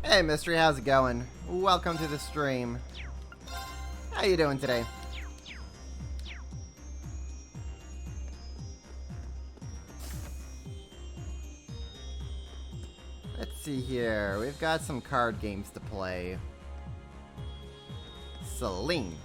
Hey Mystery, how's it going? Welcome to the stream. How you doing today? Let's see here. We've got some card games to play. Celine.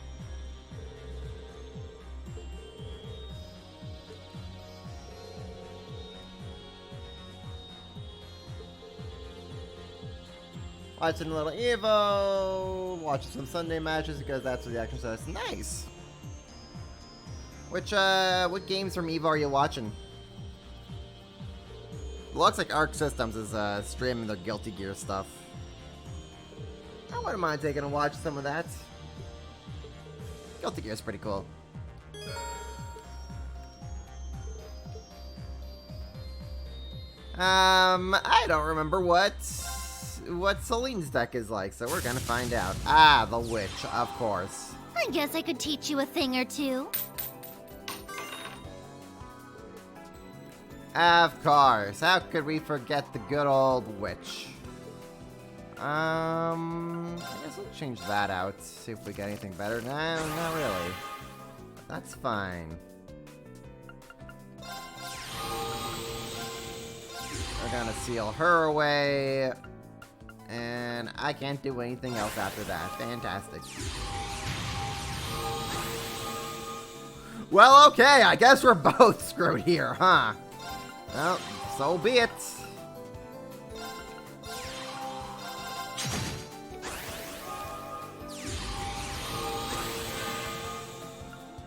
Watching a little Evo, watching some Sunday matches because that's what the action says. Nice. What games from Evo are you watching? Looks like Arc Systems is streaming their Guilty Gear stuff. I wouldn't mind taking a watch some of that. Guilty Gear is pretty cool. I don't remember what Celine's deck is like, so we're gonna find out. Ah, the witch, of course. I guess I could teach you a thing or two. Of course. How could we forget the good old witch? I guess we'll change that out. See if we get anything better. No, not really. That's fine. We're gonna seal her away. And I can't do anything else after that. Fantastic. Well, okay. I guess we're both screwed here, huh? Well, so be it.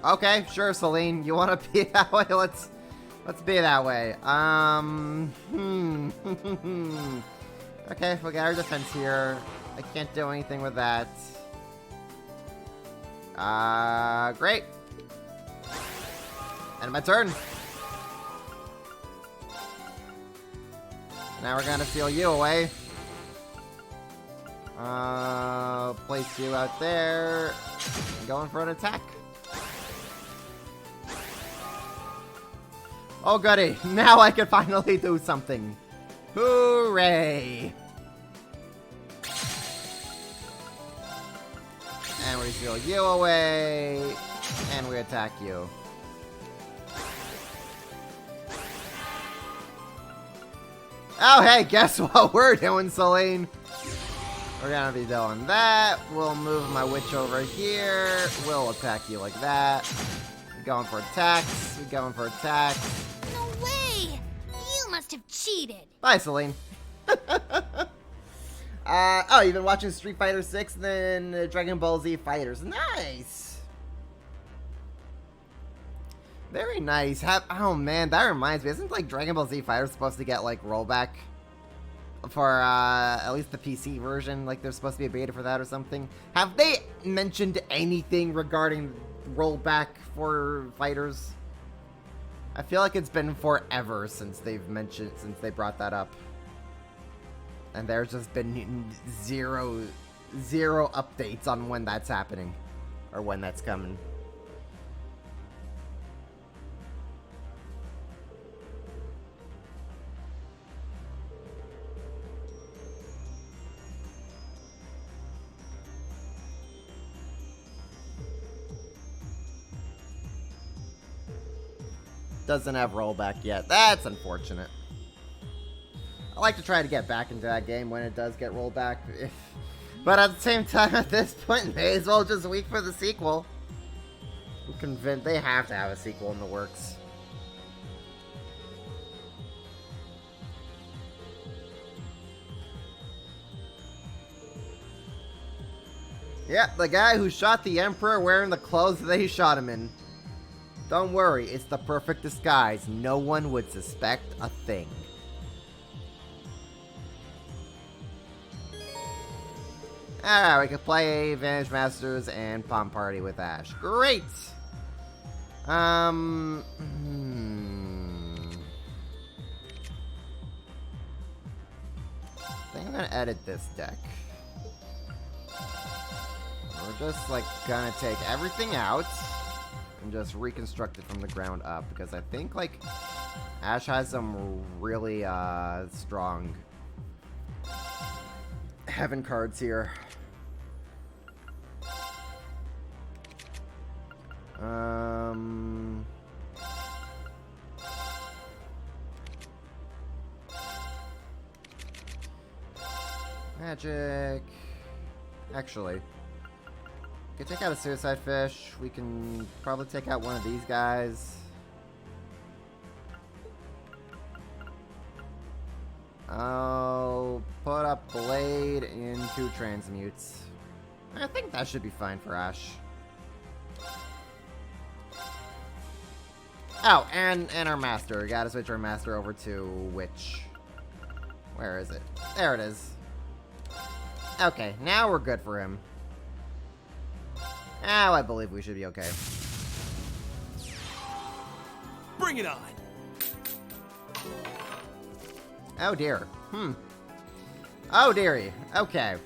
Okay, sure, Celine. You want to be that way? Let's be that way. Okay, we got our defense here. I can't do anything with that. Great. End my turn. Now we're gonna seal you away. Place you out there. Going for an attack. Oh goody, now I can finally do something. Hooray! And we seal you away. And we attack you. Oh hey, guess what we're doing, Celine? We're gonna be doing that. We'll move my witch over here. We'll attack you like that. We're going for attacks. We're going for attacks. No way! You must have cheated. Bye, Celine. Oh, you've been watching Street Fighter 6 and then Dragon Ball Z Fighters. Nice. Very nice. Oh man, that reminds me. Isn't like Dragon Ball Z Fighters supposed to get like rollback for at least the PC version? Like there's supposed to be a beta for that or something. Have they mentioned anything regarding rollback for fighters? I feel like it's been forever since they brought that up. And there's just been zero updates on when that's happening or when that's coming. Doesn't have rollback yet. That's unfortunate. I like to try to get back into that game when it does get rolled back. But at the same time, at this point, may as well just wait for the sequel. I'm convinced they have to have a sequel in the works. Yeah, the guy who shot the Emperor wearing the clothes that he shot him in. Don't worry, it's the perfect disguise. No one would suspect a thing. Alright, we can play Vanish Masters and Palm Party with Ash. Great! I think I'm gonna edit this deck. We're just like gonna take everything out and just reconstruct it from the ground up because I think like Ash has some really strong heaven cards here. Magic. Actually, we can take out a Suicide Fish. We can probably take out one of these guys. I'll put a Blade into Transmutes. I think that should be fine for Ash. Oh, and our Master. We gotta switch our Master over to Witch. Where is it? There it is. Okay, now we're good for him. Oh, I believe we should be okay. Bring it on! Oh dear. Oh dearie. Okay.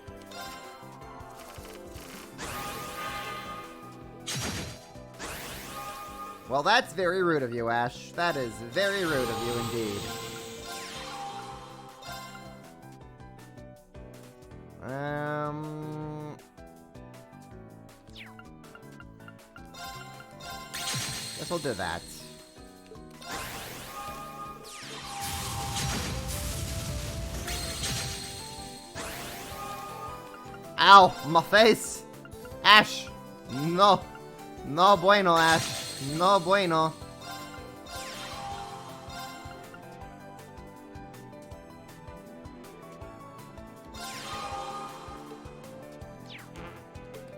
Well, that's very rude of you, Ash. That is very rude of you indeed. Guess we'll do that. Ow! My face! Ash! No! No bueno, Ash! No bueno!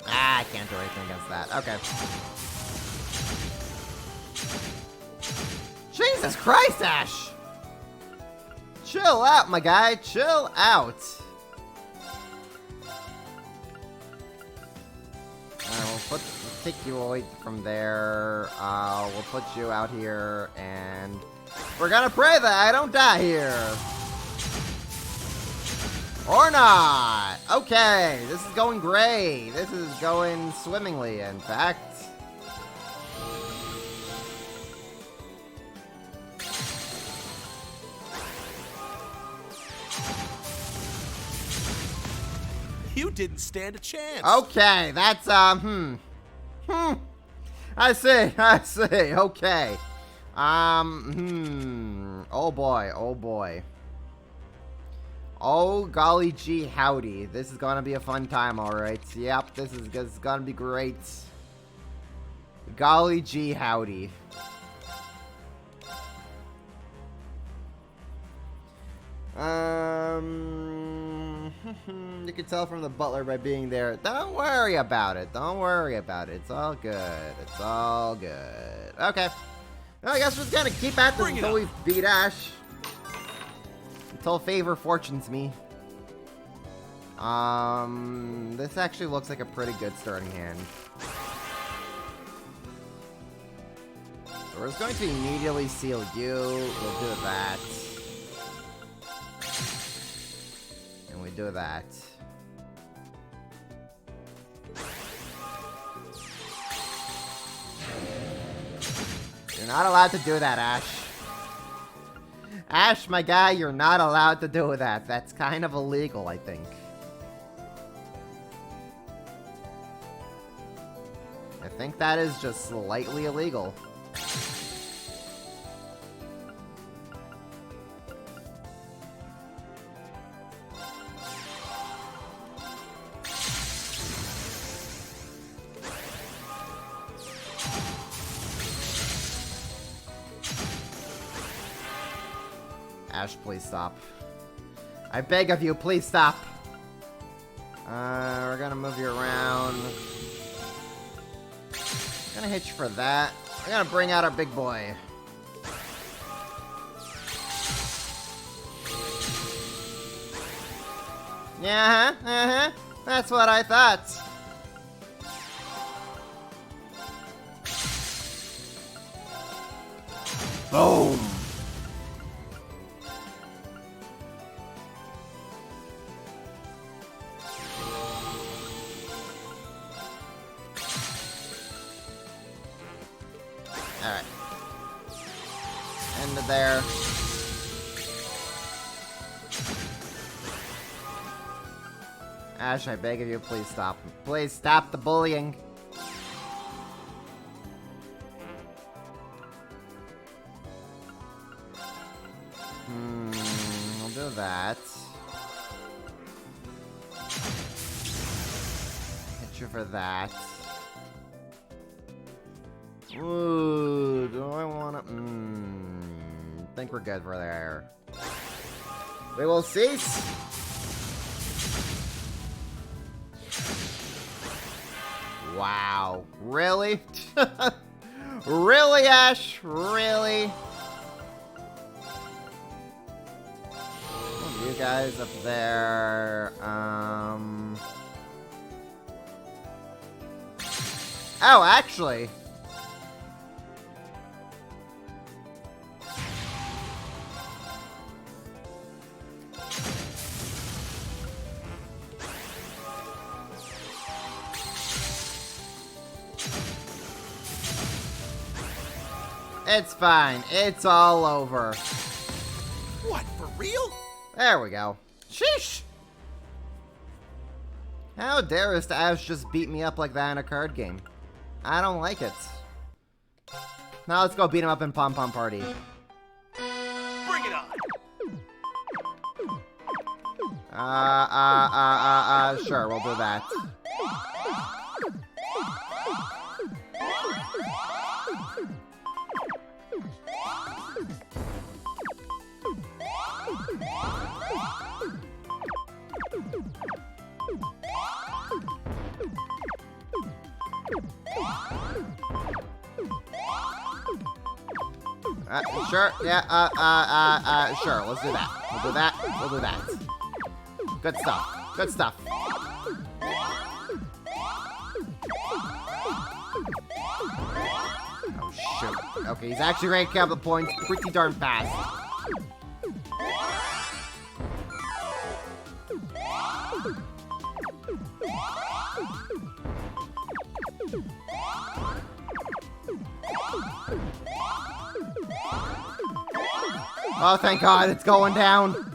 Ah, I can't do anything against that. Okay. Jesus Christ, Ash! Chill out, my guy. Chill out. We'll take you away from there. We'll put you out here, and we're gonna pray that I don't die here. Or not. Okay, this is going great. This is going swimmingly, in fact. You didn't stand a chance. Okay, that's, I see, okay. Oh boy, oh boy. Oh golly gee howdy. This is gonna be a fun time, alright. Yep, this is gonna be great. Golly gee howdy. You can tell from the butler by being there. Don't worry about it. Don't worry about it. It's all good. It's all good. Okay. Well, I guess we're just gonna keep at this until we beat Ash. Until favor fortunes me. This actually looks like a pretty good starting hand. So we're just going to immediately seal you. We'll do that. And we do that. You're not allowed to do that, Ash. Ash, my guy, you're not allowed to do that. That's kind of illegal, I think. I think that is just slightly illegal. Ash, please stop. I beg of you, please stop. We're gonna move you around. Gonna hit you for that. We're gonna bring out our big boy. Yeah, that's what I thought. Boom. Alright. End of there. Ash, I beg of you, please stop. Please stop the bullying. I'll do that. Hit you for that. Ooh, do I wanna... think we're good for there. We will cease. Wow. Really? Really, Ash? Really? You guys up there. Oh, actually. It's fine. It's all over. What, for real? There we go. Sheesh! How darest Ash just beat me up like that in a card game? I don't like it. Now let's go beat him up in Pom Pom Party. Bring it on. Sure, we'll do that. Sure, yeah, sure, let's do that. We'll do that, we'll do that. Good stuff, good stuff. Oh, shoot. Okay, he's actually ranking up the points pretty darn fast. Oh, thank God, it's going down.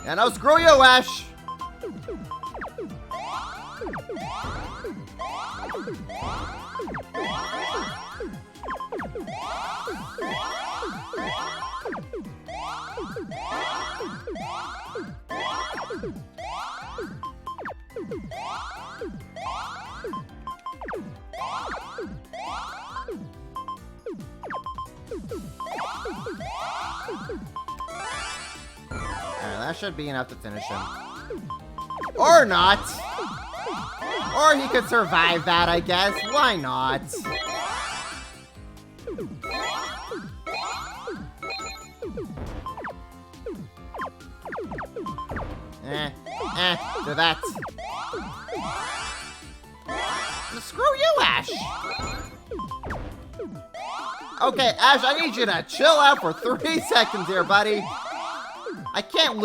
Yeah, no, screw you, Ash! That should be enough to finish him. Or not! Or he could survive that, I guess. Why not? Do that. Screw you, Ash! Okay, Ash, I need you to chill out for 3 seconds here, buddy. I can't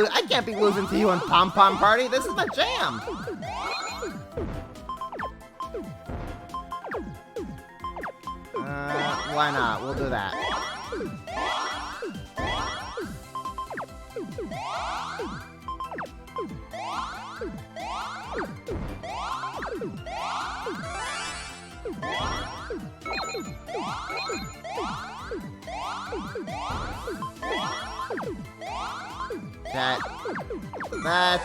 be losing to you in Pom Pom Party. This is my jam. Why not? We'll do that. That.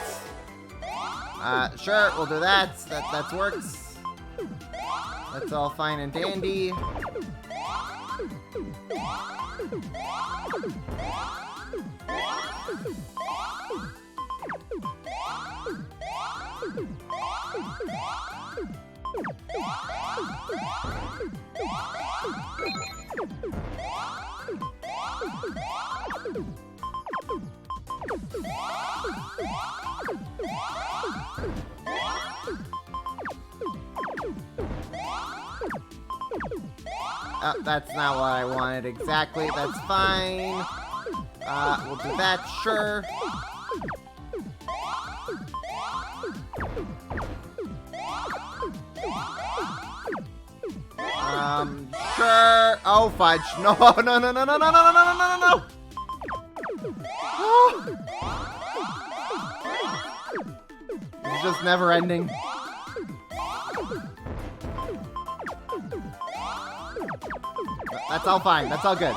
Sure, we'll do that. That works. That's all fine and dandy. That's not what I wanted exactly. That's fine. We'll do that, sure. Sure. Oh, fudge. No, no, no, no, no, no, no, no, no, no, no, no. It's just never ending. That's all fine. That's all good.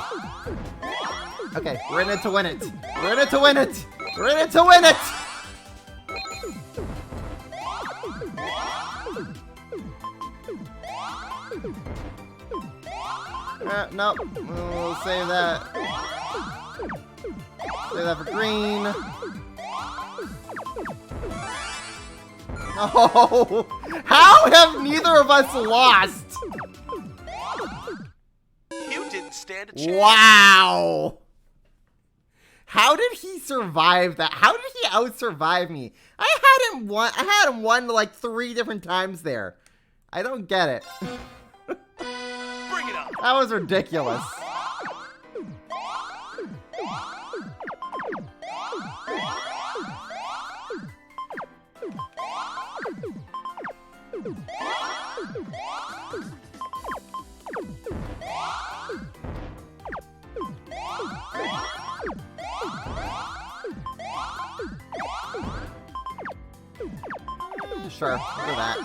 Okay, we're in it to win it. We're in it to win it. We're in it to win it. Nope. We'll save that. Save that for green. Oh, how have neither of us lost? You didn't stand a chance. Wow. How did he survive that? How did he out-survive me? I had him won like 3 different times there. I don't get it. Bring it on. That was ridiculous. Sure, do that.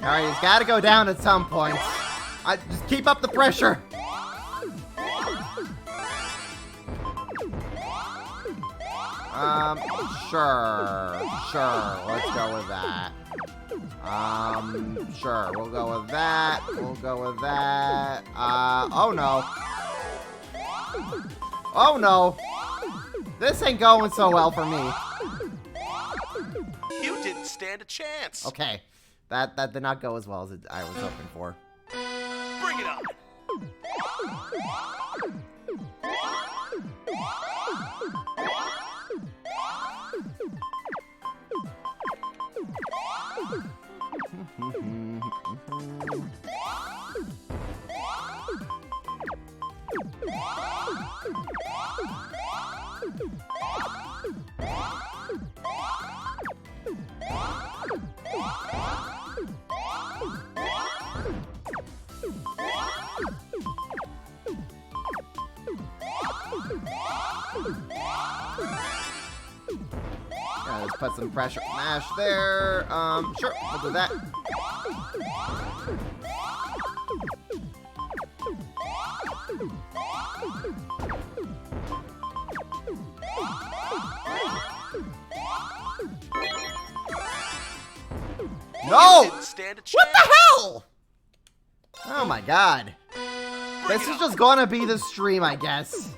Alright, he's gotta go down at some point. Just keep up the pressure. Sure, let's go with that. Sure, we'll go with that. We'll go with that. Oh no. Oh no. This ain't going so well for me. You didn't stand a chance. Okay, that did not go as well as I was hoping for. Bring it on. Let's put some pressure mash there. Sure, we'll do that. No! Didn't stand a chance. What the hell? Oh my god. This is just gonna be the stream, I guess.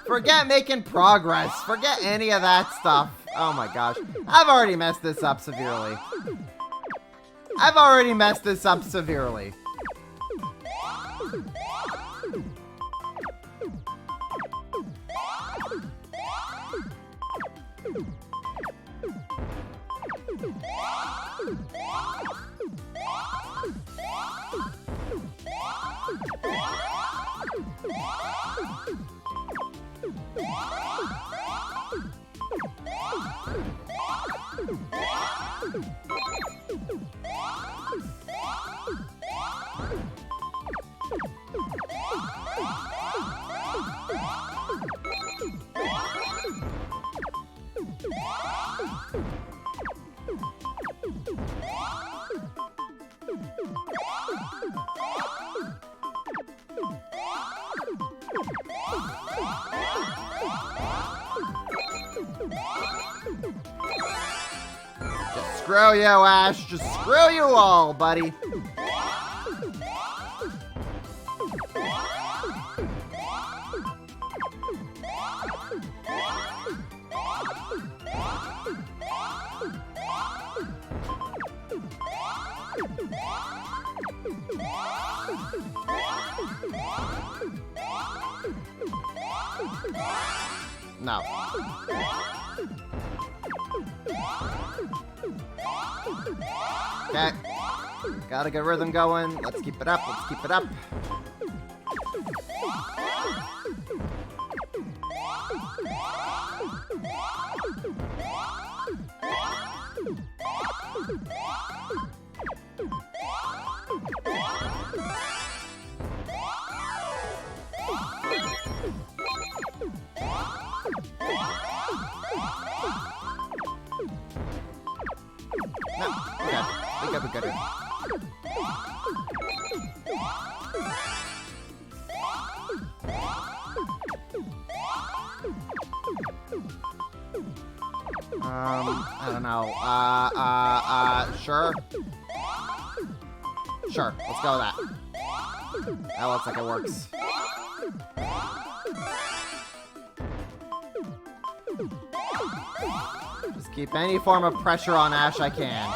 Forget making progress. Forget any of that stuff. Oh my gosh. I've already messed this up severely. I've already messed this up severely. Screw you, Ash. Just screw you all, buddy. No. Okay. Got a good rhythm going. Let's keep it up. Let's keep it up. No, okay. We good, we good. I don't know. Sure. Sure, let's go with that. That looks like it works. Just keep any form of pressure on Ash I can.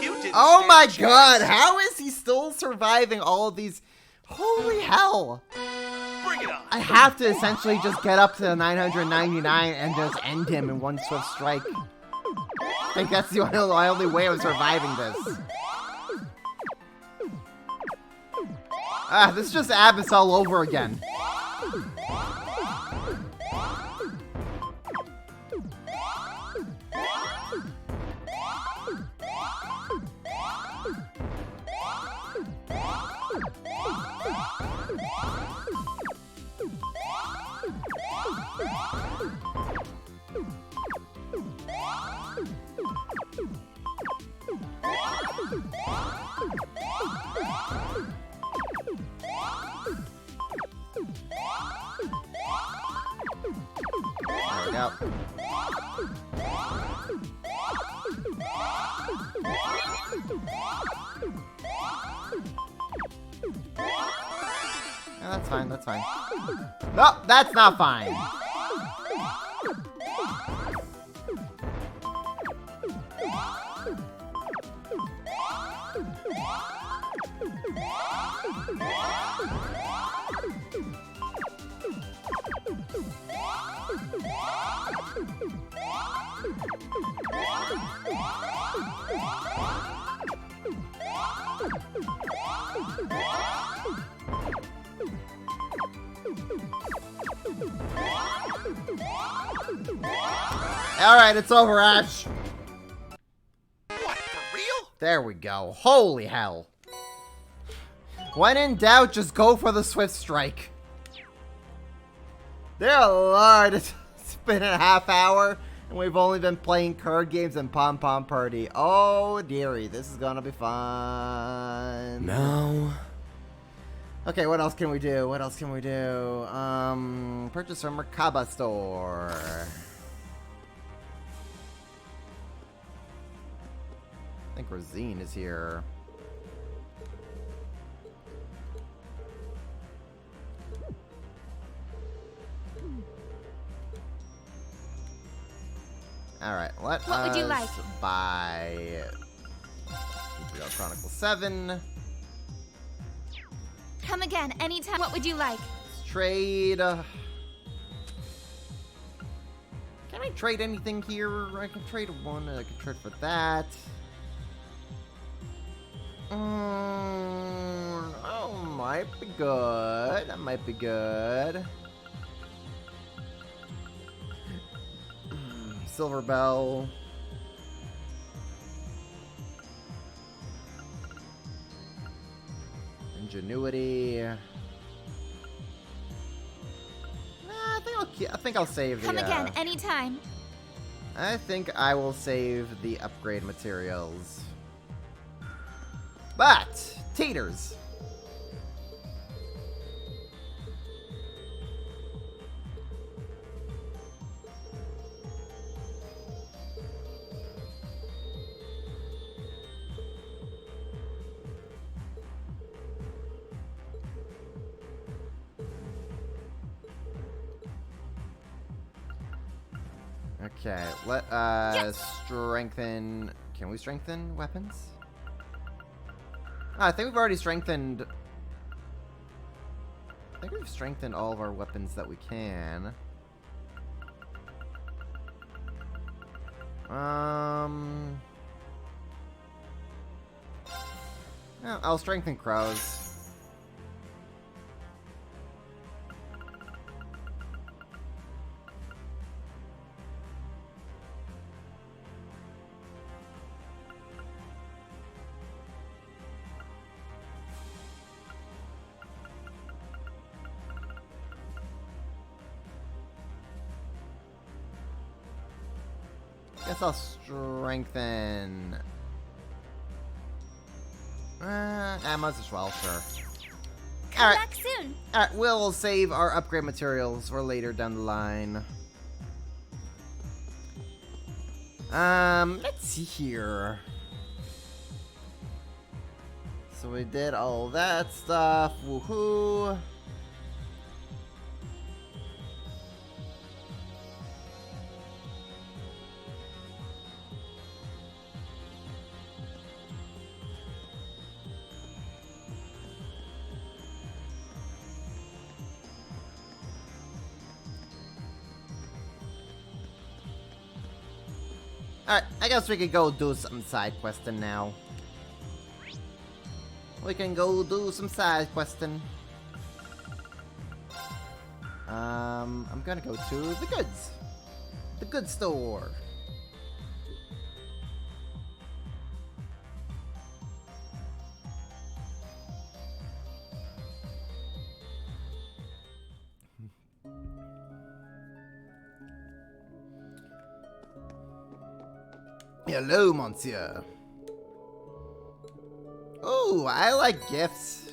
You didn't Oh stand my a chance. god, how is he still surviving all of these? Holy hell. Bring it on. I have to essentially just get up to 999 and just end him in one swift strike. I think that's the only way of surviving this. This is just Abyss all over again. There we go. Yeah, that's fine, that's fine. No, that's not fine. Alright, it's over, Ash. What, for real? There we go. Holy hell. When in doubt, just go for the swift strike. Dear Lord, it's been a half hour, and we've only been playing card games and Pom Pom Party. Oh, dearie, this is gonna be fun. No. Okay, what else can we do? What else can we do? Purchase from Merkaba store. I think Rosine is here. Alright, let What would you us like? buy Yu-Gi-Oh! Chronicle 7. Let's Come again, anytime. What would you like? trade. Can I trade anything here? I can trade one, I can trade for that. Oh, might be good. That might be good. Silver Bell. ingenuity. I think I'll save the. Come again anytime. I think I will save the upgrade materials. But Teeters. Okay, let strengthen. Can we strengthen weapons? Oh, I think we've already strengthened. I think we've strengthened all of our weapons that we can. Yeah, I'll strengthen crows. Guess I'll strengthen. Might as well, sure. Come Alright. back soon. Alright, we'll save our upgrade materials for later down the line. Let's see here. So we did all that stuff. Woohoo! Alright, I guess we could go do some side questing now. We can go do some side questing. I'm gonna go to the goods. The goods store. Hello, monsieur. Oh, I like gifts.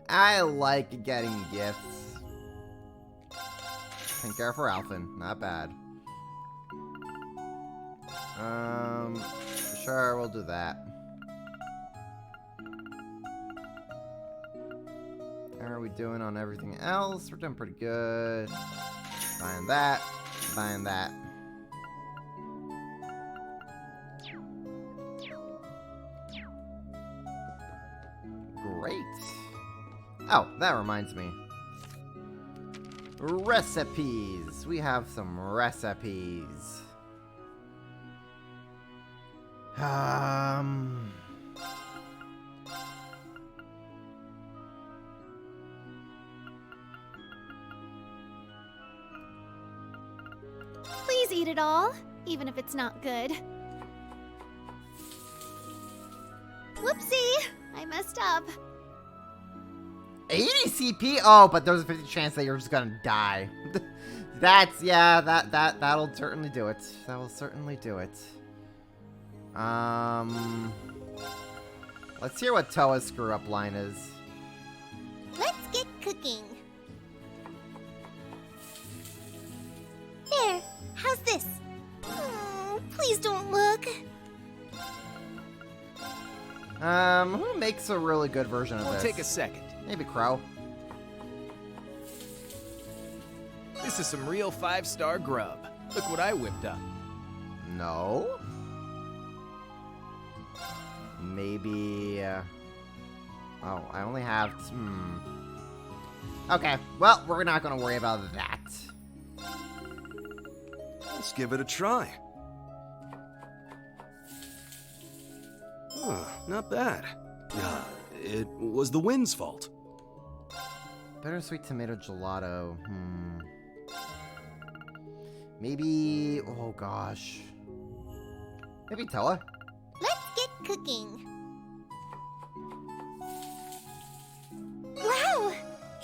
I like getting gifts. Pink hair for Alphen, not bad. Sure, we'll do that. How are we doing on everything else? We're doing pretty good. Buying that, buying that. Great. Oh, that reminds me. Recipes. We have some recipes. Please eat it all, even if it's not good. Whoopsie! I messed up. 80 CP? Oh, but there's a 50 chance that you're just gonna die. That'll certainly do it. That will certainly do it. Let's hear what Toa's screw-up line is. Let's get cooking. There, how's this? Oh, please don't look. Who makes a really good version of Won't this? take a second. Maybe Crow. This is some real 5-star grub. Look what I whipped up. No? Maybe... Oh, I only have... Okay, well, we're not gonna worry about that. Let's give it a try. Not bad. It was the wind's fault. Bittersweet tomato gelato. Maybe... Oh, gosh. Maybe Toa? Let's get cooking.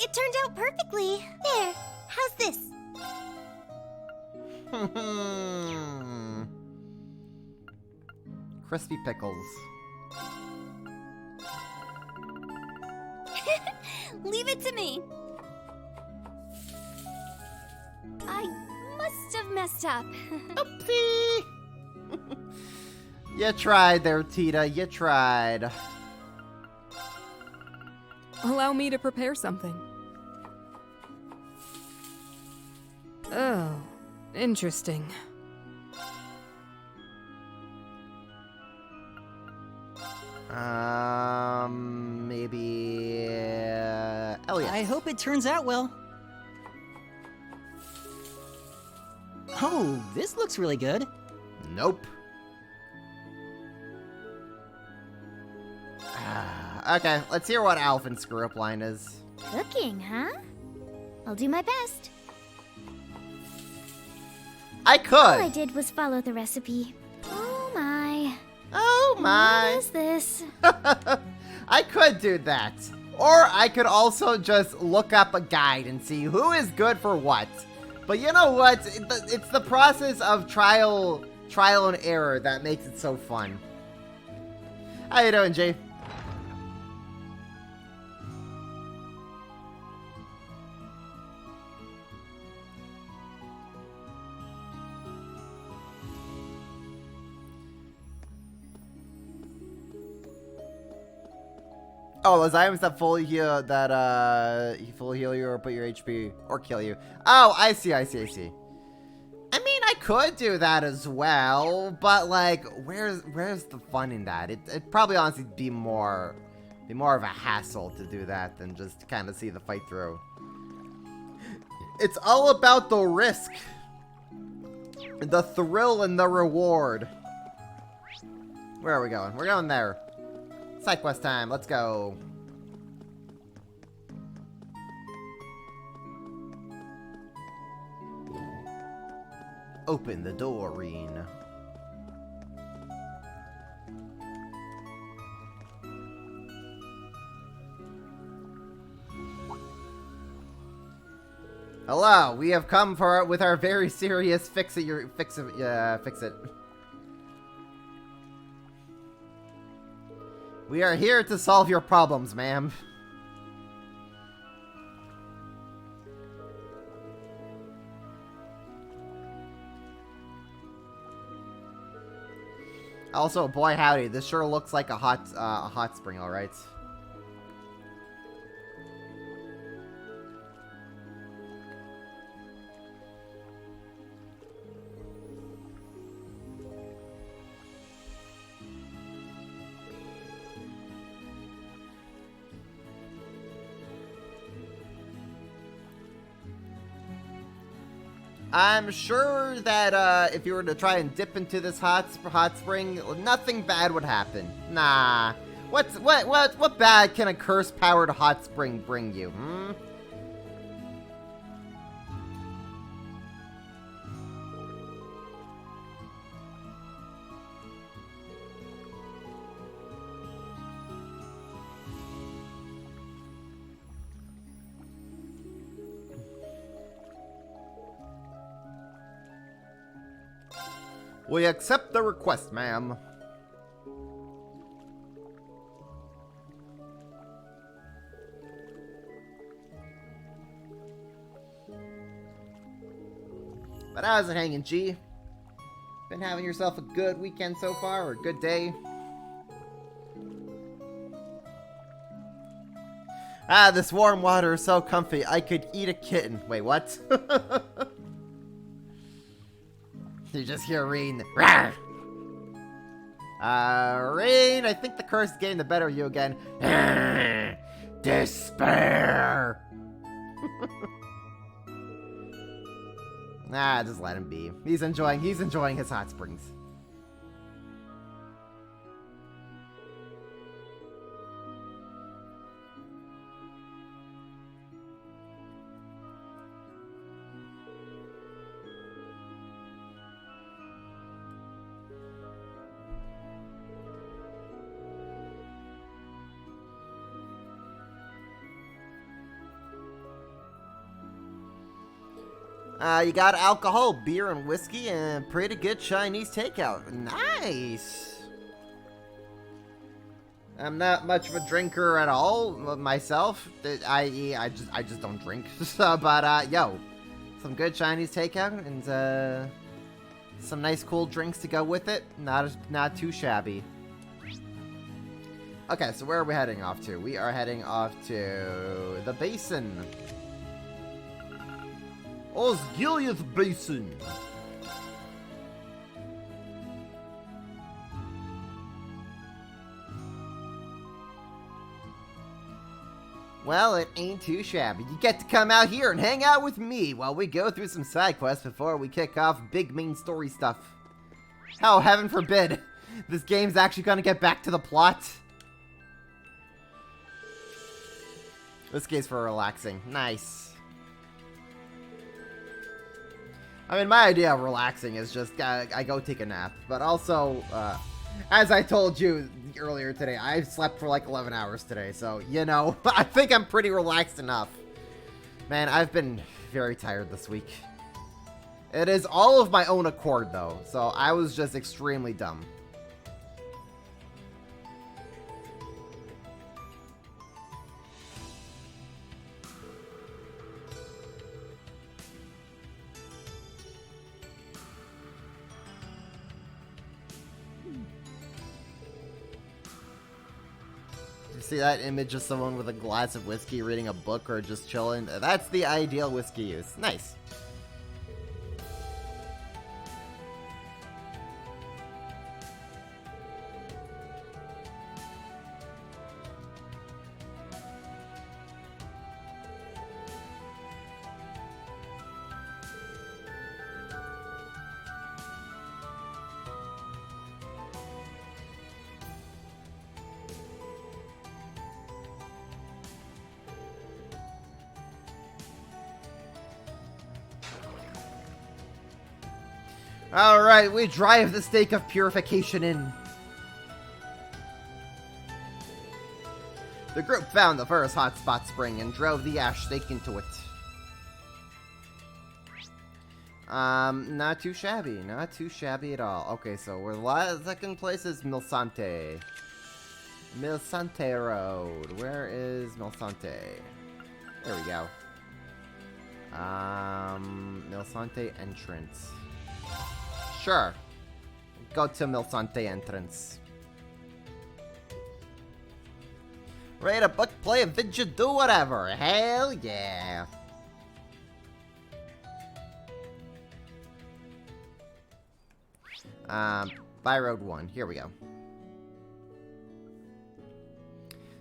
it turned out perfectly. There, how's this? Crispy pickles. Leave it to me. I must have messed up. Oopsie! You tried there, Tita. You tried. Allow me to prepare something. Oh, interesting. Maybe... Elliot. I hope it turns out well. Oh, this looks really good. Nope. Okay, let's hear what Alphin's screw-up line is. Cooking, huh? I'll do my best. I All I could! did was follow the recipe. Oh my. Oh What my! is this? I could do that. Or I could also just look up a guide and see who is good for what. But you know what? It's the process of trial and error that makes it so fun. How you doing, Jay? Oh, those items that fully heal fully heal you or put your HP or kill you. Oh, I see. I mean, I could do that as well, but like, where's the fun in that? It'd probably honestly be more of a hassle to do that than just kind of see the fight through. It's all about the risk, the thrill, and the reward. Where are we going? We're going there. Side quest time, let's go. Open the door, Reen. Hello, we have come with our very serious fix it. We are here to solve your problems, ma'am. Also, boy howdy, this sure looks like a hot spring, all right. I'm sure that if you were to try and dip into this hot spring, nothing bad would happen. Nah. What bad can a curse-powered hot spring bring you, hmm? We accept the request, ma'am. But how's it hanging, G? Been having yourself a good weekend so far, or a good day? Ah, this warm water is so comfy, I could eat a kitten. Wait, what? You just hear Reen. Rawr! Reen, I think the curse is getting the better of you again. Despair! Nah, just let him be. He's enjoying his hot springs. You got alcohol, beer, and whiskey, and pretty good Chinese takeout. Nice! I'm not much of a drinker at all, myself. I.e., I just don't drink. But, yo, some good Chinese takeout, and, some nice cool drinks to go with it. Not too shabby. Okay, so where are we heading off to? We are heading off to the basin. Osgiliath Basin. Well, it ain't too shabby. You get to come out here and hang out with me while we go through some side quests before we kick off big main story stuff. Oh, heaven forbid. This game's actually gonna get back to the plot. This game's for relaxing. Nice. I mean, my idea of relaxing is just, I go take a nap. But also, as I told you earlier today, I slept for like 11 hours today. So, you know, I think I'm pretty relaxed enough. Man, I've been very tired this week. It is all of my own accord, though. So, I was just extremely dumb. See that image of someone with a glass of whiskey reading a book or just chilling? That's the ideal whiskey use. Nice. Alright, we drive the stake of purification in. The group found the first hotspot spring and drove the ash stake into it. Not too shabby. Not too shabby at all. Okay, so we're second place is Milsante. Milsante Road. Where is Milsante? There we go. Milsante entrance. Sure. Go to Milsante entrance. Read a book, play a video, do whatever. Hell yeah. By Road 1. Here we go.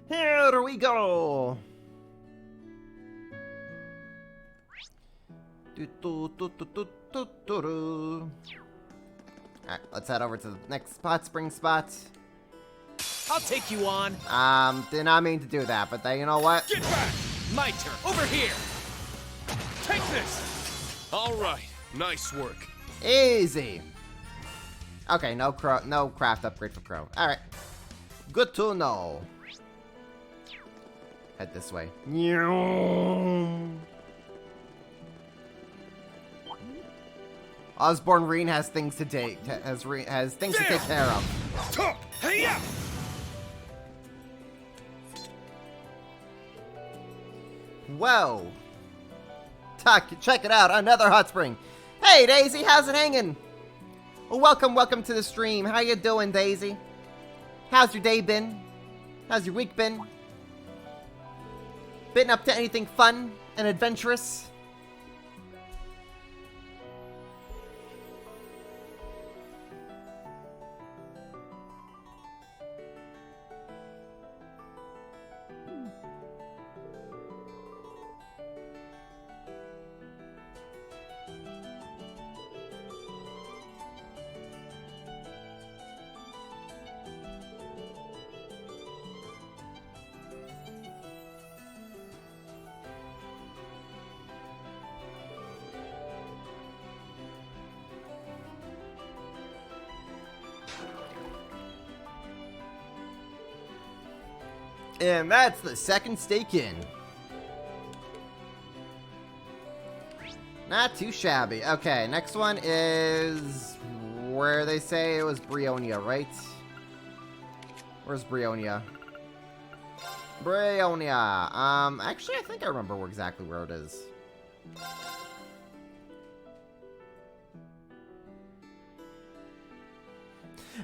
Here we go. Alright, let's head over to the next spring spot. I'll take you on. Did not mean to do that, but then, you know what? Get back! My turn. Over here. Take this. All right. Nice work. Easy. Okay, no craft upgrade for Crow. Alright. Good to know. Head this way. Osborne Reen has things to take. Has things to take care of. Hey ya! Whoa. Check it out. Another hot spring. Hey, Daisy, how's it hanging? Well, welcome to the stream. How you doing, Daisy? How's your day been? How's your week been? Been up to anything fun and adventurous? And that's the second stake in. Not too shabby. Okay, next one is where they say it was Brionia, right? Where's Brionia? Brionia. Actually, I think I remember exactly where it is.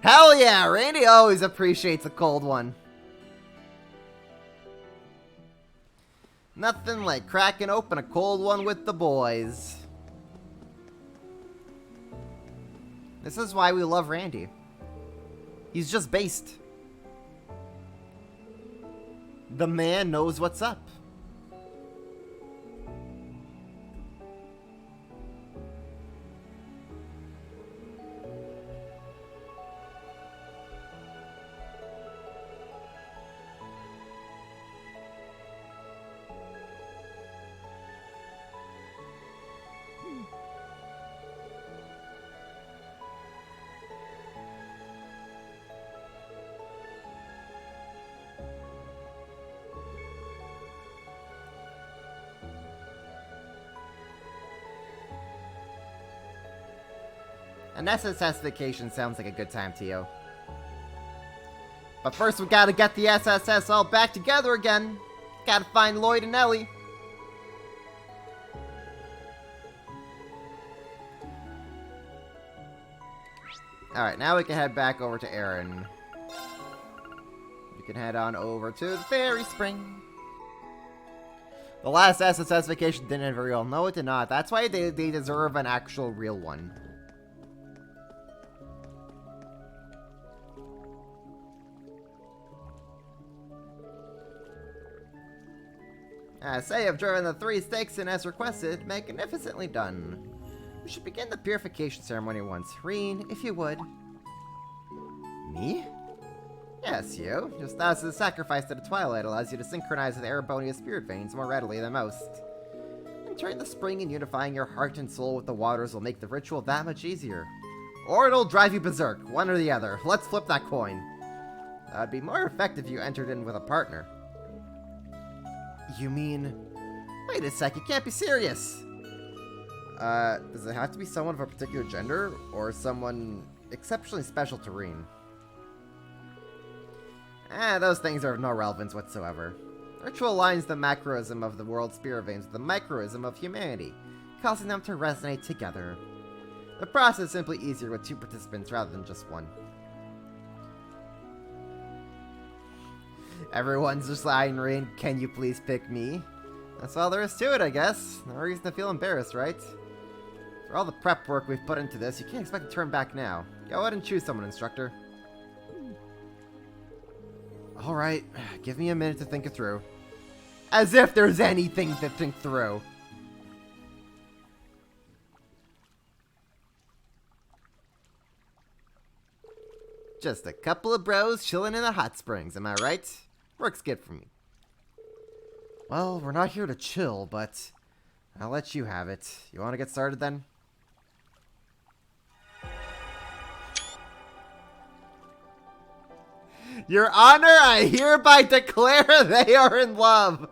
Hell yeah! Randy always appreciates a cold one. Nothing like cracking open a cold one with the boys. This is why we love Randy. He's just based. The man knows what's up. An SSS vacation sounds like a good time to you. But first we gotta get the SSS all back together again. Gotta find Lloyd and Ellie. Alright, now we can head back over to Aaron. We can head on over to the Fairy Spring. The last SSS vacation didn't end very well. No, it did not. That's why they deserve an actual real one. Say I've driven the 3 stakes in as requested. Magnificently done. We should begin the purification ceremony once. Reen, if you would. Me? Yes, you. Just as the sacrifice to the Twilight allows you to synchronize with Erebonia's spirit veins more readily than most. Entering the spring and unifying your heart and soul with the waters will make the ritual that much easier. Or it'll drive you berserk, one or the other. Let's flip that coin. That'd be more effective if you entered in with a partner. You mean... Wait a sec, you can't be serious! Does it have to be someone of a particular gender, or someone exceptionally special to Reen? Those things are of no relevance whatsoever. Ritual aligns the macroism of the world's spirit veins with the microism of humanity, causing them to resonate together. The process is simply easier with 2 participants rather than just 1. Everyone's just lying, Reen. Can you please pick me? That's all there is to it, I guess. No reason to feel embarrassed, right? For all the prep work we've put into this, you can't expect to turn back now. Go ahead and choose someone, instructor. Alright, give me a minute to think it through. As if there's anything to think through. Just a couple of bros chilling in the hot springs, am I right? Works good for me. Well, we're not here to chill, but I'll let you have it. You want to get started then? Your Honor, I hereby declare they are in love.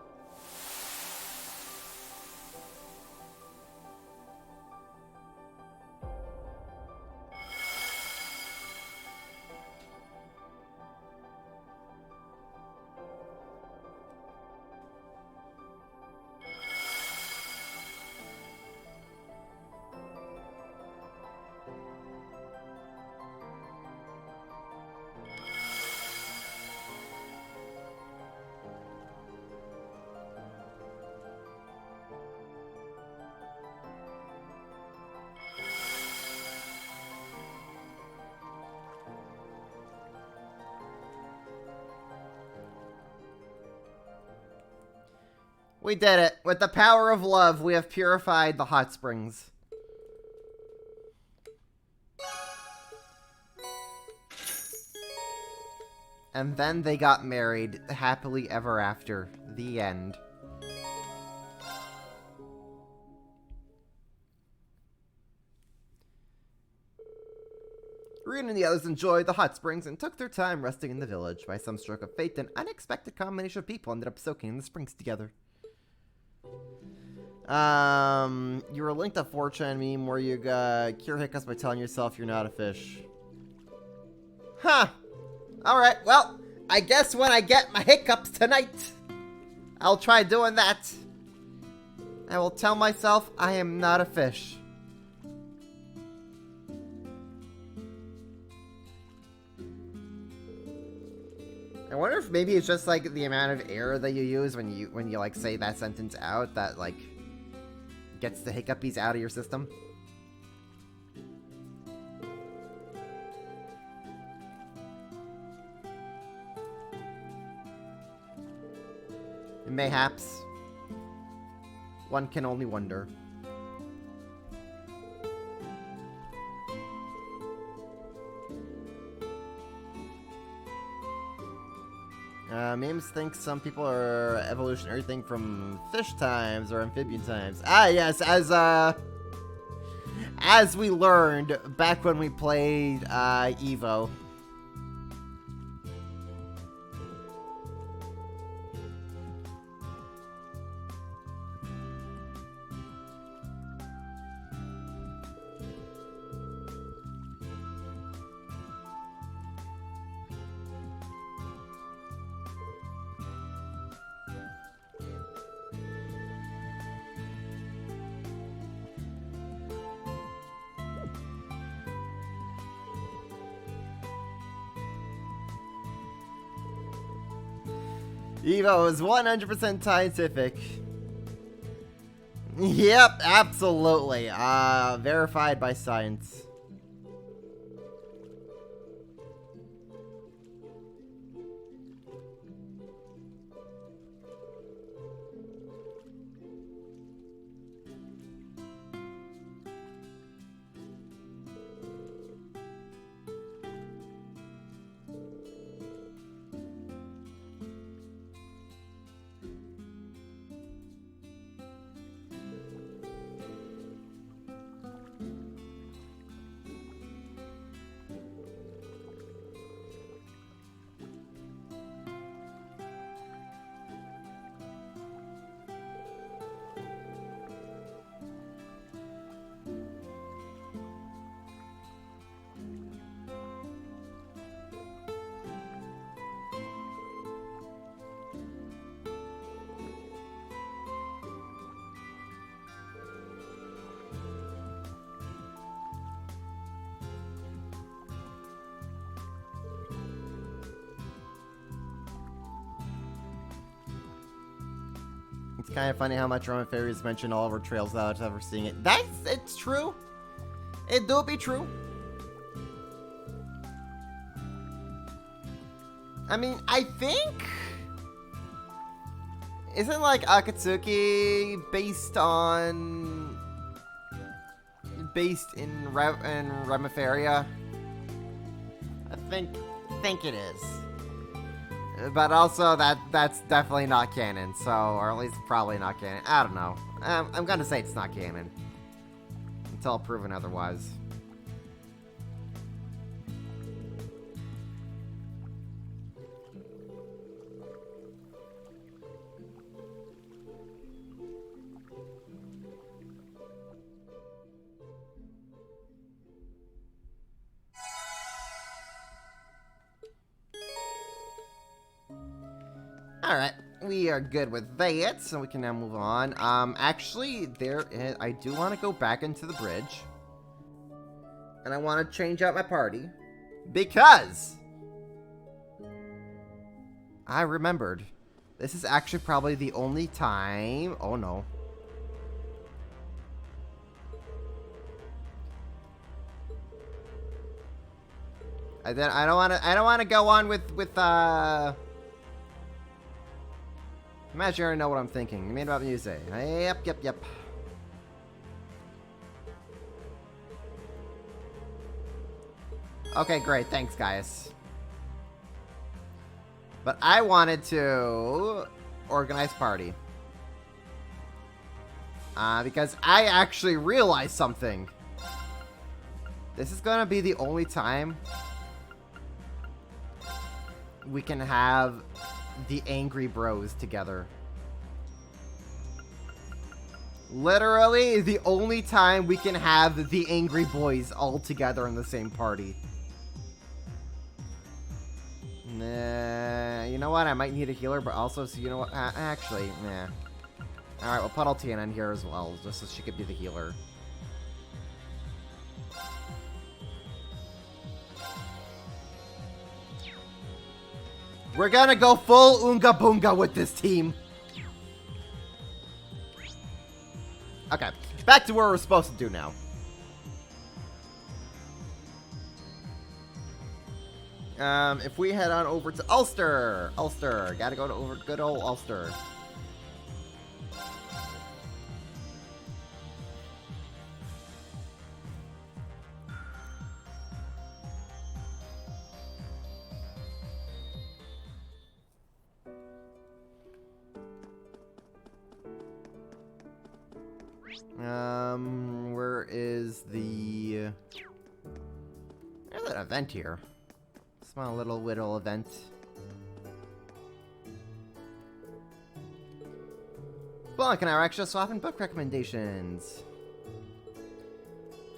We did it. With the power of love, we have purified the hot springs. And then they got married, happily ever after. The end. Reen and the others enjoyed the hot springs and took their time resting in the village. By some stroke of fate, an unexpected combination of people ended up soaking in the springs together. You were linked to 4chan meme where you cure hiccups by telling yourself you're not a fish. Huh. Alright, well, I guess when I get my hiccups tonight, I'll try doing that. I will tell myself I am not a fish. I wonder if maybe it's just like the amount of air that you use when you like say that sentence out that like gets the hiccupies out of your system. Mayhaps. One can only wonder. Memes think some people are evolutionary thing from fish times or amphibian times. Ah, yes, as we learned back when we played Evo. Evo is 100% scientific. Yep, absolutely. Verified by science. It's kind of funny how much Roman fairies mention all over trails without ever seeing it. It's true. It do be true. I mean, I think... Isn't, like, Akatsuki based in Remiferia? I think it is. But also, that's definitely not canon, so, or at least probably not canon. I don't know. I'm gonna say it's not canon. Until proven otherwise. Alright, we are good with that, so we can now move on. Actually, I do want to go back into the bridge. And I want to change out my party. Because I remembered. This is actually probably the only time... Oh, no. I don't want to go on with Imagine I already know what I'm thinking. You mean about music? Yep. Okay, great. Thanks, guys. But I wanted to organize party. Because I actually realized something. This is gonna be the only time we can have the Angry Bros together. Literally the only time we can have the angry boys all together in the same party. Nah, you know what? I might need a healer, but also, so you know what? Actually, nah. Alright, we'll put Altiana in here as well, just so she could be the healer. We're gonna go full Oonga Boonga with this team. Okay, back to what we're supposed to do now. If we head on over to Ulster. Ulster, gotta go to over good old Ulster. Where is the... There's an event here. Small little event. Blanc and I are actually swapping book recommendations.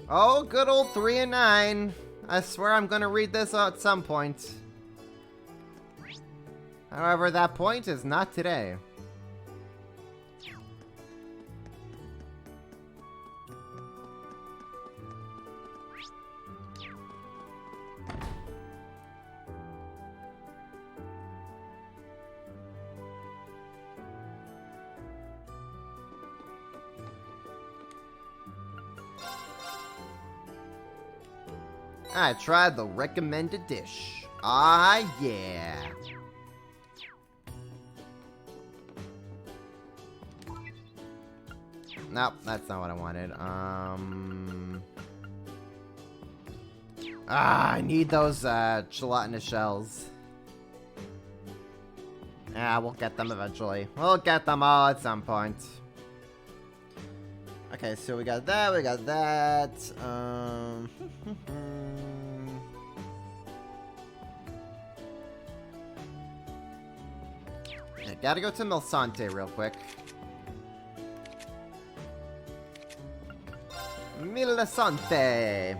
Oh, good old 3 and 9. I swear I'm gonna read this at some point. However, that point is not today. I tried the recommended dish. Ah, yeah. Nope, that's not what I wanted. I need those gelatinous shells. Yeah, we'll get them eventually. We'll get them all at some point. Okay, so we got that, we got that. Yeah, gotta go to Milsante real quick. Milsante.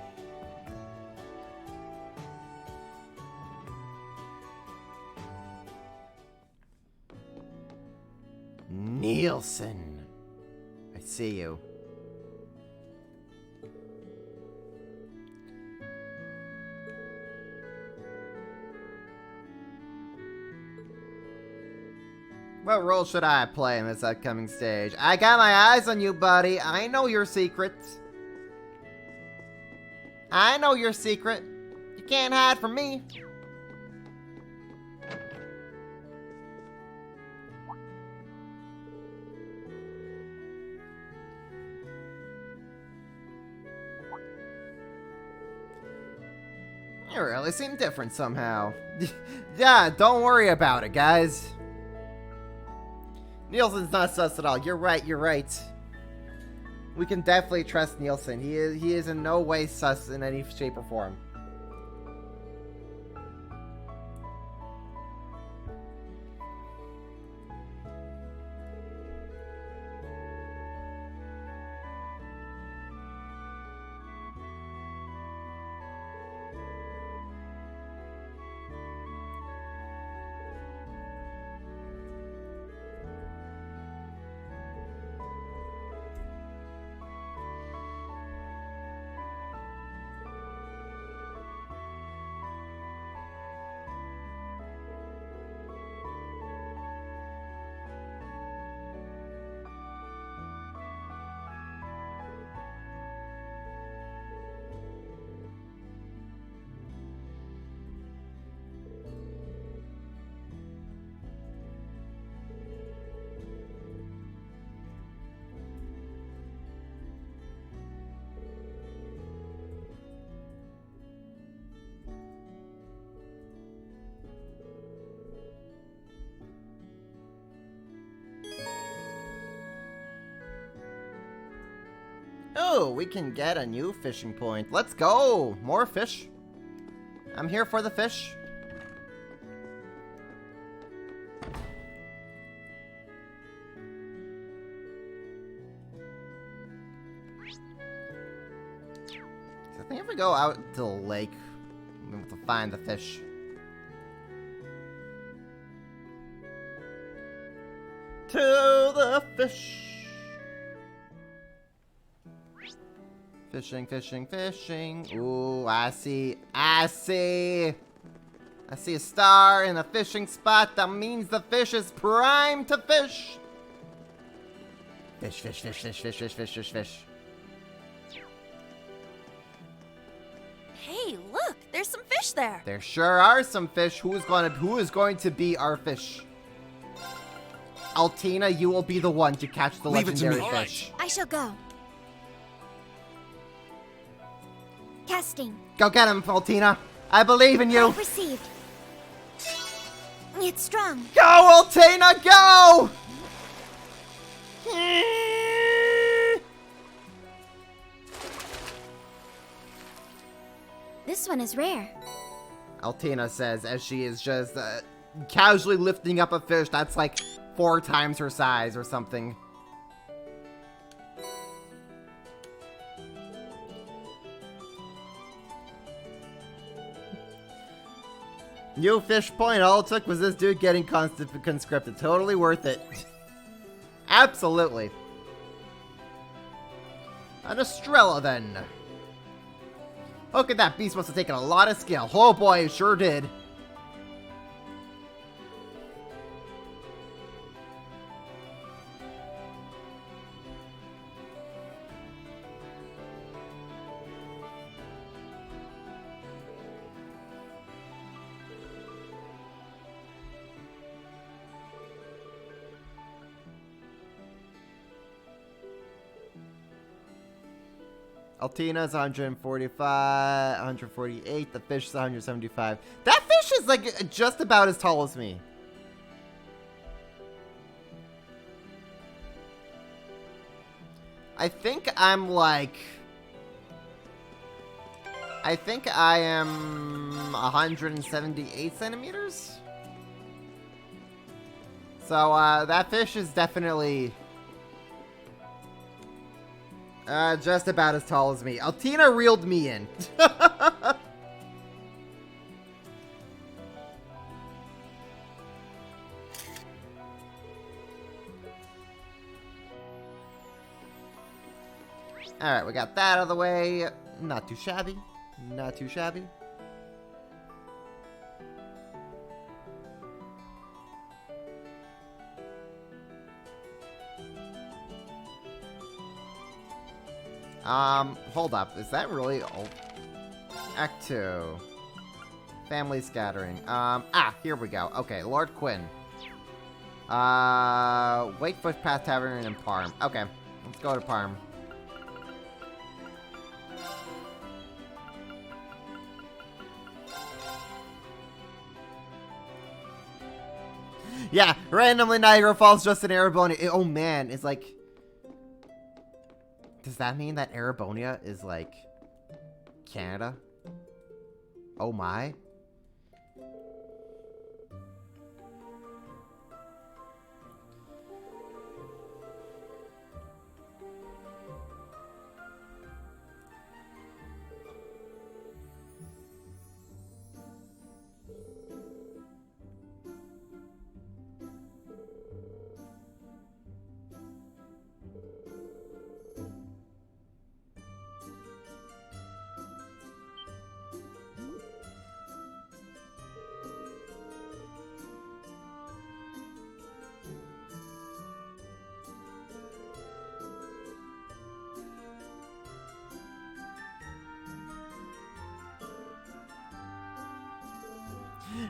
Nielsen. I see you. What role should I play in this upcoming stage? I got my eyes on you, buddy. I know your secret. I know your secret. You can't hide from me. You really seem different somehow. Yeah, don't worry about it, guys. Nielsen's not sus at all. You're right, you're right. We can definitely trust Nielsen. He is in no way sus in any shape or form. Oh, we can get a new fishing point. Let's go! More fish. I'm here for the fish. think if we go out to the lake, we'll be able to find the fish. To the fish. Fishing, fishing, fishing. Ooh, I see a star in a fishing spot. That means the fish is primed to fish. Fish, fish, fish, fish, fish, fish, fish, fish, fish. Hey, look, there's some fish there. There sure are some fish. Who is going to be our fish? Altina, you will be the one to catch the Leave it to legendary me. fish. I shall go. Casting. Go get him, Altina. I believe in you. I've received. It's strong. Go, Altina, go! This one is rare. Altina says as she is just casually lifting up a fish that's like 4 times her size or something. New fish point. All it took was this dude getting conscripted. Totally worth it. Absolutely. An Estrella, then. Look at that beast must have taken a lot of skill. Oh boy, it sure did. Altina's 145, 148, the fish is 175. That fish is like just about as tall as me. I think I am 178 centimeters. So that fish is definitely just about as tall as me. Altina reeled me in. Alright, we got that out of the way. Not too shabby. Not too shabby. Hold up. Is that really... Oh. Act 2. Family scattering. Here we go. Okay, Lord Quinn. Wakefoot Path Tavern in Parm. Okay, let's go to Parm. Yeah, randomly Niagara Falls just an Erebonia. Oh man, it's like... Does that mean that Erebonia is like Canada? Oh my.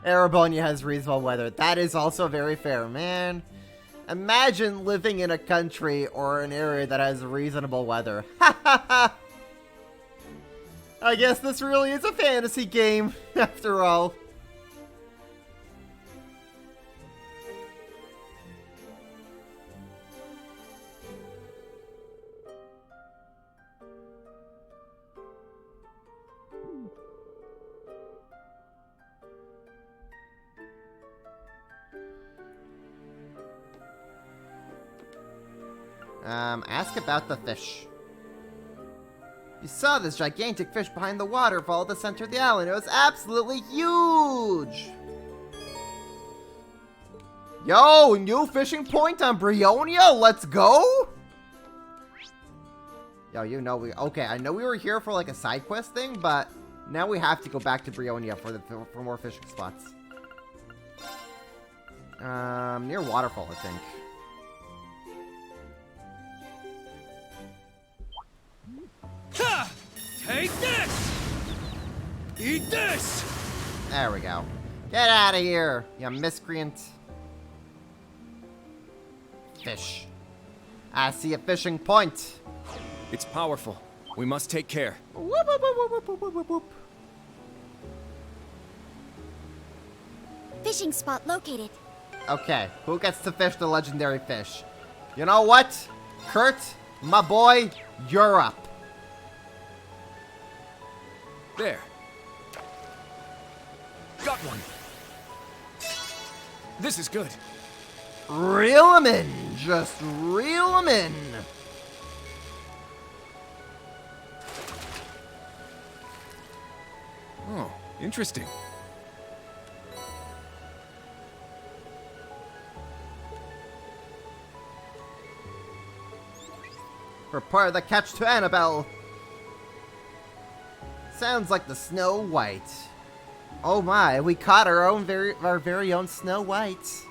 Erebonia has reasonable weather. That is also very fair, man. Imagine living in a country or an area that has reasonable weather. Ha ha ha! I guess this really is a fantasy game, after all. Ask about the fish. You saw this gigantic fish behind the waterfall at the center of the island. It was absolutely huge! Yo, new fishing point on Brionia? Let's go! Yo, you know okay, I know we were here for like a side quest thing, but now we have to go back to Brionia for more fishing spots. Near waterfall, I think. Ha! Take this! Eat this! There we go. Get out of here, you miscreant. Fish. I see a fishing point. It's powerful. We must take care. Whoop, whoop, whoop, whoop, whoop, whoop, whoop. Fishing spot located. Okay, who gets to fish the legendary fish? You know what? Kurt, my boy, you're up. There. Got one. This is good. Reel 'em in. Just reel 'em in. Oh, interesting. Prepare the catch to Annabelle. Sounds like the Snow White. Oh my, we caught our very own Snow White.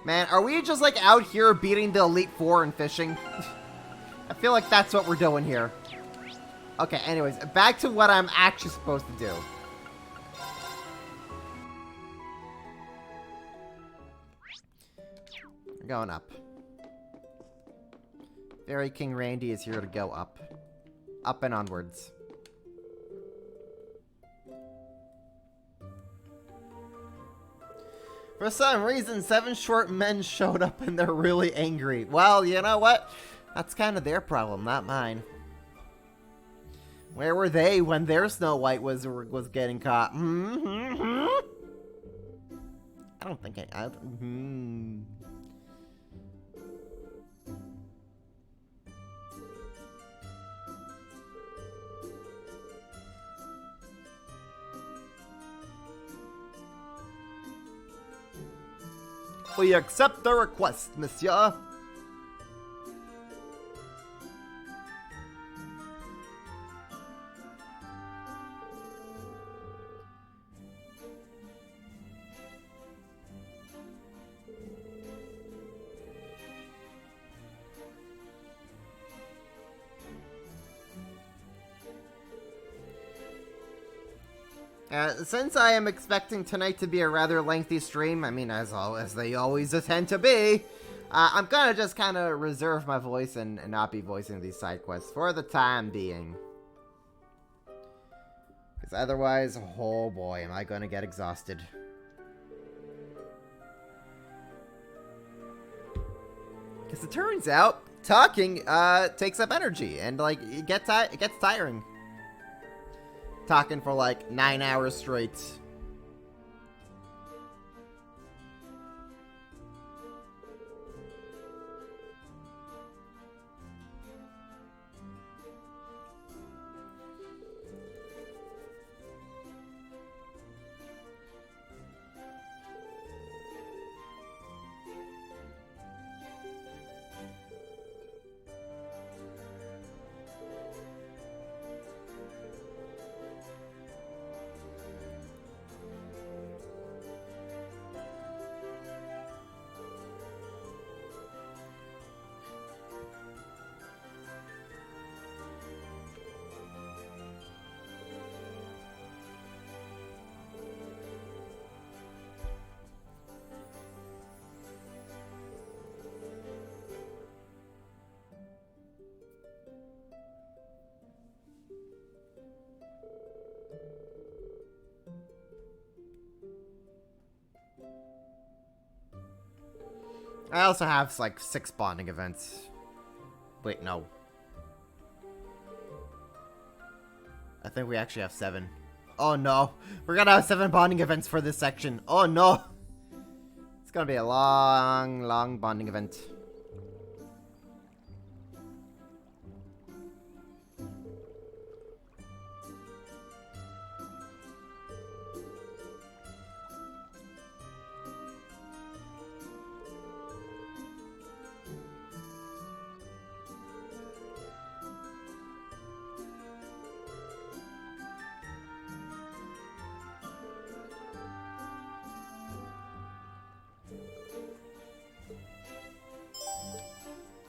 Man, are we just like out here beating the Elite Four in fishing? I feel like that's what we're doing here. Okay, anyways, back to what I'm actually supposed to do. We're going up. Fairy King Randy is here to go up. Up and onwards. For some reason, 7 short men showed up and they're really angry. Well, you know what? That's kind of their problem, not mine. Where were they when their Snow White was getting caught? I don't think We accept the request, monsieur. Since I am expecting tonight to be a rather lengthy stream, I mean, as they always tend to be, I'm gonna just kind of reserve my voice and not be voicing these side quests for the time being. Because otherwise, oh boy, am I gonna get exhausted. Because it turns out, talking takes up energy, and like, it gets tiring. Talking for like 9 hours straight. I also have like 6 bonding events. Wait, no. I think we actually have 7. Oh no. We're gonna have 7 bonding events for this section. Oh no. It's gonna be a long, long bonding event.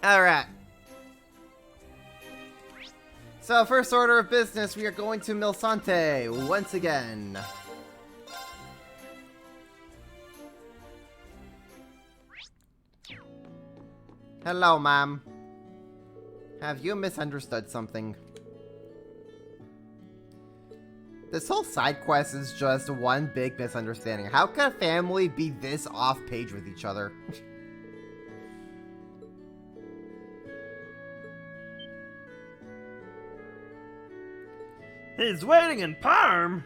Alright. So, first order of business, we are going to Milsante once again. Hello, ma'am. Have you misunderstood something? This whole side quest is just one big misunderstanding. How can a family be this off-page with each other? He's waiting in Parm.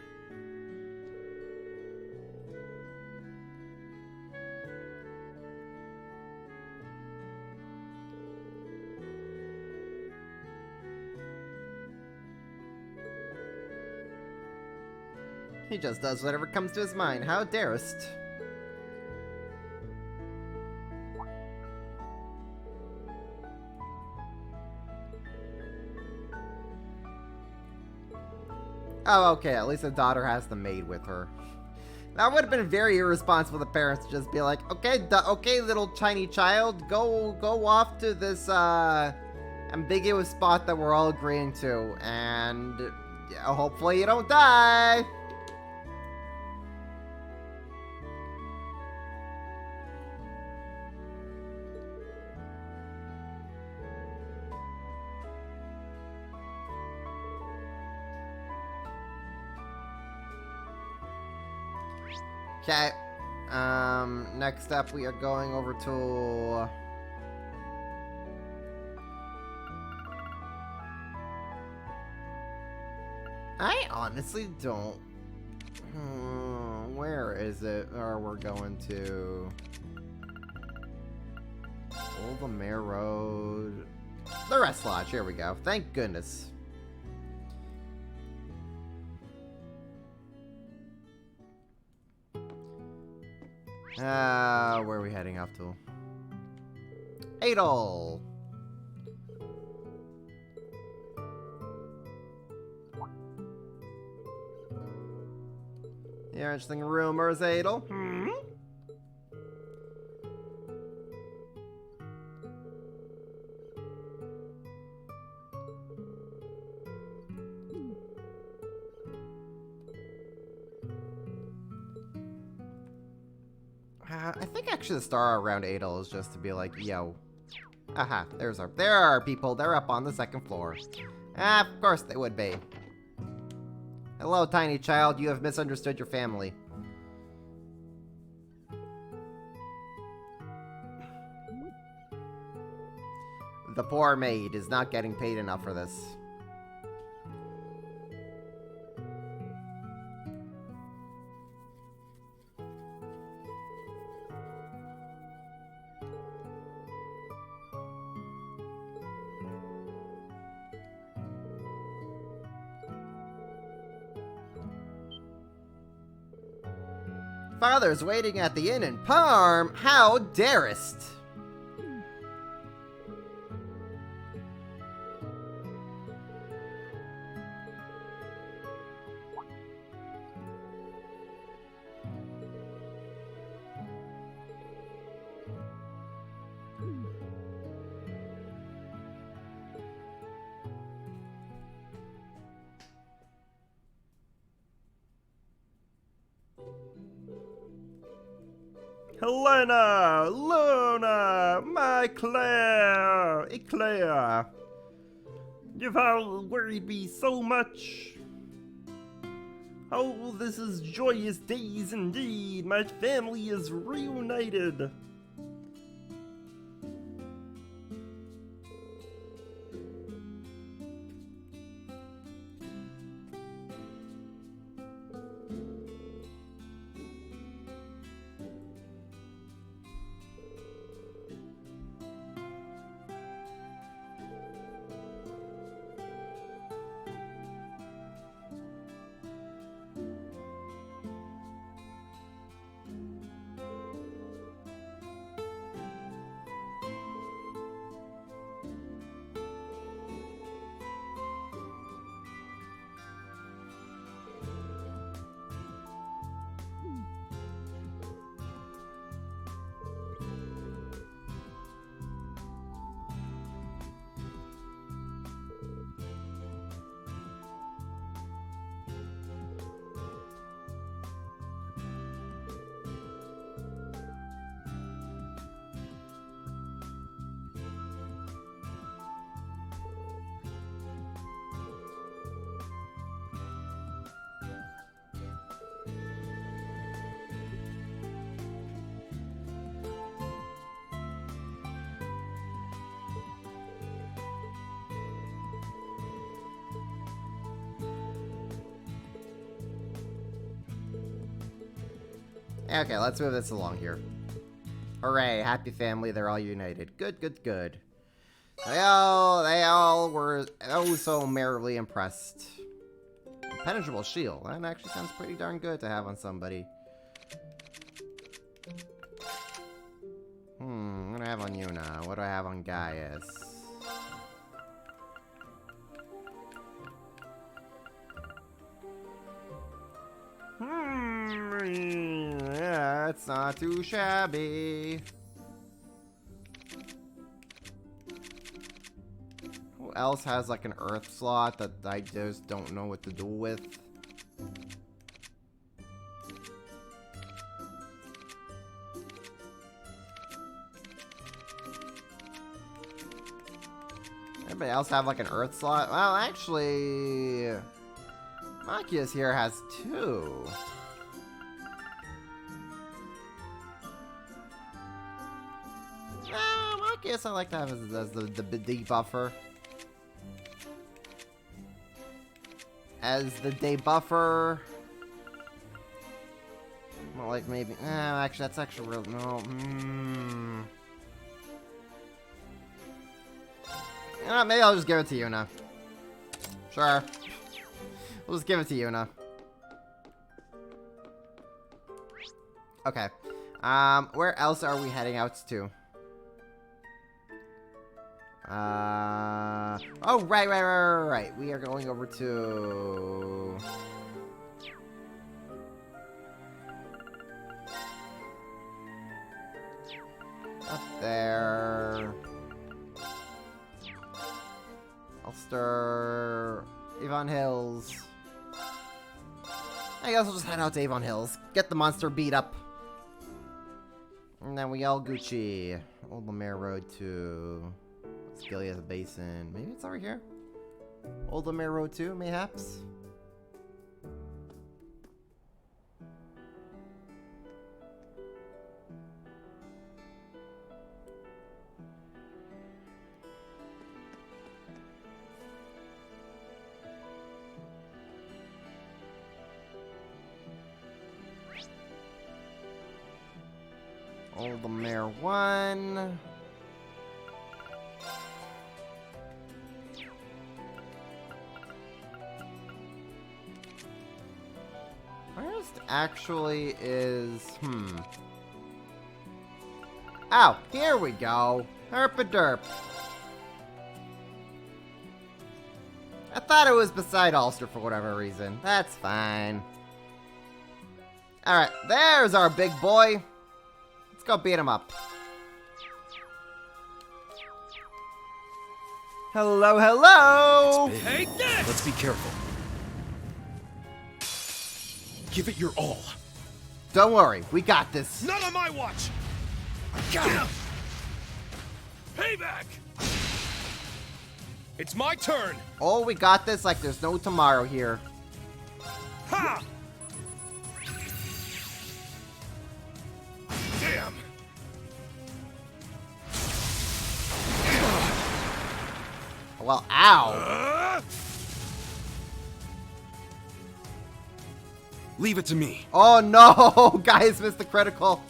He just does whatever comes to his mind. How darest. Oh, okay, at least the daughter has the maid with her. That would have been very irresponsible of the parents to just be like, okay, okay, little tiny child, go off to this, ambiguous spot that we're all agreeing to, and hopefully you don't die. Okay. Next up we are going over to... I honestly don't... where is it? Or we're going to... Old Mare Road... The Rest Lodge, here we go. Thank goodness. Where are we heading off to? Adel! Yeah, interesting rumors, Adel. Hmm? I think actually the star around Adel is just to be like, yo. Aha, there are people. They're up on the second floor. Ah, of course they would be. Hello, tiny child. You have misunderstood your family. The poor maid is not getting paid enough for this. Father's waiting at the inn in Parm. How darest! Helena! Luna! My Claire! Eclair! You've all worried me so much. Oh, this is joyous days indeed. My family is reunited. Okay, let's move this along here. Hooray, happy family, they're all united. Good, good, good. They all were oh so merrily impressed. Impenetrable shield. That actually sounds pretty darn good to have on somebody. What do I have on Yuna? What do I have on Gaius? Yeah, it's not too shabby. Who else has like an earth slot that I just don't know what to do with? Anybody else have like an earth slot? Well, actually, Machias here has 2. Machias I like to have as the debuffer. As the debuffer. Well, like maybe. Actually, that's actually real. No. You know what, maybe I'll just give it to Yuna. Sure. We'll just give it to Yuna. Okay. Where else are we heading out to? Oh, right. We are going over to... Up there... Ulster... Avon Hills... I guess we'll just head out to Avon Hills. Get the monster beat up. And then we all Gucci. Old Lemare Road to... Skilia's Basin. Maybe it's over here? Old Lemare Road 2, mayhaps? Old Lemare 1. First actually is... Oh, here we go. Herpaderp. I thought it was beside Ulster for whatever reason. That's fine. Alright, there's our big boy. Let's go beat him up. Hello, hello! Take this! Let's be careful. Give it your all. Don't worry, we got this. Not on my watch! I got him! Payback! It's my turn! Oh, we got this like there's no tomorrow here. Ha! Damn! Well, ow! Leave it to me. Oh no! Guys missed the critical.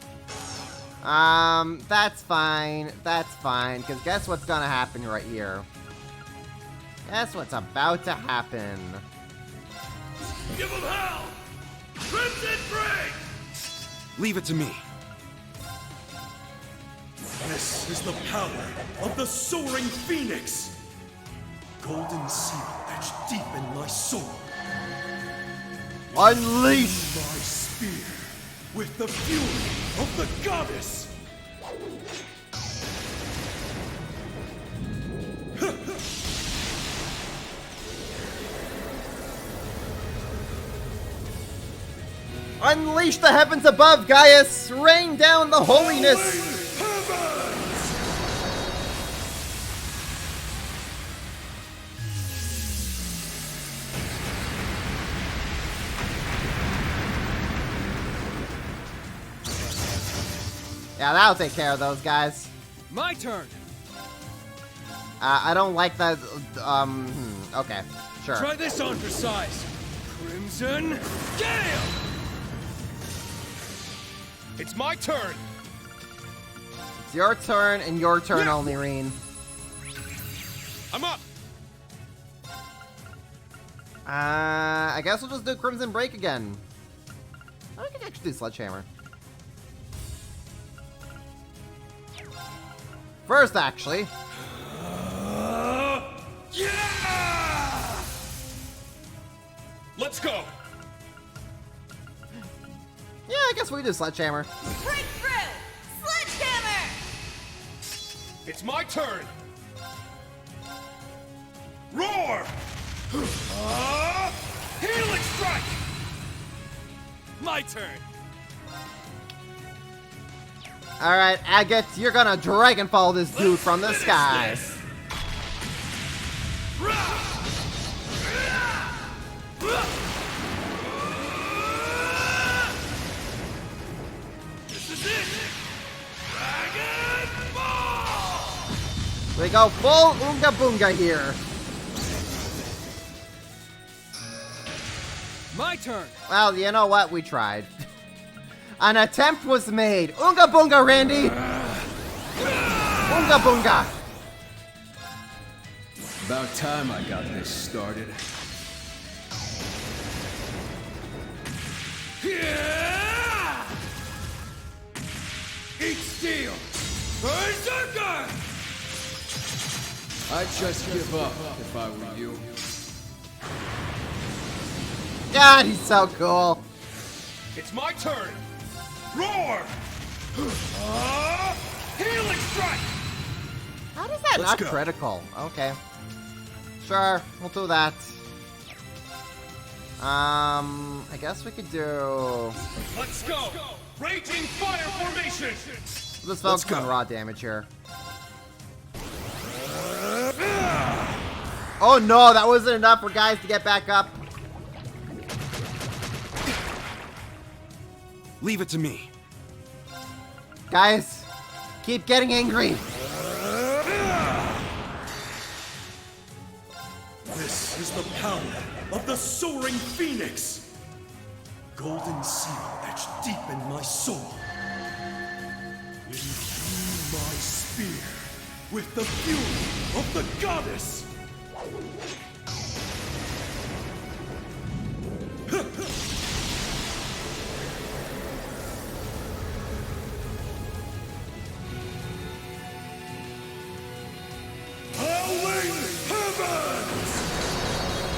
That's fine. That's fine. Because guess what's gonna happen right here? Guess what's about to happen? Give him hell! Crimson Break! Leave it to me. This is the power of the Soaring Phoenix! Golden seal etched deep in my soul. Unleash my spear with the fury of the goddess! Unleash the heavens above, Gaius! Rain down the holiness! Yeah, that'll take care of those guys. My turn! I don't like that, okay, sure. Try this on for size. Crimson Gale! It's my turn. It's your turn and your turn only, Reen. I'm up. I guess we'll just do Crimson Break again. I can actually do Sledgehammer. First, actually. Yeah! Let's go. Yeah, I guess we do Sledgehammer. Breakthrough! Sledgehammer! It's my turn. Roar! Healing strike! My turn. Alright, Agate, you're gonna Dragonfall this dude from the sky. This is it! Dragon Ball! We go full Oonga Boonga here. My turn. Well, you know what? We tried. An attempt was made. Oonga Boonga, Randy! Oonga Boonga! About time I got this started. Yeah! Eat steel! Berserker! I'd just give up if I were you. God, he's so cool. It's my turn. Roar! Healing strike! How does that not critical? Okay. Sure, we'll do that. I guess we could do... Let's go! Raging fire formation! Let's focus on raw damage here. Oh no, that wasn't enough for guys to get back up. Leave it to me. Guys, keep getting angry. This is the power of the Soaring Phoenix! Golden seal etched deep in my soul. Imbue my spear with the fury of the goddess!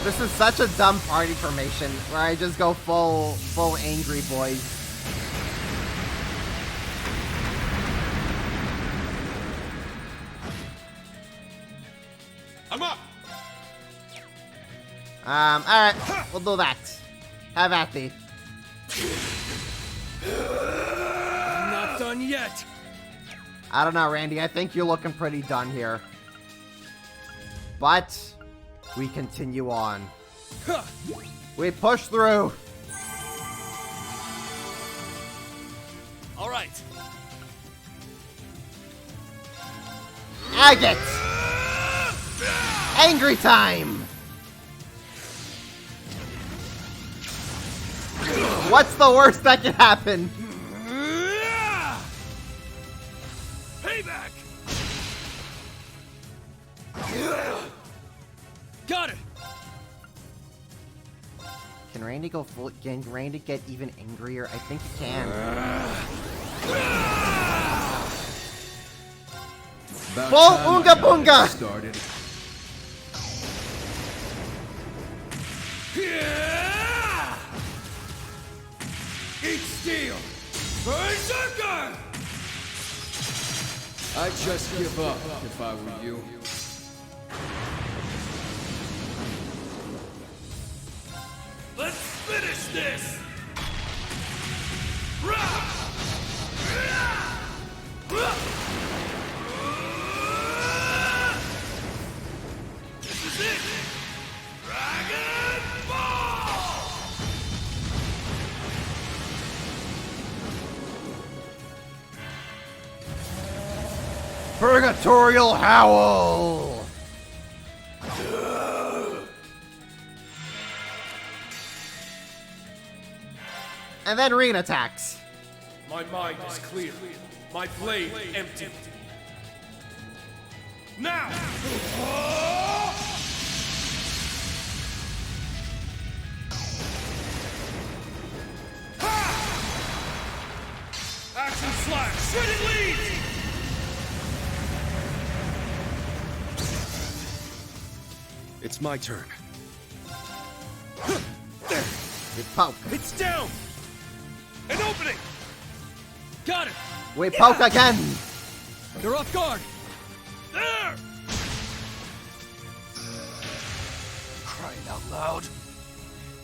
This is such a dumb party formation where I just go full angry boys. I'm up! Alright, we'll do that. Have at thee. I'm not done yet! I don't know, Randy. I think you're looking pretty done here. But we continue on. Huh. We push through. All right. Agate! Angry time! What's the worst that can happen? Payback! Got it! Can Randy go full? Can Randy get even angrier? I think he can. About Full time I Oonga got Boonga! this started. Yeah! Eat steel! Berserker! I'd just give up if I were you. Let's finish this! This is it! Dragon Ball! Purgatorial Howl! And then Reen attacks. My mind is clear. My blade empty. Now! Action slash! Shredded lead! It's my turn. We poke. It's down! An opening! Got it! We poke again! They're off guard! There! Crying out loud.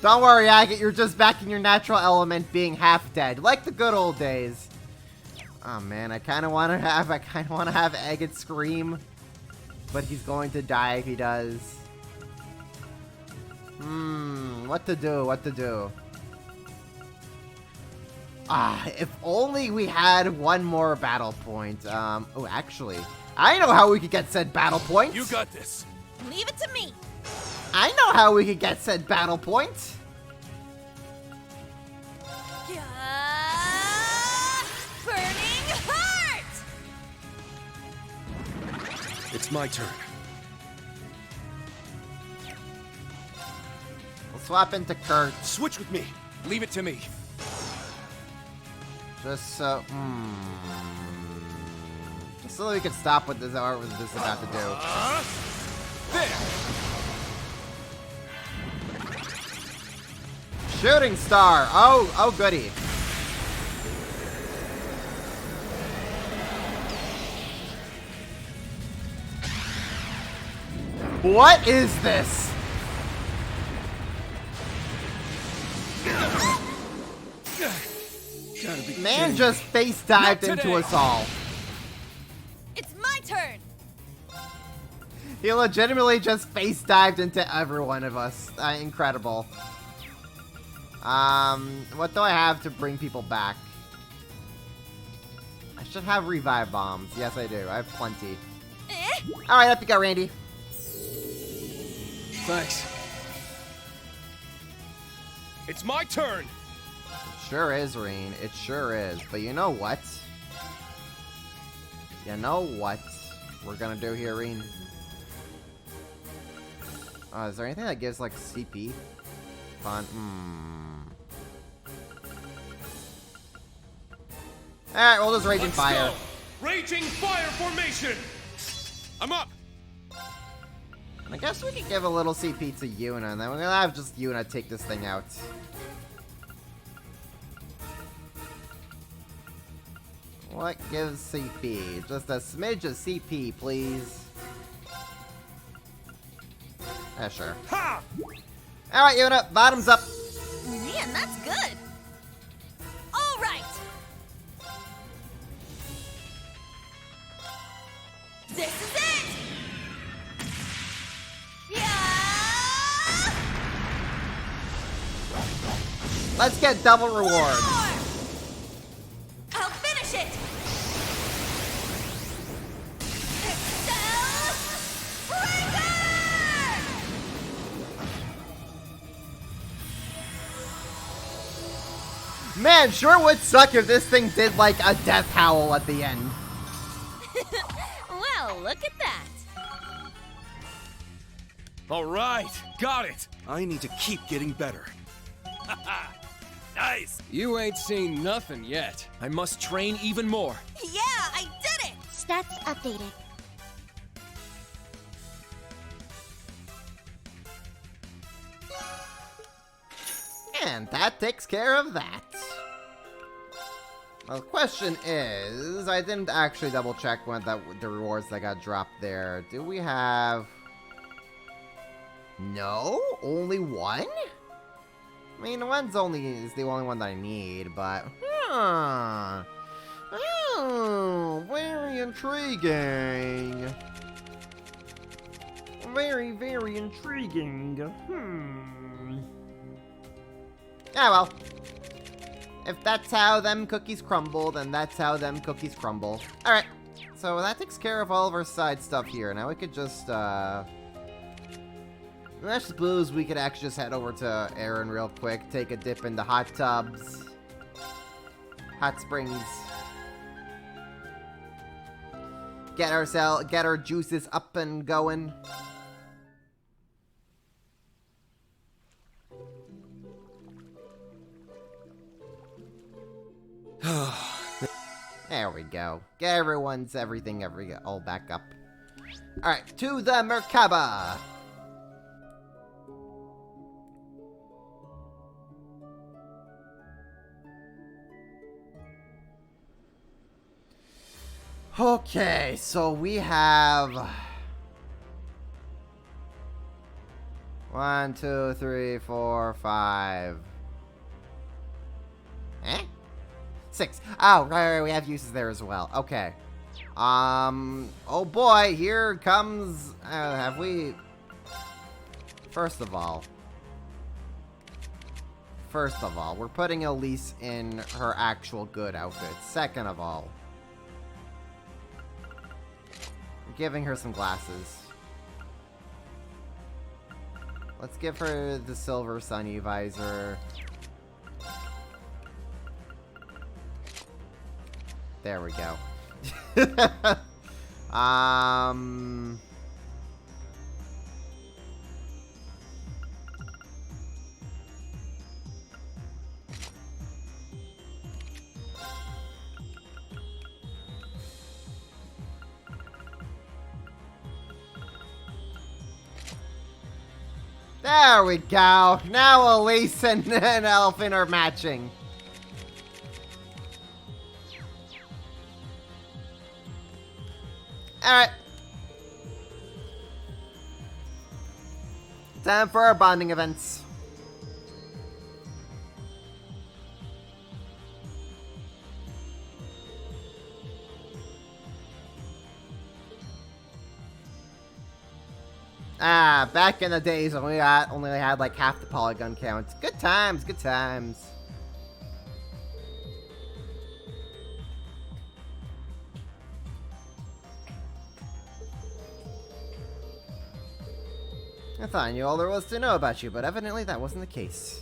Don't worry, Agate, you're just back in your natural element, being half dead, like the good old days. Oh man, I kind of want to have Agate scream, but he's going to die if he does. What to do? If only we had one more battle point. Oh, actually, I know how we could get said battle point. You got this. Leave it to me. I know how we could get said battle point. Burning heart. It's my turn. We'll swap into Kurt. Switch with me. Leave it to me. Just so, just so we can stop what this is about to do. There! Shooting star. Oh goody. What is this? Man just face dived Not into today. us all. It's my turn. He legitimately just face dived into every one of us. Incredible. What do I have to bring people back? I should have revive bombs. Yes, I do. I have plenty. Alright, up you go, Randy. Thanks. It's my turn. It sure is, Reen. It sure is. But you know what? You know what we're gonna do here, Reen? Is there anything that gives, like, CP? Fun. Alright, we'll just Raging Let's Fire. go. Raging fire formation. I'm up. I guess we could give a little CP to Yuna, and then we're gonna have just Yuna take this thing out. What gives CP? Just a smidge of CP, please. Yeah, sure. Ha! Alright, Yuna, bottoms up. Man, that's good. All right. This is it. Yeah. Let's get double rewards. I'll finish it. Man, sure would suck if this thing did like a death howl at the end. Well, look at that. All right, got it. I need to keep getting better. Nice. You ain't seen nothing yet. I must train even more. Yeah, I did it. Stats updated. And that takes care of that. Well, the question is, I didn't actually double check when the rewards that got dropped there. Do we have... No? Only one? I mean, the one's is the only one that I need, but... Huh. Oh, very intriguing. Very, very intriguing. Ah, well. If that's how them cookies crumble, then that's how them cookies crumble. Alright. So that takes care of all of our side stuff here. Now we could just, I suppose we could actually just head over to Aaron real quick, take a dip in the hot tubs. hot springs. Get our juices up and going. There we go. Get everyone's everything all back up. Alright, to the Merkaba! Okay, so we have 1, 2, 3, 4, 5. 6. Oh, right, we have uses there as well. Okay. Oh boy, here comes, have we, first of all, we're putting Elise in her actual good outfit. Second of all, we're giving her some glasses. Let's give her the silver sunny visor. There we go. There we go. Now Elise and Elfin are matching. Alright. Time for our bonding events. Back in the days when we only had like half the polygon count. Good times, good times. I thought I knew all there was to know about you, but evidently that wasn't the case.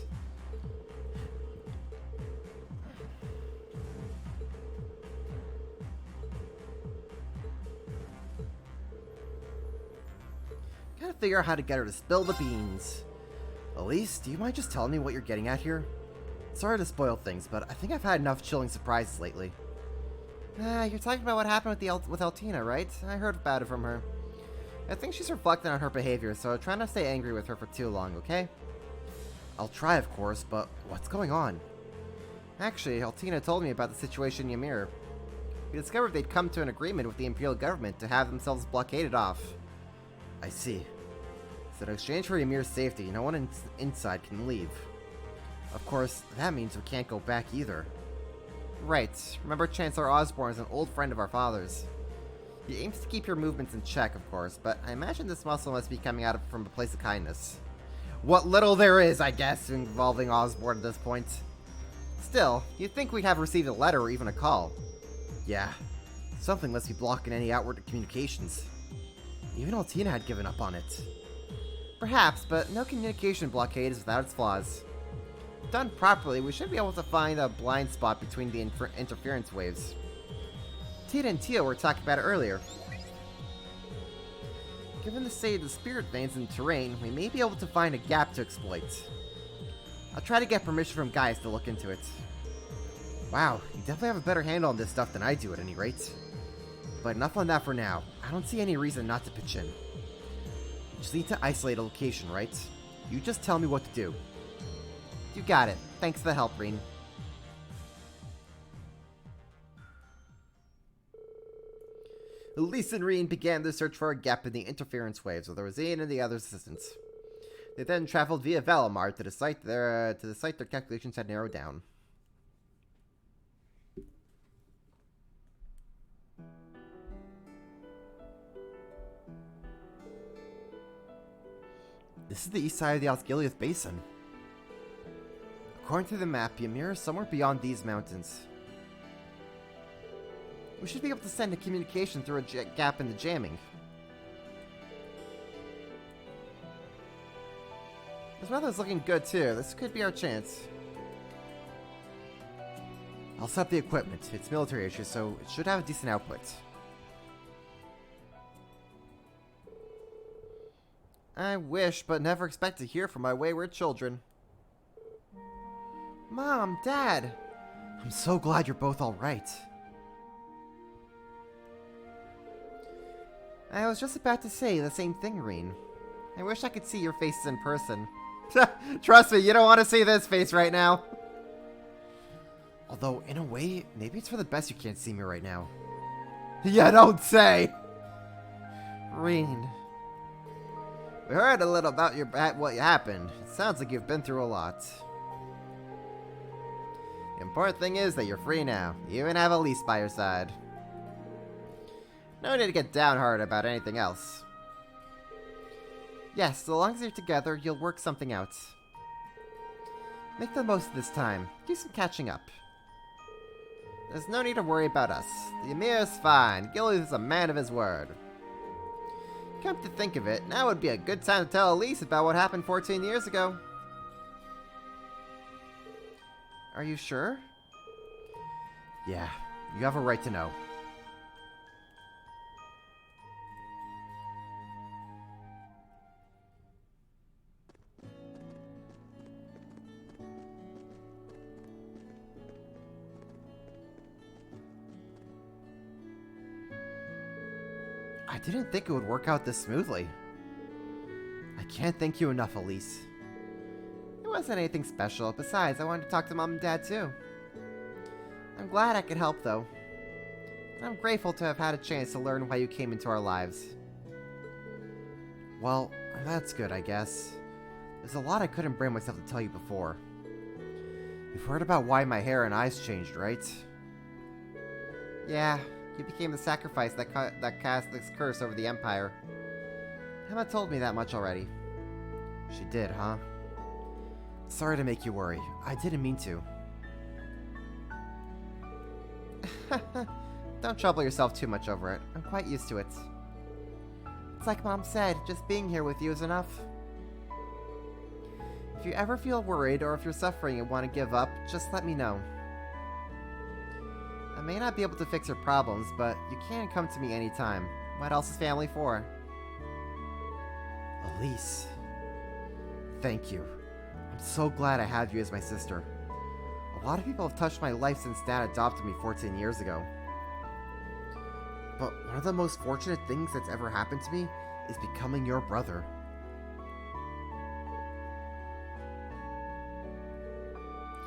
Gotta figure out how to get her to spill the beans. Elise, do you mind just telling me what you're getting at here? Sorry to spoil things, but I think I've had enough chilling surprises lately. You're talking about what happened with Altina, right? I heard about it from her. I think she's reflecting on her behavior, so try not to stay angry with her for too long, okay? I'll try, of course, but what's going on? Actually, Altina told me about the situation in Ymir. We discovered they'd come to an agreement with the Imperial government to have themselves blockaded off. I see. So in exchange for Ymir's safety, no one inside can leave. Of course, that means we can't go back either. Right. Remember, Chancellor Osborne is an old friend of our father's. He aims to keep your movements in check, of course, but I imagine this muscle must be coming out from a place of kindness. What little there is, I guess, involving Osborne at this point. Still, you'd think we'd have received a letter or even a call. Yeah, something must be blocking any outward communications. Even Altina had given up on it. Perhaps, but no communication blockade is without its flaws. Done properly, we should be able to find a blind spot between the interference waves. Tita and Tia were talking about it earlier. Given the state of the spirit veins in the terrain, we may be able to find a gap to exploit. I'll try to get permission from guys to look into it. Wow, you definitely have a better handle on this stuff than I do at any rate. But enough on that for now. I don't see any reason not to pitch in. You just need to isolate a location, right? You just tell me what to do. You got it. Thanks for the help, Reen. Elise and Reen began their search for a gap in the interference waves with Rosine and the other assistants. They then traveled via Valimar to the site their calculations had narrowed down. This is the east side of the Osgiliath Basin. According to the map, Ymir is somewhere beyond these mountains. We should be able to send a communication through a gap in the jamming. This weather's looking good too. This could be our chance. I'll set up the equipment. It's military issue, so it should have a decent output. I wish, but never expect to hear from my wayward children. Mom, Dad, I'm so glad you're both alright. I was just about to say the same thing, Rean. I wish I could see your faces in person. Trust me, you don't want to see this face right now. Although, in a way, maybe it's for the best you can't see me right now. Yeah, don't say! Rean. We heard a little about what happened. It sounds like you've been through a lot. The important thing is that you're free now. You even have Elise by your side. No need to get downhearted about anything else. Yes, so long as you're together, you'll work something out. Make the most of this time. Do some catching up. There's no need to worry about us. The Emir is fine. Gilly is a man of his word. Come to think of it, now would be a good time to tell Elise about what happened 14 years ago. Are you sure? Yeah, you have a right to know. I didn't think it would work out this smoothly. I can't thank you enough, Elise. It wasn't anything special. Besides, I wanted to talk to Mom and Dad too. I'm glad I could help, though. And I'm grateful to have had a chance to learn why you came into our lives. Well, that's good, I guess. There's a lot I couldn't bring myself to tell you before. You've heard about why my hair and eyes changed, right? Yeah. You became the sacrifice that cast this curse over the Empire. Emma told me that much already. She did, huh? Sorry to make you worry. I didn't mean to. Don't trouble yourself too much over it. I'm quite used to it. It's like Mom said, just being here with you is enough. If you ever feel worried or if you're suffering and want to give up, just let me know. I may not be able to fix your problems, but you can come to me anytime. What else is family for? Elise. Thank you. I'm so glad I have you as my sister. A lot of people have touched my life since Dad adopted me 14 years ago. But one of the most fortunate things that's ever happened to me is becoming your brother.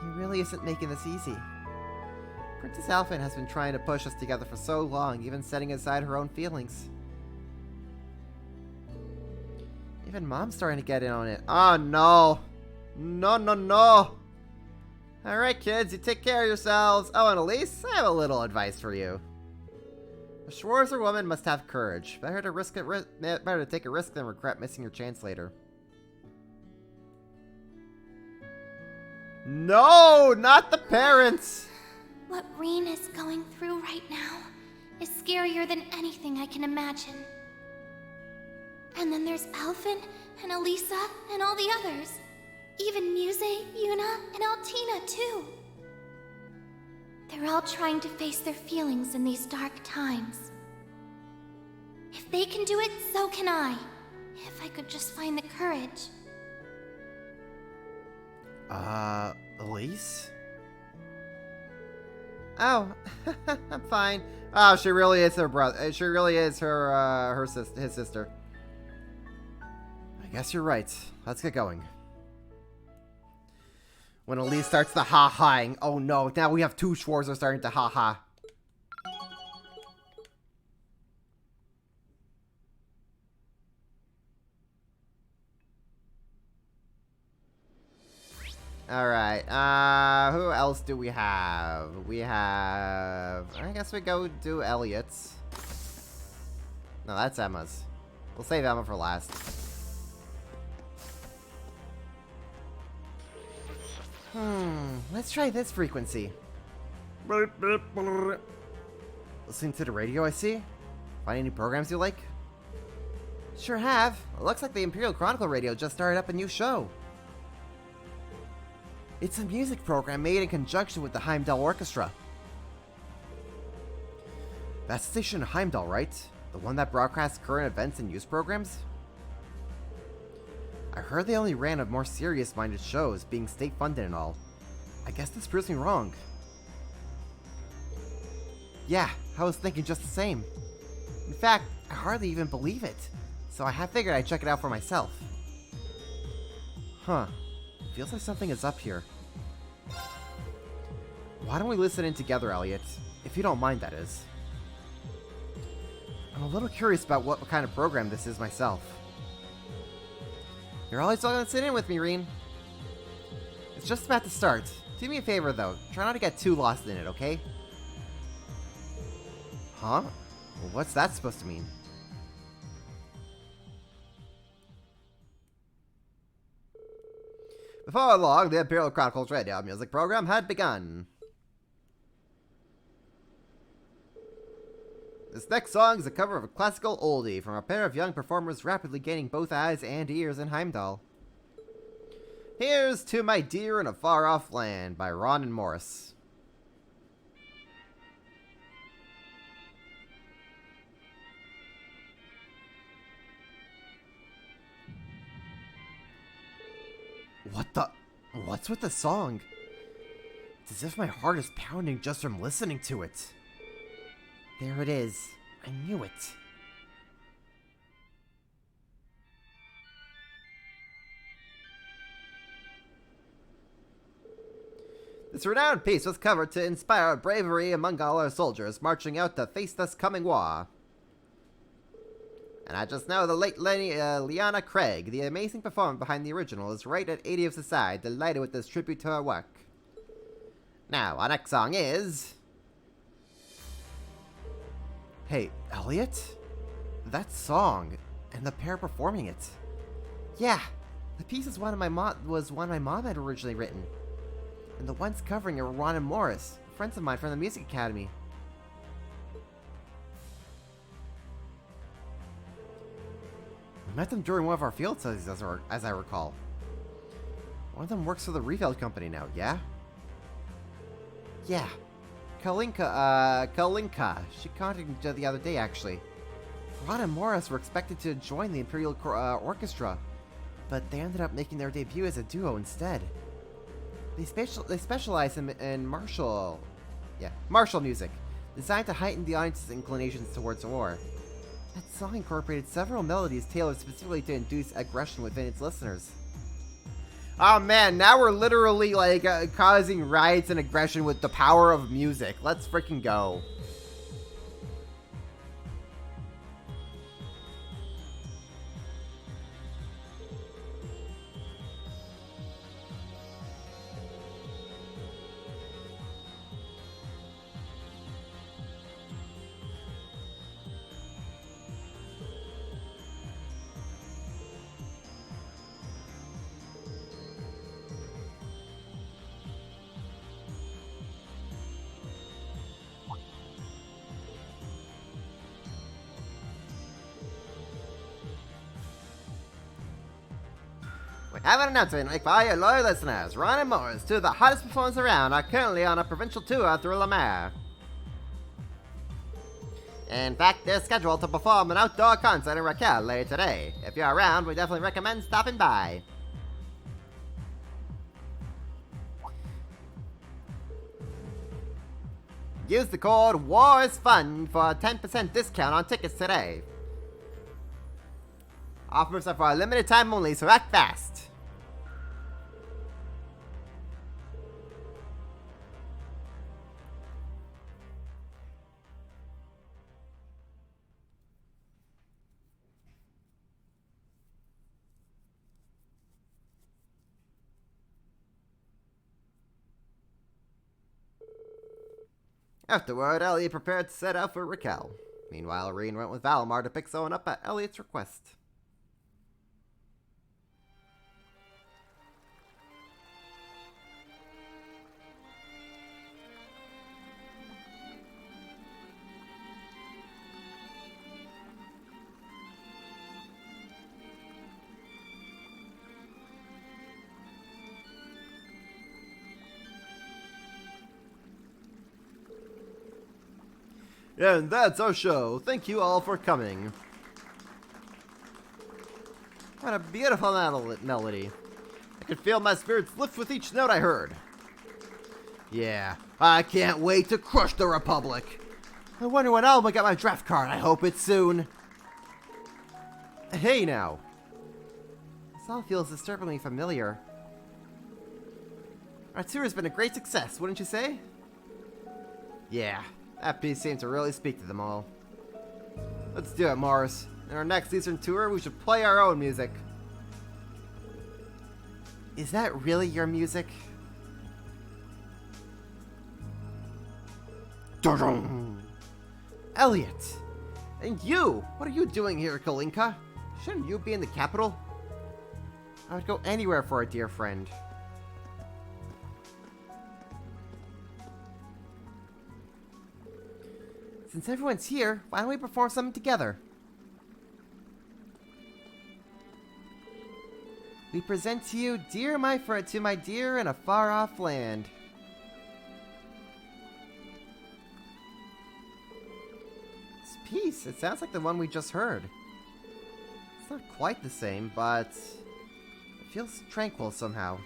He really isn't making this easy. Princess Alphen has been trying to push us together for so long, even setting aside her own feelings. Even Mom's starting to get in on it. Oh no! No, no, no! Alright kids, you take care of yourselves. Oh, and Elise, I have a little advice for you. A Schwarzer woman must have courage. Better to take a risk than regret missing your chance later. No! Not the parents! What Rean is going through right now is scarier than anything I can imagine. And then there's Alphen and Elisa and all the others. Even Muse, Yuna, and Altina too. They're all trying to face their feelings in these dark times. If they can do it, so can I. If I could just find the courage. Elise? Oh, I'm fine. Oh, she really is her brother. She really is his sister. I guess you're right. Let's get going. When Elise starts the ha-haing. Oh no, now we have two Schwarzer starting to ha-ha. Alright, who else do we have? We have... I guess we go do Elliot's. No, that's Emma's. We'll save Emma for last. Let's try this frequency. Listening to the radio, I see? Find any programs you like? Sure have. It looks like the Imperial Chronicle radio just started up a new show. It's a music program made in conjunction with the Heimdall Orchestra. That's the station in Heimdall, right? The one that broadcasts current events and news programs? I heard they only ran of more serious-minded shows, being state-funded and all. I guess this proves me wrong. Yeah, I was thinking just the same. In fact, I hardly even believe it, so I have figured I'd check it out for myself. Huh. Feels like something is up here. Why don't we listen in together, Elliot? If you don't mind, that is. I'm a little curious about what kind of program this is myself. You're always welcome to sit in with me, Reen. It's just about to start. Do me a favor, though. Try not to get too lost in it, okay? Huh? Well, what's that supposed to mean? Before long, the Imperial Chronicles radio music program had begun. This next song is a cover of a classical oldie from a pair of young performers rapidly gaining both eyes and ears in Heimdall. Here's To My Dear in a Far-Off Land by Ron and Morris. What's with the song? It's as if my heart is pounding just from listening to it. There it is. I knew it. This renowned piece was covered to inspire bravery among all our soldiers marching out to face this coming war. And I just know the late Liana Craig, the amazing performer behind the original, is right at 80 of the side, delighted with this tribute to her work. Now, our next song is... Hey, Elliot? That song, and the pair performing it. Yeah, the piece is one my mom had originally written. And the ones covering it were Ron and Morris, friends of mine from the Music Academy. We met them during one of our field studies, as I recall. One of them works for the Reveld Company now, yeah? Yeah. Kalinka. She contacted me the other day, actually. Ron and Morris were expected to join the Imperial Orchestra, but they ended up making their debut as a duo instead. They specialize in martial music, designed to heighten the audience's inclinations towards war. That song incorporated several melodies tailored specifically to induce aggression within its listeners. Oh man, now we're literally like causing riots and aggression with the power of music. Let's freaking go. I have an announcement to make for all your loyal listeners. Ron and Morris, two of the hottest performers around, are currently on a provincial tour through La Mer. In fact, they're scheduled to perform an outdoor concert in Raquel later today. If you're around, we definitely recommend stopping by. Use the code WARISFUN for a 10% discount on tickets today. Offers are for a limited time only, so act fast. Afterward, Elliot prepared to set out for Raquel. Meanwhile, Reen went with Valimar to pick someone up at Elliot's request. And that's our show. Thank you all for coming. What a beautiful melody. I could feel my spirits lift with each note I heard. Yeah, I can't wait to crush the Republic. I wonder when I'll get my draft card. I hope it's soon. Hey now. This all feels disturbingly familiar. Our tour has been a great success, wouldn't you say? Yeah, that piece seemed to really speak to them all. Let's do it, Morris. In our next Eastern tour, we should play our own music. Is that really your music? Elliot! And you! What are you doing here, Kalinka? Shouldn't you be in the capital? I would go anywhere for a dear friend. Since everyone's here, why don't we perform something together? We present to you, dear my friend, to my dear in a far-off land. This piece, it sounds like the one we just heard. It's not quite the same, but it feels tranquil somehow.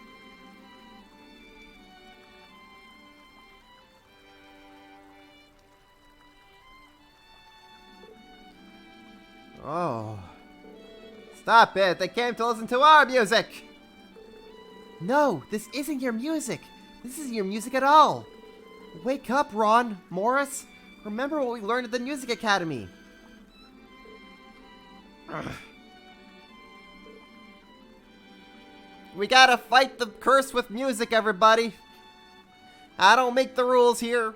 Oh. Stop it! They came to listen to our music! No, this isn't your music! This isn't your music at all! Wake up, Ron, Morris! Remember what we learned at the Music Academy! Ugh. We gotta fight the curse with music, everybody! I don't make the rules here!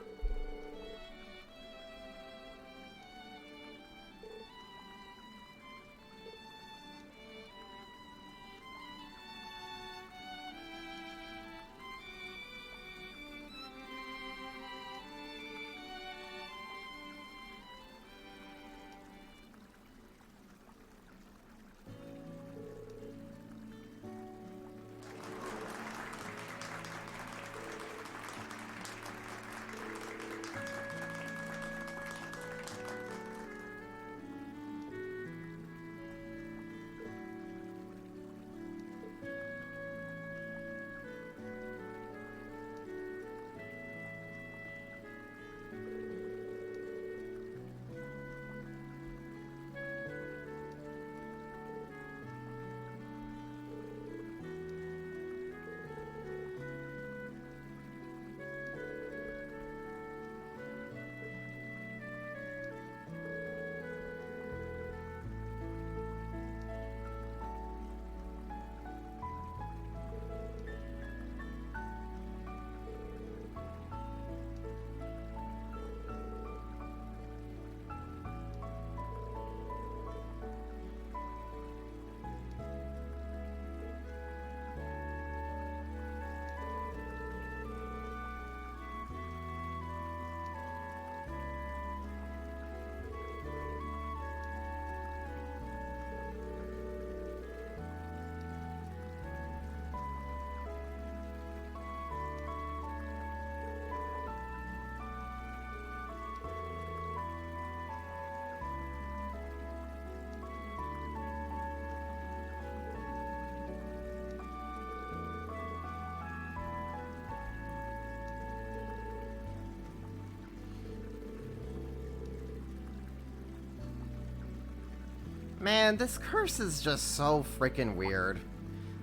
Man, this curse is just so freaking weird.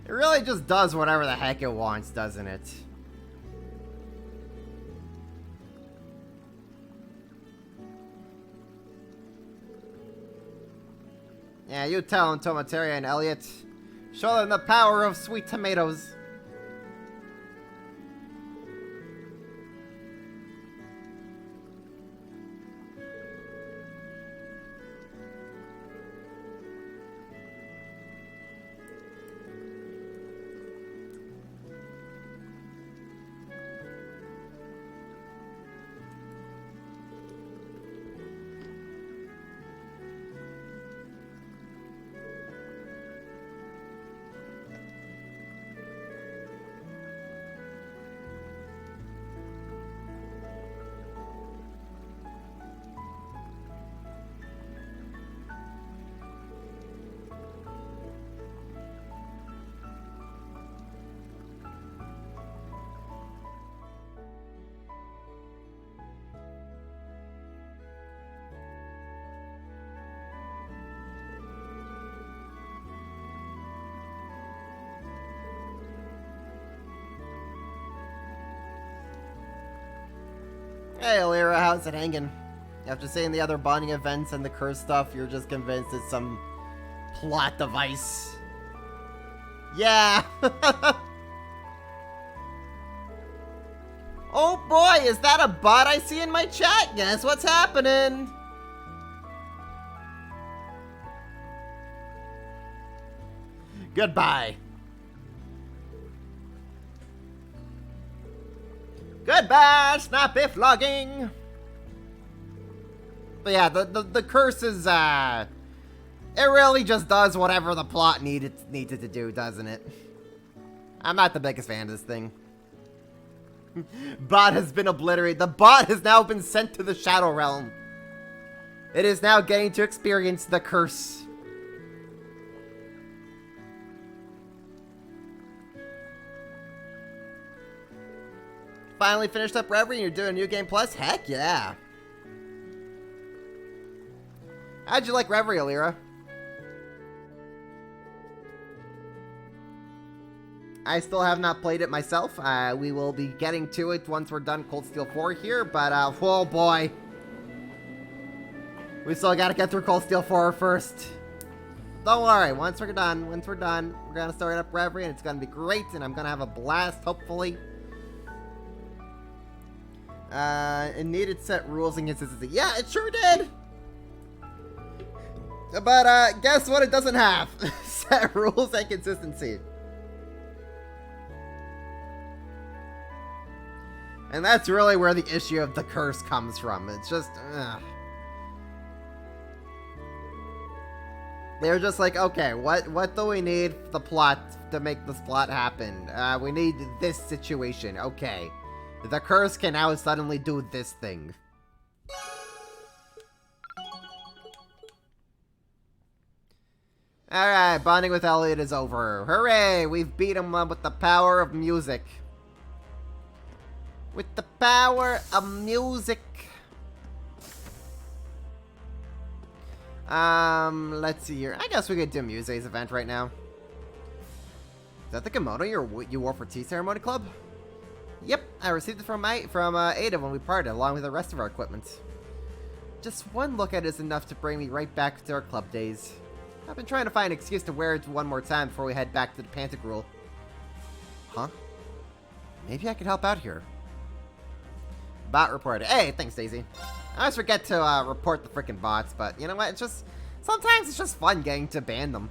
It really just does whatever the heck it wants, doesn't it? Yeah, you tell them, Tomateria and Elliot. Show them the power of sweet tomatoes. Hey, Alira, how's it hanging? After seeing the other bonding events and the curse stuff, you're just convinced it's some plot device. Yeah! Oh boy, is that a bot I see in my chat? Guess what's happening? Goodbye. Goodbye, snappy flogging. But yeah, the curse is, it really just does whatever the plot needed to do, doesn't it? I'm not the biggest fan of this thing. Bot has been obliterated. The bot has now been sent to the Shadow Realm. It is now getting to experience the curse. Finally finished up Reverie and you're doing New Game Plus? Heck yeah. How'd you like Reverie, Alira? I still have not played it myself. We will be getting to it once we're done Cold Steel 4 here, but, oh boy. We still gotta get through Cold Steel 4 first. Don't worry, once we're done, we're gonna start up Reverie, and it's gonna be great, and I'm gonna have a blast, hopefully. It needed set rules and consistency. Yeah, it sure did! But, guess what it doesn't have? Set rules and consistency. And that's really where the issue of the curse comes from. It's just, ugh. They're just like, okay, what do we need the plot to make this plot happen? We need this situation. Okay. The curse can now suddenly do this thing. Alright, bonding with Elliot is over. Hooray! We've beat him up with the power of music. With the power of music. Let's see here. I guess we could do Muse's event right now. Is that the kimono you wore for Tea Ceremony Club? Yep, I received it from Ada when we parted, along with the rest of our equipment. Just one look at it is enough to bring me right back to our club days. I've been trying to find an excuse to wear it one more time before we head back to the Pantagruel. Huh? Maybe I could help out here. Bot reported. Hey, thanks, Daisy. I always forget to report the freaking bots, but you know what? It's just sometimes it's just fun getting to ban them.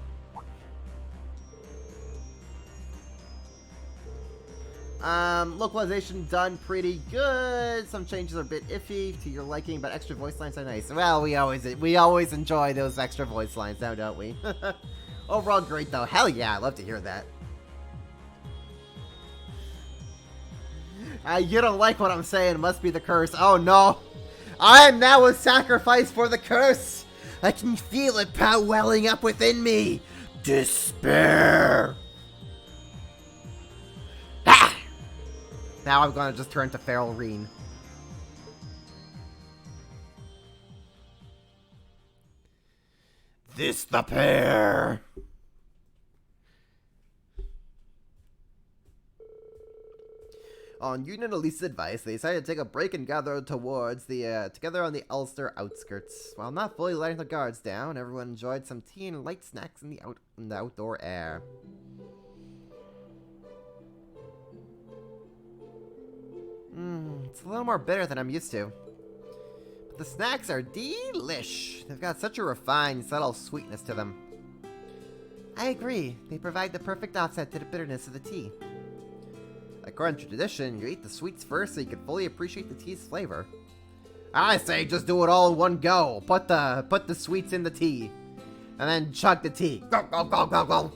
Localization done pretty good. Some changes are a bit iffy to your liking, but extra voice lines are nice. Well, we always enjoy those extra voice lines now, don't we? Overall, great though. Hell yeah, I love to hear that. You don't like what I'm saying. It must be the curse. Oh no. I am now a sacrifice for the curse. I can feel it welling up within me. Despair. Ah! Now I'm gonna just turn to Feral Reen. This the pair. On Union and Elisa's advice, they decided to take a break and gather towards together on the Ulster outskirts. While not fully letting the guards down, everyone enjoyed some tea and light snacks in the outdoor air. It's a little more bitter than I'm used to. But the snacks are delish. They've got such a refined, subtle sweetness to them. I agree. They provide the perfect offset to the bitterness of the tea. According to tradition, you eat the sweets first so you can fully appreciate the tea's flavor. I say just do it all in one go. Put the sweets in the tea. And then chug the tea. Go, go, go, go, go.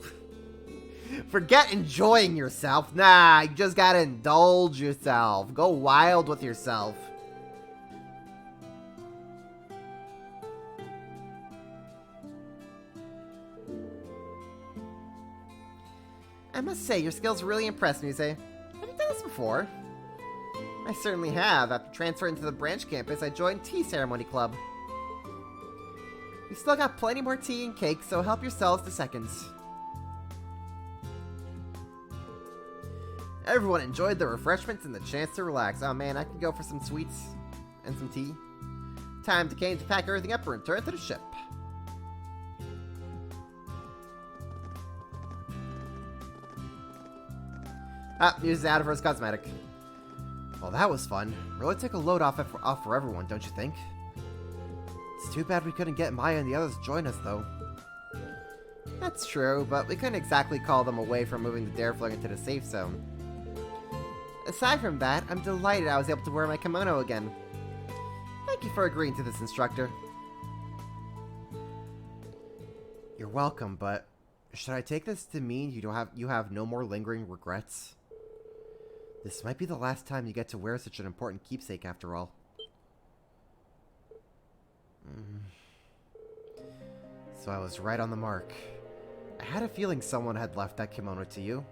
Forget enjoying yourself. Nah, you just gotta indulge yourself. Go wild with yourself. I must say, your skills really impress me, Have you done this before? I certainly have. After transferring to the branch campus, I joined Tea Ceremony Club. We still got plenty more tea and cake, so help yourselves to seconds. Everyone enjoyed the refreshments and the chance to relax. Oh man, I could go for some sweets. and some tea. Time to Kane to pack everything up and return to the ship. Ah, Muse's out of her cosmetic. Well, that was fun. Really took a load off for everyone, don't you think? It's too bad we couldn't get Maya and the others to join us, though. That's true, but we couldn't exactly call them away from moving the Darefling into the safe zone. Aside from that, I'm delighted I was able to wear my kimono again. Thank you for agreeing to this, instructor. You're welcome, but should I take this to mean you have no more lingering regrets? This might be the last time you get to wear such an important keepsake after all. So I was right on the mark. I had a feeling someone had left that kimono to you.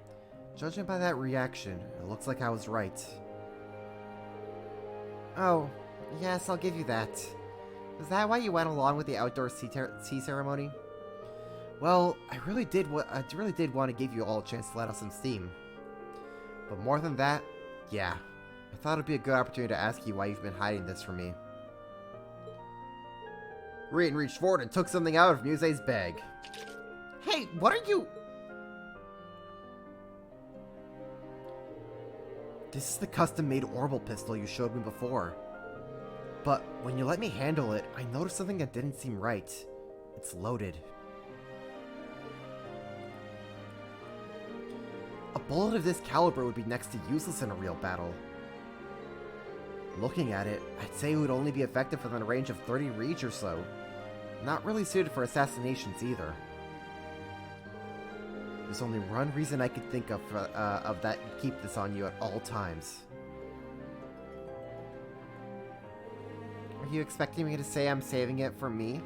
Judging by that reaction, it looks like I was right. Oh, yes, I'll give you that. Is that why you went along with the outdoor tea ceremony? Well, I really did want to give you all a chance to let out some steam. But more than that, yeah, I thought it'd be a good opportunity to ask you why you've been hiding this from me. Rin reached forward and took something out of Muse's bag. Hey, what are you... This is the custom-made orbital pistol you showed me before. But when you let me handle it, I noticed something that didn't seem right. It's loaded. A bullet of this caliber would be next to useless in a real battle. Looking at it, I'd say it would only be effective within a range of 30 reach or so. Not really suited for assassinations either. There's only one reason I could think of that keep this on you at all times. Are you expecting me to say I'm saving it for me?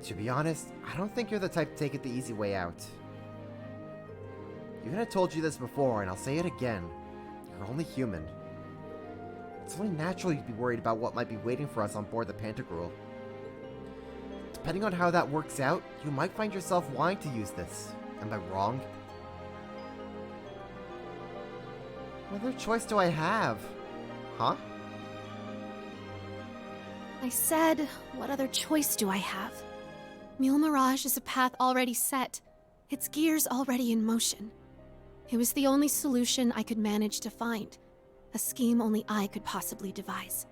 To be honest, I don't think you're the type to take it the easy way out. Even I told you this before, and I'll say it again. You're only human. It's only natural you'd be worried about what might be waiting for us on board the Pantagruel. Depending on how that works out, you might find yourself wanting to use this. Am I wrong? What other choice do I have? Huh? I said, what other choice do I have? Mule Mirage is a path already set. Its gears already in motion. It was the only solution I could manage to find. A scheme only I could possibly devise.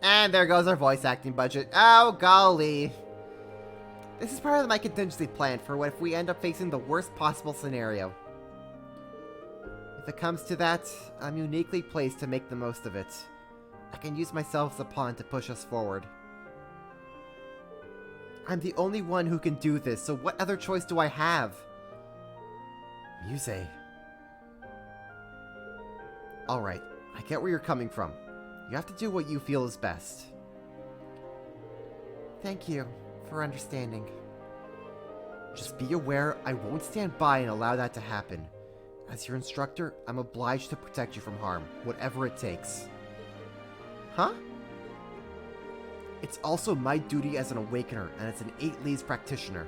And there goes our voice acting budget. Oh, golly. This is part of my contingency plan for what if we end up facing the worst possible scenario. If it comes to that, I'm uniquely placed to make the most of it. I can use myself as a pawn to push us forward. I'm the only one who can do this, so what other choice do I have? Muse. Alright, I get where you're coming from. You have to do what you feel is best. Thank you for understanding. Just be aware I won't stand by and allow that to happen. As your instructor, I'm obliged to protect you from harm, whatever it takes. Huh? It's also my duty as an Awakener and as an 8 Leaves practitioner.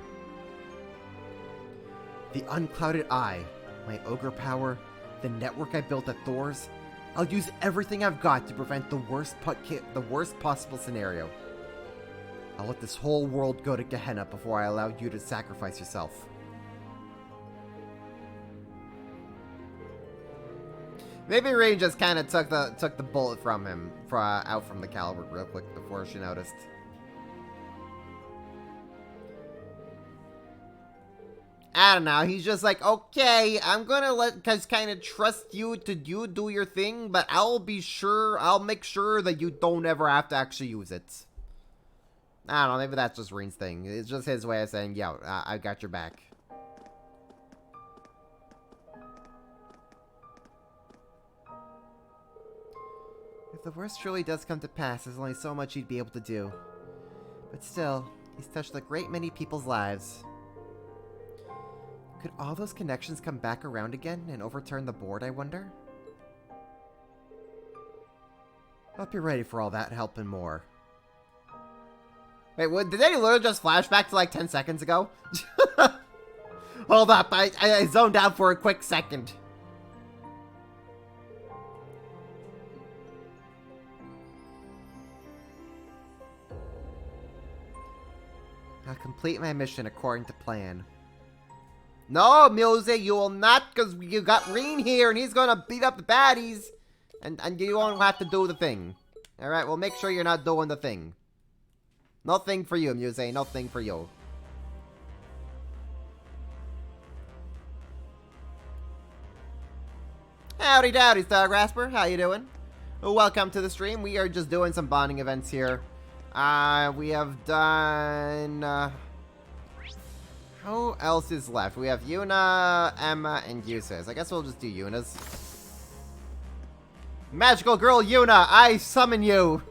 The Unclouded Eye, my Ogre power, the network I built at Thor's, I'll use everything I've got to prevent the worst possible scenario. I'll let this whole world go to Gehenna before I allow you to sacrifice yourself. Maybe Rin just kind of took the bullet from him, out from the caliber real quick before she noticed. I don't know, he's just like, okay, I'm gonna just kind of trust you to do your thing, but I'll make sure that you don't ever have to actually use it. I don't know, maybe that's just Rin's thing. It's just his way of saying, yo, I got your back. If the worst truly does come to pass, there's only so much you'd be able to do. But still, he's touched a great many people's lives. Could all those connections come back around again and overturn the board, I wonder? Hope you're ready for all that help and more. Wait, what, did they literally just flash back to like 10 seconds ago? Hold up, I zoned out for a quick second. complete my mission according to plan. No, Muse, you will not, because you got Rean here, and he's gonna beat up the baddies. And you won't have to do the thing. Alright, well, make sure you're not doing the thing. Nothing for you, Muse, nothing for you. Howdy dowdy, Star Grasper. How you doing? Welcome to the stream. We are just doing some bonding events here. We have done... who else is left? We have Yuna, Emma, and Yusis. I guess we'll just do Yuna's. Magical girl Yuna, I summon you!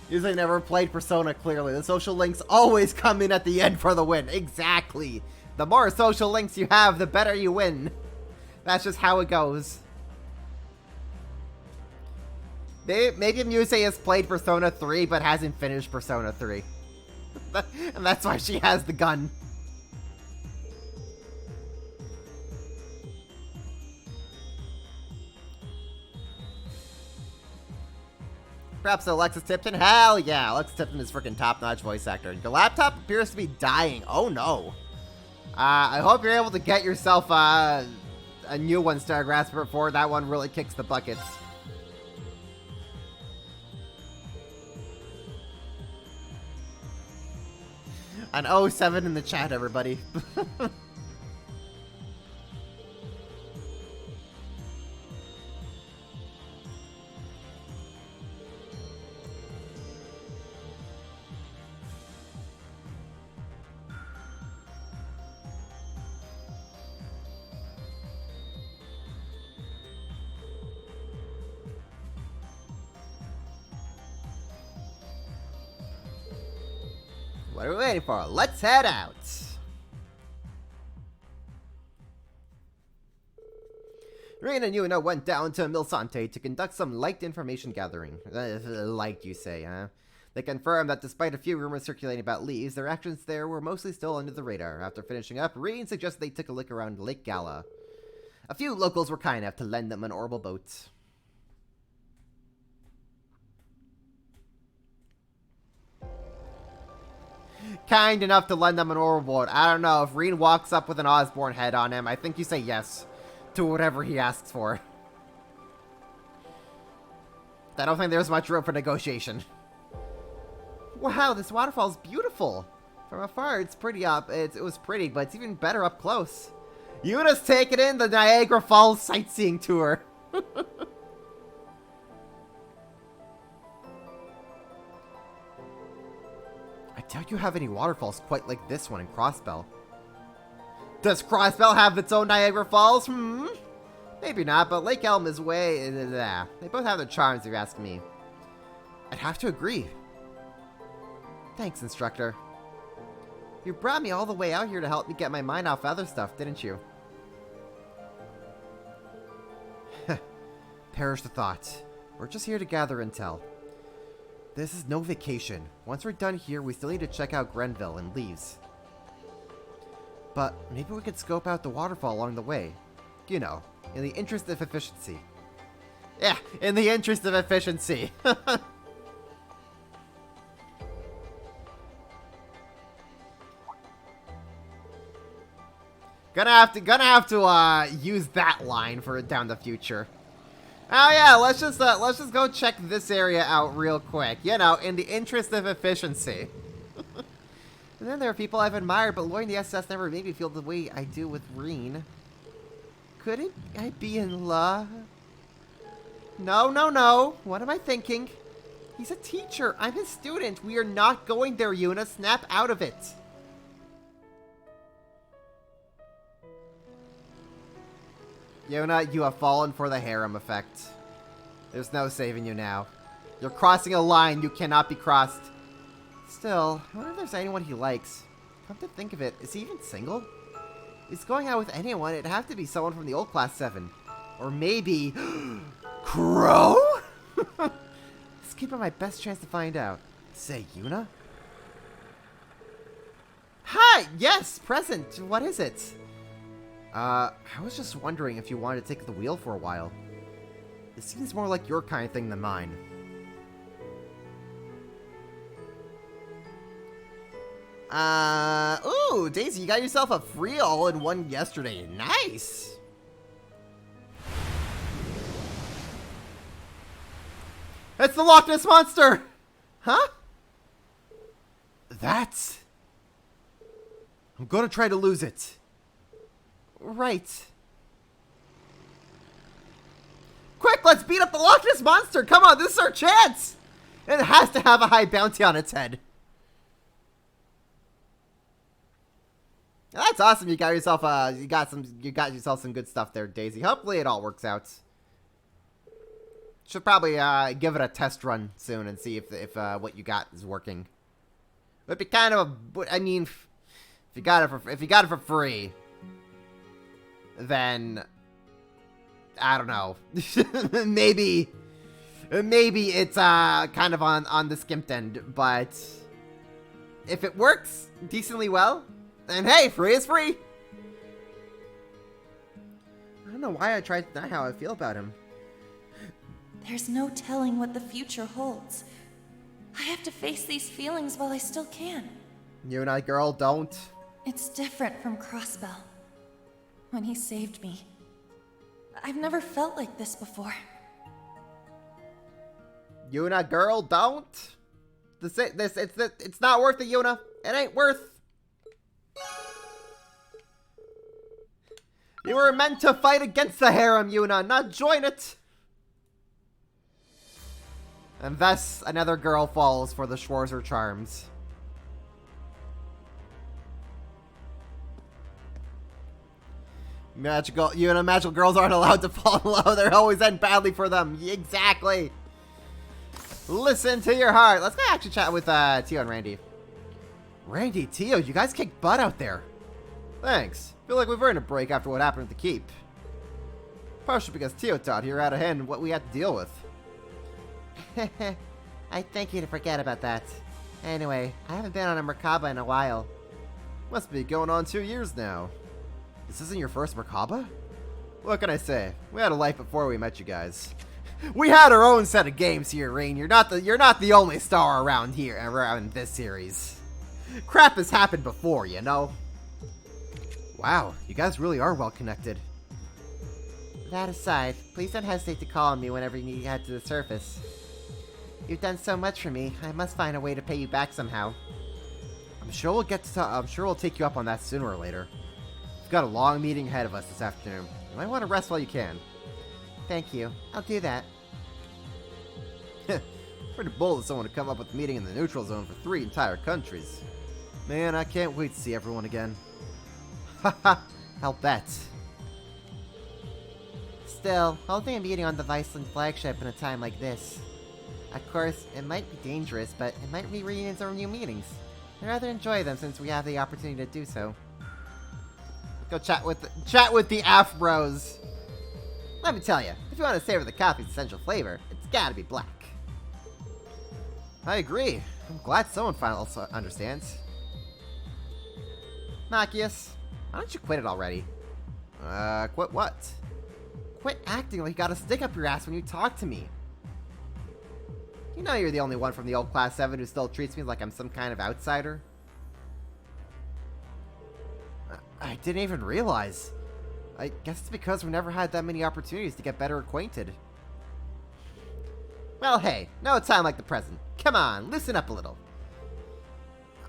Usually never played Persona, clearly. The social links always come in at the end for the win. Exactly. The more social links you have, the better you win. That's just how it goes. Maybe Muse has played Persona 3, but hasn't finished Persona 3. And that's why she has the gun. Perhaps Alexis Tipton? Hell yeah, Alexis Tipton is freaking top-notch voice actor. Your laptop appears to be dying. Oh no. I hope you're able to get yourself a new one, Star Grasper, before that one really kicks the buckets. An 07 in the chat, everybody. What are we waiting for? Let's head out! Rean and Yuna went down to Milsante to conduct some light information gathering. Light, you say, huh? They confirmed that despite a few rumors circulating about leaves, their actions there were mostly still under the radar. After finishing up, Rean suggested they take a look around Lake Gala. A few locals were kind enough to lend them an orbital boat. Kind enough to lend them an orbital boat. I don't know, if Rean walks up with an Osborne head on him, I think you say yes to whatever he asks for. I don't think there's much room for negotiation. Wow, this waterfall's beautiful. From afar, it's pretty up. It was pretty, but it's even better up close. Yuna's taking in the Niagara Falls sightseeing tour. I doubt you have any waterfalls quite like this one in Crossbell. Does Crossbell have its own Niagara Falls? Maybe not, but Lake Elm is way... They both have their charms, if you ask me. I'd have to agree. Thanks, instructor. You brought me all the way out here to help me get my mind off other stuff, didn't you? Perish the thought. We're just here to gather intel. This is no vacation. Once we're done here, we still need to check out Grenville and Leaves. But maybe we could scope out the waterfall along the way. You know, in the interest of efficiency. Yeah, in the interest of efficiency. Gonna have to use that line for down the future. Oh yeah, let's just go check this area out real quick. You know, in the interest of efficiency. And then there are people I've admired, but Lloyd the SS never made me feel the way I do with Rean. Couldn't I be in love? No, no, no. What am I thinking? He's a teacher. I'm his student. We are not going there, Yuna. Snap out of it. Yuna, you have fallen for the harem effect. There's no saving you now. You're crossing a line you cannot be crossed. Still, I wonder if there's anyone he likes. Come to think of it, is he even single? If he's going out with anyone, it'd have to be someone from the old Class 7. Or maybe... Crow? Let's keep it my best chance to find out. Say, Yuna? Hi! Yes! Present! What is it? I was just wondering if you wanted to take the wheel for a while. It seems more like your kind of thing than mine. Ooh, Daisy, you got yourself a free all-in-one yesterday. Nice! It's the Loch Ness Monster! Huh? That's... I'm gonna try to lose it. Right. Quick, let's beat up the Loch Ness Monster! Come on, this is our chance! And it has to have a high bounty on its head. That's awesome. You got yourself some good stuff there, Daisy. Hopefully it all works out. Should probably give it a test run soon and see if what you got is working. It'd be kind of a, I mean, if you got it for free, then I don't know. maybe it's kind of on the skimped end, but if it works decently well, then hey, free is free. I don't know why I tried to deny how I feel about him. There's no telling what the future holds. I have to face these feelings while I still can. You and I, girl, don't. It's different from Crossbell. When he saved me, I've never felt like this before. Yuna, girl, don't. It's not worth it, Yuna. It ain't worth. You were meant to fight against the harem, Yuna, not join it. And thus, another girl falls for the Schwarzer charms. Magical girls aren't allowed to fall in love. They always end badly for them. Exactly. Listen to your heart. Let's go actually chat with Tio and Randy. Randy, Tio, you guys kicked butt out there. Thanks. Feel like we've earned a break after what happened at the keep. Partially because Tio taught here out of hand what we had to deal with. I thank you to forget about that. Anyway, I haven't been on a Merkaba in a while. Must be going on 2 years now. This isn't your first Merkaba? What can I say? We had a life before we met you guys. We had our own set of games here, Rain. You're not the only star around here, around this series. Crap has happened before, you know? Wow, you guys really are well connected. That aside, please don't hesitate to call on me whenever you need to head to the surface. You've done so much for me, I must find a way to pay you back somehow. I'm sure we'll take you up on that sooner or later. We've got a long meeting ahead of us this afternoon. You might want to rest while you can. Thank you. I'll do that. Pretty bold of someone to come up with a meeting in the neutral zone for 3 entire countries. Man, I can't wait to see everyone again. Haha, I'll bet. Still, holding a meeting on the Viceland flagship in a time like this. Of course, it might be dangerous, but it might be reunions or new meetings. I'd rather enjoy them since we have the opportunity to do so. Go chat with the Afros. Let me tell you, if you want to savor the coffee's essential flavor, it's gotta be black. I agree. I'm glad someone finally also understands. Machias, why don't you quit it already? Quit what? Quit acting like you got a stick up your ass when you talk to me. You know you're the only one from the old Class 7 who still treats me like I'm some kind of outsider? I didn't even realize. I guess it's because we never had that many opportunities to get better acquainted. Well, hey, no time like the present. Come on, listen up a little.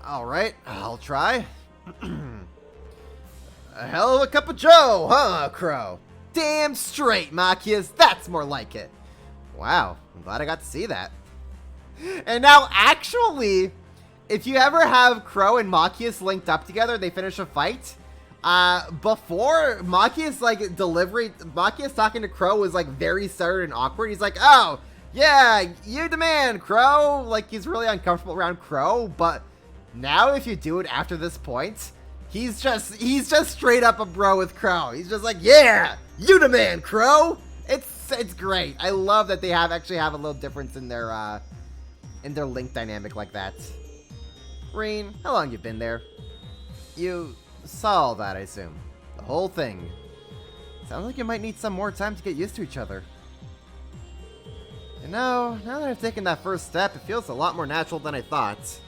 Alright, I'll try. A hell of a cup of joe, huh, Crow? Damn straight, Machias, that's more like it. Wow, I'm glad I got to see that. And now, actually, if you ever have Crow and Machias linked up together, they finish a fight. Before Machias Machias talking to Crow was like very stuttered and awkward. He's like, oh, yeah, you the man, Crow. Like, he's really uncomfortable around Crow. But now if you do it after this point, he's just straight up a bro with Crow. He's just like, yeah, you the man, Crow. It's great. I love that they actually have a little difference in their link dynamic like that. Rain, how long you been there? You saw all that, I assume. The whole thing. Sounds like you might need some more time to get used to each other. You know, now that I've taken that first step, it feels a lot more natural than I thought.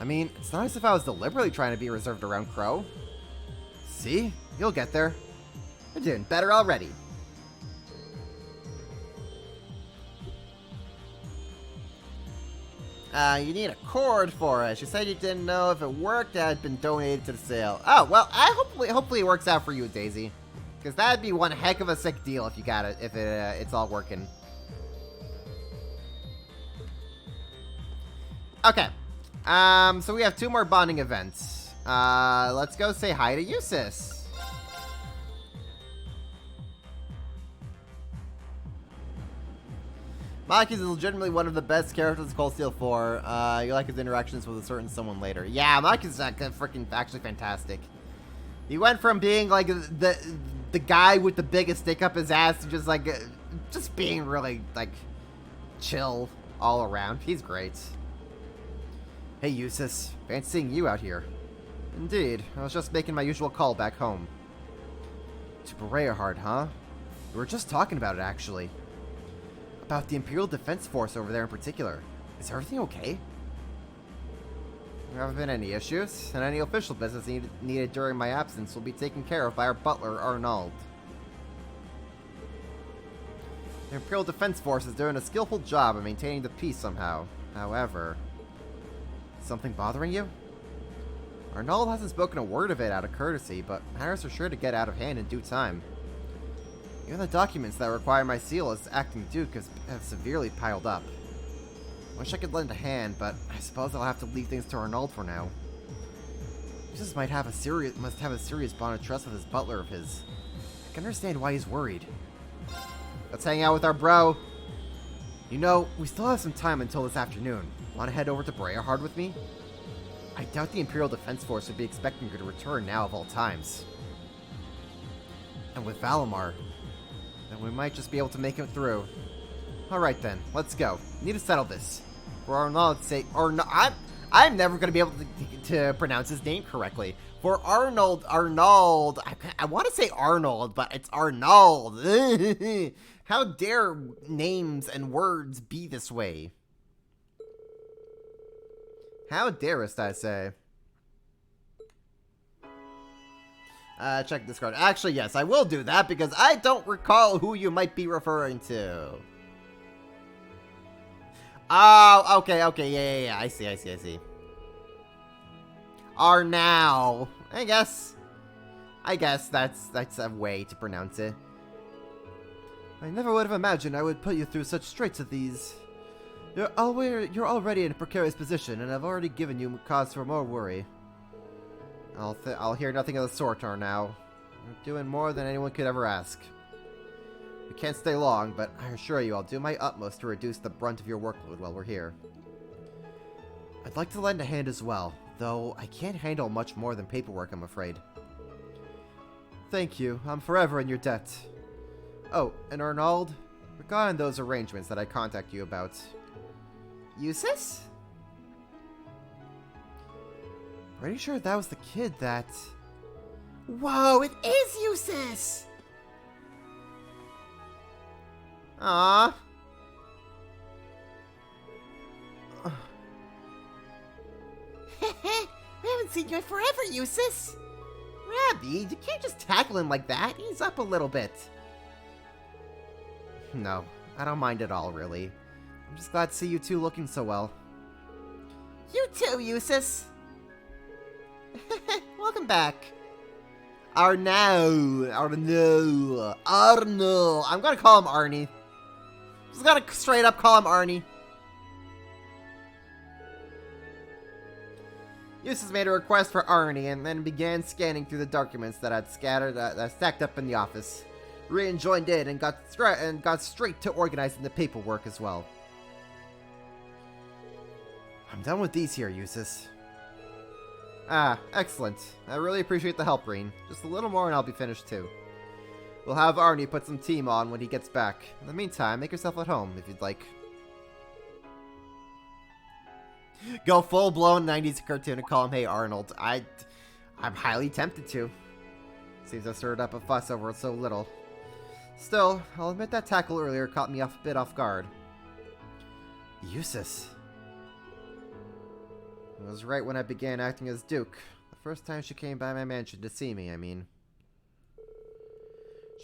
I mean, it's not as if I was deliberately trying to be reserved around Crow. See? You'll get there. You're doing better already. You need a cord for it. She said you didn't know if it worked, that had been donated to the sale. Oh, well, hopefully it works out for you, Daisy. Because that'd be one heck of a sick deal if you got it, if it's all working. Okay. So we have 2 more bonding events. Let's go say hi to Eusis. Maki is legitimately one of the best characters in Cold Steel 4. You like his interactions with a certain someone later. Yeah, Maki's freaking actually fantastic. He went from being like the guy with the biggest stick up his ass to just like just being really like chill all around. He's great. Hey Eusis, fancy seeing you out here. Indeed, I was just making my usual call back home. To Bereahard, huh? We were just talking about it actually. About the Imperial Defense Force over there in particular. Is everything okay? There haven't been any issues, and any official business needed during my absence will be taken care of by our butler, Arnold. The Imperial Defense Force is doing a skillful job of maintaining the peace somehow. However, is something bothering you? Arnold hasn't spoken a word of it out of courtesy, but matters are sure to get out of hand in due time. Even the documents that require my seal as acting Duke have severely piled up. Wish I could lend a hand, but I suppose I'll have to leave things to Arnold for now. Jesus must have a serious bond of trust with his butler of his. I can understand why he's worried. Let's hang out with our bro. You know, we still have some time until this afternoon. Want to head over to Bereahard with me? I doubt the Imperial Defense Force would be expecting you to return now of all times. And with Valimar, then we might just be able to make it through. Alright then, let's go. Need to settle this. For Arnold's sake, I'm never going to be able to pronounce his name correctly. For Arnold, I want to say Arnold, but it's Arnold. How dare names and words be this way? How darest I say? Check Discord. Actually, yes, I will do that because I don't recall who you might be referring to. Oh, okay, yeah, I see. Arnau. I guess that's a way to pronounce it. I never would have imagined I would put you through such straits as these. You're already in a precarious position, and I've already given you cause for more worry. I'll hear nothing of the sort, Arnau. You're doing more than anyone could ever ask. We can't stay long, but I assure you I'll do my utmost to reduce the brunt of your workload while we're here. I'd like to lend a hand as well, though I can't handle much more than paperwork, I'm afraid. Thank you. I'm forever in your debt. Oh, and Arnold, regarding those arrangements that I contact you about. Eusis? Pretty sure that was the kid that... Whoa, it is Eusis! Aww. I haven't seen you in forever, Eusis. Rabbi, you can't just tackle him like that. He's up a little bit. No, I don't mind at all, really. I'm just glad to see you two looking so well. You too, Eusis. Welcome back. Arnau. I'm gonna call him Arnie. Just gotta straight up call him Arnie. Eusis made a request for Arnie and then began scanning through the documents that had stacked up in the office. Rian joined in and got straight to organizing the paperwork as well. I'm done with these here, Eusis. Ah, excellent. I really appreciate the help, Reen. Just a little more and I'll be finished too. We'll have Arnie put some team on when he gets back. In the meantime, make yourself at home if you'd like. Go full-blown 90s cartoon and call him Hey Arnold. I'm highly tempted to. Seems I've stirred up a fuss over it so little. Still, I'll admit that tackle earlier caught me a bit off guard. Eustace. It was right when I began acting as Duke. The first time she came by my mansion to see me, I mean.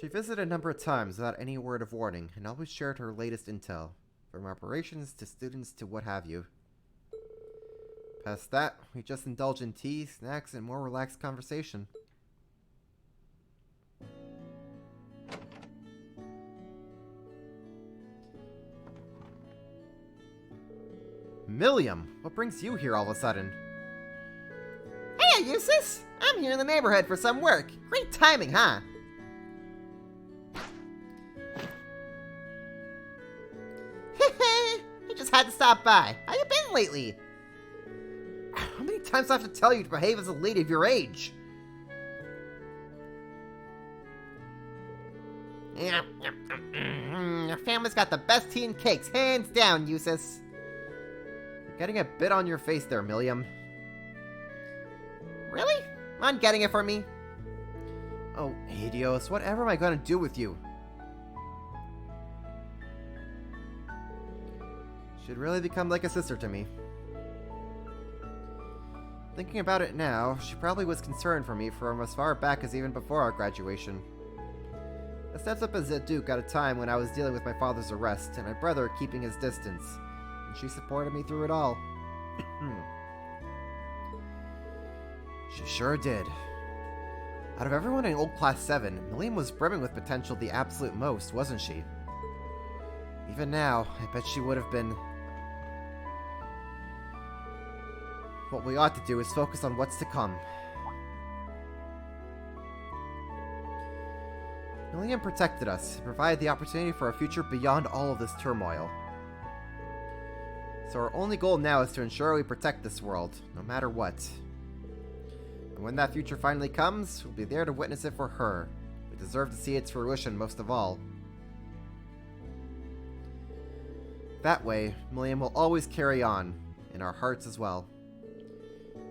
She visited a number of times without any word of warning, and always shared her latest intel. From operations to students to what have you. Past that, we just indulge in tea, snacks, and more relaxed conversation. Milliam, what brings you here all of a sudden? Hey, Eustace! I'm here in the neighborhood for some work. Great timing, huh? I just had to stop by. How you been lately? How many times do I have to tell you to behave as a lady of your age? Your family's got the best tea and cakes, hands down, Eustace. You're getting a bit on your face there, Milliam. Really? I'm getting it for me. Oh, Helios, whatever am I gonna do with you? She'd really become like a sister to me. Thinking about it now, she probably was concerned for me from as far back as even before our graduation. I stepped up as a Duke at a time when I was dealing with my father's arrest and my brother keeping his distance, and she supported me through it all. She sure did. Out of everyone in Old Class 7, Milliam was brimming with potential the absolute most, wasn't she? Even now, I bet she would have been. What we ought to do is focus on what's to come. Milliam protected us, and provided the opportunity for a future beyond all of this turmoil. So our only goal now is to ensure we protect this world, no matter what. And when that future finally comes, we'll be there to witness it for her. We deserve to see its fruition most of all. That way, Milliam will always carry on, in our hearts as well.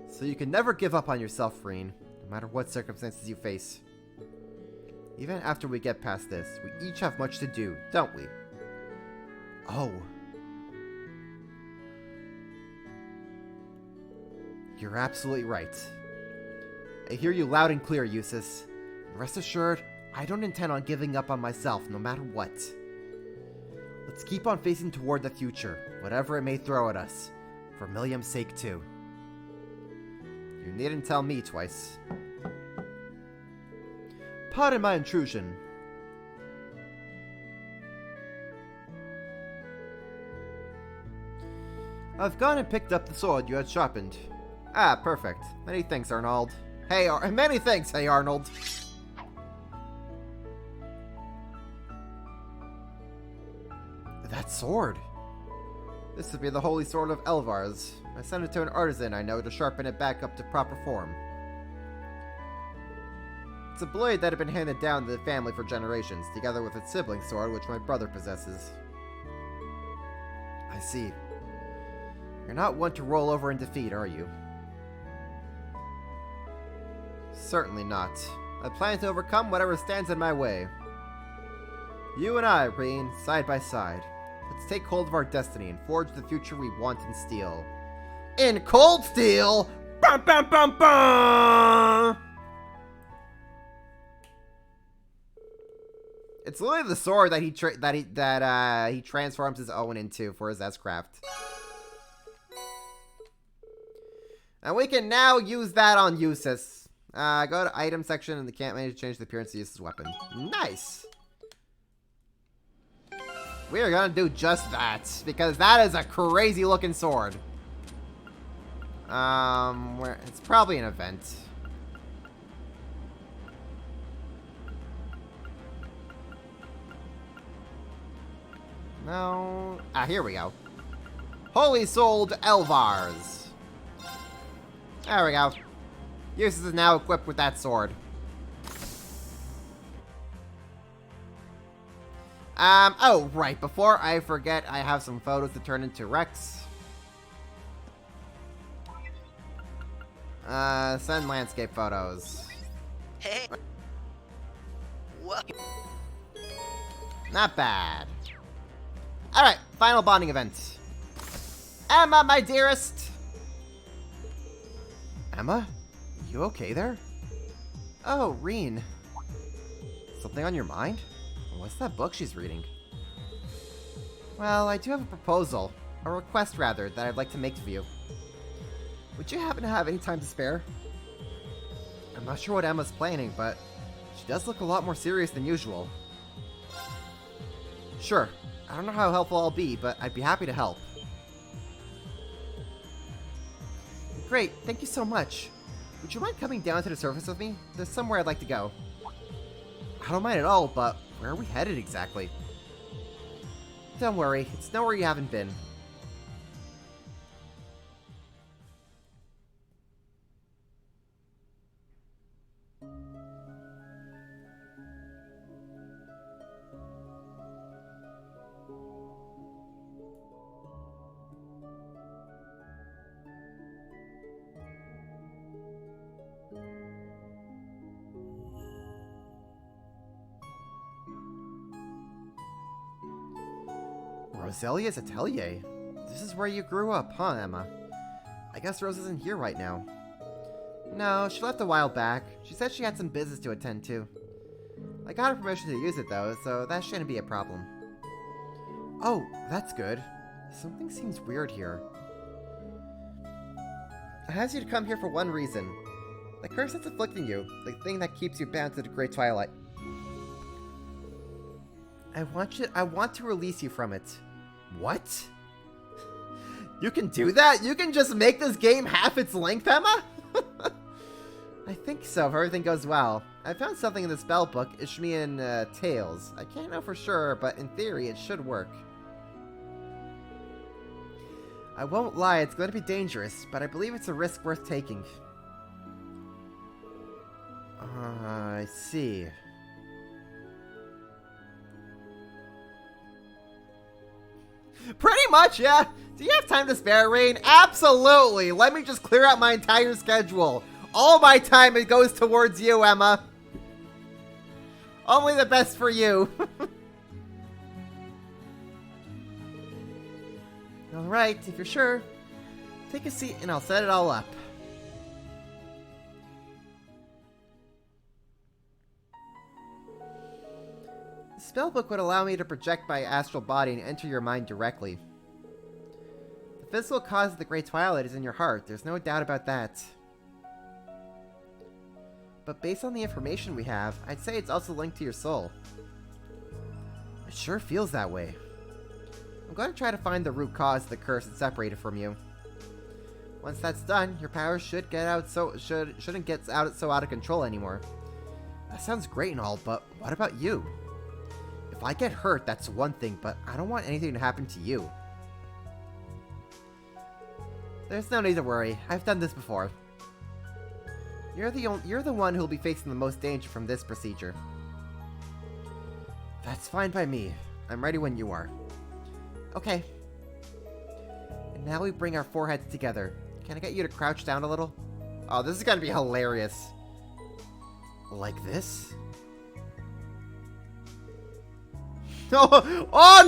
So you can never give up on yourself, Rean, no matter what circumstances you face. Even after we get past this, we each have much to do, don't we? Oh. You're absolutely right. I hear you loud and clear, Eustace. And rest assured, I don't intend on giving up on myself, no matter what. Let's keep on facing toward the future, whatever it may throw at us, for Milliam's sake too. You needn't tell me twice. Pardon my intrusion. I've gone and picked up the sword you had sharpened. Ah, perfect. Many thanks, Arnold. Many thanks, hey Arnold. That sword. This would be the Holy Sword of Elvars. I sent it to an artisan I know to sharpen it back up to proper form. It's a blade that had been handed down to the family for generations, together with its sibling sword, which my brother possesses. I see. You're not one to roll over in defeat, are you? Certainly not. I plan to overcome whatever stands in my way. You and I, Rean, side by side. Let's take hold of our destiny and forge the future we want in steel. In cold steel? Bum bum bum bum! It's literally the sword that he transforms his own into for his S-Craft. And we can now use that on Eustace. Go to item section and the can't manage to change the appearance of Eustace's weapon. Nice! We are gonna do just that, because that is a crazy looking sword. It's probably an event. No. Ah, here we go. Holy Souled Elvars. There we go. Eustace is now equipped with that sword. Oh, right. Before I forget, I have some photos to turn into Rex. Send landscape photos. Hey. What? Not bad. Alright, final bonding event. Emma, my dearest! Emma? You okay there? Oh, Reen. Something on your mind? What's that book she's reading? Well, I do have a proposal. A request, rather, that I'd like to make of you. Would you happen to have any time to spare? I'm not sure what Emma's planning, but she does look a lot more serious than usual. Sure. I don't know how helpful I'll be, but I'd be happy to help. Great, thank you so much. Would you mind coming down to the surface with me? There's somewhere I'd like to go. I don't mind at all, but where are we headed exactly? Don't worry, it's nowhere you haven't been. Roselia's Atelier? This is where you grew up, huh, Emma? I guess Rose isn't here right now. No, she left a while back. She said she had some business to attend to. I got her permission to use it though, so that shouldn't be a problem. Oh, that's good. Something seems weird here. I asked you to come here for one reason. The curse that's afflicting you, the thing that keeps you bound to the Great Twilight. I want to release you from it. What? You can do that? You can just make this game half its length, Emma? I think so, if everything goes well. I found something in the spell book, Ishmian Tales. I can't know for sure, but in theory, it should work. I won't lie, it's going to be dangerous, but I believe it's a risk worth taking. I see. Pretty much, yeah. Do you have time to spare, Rain? Absolutely. Let me just clear out my entire schedule. All my time, it goes towards you, Emma. Only the best for you. Alright, if you're sure, take a seat and I'll set it all up. The spellbook would allow me to project my astral body and enter your mind directly. The physical cause of the Great Twilight is in your heart, there's no doubt about that. But based on the information we have, I'd say it's also linked to your soul. It sure feels that way. I'm going to try to find the root cause of the curse and separate it from you. Once that's done, your powers shouldn't get so out of control anymore. That sounds great and all, but what about you? If I get hurt, that's one thing, but I don't want anything to happen to you. There's no need to worry. I've done this before. You're the one who'll be facing the most danger from this procedure. That's fine by me. I'm ready when you are. Okay. And now we bring our foreheads together. Can I get you to crouch down a little? Oh, this is gonna be hilarious. Like this? Oh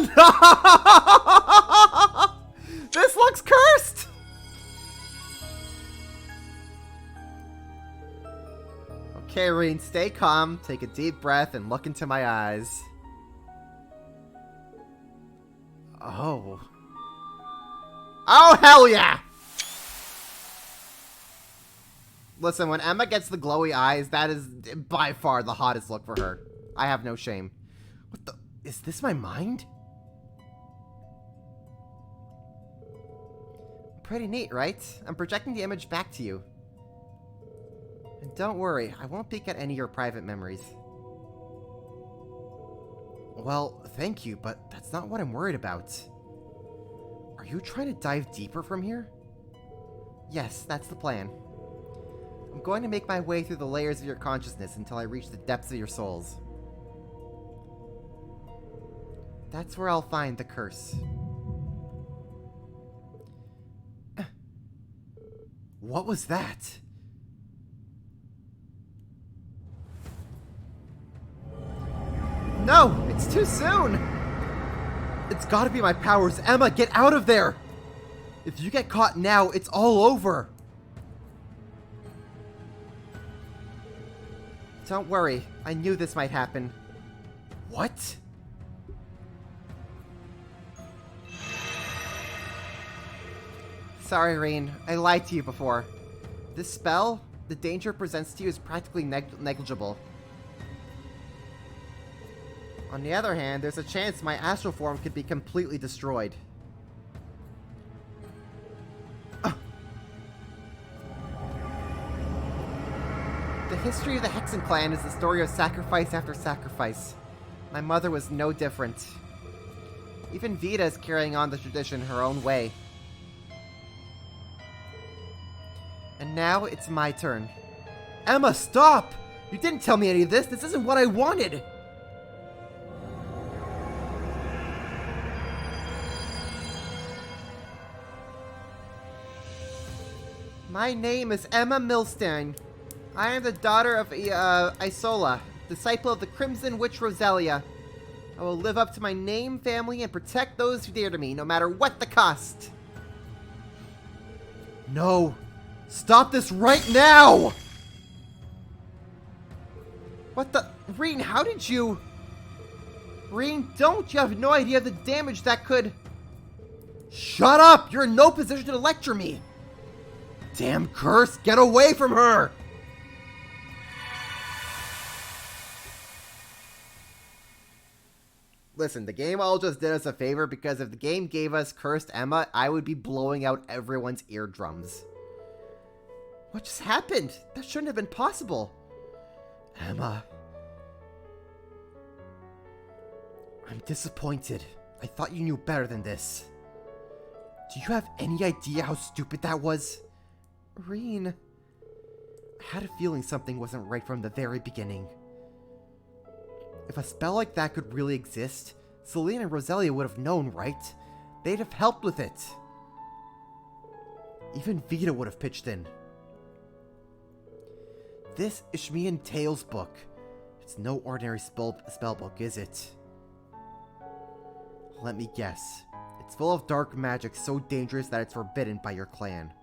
no! This looks cursed! Okay, Reen, stay calm, take a deep breath, and look into my eyes. Oh. Oh, hell yeah! Listen, when Emma gets the glowy eyes, that is by far the hottest look for her. I have no shame. What the... Is this my mind? Pretty neat, right? I'm projecting the image back to you. And don't worry, I won't peek at any of your private memories. Well, thank you, but that's not what I'm worried about. Are you trying to dive deeper from here? Yes, that's the plan. I'm going to make my way through the layers of your consciousness until I reach the depths of your souls. That's where I'll find the curse. What was that? No, it's It's too soon! It's gotta be my powers. Emma, get out of there! If you get caught now, it's all over! Don't worry, I knew this might happen. What? Sorry, Rean. I lied to you before. This spell, the danger it presents to you is practically negligible. On the other hand, there's a chance my astral form could be completely destroyed. The history of the Hexen clan is the story of sacrifice after sacrifice. My mother was no different. Even Vita is carrying on the tradition her own way. And now it's my turn. Emma, stop! You didn't tell me any of this. This isn't what I wanted. My name is Emma Milstein. I am the daughter of Isola, disciple of the Crimson Witch Roselia. I will live up to my name, family, and protect those who dare to me, no matter what the cost. No. Stop this right now! What the... Rean, how did you... Rean, don't! You have no idea of the damage that could... Shut up! You're in no position to lecture me! Damn curse! Get away from her! Listen, the game all just did us a favor because if the game gave us Cursed Emma, I would be blowing out everyone's eardrums. What just happened? That shouldn't have been possible. Emma. I'm disappointed. I thought you knew better than this. Do you have any idea how stupid that was? Rean. I had a feeling something wasn't right from the very beginning. If a spell like that could really exist, Selene and Roselia would have known, right? They'd have helped with it. Even Vita would have pitched in. This Ishmian Tales book. It's no ordinary spell book, is it? Let me guess. It's full of dark magic so dangerous that it's forbidden by your clan.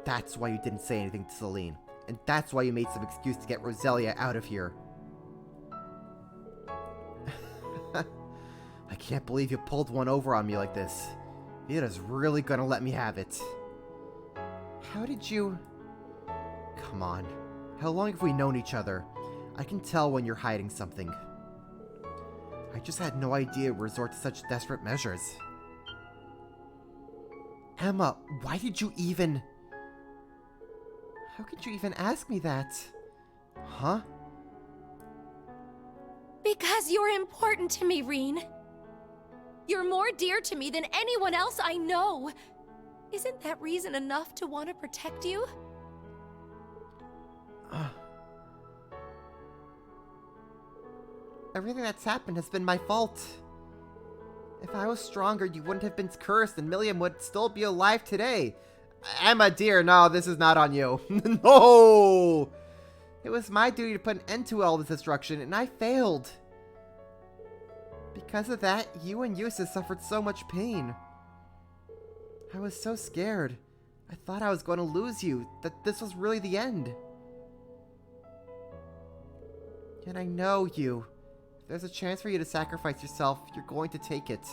That's why you didn't say anything to Selene. And that's why you made some excuse to get Roselia out of here. I can't believe you pulled one over on me like this. Vita's really gonna let me have it. How did you... Come on. How long have we known each other? I can tell when you're hiding something. I just had no idea you'd resort to such desperate measures. Emma, why did you even... How could you even ask me that? Huh? Because you're important to me, Rean. You're more dear to me than anyone else I know. Isn't that reason enough to want to protect you? Everything that's happened has been my fault. If I was stronger, you wouldn't have been cursed and Milliam would still be alive today. Emma, dear, no, this is not on you. No! It was my duty to put an end to all this destruction, and I failed. Because of that, you and Eustace suffered so much pain. I was so scared. I thought I was going to lose you, that this was really the end. And I know you. If there's a chance for you to sacrifice yourself, you're going to take it.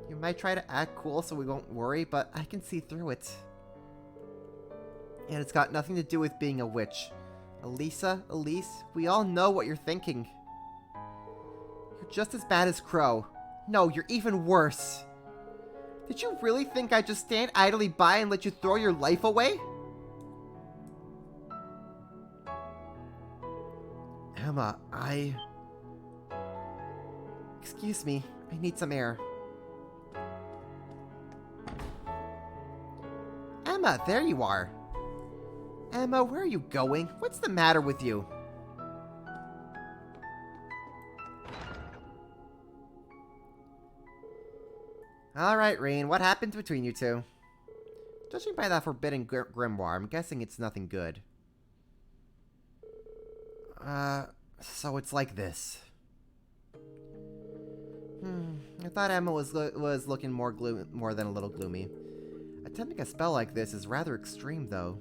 You might try to act cool so we won't worry, but I can see through it. And it's got nothing to do with being a witch. Elisa, Elise, we all know what you're thinking. You're just as bad as Crow. No, you're even worse. Did you really think I'd just stand idly by and let you throw your life away? Emma, Excuse me, I need some air. Emma, there you are. Emma, where are you going? What's the matter with you? Alright, Rean, what happened between you two? Judging by that forbidden grimoire, I'm guessing it's nothing good. So it's like this. I thought Emma was looking more than a little gloomy. Attempting a spell like this is rather extreme, though.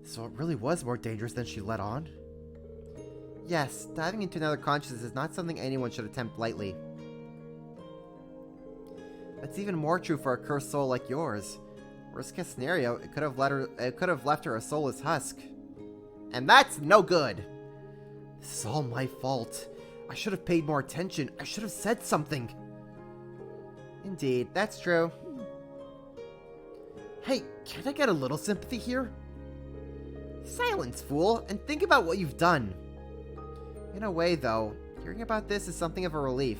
So it really was more dangerous than she let on? Yes, diving into another consciousness is not something anyone should attempt lightly. That's even more true for a cursed soul like yours. Worst case scenario, it could have left her a soulless husk. And that's no good! This is all my fault. I should have paid more attention. I should have said something. Indeed, that's true. Hey, can't I get a little sympathy here? Silence, fool, and think about what you've done. In a way, though, hearing about this is something of a relief.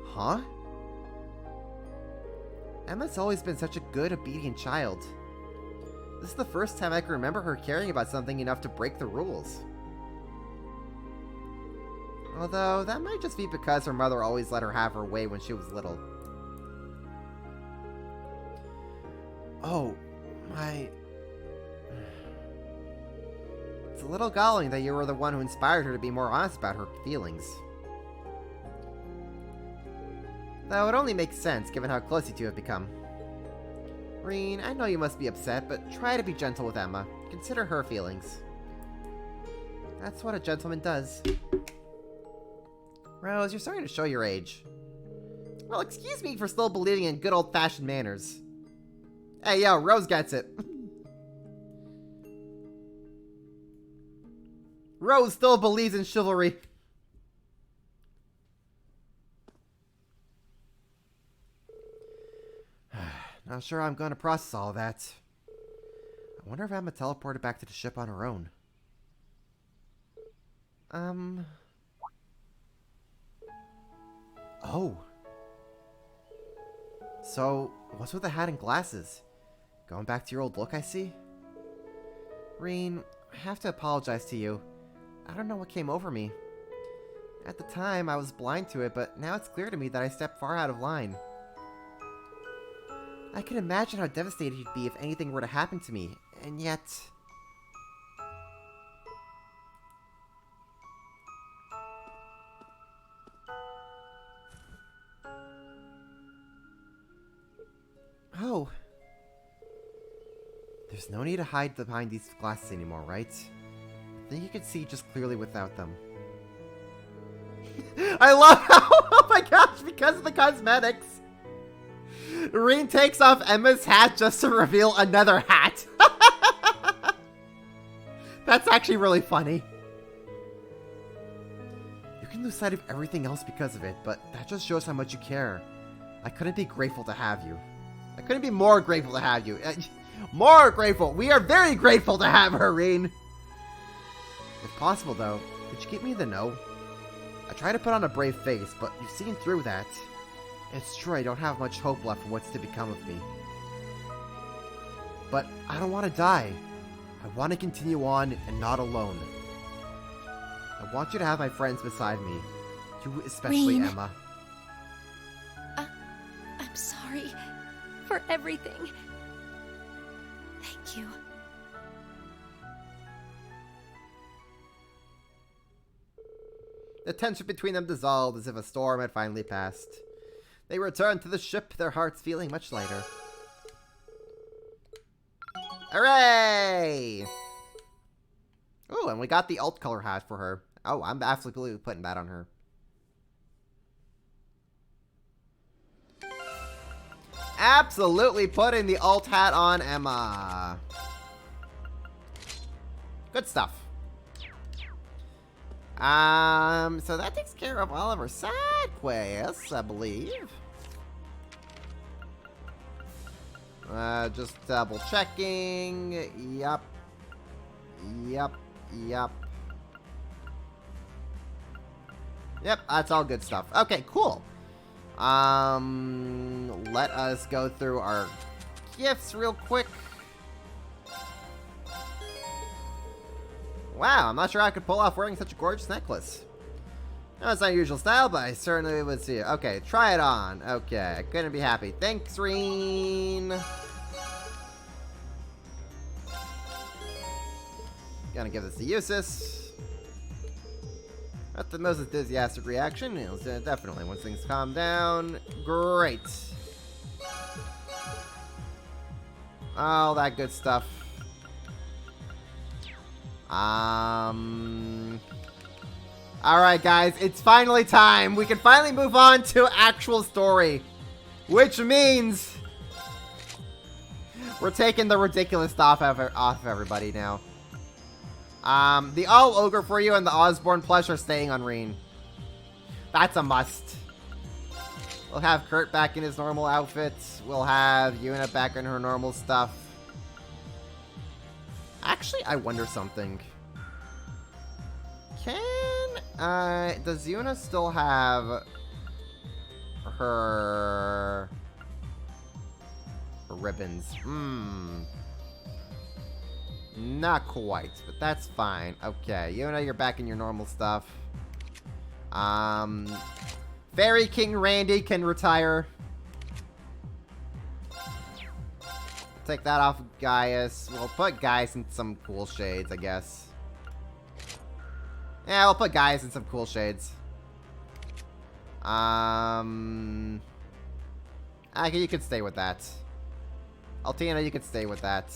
Huh? Emma's always been such a good, obedient child. This is the first time I can remember her caring about something enough to break the rules. Although, that might just be because her mother always let her have her way when she was little. Oh, my... It's a little galling that you were the one who inspired her to be more honest about her feelings. Though it only makes sense, given how close you two have become. Rean, I know you must be upset, but try to be gentle with Emma. Consider her feelings. That's what a gentleman does. Rose, you're starting to show your age. Well, excuse me for still believing in good old-fashioned manners. Hey, yo, Rose gets it. Rose still believes in chivalry. Not sure how I'm going to process all that. I wonder if Emma teleported back to the ship on her own. Oh. So, what's with the hat and glasses? Going back to your old look, I see? Rean, I have to apologize to you. I don't know what came over me. At the time, I was blind to it, but now it's clear to me that I stepped far out of line. I can imagine how devastated you'd be if anything were to happen to me, and yet... Oh. There's no need to hide behind these glasses anymore, right? I think you can see just clearly without them. I love how, oh my gosh, because of the cosmetics! Rean takes off Emma's hat just to reveal another hat. That's actually really funny. You can lose sight of everything else because of it, but that just shows how much you care. I couldn't be grateful to have you. I couldn't be more grateful to have you. More grateful. We are very grateful to have her, Rean. If possible, though, could you keep me in the know? I try to put on a brave face, but you've seen through that. It's true I don't have much hope left for what's to become of me. But I don't want to die. I want to continue on and not alone. I want you to have my friends beside me. You especially, Rean. Emma. I'm sorry for everything. Thank you. The tension between them dissolved as if a storm had finally passed. They returned to the ship, their hearts feeling much lighter. Hooray! Oh, and we got the alt color hat for her. Oh, I'm absolutely putting that on her. Absolutely putting the alt hat on Emma. Good stuff. So that takes care of all of our side quests, I believe. Just double checking. Yup. Yep, that's all good stuff. Okay, cool. Let us go through our gifts real quick. Wow, I'm not sure I could pull off wearing such a gorgeous necklace. No, it's not your usual style, but I certainly would see it. Okay, try it on. Okay, I couldn't be happy. Thanks, Rean. Gonna give this to Eustace. Not the most enthusiastic reaction. Definitely, once things calm down. Great. All that good stuff. Alright, guys. It's finally time. We can finally move on to actual story. Which means we're taking the ridiculous stuff off everybody now. The All Ogre for you and the Osborne plush are staying on Reen. That's a must. We'll have Kurt back in his normal outfit. We'll have Yuna back in her normal stuff. Actually, I wonder something. Does Yuna still have her ribbons? Not quite, but that's fine. Okay, Yuna, you're back in your normal stuff. Fairy King Randy can retire. Take that off of Gaius. We'll put Gaius in some cool shades, I guess. Yeah, we'll put Gaius in some cool shades. Okay, you can stay with that. Altina, you can stay with that.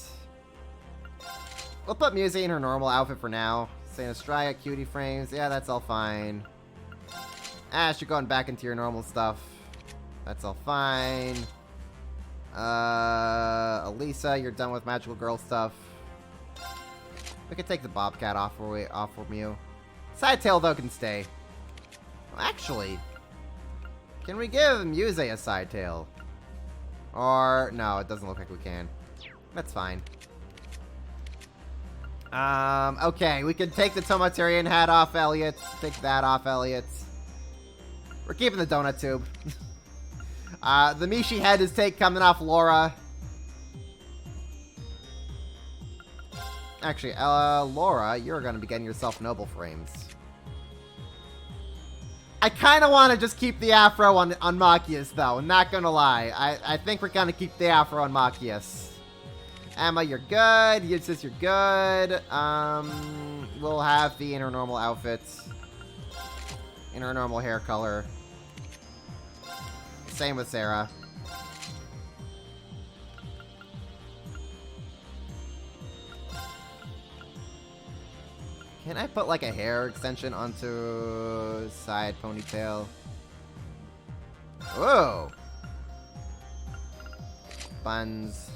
We'll put Musi in her normal outfit for now. Saint Estrella, cutie frames. Yeah, that's all fine. Ash, you're going back into your normal stuff. That's all fine. Elisa, you're done with magical girl stuff. We can take the Bobcat off from you. Sidetail, though, can stay. Well, actually, can we give Muse a Sidetail? Or, no, it doesn't look like we can. That's fine. Okay, we can take the Tomatarian hat off Elliot. Take that off Elliot. We're keeping the donut tube. The Mishi head is coming off Laura. Actually, Laura, you're gonna be getting yourself Noble Frames. I kind of want to just keep the afro on Machias, though. Not gonna lie. I think we're gonna keep the afro on Machias. Emma, you're good. Eustace, you're good. We'll have the in her normal outfits. In her normal hair color. Same with Sarah. Can I put like a hair extension onto side ponytail? Whoa! Buns.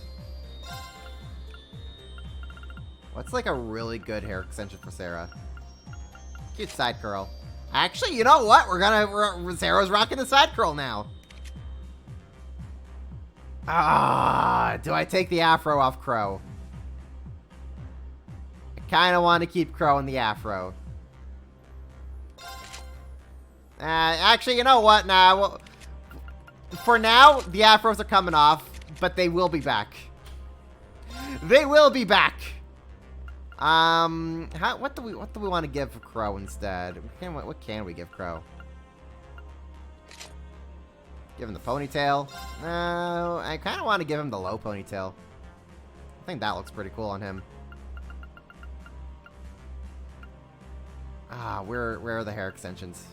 What's like a really good hair extension for Sarah? Cute side curl. Actually, you know what? Sarah's rocking the side curl now. Do I take the afro off Crow? I kind of want to keep Crow in the afro. Actually, you know what? Nah, well, for now, the afros are coming off, but they will be back. They will be back. What do we want to give Crow instead? What can we give Crow? Give him the ponytail. No, I kind of want to give him the low ponytail. I think that looks pretty cool on him. Where are the hair extensions?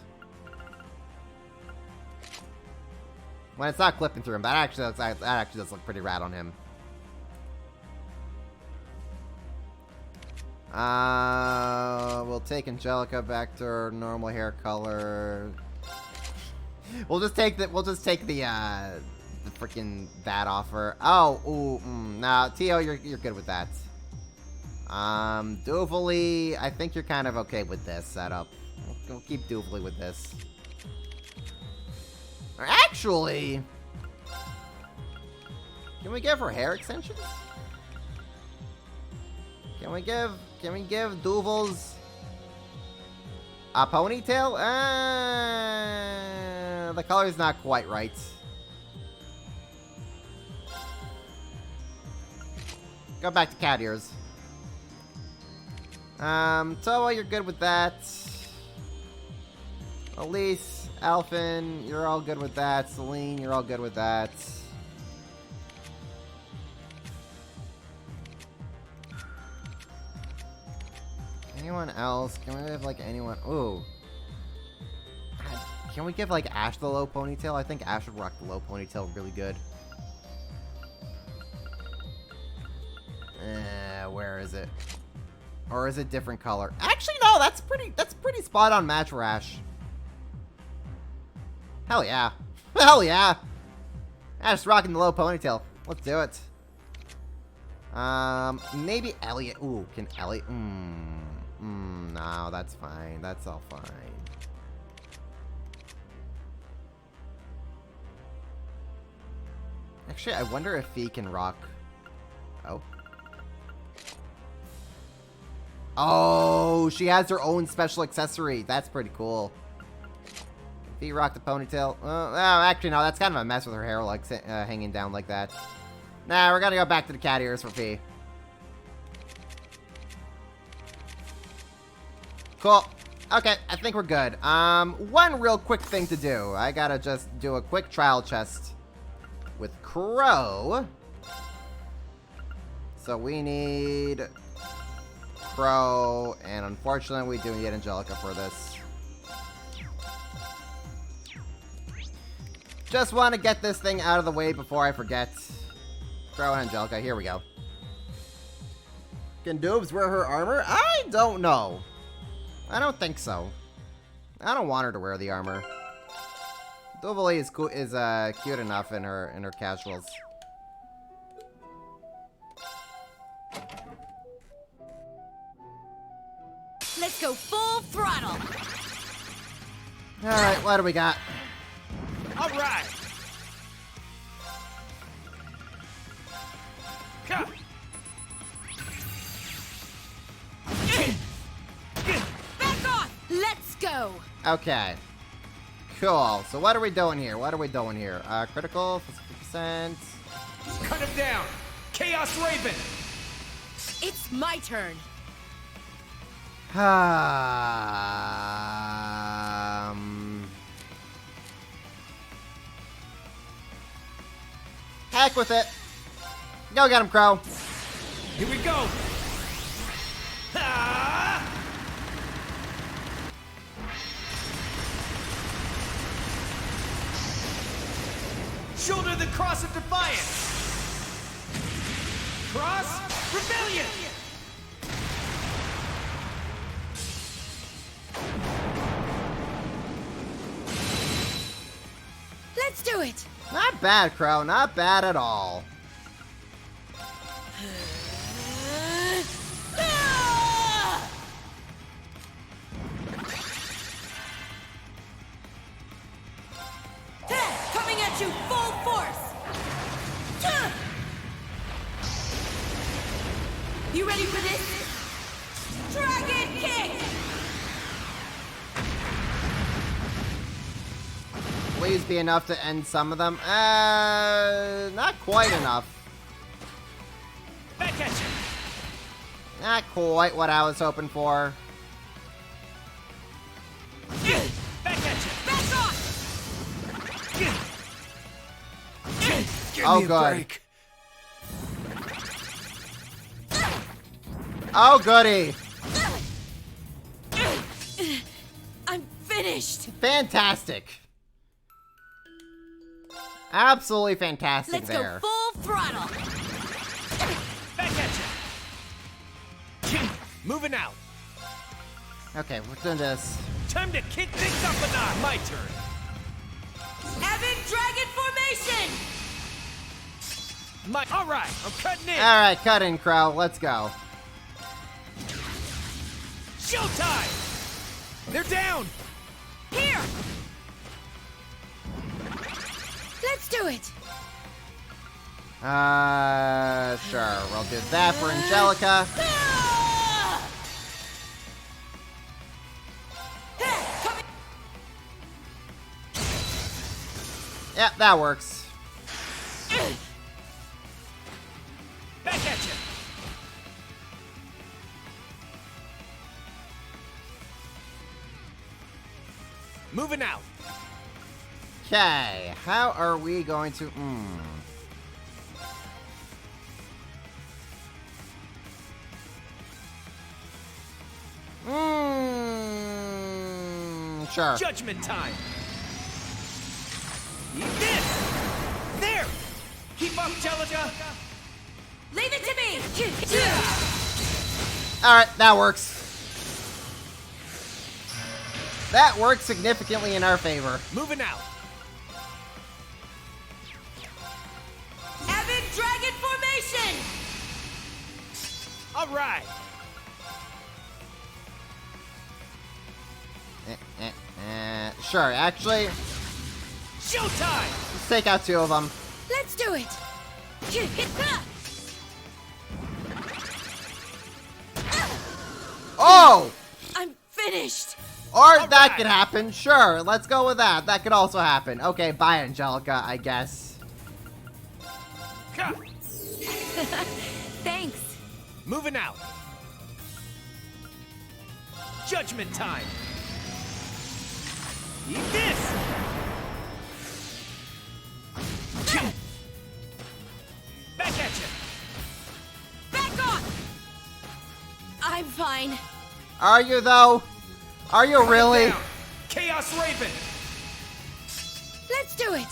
When it's not clipping through him, that actually does look pretty rad on him. We'll take Angelica back to her normal hair color. We'll just take the freaking that offer. Nah, Tio, you're good with that. Doofily, I think you're kind of okay with this setup. We'll keep Doofily with this. Or actually, can we give her hair extensions? Can we give Duvals a ponytail? The color's not quite right. Go back to cat ears. Toa, you're good with that. Elise, Alphen, you're all good with that. Celine, you're all good with that. Anyone else? Can we give, like, anyone... Ooh. God, can we give, like, Ash the low ponytail? I think Ash would rock the low ponytail really good. Where is it? Or is it different color? Actually, no, that's pretty spot on match for Ash. Hell yeah. Hell yeah. Ash rocking the low ponytail. Let's do it. Maybe Elliot. Ooh, can Elliot? No, that's fine. That's all fine. Actually, I wonder if he can rock. Oh. Oh, she has her own special accessory. That's pretty cool. If he rocked the ponytail. Oh, actually, no. That's kind of a mess with her hair, like, hanging down like that. Nah, we're gonna go back to the cat ears for Fee. Cool. Okay, I think we're good. One real quick thing to do. I gotta just do a quick trial chest with Crow. So we need Crow, and unfortunately we do need Angelica for this. Just want to get this thing out of the way before I forget. Crow and Angelica, here we go. Can Doobs wear her armor? I don't know. I don't think so. I don't want her to wear the armor. Doobly is cool, is cute enough in her casuals. Let's go full throttle. All right, what do we got? All right. Cut. Back off. Let's go. Okay. Cool. So what are we doing here? What are we doing here? Critical, 50%. Cut him down. Chaos Raven. It's my turn. Heck with it. Go get him, Crow. Here we go. Ah! Shoulder the Cross of Defiance. Cross Rebellion. Let's do it. Not bad, Crow. Not bad at all. Coming at you full force. You ready for this? Dragon kick. Please be enough to end some of them. Not quite enough. Back at you. Not quite what I was hoping for. Back at you. Back off. Give Oh, me a good. break. Oh, goody. I'm finished. Fantastic. Absolutely fantastic. Let's there. go full throttle. Back at you. Moving out. Okay, we're doing this. Time to kick things up a notch. My turn. Evan Dragon Formation. All right, I'm cutting in. All right, cut in, Crow. Let's go. Showtime. They're down. Here. Let's do it. Sure. We'll do that for Angelica. Yeah, that works. Back at you. Moving out. Okay, how are we going to... Sure. Judgment time. Eat this. There. Keep up, Jellica. Leave it to me! Alright, that works. That works significantly in our favor. Moving out. Avid Dragon Formation! All right. Sure, actually, Showtime! let's take out 2 of them. Let's do it! Oh! I'm finished! Or that could happen, sure. Let's go with that. That could also happen. Okay, bye, Angelica, I guess. Thanks. Moving out. Judgment time. Eat this. Back at you. Back off! I'm fine. Are you, though? Are you really? Down. Chaos Raven. Let's do it!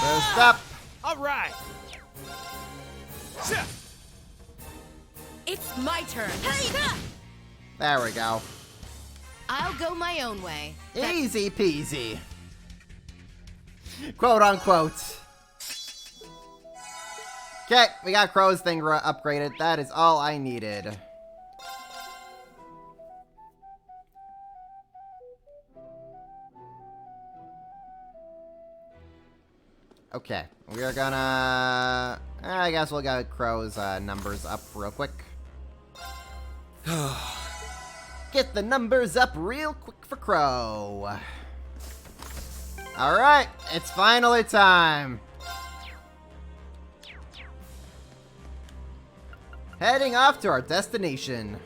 First up. All right. It's my turn. There we go. I'll go my own way. Easy peasy. Quote unquote. Okay, we got Crow's thing upgraded. That is all I needed. Okay, we are gonna... I guess we'll get Crow's numbers up real quick. Get the numbers up real quick for Crow. Alright, it's finally time. Heading off to our destination.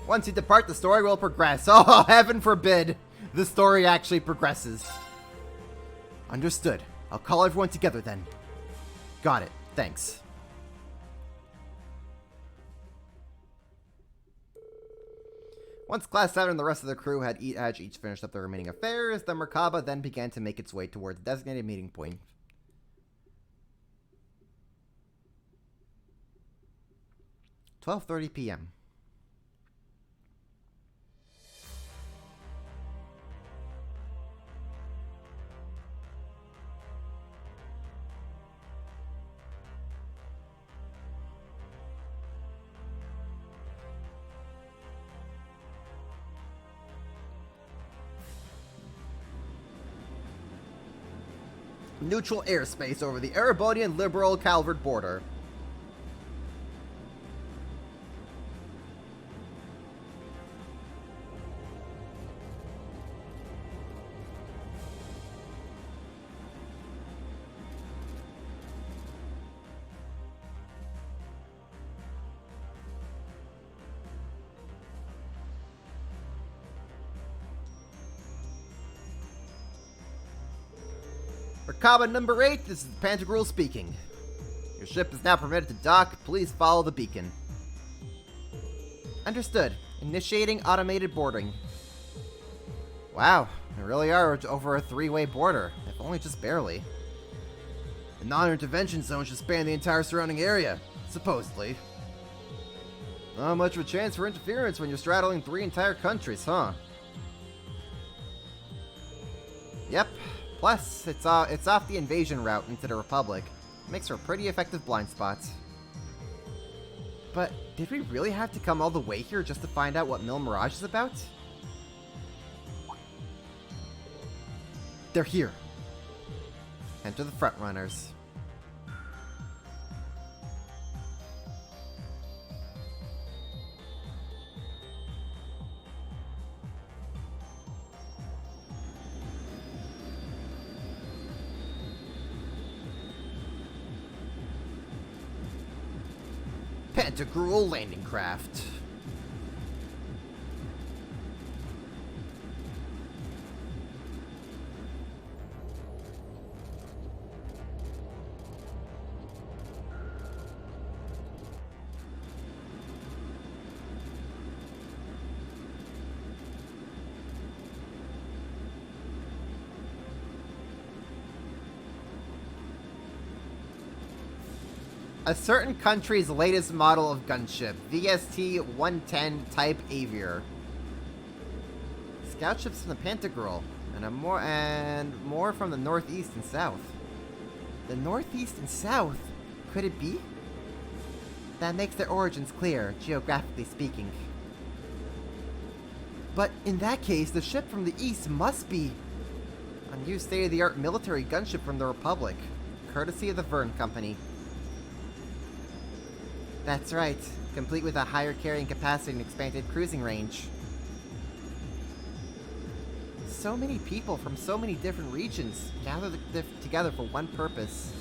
Once you depart, the story will progress. Oh, heaven forbid the story actually progresses. Understood. I'll call everyone together then. Got it. Thanks. Once Class 7 and the rest of the crew had each finished up their remaining affairs, the Merkaba then began to make its way towards the designated meeting point. 12:30 p.m. Neutral airspace over the Erebonian Liberal Calvert border. Merkaba number 8, this is Pantagruel speaking. Your ship is now permitted to dock. Please follow the beacon. Understood. Initiating automated boarding. Wow, we really are over a 3-way border, if only just barely. The non-intervention zone should span the entire surrounding area, supposedly. Not much of a chance for interference when you're straddling 3 entire countries, huh? Yep. Plus, it's off the invasion route into the Republic. Makes for a pretty effective blind spot. But did we really have to come all the way here just to find out what Mil Mirage is about? They're here. Enter the front runners. Pantagruel landing craft. A certain country's latest model of gunship, VST-110 Type Aviator. Scout ships from the Pantagruel, and more from the northeast and south. The northeast and south? Could it be? That makes their origins clear, geographically speaking. But in that case, the ship from the east must be a new state-of-the-art military gunship from the Republic, courtesy of the Verne Company. That's right, complete with a higher carrying capacity and expanded cruising range. So many people from so many different regions gathered together for one purpose.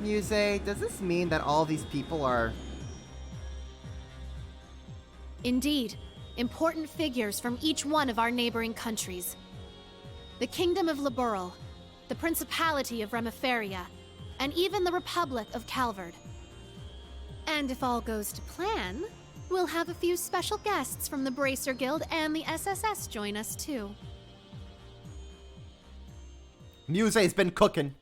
Muse, does this mean that all these people are... Indeed, important figures from each one of our neighboring countries. The Kingdom of Liberl, the Principality of Remiferia, and even the Republic of Calvard. And if all goes to plan, we'll have a few special guests from the Bracer Guild and the SSS join us too. Muse's been cooking.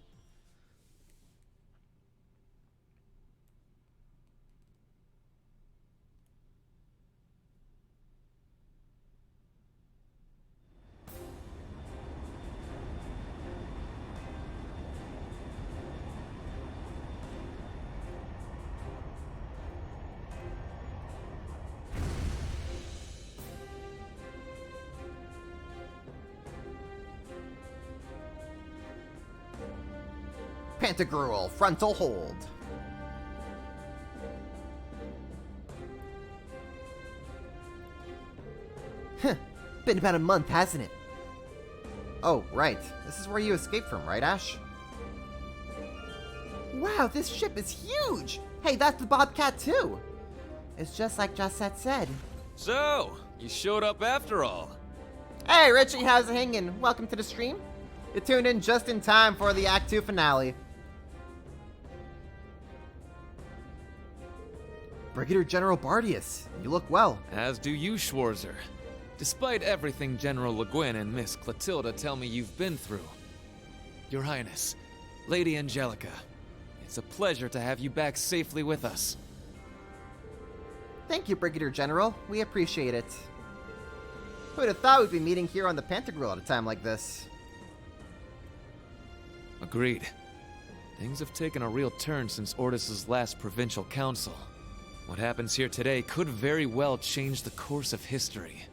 Pantagruel, frontal hold. Been about a month, hasn't it? Oh, right. This is where you escaped from, right, Ash? Wow, this ship is huge! Hey, that's the Bobcat too! It's just like Josette said. So, you showed up after all. Hey, Richie, how's it hanging? Welcome to the stream. You tuned in just in time for the Act 2 finale. Brigadier General Bardius, you look well. As do you, Schwarzer. Despite everything General Le Guin and Miss Clotilda tell me you've been through. Your Highness, Lady Angelica, it's a pleasure to have you back safely with us. Thank you, Brigadier General. We appreciate it. Who'd have thought we'd be meeting here on the Pantagruel at a time like this? Agreed. Things have taken a real turn since Ordis's last provincial council. What happens here today could very well change the course of history.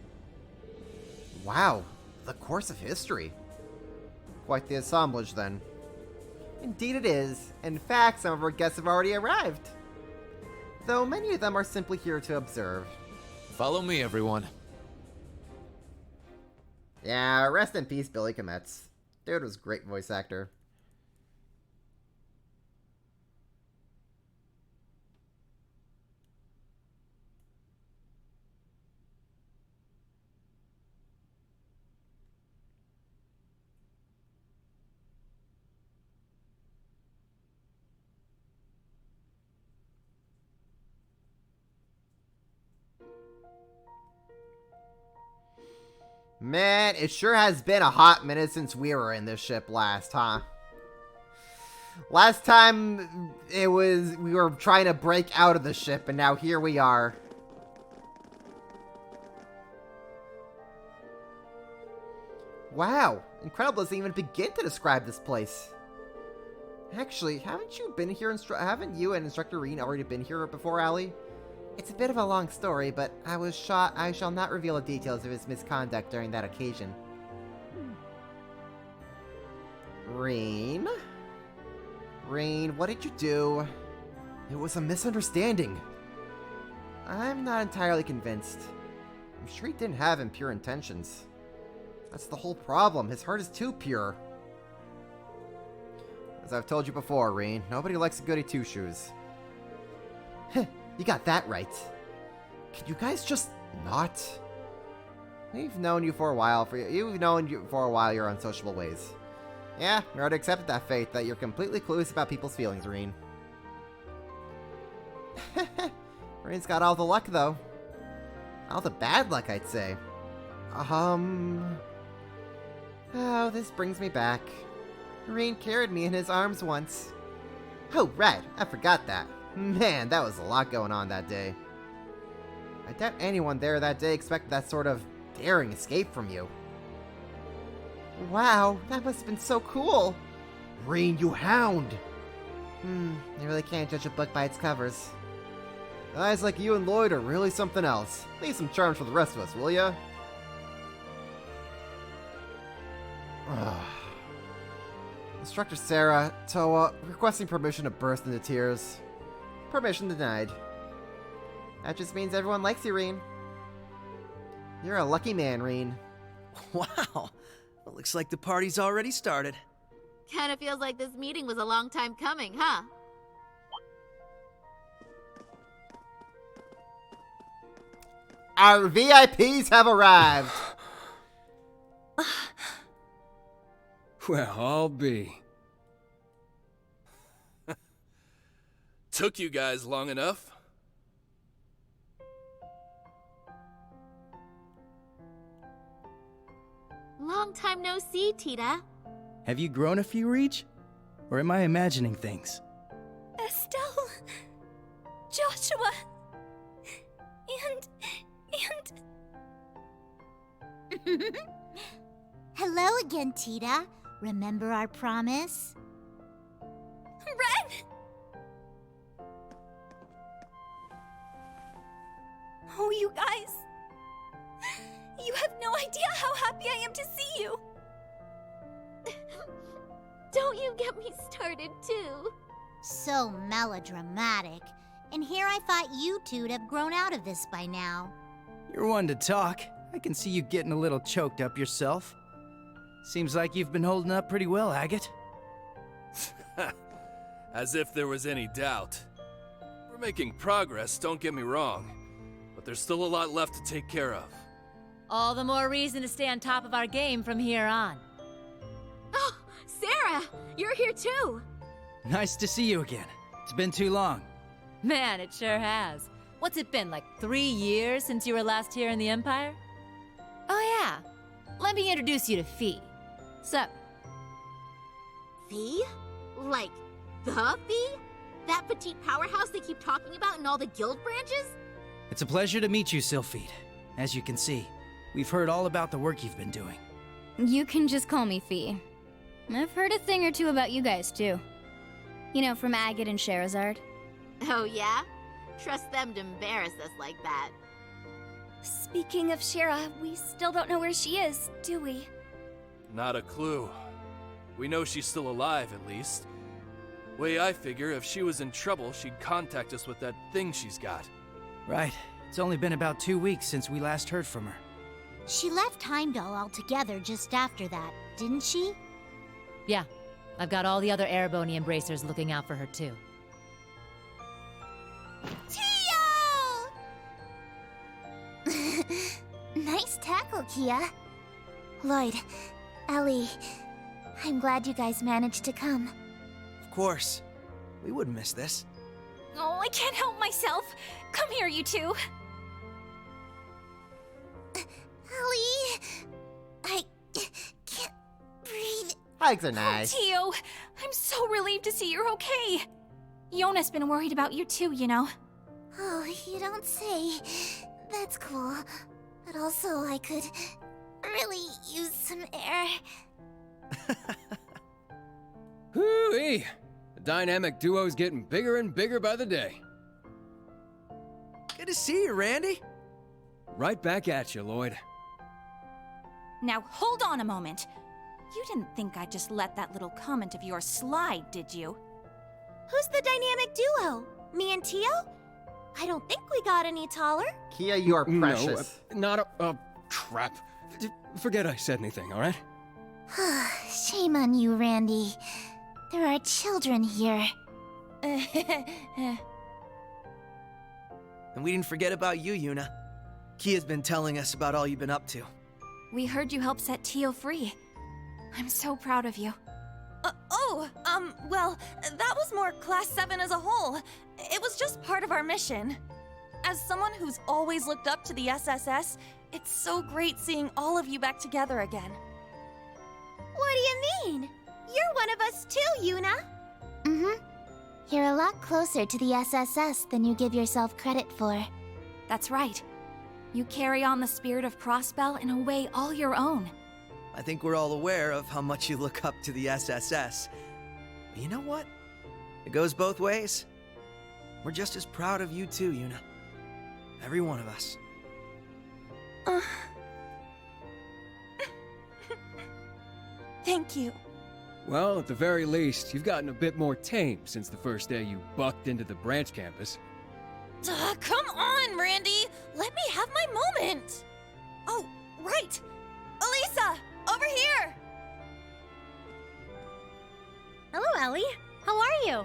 Wow, the course of history. Quite the assemblage, then. Indeed it is. In fact, some of our guests have already arrived. Though many of them are simply here to observe. Follow me, everyone. Yeah, rest in peace, Billy Kometz. Dude was a great voice actor. Man, it sure has been a hot minute since we were in this ship last, huh? Last time we were trying to break out of the ship, and now here we are. Wow, incredible doesn't even begin to describe this place. Actually, haven't you been here, haven't you and Instructor Rean already been here before, Allie? It's a bit of a long story, but I shall not reveal the details of his misconduct during that occasion. Rean? Rean, what did you do? It was a misunderstanding. I'm not entirely convinced. I'm sure he didn't have impure intentions. That's the whole problem. His heart is too pure. As I've told you before, Rean, nobody likes a goody two-shoes. Heh. You got that right. Can you guys just not? We've known you for a while. Your unsociable ways. Yeah, we already accepted that fate, that you're completely clueless about people's feelings, Rean. Rean's got all the luck, though. All the bad luck, I'd say. Oh, this brings me back. Rean carried me in his arms once. Oh, right, I forgot that. Man, that was a lot going on that day. I doubt anyone there that day expected that sort of daring escape from you. Wow, that must have been so cool. Rean, you hound! You really can't judge a book by its covers. Guys like you and Lloyd are really something else. Leave some charms for the rest of us, will ya? Instructor Sarah, Toa, requesting permission to burst into tears. Permission denied. That just means everyone likes you, Rean. You're a lucky man, Rean. Wow. Well, looks like the party's already started. Kinda feels like this meeting was a long time coming, huh? Our VIPs have arrived! Well, I'll be. Took you guys long enough. Long time no see, Tita. Have you grown a few, Reach? Or am I imagining things? Estelle, Joshua, and... Hello again, Tita. Remember our promise? Ren! Oh, you guys. You have no idea how happy I am to see you. Don't you get me started, too. So melodramatic. And here I thought you two'd have grown out of this by now. You're one to talk. I can see you getting a little choked up yourself. Seems like you've been holding up pretty well, Agate. As if there was any doubt. We're making progress, don't get me wrong. But there's still a lot left to take care of. All the more reason to stay on top of our game from here on. Oh, Sarah! You're here too! Nice to see you again. It's been too long. Man, it sure has. What's it been, like 3 years since you were last here in the Empire? Oh yeah, let me introduce you to Fee. Sup? Fee? Like, the Fee? That petite powerhouse they keep talking about in all the guild branches? It's a pleasure to meet you, Sylphide. As you can see, we've heard all about the work you've been doing. You can just call me Fee. I've heard a thing or two about you guys, too. You know, from Agate and Scheherazade. Oh yeah? Trust them to embarrass us like that. Speaking of Shera, we still don't know where she is, do we? Not a clue. We know she's still alive, at least. Way I figure, if she was in trouble, she'd contact us with that thing she's got. Right. It's only been about 2 weeks since we last heard from her. She left Heimdall altogether just after that, didn't she? Yeah, I've got all the other Erebony Embracers looking out for her too. Tio! Nice tackle, Kia. Lloyd, Ellie, I'm glad you guys managed to come. Of course. We wouldn't miss this. Oh, I can't help myself. Come here, you two. Ellie, I can't breathe. Hugs are nice. Oh, Tio, I'm so relieved to see you're okay. Yona's been worried about you too, you know. Oh, you don't say. That's cool. But also, I could really use some air. Hoo-wee! The dynamic duo's getting bigger and bigger by the day. Good to see you, Randy. Right back at you, Lloyd. Now, hold on a moment. You didn't think I'd just let that little comment of yours slide, did you? Who's the dynamic duo? Me and Tio? I don't think we got any taller. Kia, you are precious. No, not a... crap. Forget I said anything, alright? Shame on you, Randy. There are children here. And we didn't forget about you, Yuna. Kia's been telling us about all you've been up to. We heard you helped set Tio free. I'm so proud of you. Well, that was more Class 7 as a whole. It was just part of our mission. As someone who's always looked up to the SSS, it's so great seeing all of you back together again. What do you mean? You're one of us too, Yuna. Mm-hmm. You're a lot closer to the SSS than you give yourself credit for. That's right. You carry on the spirit of Crossbell in a way all your own. I think we're all aware of how much you look up to the SSS. But you know what? It goes both ways. We're just as proud of you too, Yuna. Every one of us. Thank you. Well, at the very least, you've gotten a bit more tame since the first day you bucked into the branch campus. Come on, Randy! Let me have my moment! Oh, right! Elisa! Over here! Hello, Ellie. How are you?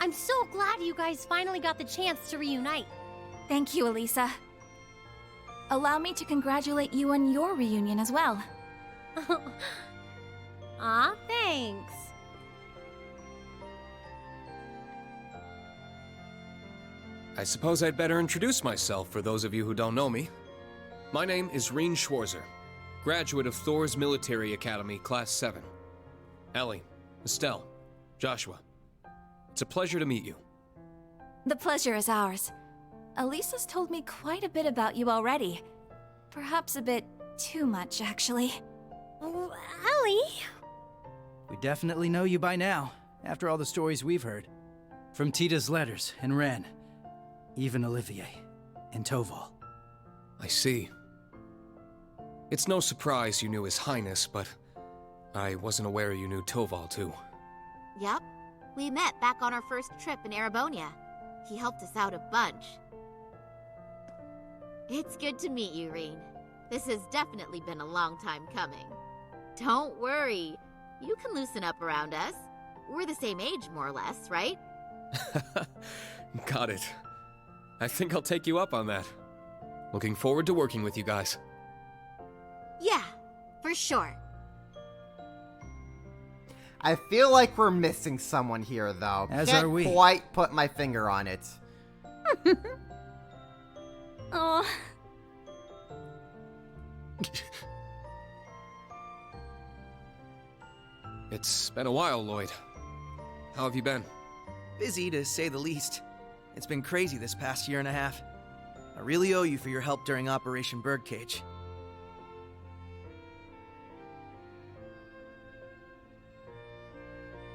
I'm so glad you guys finally got the chance to reunite. Thank you, Elisa. Allow me to congratulate you on your reunion as well. Aw, thanks. I suppose I'd better introduce myself for those of you who don't know me. My name is Rean Schwarzer, graduate of Thor's Military Academy, Class 7. Ellie, Estelle, Joshua, it's a pleasure to meet you. The pleasure is ours. Elisa's told me quite a bit about you already. Perhaps a bit too much, actually. Oh, Ellie! We definitely know you by now, after all the stories we've heard. From Tita's letters and Ren, even Olivier and Toval. I see. It's no surprise you knew His Highness, but I wasn't aware you knew Toval too. Yep. We met back on our first trip in Erebonia. He helped us out a bunch. It's good to meet you, Rean. This has definitely been a long time coming. Don't worry. You can loosen up around us. We're the same age, more or less, right? Got it. I think I'll take you up on that. Looking forward to working with you guys. Yeah, for sure. I feel like we're missing someone here, though. As Can't are we. quite put my finger on it. Oh. It's been a while, Lloyd. How have you been? Busy, to say the least. It's been crazy this past year and a half. I really owe you for your help during Operation Birdcage.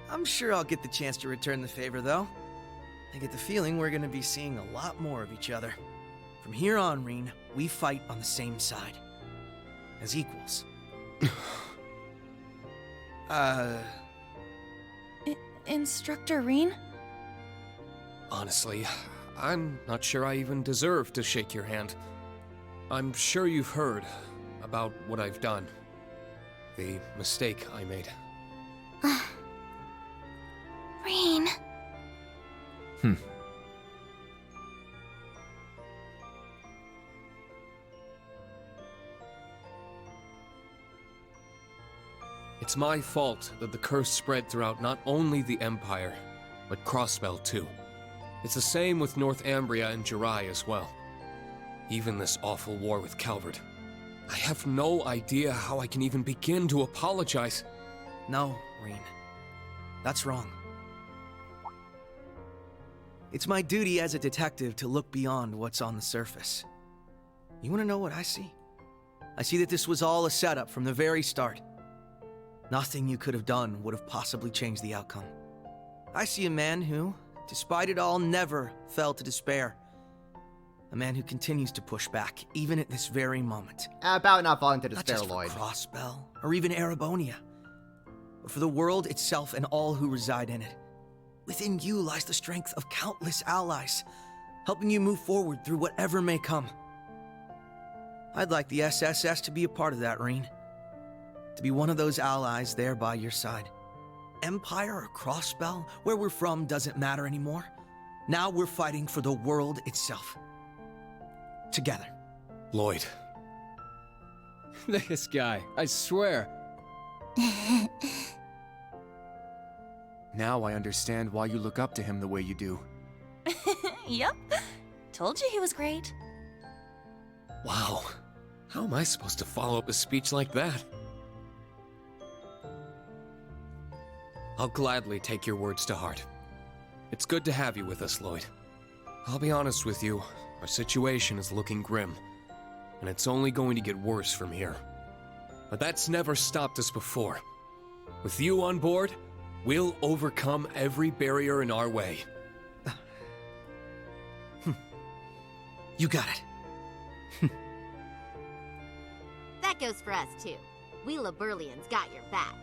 I'm sure I'll get the chance to return the favor, though. I get the feeling we're gonna be seeing a lot more of each other. From here on, Rean, we fight on the same side. As equals. Instructor Rean? Honestly, I'm not sure I even deserve to shake your hand. I'm sure you've heard about what I've done. The mistake I made. Rean. It's my fault that the curse spread throughout not only the Empire, but Crossbell too. It's the same with North Ambria and Jirai as well. Even this awful war with Calvert. I have no idea how I can even begin to apologize. No, Rean. That's wrong. It's my duty as a detective to look beyond what's on the surface. You want to know what I see? I see that this was all a setup from the very start. Nothing you could have done would have possibly changed the outcome. I see a man who, despite it all, never fell to despair. A man who continues to push back, even at this very moment. About not falling to despair, Not just Lloyd. for Crossbell, or even Erebonia, but for the world itself and all who reside in it. Within you lies the strength of countless allies, helping you move forward through whatever may come. I'd like the SSS to be a part of that, Rean. To be one of those allies there by your side. Empire or Crossbell, where we're from doesn't matter anymore. Now we're fighting for the world itself. Together. Lloyd. This guy, I swear. Now I understand why you look up to him the way you do. Yep. Told you he was great. Wow. How am I supposed to follow up a speech like that? I'll gladly take your words to heart. It's good to have you with us, Lloyd. I'll be honest with you, our situation is looking grim, and it's only going to get worse from here. But that's never stopped us before. With you on board, we'll overcome every barrier in our way. You got it. That goes for us, too. We Laburlians got your back.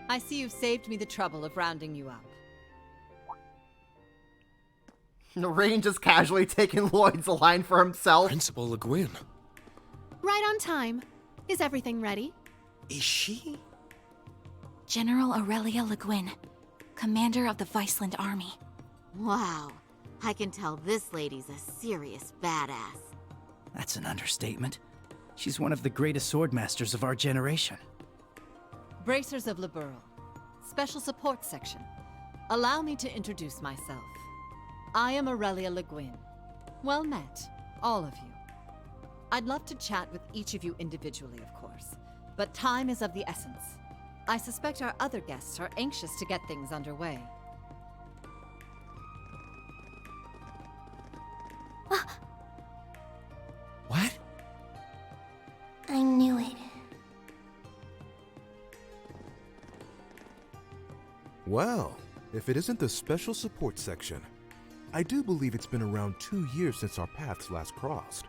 I see you've saved me the trouble of rounding you up. Rain just casually taking Lloyd's line for himself. Principal Le Guin. Right on time. Is everything ready? Is she? General Aurelia Le Guin, commander of the Viceland Army. Wow. I can tell this lady's a serious badass. That's an understatement. She's one of the greatest swordmasters of our generation. Bracers of Liberl, Special Support Section. Allow me to introduce myself. I am Aurelia Le Guin. Well met, all of you. I'd love to chat with each of you individually, of course, but time is of the essence. I suspect our other guests are anxious to get things underway. What? I knew it. Well, if it isn't the Special Support Section, I do believe it's been around 2 years since our paths last crossed.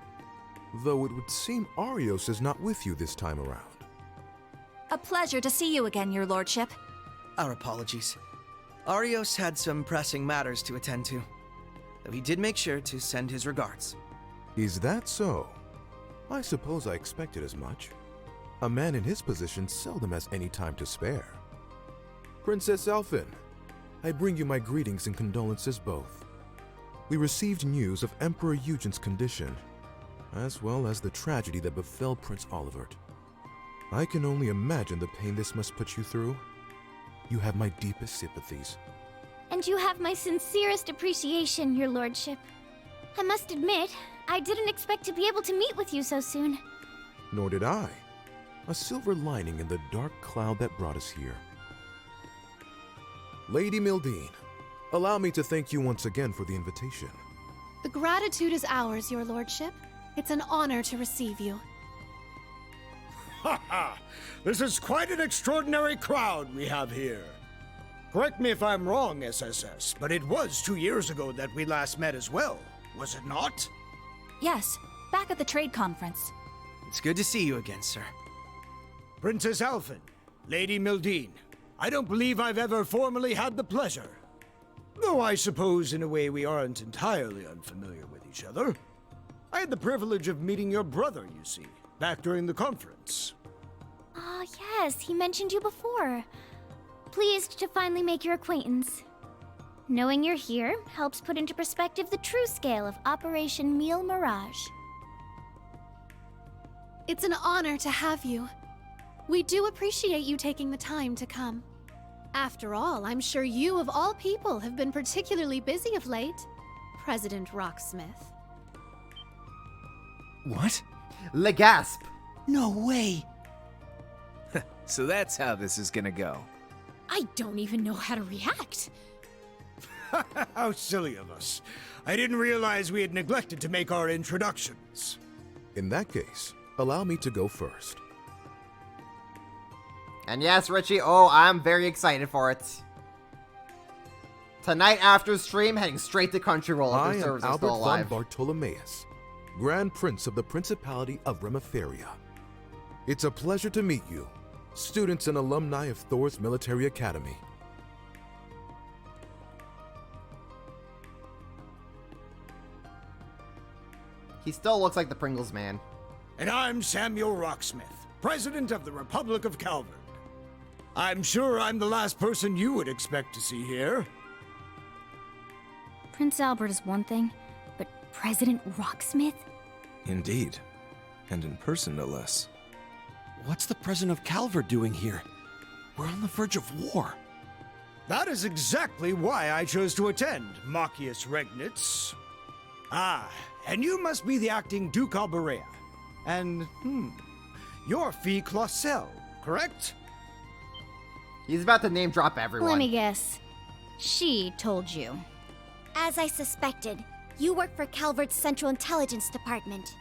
Though it would seem Arios is not with you this time around. A pleasure to see you again, Your Lordship. Our apologies. Arios had some pressing matters to attend to, though he did make sure to send his regards. Is that so? I suppose I expected as much. A man in his position seldom has any time to spare. Princess Alphen, I bring you my greetings and condolences both. We received news of Emperor Eugen's condition, as well as the tragedy that befell Prince Olivert. I can only imagine the pain this must put you through. You have my deepest sympathies. And you have my sincerest appreciation, Your Lordship. I must admit, I didn't expect to be able to meet with you so soon. Nor did I. A silver lining in the dark cloud that brought us here. Lady Mildine, allow me to thank you once again for the invitation. The gratitude is ours, Your Lordship. It's an honor to receive you. Ha ha! This is quite an extraordinary crowd we have here. Correct me if I'm wrong, SSS, but it was 2 years ago that we last met as well, was it not? Yes, back at the trade conference. It's good to see you again, sir. Princess Alphen, Lady Mildine, I don't believe I've ever formally had the pleasure. Though I suppose in a way we aren't entirely unfamiliar with each other. I had the privilege of meeting your brother, you see, back during the conference. Ah, yes, he mentioned you before. Pleased to finally make your acquaintance. Knowing you're here helps put into perspective the true scale of Operation Mille Mirage. It's an honor to have you. We do appreciate you taking the time to come. After all, I'm sure you of all people have been particularly busy of late, President Rocksmith. What? Legasp! No way! So that's how this is gonna go. I don't even know how to react. How silly of us. I didn't realize we had neglected to make our introductions. In that case, allow me to go first. And yes, Richie, oh, I'm very excited for it. Tonight after stream, heading straight to Crunchyroll I if their am servers are Albert still von alive. Bartolomeus, Grand Prince of the Principality of Remiferia. It's a pleasure to meet you, students and alumni of Thor's Military Academy. He still looks like the Pringles man. And I'm Samuel Rocksmith, President of the Republic of Calvard. I'm sure I'm the last person you would expect to see here. Prince Albert is one thing, but President Rocksmith? Indeed. And in person, no less. What's the President of Calvard doing here? We're on the verge of war. That is exactly why I chose to attend, Machias Regnitz. Ah, and you must be the acting Duke Alberea. And, you're Fee Clausel, correct? He's about to name drop everyone. Let me guess. she told you. As I suspected, you work for Calvert's Central Intelligence Department.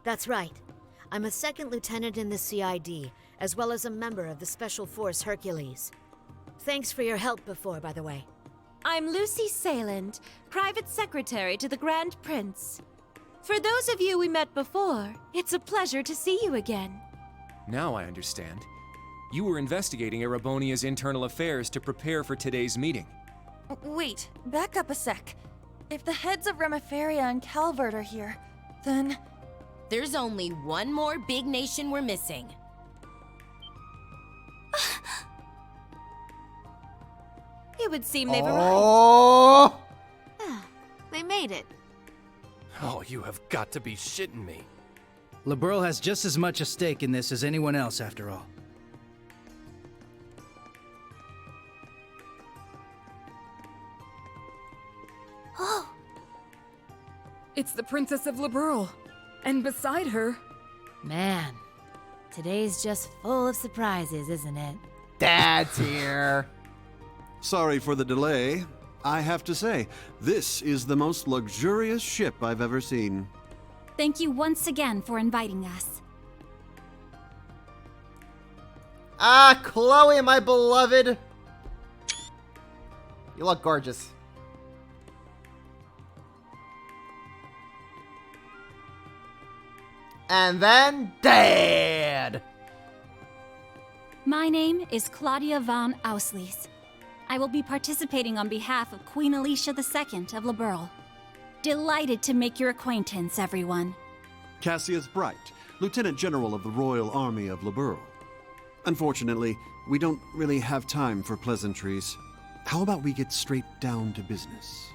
That's right. I'm a second lieutenant in the CID, as well as a member of the Special Force Hercules. Thanks for your help before, by the way. I'm Lucy Sayland, private secretary to the Grand Prince. For those of you we met before, it's a pleasure to see you again. Now I understand. You were investigating Erebonia's internal affairs to prepare for today's meeting. Wait, back up a sec. If the heads of Remiferia and Calvert are here, then... There's only one more big nation we're missing. It would seem they've arrived. Oh! They made it. Oh, you have got to be shitting me. Liberl has just as much a stake in this as anyone else, after all. Oh! It's the Princess of Liberl. And beside her... Man, today's just full of surprises, isn't it? Dad's here. Sorry for the delay. I have to say, this is the most luxurious ship I've ever seen. Thank you once again for inviting us. Ah, Chloe, my beloved. You look gorgeous. And then, Dad! My name is Claudia von Auslies. I will be participating on behalf of Queen Alicia II of Liberl. Delighted to make your acquaintance, everyone. Cassius Bright, Lieutenant General of the Royal Army of Liberl. Unfortunately, we don't really have time for pleasantries. How about we get straight down to business?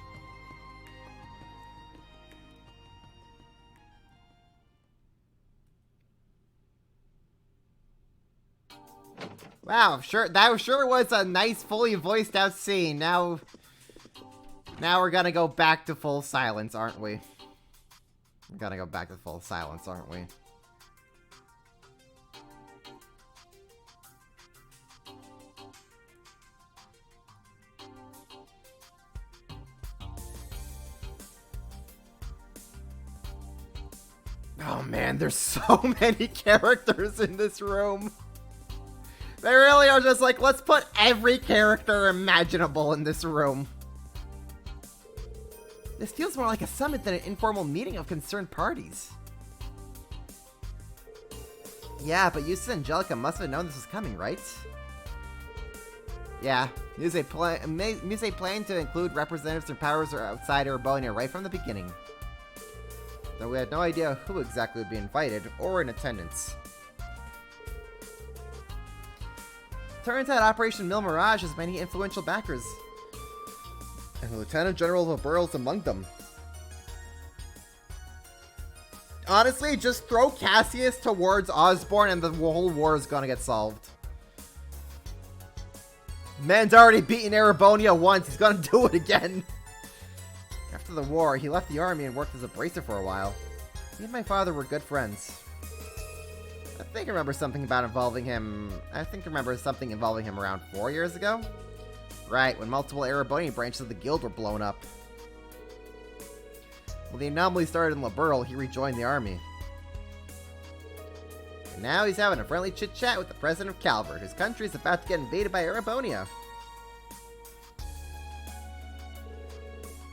Wow, that sure was a nice, fully voiced out scene. Now we're gonna go back to full silence, aren't we? We're gonna go back to full silence, aren't we? Oh man, there's so many characters in this room. They really are just like, let's put every character imaginable in this room. This feels more like a summit than an informal meeting of concerned parties. Yeah, but Yusa and Angelica must have known this was coming, right? Yeah, Muse planned to include representatives and powers outside Erebonia right from the beginning. Though we had no idea who exactly would be invited or in attendance. Turns out Operation Mil Mirage has many influential backers. And the Lieutenant General of Liberl is among them. Honestly, just throw Cassius towards Osborne and the whole war is gonna get solved. Man's already beaten Erebonia once, he's gonna do it again. After the war, he left the army and worked as a bracer for a while. He and my father were good friends. I think I remember something involving him around 4 years ago. Right, when multiple Erebonia branches of the guild were blown up. When the anomaly started in Liberl, he rejoined the army. And now he's having a friendly chit-chat with the president of Calvert, whose country is about to get invaded by Erebonia.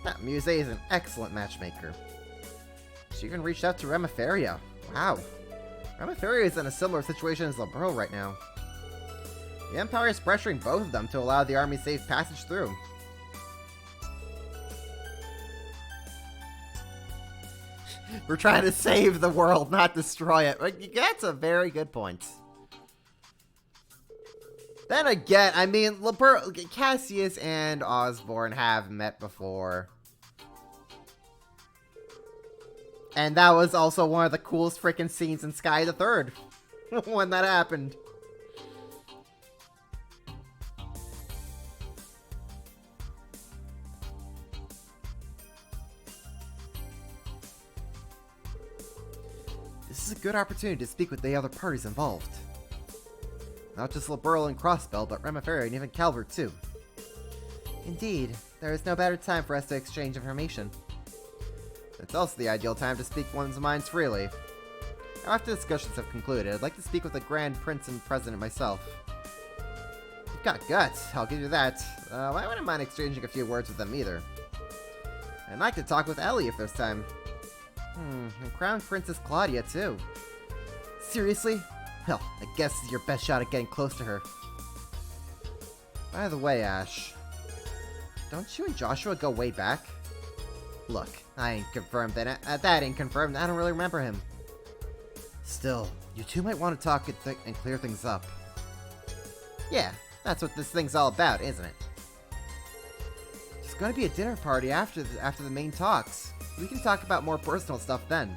That Muse is an excellent matchmaker. She even reached out to Remiferia. Wow. Remiferia is in a similar situation as Liberl right now. The Empire is pressuring both of them to allow the army safe passage through. We're trying to save the world, not destroy it. That's a very good point. Then again, I mean, Cassius and Osborne have met before. And that was also one of the coolest freaking scenes in Sky the Third when that happened. This is a good opportunity to speak with the other parties involved. Not just Liberl and Crossbell, but Remiferia and even Calvert too. Indeed, there is no better time for us to exchange information. It's also the ideal time to speak one's minds freely. After discussions have concluded, I'd like to speak with the Grand Prince and President myself. You've got guts, I'll give you that. I wouldn't mind exchanging a few words with them either. I'd like to talk with Ellie if there's time. And Crown Princess Claudia too. Seriously? Hell, I guess this is your best shot at getting close to her. By the way, Ash, don't you and Joshua go way back? Look, I ain't confirmed that. That ain't confirmed. I don't really remember him. Still, you two might want to talk and clear things up. Yeah, that's what this thing's all about, isn't it? There's gonna be a dinner party after the main talks. We can talk about more personal stuff then.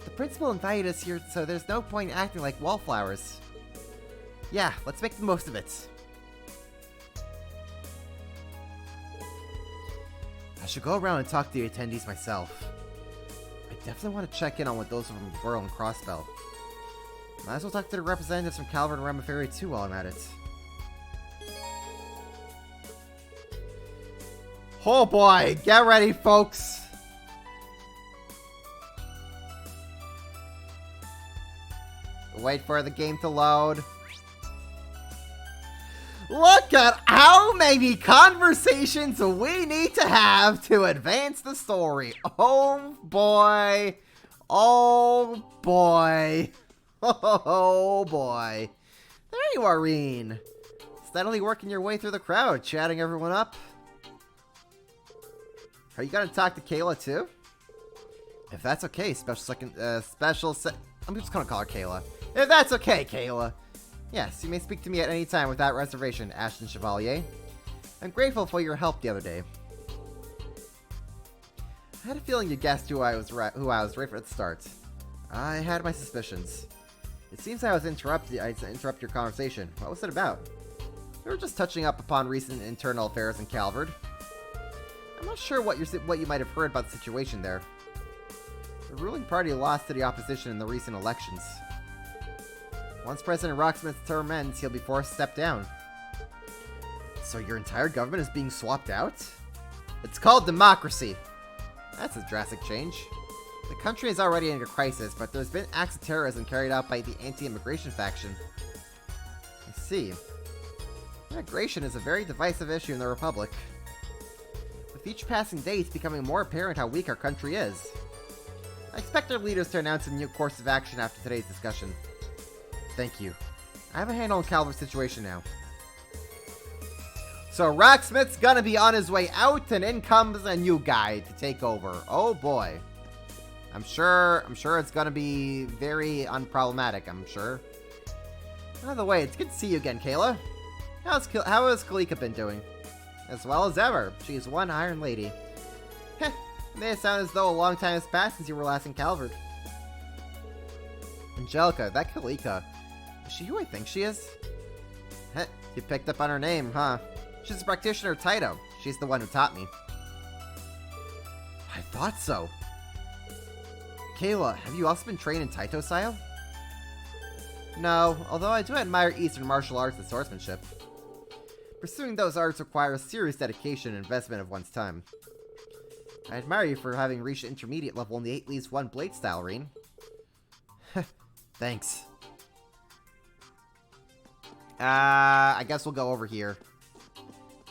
The principal invited us here, so there's no point in acting like wallflowers. Yeah, let's make the most of it. I should go around and talk to the attendees myself. I definitely want to check in on what those from Burl and Crossbell. Might as well talk to the representatives from Calvert and Remiferia too while I'm at it. Oh boy, get ready, folks. Wait for the game to load. Look at how many conversations we need to have to advance the story. Oh boy. Oh boy. Oh boy. There you are, Reen. Steadily working your way through the crowd, chatting everyone up. Are you gonna talk to Kayla too? If that's okay, I'm just gonna call her Kayla. If that's okay, Kayla. Yes, you may speak to me at any time without reservation, Ashton Chevalier. I'm grateful for your help the other day. I had a feeling you guessed who I was right from the start. I had my suspicions. It seems I interrupted your conversation. What was it about? We were just touching up upon recent internal affairs in Calvert. I'm not sure what you might have heard about the situation there. The ruling party lost to the opposition in the recent elections. Once President Rocksmith's term ends, he'll be forced to step down. So your entire government is being swapped out? It's called democracy. That's a drastic change. The country is already in a crisis, but there's been acts of terrorism carried out by the anti-immigration faction. I see. Immigration is a very divisive issue in the Republic. With each passing day, it's becoming more apparent how weak our country is. I expect our leaders to announce a new course of action after today's discussion. Thank you. I have a handle on Calvert's situation now. So Rocksmith's gonna be on his way out, and in comes a new guy to take over. Oh boy. I'm sure it's gonna be very unproblematic, I'm sure. By the way, it's good to see you again, Kayla. How has Kalika been doing? As well as ever. She's one Iron Lady. Heh, it may sound as though a long time has passed since you were last in Calvert. Angelica, that Kalika. Is she who I think she is? Heh, you picked up on her name, huh? She's a practitioner of Taito. She's the one who taught me. I thought so. Kayla, have you also been trained in Taito style? No, although I do admire Eastern martial arts and swordsmanship. Pursuing those arts requires serious dedication and investment of one's time. I admire you for having reached intermediate level in the 8 Leaves 1 Blade style, Reen. Thanks. I guess we'll go over here.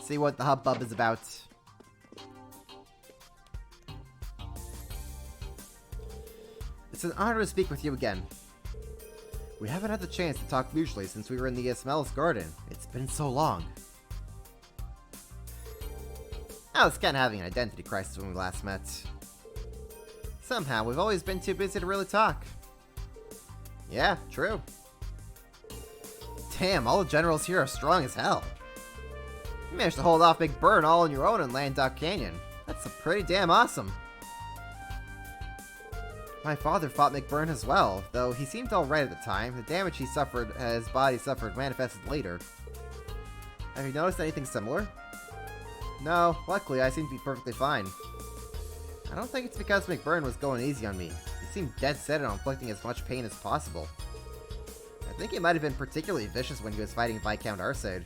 See what the hubbub is about. It's an honor to speak with you again. We haven't had the chance to talk mutually since we were in the Ismael's garden. It's been so long. I was kind of having an identity crisis when we last met. Somehow, we've always been too busy to really talk. Yeah, true. Damn, all the generals here are strong as hell. You managed to hold off McBurn all on your own in Landock Canyon. That's pretty damn awesome. My father fought McBurn as well, though he seemed alright at the time. The damage his body suffered manifested later. Have you noticed anything similar? No, luckily I seem to be perfectly fine. I don't think it's because McBurn was going easy on me. seemed dead set on inflicting as much pain as possible. I think he might have been particularly vicious when he was fighting Viscount Arcade.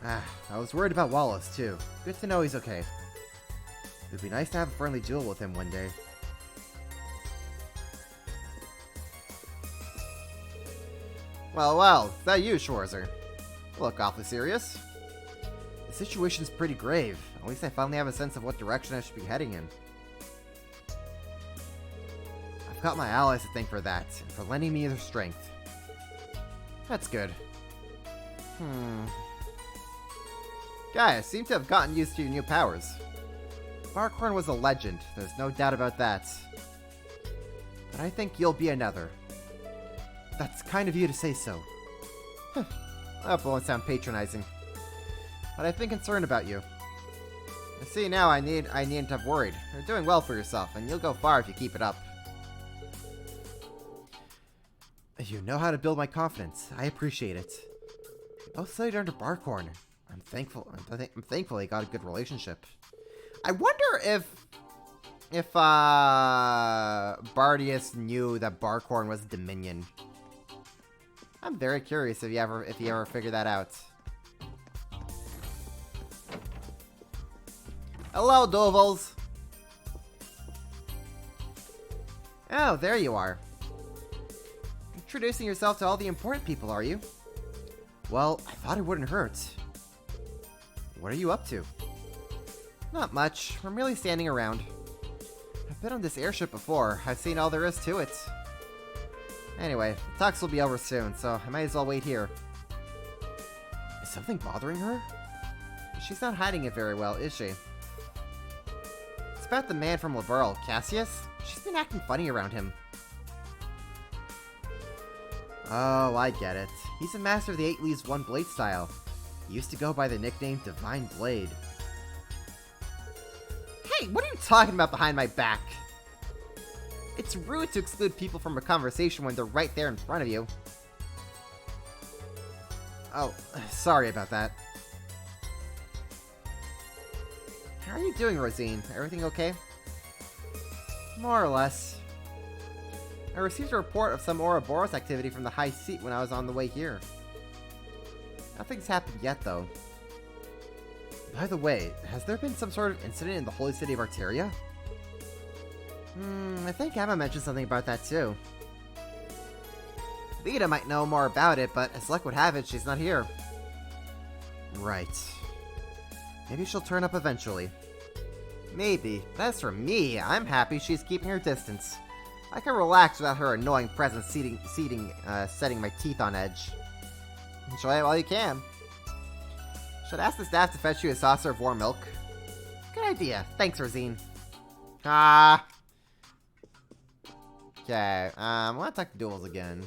I was worried about Wallace, too. Good to know he's okay. It would be nice to have a friendly duel with him one day. Well, is that you, Schwarzer? You look awfully serious. The situation's pretty grave. At least I finally have a sense of what direction I should be heading in. I've got my allies to thank for that, and for lending me their strength. That's good. Guys, seem to have gotten used to your new powers. Barkhorn was a legend, there's no doubt about that. But I think you'll be another. That's kind of you to say so. I hope it won't sound patronizing. But I've been concerned about you. I see now I needn't have worried. You're doing well for yourself, and you'll go far if you keep it up. You know how to build my confidence. I appreciate it. You both studied under Barkhorn. I'm thankful they got a good relationship. I wonder if Bardius knew that Barkhorn was Dominion. I'm very curious if he ever figured that out. Hello, Dovels. Oh, there you are. Introducing yourself to all the important people, are you? Well, I thought it wouldn't hurt. What are you up to? Not much. We're merely standing around. I've been on this airship before. I've seen all there is to it. Anyway, the talks will be over soon, so I might as well wait here. Is something bothering her? She's not hiding it very well, is she? It's about the man from Liberl, Cassius. She's been acting funny around him. Oh, I get it. He's a master of the 8 Leaves 1 Blade style. He used to go by the nickname Divine Blade. Hey, what are you talking about behind my back? It's rude to exclude people from a conversation when they're right there in front of you. Oh, sorry about that. How are you doing, Rosine? Everything okay? More or less. I received a report of some Ouroboros activity from the High Seat when I was on the way here. Nothing's happened yet, though. By the way, has there been some sort of incident in the holy city of Arteria? I think Emma mentioned something about that too. Vita might know more about it, but as luck would have it, she's not here. Right. Maybe she'll turn up eventually. Maybe. But as for me, I'm happy she's keeping her distance. I can relax without her annoying presence setting my teeth on edge. Enjoy it while you can. Should I ask the staff to fetch you a saucer of warm milk? Good idea. Thanks, Rosine. Okay, I want to talk to duels again.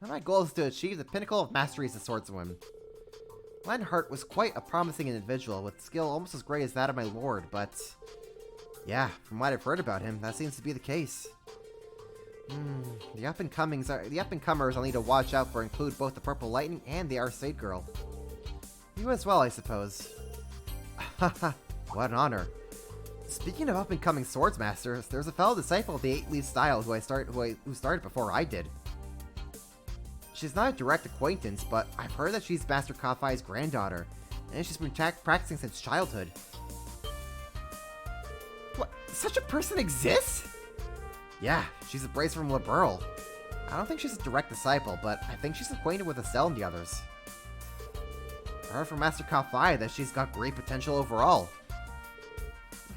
Now my goal is to achieve the pinnacle of mastery as a swordsman. Lenhart was quite a promising individual, with skill almost as great as that of my lord, but... yeah, from what I've heard about him, that seems to be the case. The up-and-comers I'll need to watch out for include both the Purple Lightning and the Arcade Girl. You as well, I suppose. Haha, what an honor. Speaking of up-and-coming swordsmasters, there's a fellow disciple of the 8 Leaves style who started before I did. She's not a direct acquaintance, but I've heard that she's Master Kafai's granddaughter, and she's been practicing since childhood. What? Such a person exists? Yeah, she's a brace from Liberl. I don't think she's a direct disciple, but I think she's acquainted with Estelle and the others. I heard from Master Kafai that she's got great potential overall.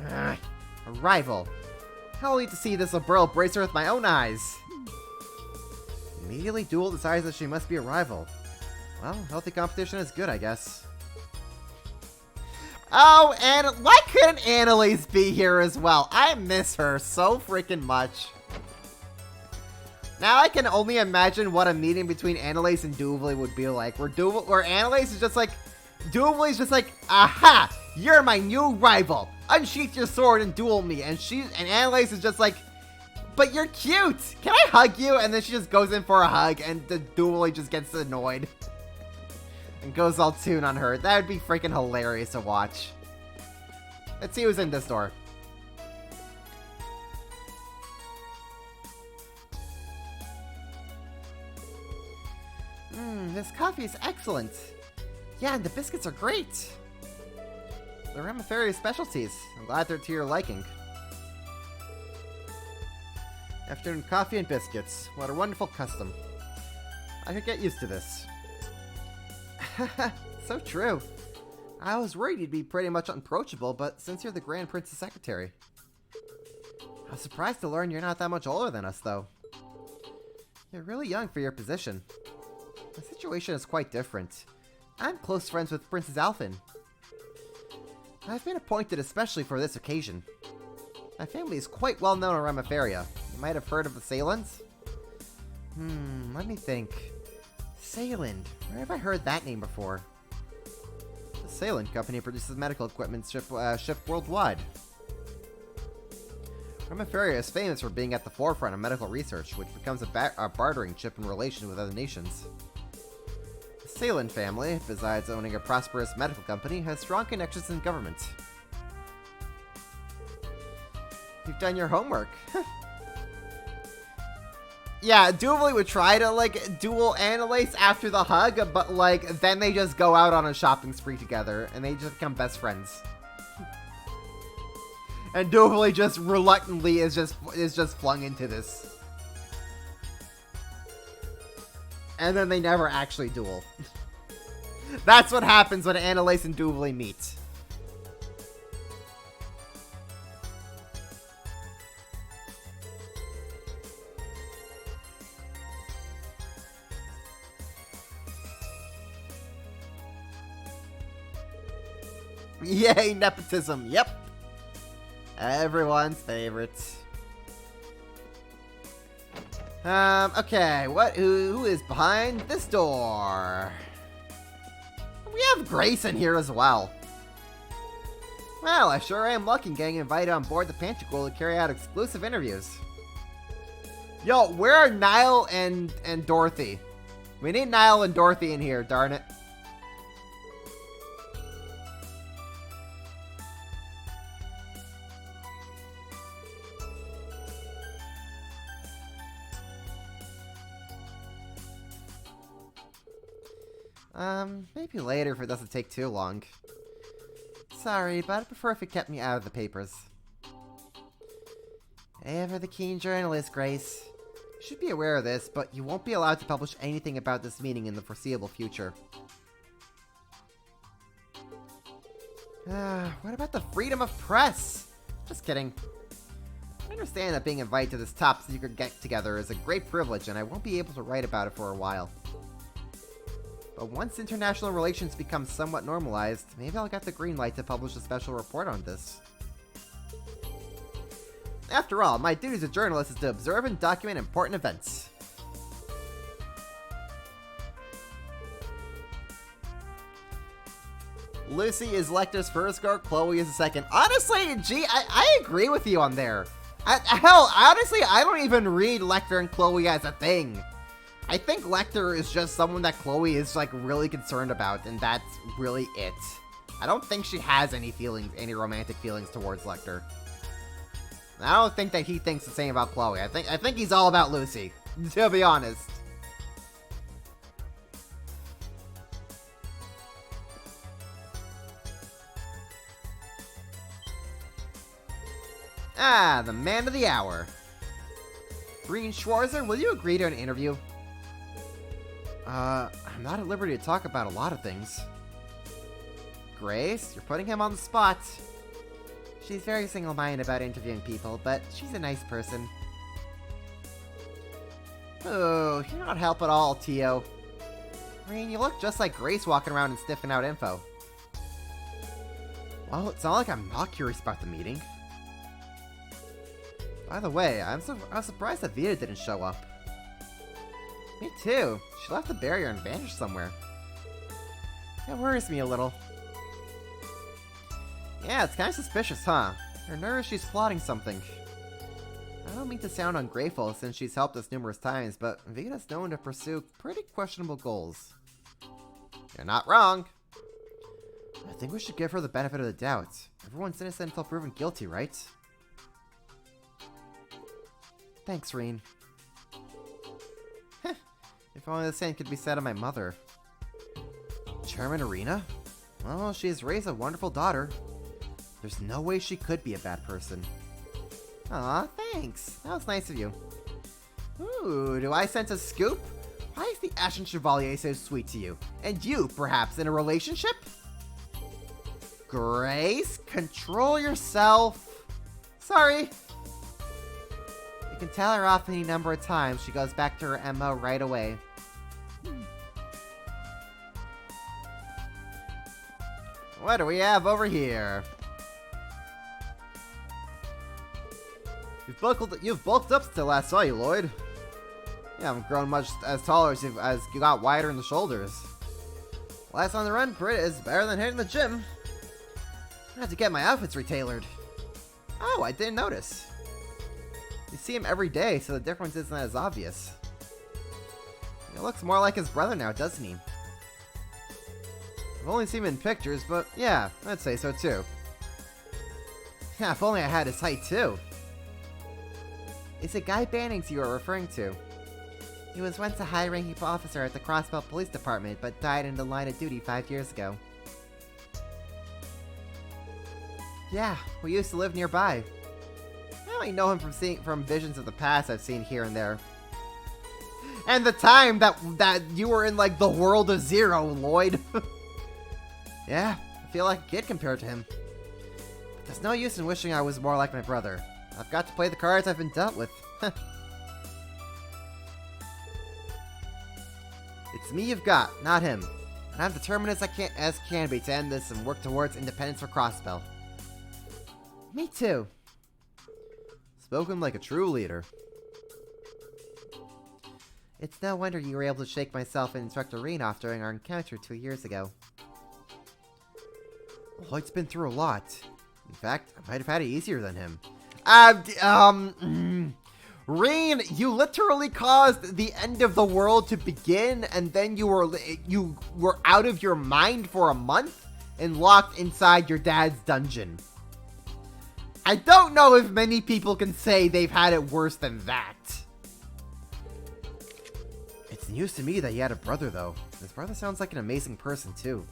A rival. I'll need to see this Liberl bracer with my own eyes. Immediately Duel decides that she must be a rival. Well, healthy competition is good, I guess. Oh, and why couldn't Annalise be here as well? I miss her so freaking much. Now I can only imagine what a meeting between Annalise and Duvley would be like. Where Annalise is just like, Duvley's just like, aha, you're my new rival. Unsheath your sword and duel me. And Annalise is just like, but you're cute. Can I hug you? And then she just goes in for a hug, and the Duvley just gets annoyed and goes all tune on her. That would be freaking hilarious to watch. Let's see who's in this door. This coffee is excellent. Yeah, and the biscuits are great. They're Ramiferia's specialties. I'm glad they're to your liking. Afternoon coffee and biscuits. What a wonderful custom. I could get used to this. So true. I was worried you'd be pretty much unapproachable, but since you're the Grand Prince's secretary. I was surprised to learn you're not that much older than us, though. You're really young for your position. The situation is quite different. I'm close friends with Princess Alphen. I've been appointed especially for this occasion. My family is quite well known in Ramiferia. You might have heard of the Sailens? Let me think. Sailend. Where have I heard that name before? The Sailend Company produces medical equipment shipped worldwide. Ramiferia is famous for being at the forefront of medical research, which becomes a bartering chip in relation with other nations. The Sailend family, besides owning a prosperous medical company, has strong connections in government. You've done your homework. Yeah, Duvalie would try to, like, duel Annalise after the hug, but, like, then they just go out on a shopping spree together, and they just become best friends. And Duvalie just reluctantly is just flung into this. And then they never actually duel. That's what happens when Annalise and Duvalie meet. Yay, nepotism. Yep. Everyone's favorite. Okay, who is behind this door? We have Grace in here as well. Well, I sure am lucky getting invited on board the Pantyhooel to carry out exclusive interviews. Yo, where are Niall and Dorothy? We need Niall and Dorothy in here, darn it. Maybe later if it doesn't take too long. Sorry, but I'd prefer if it kept me out of the papers. Ever the keen journalist, Grace. You should be aware of this, but you won't be allowed to publish anything about this meeting in the foreseeable future. What about the freedom of press? Just kidding. I understand that being invited to this top secret get-together is a great privilege, and I won't be able to write about it for a while. But once international relations become somewhat normalized, maybe I'll get the green light to publish a special report on this. After all, my duty as a journalist is to observe and document important events. Lucy is Lecter's first girl, Chloe is the second. Honestly, gee, I agree with you on there. Hell, honestly, I don't even read Lecter and Chloe as a thing. I think Lecter is just someone that Chloe is, like, really concerned about, and that's really it. I don't think she has any feelings, any romantic feelings towards Lecter. I don't think that he thinks the same about Chloe. I think he's all about Lucy, to be honest. Ah, the man of the hour. Rean Schwarzer, will you agree to an interview? I'm not at liberty to talk about a lot of things. Grace, you're putting him on the spot. She's very single-minded about interviewing people, but she's a nice person. Oh, you're not help at all, Tio. Rean, you look just like Grace walking around and sniffing out info. Well, it's not like I'm not curious about the meeting. By the way, I was surprised that Vita didn't show up. Me too. She left the barrier and vanished somewhere. That worries me a little. Yeah, it's kind of suspicious, huh? You're nervous she's plotting something. I don't mean to sound ungrateful since she's helped us numerous times, but Vita's known to pursue pretty questionable goals. You're not wrong. I think we should give her the benefit of the doubt. Everyone's innocent until proven guilty, right? Thanks, Rean. If If only the same could be said of my mother. Chairman Irina? Well, she has raised a wonderful daughter. There's no way she could be a bad person. Aw, thanks. That was nice of you. Ooh, do I sense a scoop? Why is the Ashen Chevalier so sweet to you? And you, perhaps, in a relationship? Grace, control yourself. Sorry. You can tell her off any number of times. She goes back to her MO right away. What do we have over here? You've bulked up since I last saw you, Lloyd. You haven't grown much as taller as you got wider in the shoulders. Last on the run crit is better than hitting the gym. I have to get my outfits retailored. Oh, I didn't notice. You see him every day, so the difference isn't as obvious. He looks more like his brother now, doesn't he? I've only seen him in pictures, but yeah, I'd say so too. Yeah, if only I had his height too. It's a Guy Bannings you are referring to. He was once a high-ranking officer at the Crossbelt Police Department, but died in the line of duty 5 years ago. Yeah, we used to live nearby. I only know him from visions of the past I've seen here and there. And the time that you were in, like, the world of Zero, Lloyd. Yeah, I feel like a kid compared to him. But there's no use in wishing I was more like my brother. I've got to play the cards I've been dealt with. It's me you've got, not him. And I'm determined as can be to end this and work towards independence for Crossbell. Me too. Spoken like a true leader. It's no wonder you were able to shake myself and Instructor Reen off during our encounter 2 years ago. Lloyd's been through a lot. In fact, I might have had it easier than him. Reen, you literally caused the end of the world to begin, and then you were out of your mind for a month and locked inside your dad's dungeon. I don't know if many people can say they've had it worse than that. It's news to me that he had a brother, though. His brother sounds like an amazing person, too.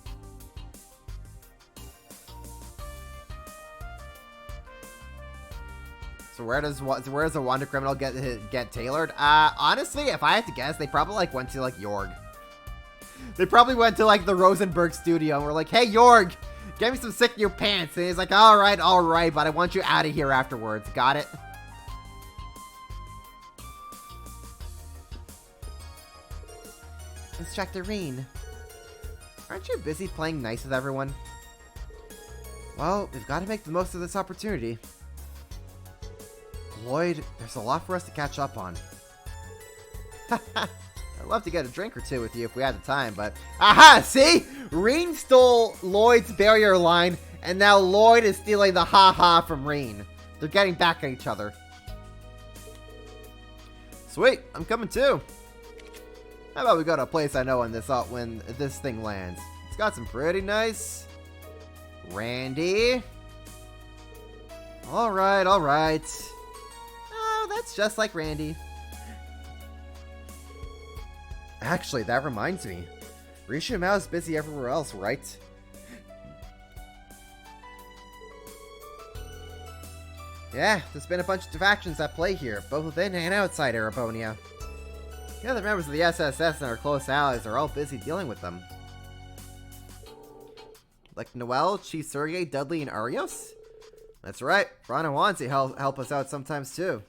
So where does a Wanda criminal get tailored? Honestly, if I had to guess, they probably like went to like Jorg. They probably went to like the Rosenberg studio and were like, "Hey Jorg, get me some sick new pants." And he's like, all right, but I want you out of here afterwards. Got it? Instructor Reen, aren't you busy playing nice with everyone? Well, we've got to make the most of this opportunity. Lloyd, there's a lot for us to catch up on. I'd love to get a drink or two with you if we had the time, but... Aha! See? Reen stole Lloyd's barrier line, and now Lloyd is stealing the ha-ha from Reen. They're getting back at each other. Sweet, I'm coming too. How about we go to a place I know when this thing lands? It's got some pretty nice... Randy? Alright. Oh, that's just like Randy. Actually, that reminds me. Risha Mao's busy everywhere else, right? Yeah, there's been a bunch of factions at play here, both within and outside Erebonia. The other members of the SSS and our close allies are all busy dealing with them. Like Noel, Chief Sergei, Dudley, and Arios? That's right, Ron and Wanzi help us out sometimes too.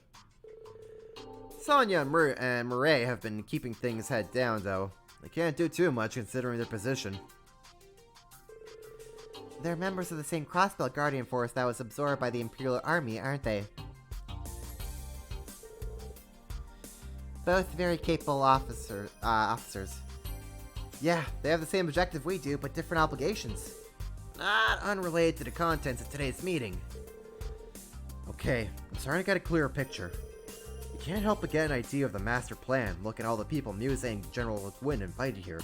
Sonya and Murray have been keeping things head down, though. They can't do too much considering their position. They're members of the same Crossbelt Guardian Force that was absorbed by the Imperial Army, aren't they? Both very capable officers. Yeah, they have the same objective we do, but different obligations. Not unrelated to the contents of today's meeting. Okay, I'm starting to get a clearer picture. You can't help but get an idea of the master plan, look at all the people Muse and General Gwyn invited here.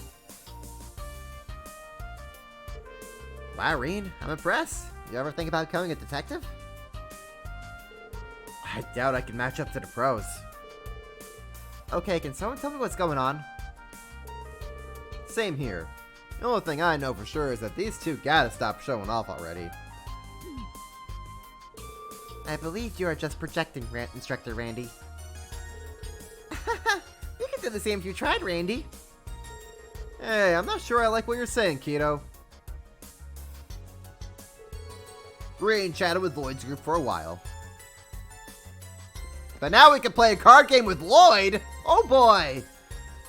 Wow, Reen, I'm impressed. You ever think about becoming a detective? I doubt I can match up to the pros. Okay, can someone tell me what's going on? Same here. The only thing I know for sure is that these two gotta stop showing off already. I believe you are just projecting, Instructor Randy. You could do the same if you tried, Randy. Hey, I'm not sure I like what you're saying, Keto. Rain chatted with Lloyd's group for a while. But now we can play a card game with Lloyd! Oh boy!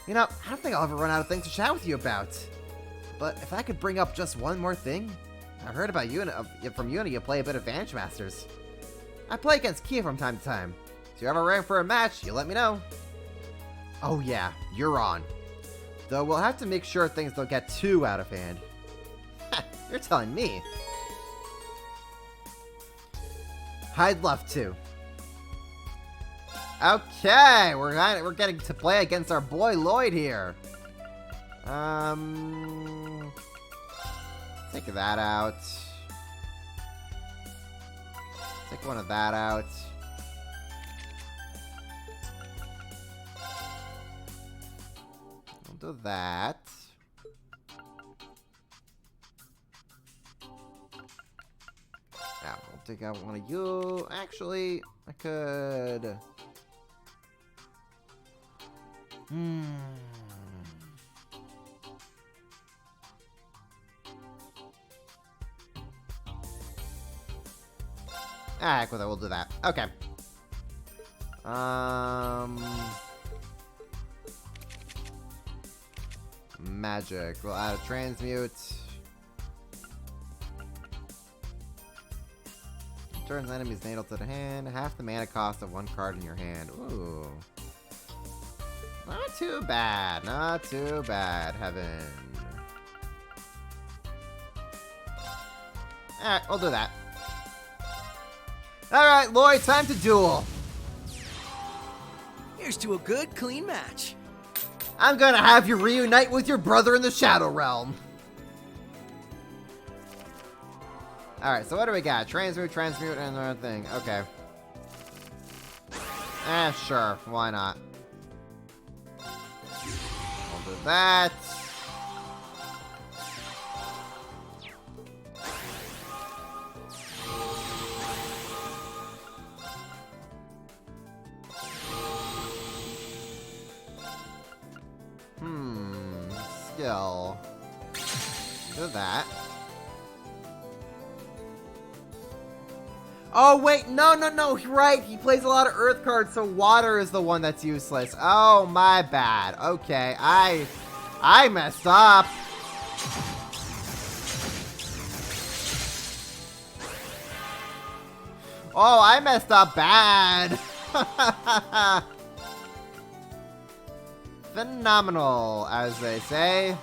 You know, I don't think I'll ever run out of things to chat with you about. But if I could bring up just one more thing, I heard about you from you play a bit of Vanish Masters. I play against Kia from time to time. If you're ever ready for a match, you let me know. Oh yeah, you're on. Though we'll have to make sure things don't get too out of hand. You're telling me. I'd love to. Okay, we're getting to play against our boy Lloyd here. Take that out. Take one of that out. We'll do that. Yeah, we'll take out one of you. Actually, I could... heck with it, we'll do that. Okay. Magic. We'll add a transmute. Turns enemies natal to the hand. Half the mana cost of one card in your hand. Ooh. Not too bad. Not too bad. Heaven. Alright, we'll do that. Alright, Lloyd, time to duel. Here's to a good, clean match. I'm gonna have you reunite with your brother in the Shadow Realm. Alright, so what do we got? Transmute, and another thing. Okay. Sure. Why not? We'll do that. Skill. Do that. Oh, wait, no, right, he plays a lot of earth cards, so water is the one that's useless. Oh, my bad. Okay, I messed up. Oh, I messed up bad. Phenomenal, as they say.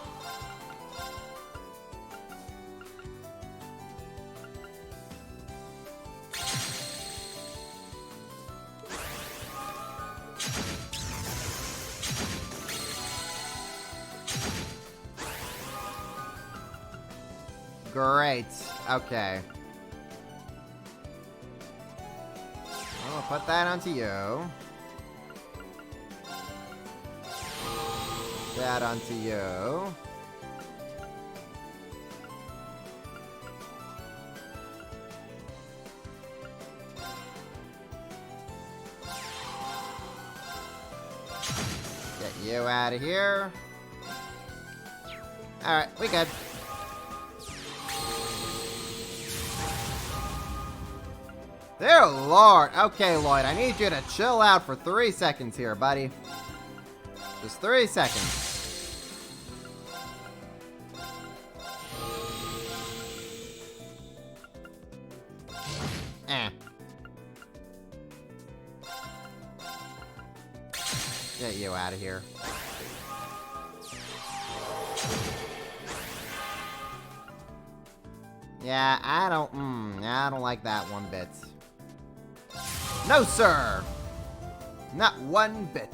Great. Okay. I'll put that onto you. That onto you. Get you out of here. Alright, we good. Dear Lord. Okay, Lloyd, I need you to chill out for 3 seconds here, buddy. Just 3 seconds. Get you out of here. Yeah, I don't like that one bit. No, sir! Not one bit.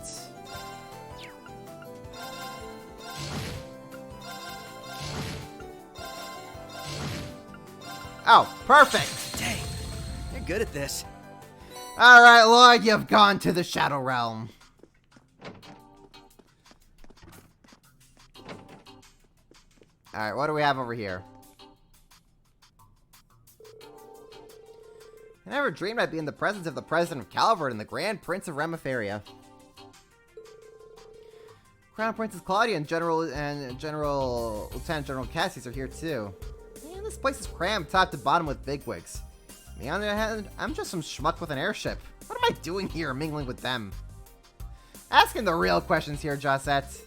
Oh, perfect! Dang, you're good at this. Alright, Lloyd, you've gone to the Shadow Realm. Alright, what do we have over here? I never dreamed I'd be in the presence of the President of Calvert and the Grand Prince of Remiferia. Crown Princess Claudia and Lieutenant General Cassius are here too. Man, this place is crammed top to bottom with bigwigs. Me on the other hand, I'm just some schmuck with an airship. What am I doing here mingling with them? Asking the real questions here, Josette.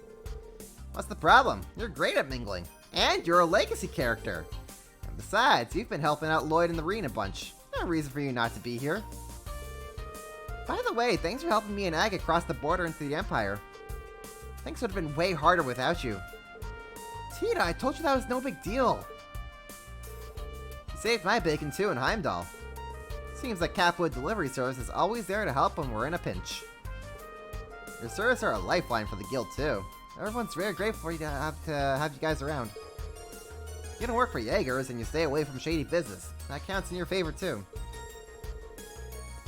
What's the problem? You're great at mingling. And you're a legacy character. And besides, you've been helping out Lloyd and the Reen a bunch. No reason for you not to be here. By the way, thanks for helping me and Ag across the border into the Empire. Things would have been way harder without you. Tita, I told you that was no big deal. You saved my bacon too in Heimdall. Seems like Capwood Delivery Service is always there to help when we're in a pinch. Your service are a lifeline for the guild too. Everyone's very grateful for you to have you guys around. You don't work for Jaegers and you stay away from shady business. That counts in your favor too.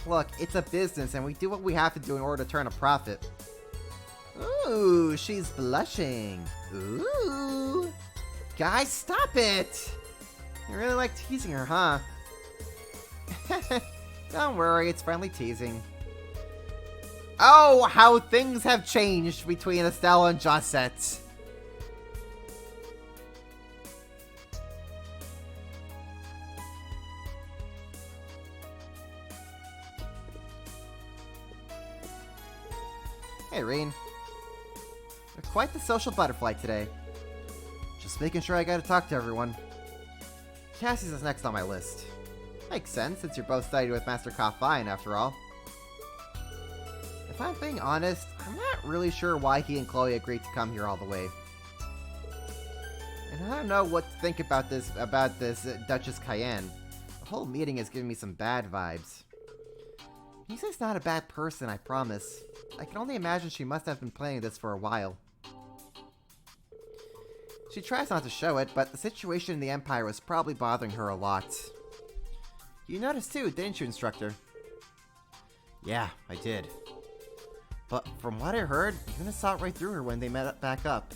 Look, it's a business and we do what we have to do in order to turn a profit. Ooh, she's blushing. Ooh. Guys, stop it! You really like teasing her, huh? Don't worry, it's friendly teasing. Oh, how things have changed between Estelle and Josette. Hey, Reen. You're quite the social butterfly today. Just making sure I gotta talk to everyone. Cassius is next on my list. Makes sense, since you're both studied with Master Koff-Vine, after all. If I'm being honest, I'm not really sure why he and Chloe agreed to come here all the way. And I don't know what to think about this Duchess Cayenne. The whole meeting is giving me some bad vibes. Misa's not a bad person, I promise. I can only imagine she must have been planning this for a while. She tries not to show it, but the situation in the Empire was probably bothering her a lot. You noticed too, didn't you, Instructor? Yeah, I did. But from what I heard, Yuna saw it right through her when they met back up.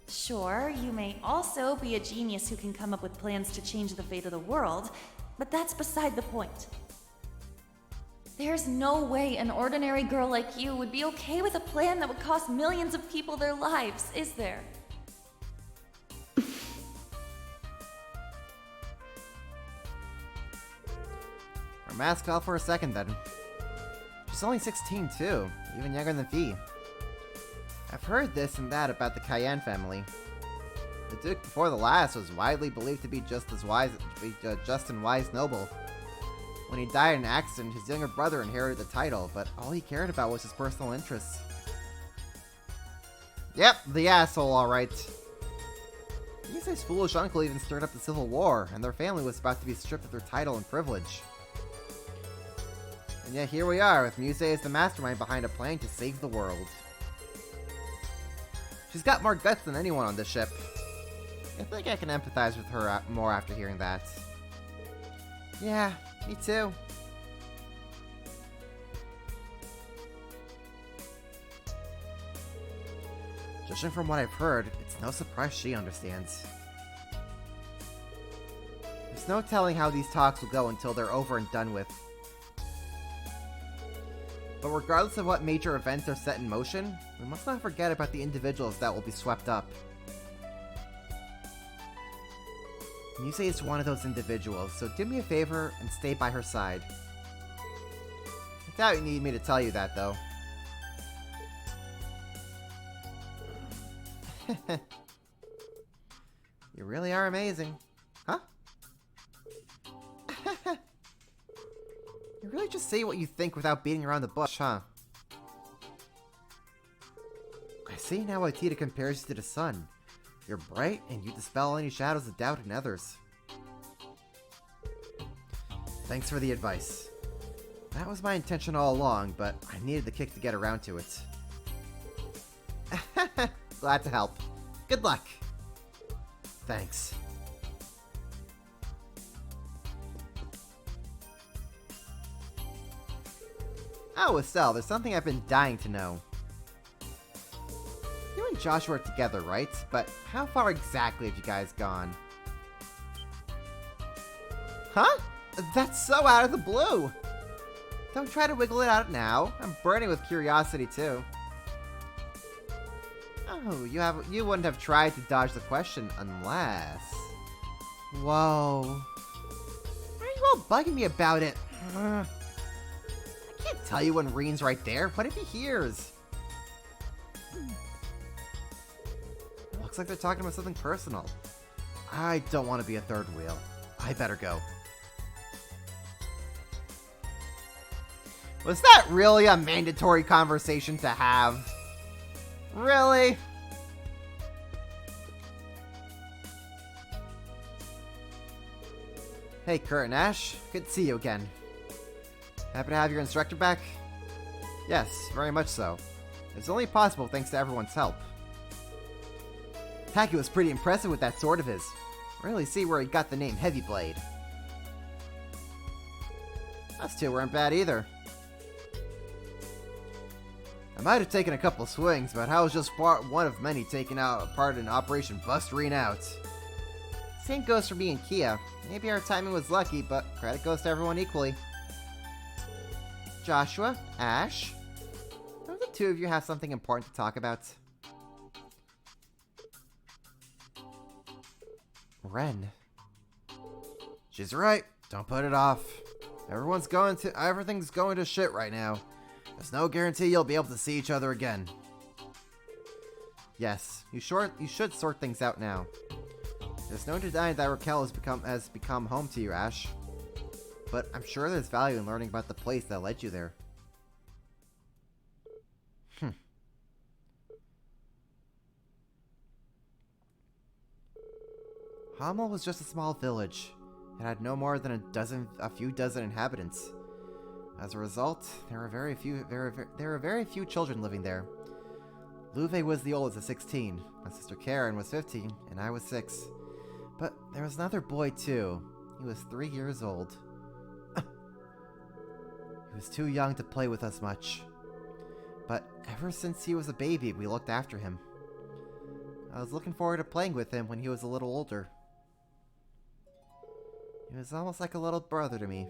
Sure, you may also be a genius who can come up with plans to change the fate of the world, but that's beside the point. There's no way an ordinary girl like you would be okay with a plan that would cost millions of people their lives, is there? Her mask fell for a second then. She's only 16 too, even younger than Vi. I've heard this and that about the Cayenne family. The Duke before the last was widely believed to be just and wise noble. When he died in an accident, his younger brother inherited the title, but all he cared about was his personal interests. Yep, the asshole, alright. Misa's foolish uncle even stirred up the Civil War, and their family was about to be stripped of their title and privilege. And yet here we are, with Muse as the mastermind behind a plan to save the world. She's got more guts than anyone on this ship. I think I can empathize with her more after hearing that. Yeah, me too. Judging from what I've heard, it's no surprise she understands. There's no telling how these talks will go until they're over and done with. But regardless of what major events are set in motion, we must not forget about the individuals that will be swept up. Muse is one of those individuals, so do me a favor and stay by her side. I doubt you need me to tell you that, though. You really are amazing. Huh? You really just say what you think without beating around the bush, huh? I see now why Tita compares you to the sun. You're bright, and you dispel any shadows of doubt in others. Thanks for the advice. That was my intention all along, but I needed the kick to get around to it. Glad to help. Good luck. Thanks. Oh, Estelle, there's something I've been dying to know. You and Joshua are together, right? But how far exactly have you guys gone? Huh? That's so out of the blue! Don't try to wiggle it out now. I'm burning with curiosity, too. Oh, you wouldn't have tried to dodge the question unless... Whoa. Why are you all bugging me about it? I can't tell you when Reen's right there. What if he hears? Looks like they're talking about something personal. I don't want to be a third wheel. I better go. Was that really a mandatory conversation to have? Really? Hey, Kurt and Ash. Good to see you again. Happy to have your instructor back? Yes, very much so. It's only possible thanks to everyone's help. Taki was pretty impressive with that sword of his. Really see where he got the name Heavy Blade. Us two weren't bad either. I might have taken a couple swings, but I was just one of many taking part in Operation Bust Reen Out. Same goes for me and Kia. Maybe our timing was lucky, but credit goes to everyone equally. Joshua, Ash, don't the two of you have something important to talk about? Ren. She's right. Don't put it off. Everything's going to shit right now. There's no guarantee you'll be able to see each other again. Yes, you should sort things out now. There's no denying that Raquel has become home to you, Ash. But I'm sure there's value in learning about the place that led you there. Hamel was just a small village. It had no more than a few dozen inhabitants. As a result, there were very few children living there. Louve was the oldest at 16. My sister Karen was 15, and I was 6. But there was another boy too. He was 3 years old. He was too young to play with us much. But ever since he was a baby, we looked after him. I was looking forward to playing with him when he was a little older. He was almost like a little brother to me.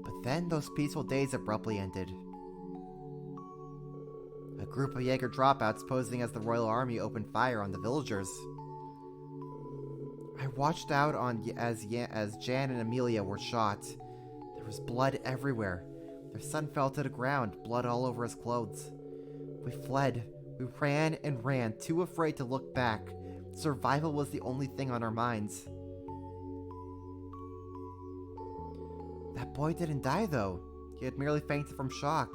But then those peaceful days abruptly ended. A group of Jaeger dropouts posing as the Royal Army opened fire on the villagers. I watched out as Jan and Amelia were shot. There was blood everywhere. Their son fell to the ground, blood all over his clothes. We fled. We ran and ran, too afraid to look back. Survival was the only thing on our minds. That boy didn't die, though. He had merely fainted from shock.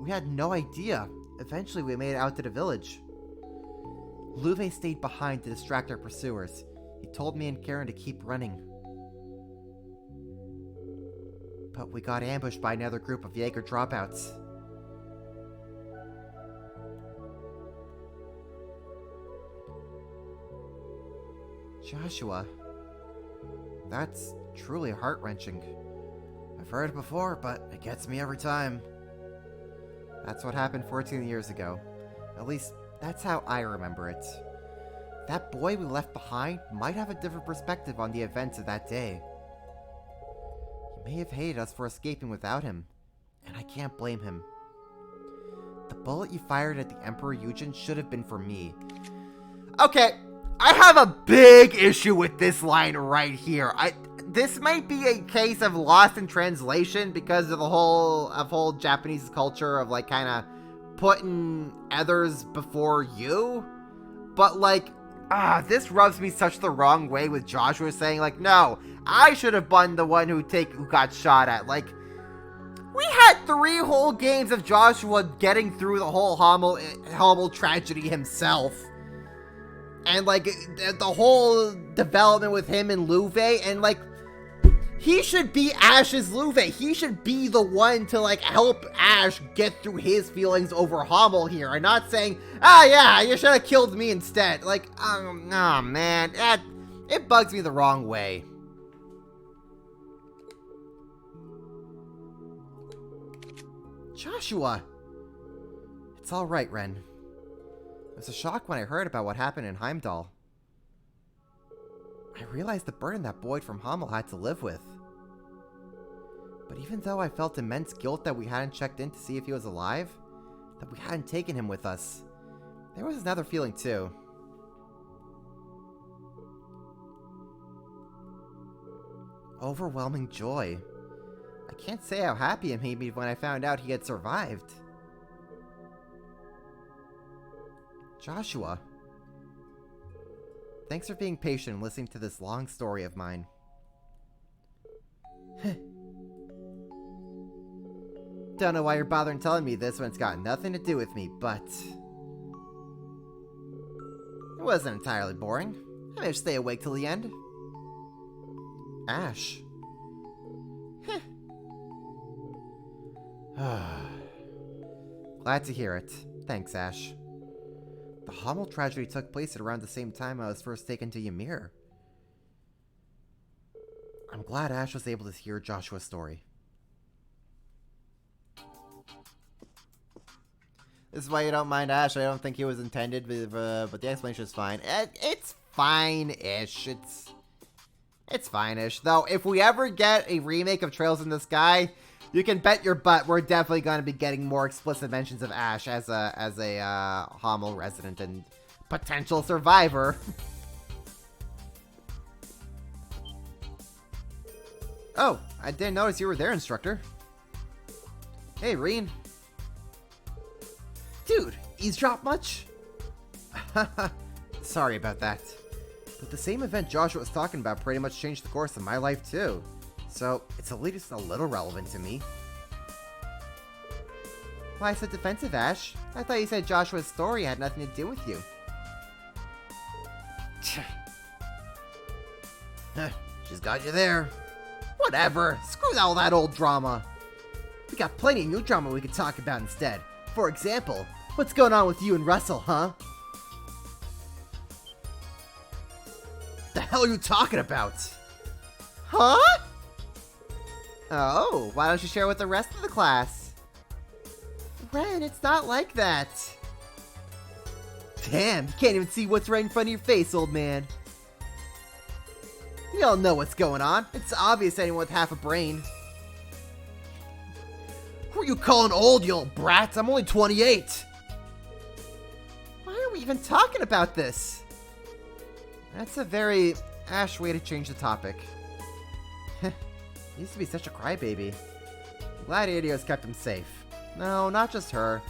We had no idea. Eventually, we made it out to the village. Louve stayed behind to distract our pursuers. He told me and Karen to keep running. But we got ambushed by another group of Jaeger dropouts. Joshua, that's truly heart-wrenching. I've heard it before, but it gets me every time. That's what happened 14 years ago. At least, that's how I remember it. That boy we left behind might have a different perspective on the events of that day. He may have hated us for escaping without him, and I can't blame him. The bullet you fired at the Emperor Eugen should have been for me. Okay, I have a big issue with this line right here. This might be a case of lost in translation because of the whole Japanese culture of like kind of putting others before you. But like, this rubs me such the wrong way with Joshua saying like, no, I should have been the one who got shot at. Like, we had 3 whole games of Joshua getting through the whole Hamel tragedy himself. And like, the whole development with him and Louve, and like, he should be Ash's Louve. He should be the one to like help Ash get through his feelings over Hamel here. I'm not saying, yeah, you should have killed me instead. Like, oh man, it bugs me the wrong way. Joshua! It's alright, Ren. It was a shock when I heard about what happened in Heimdall. I realized the burden that Boyd from Hamel had to live with. But even though I felt immense guilt that we hadn't checked in to see if he was alive, that we hadn't taken him with us, there was another feeling too. Overwhelming joy. I can't say how happy it made me when I found out he had survived. Joshua. Thanks for being patient and listening to this long story of mine. Don't know why you're bothering telling me this when it's got nothing to do with me, but... It wasn't entirely boring. I managed to stay awake till the end. Ash. Glad to hear it. Thanks, Ash. The Hamel tragedy took place at around the same time I was first taken to Ymir. I'm glad Ash was able to hear Joshua's story. This is why you don't mind Ash. I don't think he was intended, but the explanation is fine. It's fine-ish. It's fine-ish. Though, if we ever get a remake of Trails in the Sky, you can bet your butt we're definitely going to be getting more explicit mentions of Ash as a Hamel resident and potential survivor. Oh, I didn't notice you were there, instructor. Hey, Reen. Dude, eavesdrop much? Sorry about that. But the same event Joshua was talking about pretty much changed the course of my life too. So, it's at least a little relevant to me. Why so defensive, Ash? I thought you said Joshua's story had nothing to do with you. She's got you there. Whatever, screw all that old drama. We got plenty of new drama we could talk about instead. For example, what's going on with you and Russell, huh? The hell are you talking about? Huh? Oh, why don't you share with the rest of the class? Ren, it's not like that. Damn, you can't even see what's right in front of your face, old man. We all know what's going on. It's obvious anyone with half a brain. Who are you calling old, you old brat? I'm only 28. Why are we even talking about this? That's a very Ash way to change the topic. He used to be such a crybaby. Glad Adios kept him safe. No, not just her.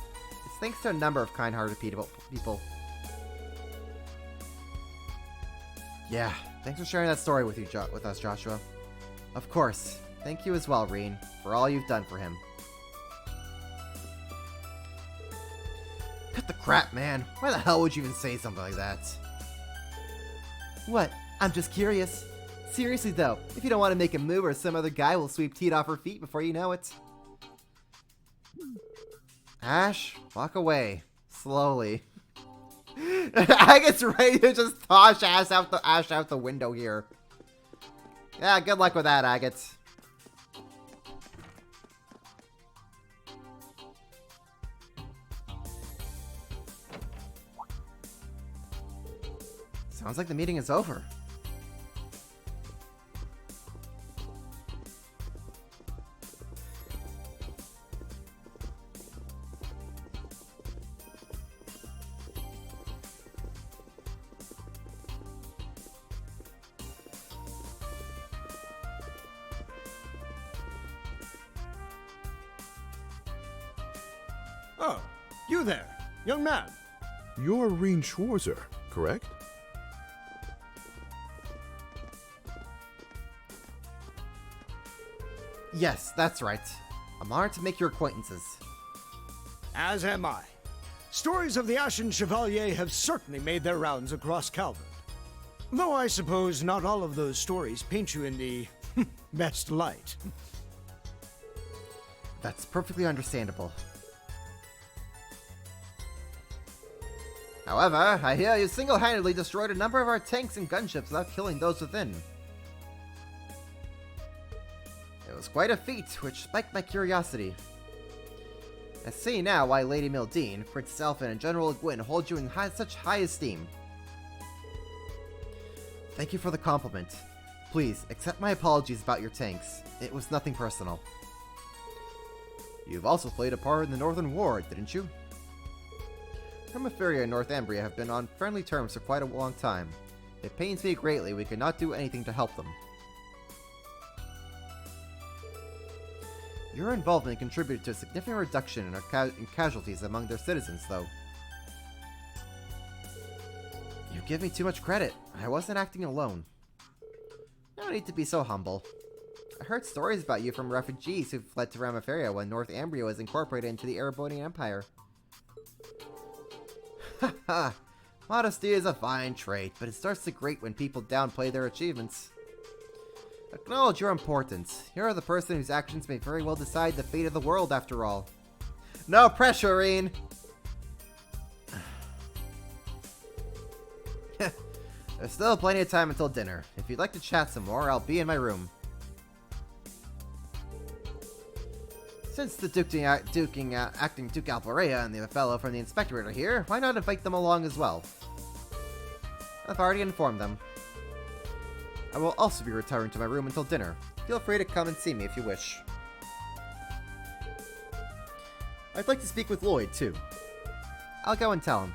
It's thanks to a number of kind-hearted people. Yeah, thanks for sharing that story with us, Joshua. Of course. Thank you as well, Reen, for all you've done for him. Cut the crap, man. Why the hell would you even say something like that? What? I'm just curious. Seriously though, if you don't want to make a move or some other guy will sweep Teat off her feet before you know it. Ash, walk away. Slowly. Agate's ready to just toss Ash out the window here. Yeah, good luck with that, Agate. Sounds like the meeting is over. Oh, you there, young man. You're Reen Schwarzer, correct? Yes, that's right. I'm honored to make your acquaintances. As am I. Stories of the Ashen Chevalier have certainly made their rounds across Calvert. Though I suppose not all of those stories paint you in the best light. That's perfectly understandable. However, I hear you single-handedly destroyed a number of our tanks and gunships without killing those within. It was quite a feat, which spiked my curiosity. I see now why Lady Mildine, Princess Elfin, and General Gwyn hold you in such high esteem. Thank you for the compliment. Please, accept my apologies about your tanks. It was nothing personal. You've also played a part in the Northern War, didn't you? Hemiferia and Northumbria have been on friendly terms for quite a long time. It pains me greatly we could not do anything to help them. Your involvement contributed to a significant reduction in casualties among their citizens, though. You give me too much credit. I wasn't acting alone. No need to be so humble. I heard stories about you from refugees who fled to Ramiferia when Northumbria was incorporated into the Erebonian Empire. Haha, modesty is a fine trait, but it starts to grate when people downplay their achievements. Acknowledge your importance. You're the person whose actions may very well decide the fate of the world, after all. No pressure, Rean! There's still plenty of time until dinner. If you'd like to chat some more, I'll be in my room. Since the acting Duke Alvarea and the fellow from the Inspectorate are here, why not invite them along as well? I've already informed them. I will also be retiring to my room until dinner. Feel free to come and see me if you wish. I'd like to speak with Lloyd, too. I'll go and tell him.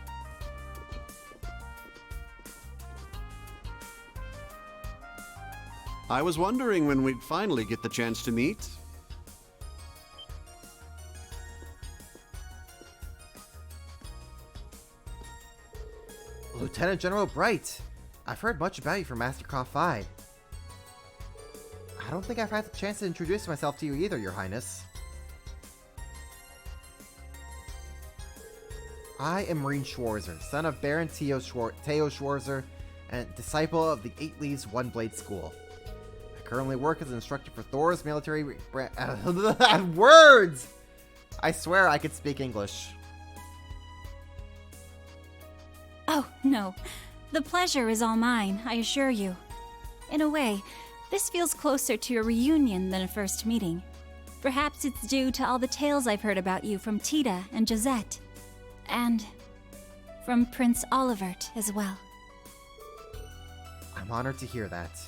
I was wondering when we'd finally get the chance to meet. Lieutenant General Bright, I've heard much about you from Master Ka-Fi. I don't think I've had the chance to introduce myself to you either, Your Highness. I am Rean Schwarzer, son of Baron Theo Schwarzer, and disciple of the Eight Leaves One Blade School. I currently work as an instructor for Thor's military words! I swear I could speak English. Oh, no. The pleasure is all mine, I assure you. In a way, this feels closer to a reunion than a first meeting. Perhaps it's due to all the tales I've heard about you from Tita and Josette. And from Prince Olivert as well. I'm honored to hear that.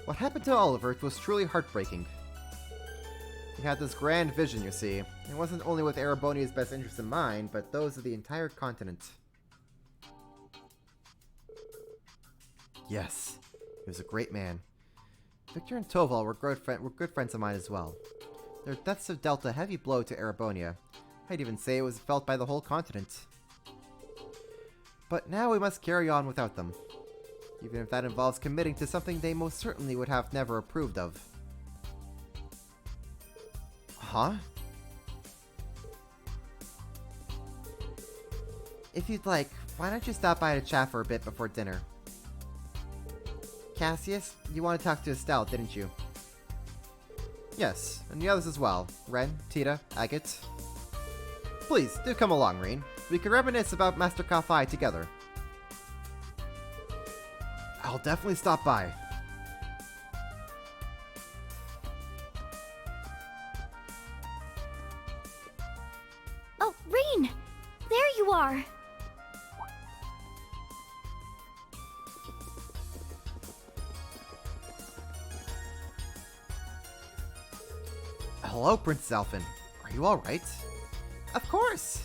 What happened to Olivert was truly heartbreaking. He had this grand vision, you see. It wasn't only with Erebonia's best interests in mind, but those of the entire continent. Yes, he was a great man. Victor and Toval were good friends of mine as well. Their deaths have dealt a heavy blow to Erebonia. I'd even say it was felt by the whole continent. But now we must carry on without them. Even if that involves committing to something they most certainly would have never approved of. Huh? If you'd like, why don't you stop by to chat for a bit before dinner? Cassius, you want to talk to Estelle, didn't you? Yes, and the others as well. Ren, Tita, Agate. Please, do come along, Rean. We could reminisce about Master Ka-Fi together. I'll definitely stop by. Oh, Rean! There you are! Hello, Princess Elfin. Are you alright? Of course!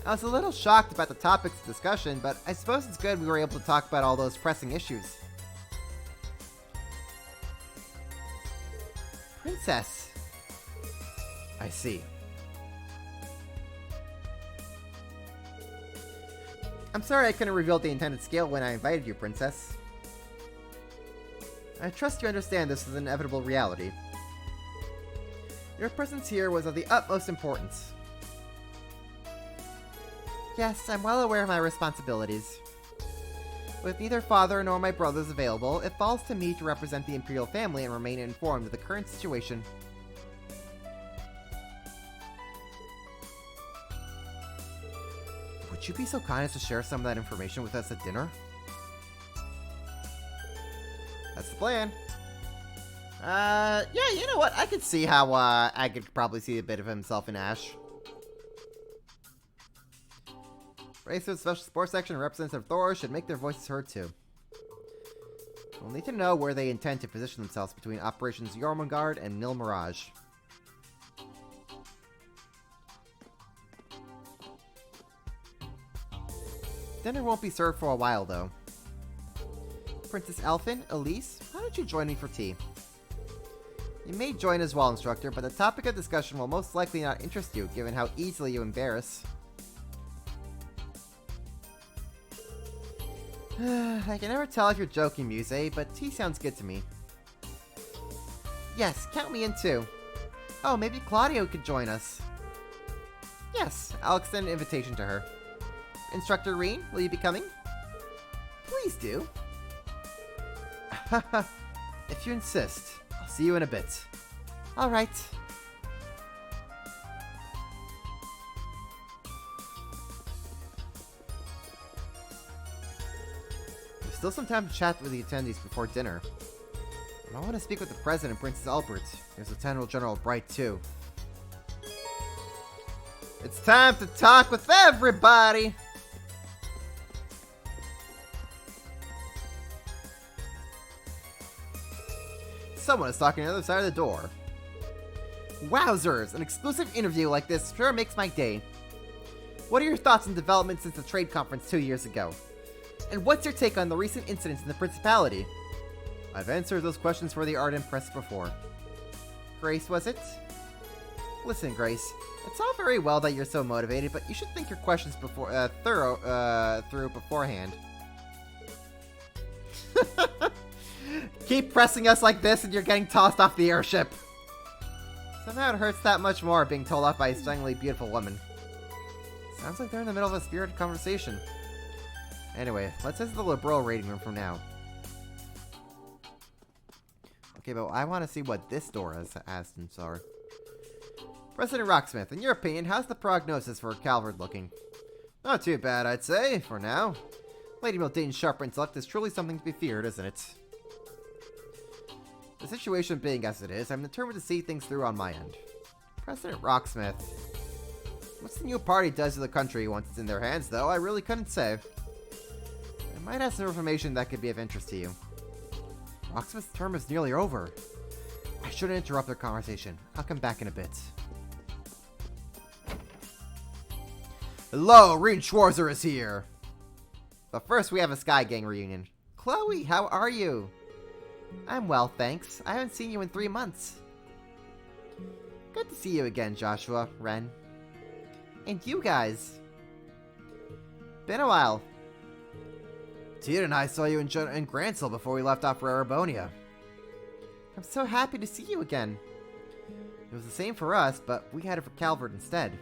I was a little shocked about the topics of discussion, but I suppose it's good we were able to talk about all those pressing issues. Princess! I see. I'm sorry I couldn't reveal the intended scale when I invited you, Princess. I trust you understand this is an inevitable reality. Your presence here was of the utmost importance. Yes, I'm well aware of my responsibilities. With neither father nor my brothers available, it falls to me to represent the Imperial family and remain informed of the current situation. Would you be so kind as to share some of that information with us at dinner? That's the plan. Yeah, you know what? I could see how, I could probably see a bit of himself in Ash. Racer's Special Sports Section and Representative Thor should make their voices heard too. We'll need to know where they intend to position themselves between Operations Jormungand and Nil Mirage. Dinner won't be served for a while, though. Princess Elfin, Elise, why don't you join me for tea? You may join as well, Instructor, but the topic of discussion will most likely not interest you, given how easily you embarrass. I can never tell if you're joking, Muse, but tea sounds good to me. Yes, count me in too. Oh, maybe Claudio could join us. Yes, I'll extend an invitation to her. Instructor Rean, will you be coming? Please do. If you insist, I'll see you in a bit. Alright. There's still some time to chat with the attendees before dinner. I want to speak with the President, Princess Albert. There's Lieutenant General Bright, too. It's time to talk with everybody! Someone is talking on the other side of the door. Wowzers! An exclusive interview like this sure makes my day. What are your thoughts on developments since the trade conference 2 years ago? And what's your take on the recent incidents in the Principality? I've answered those questions for the Ardent Press before. Grace, was it? Listen, Grace. It's all very well that you're so motivated, but you should think your questions through beforehand. Keep pressing us like this and you're getting tossed off the airship. Somehow it hurts that much more being told off by a stunningly beautiful woman. Sounds like they're in the middle of a spirited conversation. Anyway, let's head to the Liberl rating room from now. Okay, but I want to see what this door has asked in store. President Rocksmith, in your opinion, how's the prognosis for Calvard looking? Not too bad, I'd say, for now. Lady Mildane's sharp intellect is truly something to be feared, isn't it? The situation being as it is, I'm determined to see things through on my end. President Rocksmith. What's the new party does to the country once it's in their hands, though, I really couldn't say. I might have some information that could be of interest to you. Rocksmith's term is nearly over. I shouldn't interrupt their conversation. I'll come back in a bit. Hello, Rean Schwarzer is here! But first we have a Sky Gang reunion. Chloe, how are you? I'm well, thanks. I haven't seen you in 3 months. Good to see you again, Joshua, Ren. And you guys. Been a while. Tia and I saw you in Grancel before we left off for Erebonia. I'm so happy to see you again. It was the same for us, but we headed for Calvard instead.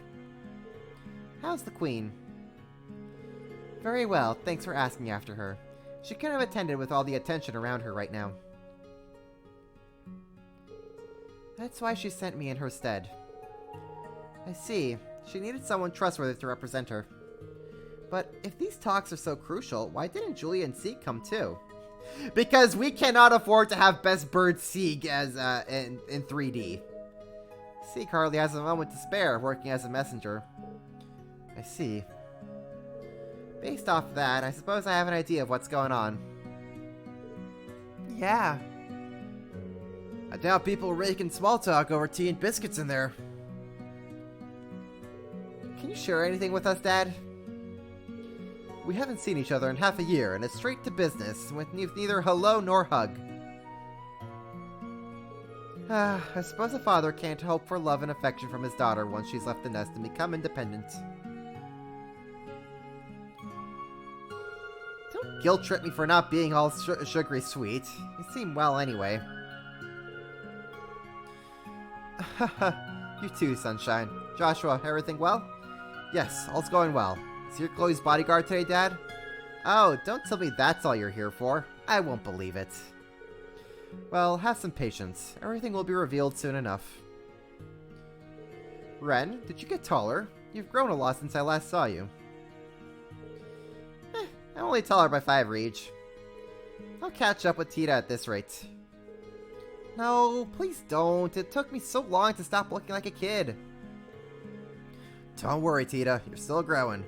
How's the Queen? Very well, thanks for asking after her. She couldn't have attended with all the attention around her right now. That's why she sent me in her stead. I see. She needed someone trustworthy to represent her. But if these talks are so crucial, why didn't Julia and Sieg come too? Because we cannot afford to have Best Bird Sieg as in 3D. Sieg hardly has a moment to spare working as a messenger. I see. Based off that, I suppose I have an idea of what's going on. Yeah. I doubt people are making small talk over tea and biscuits in there. Can you share anything with us, Dad? We haven't seen each other in half a year, and it's straight to business, with neither hello nor hug. I suppose a father can't hope for love and affection from his daughter once she's left the nest and become independent. Don't guilt trip me for not being all sugary sweet. You seem well anyway. You too, Sunshine. Joshua, everything well? Yes, all's going well. Is your Chloe's bodyguard today, Dad? Oh, don't tell me that's all you're here for. I won't believe it. Well, have some patience. Everything will be revealed soon enough. Ren, did you get taller? You've grown a lot since I last saw you. I'm only taller by 5 reach. I'll catch up with Tita at this rate. No, please don't. It took me so long to stop looking like a kid. Don't worry, Tita. You're still growing.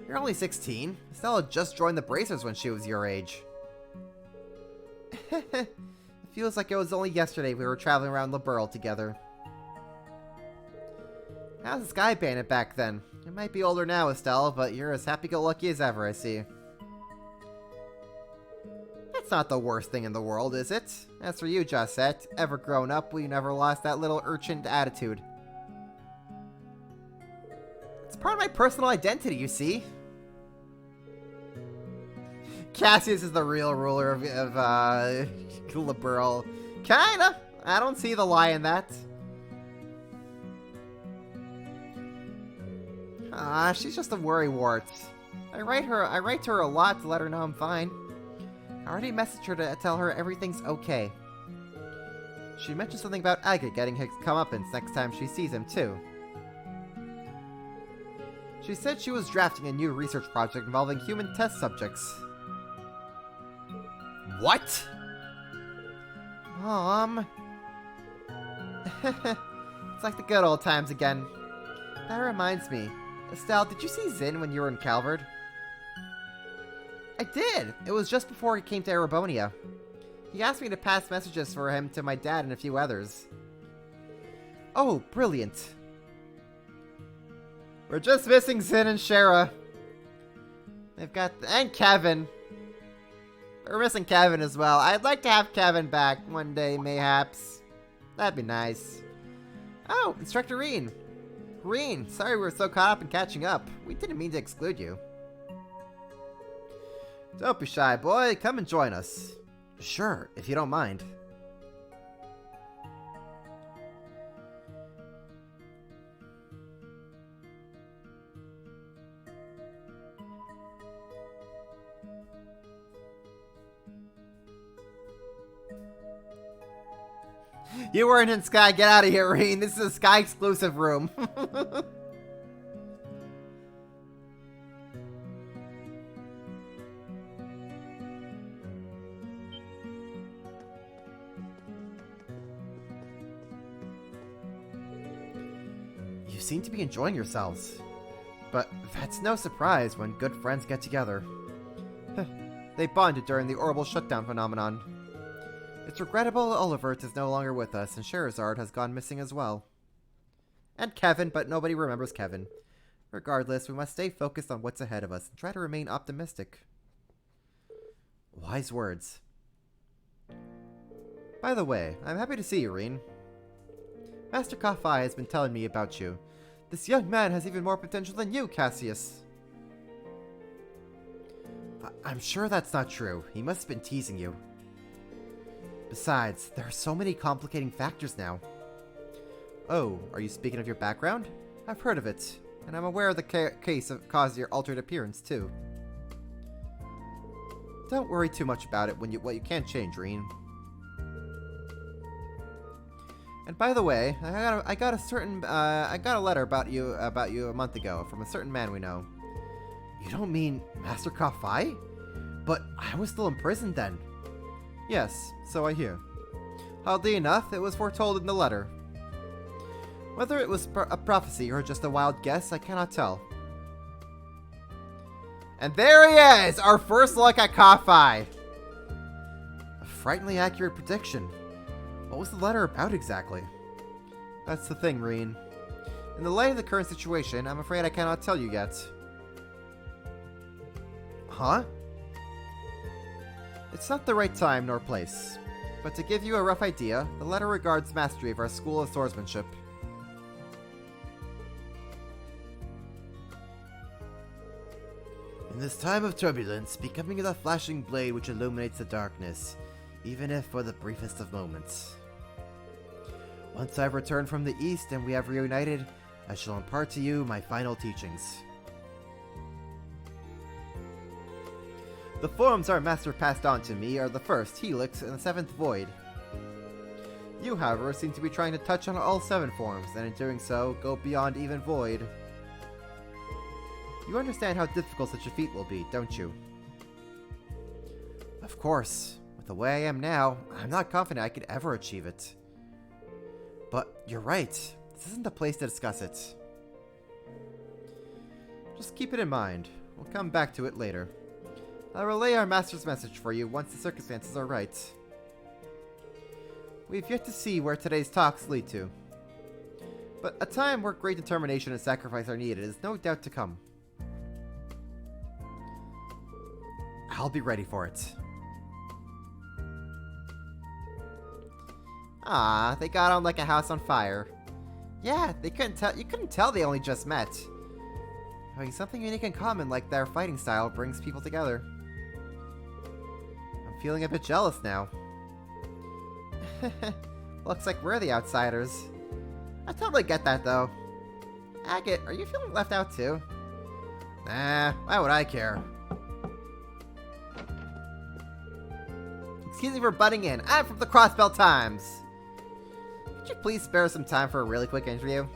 You're only 16. Estella just joined the Bracers when she was your age. It feels like it was only yesterday we were traveling around Liberl together. How's the Sky Bandit back then? You might be older now, Estelle, but you're as happy-go-lucky as ever, I see. That's not the worst thing in the world, is it? As for you, Josette, ever grown up, we never lost that little urchin attitude. It's part of my personal identity, you see. Cassius is the real ruler of Liberl. Kinda. I don't see the lie in that. She's just a worrywart. I write to her a lot to let her know I'm fine. I already messaged her to tell her everything's okay. She mentioned something about Agate getting his comeuppance next time she sees him, too. She said she was drafting a new research project involving human test subjects. What? It's like the good old times again. That reminds me. Estelle, did you see Zin when you were in Calvard? I did! It was just before he came to Erebonia. He asked me to pass messages for him to my dad and a few others. Oh, brilliant. We're just missing Zin and Shara. They've got... and Kevin. We're missing Kevin as well. I'd like to have Kevin back one day, mayhaps. That'd be nice. Oh, Instructor Reen. Reen, sorry we were so caught up in catching up. We didn't mean to exclude you. Don't be shy, boy. Come and join us. Sure, if you don't mind. You weren't in Sky. Get out of here, Reen. This is a Sky exclusive room. You seem to be enjoying yourselves. But that's no surprise when good friends get together. They bonded during the Orbital Shutdown phenomenon. It's regrettable Olivert is no longer with us, and Scheherazade has gone missing as well. And Kevin, but nobody remembers Kevin. Regardless, we must stay focused on what's ahead of us and try to remain optimistic. Wise words. By the way, I'm happy to see you, Reen. Master Kafai has been telling me about you. This young man has even more potential than you, Cassius. I'm sure that's not true. He must have been teasing you. Besides, there are so many complicating factors now. Oh, are you speaking of your background? I've heard of it, and I'm aware of the case of causing your altered appearance, too. Don't worry too much about it what you can't change, Reen. And by the way, I got a letter about you a month ago from a certain man we know. You don't mean Master Kafai? But I was still imprisoned then. Yes, so I hear. Oddly enough, it was foretold in the letter. Whether it was a prophecy or just a wild guess, I cannot tell. And there he is! Our first look at Kafai! A frighteningly accurate prediction. What was the letter about exactly? That's the thing, Reen. In the light of the current situation, I'm afraid I cannot tell you yet. Huh? It's not the right time nor place. But to give you a rough idea, the letter regards mastery of our School of Swordsmanship. In this time of turbulence, becoming the flashing blade which illuminates the darkness, even if for the briefest of moments. Once I've returned from the East and we have reunited, I shall impart to you my final teachings. The forms our master passed on to me are the first, Helix, and the seventh, Void. You, however, seem to be trying to touch on all 7 forms, and in doing so, go beyond even Void. You understand how difficult such a feat will be, don't you? Of course. the way I am now, I'm not confident I could ever achieve it. But you're right. This isn't the place to discuss it. Just keep it in mind. We'll come back to it later. I'll relay our master's message for you once the circumstances are right. We've yet to see where today's talks lead to. But a time where great determination and sacrifice are needed is no doubt to come. I'll be ready for it. Ah, they got on like a house on fire. Yeah, they couldn't tell. You couldn't tell they only just met. Having something unique in common like their fighting style brings people together. I'm feeling a bit jealous now. Looks like we're the outsiders. I totally get that though. Agate, are you feeling left out too? Nah, why would I care? Excuse me for butting in. I'm from the Crossbell Times. Could you please spare some time for a really quick interview?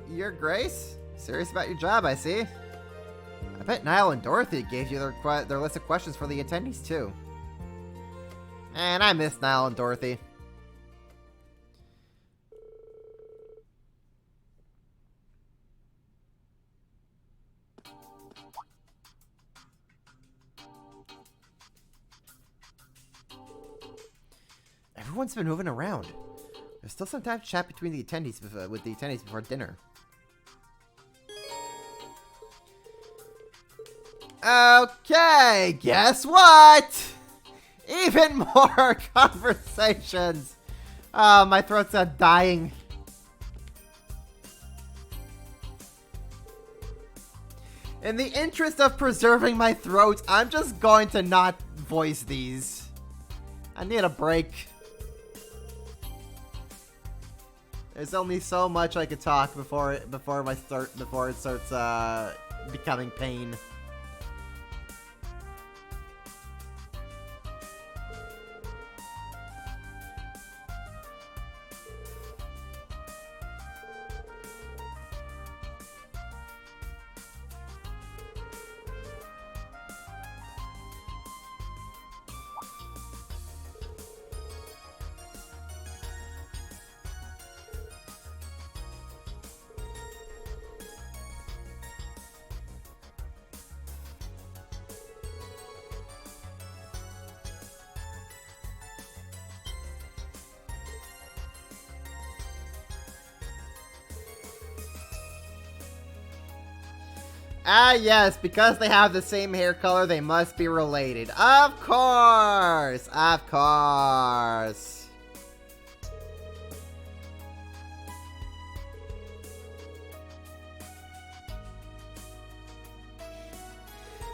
Your Grace? Serious about your job, I see. I bet Niall and Dorothy gave you their list of questions for the attendees, too. And I miss Niall and Dorothy. Everyone's been moving around. There's still some time to chat between the attendees with the attendees before dinner. Okay, guess what? Even more conversations. Oh, my throat's dying. In the interest of preserving my throat, I'm just going to not voice these. I need a break. There's only so much I could talk before it starts becoming pain. Ah, yes, because they have the same hair color, they must be related. Of course! Of course!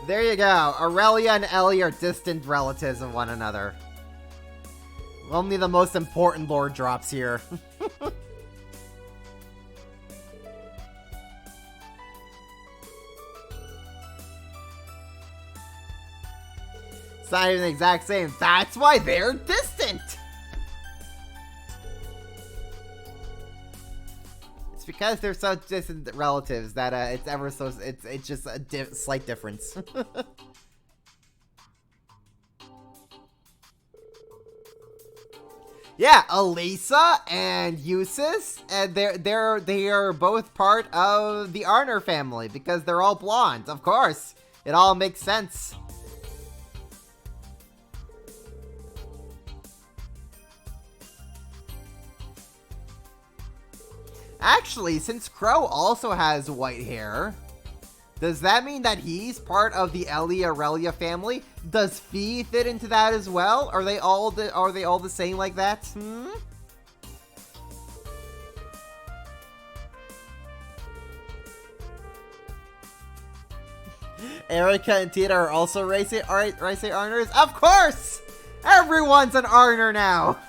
There you go. Aurelia and Ellie are distant relatives of one another. Only the most important lore drops here. It's not even the exact same. That's why they're distant. It's because they're so distant relatives that it's ever so. It's just a slight difference. Yeah, Elisa and Eustace, and they are both part of the Arner family because they're all blonde. Of course, it all makes sense. Actually, since Crow also has white hair, does that mean that he's part of the Ellie Aurelia family? Does Fee fit into that as well? Are they all the same like that? Erica and Tina are also Race Arners? Of course! Everyone's an Arner now!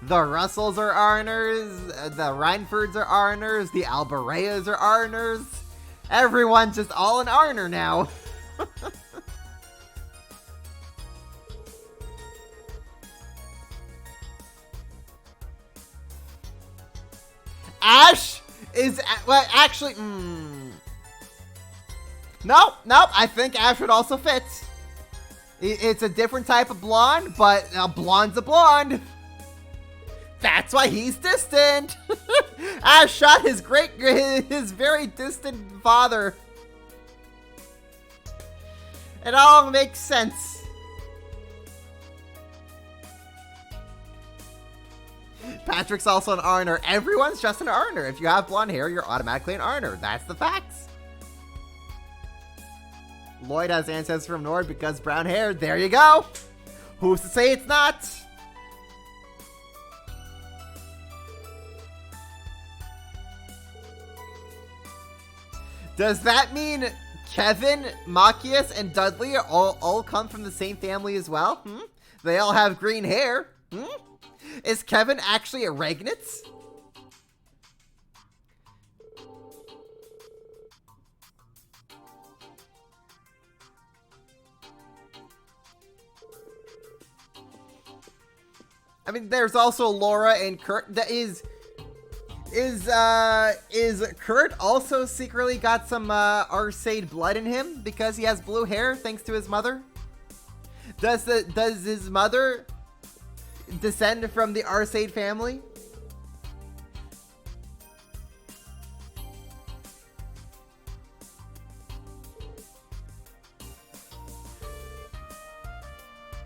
The Russells are Arners, the Reinfords are Arners, the Albareas are Arners. Everyone's just all an Arner now. Ash is, well, actually, Nope, nope, I think Ashford also fits. It's a different type of blonde, but a blonde's a blonde. That's why he's distant. Ash shot his very distant father. It all makes sense. Patrick's also an Arner. Everyone's just an Arner. If you have blonde hair, you're automatically an Arner. That's the facts. Lloyd has ancestors from Nord because brown hair. There you go. Who's to say it's not? Does that mean Kevin, Machias, and Dudley all come from the same family as well? They all have green hair. Is Kevin actually a Regnitz? I mean, there's also Laura and Kurt. That is Kurt also secretly got some Arseid blood in him because he has blue hair thanks to his mother? Does his mother descend from the Arseid family?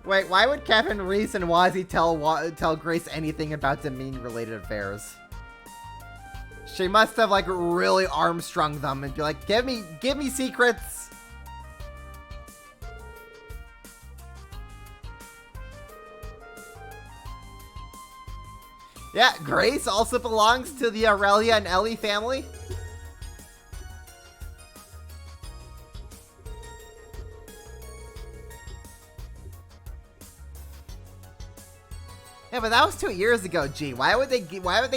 Wait, why would Kevin, Reese, and Wazzy tell Grace anything about Demine-related affairs? She must have, like, really Armstrung them and be like, give me secrets! Yeah, Grace also belongs to the Aurelia and Ellie family. Yeah, but that was 2 years ago, G. Why would they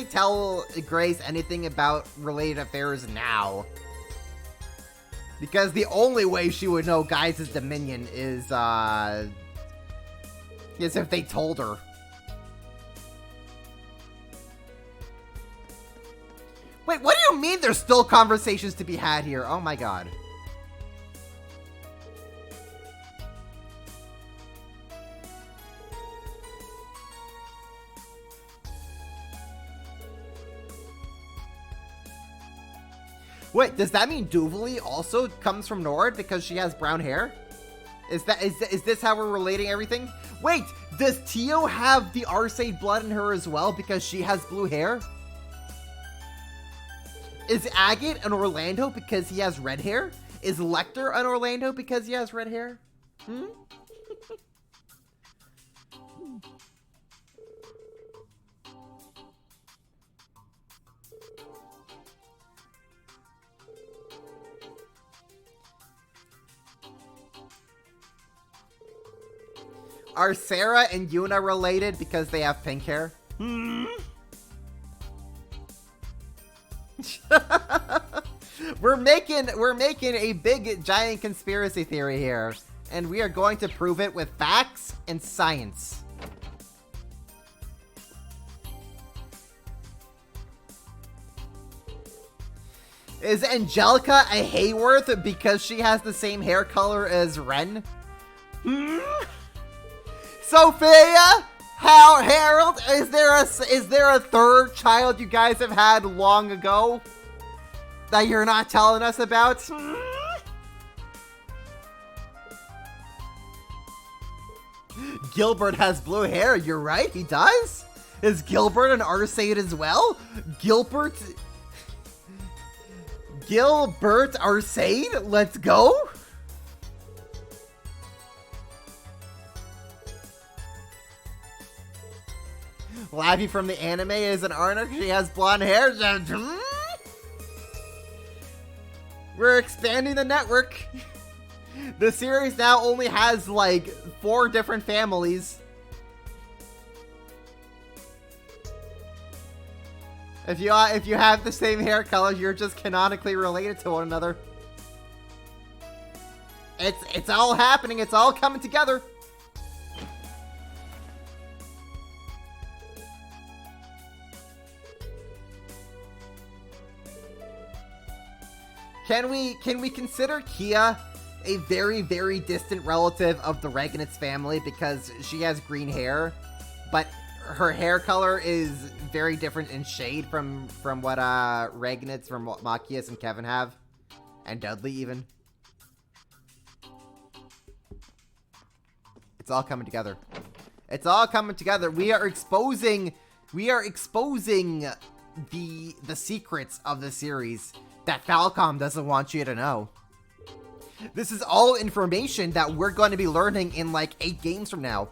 tell Grace anything about related affairs now? Because the only way she would know Guys' Dominion is if they told her. Wait, what do you mean there's still conversations to be had here? Oh my god. Wait, does that mean Duvali also comes from Nord because she has brown hair? Is this how we're relating everything? Wait, does Tio have the Arseid blood in her as well because she has blue hair? Is Agate an Orlando because he has red hair? Is Lecter an Orlando because he has red hair? Are Sarah and Yuna related because they have pink hair? We're making a big giant conspiracy theory here, and we are going to prove it with facts and science. Is Angelica a Hayworth because she has the same hair color as Ren? Sophia? Harold? Is there a third child you guys have had long ago that you're not telling us about? Gilbert has blue hair. You're right, he does. Is Gilbert an Arseid as well? Gilbert Arseid? Let's go. Lavi from the anime is an Arner. She has blonde hair. We're expanding the network. The series now only has like 4 different families. If you have the same hair color, you're just canonically related to one another. It's all happening. It's all coming together. Can we consider Kia a very, very distant relative of the Regnitz family because she has green hair, but her hair color is very different in shade from what Regnitz, from what Machias and Kevin have, and Dudley even. It's all coming together. It's all coming together. We are exposing the secrets of the series that Falcom doesn't want you to know. This is all information that we're going to be learning in like 8 games from now.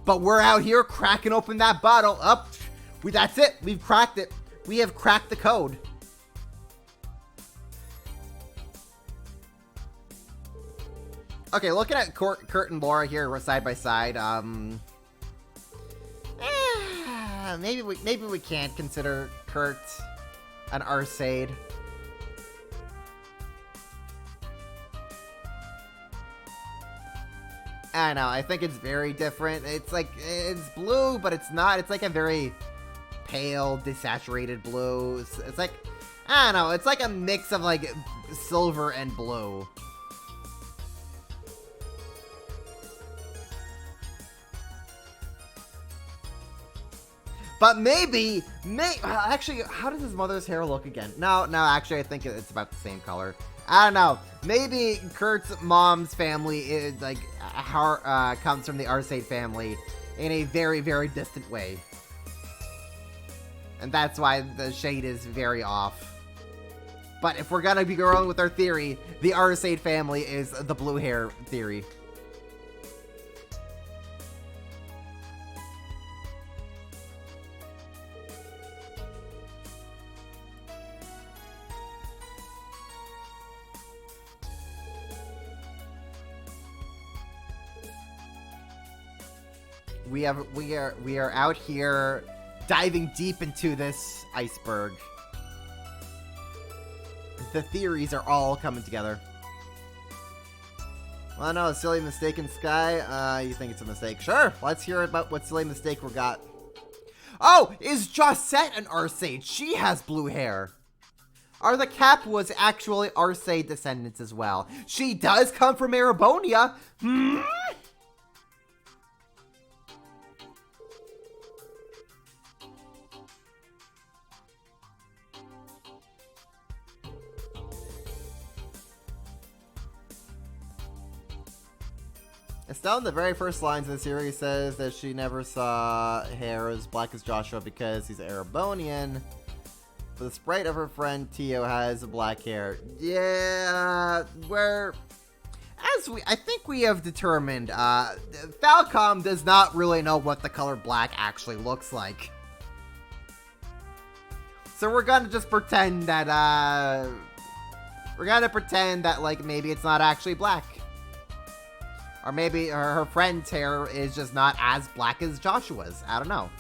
But we're out here cracking open that bottle. That's it. We've cracked it. We have cracked the code. Okay, looking at Kurt and Laura here side by side, maybe we can't consider Kurt an Arseid. I don't know, I think it's very different. It's like, it's blue, but it's not. It's like a very pale, desaturated blue. It's like, I don't know, it's like a mix of like silver and blue. But actually, how does his mother's hair look again? No, actually, I think it's about the same color. I don't know. Maybe Kurt's mom's family is like comes from the Arseid family in a very, very distant way, and that's why the shade is very off. But if we're gonna be going with our theory, the Arseid family is the blue hair theory. We are out here diving deep into this iceberg. The theories are all coming together. Well, no, a silly mistake in Sky. You think it's a mistake? Sure, let's hear about what silly mistake we got. Oh, is Josette an Arseid? She has blue hair. Are the Capuas actually Arseid descendants as well? She does come from Erebonia. Estelle, in the very first lines of the series, says that she never saw hair as black as Joshua because he's Erebonian. But the sprite of her friend Tio has black hair. Yeah, I think we have determined, Falcom does not really know what the color black actually looks like. So we're gonna just pretend that, like, maybe it's not actually black. Or maybe her friend's hair is just not as black as Joshua's. I don't know.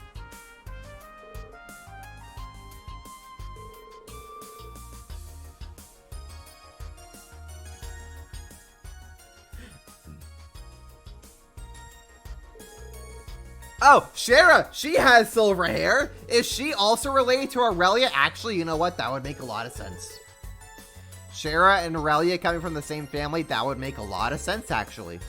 Oh, Shara, she has silver hair. Is she also related to Aurelia? Actually, you know what? That would make a lot of sense. Shara and Aurelia coming from the same family, that would make a lot of sense, actually.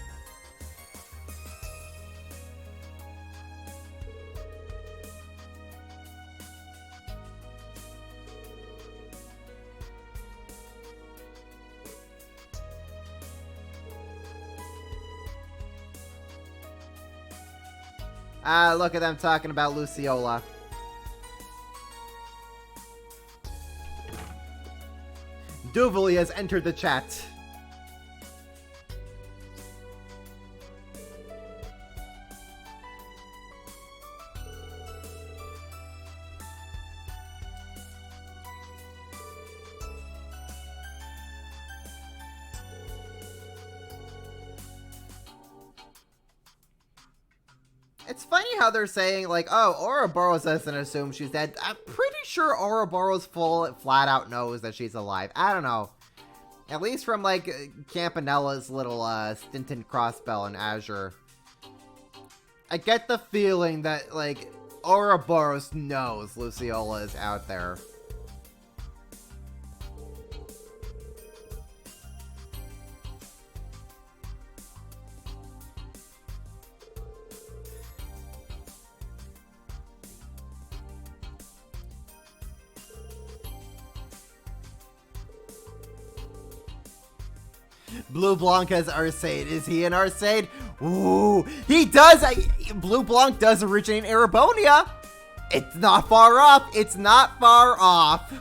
Look at them talking about Luciola. Duvali has entered the chat. It's funny how they're saying, like, oh, Ouroboros doesn't assume she's dead. I'm pretty sure Ouroboros flat out knows that she's alive. I don't know. At least from, like, Campanella's little stint in Crossbell and Azure. I get the feeling that, like, Ouroboros knows Luciola is out there. Blue Blanc as Arseid. Is he an Arseid? Ooh, he does. Blue Blanc does originate in Erebonia. It's not far off. It's not far off.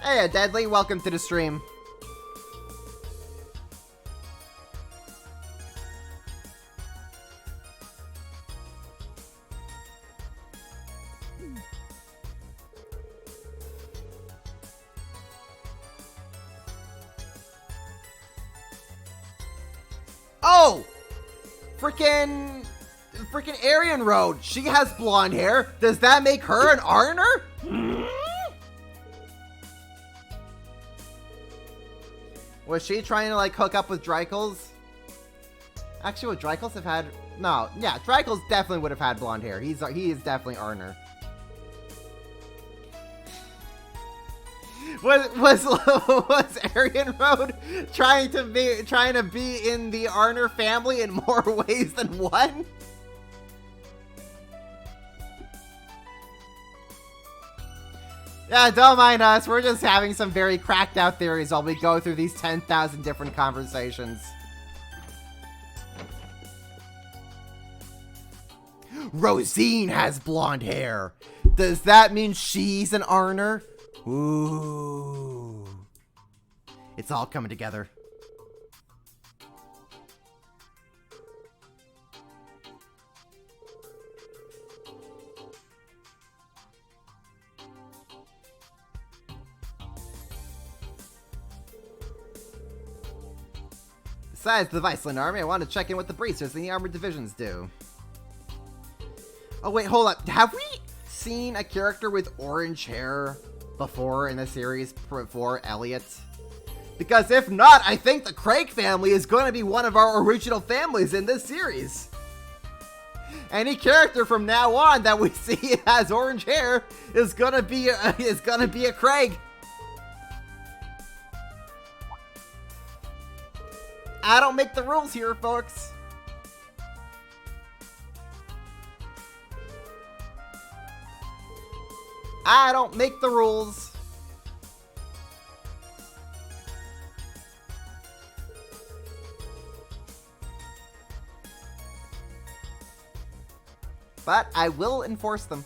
Hey, Deadly, welcome to the stream. Oh! Frickin' Aryan Road. She has blonde hair. Does that make her an Arner? Was she trying to, like, hook up with Dreichels? Actually, would Dreichels have had... No, yeah, Dreichels definitely would have had blonde hair. He is definitely Arner. Was Aryan Road trying to be in the Arner family in more ways than one? Yeah, don't mind us. We're just having some very cracked out theories while we go through these 10,000 different conversations. Rosine has blonde hair. Does that mean she's an Arner? Ooh. It's all coming together. Besides the Viceland army, I want to check in what the Bracers and the armored divisions do. Oh wait, hold up. Have we seen a character with orange hair before in the series before Elliot? Because if not, I think the Craig family is going to be one of our original families in this series. Any character from now on that we see has orange hair is gonna be a Craig. I don't make the rules here, folks. I don't make the rules. But I will enforce them.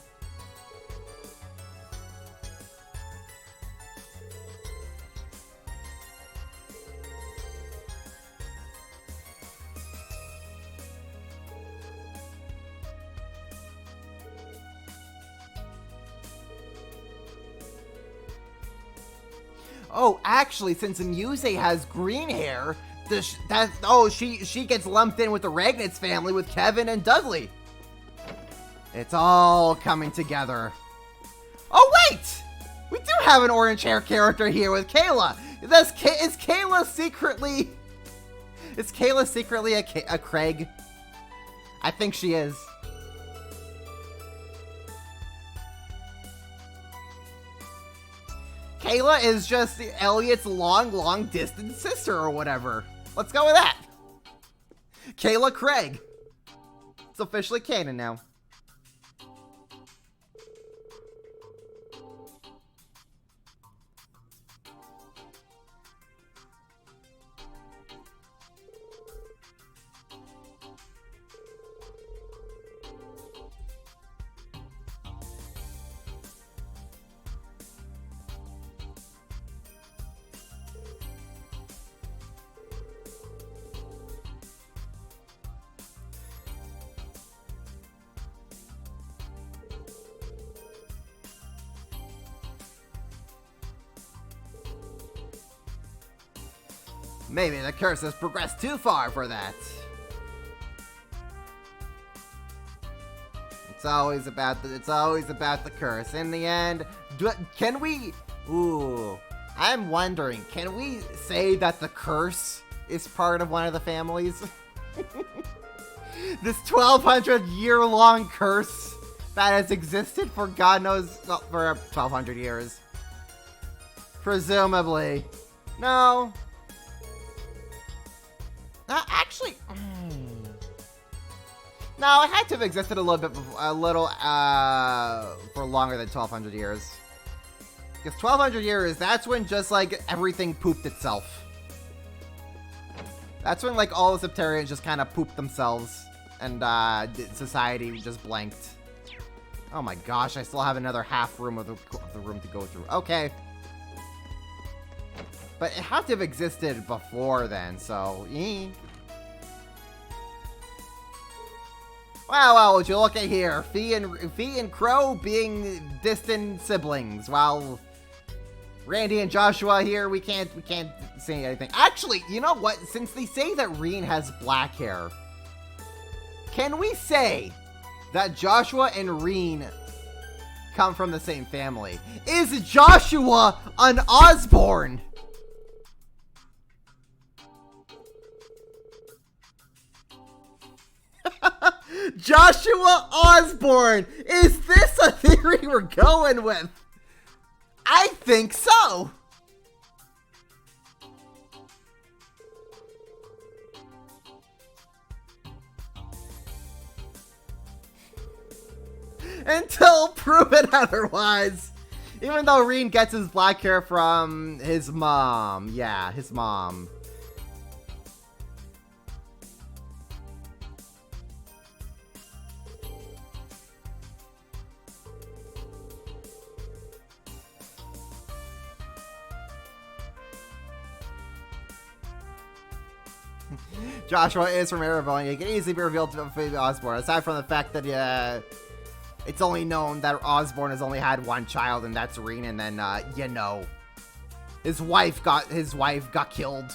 Oh, actually, since Muse has green hair, she gets lumped in with the Ragnitz family with Kevin and Dudley. It's all coming together. Oh, wait! We do have an orange hair character here with Kayla. Is Kayla secretly a Craig? I think she is. Kayla is just Elliot's long distance sister or whatever. Let's go with that. Kayla Craig. It's officially canon now. Maybe the curse has progressed too far for that. It's always about the curse. In the end, can we? Ooh, I'm wondering. Can we say that the curse is part of one of the families? This 1,200-year-long curse that has existed for God knows, well, for 1,200 years. Presumably. No. Actually, No, it had to have existed a little bit, for longer than 1,200 years. Because 1,200 years, that's when just, like, everything pooped itself. That's when, like, all the Septarians just kind of pooped themselves, and, society just blanked. Oh my gosh, I still have another half room of the room to go through. Okay. But it had to have existed before then, so, Well, would you look at here? Fee and Crow being distant siblings, while Randy and Joshua here, we can't say anything. Actually, you know what? Since they say that Rean has black hair, can we say that Joshua and Rean come from the same family? Is Joshua an Osborn? Joshua Osborn! Is this a theory we're going with? I think so! Until proven otherwise. Even though Rean gets his black hair from his mom. Yeah, his mom. Joshua is from Erebonia. It can easily be revealed to be Osborn, aside from the fact that it's only known that Osborn has only had one child, and that's Rean, and then his wife got killed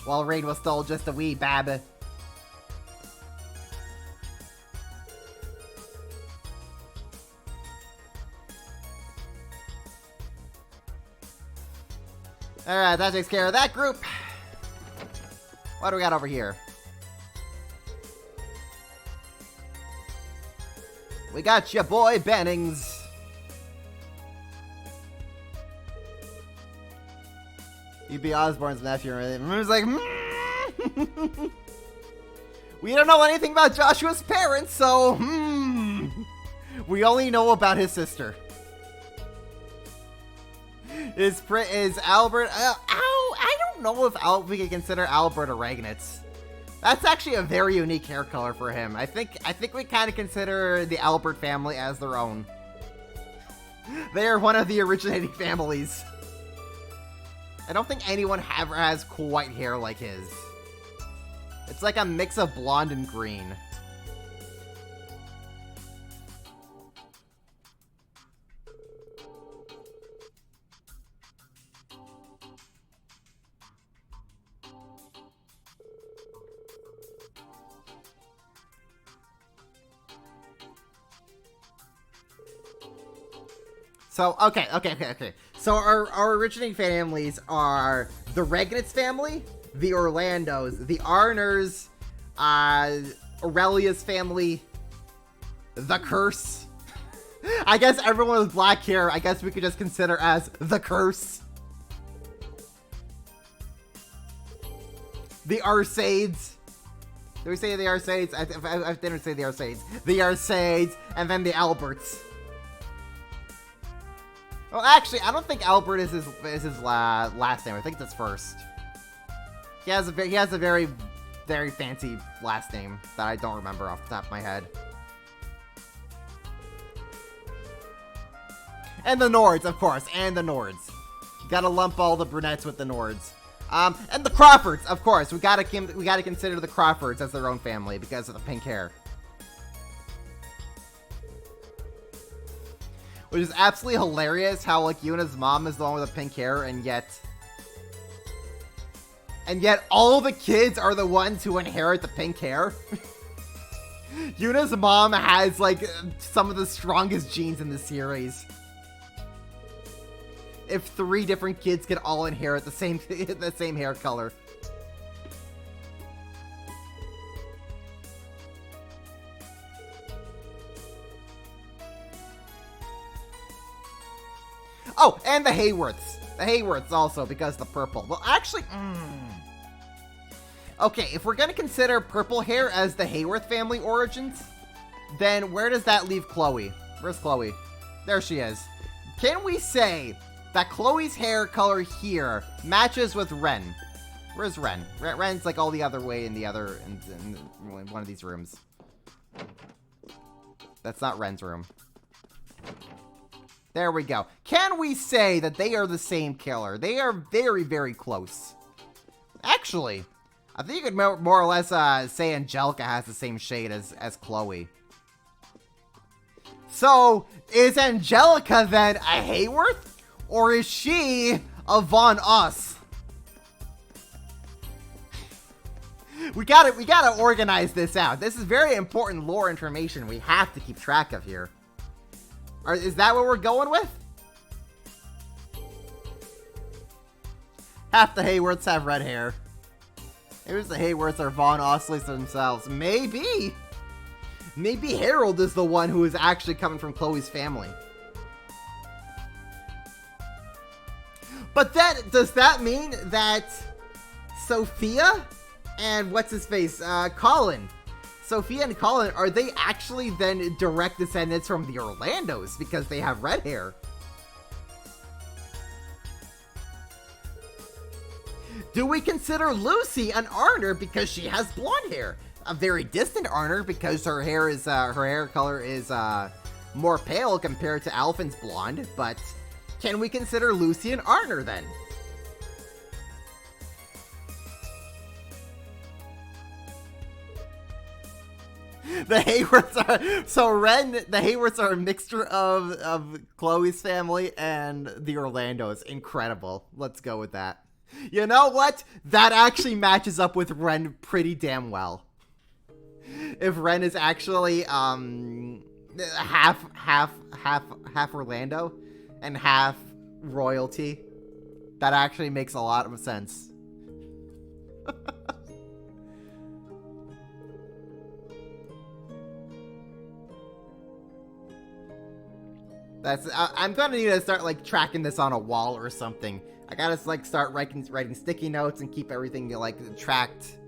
while Rean was still just a wee bab. Alright, that takes care of that group. What do we got over here? We got your boy Bennings. He'd be Osborn's nephew. And he was like, we don't know anything about Joshua's parents, so we only know about his sister. Is Albert? I don't know if we can consider Albert a Regnitz. That's actually a very unique hair color for him. I think we kind of consider the Albert family as their own. They are one of the originating families. I don't think anyone ever has cool white hair like his. It's like a mix of blonde and green. So, okay. So our originating families are the Regnitz family, the Orlandos, the Arners, Aurelia's family, the Curse. I guess everyone with black hair, I guess we could just consider as the Curse. The Arsades. Did we say the Arsades? I didn't say the Arsades. The Arsades, and then the Alberts. Well, actually, I don't think Albert is his last name. I think that's first. He has a very, very fancy last name that I don't remember off the top of my head. And the Nords, of course, and the Nords. Gotta lump all the brunettes with the Nords. And the Crawfords, of course. We gotta consider the Crawfords as their own family because of the pink hair. Which is absolutely hilarious how, like, Yuna's mom is the one with the pink hair, and yet all the kids are the ones who inherit the pink hair. Yuna's mom has, like, some of the strongest genes in the series. If 3 different kids could all inherit the same hair color. Oh, and the Hayworths. The Hayworths also, because of the purple. Well, actually, Okay, if we're gonna consider purple hair as the Hayworth family origins, then where does that leave Chloe? Where's Chloe? There she is. Can we say that Chloe's hair color here matches with Ren? Where's Ren? Ren's like all the other way in the other, in one of these rooms. That's not Ren's room. There we go. Can we say that they are the same color? They are very, very close. Actually, I think you could more or less say Angelica has the same shade as Chloe. So, is Angelica then a Hayworth? Or is she a Von Us? We gotta organize this out. This is very important lore information we have to keep track of here. Is that what we're going with? Half the Hayworths have red hair. Maybe the Hayworths are Von Osleys themselves. Maybe. Maybe Harold is the one who is actually coming from Chloe's family. But then, does that mean that Sophia and what's-his-face, Colin, Sophia and Colin, are they actually then direct descendants from the Orlandos because they have red hair? Do we consider Lucy an Arner because she has blonde hair? A very distant Arner because her hair color is more pale compared to Alphen's blonde, but can we consider Lucy an Arner then? The Hayworths are the Hayworths are a mixture of Chloe's family and the Orlandos. Incredible. Let's go with that. You know what? That actually matches up with Ren pretty damn well. If Ren is actually half Orlando and half royalty, that actually makes a lot of sense. I'm gonna need to start like tracking this on a wall or something. I gotta like start writing sticky notes and keep everything like tracked.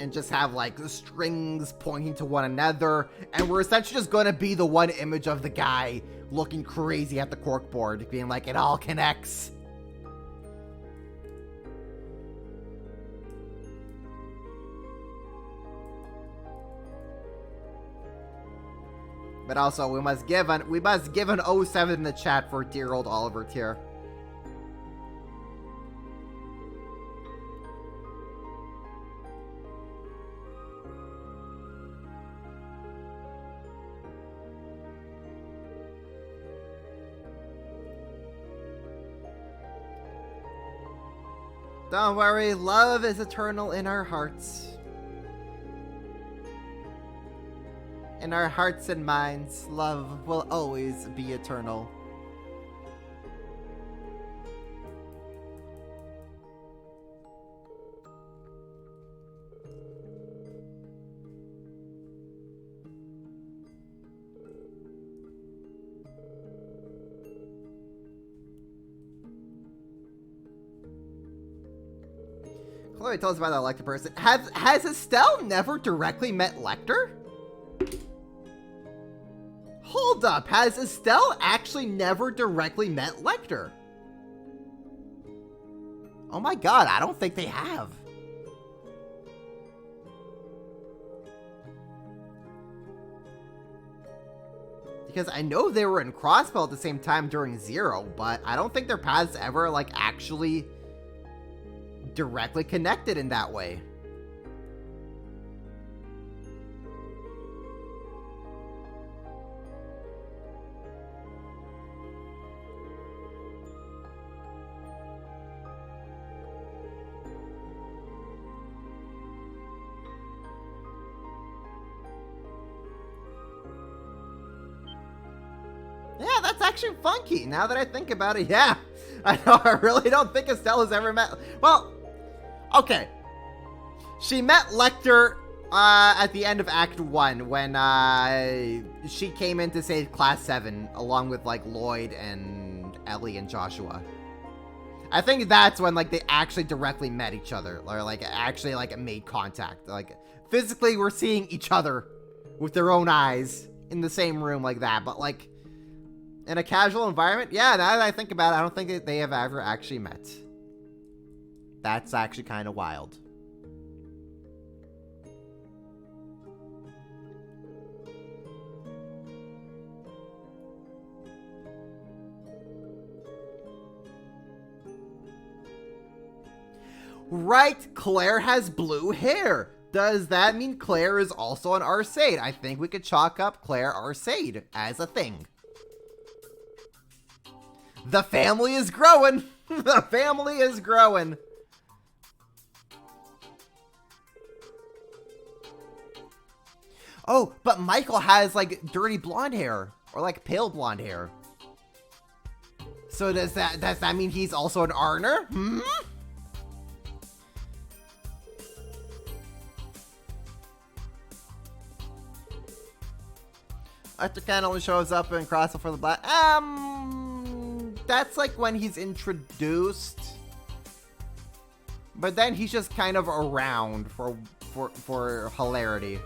And just have like strings pointing to one another, and we're essentially just gonna be the one image of the guy looking crazy at the corkboard, being like, it all connects. But also, we must give an 07 in the chat for dear old Oliver Tier. Don't worry, love is eternal in our hearts. In our hearts and minds, love will always be eternal. Chloe tells us about that Lecter person. Has Estelle never directly met Lecter? Hold up, has Estelle actually never directly met Lecter? Oh my god, I don't think they have. Because I know they were in Crossbell at the same time during Zero, but I don't think their paths ever, like, actually directly connected in that way. Yeah, that's actually funky, now that I think about it. Yeah, I know, I really don't think Estelle has ever met... Well, okay. She met Lecter at the end of Act 1 when she came in to save Class 7 along with, like, Lloyd and Ellie and Joshua. I think that's when, like, they actually directly met each other. Or, like, actually, like, made contact. Like, physically we're seeing each other with their own eyes in the same room like that. But, like, in a casual environment, yeah, now that I think about it, I don't think that they have ever actually met. That's actually kind of wild. Right, Claire has blue hair. Does that mean Claire is also an Arseid? I think we could chalk up Claire Arseid as a thing. The family is growing. The family is growing. Oh, but Michael has, like, dirty blonde hair. Or, like, pale blonde hair. So does that mean he's also an Arner? Hmm? Arthur Khan only shows up in Crossing for the Black. That's like when he's introduced. But then he's just kind of around for hilarity.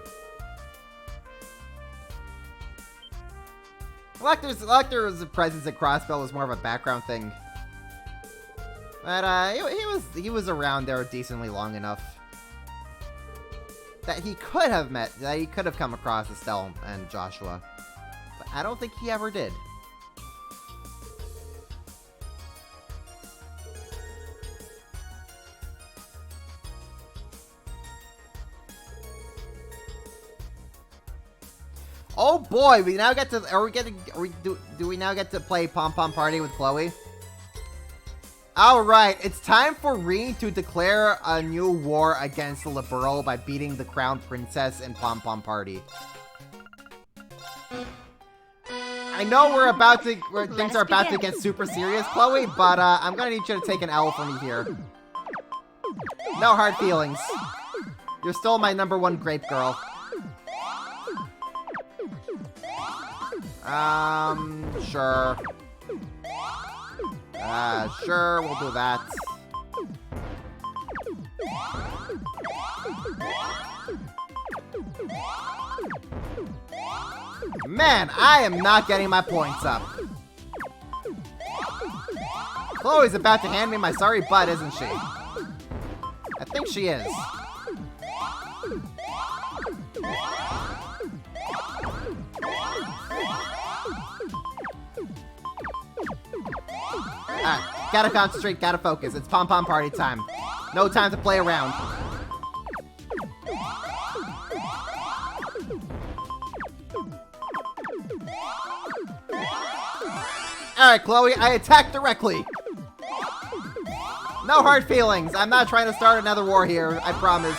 Lecter's presence at Crossbell was more of a background thing. But he was around there decently long enough that he could have come across Estelle and Joshua. But I don't think he ever did. Oh boy, we now get to do we now get to play Pom Pom Party with Chloe? Alright, it's time for Rean to declare a new war against the Liberl by beating the Crown Princess in Pom Pom Party. I know things are about to get super serious, Chloe, but I'm gonna need you to take an L for me here. No hard feelings. You're still my #1 grape girl. Sure. Sure, we'll do that. Man, I am not getting my points up. Chloe's about to hand me my sorry butt, isn't she? I think she is. Alright, gotta concentrate, gotta focus. It's Pom Pom Party time. No time to play around. Alright, Chloe, I attack directly. No hard feelings. I'm not trying to start another war here, I promise.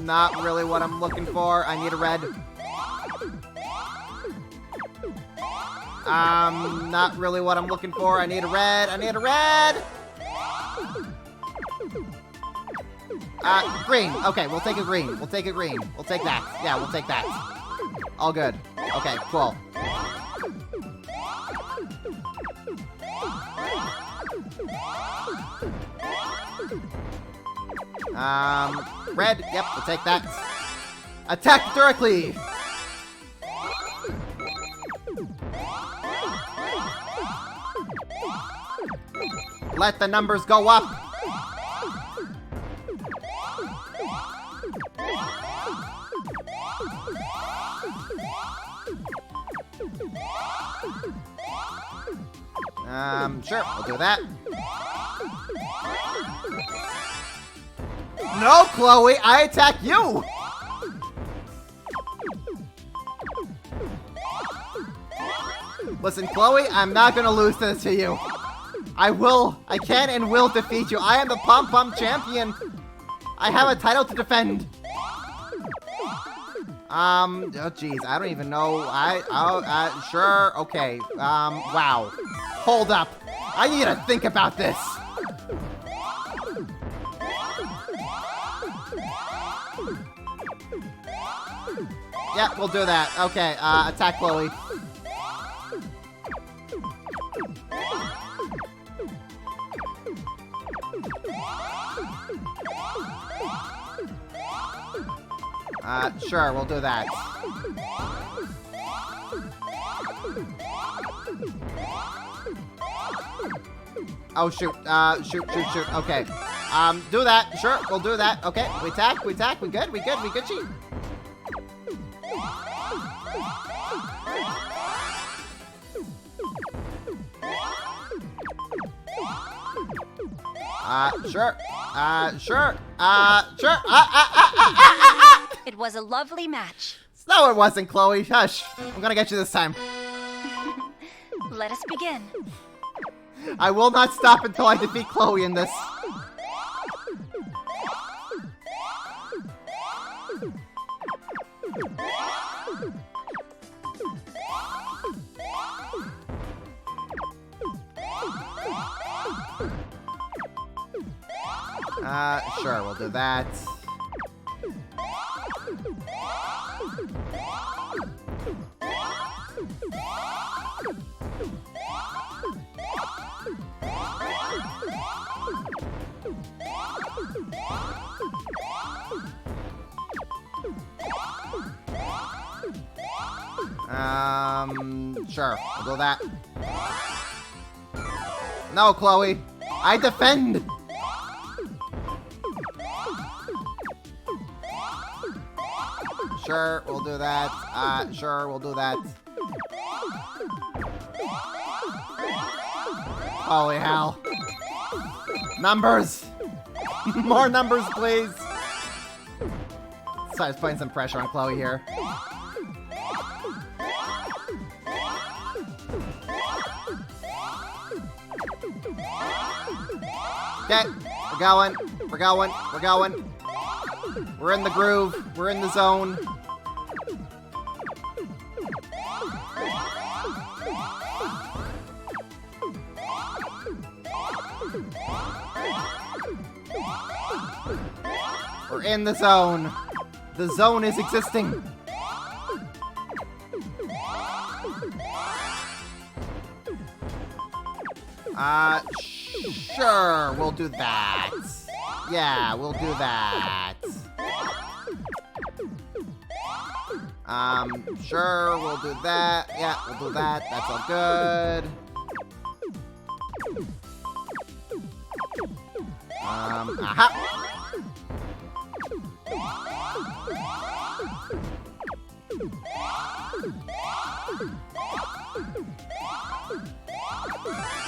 Not really what I'm looking for. I need a red. Not really what I'm looking for. I need a red. I need a red! Green. Okay, we'll take a green. We'll take a green. We'll take that. Yeah, we'll take that. All good. Okay, cool. Red. Yep, we'll take that. Attack directly! Let the numbers go up! Sure, we'll do that. No, Chloe, I attack you! Listen, Chloe, I'm not gonna lose this to you. I can and will defeat you. I am the Pom Pom champion. I have a title to defend. Oh jeez, I don't even know. Sure, okay. Wow. Hold up. I need to think about this. Yeah, we'll do that. Okay, attack Chloe. Sure, we'll do that. Oh, shoot. Shoot. Okay. Do that. Sure, we'll do that. Okay, we attack. We good, we Gucci. Sure. Sure. It was a lovely match. No, it wasn't, Chloe. Hush. I'm gonna get you this time. Let us begin. I will not stop until I defeat Chloe in this. Sure, we'll do that. Sure, we'll do that. No, Chloe. I defend! Sure, we'll do that. Sure, we'll do that. Holy hell. Numbers! More numbers, please! Sorry, I was putting some pressure on Chloe here. Okay, we're going. We're in the groove, we're in the zone. We're in the zone. The zone is existing. Sure, we'll do that. Yeah, we'll do that. Sure, we'll do that. Yeah, we'll do that. That's all good. Aha!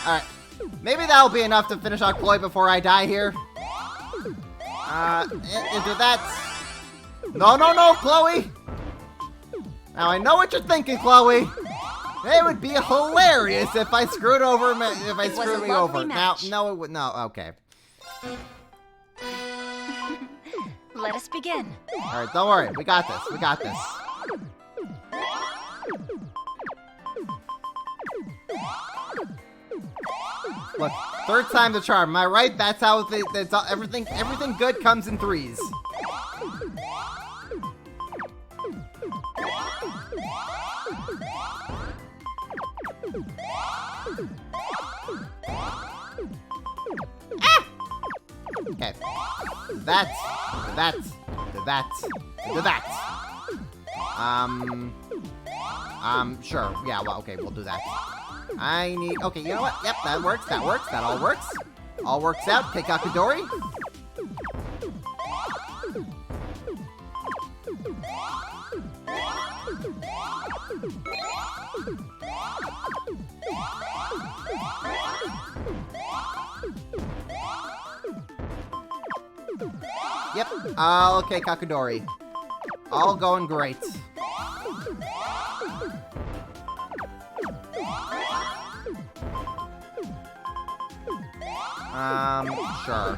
Alright. Maybe that'll be enough to finish off Chloe before I die here. Into that. No, Chloe! Now I know what you're thinking, Chloe. It would be hilarious if I screwed over if I screwed me over. Now, no, it would no. Okay. Let us begin. All right, don't worry. We got this. We got this. Look, third time the charm. Am I right? That's how that's all, everything good comes in threes. Okay. That. Sure. Yeah, well, okay, we'll do that. I need... Okay, you know what? Yep, that works. That all works. All works out. Keikakudori. Yep. Okay, Kakudori. All going great. Sure.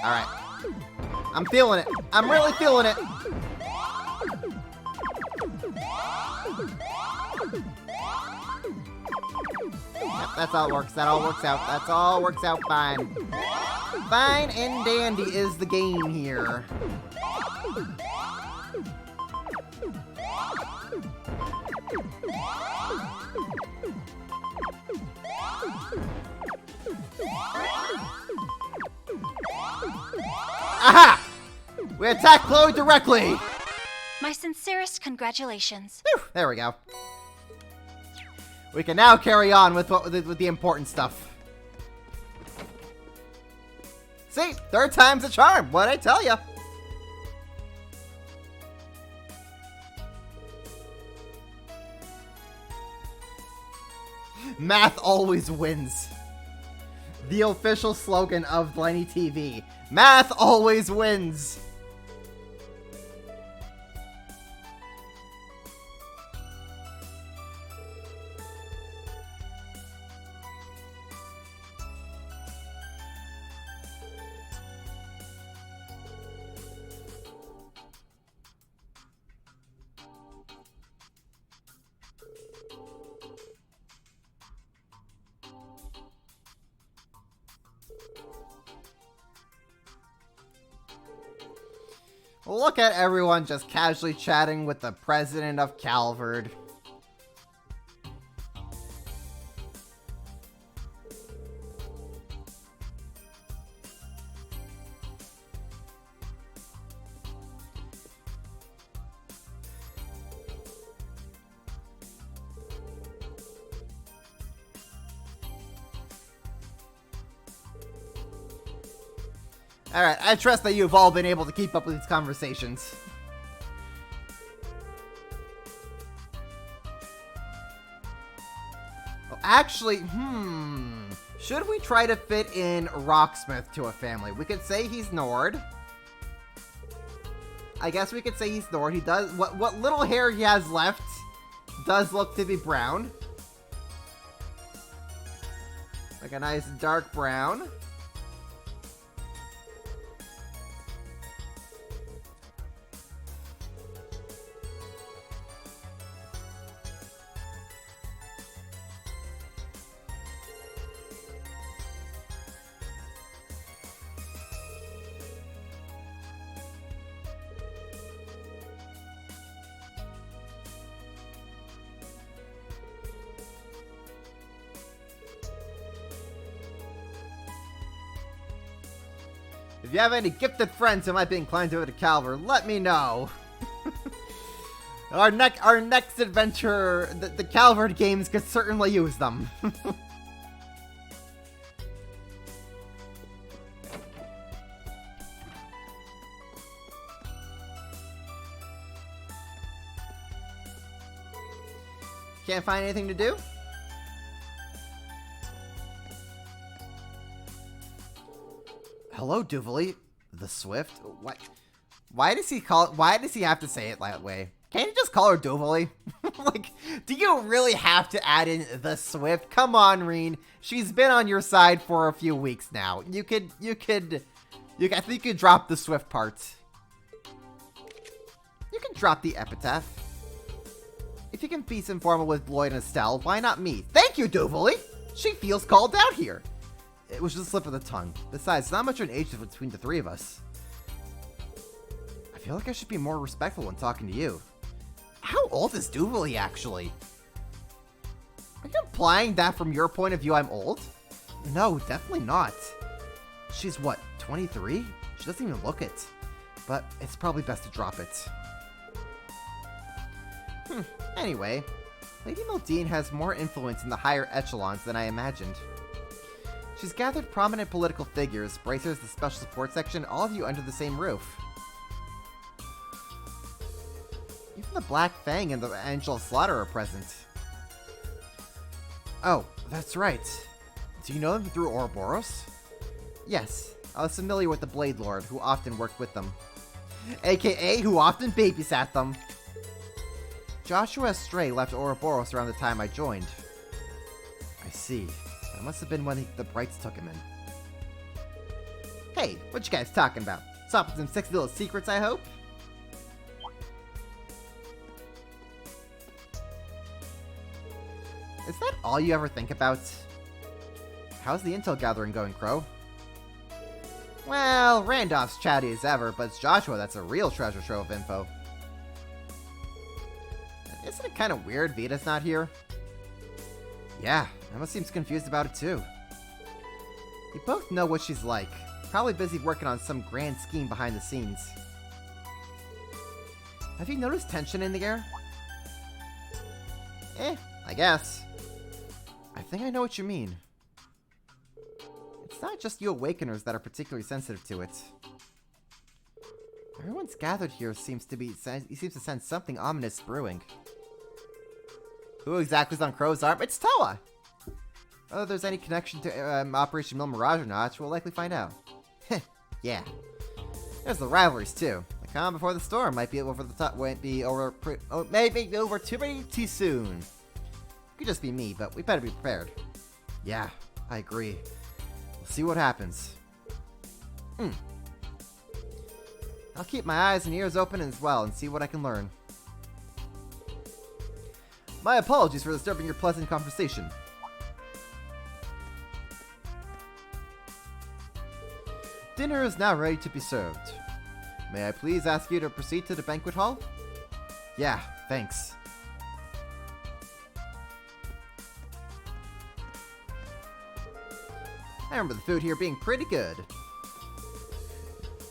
Alright. I'm feeling it. I'm really feeling it. Yep, that's all it works. That all works out. That's all works out fine. Fine and dandy is the game here. Aha! We attack Chloe directly! My sincerest congratulations. Whew, there we go. We can now carry on with the important stuff. See, third time's a charm. What'd I tell ya? Math always wins. The official slogan of Blenny TV. Math always wins. Look at everyone just casually chatting with the president of Calvard. Alright, I trust that you've all been able to keep up with these conversations. Well, actually, should we try to fit in Rocksmith to a family? We could say he's Nord. I guess we could say he's Nord. He does, what little hair he has left does look to be brown. Like a nice dark brown. If you have any gifted friends who might be inclined to go to Calvard, let me know. Our next adventure, the Calvard games could certainly use them. Can't find anything to do? Hello, Duvally. The Swift? What? Why does he have to say it that way? Can't you just call her Duvally? Like, do you really have to add in the Swift? Come on, Reen. She's been on your side for a few weeks now. I think you could drop the Swift part. You can drop the epitaph. If you can be informal with Lloyd and Estelle, why not me? Thank you, Duvally. She feels called out here. It was just a slip of the tongue. Besides, not much of an age difference between the three of us. I feel like I should be more respectful when talking to you. How old is Duvally, actually? Are you implying that from your point of view I'm old? No, definitely not. She's what, 23? She doesn't even look it. But it's probably best to drop it. Anyway, Lady Mildine has more influence in the higher echelons than I imagined. She's gathered prominent political figures, Bracers, the Special Support Section, all of you under the same roof. Even the Black Fang and the Angel Slaughter are present. Oh, that's right. Do you know them through Ouroboros? Yes, I was familiar with the Blade Lord, who often worked with them. AKA, who often babysat them. Joshua Stray left Ouroboros around the time I joined. I see. That must have been when the Brights took him in. Hey, what you guys talking about? Swapping some sexy little secrets, I hope? Is that all you ever think about? How's the intel gathering going, Crow? Well, Randolph's chatty as ever, but it's Joshua that's a real treasure trove of info. Isn't it kind of weird Vita's not here? Yeah, Emma seems confused about it too. You both know what she's like. Probably busy working on some grand scheme behind the scenes. Have you noticed tension in the air? I guess. I think I know what you mean. It's not just you Awakeners that are particularly sensitive to it. Everyone's gathered here seems to sense something ominous brewing. Who exactly is on Crow's arm? It's Toa! Whether there's any connection to Operation Mil Mirage or not, we'll likely find out. Yeah. There's the rivalries too. The calm before the storm might be over the top. Maybe over too soon. Could just be me, but we better be prepared. Yeah, I agree. We'll see what happens. I'll keep my eyes and ears open as well and see what I can learn. My apologies for disturbing your pleasant conversation. Dinner is now ready to be served. May I please ask you to proceed to the banquet hall? Yeah, thanks. I remember the food here being pretty good.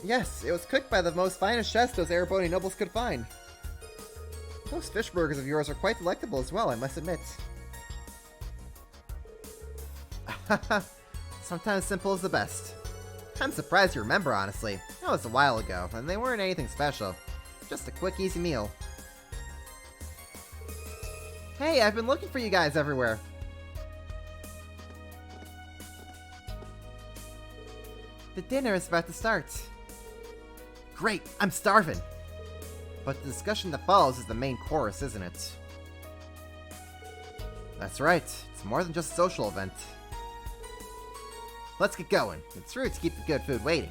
Yes, it was cooked by the most finest chefs those Ereboni nobles could find. Those fish burgers of yours are quite delectable as well, I must admit. Sometimes simple is the best. I'm surprised you remember, honestly. That was a while ago, and they weren't anything special. Just a quick, easy meal. Hey, I've been looking for you guys everywhere. The dinner is about to start. Great, I'm starving. But the discussion that follows is the main course, isn't it? That's right, it's more than just a social event. Let's get going. It's rude to keep the good food waiting.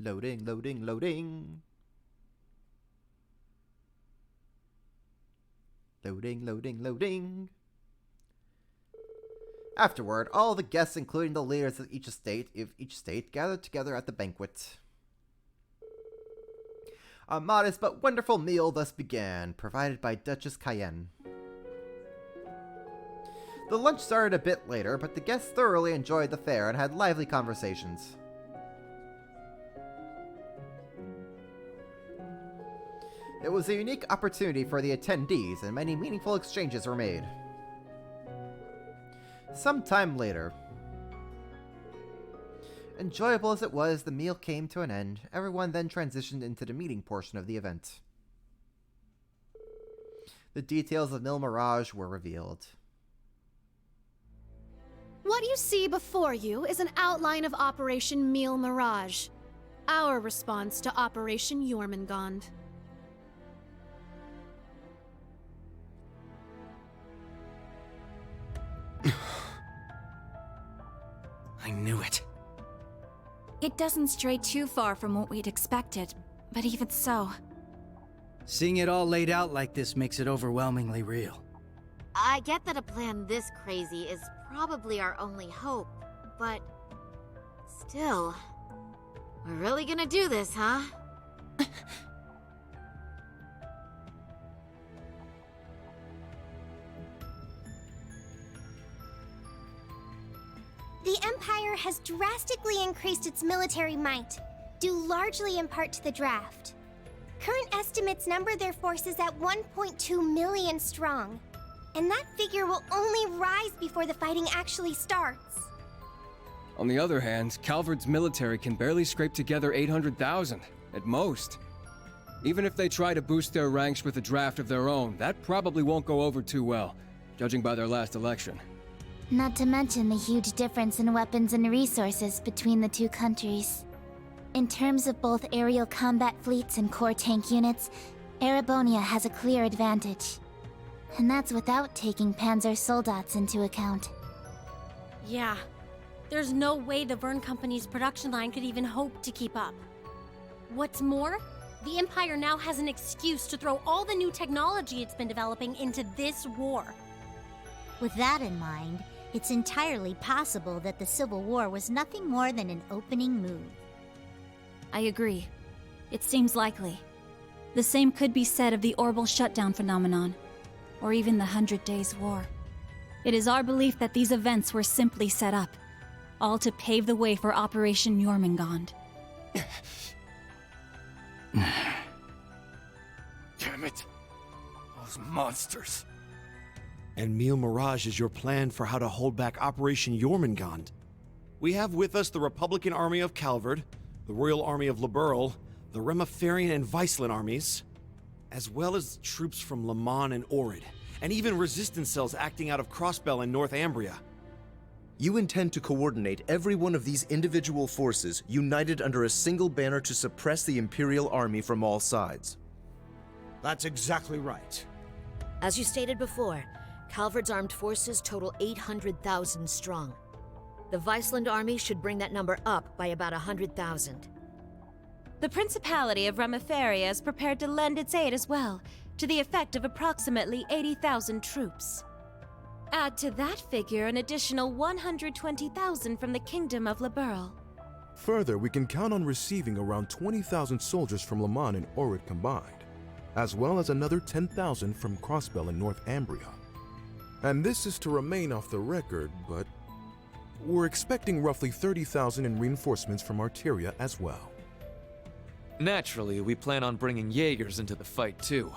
Loading, loading, loading. Loading, loading, loading. Afterward, all the guests, including the leaders of each state, gathered together at the banquet. A modest but wonderful meal thus began, provided by Duchess Cayenne. The lunch started a bit later, but the guests thoroughly enjoyed the fare and had lively conversations. It was a unique opportunity for the attendees, and many meaningful exchanges were made. Some time later, enjoyable as it was, the meal came to an end. Everyone then transitioned into the meeting portion of the event. The details of Mil Mirage were revealed. What you see before you is an outline of Operation Mil Mirage, our response to Operation Jormungand. I knew it. It doesn't stray too far from what we'd expected, but even so... Seeing it all laid out like this makes it overwhelmingly real. I get that a plan this crazy is probably our only hope, but... still... We're really gonna do this, huh? The Empire has drastically increased its military might, due largely in part to the draft. Current estimates number their forces at 1.2 million strong, and that figure will only rise before the fighting actually starts. On the other hand, Calvard's military can barely scrape together 800,000, at most. Even if they try to boost their ranks with a draft of their own, that probably won't go over too well, judging by their last election. Not to mention the huge difference in weapons and resources between the two countries. In terms of both aerial combat fleets and core tank units, Erebonia has a clear advantage. And that's without taking Panzer Soldats into account. Yeah. There's no way the Vern Company's production line could even hope to keep up. What's more, the Empire now has an excuse to throw all the new technology it's been developing into this war. With that in mind, it's entirely possible that the Civil War was nothing more than an opening move. I agree. It seems likely. The same could be said of the Orbital Shutdown phenomenon, or even the 100 Days War. It is our belief that these events were simply set up, all to pave the way for Operation Jormungand. Damn it. Those monsters. And Mille Mirage is your plan for how to hold back Operation Jormungand. We have with us the Republican Army of Calvard, the Royal Army of Liberl, the Remiferian and Viceland armies, as well as troops from Le Mans and Orid, and even resistance cells acting out of Crossbell and Northumbria. You intend to coordinate every one of these individual forces united under a single banner to suppress the Imperial Army from all sides. That's exactly right. As you stated before, Calvard's armed forces total 800,000 strong. The Viceland army should bring that number up by about 100,000. The Principality of Remiferia is prepared to lend its aid as well, to the effect of approximately 80,000 troops. Add to that figure an additional 120,000 from the Kingdom of Liberl. Further, we can count on receiving around 20,000 soldiers from Le Mans and Orid combined, as well as another 10,000 from Crossbell and Northumbria. And this is to remain off the record, but we're expecting roughly 30,000 in reinforcements from Arteria as well. Naturally, we plan on bringing Jaegers into the fight too.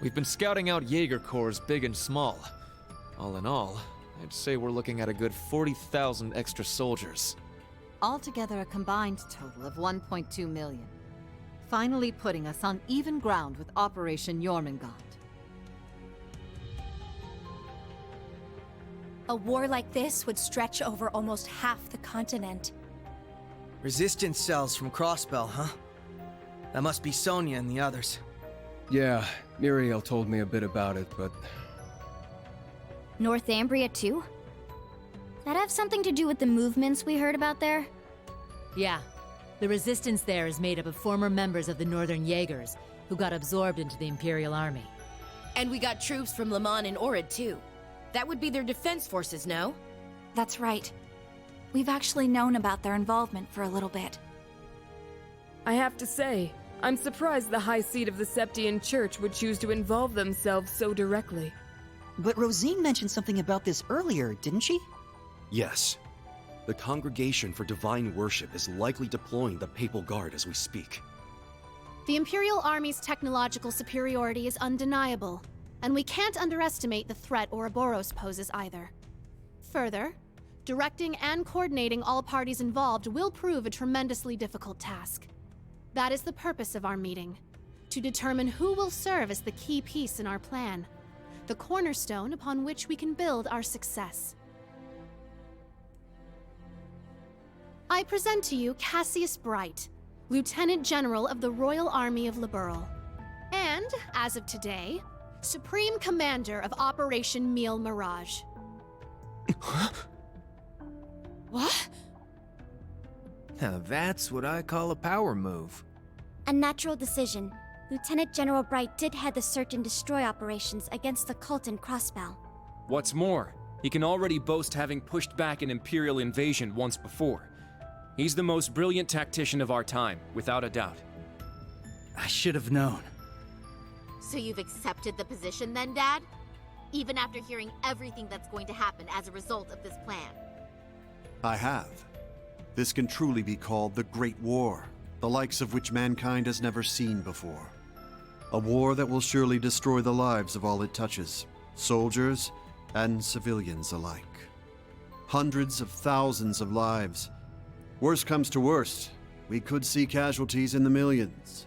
We've been scouting out Jaeger corps big and small. All in all, I'd say we're looking at a good 40,000 extra soldiers. Altogether a combined total of 1.2 million. Finally putting us on even ground with Operation Jormungand. A war like this would stretch over almost half the continent. Resistance cells from Crossbell, huh? That must be Sonia and the others. Yeah, Muriel told me a bit about it, but... Northumbria too? That have something to do with the movements we heard about there? Yeah. The resistance there is made up of former members of the Northern Jaegers, who got absorbed into the Imperial Army. And we got troops from Le Mans and Orid too. That would be their defense forces, no? That's right. We've actually known about their involvement for a little bit. I have to say, I'm surprised the High Seat of the Septian Church would choose to involve themselves so directly. But Rosine mentioned something about this earlier, didn't she? Yes. The Congregation for Divine Worship is likely deploying the Papal Guard as we speak. The Imperial Army's technological superiority is undeniable, and we can't underestimate the threat Ouroboros poses either. Further, directing and coordinating all parties involved will prove a tremendously difficult task. That is the purpose of our meeting, to determine who will serve as the key piece in our plan, the cornerstone upon which we can build our success. I present to you Cassius Bright, Lieutenant General of the Royal Army of Liberl, and, as of today, Supreme Commander of Operation Mille Mirage. What? Now that's what I call a power move. A natural decision. Lieutenant General Bright did head the search and destroy operations against the cult in Crossbell. What's more, he can already boast having pushed back an Imperial invasion once before. He's the most brilliant tactician of our time, without a doubt. I should have known. So you've accepted the position then, Dad? Even after hearing everything that's going to happen as a result of this plan? I have. This can truly be called the Great War, the likes of which mankind has never seen before. A war that will surely destroy the lives of all it touches, soldiers and civilians alike. Hundreds of thousands of lives. Worst comes to worst, we could see casualties in the millions.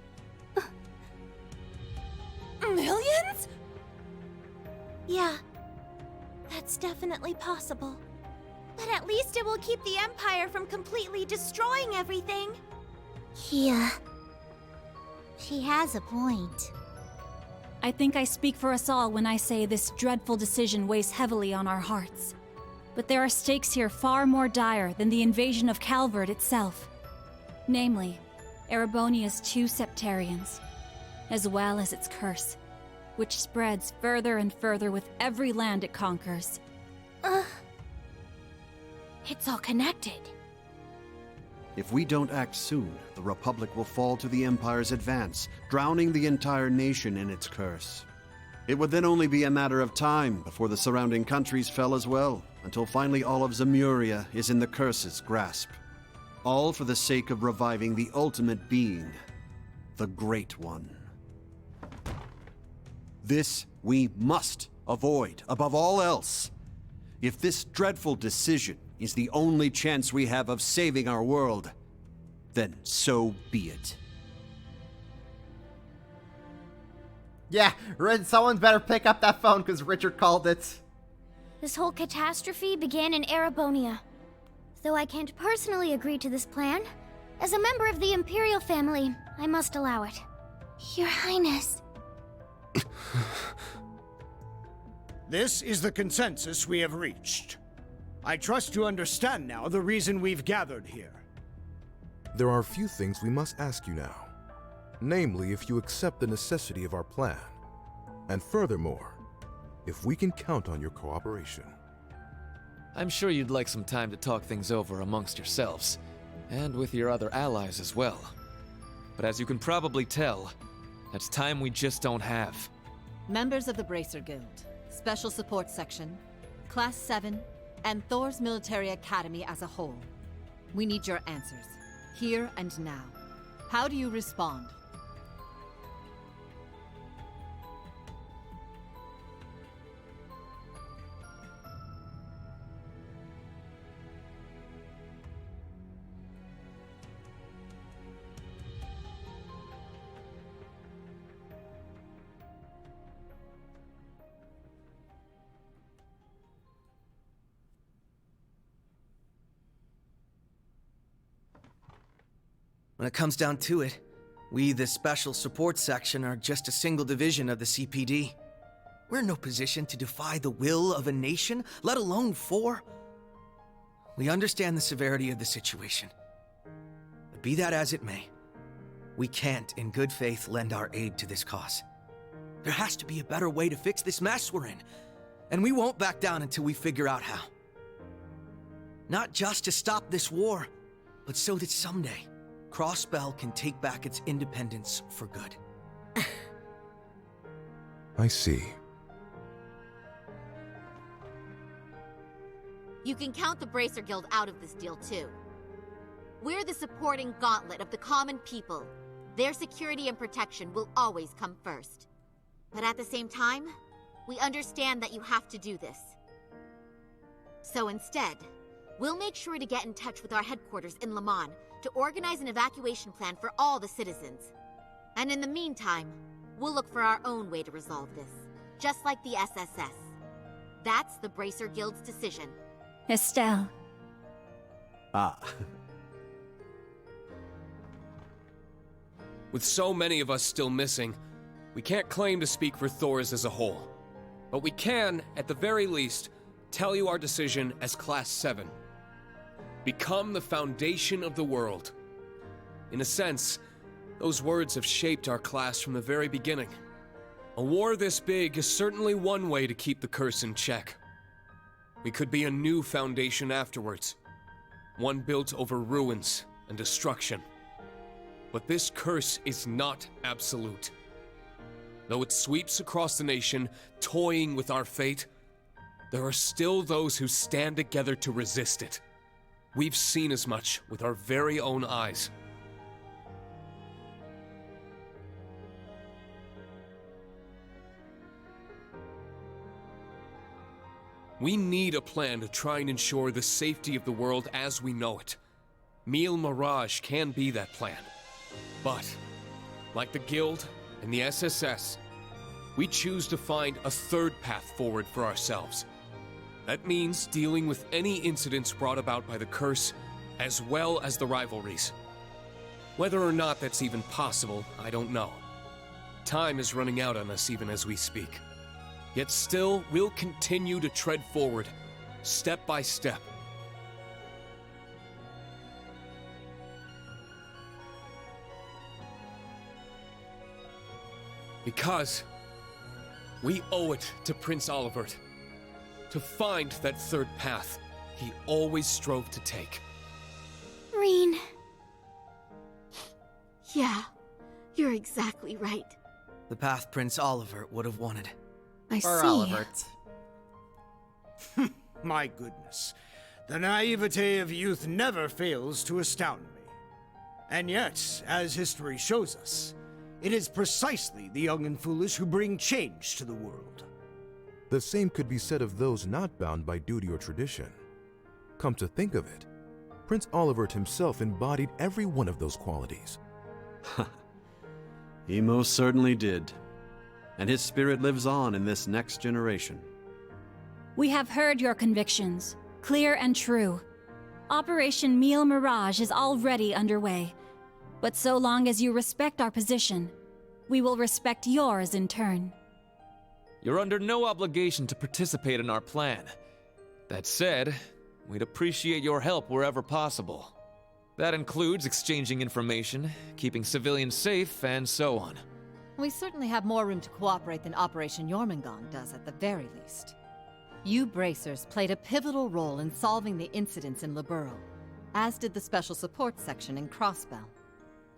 Millions? Yeah, that's definitely possible. But at least it will keep the Empire from completely destroying everything. Yeah. She has a point. I think I speak for us all when I say this dreadful decision weighs heavily on our hearts. but there are stakes here far more dire than the invasion of Calvard itself. Namely, Erebonia's 2 Septarians, as well as its curse, which spreads further and further with every land it conquers. It's all connected. If we don't act soon, the Republic will fall to the Empire's advance, drowning the entire nation in its curse. It would then only be a matter of time before the surrounding countries fell as well, until finally all of Zemuria is in the curse's grasp. All for the sake of reviving the ultimate being, the Great One. This we must avoid above all else. If this dreadful decision is the only chance we have of saving our world, then so be it. Yeah, someone better pick up that phone because Richard called it. This whole catastrophe began in Erebonia. Though I can't personally agree to this plan, as a member of the Imperial family, I must allow it. Your Highness. This is the consensus we have reached. I trust you understand now the reason we've gathered here. There are a few things we must ask you now. Namely, if you accept the necessity of our plan. And furthermore, if we can count on your cooperation. I'm sure you'd like some time to talk things over amongst yourselves, and with your other allies as well. But as you can probably tell, that's time we just don't have. Members of the Bracer Guild, Special Support Section, Class 7, and Thor's Military Academy as a whole. We need your answers, here and now. How do you respond? When it comes down to it, we, the Special Support Section, are just a single division of the CPD. We're in no position to defy the will of a nation, let alone 4. We understand the severity of the situation. But be that as it may, we can't, in good faith, lend our aid to this cause. There has to be a better way to fix this mess we're in, and we won't back down until we figure out how. Not just to stop this war, but so that someday, Crossbell can take back its independence for good. I see. You can count the Bracer Guild out of this deal, too. We're the supporting gauntlet of the common people. Their security and protection will always come first. But at the same time, we understand that you have to do this. So instead, we'll make sure to get in touch with our headquarters in Le Mans to organize an evacuation plan for all the citizens. And in the meantime, we'll look for our own way to resolve this, just like the SSS. That's the Bracer Guild's decision. Estelle. With so many of us still missing, we can't claim to speak for Thors as a whole. But we can, at the very least, tell you our decision as Class 7. Become the foundation of the world. In a sense, those words have shaped our class from the very beginning. A war this big is certainly one way to keep the curse in check. We could be a new foundation afterwards, one built over ruins and destruction. But this curse is not absolute. Though it sweeps across the nation, toying with our fate, there are still those who stand together to resist it. We've seen as much with our very own eyes. We need a plan to try and ensure the safety of the world as we know it. Mille Mirage can be that plan. But, like the Guild and the SSS, we choose to find a third path forward for ourselves. That means dealing with any incidents brought about by the curse, as well as the rivalries. Whether or not that's even possible, I don't know. Time is running out on us even as we speak. Yet still, we'll continue to tread forward, step by step. Because we owe it to Prince Olivert to find that third path he always strove to take. Rean. Yeah, you're exactly right. The path Prince Olivert would have wanted. I Or see. Olivert. My goodness. The naivete of youth never fails to astound me. And yet, as history shows us, it is precisely the young and foolish who bring change to the world. The same could be said of those not bound by duty or tradition. Come to think of it, Prince Olivert himself embodied every one of those qualities. He most certainly did. And his spirit lives on in this next generation. We have heard your convictions, clear and true. Operation Mille Mirage is already underway. But so long as you respect our position, we will respect yours in turn. You're under no obligation to participate in our plan. That said, we'd appreciate your help wherever possible. That includes exchanging information, keeping civilians safe, and so on. We certainly have more room to cooperate than Operation Jormungand does at the very least. You Bracers played a pivotal role in solving the incidents in Liberl, as did the Special Support Section in Crossbell.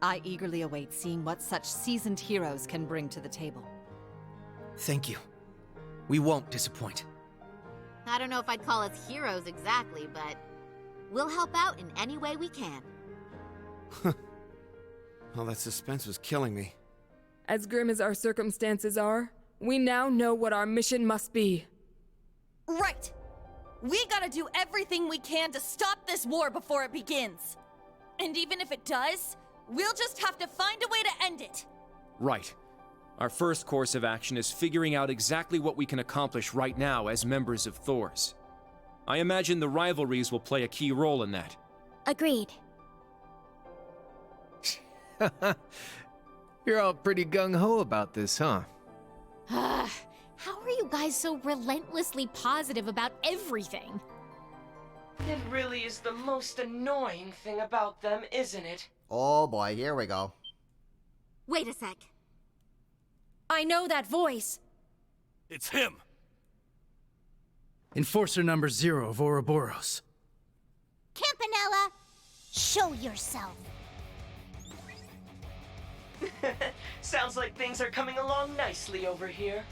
I eagerly await seeing what such seasoned heroes can bring to the table. Thank you. We won't disappoint. I don't know if I'd call us heroes exactly, but we'll help out in any way we can. Well, that suspense was killing me. As grim as our circumstances are, we now know what our mission must be. Right! We gotta do everything we can to stop this war before it begins. And even if it does, we'll just have to find a way to end it. Right. Our first course of action is figuring out exactly what we can accomplish right now as members of Thors. I imagine the rivalries will play a key role in that. Agreed. You're all pretty gung-ho about this, huh? How are you guys so relentlessly positive about everything? It really is the most annoying thing about them, isn't it? Oh boy, here we go. Wait a sec. I know that voice. It's him! Enforcer number 0 of Ouroboros. Campanella, show yourself. Sounds like things are coming along nicely over here.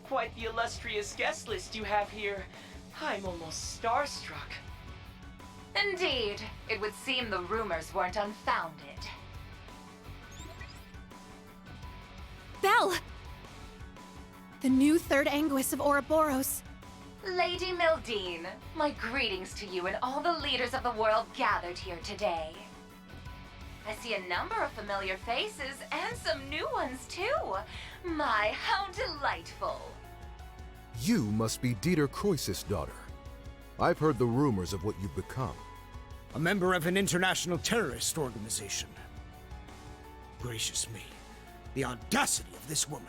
Quite the illustrious guest list you have here. I'm almost starstruck. Indeed. It would seem the rumors weren't unfounded. Belle! The new third Anguis of Ouroboros. Lady Mildine, my greetings to you and all the leaders of the world gathered here today. I see a number of familiar faces and some new ones too. My, how delightful. You must be Dieter Croesus' daughter. I've heard the rumors of what you've become. A member of an international terrorist organization. Gracious me, the audacity of this woman.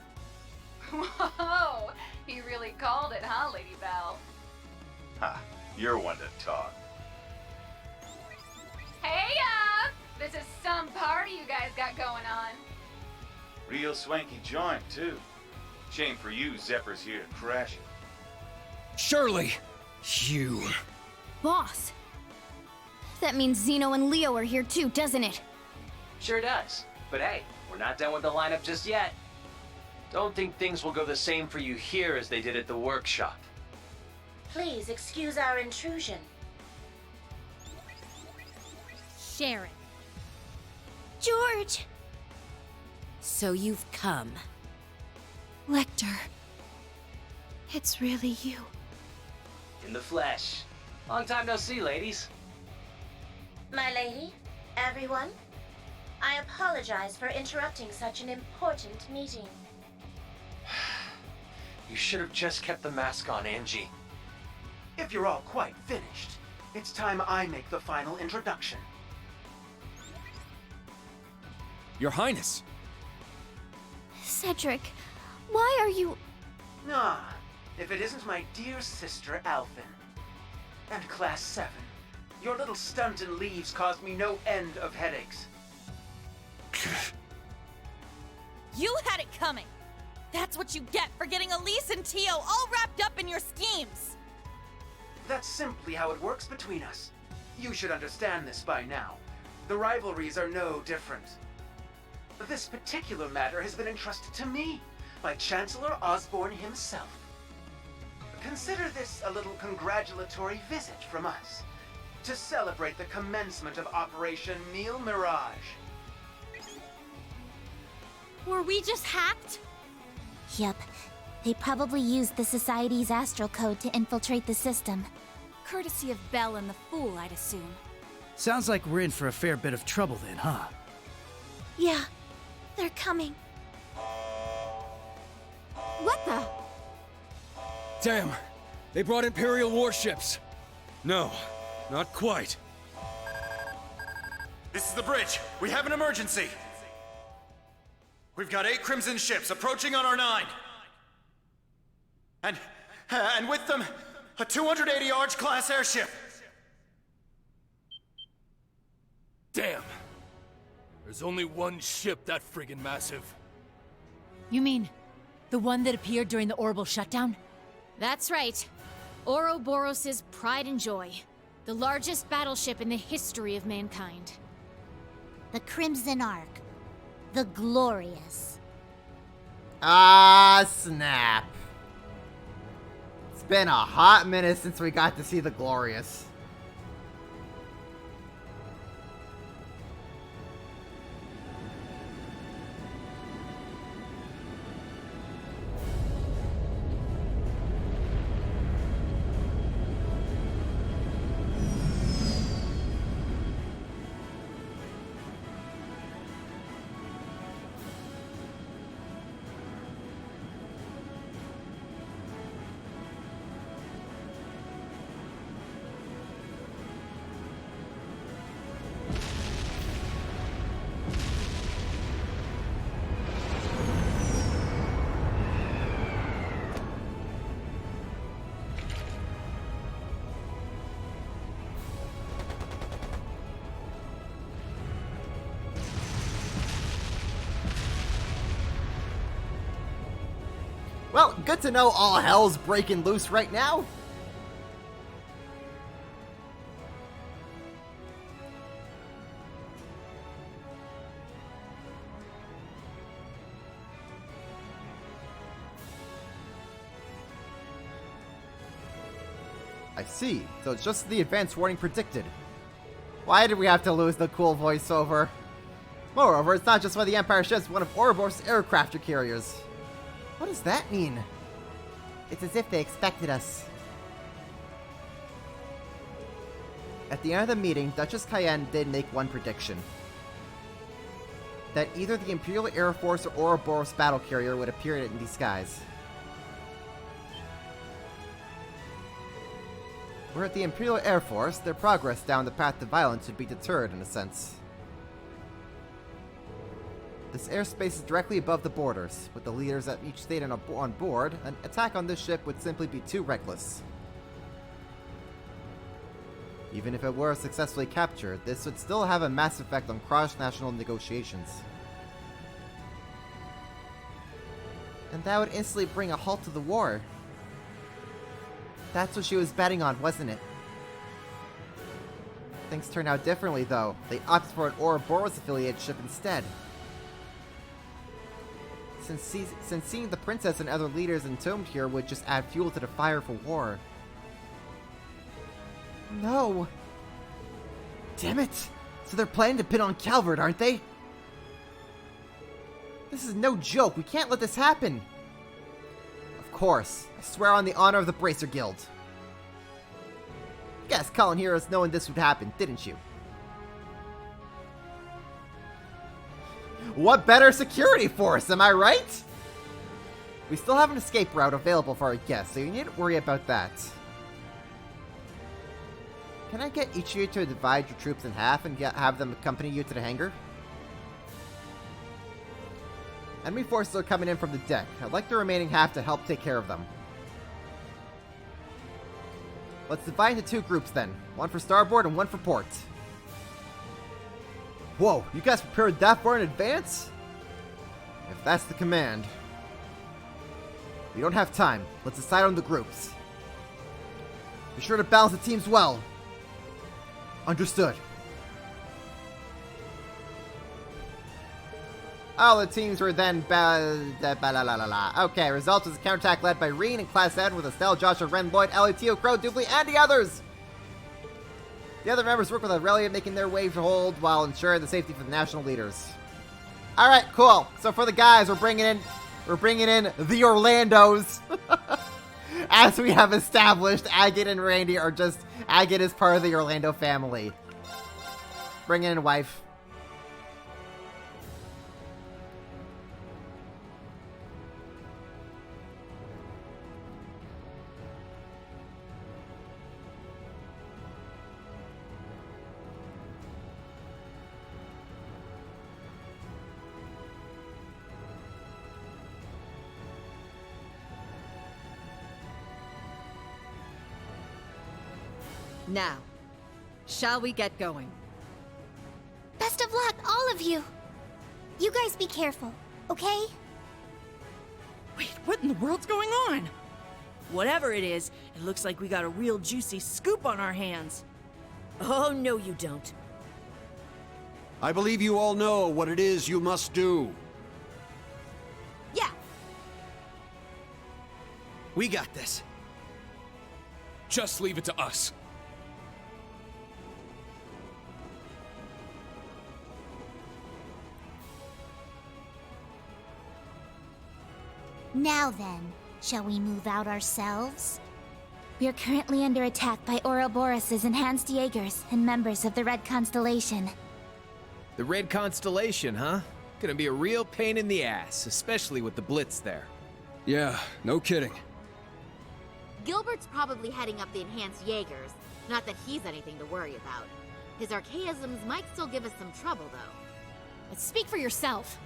Whoa, he really called it, huh, Lady Belle? Ha, you're one to talk. Hey, this is some party you guys got going on. Real swanky joint, too. Shame for you, Zephyr's here to crash it. Shirley! You... Boss! That means Zeno and Leo are here too, doesn't it? Sure does. But hey, we're not done with the lineup just yet. Don't think things will go the same for you here as they did at the workshop. Please excuse our intrusion. Sharon. George! So you've come. Lecter. It's really you. In the flesh. Long time no see, ladies. My lady, everyone, I apologize for interrupting such an important meeting. You should have just kept the mask on, Angie. If you're all quite finished, it's time I make the final introduction. Your Highness! Cedric, why are you... Ah, if it isn't my dear sister Alphen. And Class 7. Your little stunt and leaves caused me no end of headaches. You had it coming! That's what you get for getting Elise and Tio all wrapped up in your schemes! That's simply how it works between us. You should understand this by now. The rivalries are no different. This particular matter has been entrusted to me by Chancellor Osborne himself. Consider this a little congratulatory visit from us to celebrate the commencement of Operation Mille Mirage. Were we just hacked? Yep. They probably used the Society's astral code to infiltrate the system. Courtesy of Belle and the Fool, I'd assume. Sounds like we're in for a fair bit of trouble then, huh? Yeah. They're coming. What the? Damn! They brought Imperial warships! No, not quite. This is the bridge. We have an emergency. We've got 8 Crimson ships approaching on our 9. And with them, a 280 Arch-class airship. Damn. There's only one ship that friggin' massive. You mean the one that appeared during the orbital shutdown? That's right. Ouroboros' pride and joy. The largest battleship in the history of mankind. The Crimson Ark. The Glorious. Ah, snap. It's been a hot minute since we got to see the Glorious. Well, good to know all hell's breaking loose right now. I see. So it's just the advance warning predicted. Why did we have to lose the cool voiceover? Moreover, it's not just one of the Empire ships, one of Ouroboros' aircraft carriers. What does that mean? It's as if they expected us. At the end of the meeting, Duchess Cayenne did make one prediction. That either the Imperial Air Force or Ouroboros battle carrier would appear in these skies. Were it the Imperial Air Force, their progress down the path to violence would be deterred in a sense. This airspace is directly above the borders. With the leaders at each state on board, an attack on this ship would simply be too reckless. Even if it were successfully captured, this would still have a massive effect on cross-national negotiations. And that would instantly bring a halt to the war. That's what she was betting on, wasn't it? Things turned out differently, though. They opted for an Ouroboros-affiliated ship instead. Since seeing the princess and other leaders entombed here would just add fuel to the fire for war. No! Damn it! So they're planning to pin on Calvard, aren't they? This is no joke. We can't let this happen. Of course. I swear on the honor of the Bracer Guild. Guess Colin Heroes knowing this would happen, didn't you? What better security force, am I right? We still have an escape route available for our guests, so you needn't worry about that. Can I get each of you to divide your troops in half and have them accompany you to the hangar? Enemy forces are coming in from the deck. I'd like the remaining half to help take care of them. Let's divide into two groups then. One for starboard and one for port. Whoa, you guys prepared that far in advance? If that's the command. We don't have time. Let's decide on the groups. Be sure to balance the teams well. Understood. All the teams were then Okay, results was a counterattack led by Reen and Class 7 with Estelle, Joshua, Ren, Lloyd, Ellie, Tio, Crow, Doobly, and the others! The other members work with Aurelia, making their way to hold while ensuring the safety for the national leaders. Alright, cool. So for the guys, we're bringing in the Orlandos. As we have established, Agate and Randy are just... Agate is part of the Orlando family. Bringing in wife. Now, shall we get going? Best of luck, all of you. You guys be careful, okay? Wait, what in the world's going on? Whatever it is, it looks like we got a real juicy scoop on our hands. Oh, no you don't. I believe you all know what it is you must do. Yeah. We got this. Just leave it to us. Now then, shall we move out ourselves? We are currently under attack by Ouroboros' enhanced Jaegers and members of the Red Constellation. The Red Constellation, huh? Gonna be a real pain in the ass, especially with the Blitz there. Yeah, no kidding. Gilbert's probably heading up the enhanced Jaegers. Not that he's anything to worry about. His archaisms might still give us some trouble, though. But speak for yourself.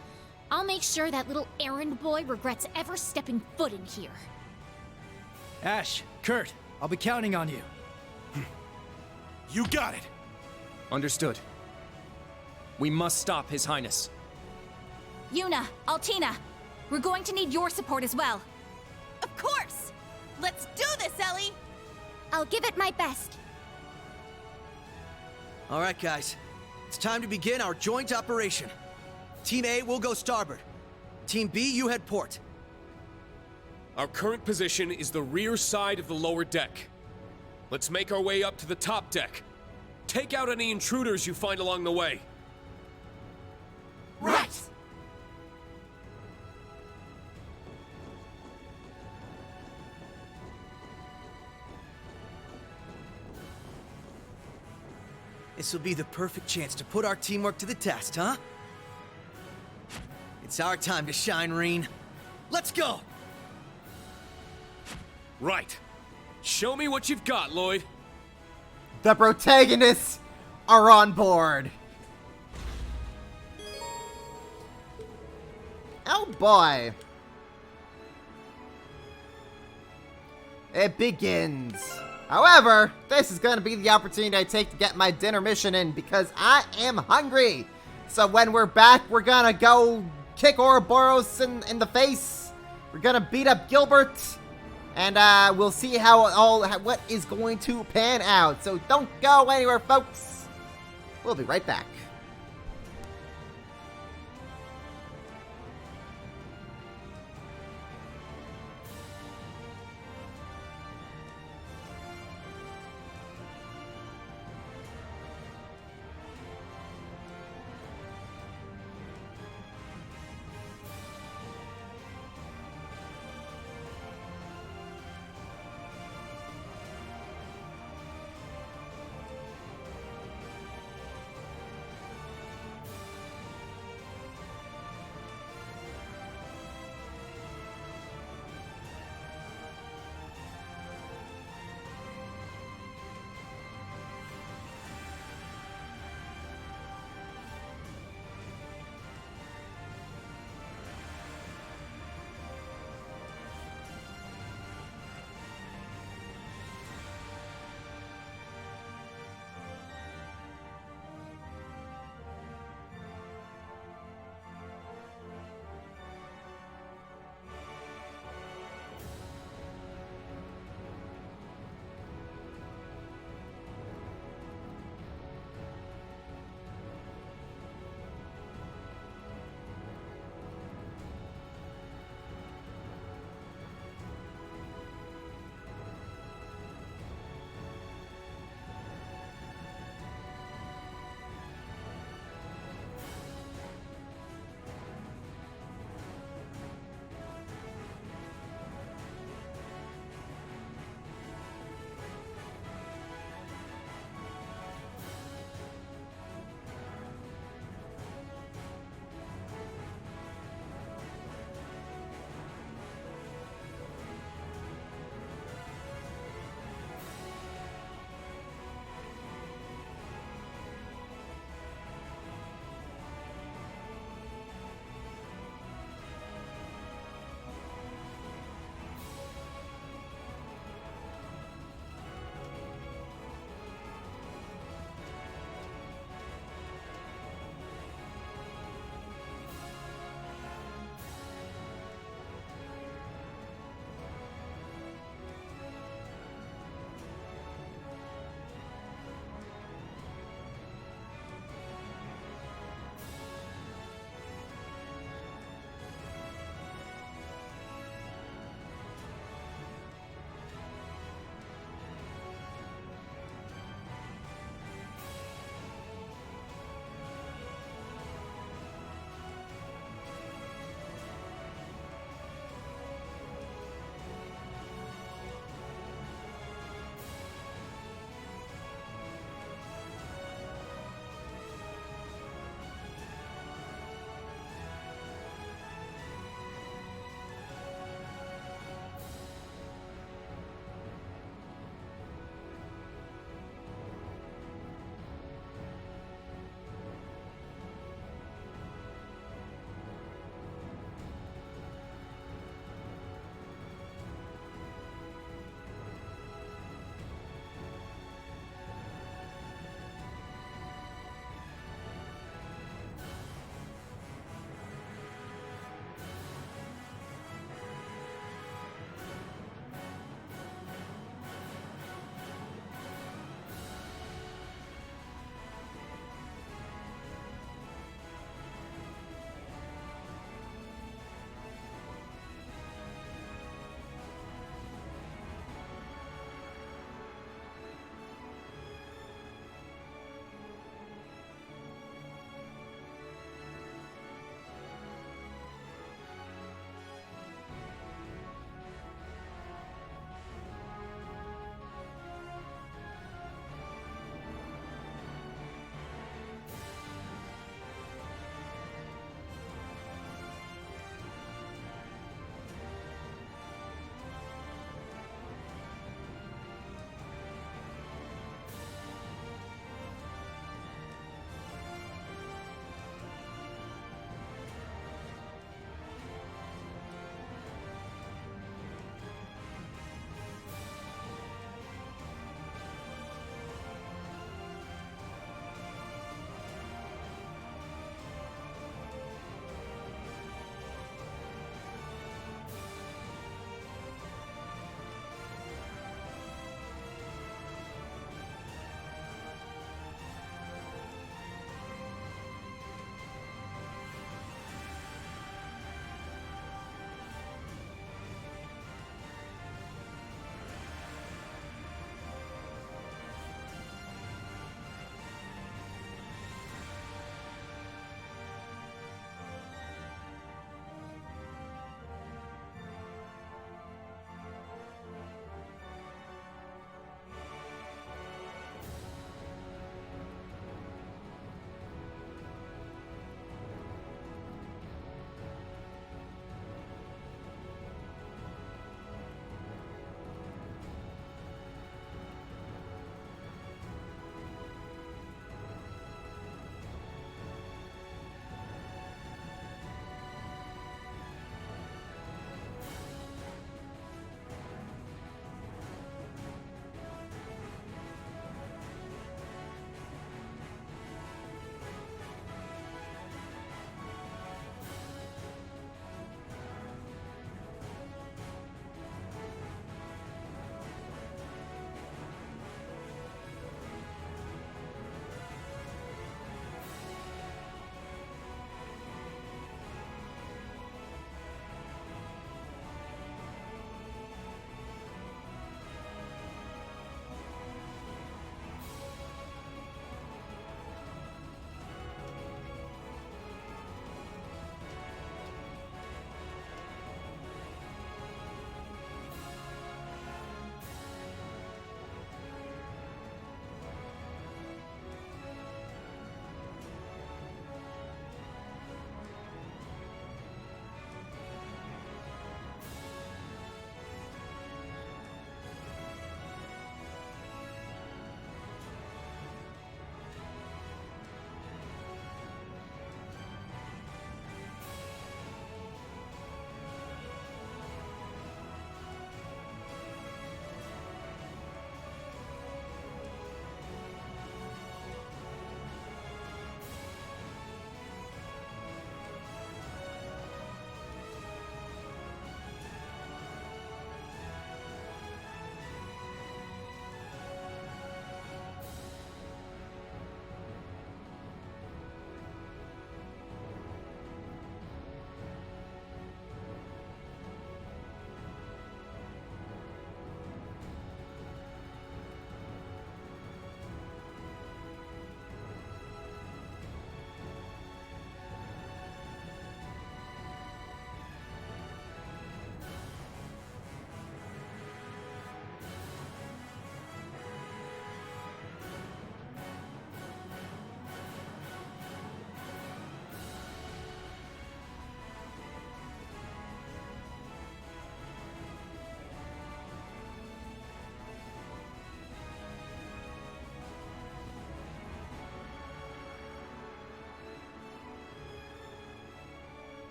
I'll make sure that little errand boy regrets ever stepping foot in here. Ash, Kurt, I'll be counting on you. You got it! Understood. We must stop His Highness. Yuna, Altina, we're going to need your support as well. Of course! Let's do this, Ellie! I'll give it my best. Alright, guys. It's time to begin our joint operation. Team A will go starboard. Team B, you head port. Our current position is the rear side of the lower deck. Let's make our way up to the top deck. Take out any intruders you find along the way. Right! This will be the perfect chance to put our teamwork to the test, huh? It's our time to shine, Reen. Let's go! Right. Show me what you've got, Lloyd. The protagonists are on board. Oh boy. It begins. However, this is going to be the opportunity I take to get my dinner mission in because I am hungry. So when we're back, we're going to go kick Ouroboros in the face. We're going to beat up Gilbert. And we'll see what is going to pan out. So don't go anywhere, folks. We'll be right back.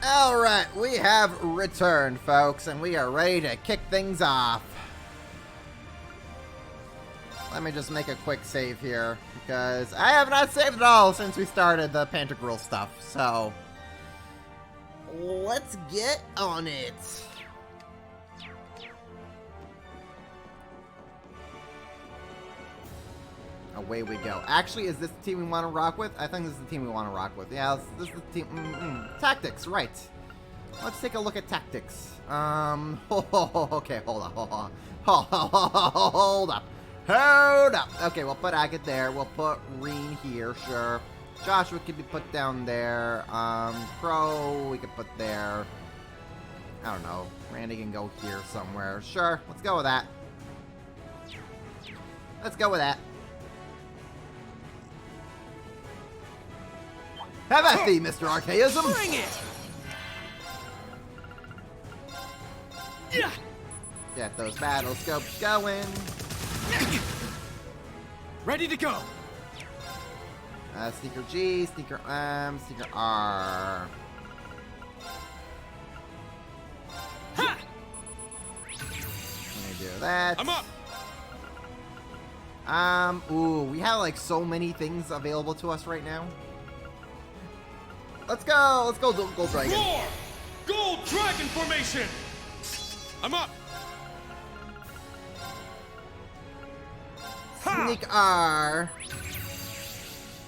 Alright, we have returned, folks, and we are ready to kick things off. Let me just make a quick save here, because I have not saved at all since we started the Pantagruel stuff, so let's get on it. Away we go. Actually, is this the team we want to rock with? I think this is the team we want to rock with. Yeah, this is the team. Tactics, right. Let's take a look at tactics. Okay, hold up. Hold up. Okay, we'll put Agate there. We'll put Reen here, sure. Joshua can be put down there. Crow, we can put there. I don't know. Randy can go here somewhere. Sure, let's go with that. Let's go with that. Have at thee, Mr. Archaism! Bring it! Yeah. Get those battle scopes going. Ready to go. Sneaker G, Sneaker M, Sneaker R. Ha! Let me do that. I'm up. Ooh, we have like so many things available to us right now. Let's go Gold Dragon. Roar! Gold Dragon formation. I'm up. Sneak R.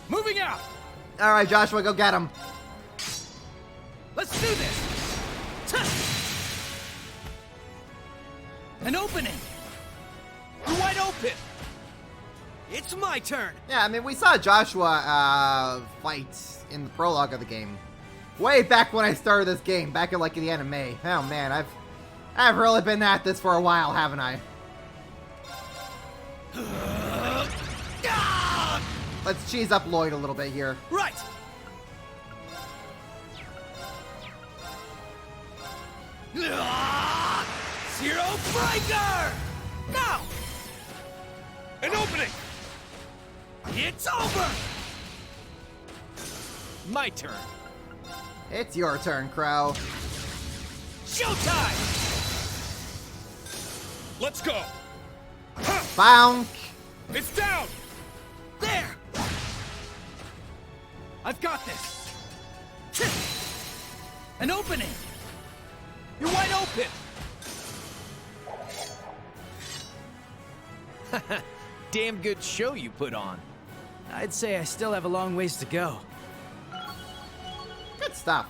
Moving out. All right, Joshua, go get him. Let's do this. An opening. You're wide open. It's my turn. Yeah, I mean, we saw Joshua fight in the prologue of the game. Way back when I started this game, back in like the end of May. Oh man, I've really been at this for a while, haven't I? Let's cheese up Lloyd a little bit here. Right. Zero Breaker! Now! An opening! It's over! My turn. It's your turn, Crow. Showtime! Let's go! Bonk! It's down! There! I've got this! An opening! You're wide open! Damn good show you put on. I'd say I still have a long ways to go. Good stuff.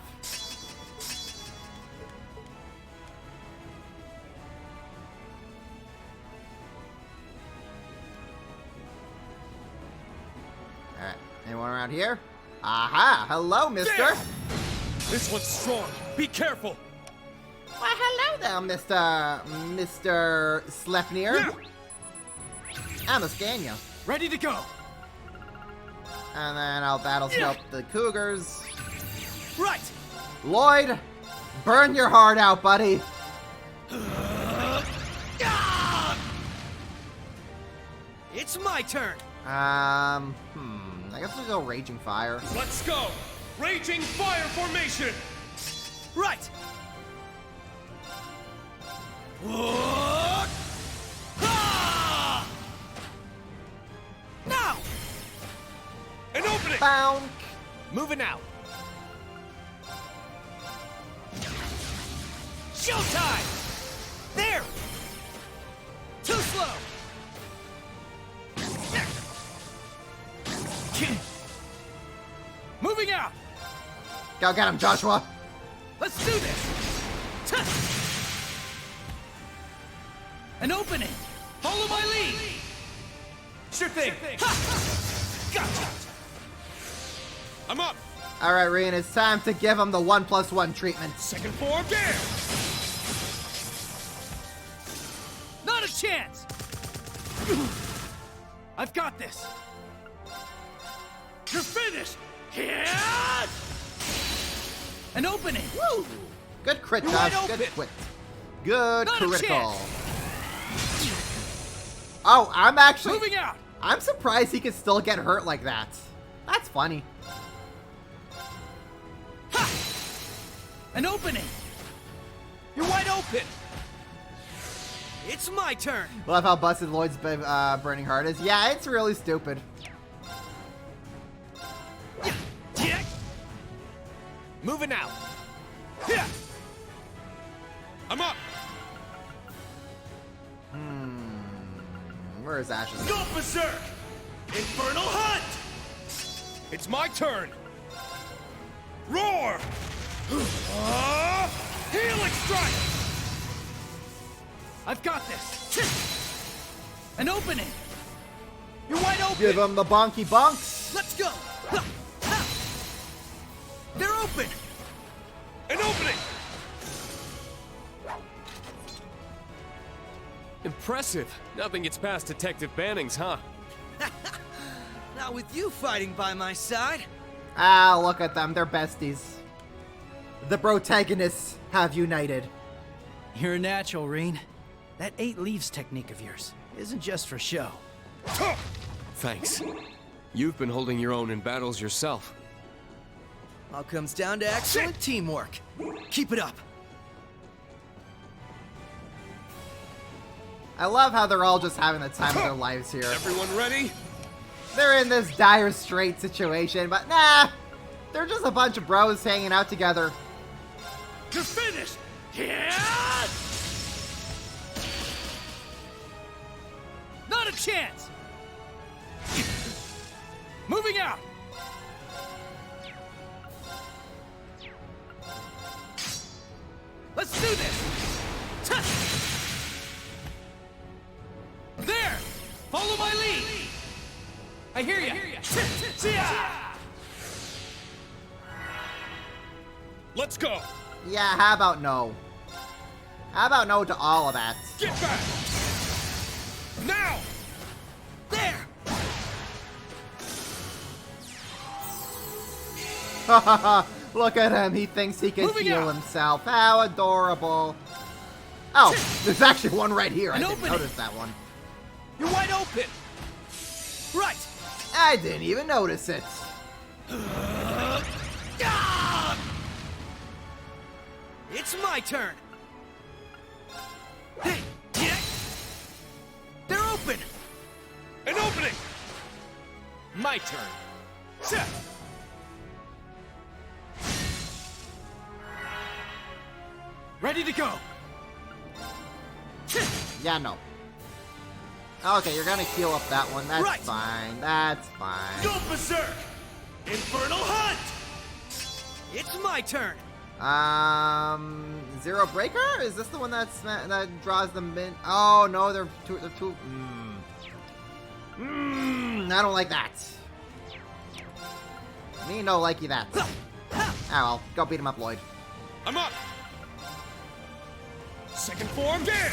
Alright, anyone around here? Aha! Hello, mister! There! This one's strong. Be careful! Why, hello there, Mr. Sleipnir. Yeah. I'm a Scania. Ready to go! And then I'll battle scope the Cougars. Right! Lloyd, burn your heart out, buddy. It's my turn! I guess we'll go Raging Fire. Let's go! Raging Fire formation! Right! Now! An opening! Bonk! Moving out. Showtime! There! Too slow! Moving out! Go get him, Joshua! Let's do this! An opening! Follow my lead! Sure thing! Gotcha! I'm up! Alright, Reen, it's time to give him the 1+1 treatment. Second form there! Not a chance! I've got this! You're finished! Here! An opening! Woo! Good crit, You're Josh. wide Good open. quit. Good Not a critical. chance. Oh, I'm actually... Moving out! I'm surprised he can still get hurt like that. That's funny. Ha! An opening! You're wide open! It's my turn! Love how busted Lloyd's burning heart is. Yeah, it's really stupid. Moving out! I'm up! Where is Ash's? Go berserk! Infernal Hunt! It's my turn! Roar! Healing strike! I've got this! An opening! You're wide open! Give him the bonky bonks! Let's go! They're open! An opening! Impressive. Nothing gets past Detective Bannings, huh? Not with you fighting by my side. Ah, look at them. They're besties. The protagonists have united. You're a natural, Reen. That 8 leaves technique of yours isn't just for show. Thanks. You've been holding your own in battles yourself. All comes down to excellent teamwork. Keep it up. I love how they're all just having the time of their lives here. Everyone ready? They're in this dire strait situation, but nah. They're just a bunch of bros hanging out together. You're finished! Yeah! Not a chance! Moving out! Let's do this! There! Follow my lead! I hear ya! Let's go! Yeah, how about no? How about no to all of that? Get back! Now! There! Look at him. He thinks he can heal himself. How adorable. Oh, there's actually one right here. I didn't notice that one. You're wide open! Right! I didn't even notice it. It's my turn! They're open! An opening! My turn. Ready to go! Yeah, no. Okay, you're gonna heal up that one. That's fine. That's fine. Go berserk! Infernal Hunt! It's my turn! Zero Breaker? Is this the one that draws the min? Oh no, they're two. I don't like that. Me no likey that. Oh well, go beat him up, Lloyd. I'm up. Second form, damn!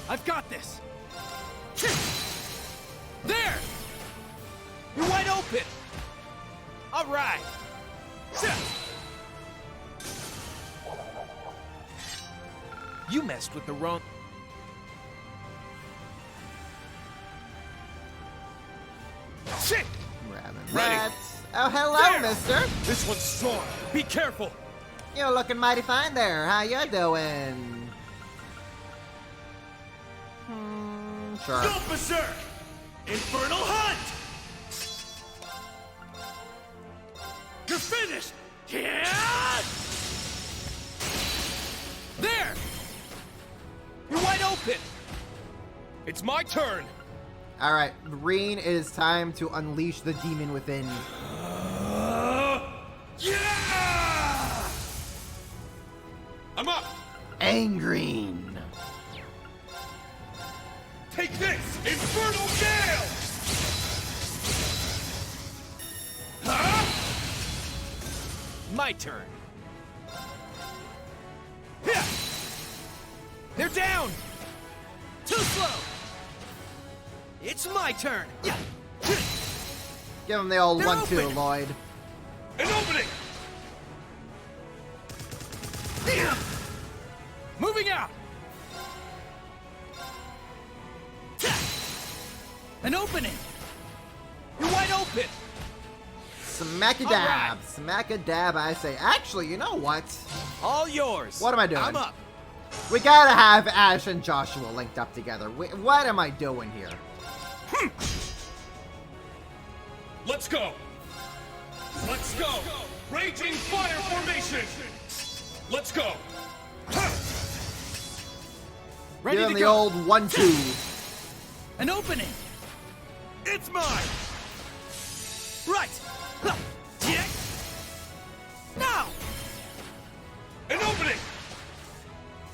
I've got this. There! You're wide open! All right! You messed with the wrong... Shit! Ready. Oh, hello, mister. This one's strong. Be careful. You're looking mighty fine there. How you doing? Sure. Go berserk! Infernal Hunt! You're finished! Yeah! There! You're wide open! It's my turn! Alright, Reen, it is time to unleash the demon within. Yeah! I'm up! Angreen! Take this! Infernal Gale! Huh? My turn. They're down! Too slow! It's my turn! Give him the old 1-2, Lloyd. An opening! Moving out! An opening! You're wide open! Smack-a-dab. Smack-a-dab, I say. Actually, you know what? All yours. What am I doing? I'm up. We gotta have Ash and Joshua linked up together. What am I doing here? Let's go. Let's go. Raging fire formation. Let's go. Ready Give to him the go. old 1-2. An opening. It's mine. Right. Yeah. Now. An opening.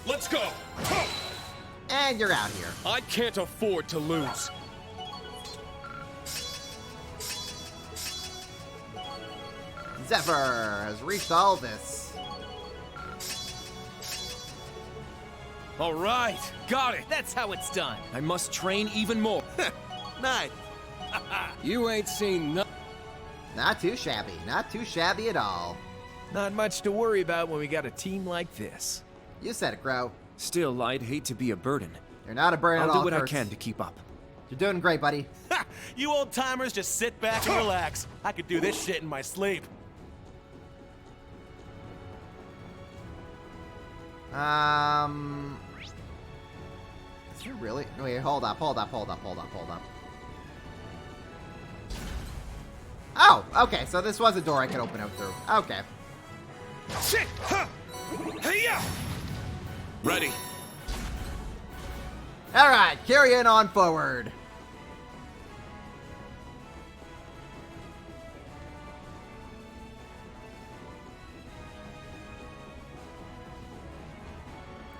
Let's go. And you're out here. I can't afford to lose. Zephyr has reached all this. All right. Got it. That's how it's done. I must train even more. Nice. You ain't seen nothing. Not too shabby. Not too shabby at all. Not much to worry about when we got a team like this. You said it, Crow. Still, I'd hate to be a burden. You're not a burden at all, I'll do what I Kurtz. can to keep up. You're doing great, buddy. You old timers just sit back and relax. I could do this shit in my sleep. Is he really? Wait, hold up. Oh, okay, so this was a door I could open out through. Okay. Shit! Huh. Hey-ya! Ready. Alright, carrying on forward.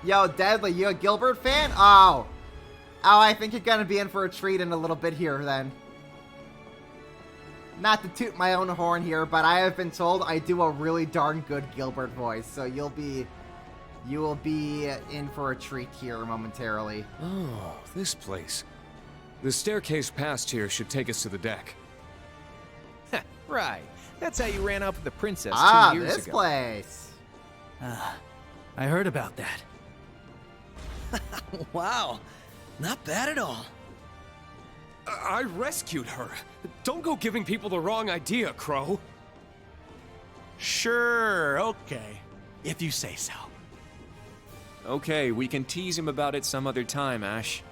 Yo, Deadly, you a Gilbert fan? Oh, I think you're gonna be in for a treat in a little bit here, then. Not to toot my own horn here, but I have been told I do a really darn good Gilbert voice, so you will be in for a treat here momentarily. Oh, this place. The staircase past here should take us to the deck. Right. That's how you ran off with the princess 2 years this ago. place. I heard about that. Wow. Not bad at all. I rescued her. Don't go giving people the wrong idea, Crow. Sure, okay. If you say so. Okay, we can tease him about it some other time, Ash.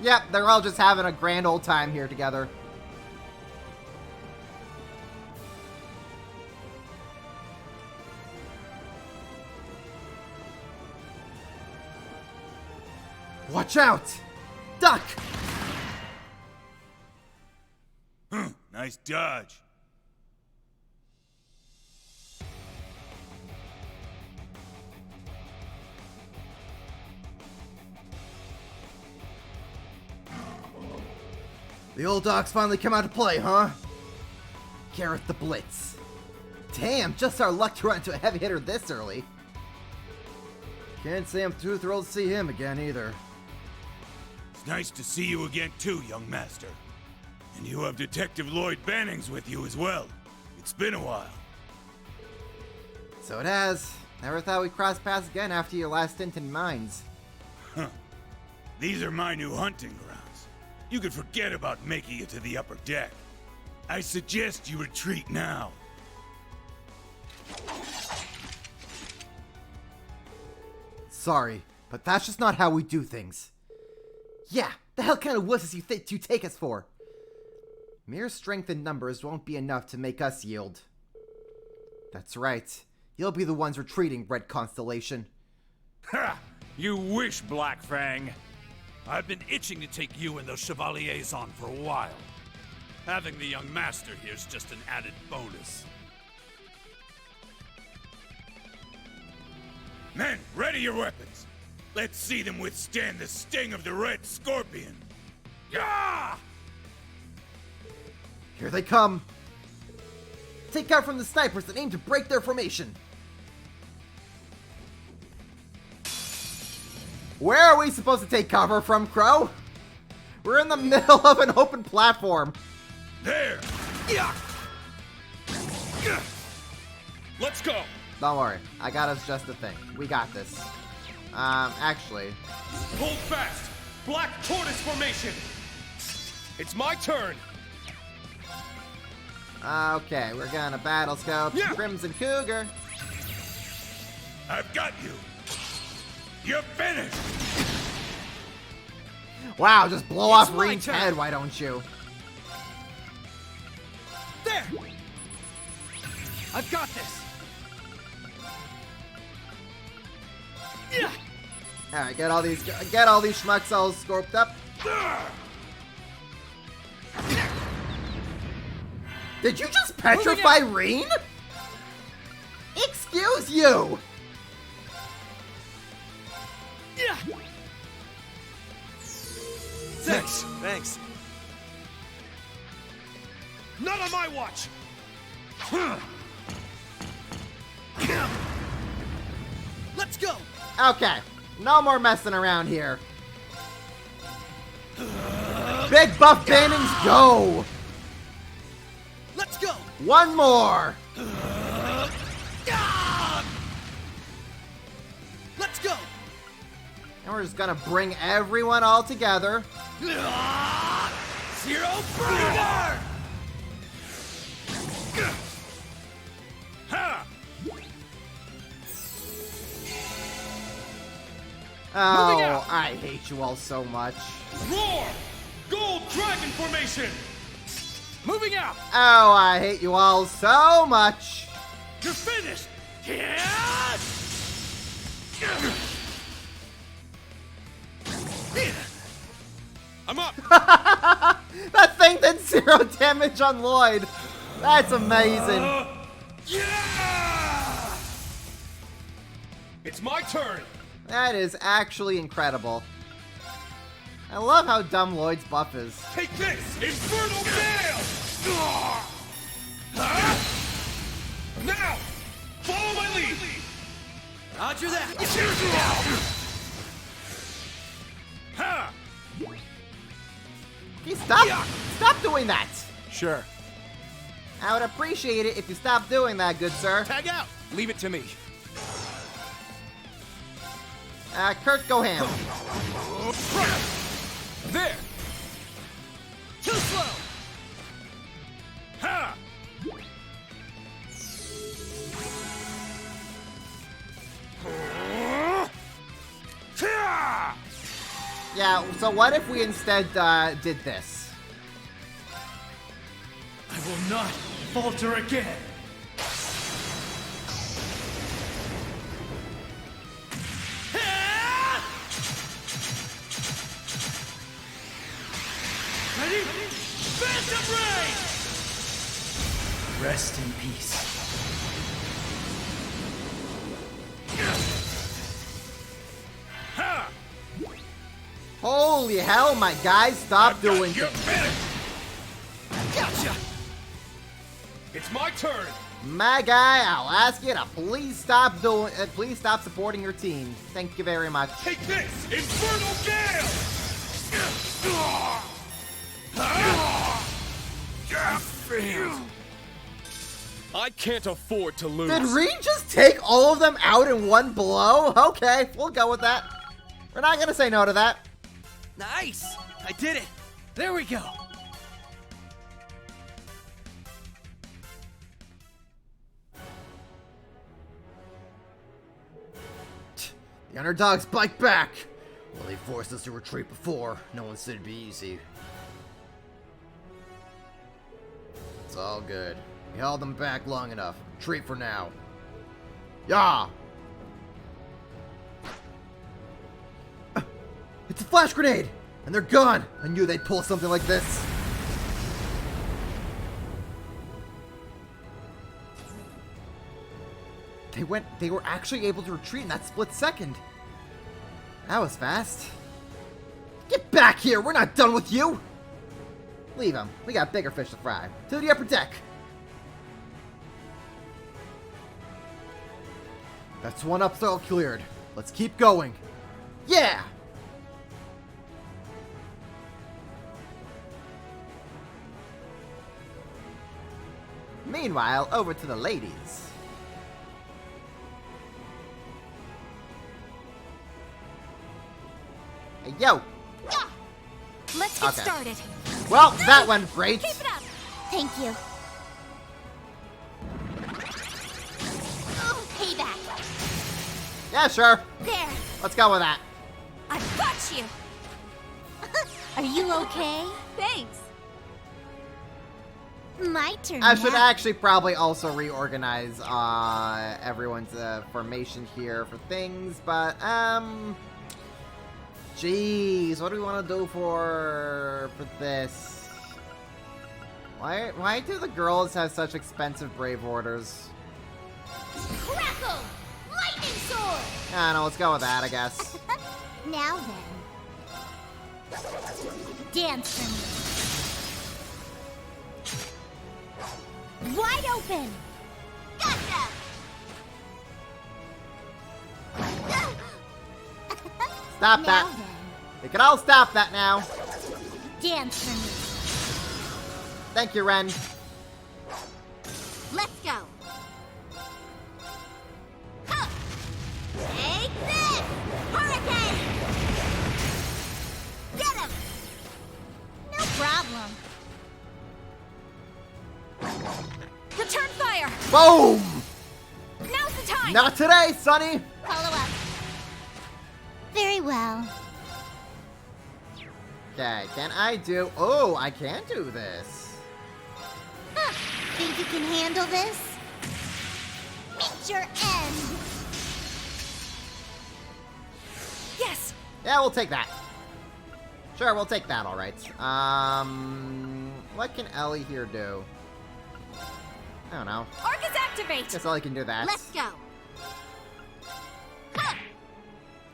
Yep, they're all just having a grand old time here together. Watch out! Duck! Nice dodge. The old dog's finally come out to play, huh? Garrett the Blitz. Damn, just our luck to run into a heavy hitter this early. Can't say I'm too thrilled to see him again either. It's nice to see you again too, young master. And you have Detective Lloyd Bannings with you as well. It's been a while. So it has. Never thought we'd cross paths again after your last stint in mines. Huh. These are my new hunting grounds. You can forget about making it to the upper deck. I suggest you retreat now. Sorry, but that's just not how we do things. Yeah, the hell kind of wusses you think you take us for? Mere strength and numbers won't be enough to make us yield. That's right. You'll be the ones retreating, Red Constellation. Ha! You wish, Black Fang. I've been itching to take you and those Chevaliers on for a while. Having the young master here's just an added bonus. Men, ready your weapons. Let's see them withstand the sting of the Red Scorpion. Yah! Here they come. Take cover from the snipers that aim to break their formation. Where are we supposed to take cover from, Crow? We're in the middle of an open platform. There! Yeah. Let's go! Don't worry, I got us just a thing. We got this. Actually. Hold fast! Black Tortoise formation! It's my turn! Okay, we're gonna battle scope Crimson Cougar. I've got you. You're finished. Wow, just blow off Reen's head, why don't you? There! I've got this! Yeah! Alright, get all these schmucksells scoped up. Did you just petrify Reen? Excuse you! Yeah! Thanks. Not on my watch. Let's go! Okay, no more messing around here. Big buff bannings, go! Let's go! One more! Let's go! And we're just gonna bring everyone all together. Zero Burner! Oh, I hate you all so much. Roar! Gold Dragon Formation! Moving out! Oh, I hate you all so much. You're finished! I'm up! That thing did 0 damage on Lloyd. That's amazing. Yeah! It's my turn! That is actually incredible. I love how dumb Lloyd's buff is. Take this! Infernal Gale! Now! Follow my lead! Roger that! Ha! Okay, stop doing that. Sure. I would appreciate it if you stopped doing that, good sir. Tag out! Leave it to me. Kurt, go ham. There! Too slow! Ha! Yeah, so what if we instead did this? I will not falter again! Ready? Phantom Ray! Rest in peace. Ha! Holy hell, my guy, stop doing things. Gotcha! It's my turn! My guy, I'll ask you to please stop supporting your team. Thank you very much. Take this! Infernal Gale! I can't afford to lose. Did Reen just take all of them out in one blow? Okay, we'll go with that. We're not gonna say no to that. Nice! I did it! There we go! The underdogs bite back. Well, they forced us to retreat before. No one said it'd be easy. It's all good. We held them back long enough. Retreat for now. Yeah! It's a flash grenade! And they're gone! I knew they'd pull something like this. They were actually able to retreat in that split second. That was fast. Get back here! We're not done with you! Leave him. We got bigger fish to fry. To the upper deck! That's one upsell cleared. Let's keep going. Yeah! Meanwhile, over to the ladies. Hey, yo! Let's get Okay. started. Well, that went great. Keep it up. Thank you. Yeah, sure. There. Let's go with that. I've got you. Are you okay? Thanks. My turn. I should now. actually probably also reorganize everyone's formation here for things, but jeez, what do we want to do for this? Why do the girls have such expensive brave orders? Crackle! Lightning sword! I don't know, let's go with that, I guess. Now then. Dance for me. Wide open! Gotcha! Stop that. Now then. We can all stop that now. Dance for me. Thank you, Ren. Let's go. Huh. Take this! Hurricane! Get him! No problem. Return fire! Boom! Now's the time! Not today, Sonny! Follow up. Very well. Okay, can I do... Oh, I can do this. Huh. Think you can handle this? Meet your end. Yes! Yeah, we'll take that. Sure, we'll take that, alright. What can Ellie here do? I don't know. Arcus activate! Guess Ellie can do that. Let's go.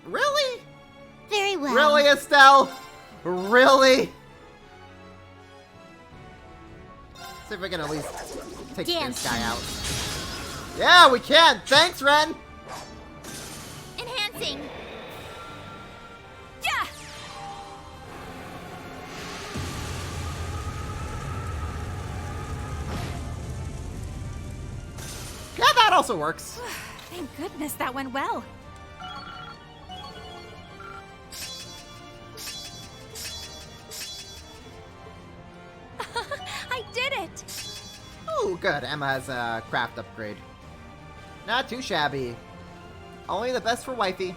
Really? Very well. Really, Estelle? Really? See if we can at least take this guy out. Yeah, we can! Thanks, Ren! Enhancing. Yeah! Yeah, that also works. Thank goodness that went well. I did it! Oh, good. Emma has a craft upgrade. Not too shabby. Only the best for wifey.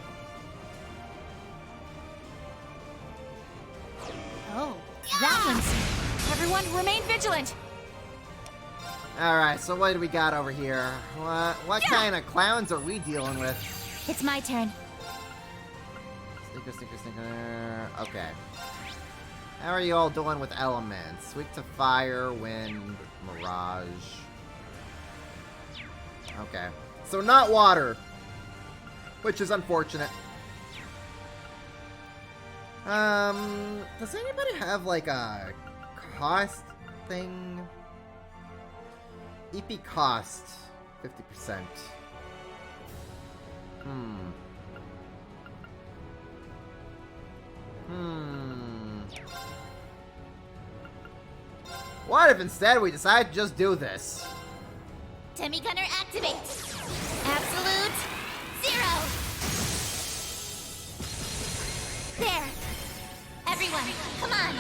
Oh, that one's... Everyone, remain vigilant! Alright, so what do we got over here? What kind of clowns are we dealing with? It's my turn. Stinker, stinker, stinker. Okay. How are you all doing with elements? Weak to fire, wind, mirage. Okay. So not water. Which is unfortunate. Does anybody have like a cost thing? EP cost 50%. What if instead we decide to just do this? Demi Gunner activate. Absolute zero. There. Everyone, come on.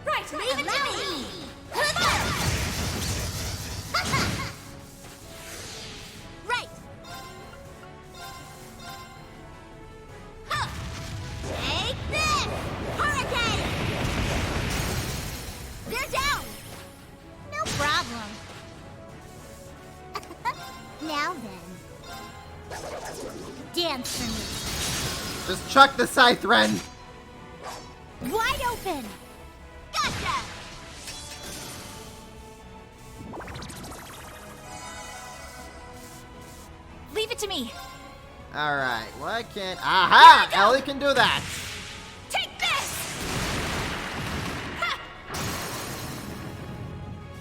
Right, leave it to me! Right. Huh. Take this! Hurricane! They're down! No problem. Now then. Dance for me. Just chuck the scythe, Ren! Wide open! Gotcha! Leave it to me! Alright, what can... Aha! Ellie can do that! Take this! Ha!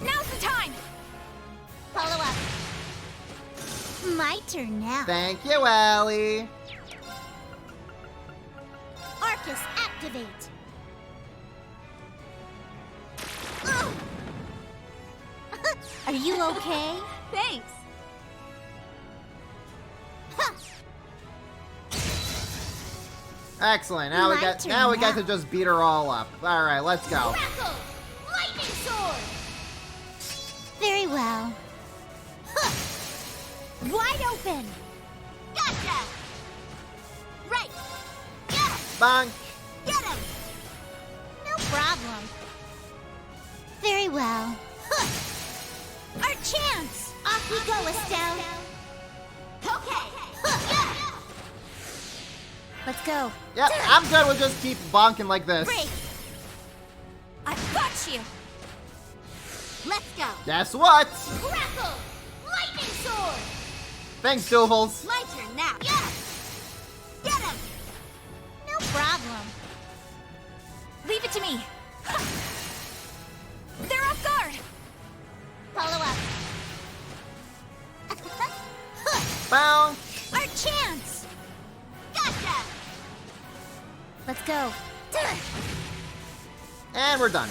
Now's the time! Follow up. My turn now. Thank you, Ellie! Arcus activate. Are you okay? Thanks. Excellent. Now we get to just beat her all up. All right, let's go. Crackle! Lightning sword! Very well. Wide open! Gotcha! Bonk! Get him! No problem. Very well. Our chance! Off we go, Estelle. Okay. Let's go. Yeah, I'm good. We'll just keep bonking like this. Break. I've got you. Let's go. Guess what? Crackle! Lightning sword! Thanks, Duvals. My turn now. Yeah! Get him! No problem. Leave it to me. They're off guard. Follow up. Bounce! Our chance! Gotcha! Let's go. And we're done.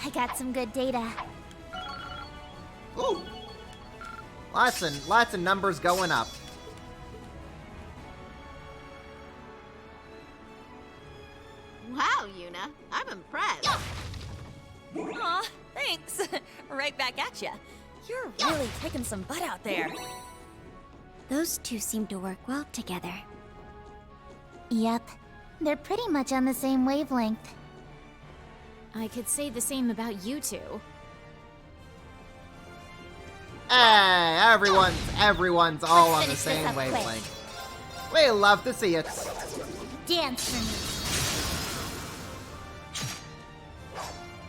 I got some good data. Ooh. Lots of numbers going up. Wow, Yuna. I'm impressed. Aw, thanks. Right back at ya. You're really kicking some butt out there. Those two seem to work well together. Yep. They're pretty much on the same wavelength. I could say the same about you two. Hey, everyone's all on the same quick. wavelength. We love to see it. Dance for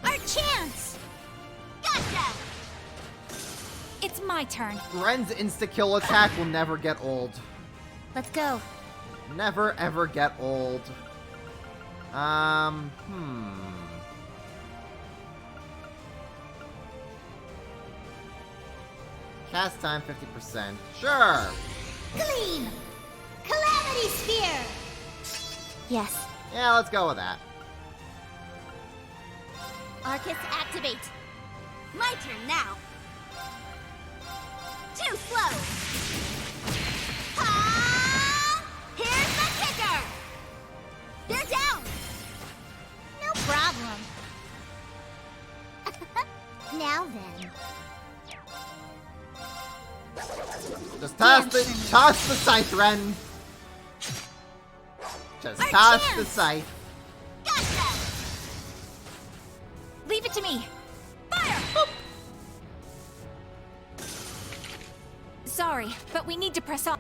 me. Our chance! Gotcha! It's my turn. Ren's insta-kill attack will never get old. Let's go. Never ever get old. Cast time 50%. Sure. Gleam! Calamity Sphere! Yes. Yeah, let's go with that. Arcus activate. My turn now. Too slow. Ha! Here's the kicker. They're down. No problem. Now then. Just toss the scythe, Ren. Just toss the scythe. Gotcha. Leave it to me. Fire! Boop. Sorry, but we need to press on.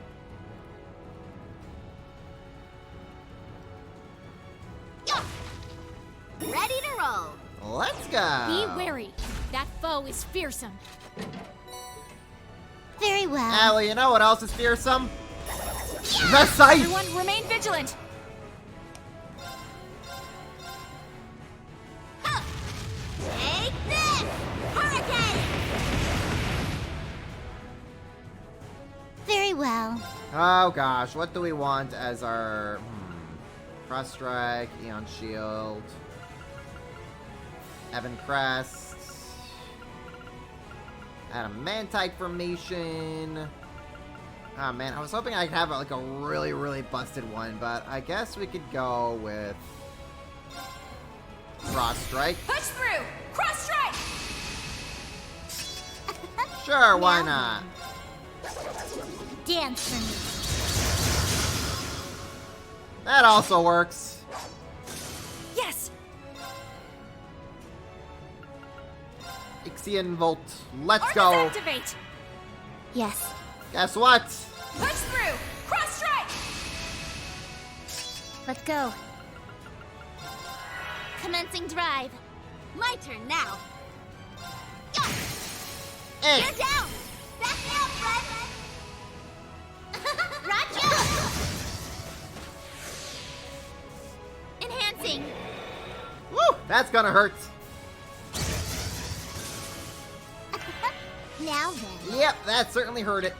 Ready to roll. Let's go. Be wary. That foe is fearsome. Very well. Allie, you know what else is fearsome? The scythe! Everyone remain vigilant. Take this! Hurricane! Very well. Oh gosh, what do we want as our Cross Strike, Eon Shield, Evan Crest, Adamantite Formation. Oh man, I was hoping I could have like a really, really busted one, but I guess we could go with Cross Strike. Push through! Cross strike! Sure, why not? Dance for me. That also works. Yes! Ixion Volt, let's Arcus go. activate! Yes. Guess what? Push through! Cross strike! Let's go. Commencing drive. My turn now. Eh. You're down! Back me up, Fred! Roger! Enhancing. Woo! That's gonna hurt. Now then. Yep, that certainly hurt it.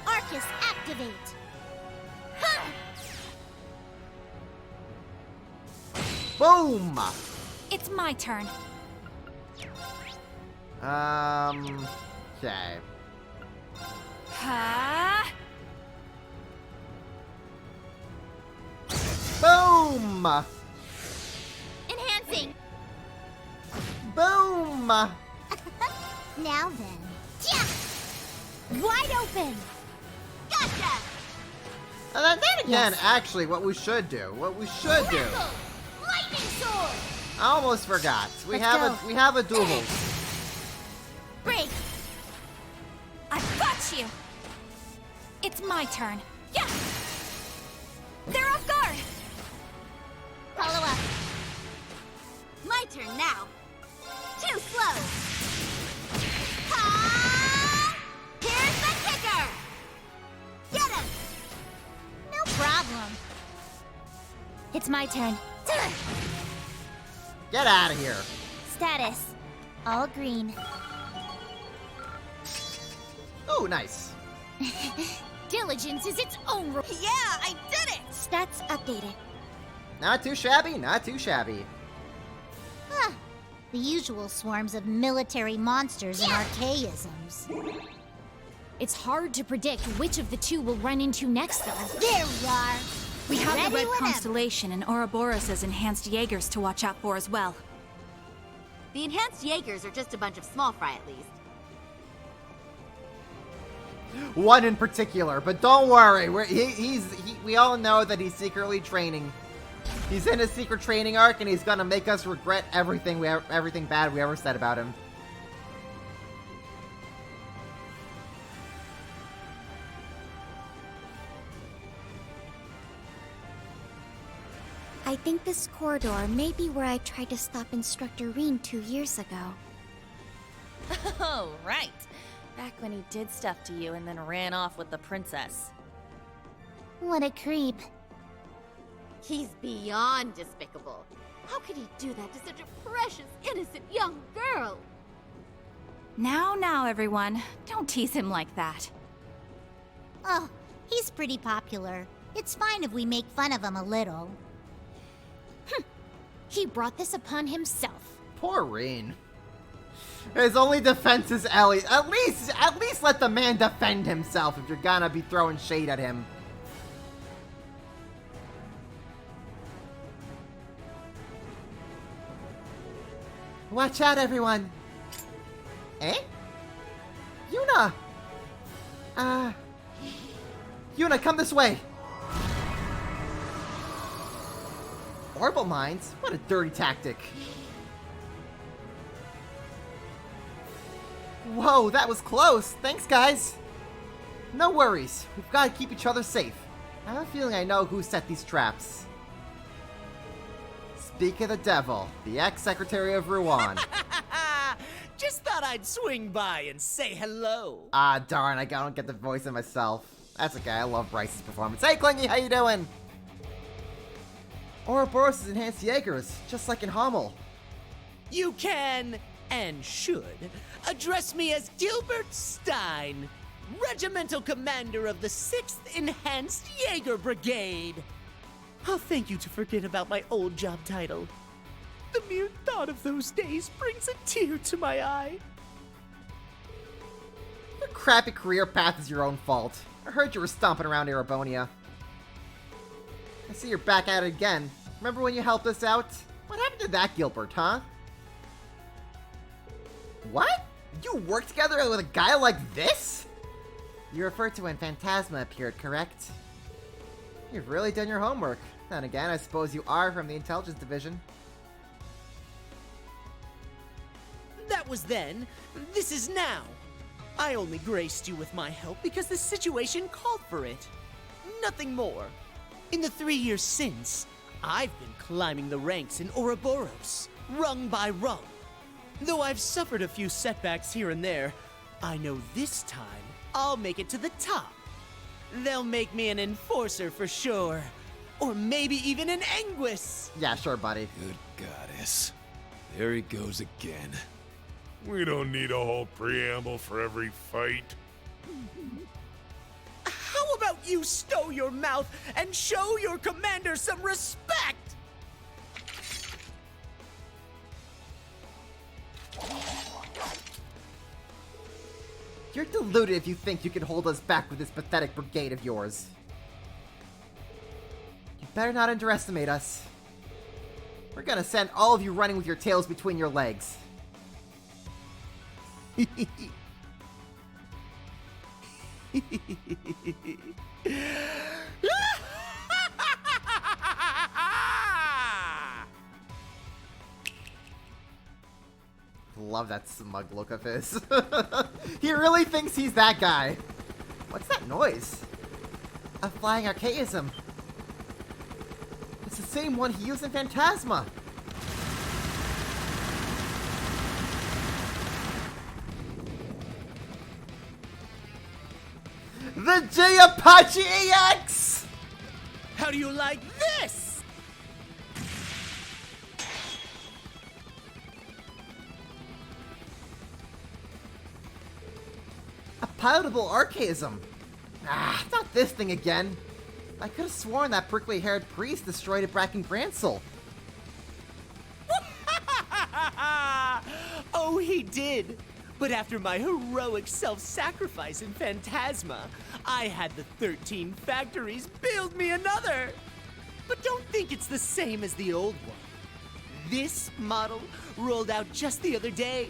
Arcus activate. Huh. Boom! It's my turn. Okay. Ha! Boom! Enhancing. Boom! Now then. Yeah! Wide open. Gotcha! And then again, Yes. actually, what we should do, Lightning sword! I almost forgot. We Let's have go. we have a duel. Break! I've got you! It's my turn. Yeah! They're off guard! Follow up. My turn now. Too slow. Ha! Here's the kicker. Get him. No problem. It's my turn. Get out of here. Status. All green. Ooh, nice. Diligence is its own rule. Yeah, I did it! Stats updated. Not too shabby, not too shabby. Huh. The usual swarms of military monsters and archaisms. It's hard to predict which of the two we'll run into next, though. There we are. We have Ready the Red whenever. Constellation and Ouroboros' enhanced Jaegers to watch out for as well. The enhanced Jaegers are just a bunch of small fry at least. One in particular, but don't worry. We all know that he's secretly training. He's in a secret training arc, and he's gonna make us regret everything bad we ever said about him. I think this corridor may be where I tried to stop Instructor Reen 2 years ago. Oh, right. Back when he did stuff to you and then ran off with the princess. What a creep. He's beyond despicable. How could he do that to such a precious, innocent young girl? Now, everyone. Don't tease him like that. Oh, he's pretty popular. It's fine if we make fun of him a little. He brought this upon himself. Poor Reen. His only defense is Ellie. At least let the man defend himself if you're gonna be throwing shade at him. Watch out, everyone. Eh? Yuna! Yuna, come this way! Orbital mines? What a dirty tactic. Whoa, that was close. Thanks, guys. No worries. We've got to keep each other safe. I have a feeling I know who set these traps. Speak of the devil, the ex-secretary of Ruan. Just thought I'd swing by and say hello. Ah, darn, I don't get the voice of myself. That's okay, I love Bryce's performance. Hey, Clingy, how you doing? Ouroboros' enhanced Jaegers, just like in Hummel. You can, and should, address me as Gilbert Stein, Regimental Commander of the 6th Enhanced Jaeger Brigade. I'll thank you to forget about my old job title. The mere thought of those days brings a tear to my eye. Your crappy career path is your own fault. I heard you were stomping around Erebonia. I see you're back at it again. Remember when you helped us out? What happened to that Gilbert, huh? What? You work together with a guy like this? You referred to when Phantasma appeared, correct? You've really done your homework. Then again, I suppose you are from the Intelligence Division. That was then. This is now. I only graced you with my help because the situation called for it. Nothing more. In the 3 years since, I've been climbing the ranks in Ouroboros, rung by rung. Though I've suffered a few setbacks here and there, I know this time I'll make it to the top. They'll make me an enforcer for sure. Or maybe even an Anguis. Yeah, sure, buddy. Good goddess. There he goes again. We don't need a whole preamble for every fight. How about you stow your mouth and show your commander some respect? You're deluded if you think you can hold us back with this pathetic brigade of yours. You better not underestimate us. We're gonna send all of you running with your tails between your legs. love that smug look of his. He really thinks he's that guy. What's that noise? A flying archaism. It's the same one he used in Phantasma. The J Apache AX! How do you like this? A palatable archaism. Ah, not this thing again. I could have sworn that prickly-haired priest destroyed it back in Gransel. Oh, he did. But after my heroic self-sacrifice in Phantasma, I had the 13 factories build me another. But don't think it's the same as the old one. This model rolled out just the other day.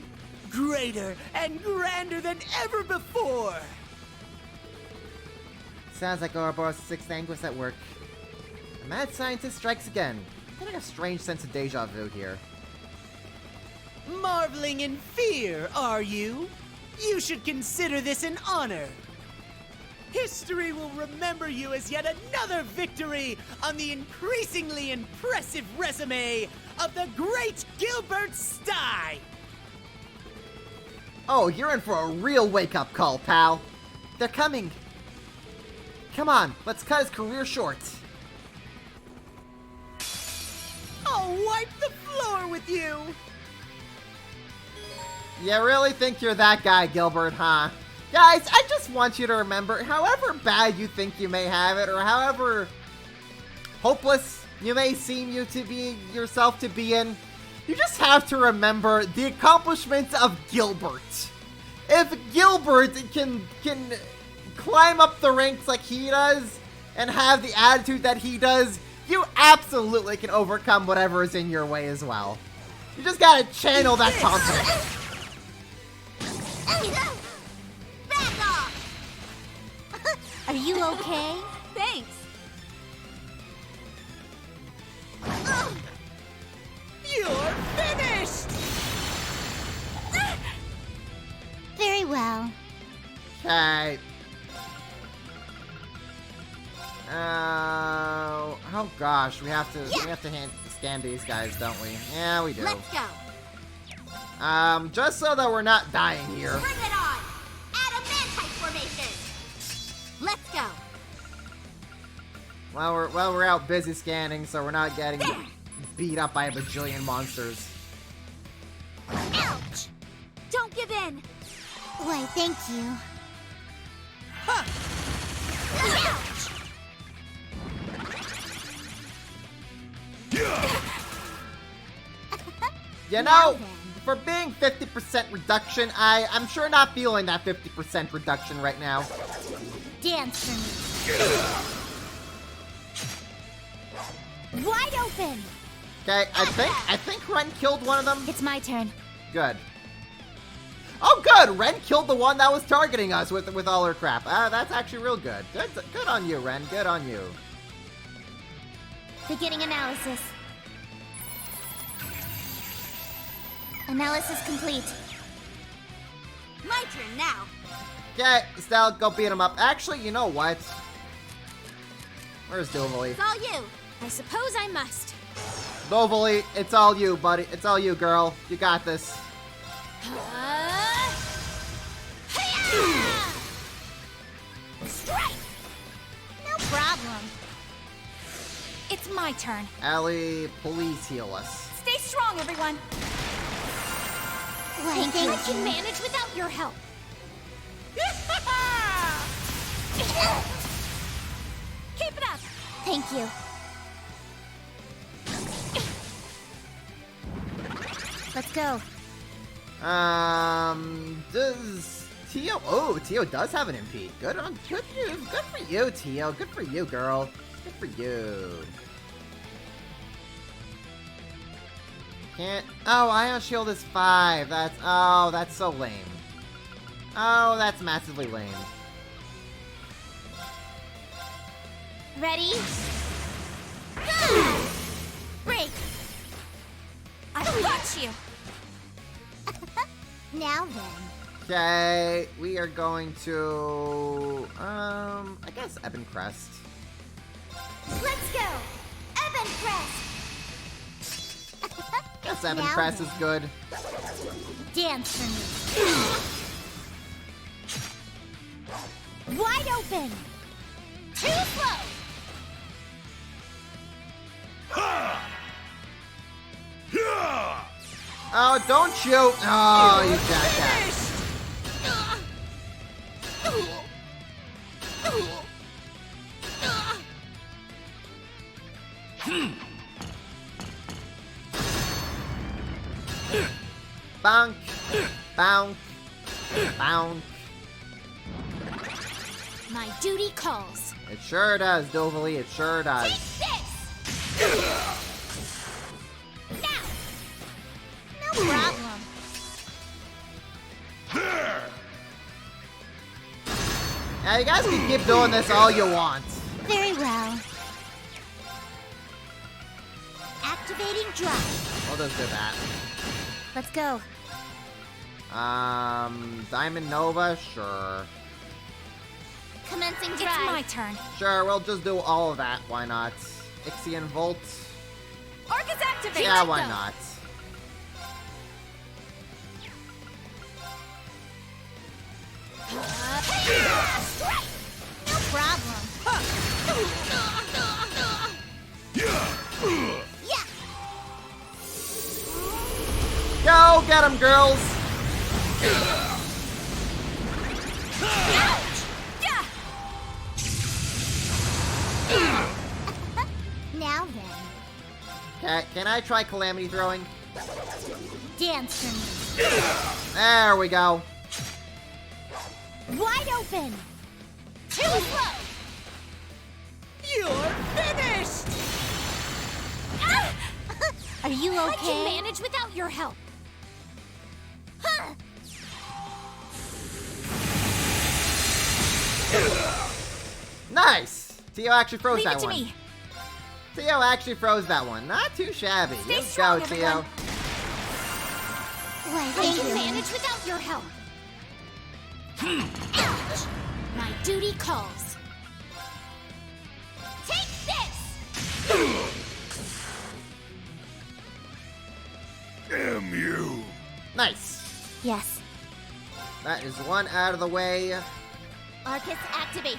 Greater and grander than ever before. Sounds like Ouroboros' sixth anguish at work. The mad scientist strikes again. I'm getting a strange sense of deja vu here. Marveling in fear, are you? You should consider this an honor. History will remember you as yet another victory on the increasingly impressive resume of the great Gilbert Stye. Oh, you're in for a real wake-up call, pal. They're coming. Come on, let's cut his career short. I'll wipe the floor with you. You really think you're that guy, Gilbert, huh? Guys, I just want you to remember, however bad you think you may have it, or however hopeless you may seem yourself to be in, you just have to remember the accomplishments of Gilbert. If Gilbert can climb up the ranks like he does, and have the attitude that he does, you absolutely can overcome whatever is in your way as well. You just gotta channel that confidence. Back off! Are you okay? Thanks. You're finished! Very well. Okay. Oh gosh, we have to scan these guys, don't we? Yeah, we do. Let's go. Just so that we're not dying here. Bring it on. Adamantite formation. Let's go. Well, we're out busy scanning, so we're not getting beat up by a bajillion monsters. Ouch! Don't give in. Why, thank you. Ha! Ouch! You know, for being 50% reduction, I'm sure not feeling that 50% reduction right now. Dance for me. Wide open! Okay, I think Ren killed one of them. It's my turn. Good. Oh, good! Ren killed the one that was targeting us with all her crap. That's actually real good. Good on you, Ren. Good on you. Beginning analysis. Analysis complete. My turn now. Okay, Estelle, go beat him up. Actually, you know what? Where's Dovali? It's all you. I suppose I must. Dovali, it's all you, buddy. It's all you, girl. You got this. Strike! No problem. It's my turn. Allie, please heal us. Stay strong, everyone. I think I can manage without your help. Keep it up. Thank you. Let's go. Does Tio? Oh, Tio does have an MP. Good for you, Tio. Good for you, girl. Good for you. Can't. Oh, Ion Shield is 5. That's so lame. Oh, that's massively lame. Ready? Go! Break! I got you! Now then. Okay, we are going to, I guess Ebon Crest. Let's go! Ebon Crest! Guess Ebon Now Crest then. is good. Dance for me. Wide open! Too slow! Oh, don't shoot! Oh, you jackass. Bonk, bonk, bonk. My duty calls. It sure does, Dovely, it sure does. No problem. Now, you guys can keep doing this all you want. Very well. Activating drive. We'll just do that. Let's go. Diamond Nova? Sure. Commencing drive. It's my turn. Sure, we'll just do all of that. Why not? Ixion Volt? Arcus activate. Yeah, why not? No problem. Yeah. Go get 'em, girls! Now then. Can I try Calamity Throwing? Dance for me. There we go. Wide open. Too slow. You're finished! Are you okay? I can manage without your help. Huh. Nice! Tio actually froze Leave that it to one. me. Tio actually froze that one. Not too shabby. Stay Let's strong, go, Tio. everyone. Why, I thank can you. manage without your help. Ouch! My duty calls. Take this! Damn you! Nice. Yes. That is one out of the way. Arcus activate.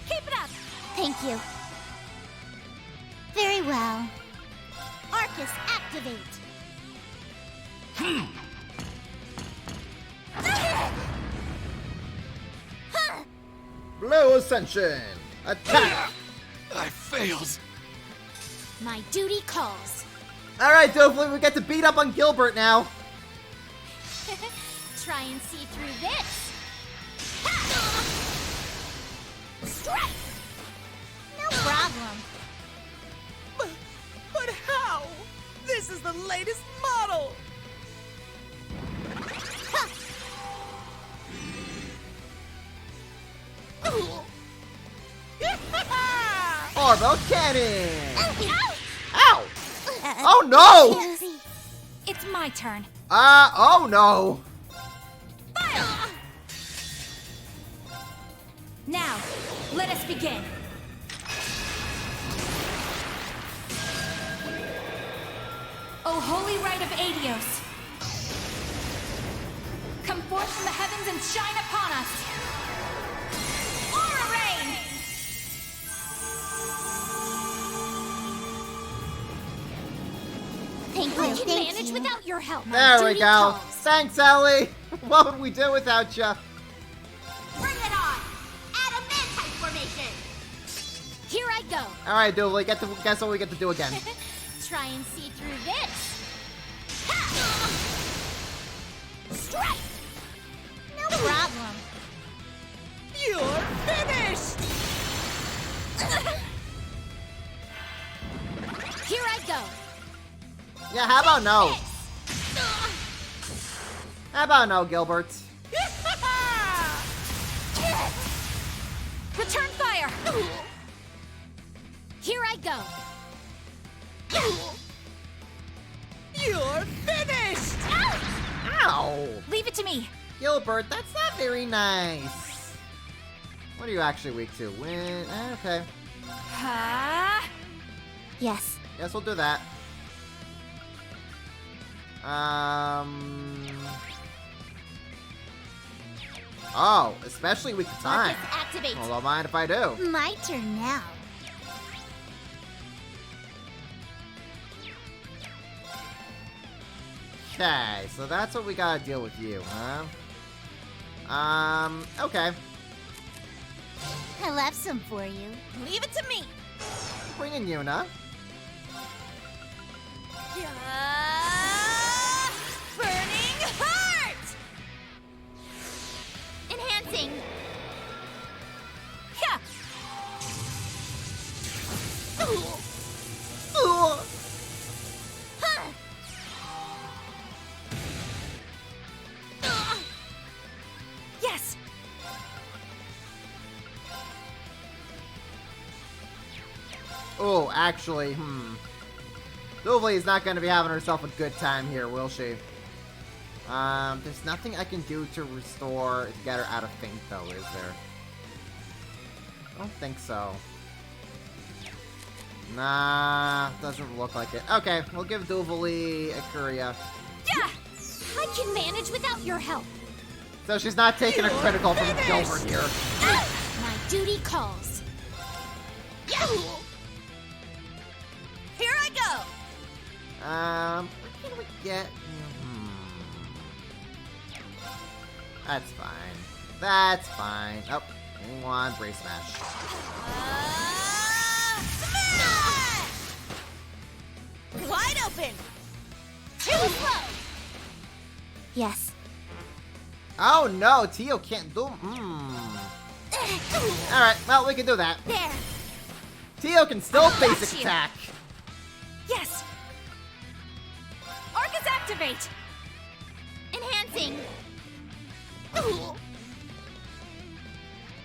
Keep it up. Thank you. Very well. Arcus activate. Blue Ascension! Attack! I failed. My duty calls. Alright, Dovely, we get to beat up on Gilbert now. Try and see through this. Strike! No problem. But how? This is the latest model! Orbo Cannon! Ow! Oh no! It's my turn. Oh no! Now, let us begin. O holy rite of Adios, come forth from the heavens and shine upon us. Aura Rain! Thank you. I can Thank manage you. without your help. There we Duty go. calls. Thanks, Ellie. What would we do without you? Bring it on! Adamantite formation! Here I go. All right, Dovely, guess what we get to do again? Try and see through this. Strike! No problem. You're finished! Here I go. Yeah, how about no? How about no, Gilbert? Return fire. Here I go. me! Gilbert, that's not very nice. What are you actually weak to? Wind. Okay. Yes. Guess we'll do that. Oh, especially weak to time. Focus activate. Well, don't mind if I do. My turn now. Okay, so that's what we gotta deal with you, huh? Okay. I left some for you. Leave it to me. Bring in Yuna. Burning heart! Enhancing. Yeah. Huh. Yes. Oh, actually, Duvley is not going to be having herself a good time here, will she? There's nothing I can do to restore, to get her out of faint, though, is there? I don't think so. Nah, doesn't look like it. Okay, we'll give Duvley a Curia. Yeah! I can manage without your help. So she's not taking a critical from Gilbert here. My duty calls. Yeah. Here I go. What can we get? That's fine. That's fine. Oh, one Brave Smash. Smash! Wide open. Too slow. Yes. Oh no, Tio can't do. Alright, well, we can do that. There. Tio can still Got basic you. attack. Yes! Arcus activate! Enhancing.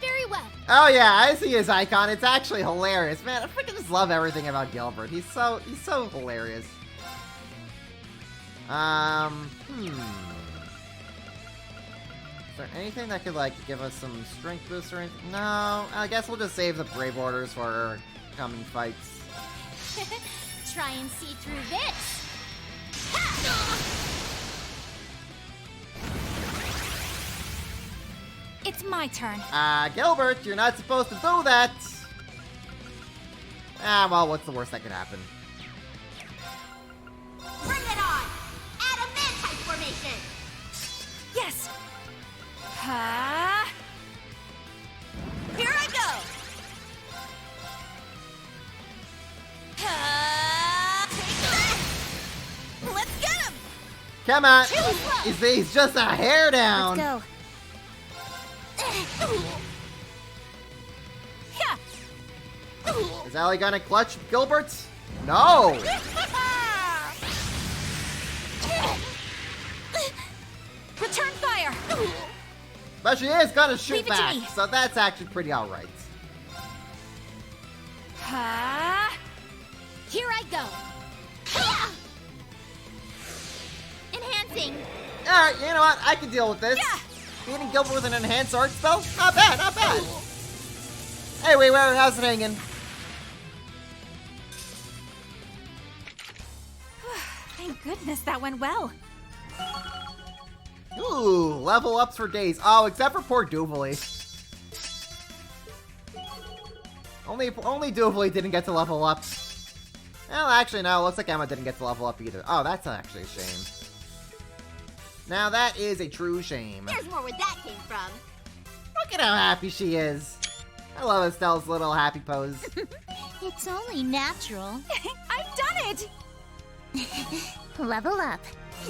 Very well. Oh yeah, I see his icon. It's actually hilarious. Man, I freaking just love everything about Gilbert. He's so hilarious. Is there anything that could, like, give us some strength boost or anything? No, I guess we'll just save the Brave Orders for our coming fights. Try and see through this. It's my turn. Gilbert, you're not supposed to do that! Well, what's the worst that could happen? Bring it on! Adamantite formation! Yes. Here I go. Let's get him. Come on! He's just a hair down! Let's go. Is Allie gonna clutch Gilbert? No! Return fire. But she is gonna shoot Leave it to back, me. so that's actually pretty alright. Here I go. Enhancing. Alright, you know what? I can deal with this. Beating Gilbert with an enhanced art spell? Not bad, not bad. Hey, wait, how's it hanging? Thank goodness that went well. Ooh, level ups for days. Oh, except for poor Duvley. Only Duvley didn't get to level up. Well, actually, no. It looks like Emma didn't get to level up either. Oh, that's actually a shame. Now, that is a true shame. There's more where that came from. Look at how happy she is. I love Estelle's little happy pose. It's only natural. I've done it. Level up.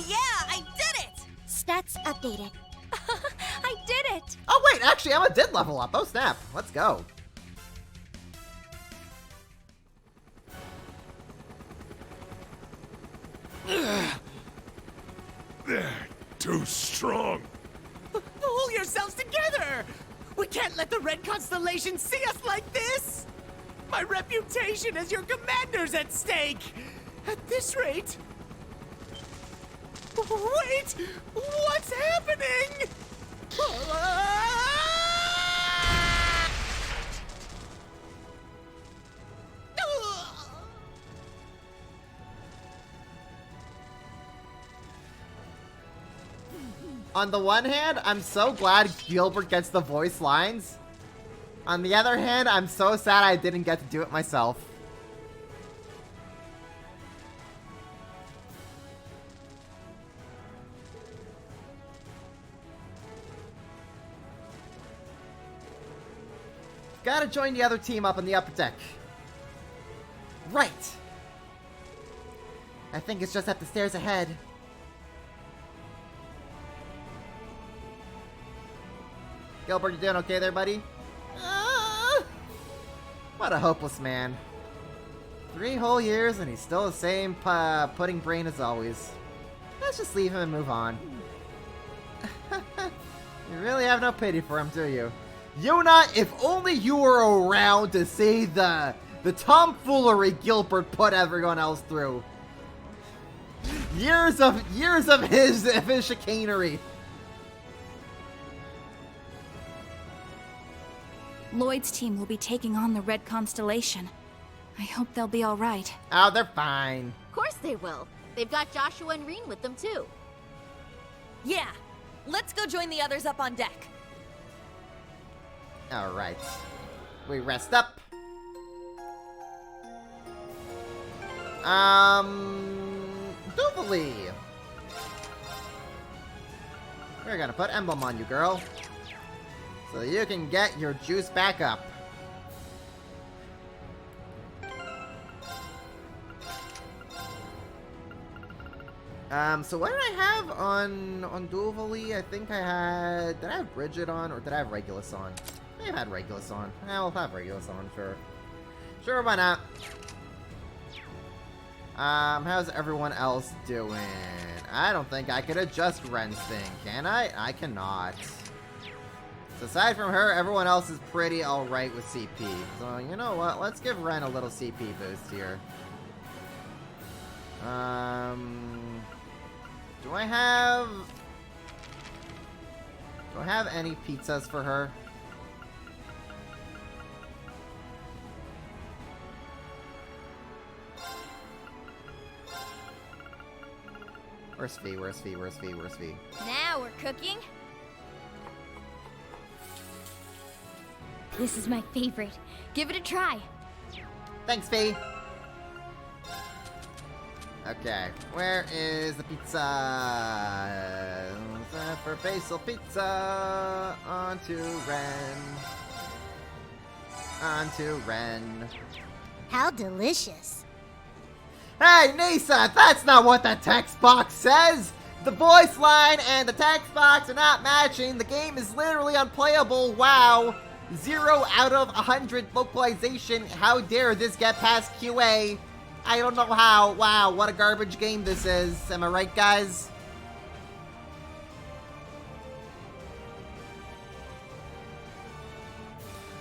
Yeah, I did it. Stats updated. I did it. Oh, wait, actually, Emma did level up. Oh, snap. Let's go. They're too strong. Pull yourselves together! We can't let the Red Constellation see us like this! My reputation as your commander's at stake! At this rate... Wait! What's happening? On the one hand, I'm so glad Gilbert gets the voice lines. On the other hand, I'm so sad I didn't get to do it myself. Gotta join the other team up on the upper deck. Right! I think it's just up the stairs ahead. Gilbert, you doing okay there, buddy? What a hopeless man. 3 whole years and he's still the same pudding brain as always. Let's just leave him and move on. You really have no pity for him, do you? Yuna, if only you were around to see the tomfoolery Gilbert put everyone else through. Years of his chicanery. Lloyd's team will be taking on the Red Constellation. I hope they'll be all right. Oh, they're fine. Of course they will. They've got Joshua and Reen with them too. Yeah, let's go join the others up on deck. Alright. We rest up. Duvalie. We're gonna put Emblem on you, girl. So you can get your juice back up. So what did I have on Duvalie? I think I had... Did I have Bridget on, or did I have Regulus on? I may have had Regulus on. I'll have Regulus on, sure. Sure, why not? How's everyone else doing? I don't think I could adjust Ren's thing, can I? I cannot. So aside from her, everyone else is pretty alright with CP. So, you know what? Let's give Ren a little CP boost here. Do I have any pizzas for her? Where's Fee? Where's Fee? Where's Fee? Where's Fee? Now we're cooking. This is my favorite. Give it a try. Thanks, Fee. Okay, where is the pizza? For basil pizza. Onto Ren. Onto Ren. How delicious. Hey, Nisa, that's not what the text box says! The voice line and the text box are not matching. The game is literally unplayable. Wow. 0 out of 100 localization. How dare this get past QA? I don't know how. Wow, what a garbage game this is. Am I right, guys?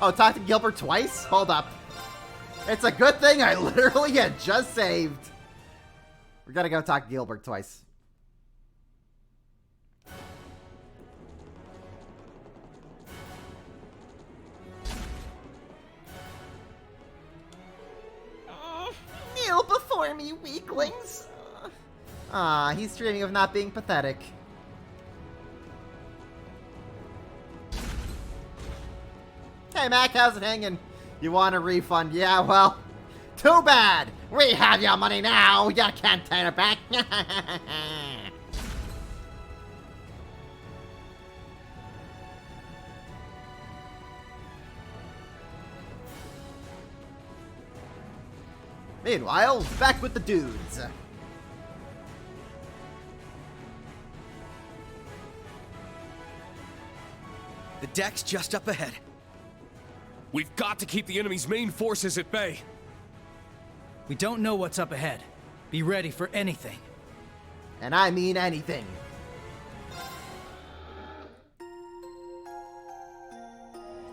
Oh, talk to Gilbert twice? Hold up. It's a good thing I literally had just saved. We gotta go talk to Gilbert twice. Kneel before me, weaklings. Ah, he's dreaming of not being pathetic. Hey Mac, how's it hanging? You want a refund? Yeah, well, too bad. We have your money now. You can't take it back. Meanwhile, back with the dudes. The deck's just up ahead. We've got to keep the enemy's main forces at bay. We don't know what's up ahead. Be ready for anything. And I mean anything.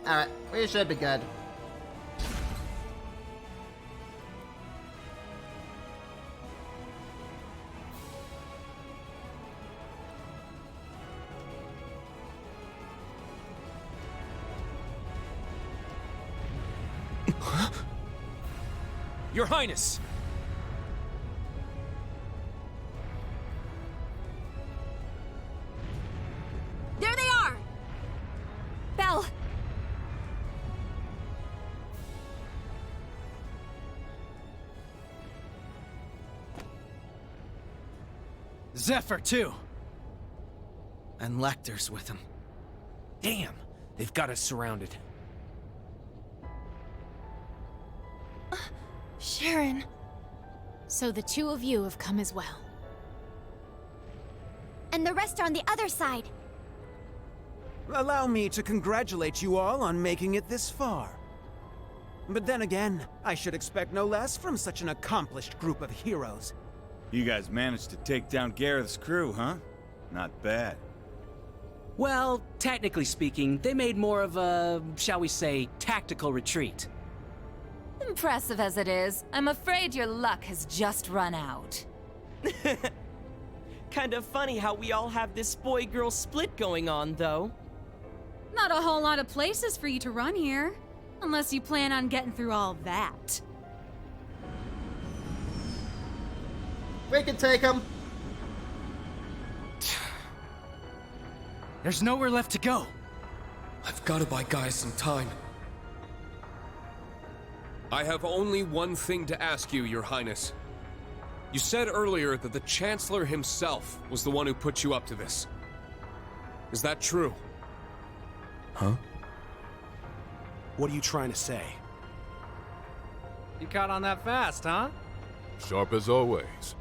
Alright, we should be good. Your Highness! There they are! Belle! Zephyr, too. And Lecter's with him. Damn, they've got us surrounded. Sharon. So the two of you have come as well. And the rest are on the other side. Allow me to congratulate you all on making it this far. But then again, I should expect no less from such an accomplished group of heroes. You guys managed to take down Gareth's crew, huh? Not bad. Well, technically speaking, they made more of a, shall we say, tactical retreat. Impressive as it is, I'm afraid your luck has just run out. Kind of funny how we all have this boy-girl split going on, though. Not a whole lot of places for you to run here. Unless you plan on getting through all that. We can take him. There's nowhere left to go. I've got to buy Guy some time. I have only one thing to ask you, Your Highness. You said earlier that the Chancellor himself was the one who put you up to this. Is that true? Huh? What are you trying to say? You caught on that fast, huh? Sharp as always.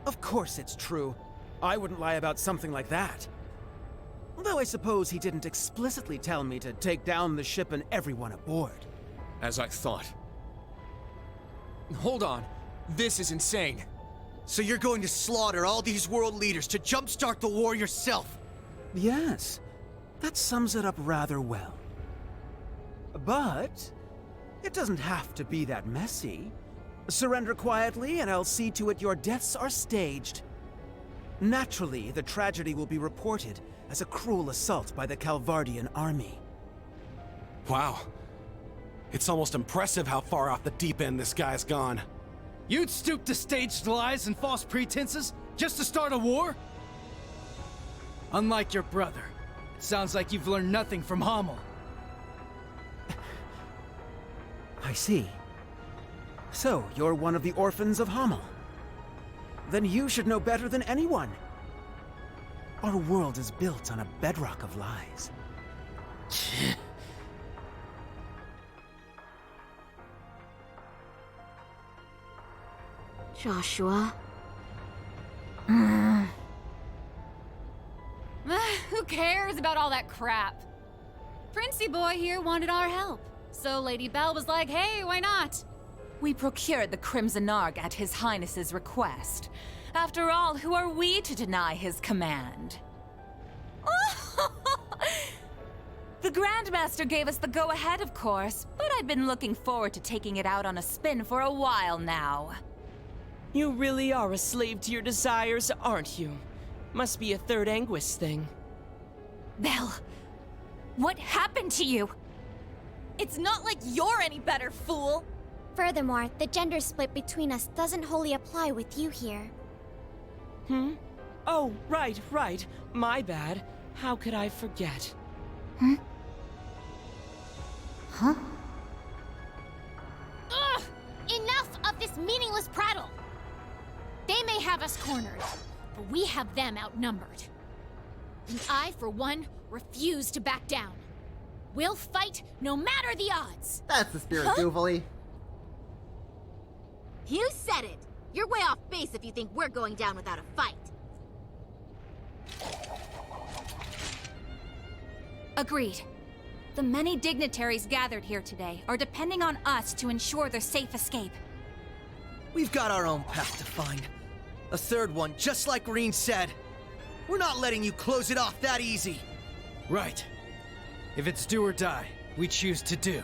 Of course it's true. I wouldn't lie about something like that. Though I suppose he didn't explicitly tell me to take down the ship and everyone aboard. As I thought. Hold on. This is insane. So you're going to slaughter all these world leaders to jumpstart the war yourself? Yes, that sums it up rather well. But it doesn't have to be that messy. Surrender quietly and I'll see to it your deaths are staged. Naturally, the tragedy will be reported as a cruel assault by the Calvardian army. Wow. It's almost impressive how far off the deep end this guy's gone. You'd stoop to staged lies and false pretenses just to start a war? Unlike your brother, it sounds like you've learned nothing from Hamel. I see. So, you're one of the orphans of Hamel. Then you should know better than anyone. Our world is built on a bedrock of lies. Joshua? Who cares about all that crap? Princey boy here wanted our help, so Lady Belle was like, hey, why not? We procured the Crimson Ark at His Highness's request. After all, who are we to deny his command? The Grandmaster gave us the go-ahead, of course, but I'd been looking forward to taking it out on a spin for a while now. You really are a slave to your desires, aren't you? Must be a third Anguis thing. Belle, what happened to you? It's not like you're any better, fool! Furthermore, the gender split between us doesn't wholly apply with you here. Oh, right. My bad. How could I forget? Huh? Ugh! Enough of this meaningless prattle! They may have us cornered, but we have them outnumbered. And I, for one, refuse to back down. We'll fight no matter the odds! That's the spirit, Duvalie. You said it! You're way off base if you think we're going down without a fight. Agreed. The many dignitaries gathered here today are depending on us to ensure their safe escape. We've got our own path to find. A third one, just like Rean said. We're not letting you close it off that easy. Right. If it's do or die, we choose to do.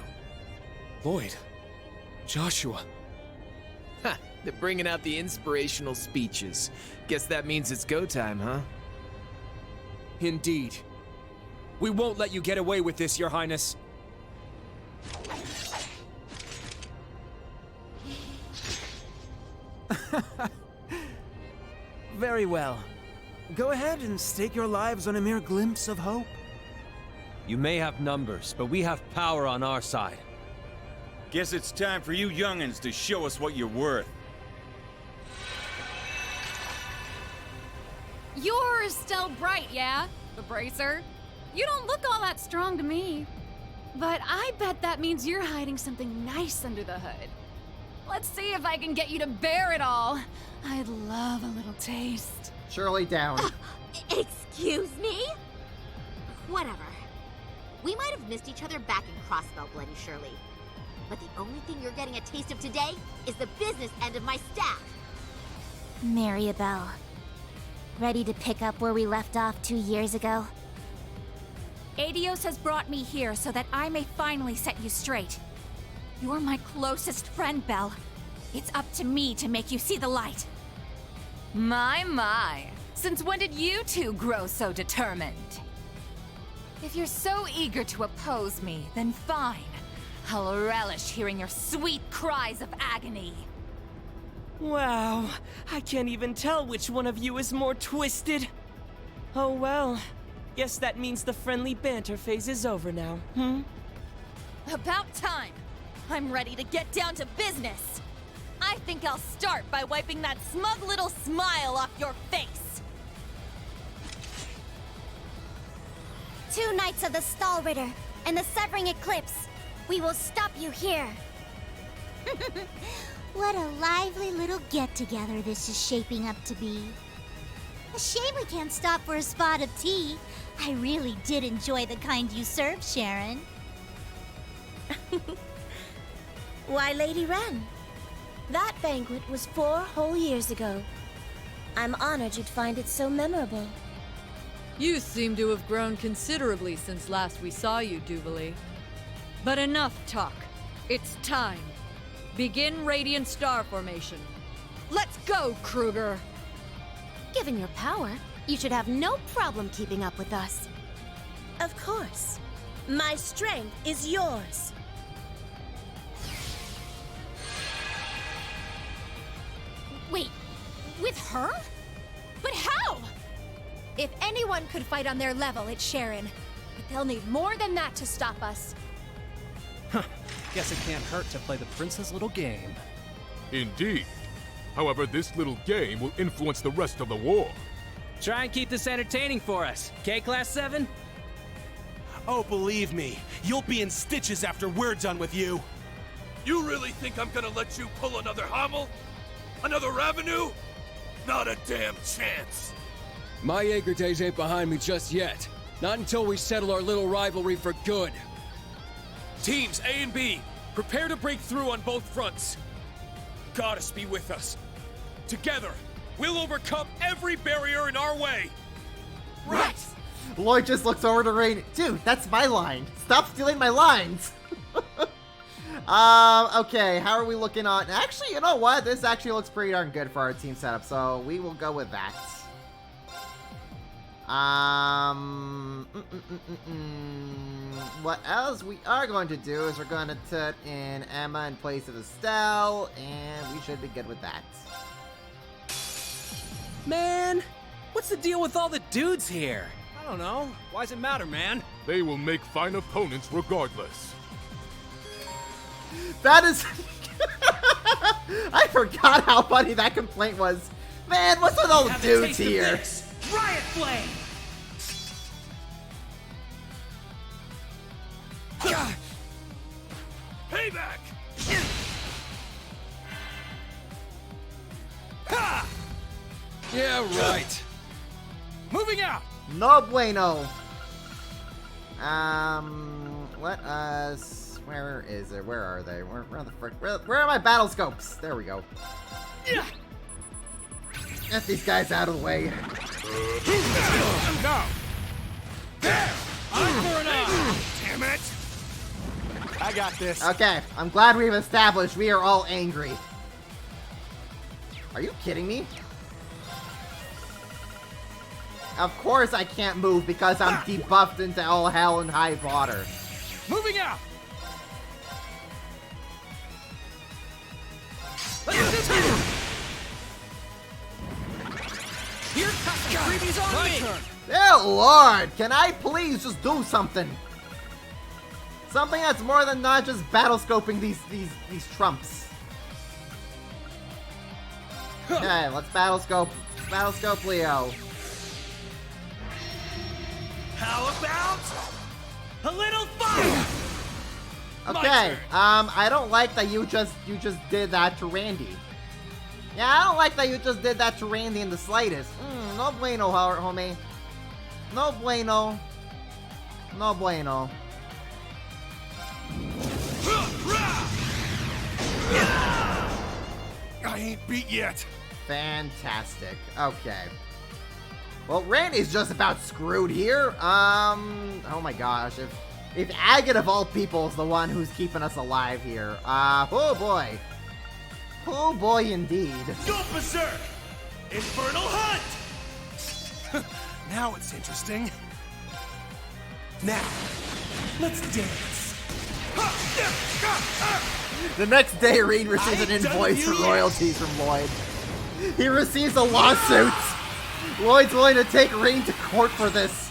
Lloyd. Joshua. Ha! They're bringing out the inspirational speeches. Guess that means it's go time, huh? Indeed. We won't let you get away with this, Your Highness. Very well. Go ahead and stake your lives on a mere glimpse of hope. You may have numbers, but we have power on our side. Guess it's time for you young'uns to show us what you're worth. You're still bright, yeah? The Bracer? You don't look all that strong to me. But I bet that means you're hiding something nice under the hood. Let's see if I can get you to bear it all. I'd love a little taste. Shirley down. Excuse me? Whatever. We might have missed each other back in Crossbell, Bloody Shirley. But the only thing you're getting a taste of today is the business end of my staff. Mariabelle. Ready to pick up where we left off 2 years ago? Adios has brought me here so that I may finally set you straight. You're my closest friend, Belle. It's up to me to make you see the light. My. Since when did you two grow so determined? If you're so eager to oppose me, then fine. I'll relish hearing your sweet cries of agony. Wow, I can't even tell which one of you is more twisted. Oh well, guess that means the friendly banter phase is over now, About time! I'm ready to get down to business! I think I'll start by wiping that smug little smile off your face! 2 Knights of the Stall Ritter and the Severing Eclipse. We will stop you here. What a lively little get-together this is shaping up to be. A shame we can't stop for a spot of tea. I really did enjoy the kind you served, Sharon. Why, Lady Wren, that banquet was 4 whole years ago. I'm honored you'd find it so memorable. You seem to have grown considerably since last we saw you, Duvalie. But enough talk. It's time. Begin Radiant Star Formation. Let's go, Kruger! Given your power, you should have no problem keeping up with us. Of course. My strength is yours. Wait, with her? But how? If anyone could fight on their level, it's Sharon. But they'll need more than that to stop us. Guess it can't hurt to play the prince's little game. Indeed. However, this little game will influence the rest of the war. Try and keep this entertaining for us, okay, Class 7? Oh, believe me, you'll be in stitches after we're done with you. You really think I'm gonna let you pull another Hummel? Another Revenue? Not a damn chance. My Jaeger days ain't behind me just yet. Not until we settle our little rivalry for good. Teams A and B, prepare to break through on both fronts. Goddess be with us. Together, we'll overcome every barrier in our way. Right! Lloyd just looks over to Rain. Dude, that's my line. Stop stealing my lines! Okay, how are we looking on? Actually, you know what? This actually looks pretty darn good for our team setup, so we will go with that. What else we are going to do is we're going to put in Emma in place of Estelle, and we should be good with that. Man, what's the deal with all the dudes here? I don't know. Why does it matter, man? They will make fine opponents regardless. That is... I forgot how funny that complaint was. Man, what's with all the dudes here? Riot Flame! Payback! Ha! Yeah, right. Moving out! No bueno. Let us... Where is it? Where are they? Where the frick? Where are my battle scopes? There we go. Get these guys out of the way. No! There! I'm for an eye! Damn it! I got this. Okay, I'm glad we've established we are all angry. Are you kidding me? Of course I can't move because I'm debuffed into all hell and high water. Moving out! Freebies on me! Dear Lord, can I please just do something? Something that's more than not just battle scoping these trumps. Okay, let's battle scope Leo. How about a little fire? Okay, I don't like that you just did that to Randy. Yeah, I don't like that you just did that to Randy in the slightest. No bueno, homie. No bueno. No bueno. I ain't beat yet. Fantastic. Okay. Well, Randy's just about screwed here. Oh my gosh. If Agate of all people is the one who's keeping us alive here. Oh boy. Oh boy indeed. Go berserk! Infernal Hunt! Now it's interesting. Now, let's dance. The next day, Reed receives an invoice for royalties from Lloyd. He receives a lawsuit. Lloyd's willing to take Reed to court for this.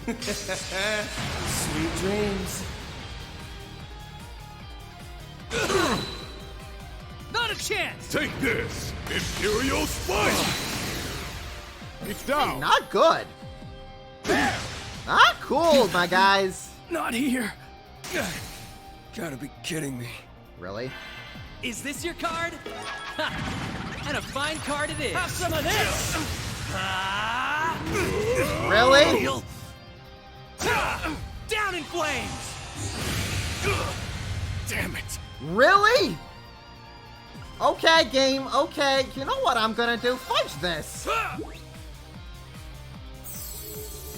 Sweet dreams. Not a chance! Take this, Imperial Spike! It's down. Not good. Not cool, my guys. Not here. Gotta be kidding me. Really? Is this your card? Ha! And a fine card it is. Have some of this! Really? Down in flames! Damn it. Really? Okay, game. Okay. You know what I'm gonna do? Fudge this.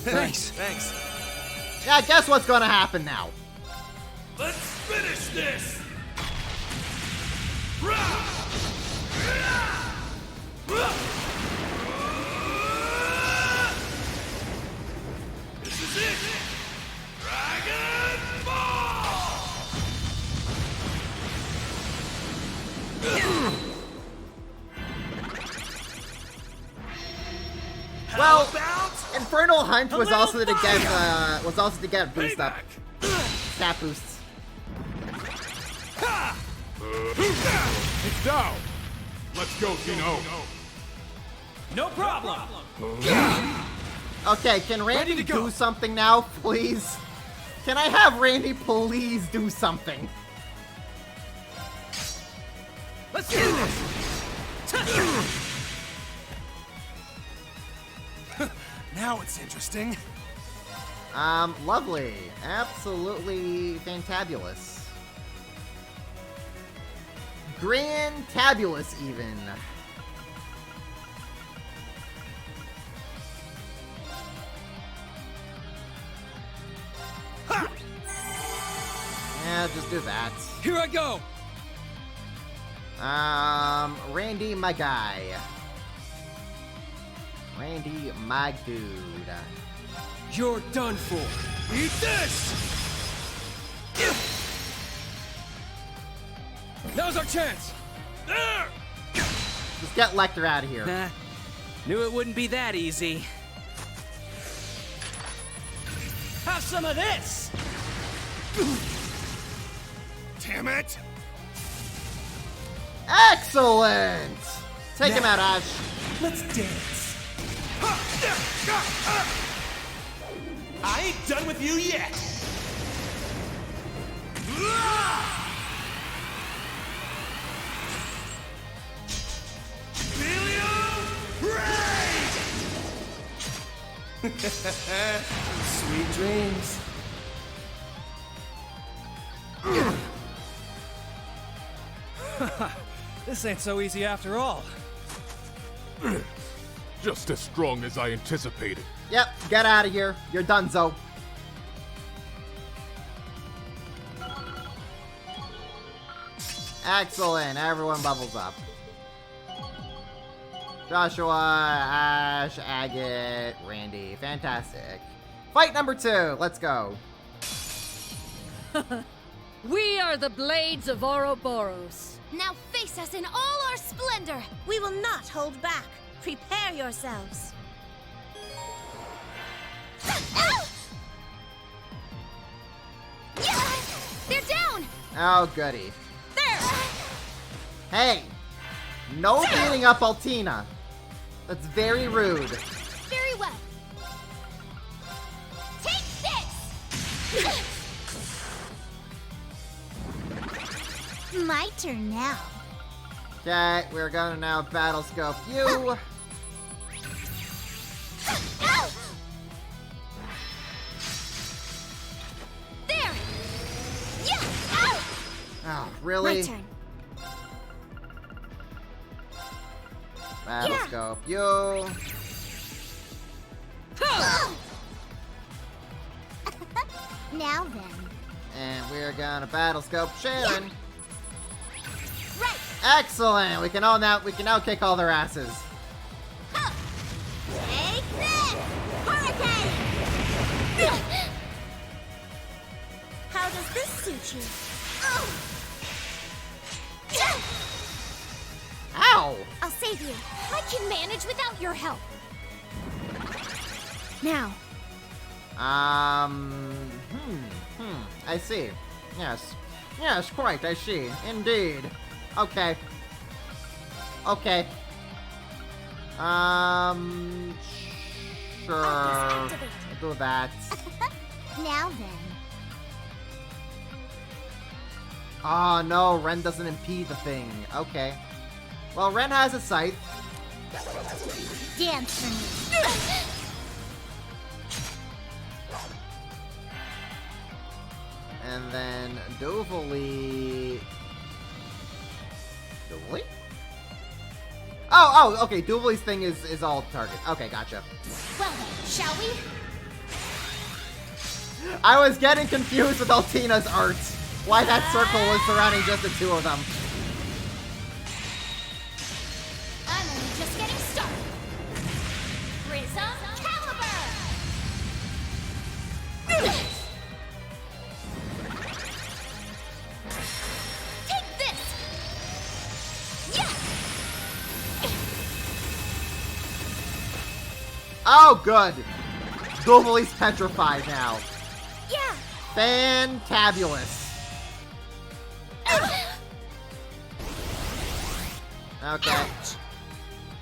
Thanks. Yeah, guess what's gonna happen now? Let's finish this! This is it! Dragon Ball! Well, Infernal Hunt was also to get boost up. Stat boosts. It's down! Let's go, Dino! No problem! Okay, can Randy do something now, please? Can I have Randy please do something? Let's do this! Now it's interesting. Lovely. Absolutely fantabulous. Grand-tabulous, even. Yeah, just do that. Here I go! Randy, my guy. Randy, my dude. You're done for. Eat this! Now's our chance! There! Just get Lecter out of here. Nah. Knew it wouldn't be that easy. Have some of this! Damn it! Excellent! Take him out, Ash. Let's dance. I ain't done with you yet! Sweet dreams. This ain't so easy after all. Just as strong as I anticipated. Yep, get out of here. You're done, Zo. Excellent. Everyone bubbles up. Joshua, Ash, Agate, Randy. Fantastic. Fight number 2. Let's go. We are the Blades of Ouroboros. Now face us in all our splendor! We will not hold back. Prepare yourselves. They're down! Oh, goody. There! Hey! No beating up Altina. That's very rude. Very well. Take this! My turn now. Okay, we're gonna now battle scope you. There! Yeah! Oh, really? My turn. Battle scope you. Now then. And we're gonna battle scope Sharon. Right. Excellent! We can now kick all their asses. Take this! Hurricane! How does this suit you? Ow! I'll save you. I can manage without your help. Now. I see. Yes. Yes, quite, I see. Indeed. Okay. Okay. Sure. I'll do that. Now then. Oh no, Ren doesn't impede the thing. Okay. Well, Ren has a scythe. Dance for me. And then Duvali. Duvali? Oh, okay. Duvali's thing is all target. Okay, gotcha. Well then, shall we? I was getting confused with Altina's art. Why that circle was surrounding just the two of them. I'm only just getting started. Prism Caliber! Take this! Yeah! Oh, good. Duvali's petrified now. Yeah. Fantabulous. Okay.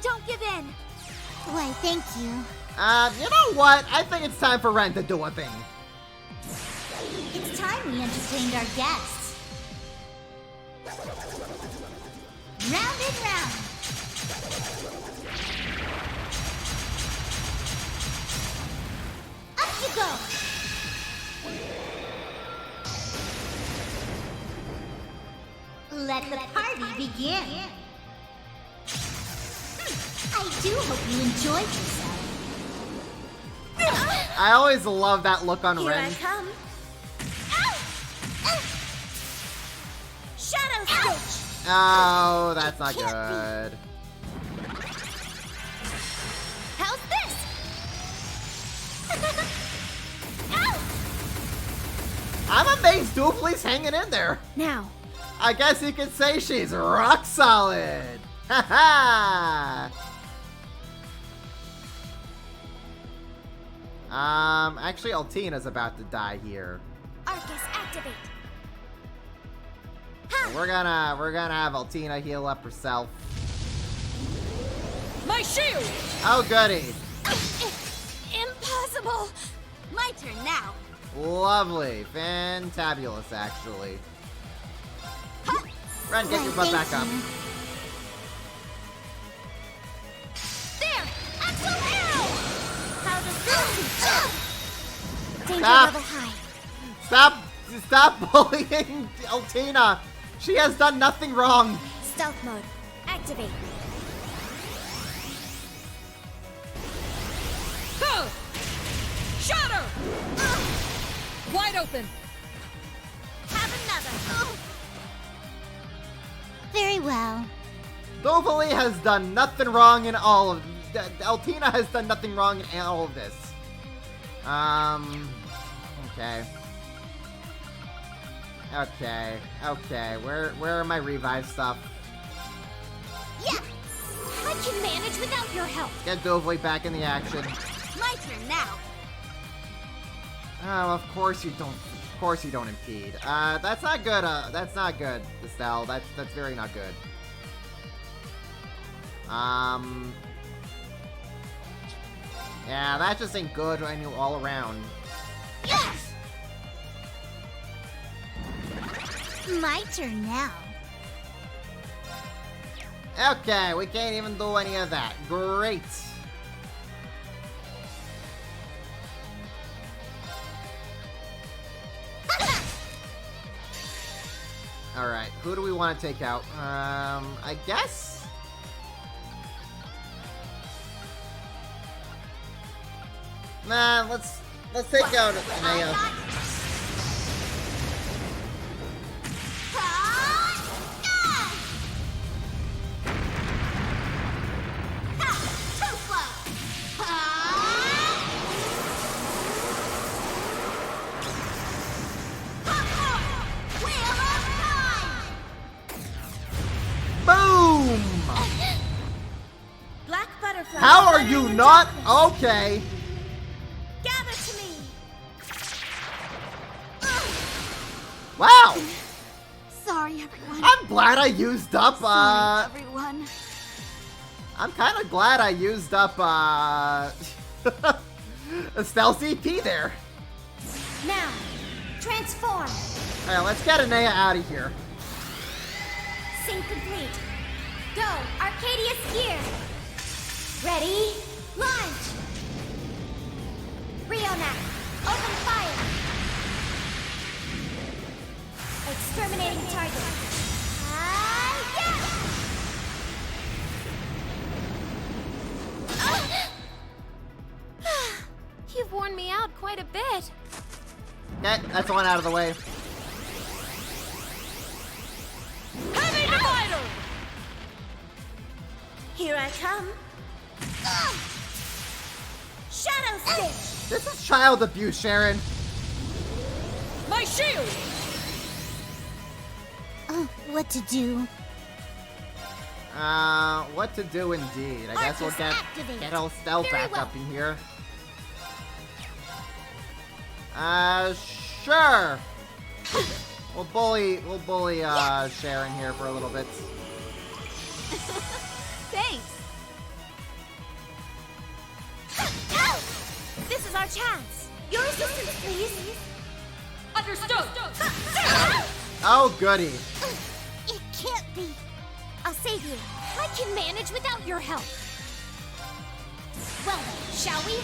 Don't give in. Why, thank you. You know what? I think it's time for Ren to do a thing. It's time we entertained our guests. Round and round. Up you go. Let the party begin. I do hope you enjoyed yourself. I always love that look on Here Ren. I come. Shadow Switch. Oh, that's not good. How's this? I'm amazed Duvali's hanging in there. Now. I guess you could say she's rock solid. Haha. Actually, Altina's about to die here. Arcus, activate. So we're gonna have Altina heal up herself. My shield! Oh, goody. Impossible! My turn now. Lovely. Fantabulous, actually. Ren, get your butt back up. There! Axel Arrow! How does this suit? Danger Stop. level high. Stop bullying Altina. She has done nothing wrong. Stealth mode. Activate. Huh! Shatter! Wide open. Have another. Very well. Duvali has done nothing wrong in all of... Altina has done nothing wrong in all of this. Okay. Okay, okay. Where are my revive stuff? Yeah! I can manage without your help. Get Dovely back in the action. My turn now. Oh, of course you don't. Of course you don't impede. That's not good. That's not good, Estelle. That's very not good. Yeah, that just ain't good. I knew all around. Yes! My turn now. Okay, we can't even do any of that. Great. Alright, who do we want to take out? I guess? Nah, let's take out Nea. Boom! Black butterfly. How are you not okay? Gather to me. Wow! Sorry, everyone. I'm glad I used up, Sorry, everyone. I'm kind of glad I used up, Estelle's EP there. Now, transform. Alright, let's get Anea out of here. Sync complete. Go, Arcadius gear. Ready? Launch. Rionac, open fire. Exterminating target. Yeah! You've worn me out quite a bit. Okay, that's one out of the way. Heavy Divider! Here I come. Shadow Stitch! This is child abuse, Sharon. My shield! What to do? What to do indeed. I guess we'll get Estelle Very back well. up in here. Sure. We'll bully Sharon here for a little bit. Thanks. This is our chance. Your assistance, please. Understood. Oh, goody. It can't be. I'll save you. I can manage without your help. Well, shall we?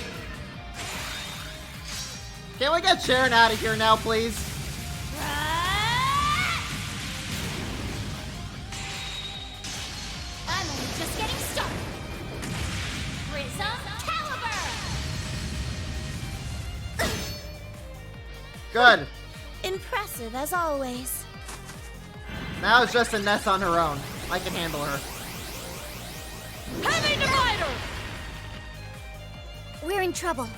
Can we get Sharon out of here now, please? I'm only just getting started. Prism Caliber! Good. Impressive as always. Now it's just a Ness on her own. I can handle her. Heavy Divider! We're in trouble.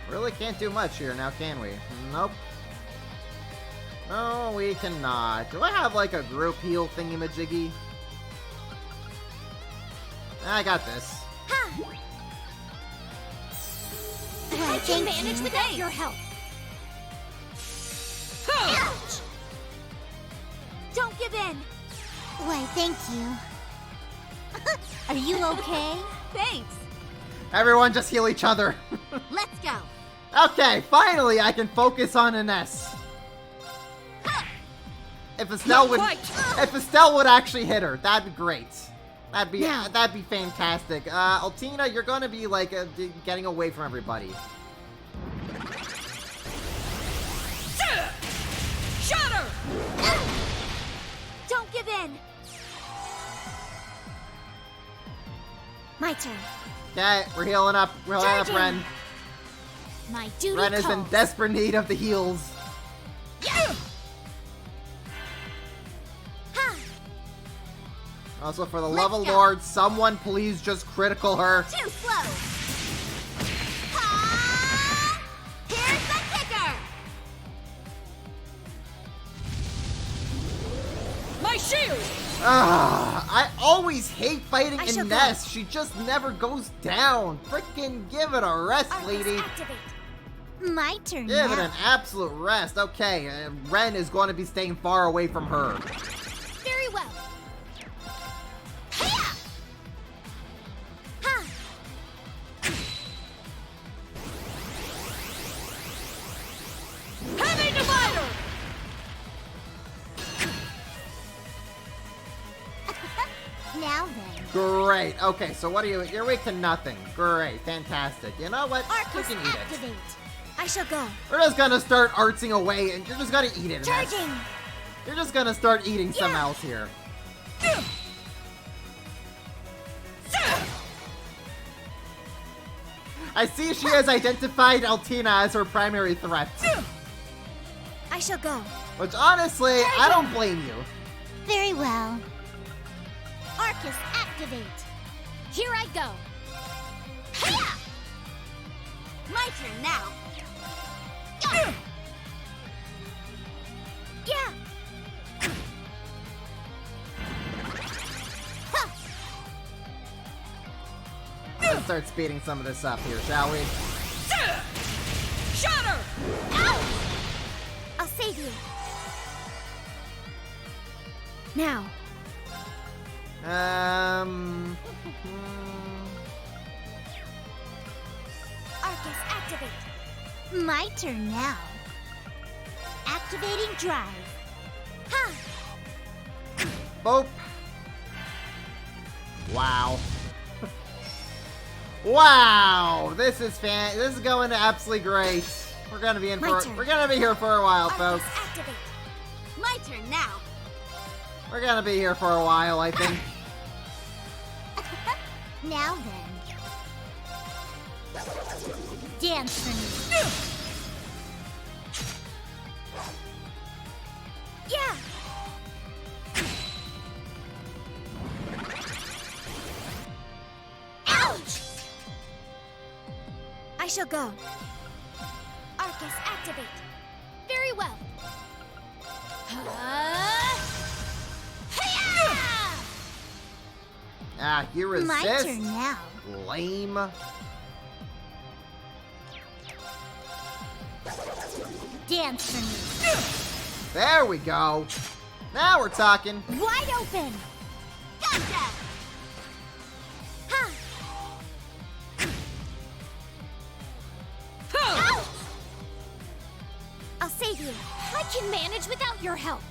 Really can't do much here now, can we? Nope. No, we cannot. Do I have like a group heal thingy-majiggy? I got this. I can manage without your help. Ouch! Don't give in. Why, thank you. Are you okay? Thanks. Everyone just heal each other. Let's go. Okay, finally I can focus on Ines. If Estelle would actually hit her, that'd be great. That'd be fantastic. Altina, you're gonna be like getting away from everybody. Shatter! Don't give in. My turn. Okay, we're healing up. We're healing up, Ren. My duty Ren is in calls. desperate need of the heals. Also, for the love of Lord, someone please just critical her. Too slow. Ha! Here's the kicker. My shield! I always hate fighting I shall Ines. She just never goes down. Frickin' give it a rest, lady. Activate. My turn Give now. it an absolute rest. Okay, Ren is going to be staying far away from her. Very well. Hiya! Ha! Heavy divider! Now then. Great. Okay, so what are you? You're weak to nothing. Great. Fantastic. You know what? You Arcus can eat it. activate. I shall go. We're just gonna start artsing away, and you're just gonna eat it. Ines. Charging. You're just gonna start eating some else here. I see she has identified Altina as her primary threat. I shall go. Which honestly, I don't blame you. Very well. Arcus activate. Here I go. Hiya! My turn now. Yeah. Let's start speeding some of this up here, shall we? Shatter! I'll save you. Now. Arcus activate. My turn now. Activating drive. Ha! Boop. Wow. Wow, this is this is going absolutely great. We're gonna be in My turn. we're gonna be here for a while, Arcus folks. activate. My turn now. We're gonna be here for a while, I think. Now then. Dance for me. Yeah. Ouch! I shall go. Arcus activate. Very well. Ah, you resist? My turn now. Lame. Dance for me. There we go. Now we're talking. Wide open. Gotcha! Ha! Ouch! I'll save you. I can manage without your help.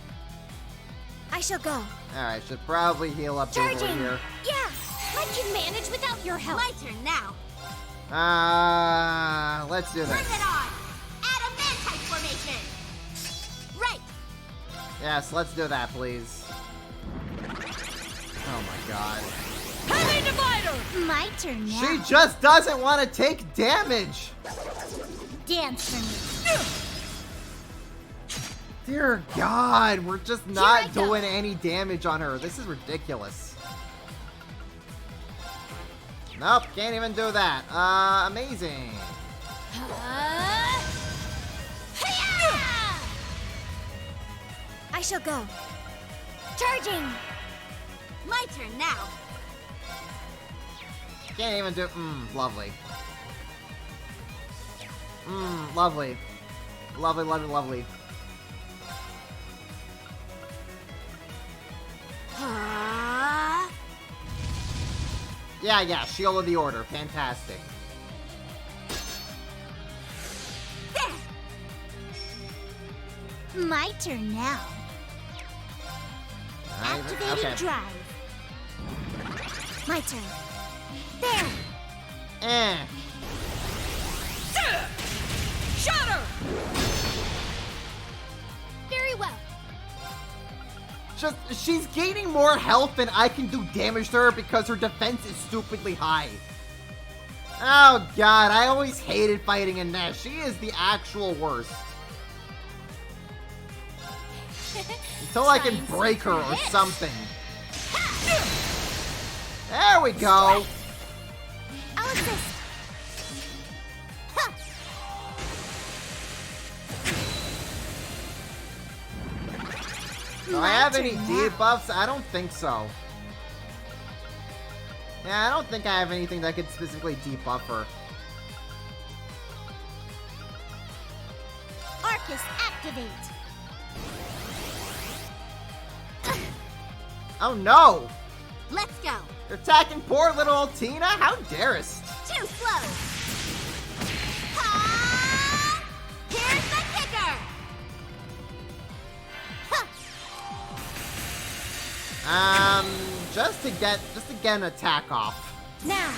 I shall go. Alright, should probably heal up over Charging. here. Yeah. I can manage without your help. My turn now. Let's do Bring this. it on! Adamantite formation! Right! Yes, let's do that, please. Oh my god. Heavy divider! My turn now. She just doesn't want to take damage! Dance for me. Dear God, we're just not I go. doing any damage on her. This is ridiculous. Nope, can't even do that. Amazing. I shall go. Charging. My turn now. Can't even do. Lovely. Lovely. Lovely, lovely, lovely. Yeah, Shield of the Order. Fantastic. My turn now. Activating okay. drive. My turn. There. Shatter! Very well. Just, she's gaining more health than I can do damage to her because her defense is stupidly high. Oh god, I always hated fighting Ines. She is the actual worst. Until I can break her or something. There we go. I'll assist. Huh. Do I have any debuffs? I don't think so. Yeah, I don't think I have anything that could specifically debuff her. Arcus, activate. Oh no! Let's go. You're attacking poor little Tina? How darest? Too slow. Ha! Here's the kicker. Just to get an attack off. Now,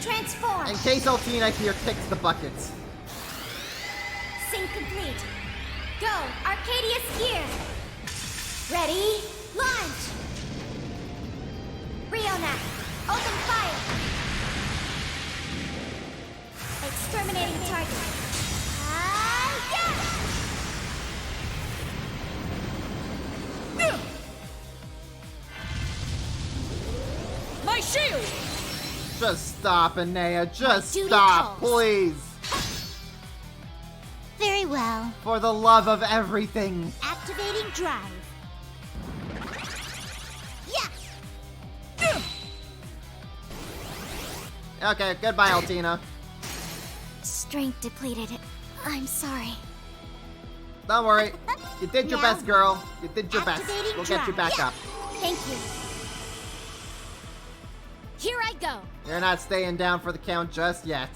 transform. In case Altina here kicks the bucket. Sync complete. Go, Arcadius here. Ready, launch. Rionac, open fire. Exterminating target. Yeah! My shield! Just stop, Anea. Just stop, please. Very well. For the love of everything. Activating drive. Okay, goodbye, Altina. Strength depleted. I'm sorry. Don't worry. You did your Now, best, girl. You did your best. activating We'll get you drive. back up. Thank you. Here I go. You're not staying down for the count just yet.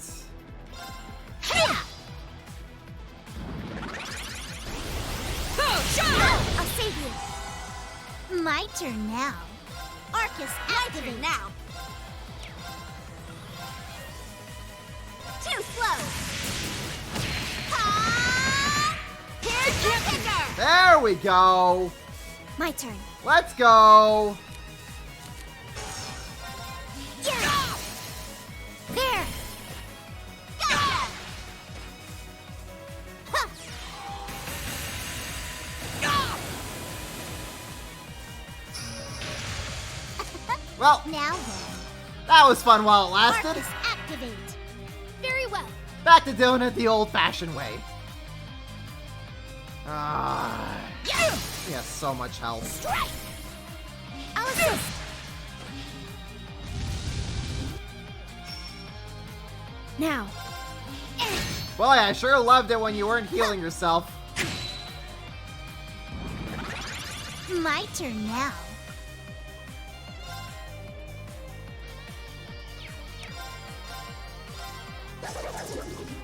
I'll save you. My turn now. Arcus, activate now. Too slow. Ha! Here's your kicker. There we go. My turn. Let's go. Yeah. There. Gotcha. Huh. Well, Now then. that was fun while it lasted. Arcus, activate. Very well. Back to doing it the old-fashioned way. Ah, he has so much health. Strike. I'll assist. Now. Boy, I sure loved it when you weren't healing yourself. My turn now.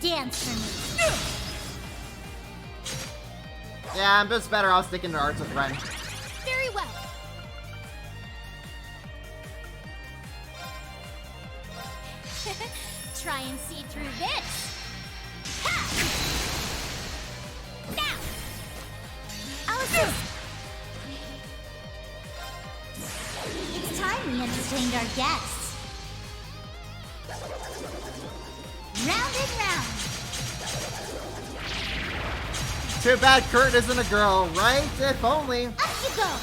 Dance for me. Yeah, I'm just better off sticking to Arts with Ren. Very well. Try and see through this. Ha! Now. I'll assist. It's time we entertained our guests. Round and round. Too bad Kurt isn't a girl, right? If only. Up you go.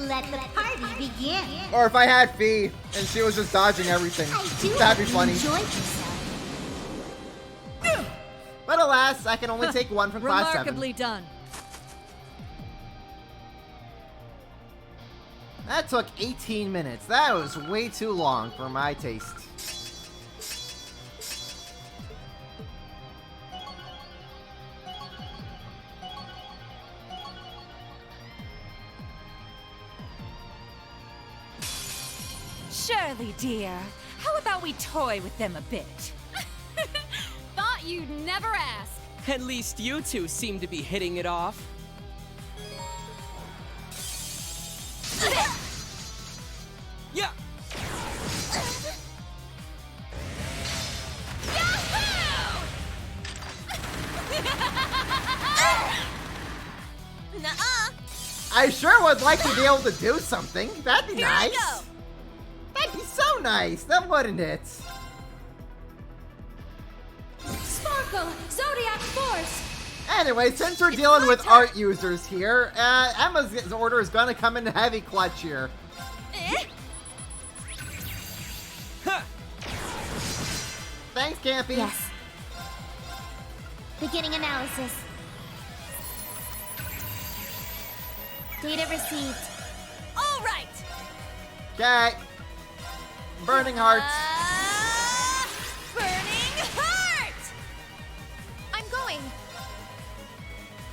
Let the party begin. Or if I had Fee and she was just dodging everything. That'd be funny. Enjoy yourself. But alas, I can only take one from class 7. Remarkably done. That took 18 minutes. That was way too long for my taste. Shirley, dear, how about we toy with them a bit? Thought you'd never ask. At least you two seem to be hitting it off. Yeah. Nuh-uh. I sure would like to be able to do something. That'd be Here I nice. go. That'd be so nice, then wouldn't it? Sparkle, Zodiac Force. Anyway, since we're dealing with art users here, Emma's order is gonna come in heavy clutch here. Thanks, Campy. Yes. Beginning analysis. Data received. All right. Okay. Burning hearts. Burning heart. I'm going.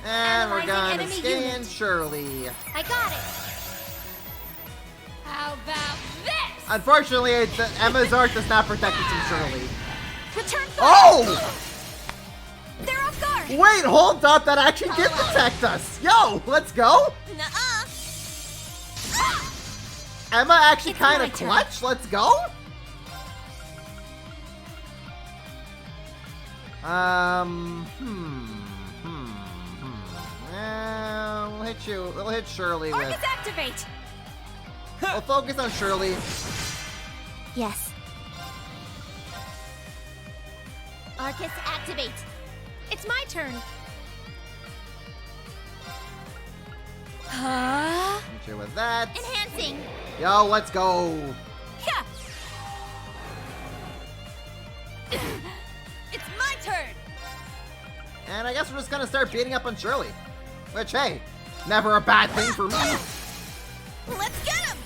And we're Analyzing gonna enemy scan unit. Shirley. I got it. How about this? Unfortunately, Emma's art does not protect us from Shirley. Return fire! Oh! They're off guard! Wait, hold up! That actually did protect us! Yo, let's go! Nuh-uh. Emma actually It's kind my of turn. clutch. Let's go. We'll hit you. We'll hit Shirley with. Arcus activate! We'll focus on Shirley. Yes. Arcus activate! It's my turn! Huh? Hit you with that. Enhancing. Yo, let's go. Yeah! It's my turn. And I guess we're just gonna start beating up on Shirley. Which, hey, never a bad thing for me. Let's get him.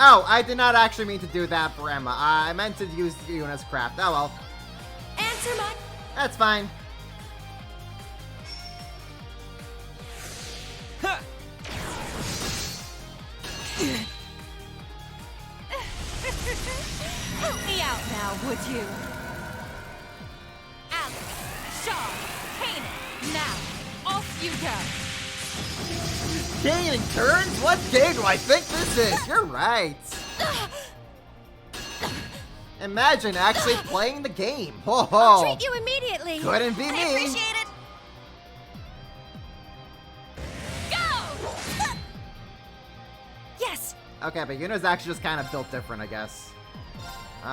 Oh, I did not actually mean to do that for Emma. I meant to use Yuna's craft. Oh well. Answer my... That's fine. Help me out now, would you? Alex, Shaw, Kanan, now, off you go. Gaining turns? What game do I think this is? You're right. Imagine actually playing the game. Ho ho. Treat you immediately. Couldn't be me. Appreciate it. Go. Yes! Okay, but Yuna's actually just kind of built different, I guess. Sure.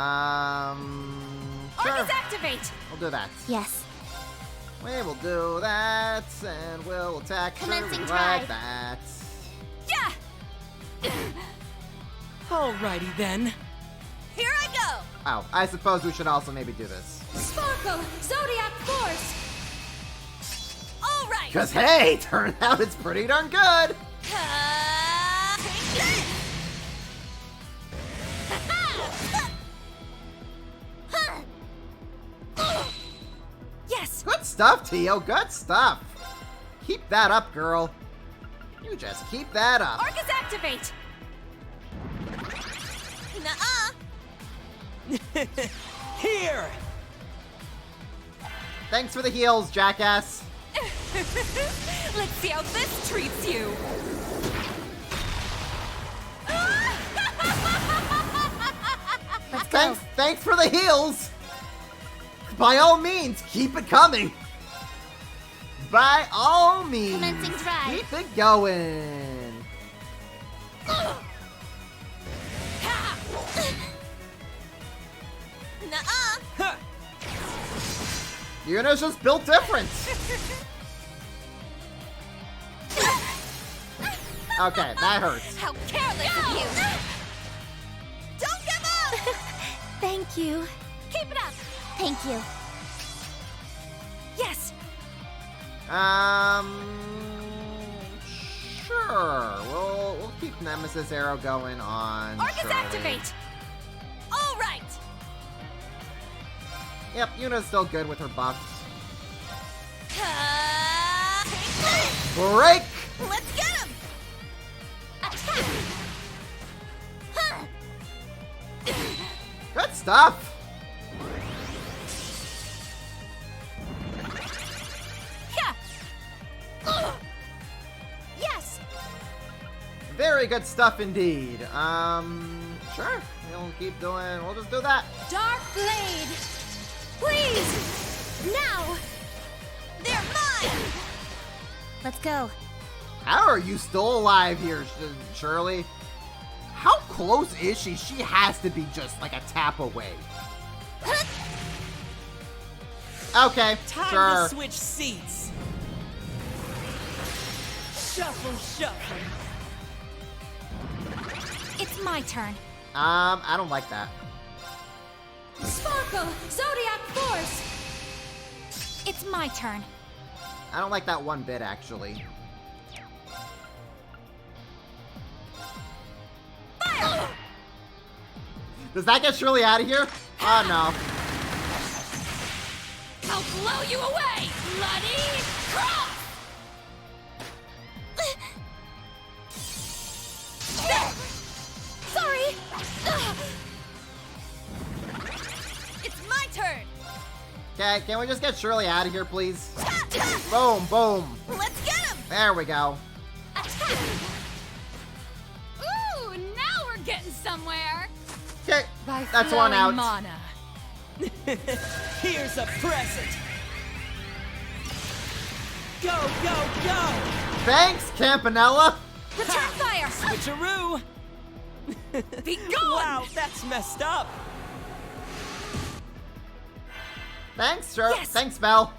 Arcus activate! We'll do that. Yes. We will do that, and we'll attack Commencing Shirley try. like that. Yeah! Alrighty then. Here I go. Oh, I suppose we should also maybe do this. Sparkle! Zodiac Force! All right. Cause hey, turns out it's pretty darn good. Yes! Good stuff, Tio. Good stuff. Keep that up, girl. You just keep that up. Arcus activate! Nuh-uh. Here! Thanks for the heals, jackass. Let's see how this treats you. Let's go. Thanks for the heals. By all means, keep it coming. By all means, Commencing drive. keep it going. Nuh-uh. Yuna's just built different. Okay, that hurts. How careless of you. Don't give up. Thank you. Keep it up! Thank you. Yes! Sure. We'll keep Nemesis Arrow going on. Arcus Shirley. activate! All right. Yep, Yuna's still good with her buffs. Break! Let's get him. Attack! Good stuff. Yeah! Yes! Very good stuff indeed. Sure. We'll keep doing. We'll just do that. Dark Blade! Please! Now! They're mine. Let's go. How are you still alive here, Shirley? How close is she? She has to be just like a tap away. Okay, Time sure. to switch seats. Shuffle, shuffle. It's my turn. I don't like that. Sparkle, Zodiac Force! It's my turn. I don't like that one bit, actually. Fire! Does that get Shirley out of here? Oh, no. I'll blow you away, bloody cross! Sorry! It's my turn! Okay, can we just get Shirley out of here, please? Boom, boom. Let's get him! There we go. Ooh, now we're getting somewhere. Okay, By that's one out. flowing mana. Here's a present. Go, go, go! Thanks, Campanella. Return fire! Switcheroo! Be gone! Wow, that's messed up. Thanks, sir. Yes. Thanks, Belle.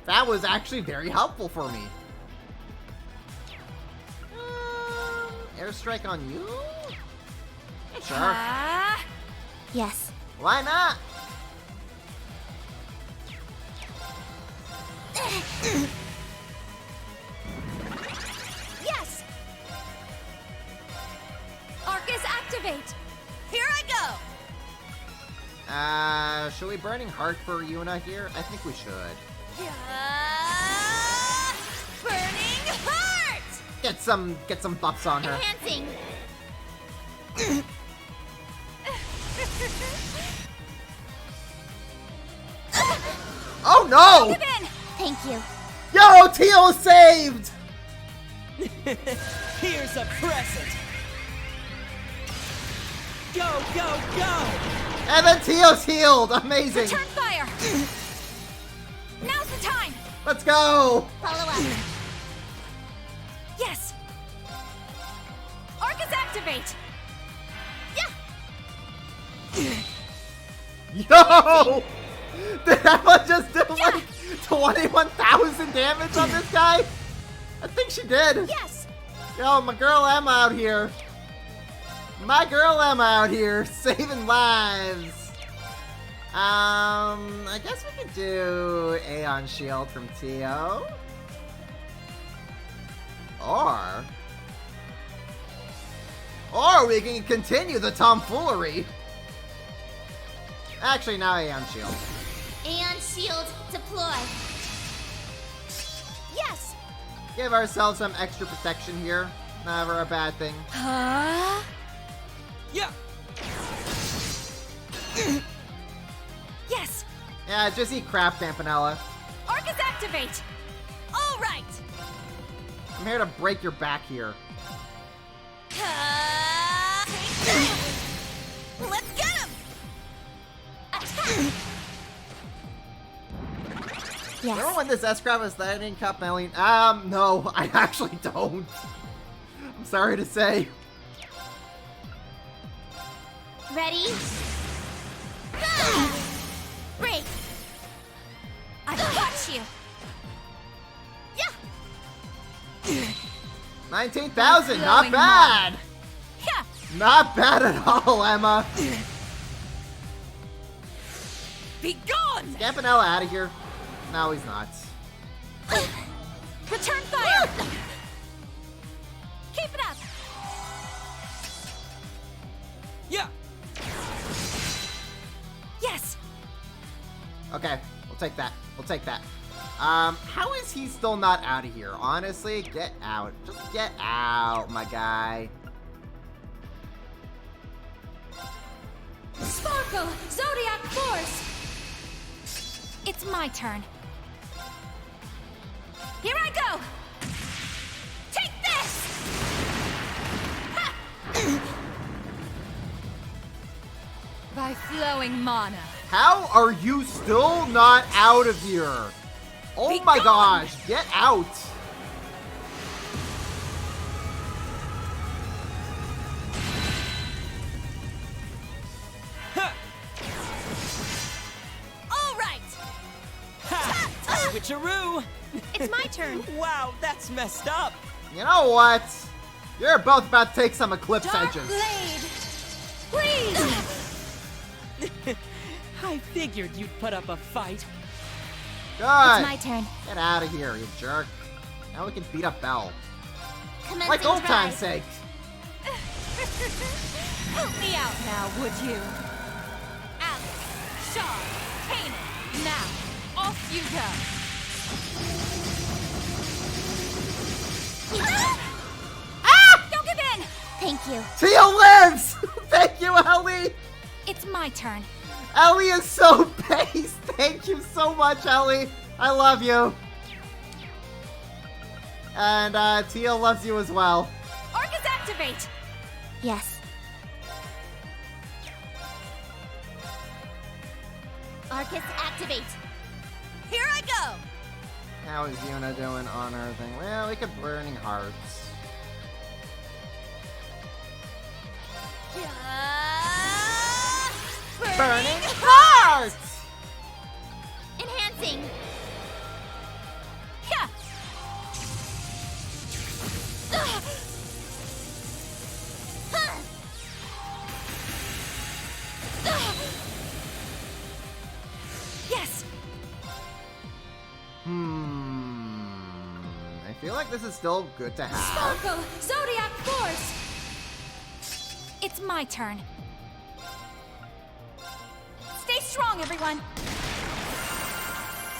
That was actually very helpful for me. Airstrike on you? Sure. Yes. Why not? Yes! Arcus activate! Here I go! Should we Burning Heart for Yuna here? I think we should. Burning Heart! Get some buffs on her. Enhancing. Oh no! Give in. Thank you. Yo, Teal saved! Here's a present. Go, go, go! And then Teal's healed! Amazing! Return fire! Now's the time! Let's go! Follow up. Yes! Arcus activate! Yo! Did that one just do like 21,000 damage on this guy? I think she did. Yes! Yo, my girl Emma out here. My girl Emma out here saving lives. I guess we could do Aeon Shield from Tio. Or we can continue the tomfoolery. Actually, now Aeon Shield. Aeon Shield deploy. Yes! Give ourselves some extra protection here. Never a bad thing. Huh? Yeah. Yes! Yeah, just eat crap, Campanella. Arcus activate! All right! I'm here to break your back here. Let's get him! Yes. Remember when this S-Crab was landing Cup Melling? No, I actually don't. I'm sorry to say. Ready? Break. I got you! 19,000, not Flowing bad! Yeah! Not bad at all, Emma. Be gone! Campanella out of here. No, he's not. Return fire! Keep it up! Yeah. Yes! Okay, we'll take that. We'll take that. How is he still not out of here? Honestly, get out. Just get out, my guy. Sparkle, Zodiac Force! It's my turn. Here I go! Take this! Ha! By flowing mana. How are you still not out of here? Oh Be my gone! gosh, get out! Switcheroo! It's my turn. Wow, that's messed up. You know what? You're both about to take some Eclipse Dark edges. Blade! Please! I figured you'd put up a fight. Good. It's my turn. Get out of here, you jerk. Now we can beat up Belle. Commencing Like old drive. time's sake. Help me out now, would you? Alex, Shaw, Kanan, now, off you go. Don't give in! Thank you. Teal lives! Thank you, Ellie! It's my turn. Ellie is so based! Thank you so much, Ellie! I love you! And, Teal loves you as well. Arcus activate! Yes. Arcus, activate. Here I go! How is Yuna doing on her thing? Well, we could Burning Hearts. Burning Hearts! Enhancing. Yeah. Yes. I feel like this is still good to have. Sparkle, Zodiac Force. It's my turn. Stay strong, everyone.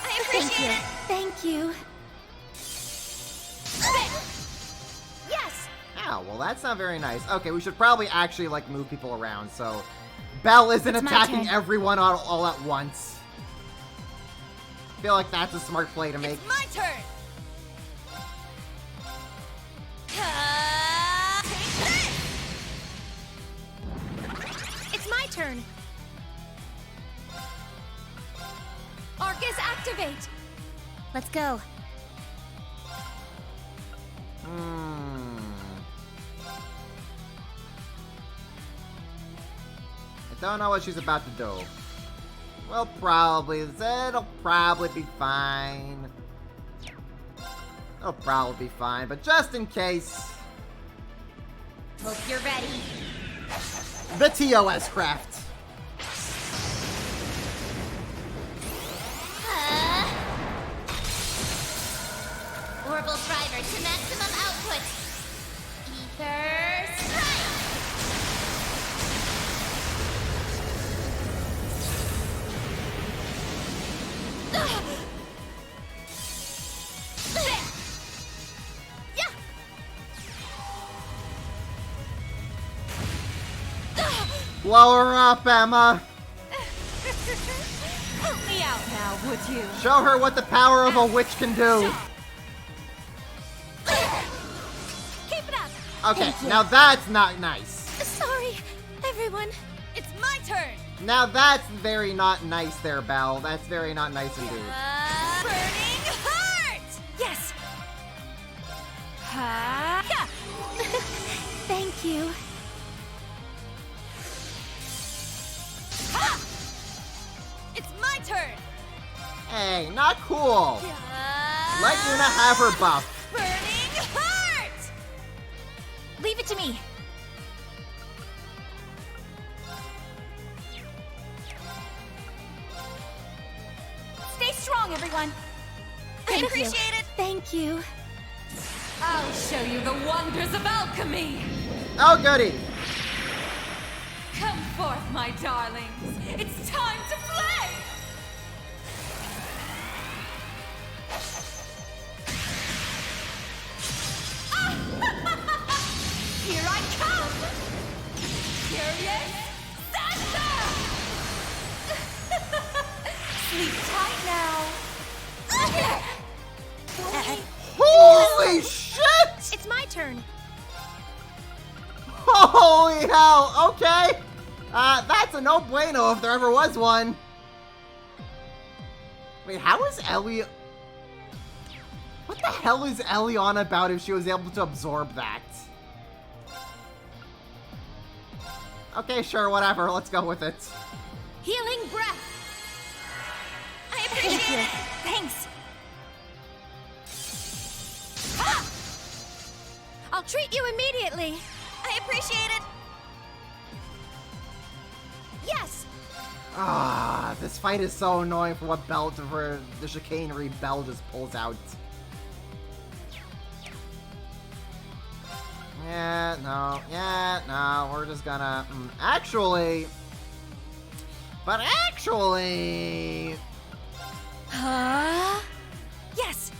I appreciate it. Thank you. Yes. Oh, well, that's not very nice. Okay, we should probably actually, like, move people around, so Belle isn't It's my attacking turn. everyone all at once. I feel like that's a smart play to make. It's my turn! It's my turn. Arcus activate. Let's go. I don't know what she's about to do. Well, it'll probably be fine. It'll probably be fine, but just in case, Hope you're ready. the TOS craft. Orbital driver to maximum output. Ether strike. Yeah. Blow her up, Emma. Help me out now, would you? Show her what the power of a witch can do. Keep it up. Okay, Thank you. now that's not nice. Sorry, everyone. It's my turn! Now that's very not nice there, Belle. That's very not nice indeed. Burning Heart! Yes. Yeah. Thank you. It's my turn! Hey, not cool. Let Yuna have her buff. Burning Heart! Leave it to me. Stay strong, everyone. I Thank you. appreciate it! Thank you. I'll show you the wonders of alchemy. Oh, goody. Come forth, my darlings. It's time to play. Here I come. Curious Santa. Sleep tight now. Holy shit! It's my turn. Holy hell! Okay. That's a no bueno if there ever was one. Wait, how is Ellie? What the hell is Ellie on about if she was able to absorb that? Okay, sure, whatever. Let's go with it. Healing breath. I appreciate it! Thanks. treat you immediately. I appreciate it. Yes. Ah, this fight is so annoying for what for the chicanery Belle just pulls out. Yeah, no, we're just gonna... actually... Huh? Yes.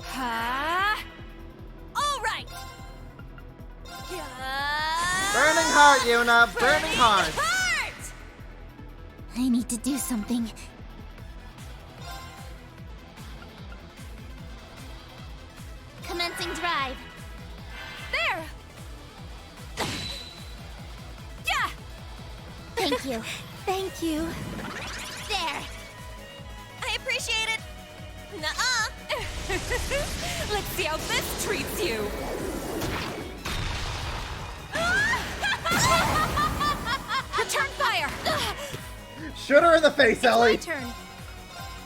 Huh? All right. Burning heart, Yuna! Burning heart! I need to do something. Commencing drive. There. Yeah. Thank you. Thank you. There. I appreciate it. Nuh-uh. Let's see how this treats you. Return fire. Shoot her in the face, Ellie! My turn.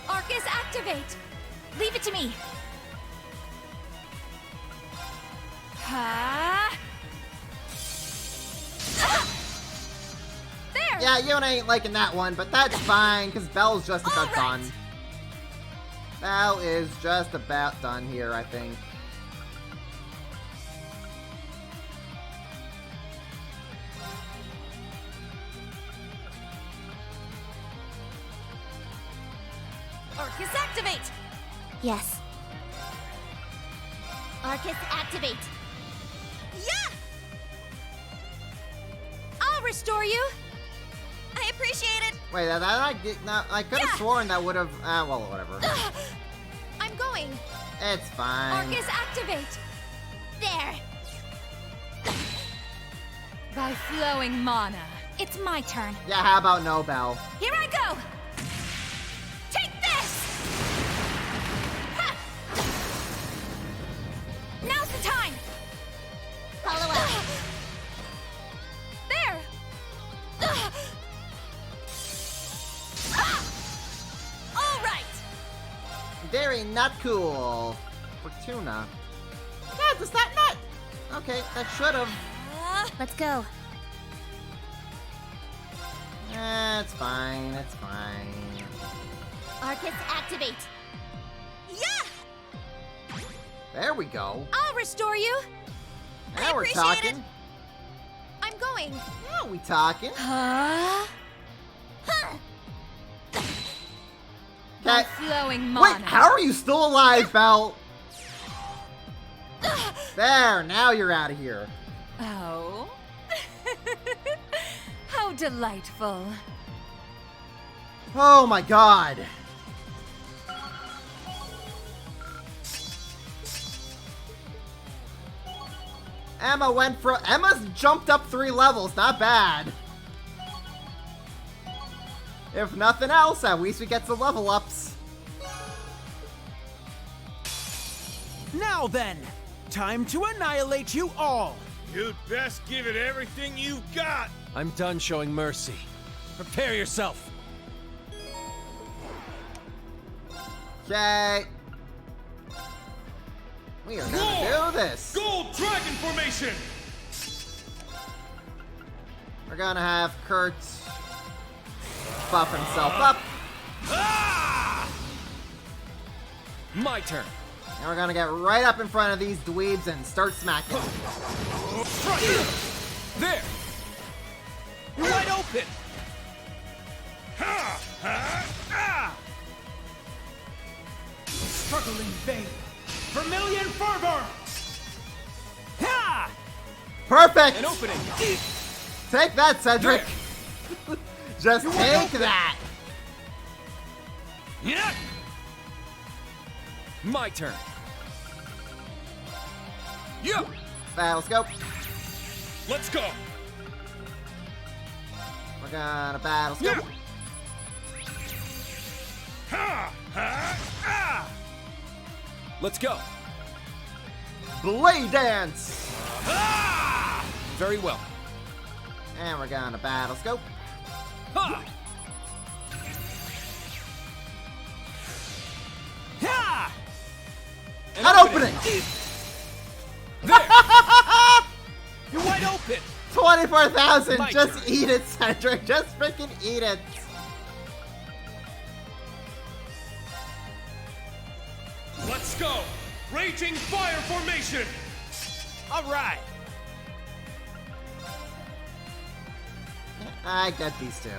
Arcus, activate. Leave it to me. Huh? There. Yeah, Yuna ain't liking that one, but that's fine, because Belle's just about done. Belle is just about done here, I think. Arcus, activate. Yes. Arcus, activate. Yeah! I'll restore you. I appreciate it. Wait, I could have sworn that would have... well, whatever. I'm going. It's fine. Arcus, activate. There. By flowing mana. It's my turn. Yeah, how about no, Belle? Here I go. Take this. Ha! Now's the time. Follow up. There. All right. Very not cool. Fortuna. Yeah, does that not? Okay, that should have. Let's go. It's fine, it's fine. Arcus, activate. Yeah! There we go. I'll restore you. Now we're talking. it. I'm going. Now we talking. Huh? By Okay. flowing mana. Wait, how are you still alive, Belle? There, now you're out of here. Oh. How delightful. Oh my god. Emma's jumped up 3 levels, not bad. If nothing else, at least we get some level ups. Now then, time to annihilate you all. You'd best give it everything you've got. I'm done showing mercy. Prepare yourself. Okay. We are gonna do this. Gold Dragon Formation! We're gonna have Kurt buff himself up. My turn. And we're gonna get right up in front of these dweebs and start smacking. There! You're wide open! Struggling vein. Vermilion fervor. Ha! Perfect! An opening! Take that, Cedric! Just take that! Yeah! My turn. Yeah! Battle scope. Let's go! We're gonna battle scope. Let's go. Blade dance! Very well. And we're gonna battle scope. Ha! An opening! You're wide open! 24,000! My Just turn. eat it, Cedric! Just freaking eat it! Let's go! Raging fire formation! Alright! I get these two.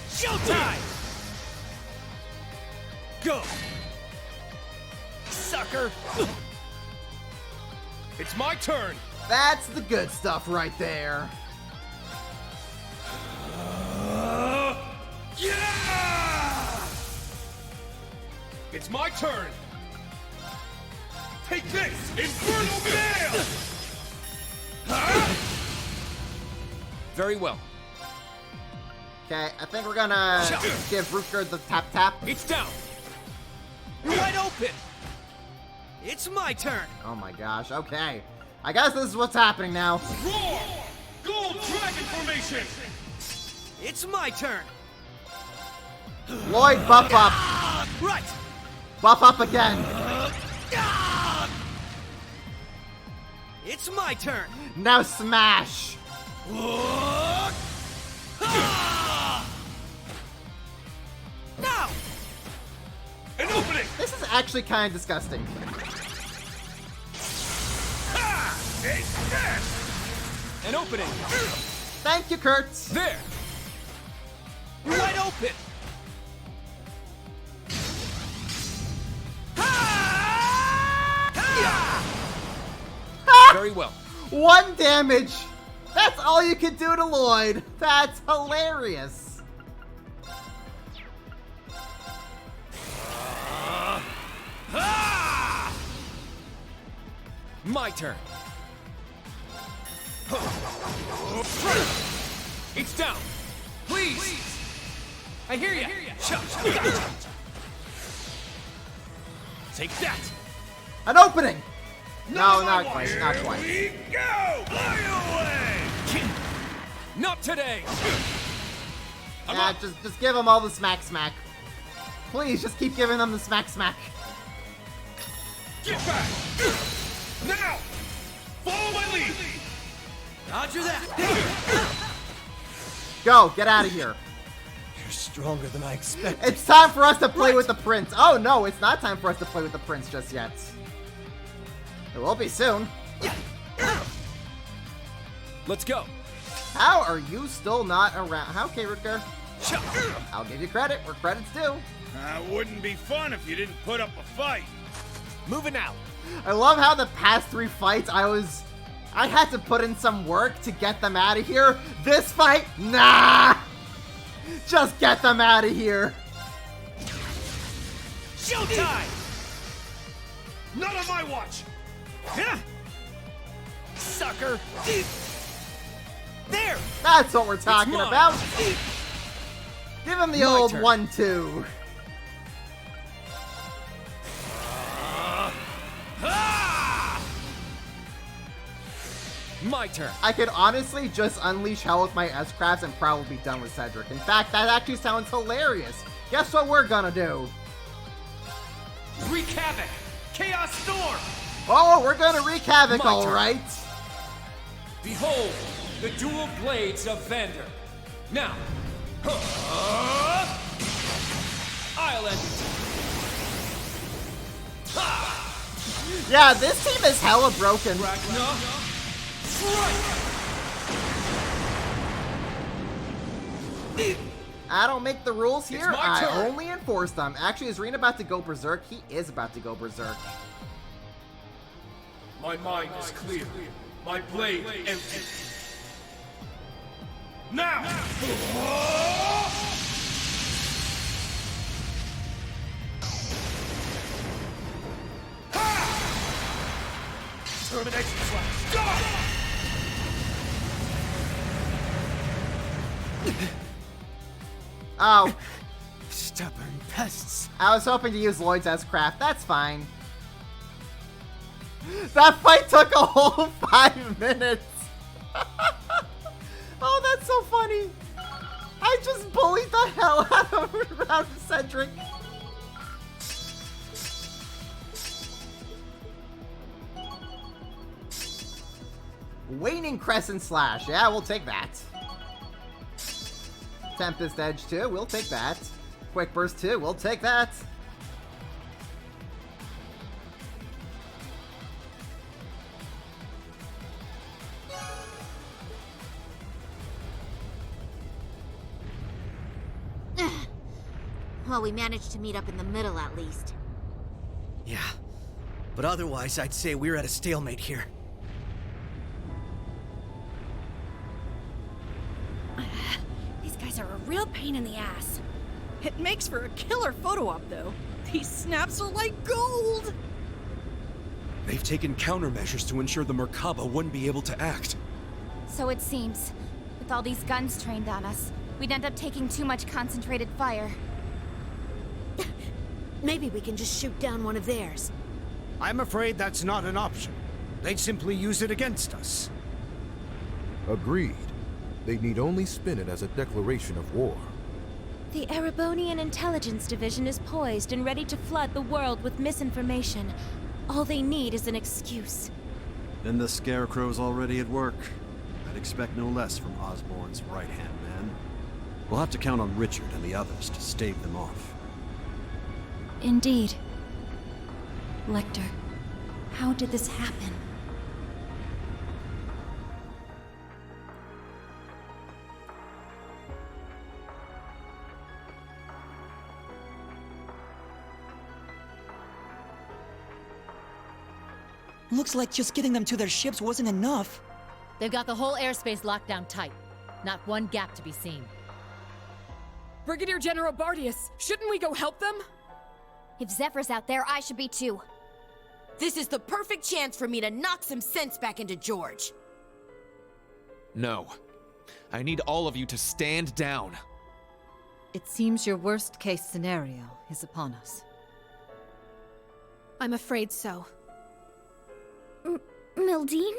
Showtime! Go! Sucker! It's my turn! That's the good stuff right there. Yeah! It's my turn! Take this! Infernal Gale! Very well. Okay, I think we're gonna give Rutger the tap. It's down! You're wide open! It's my turn! Oh my gosh, okay. I guess this is what's happening now. Roar! Gold Dragon Formation! It's my turn! Lloyd, buff up. Right! Buff up again. It's my turn! Now smash. Now! An opening! This is actually kind of disgusting. Take that! An opening! Thank you, Kurt. There! You're wide open! Very well. 1 damage. That's all you can do to Lloyd. That's hilarious. My turn. It's down. Please. I hear ya. Take that. An opening. No, not quite. Not quite. We go! Fly away! Not today. Yeah, just give them all the smack. Please, just keep giving them the smack. Get back! Now! Follow my lead! Roger that! Go, get out of here. You're stronger than I expected. It's time for us to play with the prince. Oh no, it's not time for us to play with the prince just yet. It will be soon. Let's go. How are you still not around? How, okay, Rutger? I'll give you credit where credit's due. Wouldn't be fun if you didn't put up a fight. Moving out. I love how the past 3 fights I had to put in some work to get them out of here. This fight, nah! Just get them out of here. Showtime! Not on my watch! Sucker! There! That's what we're talking mine. about. Give him the My old turn. 1-2. My turn. I could honestly just unleash hell with my S-Crafts and probably be done with Cedric. In fact, that actually sounds hilarious. Guess what we're gonna do? Wreak havoc! Chaos Storm! Oh, we're gonna wreak havoc, My turn. alright. Behold, the dual blades of Vander. Now, I'll end it. Yeah, this team is hella broken. I don't make the rules here, my I turn. only enforce them. Actually, is Reen about to go berserk? He is about to go berserk. My mind is clear. My blade empty. Now! Termination slash! Go! Oh, Stubborn pests. I was hoping to use Lloyd's S-Craft. That's fine. That fight took a whole 5 minutes. Oh, that's so funny. I just bullied the hell out of Cedric. Waning Crescent Slash. Yeah, we'll take that. Tempest Edge 2. We'll take that. Quick Burst 2. We'll take that. Well, we managed to meet up in the middle at least. Yeah, but otherwise I'd say we're at a stalemate here. These guys are a real pain in the ass. It makes for a killer photo op, though. These snaps are like gold! They've taken countermeasures to ensure the Merkaba wouldn't be able to act. So it seems. With all these guns trained on us, we'd end up taking too much concentrated fire. Maybe we can just shoot down one of theirs. I'm afraid that's not an option. They'd simply use it against us. Agreed. They'd need only spin it as a declaration of war. The Erebonian Intelligence Division is poised and ready to flood the world with misinformation. All they need is an excuse. Then the Scarecrow's already at work. I'd expect no less from Osborn's right-hand man. We'll have to count on Richard and the others to stave them off. Indeed. Lecter, how did this happen? Looks like just getting them to their ships wasn't enough. They've got the whole airspace locked down tight. Not one gap to be seen. Brigadier General Bardius, shouldn't we go help them? If Zephyr's out there, I should be too. This is the perfect chance for me to knock some sense back into George. No. I need all of you to stand down. It seems your worst-case scenario is upon us. I'm afraid so. Mildine?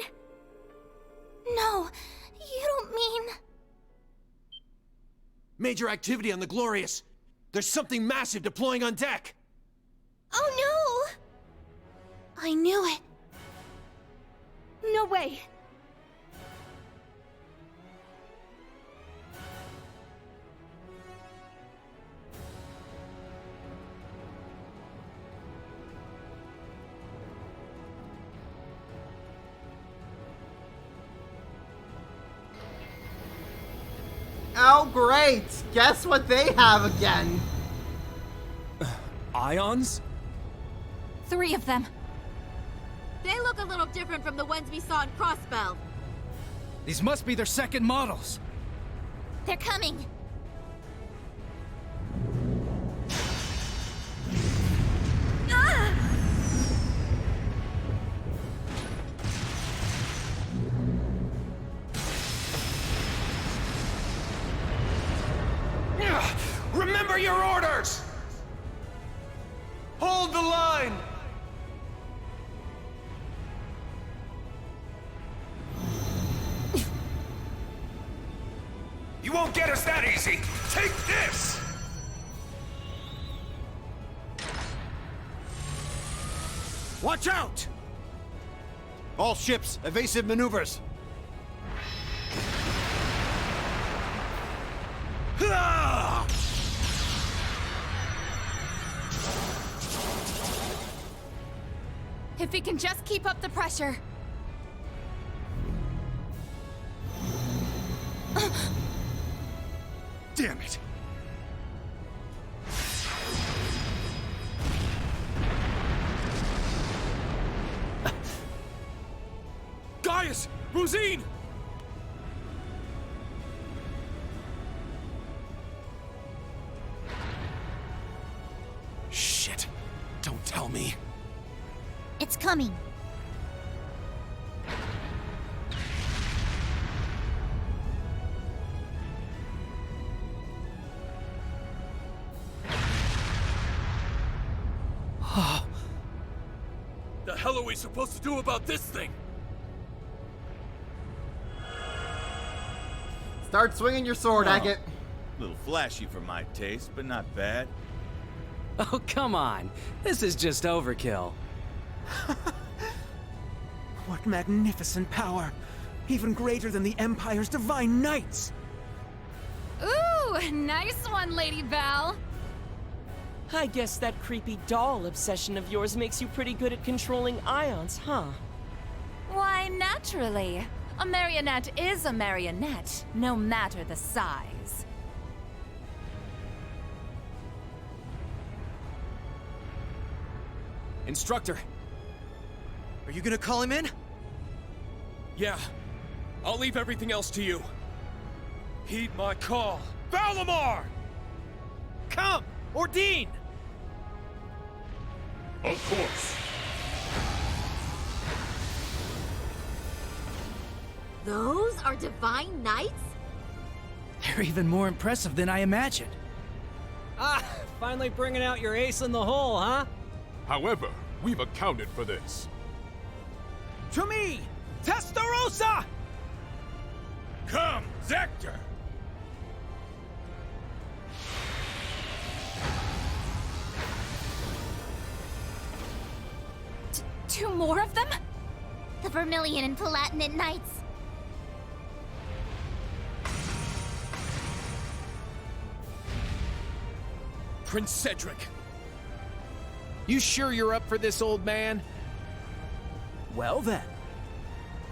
No, you don't mean... Major activity on the Glorious. There's something massive deploying on deck. Oh no! I knew it. No way. Oh, great! Guess what they have again? Ions? 3 of them. They look a little different from the ones we saw in Crossbell. These must be their second models. They're coming. Remember your orders! Hold the line! You won't get us that easy! Take this! Watch out! All ships, evasive maneuvers. Ah! If we can just keep up the pressure. Damn it! Gaius! Rosine! Shit. Don't tell me. It's coming. The hell are we supposed to do about this thing? Start swinging your sword, Agate. A little flashy for my taste, but not bad. Oh, come on. This is just overkill. What magnificent power! Even greater than the Empire's Divine Knights! Ooh, nice one, Lady Val. I guess that creepy doll obsession of yours makes you pretty good at controlling ions, huh? Why, naturally. A marionette is a marionette, no matter the size. Instructor! Are you gonna call him in? Yeah. I'll leave everything else to you. Heed my call. Valimar! Come! Ordine! Of course. Those are Divine Knights? They're even more impressive than I imagined. Ah, finally bringing out your ace in the hole, huh? However, we've accounted for this. To me, Testarossa! Come, Zector! Two more of them? The Vermilion and Palatinate Knights. Prince Cedric. You sure you're up for this, old man? Well then,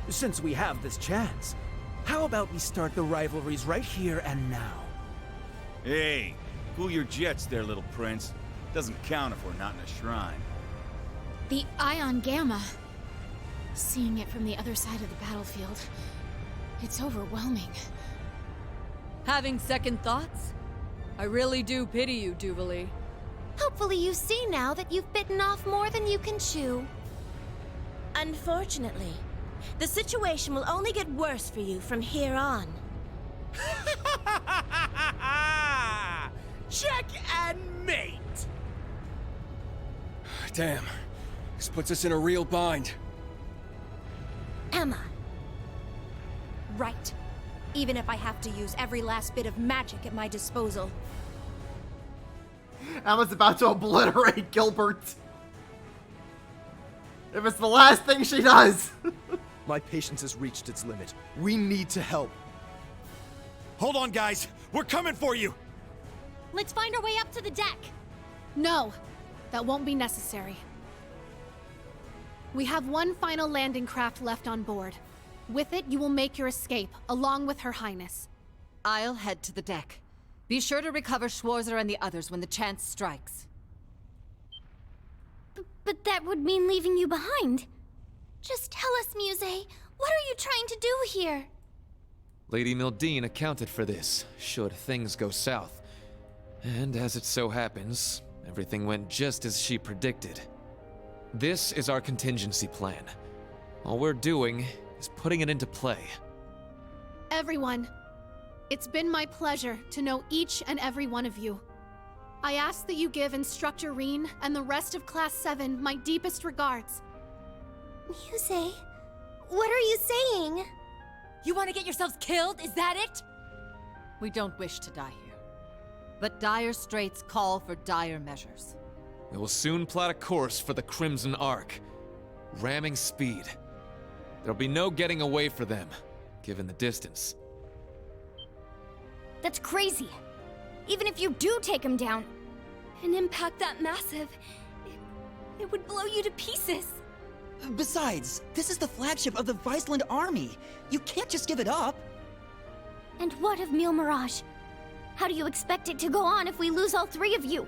since we have this chance, how about we start the rivalries right here and now? Hey, cool your jets there, little prince. Doesn't count if we're not in a shrine. The Ion Gamma. Seeing it from the other side of the battlefield, it's overwhelming. Having second thoughts? I really do pity you, Duvalie. Hopefully you see now that you've bitten off more than you can chew. Unfortunately, the situation will only get worse for you from here on. Check and mate! Damn. This puts us in a real bind. Emma. Right. Even if I have to use every last bit of magic at my disposal. Emma's about to obliterate Gilbert. If it's the last thing she does. My patience has reached its limit. We need to help. Hold on, guys. We're coming for you. Let's find our way up to the deck. No, that won't be necessary. We have one final landing craft left on board. With it, you will make your escape, along with Her Highness. I'll head to the deck. Be sure to recover Schwarzer and the others when the chance strikes. But that would mean leaving you behind. Just tell us, Muse, what are you trying to do here? Lady Mildine accounted for this, should things go south. And as it so happens, everything went just as she predicted. This is our contingency plan. All we're doing is putting it into play. Everyone, it's been my pleasure to know each and every one of you. I ask that you give Instructor Rean and the rest of Class 7 my deepest regards. Muse, what are you saying? You want to get yourselves killed? Is that it? We don't wish to die here. But dire straits call for dire measures. We will soon plot a course for the Crimson Arc. Ramming speed. There'll be no getting away for them, given the distance. That's crazy. Even if you do take him down, an impact that massive, it would blow you to pieces. Besides, this is the flagship of the Viceland army. You can't just give it up. And what of Mille Mirage? How do you expect it to go on if we lose all three of you?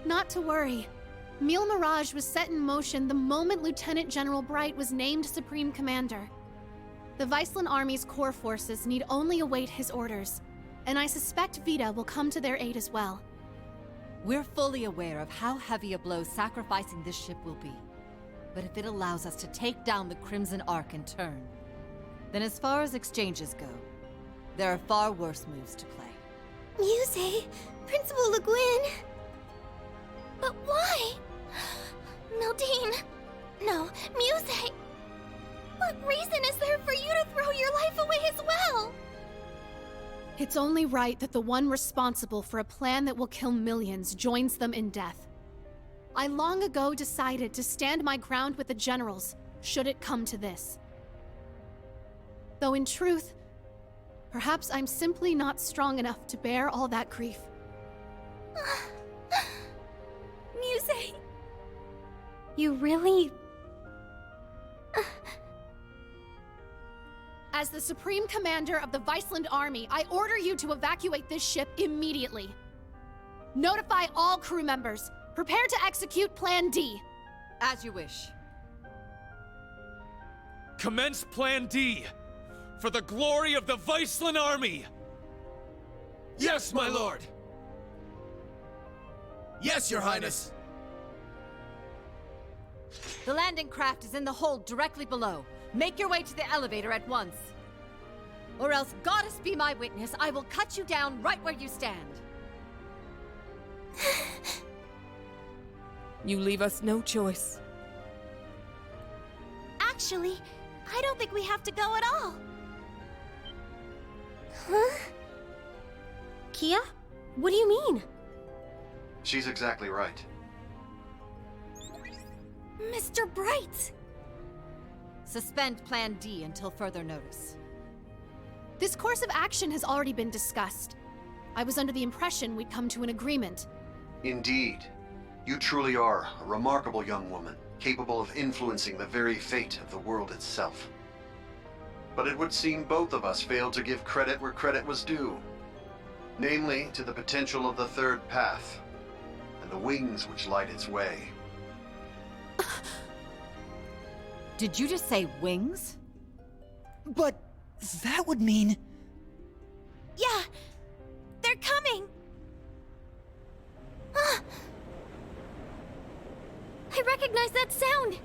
Not to worry. Mille Mirage was set in motion the moment Lieutenant General Bright was named Supreme Commander. The Viceland Army's core forces need only await his orders, and I suspect Vita will come to their aid as well. We're fully aware of how heavy a blow sacrificing this ship will be. But if it allows us to take down the Crimson Arc in turn, then as far as exchanges go, there are far worse moves to play. Muse, Principal Le Guin. But why? Mildine. No, Muse. What reason is there for you to throw your life away as well? It's only right that the one responsible for a plan that will kill millions joins them in death. I long ago decided to stand my ground with the generals, should it come to this. Though in truth, perhaps I'm simply not strong enough to bear all that grief. Muse, you really... As the Supreme Commander of the Viceland Army, I order you to evacuate this ship immediately. Notify all crew members. Prepare to execute Plan D. As you wish. Commence Plan D! For the glory of the Viceland Army! Yes, my lord! Yes, Your Highness! The landing craft is in the hold directly below. Make your way to the elevator at once. Or else, Goddess be my witness, I will cut you down right where you stand. You leave us no choice. Actually, I don't think we have to go at all. Huh? Kia? What do you mean? She's exactly right. Mr. Bright! Suspend Plan D until further notice. This course of action has already been discussed. I was under the impression we'd come to an agreement. Indeed. You truly are a remarkable young woman, capable of influencing the very fate of the world itself. But it would seem both of us failed to give credit where credit was due. Namely, to the potential of the third path, and the wings which light its way. Did you just say wings? But that would mean... Yeah, they're coming! I recognize that sound!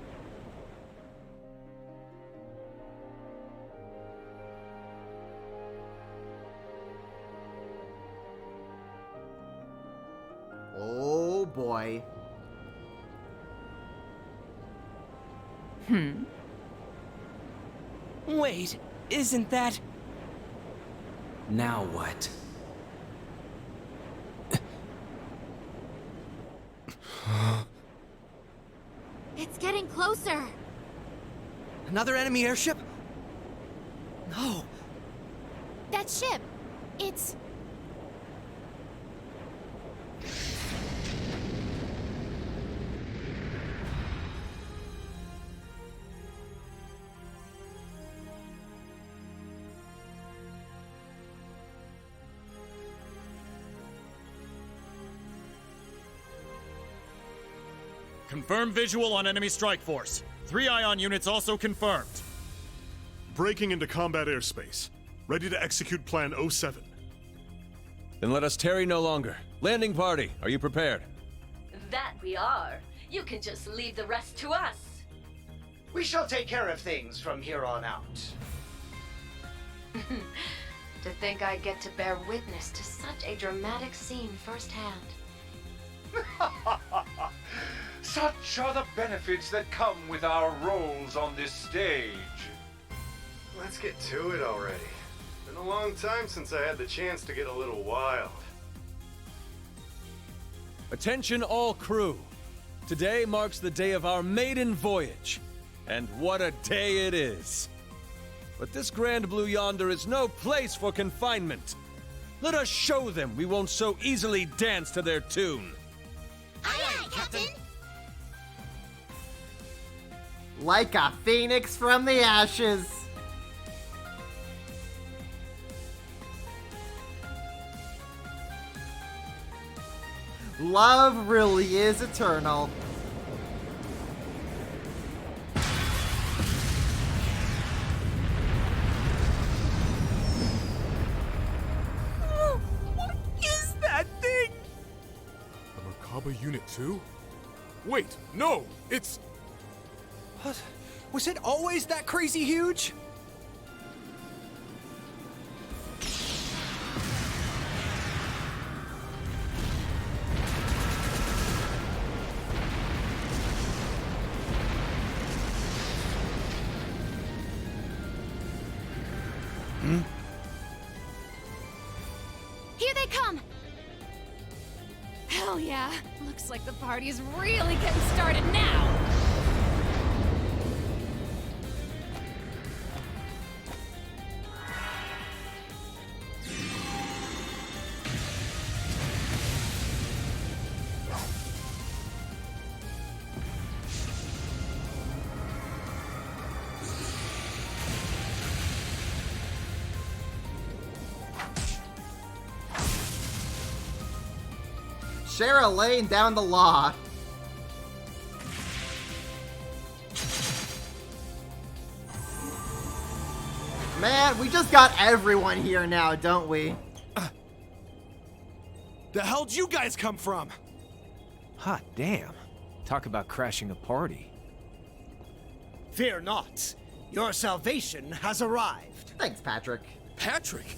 Oh boy. Wait, isn't that... Now what? It's getting closer. Another enemy airship? No. That ship, it's... Confirm visual on enemy strike force. 3 ion units also confirmed. Breaking into combat airspace. Ready to execute Plan 07. Then let us tarry no longer. Landing party, are you prepared? That we are. You can just leave the rest to us. We shall take care of things from here on out. To think I get to bear witness to such a dramatic scene firsthand. Such are the benefits that come with our roles on this stage. Let's get to it already. Been a long time since I had the chance to get a little wild. Attention all crew. Today marks the day of our maiden voyage. And what a day it is. But this Grand Blue Yonder is no place for confinement. Let us show them we won't so easily dance to their tune. Aye, aye, Captain! Like a phoenix from the ashes. Love really is eternal. What is that thing? A Merkaba Unit 2? Wait, no! It's... What? Was it always that crazy huge? Here they come! Hell yeah! Looks like the party is really getting started now! Shara laying down the law. Man, we just got everyone here now, don't we? The hell'd you guys come from? Hot damn. Talk about crashing a party. Fear not. Your salvation has arrived. Thanks, Patrick. Patrick?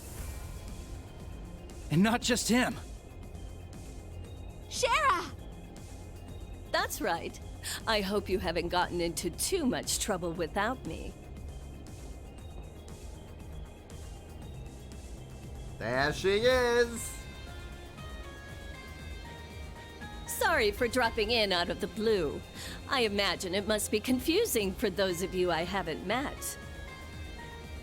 And not just him. Shara! That's right. I hope you haven't gotten into too much trouble without me. There she is. Sorry for dropping in out of the blue. I imagine it must be confusing for those of you I haven't met.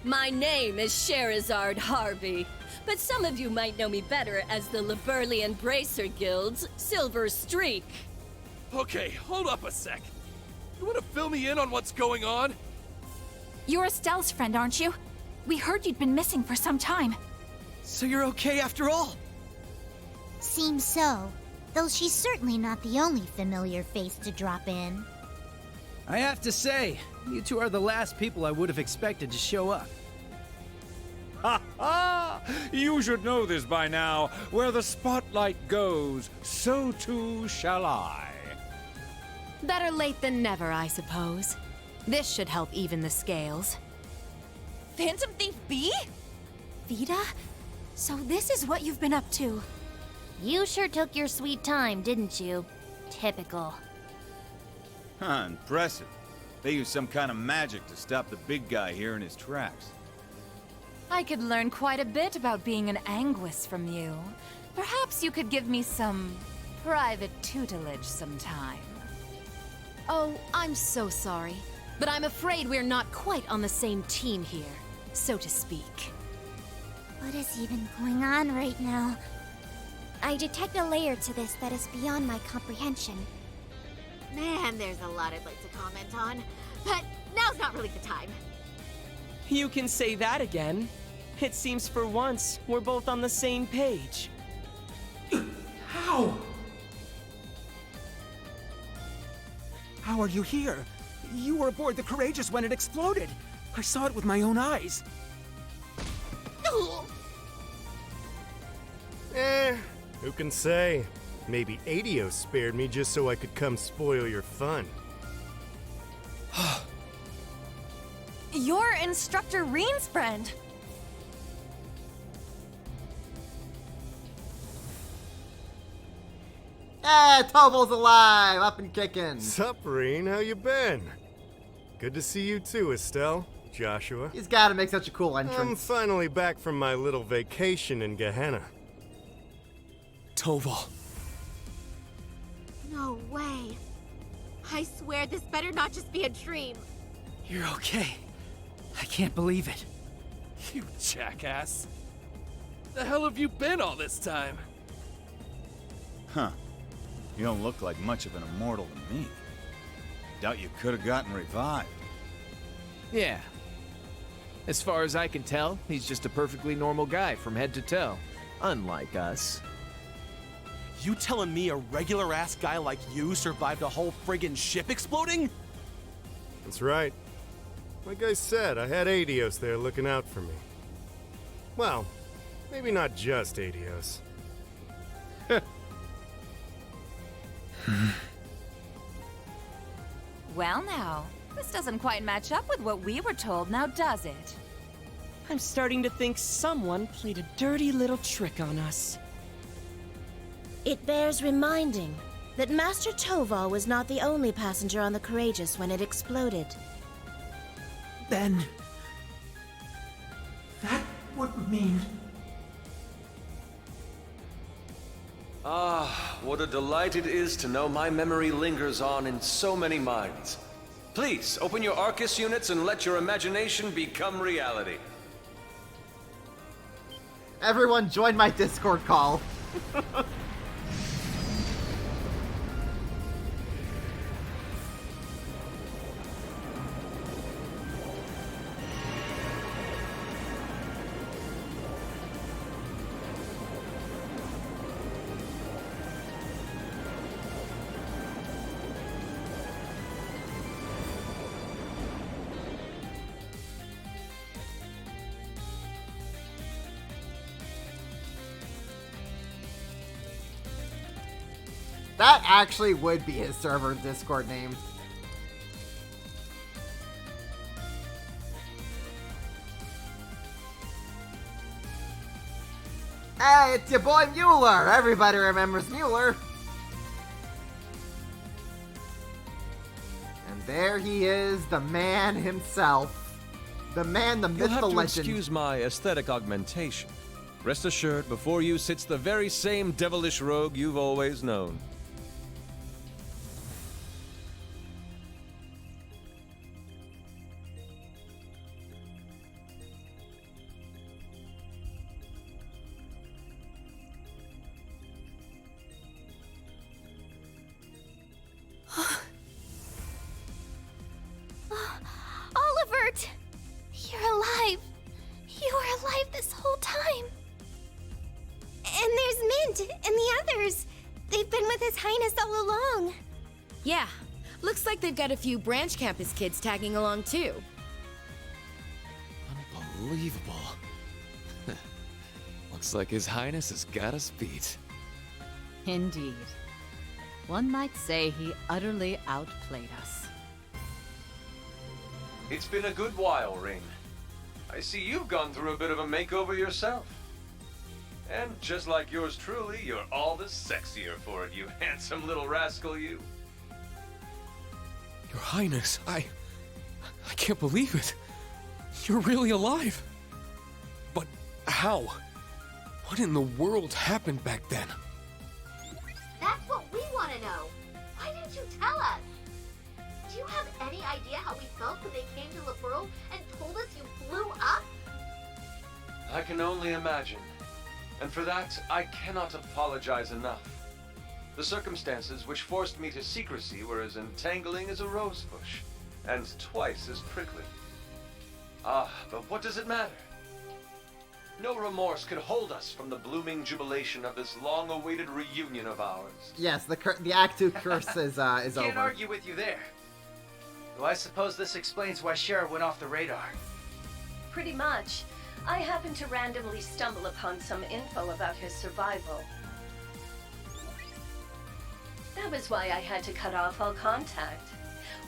My name is Sherazard Harvey, but some of you might know me better as the Liberlian Bracer Guild's Silver Streak. Okay, hold up a sec. You wanna fill me in on what's going on? You're Estelle's friend, aren't you? We heard you'd been missing for some time. So you're okay after all? Seems so. Though she's certainly not the only familiar face to drop in. I have to say, you two are the last people I would have expected to show up. Ha ha! You should know this by now. Where the spotlight goes, so too shall I. Better late than never, I suppose. This should help even the scales. Phantom Thief B? Vida? So this is what you've been up to. You sure took your sweet time, didn't you? Typical. Huh, impressive. They used some kind of magic to stop the big guy here in his tracks. I could learn quite a bit about being an Anguis from you. Perhaps you could give me some private tutelage sometime. Oh, I'm so sorry. But I'm afraid we're not quite on the same team here, so to speak. What is even going on right now? I detect a layer to this that is beyond my comprehension. Man, there's a lot I'd like to comment on, but now's not really the time. You can say that again. It seems for once we're both on the same page. How? How are you here? You were aboard the Courageous when it exploded. I saw it with my own eyes. Who can say? Maybe Adios spared me just so I could come spoil your fun. You're Instructor Reen's friend. Hey, Toval's alive, up and kicking. Sup, Reen? How you been? Good to see you too, Estelle. Joshua. He's gotta make such a cool entrance. I'm finally back from my little vacation in Gehenna. Toval. No way. I swear this better not just be a dream. You're okay. I can't believe it. You jackass. The hell have you been all this time? Huh. You don't look like much of an immortal to me. Doubt you could have gotten revived. Yeah. As far as I can tell, he's just a perfectly normal guy from head to toe. Unlike us. You telling me a regular-ass guy like you survived a whole friggin' ship exploding? That's right. Like I said, I had Adios there looking out for me. Well, maybe not just Adios. Well now, this doesn't quite match up with what we were told, now does it? I'm starting to think someone played a dirty little trick on us. It bears reminding that Master Toval was not the only passenger on the Courageous when it exploded. Then... that would mean... Ah, what a delight it is to know my memory lingers on in so many minds. Please, open your Arcus units and let your imagination become reality. Everyone join my Discord call. That actually would be his server Discord name. Hey, it's your boy Mueller! Everybody remembers Mueller! And there he is, the man himself. The man, the myth, You'll have the to legend. excuse my aesthetic augmentation. Rest assured, before you sits the very same devilish rogue you've always known. Olivert! You're alive. You were alive this whole time. And there's Mint and the others. They've been with His Highness all along. Yeah, looks like they've got a few branch campus kids tagging along too. Unbelievable. Looks like His Highness has got us beat. Indeed. One might say he utterly outplayed us. It's been a good while, Ring. I see you've gone through a bit of a makeover yourself. And just like yours truly, you're all the sexier for it, you handsome little rascal, you. Your Highness, I can't believe it. You're really alive. But how? What in the world happened back then? That's what we want to know. Why didn't you tell us? Do you have any idea how we felt when they came to Liberl and told us you blew up? I can only imagine. And for that, I cannot apologize enough. The circumstances which forced me to secrecy were as entangling as a rose bush, and twice as prickly. Ah, but what does it matter? No remorse could hold us from the blooming jubilation of this long-awaited reunion of ours. Yes, the Act 2 curse is Can't over. argue with you there. Though I suppose this explains why Shara went off the radar. Pretty much. I happened to randomly stumble upon some info about his survival. That was why I had to cut off all contact.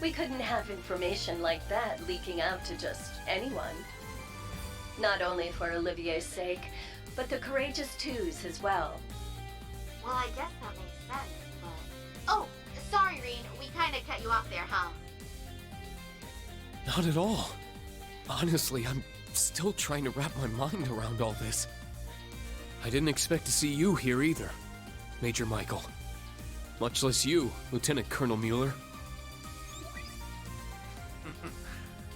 We couldn't have information like that leaking out to just anyone. Not only for Olivier's sake, but the Courageous Two's as well. Well, I guess that makes sense, but... Oh, sorry, Reen. We kinda cut you off there, huh? Not at all. Honestly, I'm still trying to wrap my mind around all this. I didn't expect to see you here either, Major Michael. Much less you, Lieutenant Colonel Mueller.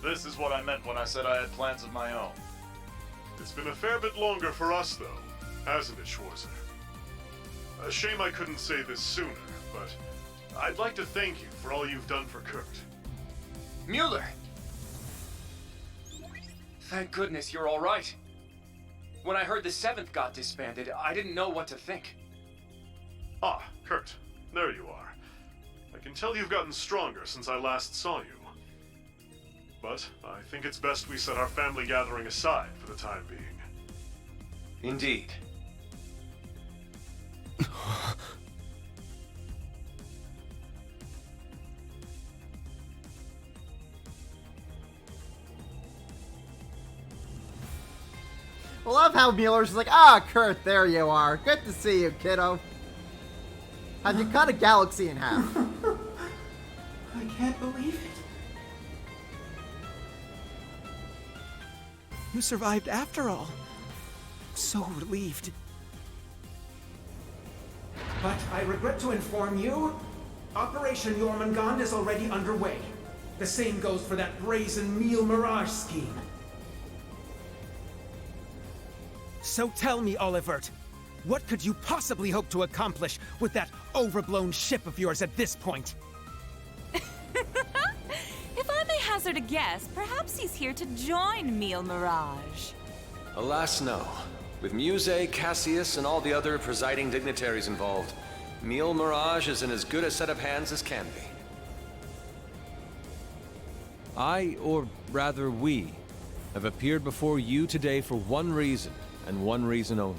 This is what I meant when I said I had plans of my own. It's been a fair bit longer for us, though, hasn't it, Schwarzer? A shame I couldn't say this sooner, but I'd like to thank you for all you've done for Kurt. Mueller! Thank goodness you're all right. When I heard the 7th got disbanded, I didn't know what to think. Ah, Kurt, there you are. I can tell you've gotten stronger since I last saw you. But I think it's best we set our family gathering aside for the time being. Indeed. I love how Mueller's just like, ah, Kurt, there you are. Good to see you, kiddo. Have you cut a galaxy in half? I can't believe it. You survived after all. I'm so relieved. But I regret to inform you, Operation Jormungand is already underway. The same goes for that brazen Meal Mirage scheme. So tell me, Olivert, what could you possibly hope to accomplish with that overblown ship of yours at this point? If I may hazard a guess, perhaps he's here to join Meal Mirage. Alas, no. With Muse, Cassius, and all the other presiding dignitaries involved, Meal Mirage is in as good a set of hands as can be. I, or rather we, have appeared before you today for one reason, and one reason only.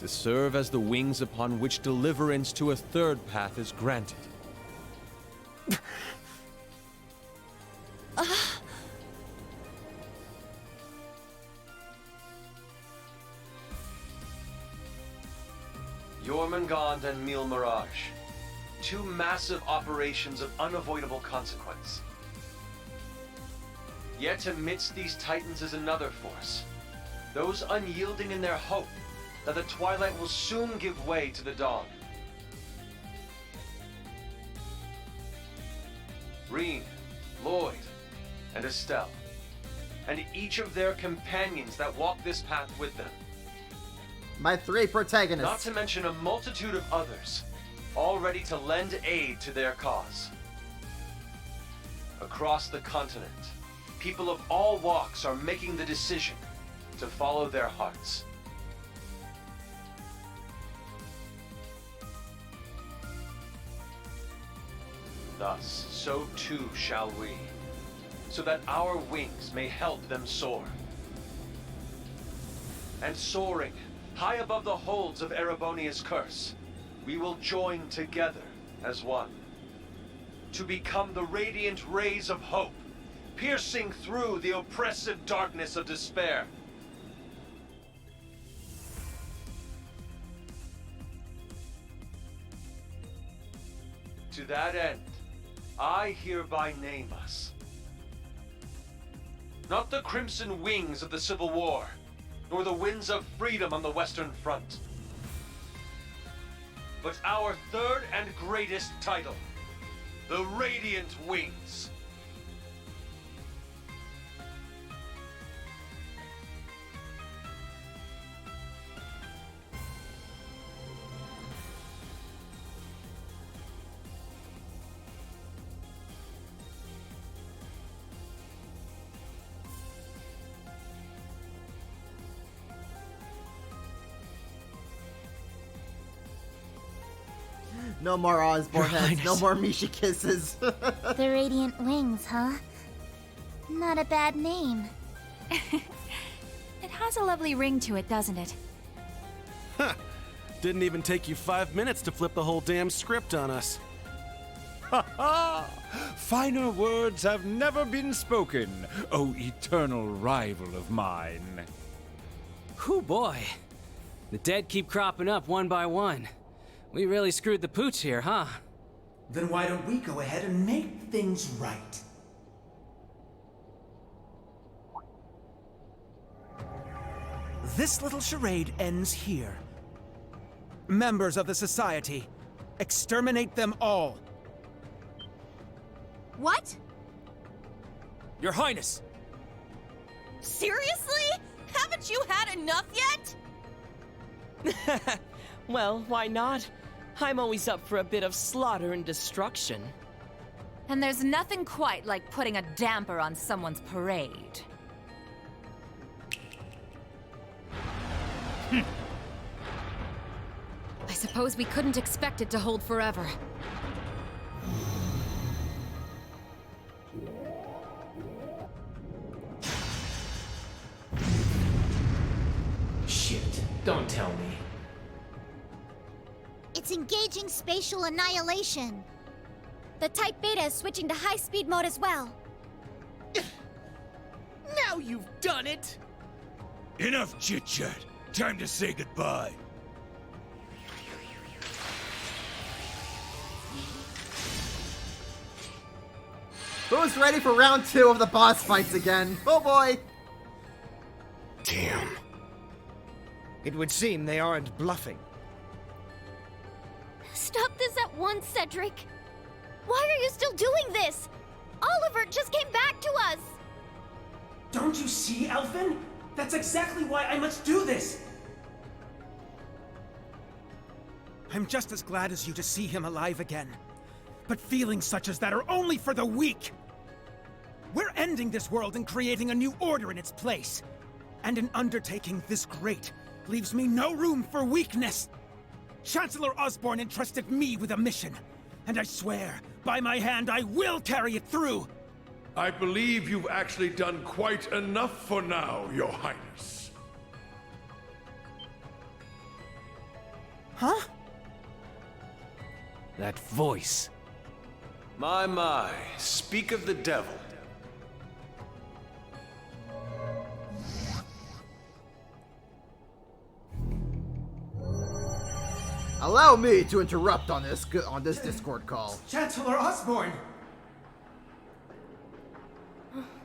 to serve as the wings upon which deliverance to a third path is granted. Jormungand and Mille Mirage. Two massive operations of unavoidable consequence. Yet amidst these titans is another force. Those unyielding in their hope that the twilight will soon give way to the dawn. Rean, Lloyd, and Estelle, and each of their companions that walk this path with them. My three protagonists. Not to mention a multitude of others, all ready to lend aid to their cause. Across the continent, people of all walks are making the decision to follow their hearts. Thus, so too shall we, so that our wings may help them soar. And soaring, high above the holds of Erebonia's curse, we will join together as one, to become the radiant rays of hope, piercing through the oppressive darkness of despair. To that end, I hereby name us. Not the crimson wings of the Civil War, nor the winds of freedom on the Western Front, but our third and greatest title, the Radiant Wings. No more Osborne heads, no more Misha kisses. The Radiant Wings, huh? Not a bad name. It has a lovely ring to it, doesn't it? Huh. Didn't even take you 5 minutes to flip the whole damn script on us. Ha ha! Finer words have never been spoken, O eternal rival of mine. Whew, boy. The dead keep cropping up one by one. We really screwed the pooch here, huh? Then why don't we go ahead and make things right? This little charade ends here. Members of the Society, exterminate them all. What? Your Highness! Seriously? Haven't you had enough yet? Well, why not? I'm always up for a bit of slaughter and destruction. And there's nothing quite like putting a damper on someone's parade. I suppose we couldn't expect it to hold forever. Shit, don't tell me. It's engaging spatial annihilation. The Type Beta is switching to high-speed mode as well. Now you've done it! Enough chit-chat. Time to say goodbye. Who's ready for round 2 of the boss fights again? Oh boy! Damn. It would seem they aren't bluffing. Stop this at once, Cedric. Why are you still doing this? Oliver just came back to us. Don't you see, Elfin? That's exactly why I must do this! I'm just as glad as you to see him alive again. But feelings such as that are only for the weak! We're ending this world and creating a new order in its place. And an undertaking this great leaves me no room for weakness. Chancellor Osborne entrusted me with a mission, and I swear, by my hand, I will carry it through! I believe you've actually done quite enough for now, Your Highness. Huh? That voice. My, speak of the devil. Allow me to interrupt on this Discord call. Chancellor Osborne!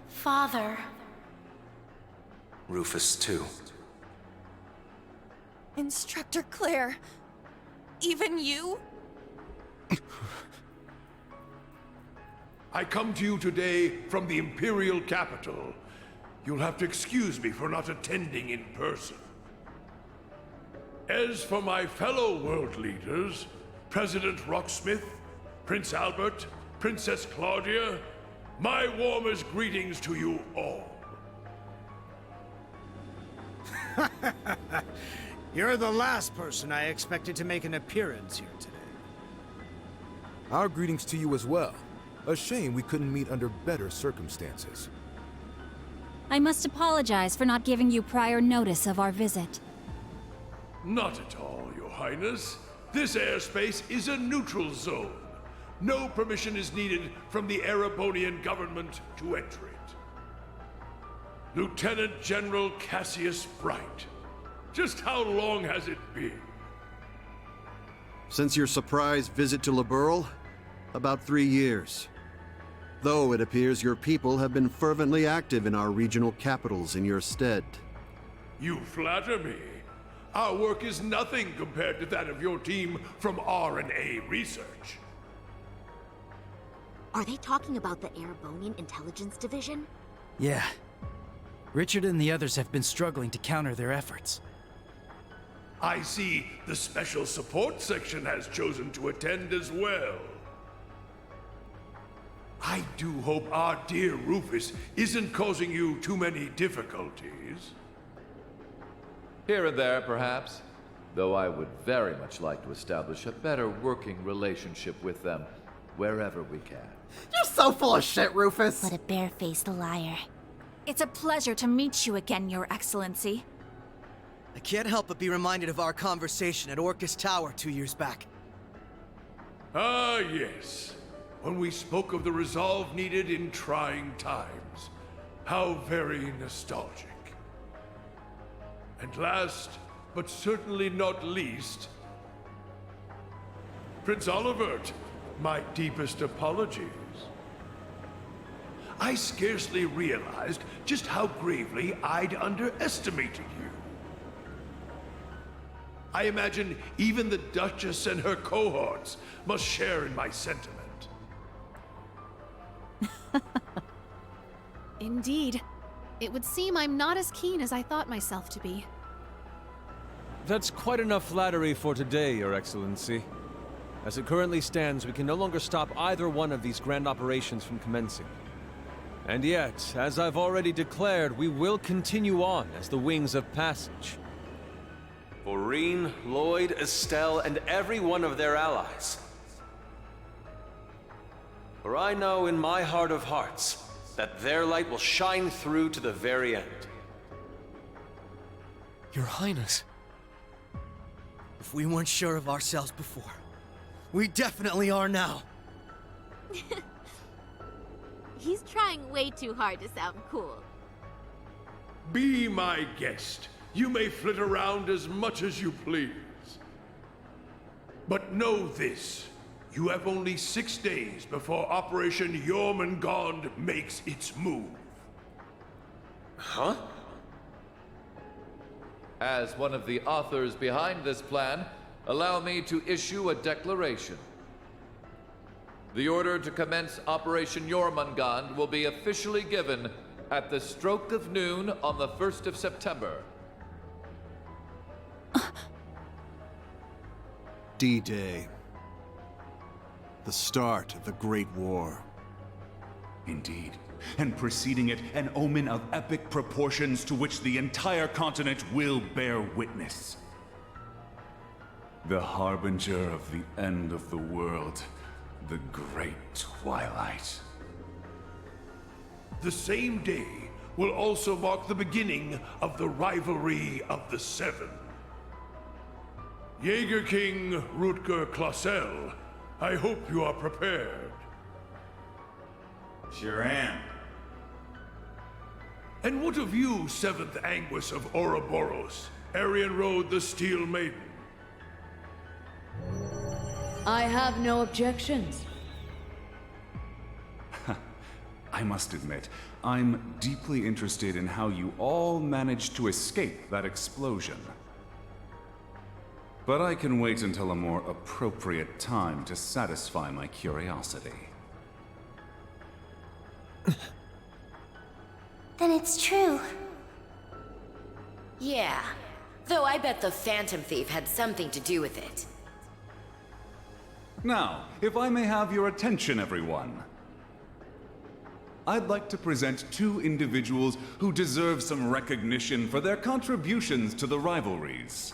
Father. Rufus, too. Instructor Claire. Even you? I come to you today from the Imperial capital. You'll have to excuse me for not attending in person. As for my fellow world leaders, President Rocksmith, Prince Albert, Princess Claudia, my warmest greetings to you all. You're the last person I expected to make an appearance here today. Our greetings to you as well. A shame we couldn't meet under better circumstances. I must apologize for not giving you prior notice of our visit. Not at all, Your Highness. This airspace is a neutral zone. No permission is needed from the Erebonian government to enter it. Lieutenant General Cassius Bright. Just how long has it been? Since your surprise visit to Liberl? About 3 years. Though it appears your people have been fervently active in our regional capitals in your stead. You flatter me. Our work is nothing compared to that of your team from R&A Research. Are they talking about the Erebonian Intelligence Division? Yeah. Richard and the others have been struggling to counter their efforts. I see the Special Support Section has chosen to attend as well. I do hope our dear Rufus isn't causing you too many difficulties. Here and there, perhaps. Though I would very much like to establish a better working relationship with them, wherever we can. You're so full of shit, Rufus! What a barefaced liar. It's a pleasure to meet you again, Your Excellency. I can't help but be reminded of our conversation at Orcus Tower 2 years back. Ah, yes. When we spoke of the resolve needed in trying times. How very nostalgic. And last, but certainly not least, Prince Olivert, my deepest apologies. I scarcely realized just how gravely I'd underestimated you. I imagine even the Duchess and her cohorts must share in my sentiment. Indeed. It would seem I'm not as keen as I thought myself to be. That's quite enough flattery for today, Your Excellency. As it currently stands, we can no longer stop either one of these grand operations from commencing. And yet, as I've already declared, we will continue on as the Wings of Passage. For Reen, Lloyd, Estelle, and every one of their allies. For I know in my heart of hearts that their light will shine through to the very end. Your Highness. If we weren't sure of ourselves before, we definitely are now. He's trying way too hard to sound cool. Be my guest. You may flit around as much as you please. But know this. You have only 6 days before Operation Jormungand makes its move. Huh? As one of the authors behind this plan, allow me to issue a declaration. The order to commence Operation Jormungand will be officially given at the stroke of noon on the 1st of September. D-Day. The start of the Great War. Indeed. And preceding it, an omen of epic proportions to which the entire continent will bear witness. The harbinger of the end of the world. The Great Twilight. The same day will also mark the beginning of the rivalry of the Seven. Jaeger King Rutger Clausel, I hope you are prepared. Sure am. And what of you, 7th Anguis of Ouroboros, Arian Road the Steel Maiden? I have no objections. I must admit, I'm deeply interested in how you all managed to escape that explosion. But I can wait until a more appropriate time to satisfy my curiosity. Then it's true. Yeah. Though I bet the Phantom Thief had something to do with it. Now, if I may have your attention, everyone. I'd like to present two individuals who deserve some recognition for their contributions to the rivalries.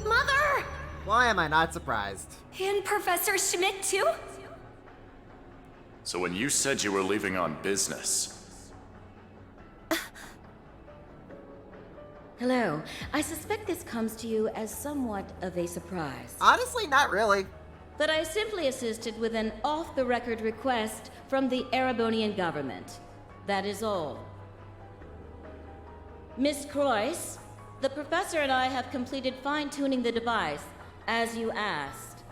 Mother! Why am I not surprised? And Professor Schmidt, too? So when you said you were leaving on business... Hello. I suspect this comes to you as somewhat of a surprise. Honestly, not really. That I simply assisted with an off-the-record request from the Erebonian government. That is all. Miss Croyce, the professor and I have completed fine-tuning the device, as you asked.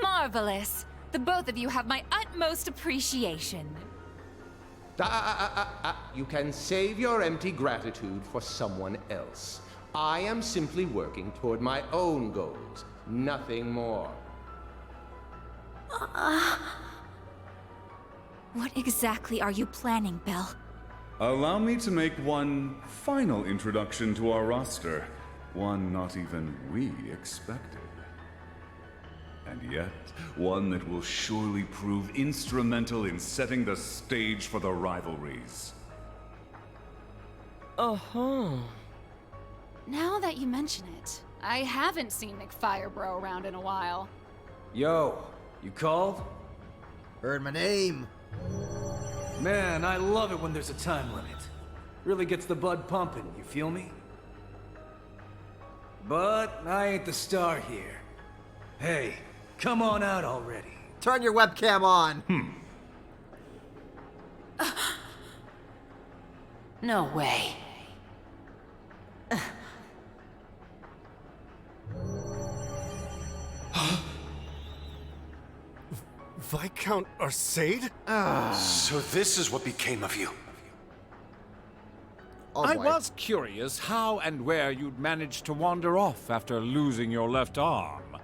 Marvelous. The both of you have my utmost appreciation. You can save your empty gratitude for someone else. I am simply working toward my own goals, nothing more. What exactly are you planning, Belle? Allow me to make one final introduction to our roster. One not even we expected. And yet, one that will surely prove instrumental in setting the stage for the rivalries. Uh-huh. Now that you mention it, I haven't seen McFirebro around in a while. Yo, you called? Heard my name. Man, I love it when there's a time limit. Really gets the blood pumping, you feel me? But I ain't the star here. Hey, come on out already. Turn your webcam on. No way. Viscount Arcade? So this is what became of you. I was curious how and where you'd managed to wander off after losing your left arm.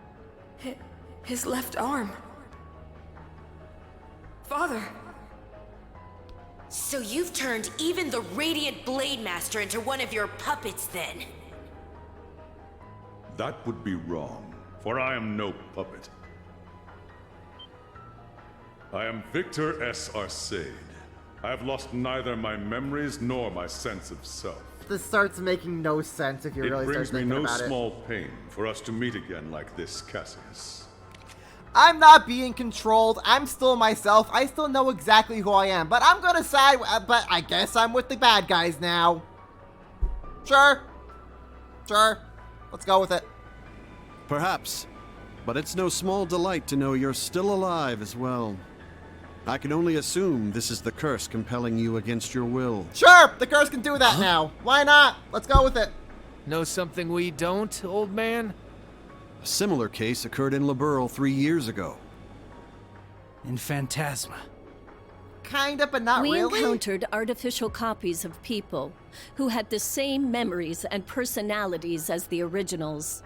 His left arm. Father. So you've turned even the Radiant Blade Master into one of your puppets, then? That would be wrong, for I am no puppet. I am Victor S. Arcade. I have lost neither my memories nor my sense of self. This starts making no sense if you really start thinking about it. It brings me no small pain for us to meet again like this, Cassius. I'm not being controlled. I'm still myself. I still know exactly who I am. But I'm gonna side. But I guess I'm with the bad guys now. Sure. Sure. Let's go with it. Perhaps. But it's no small delight to know you're still alive as well. I can only assume this is the curse compelling you against your will. Sure! The curse can do that now. Why not? Let's go with it. Know something we don't, old man? A similar case occurred in Liberl 3 years ago. In Phantasma. Kinda, but not we really. We encountered artificial copies of people who had the same memories and personalities as the originals.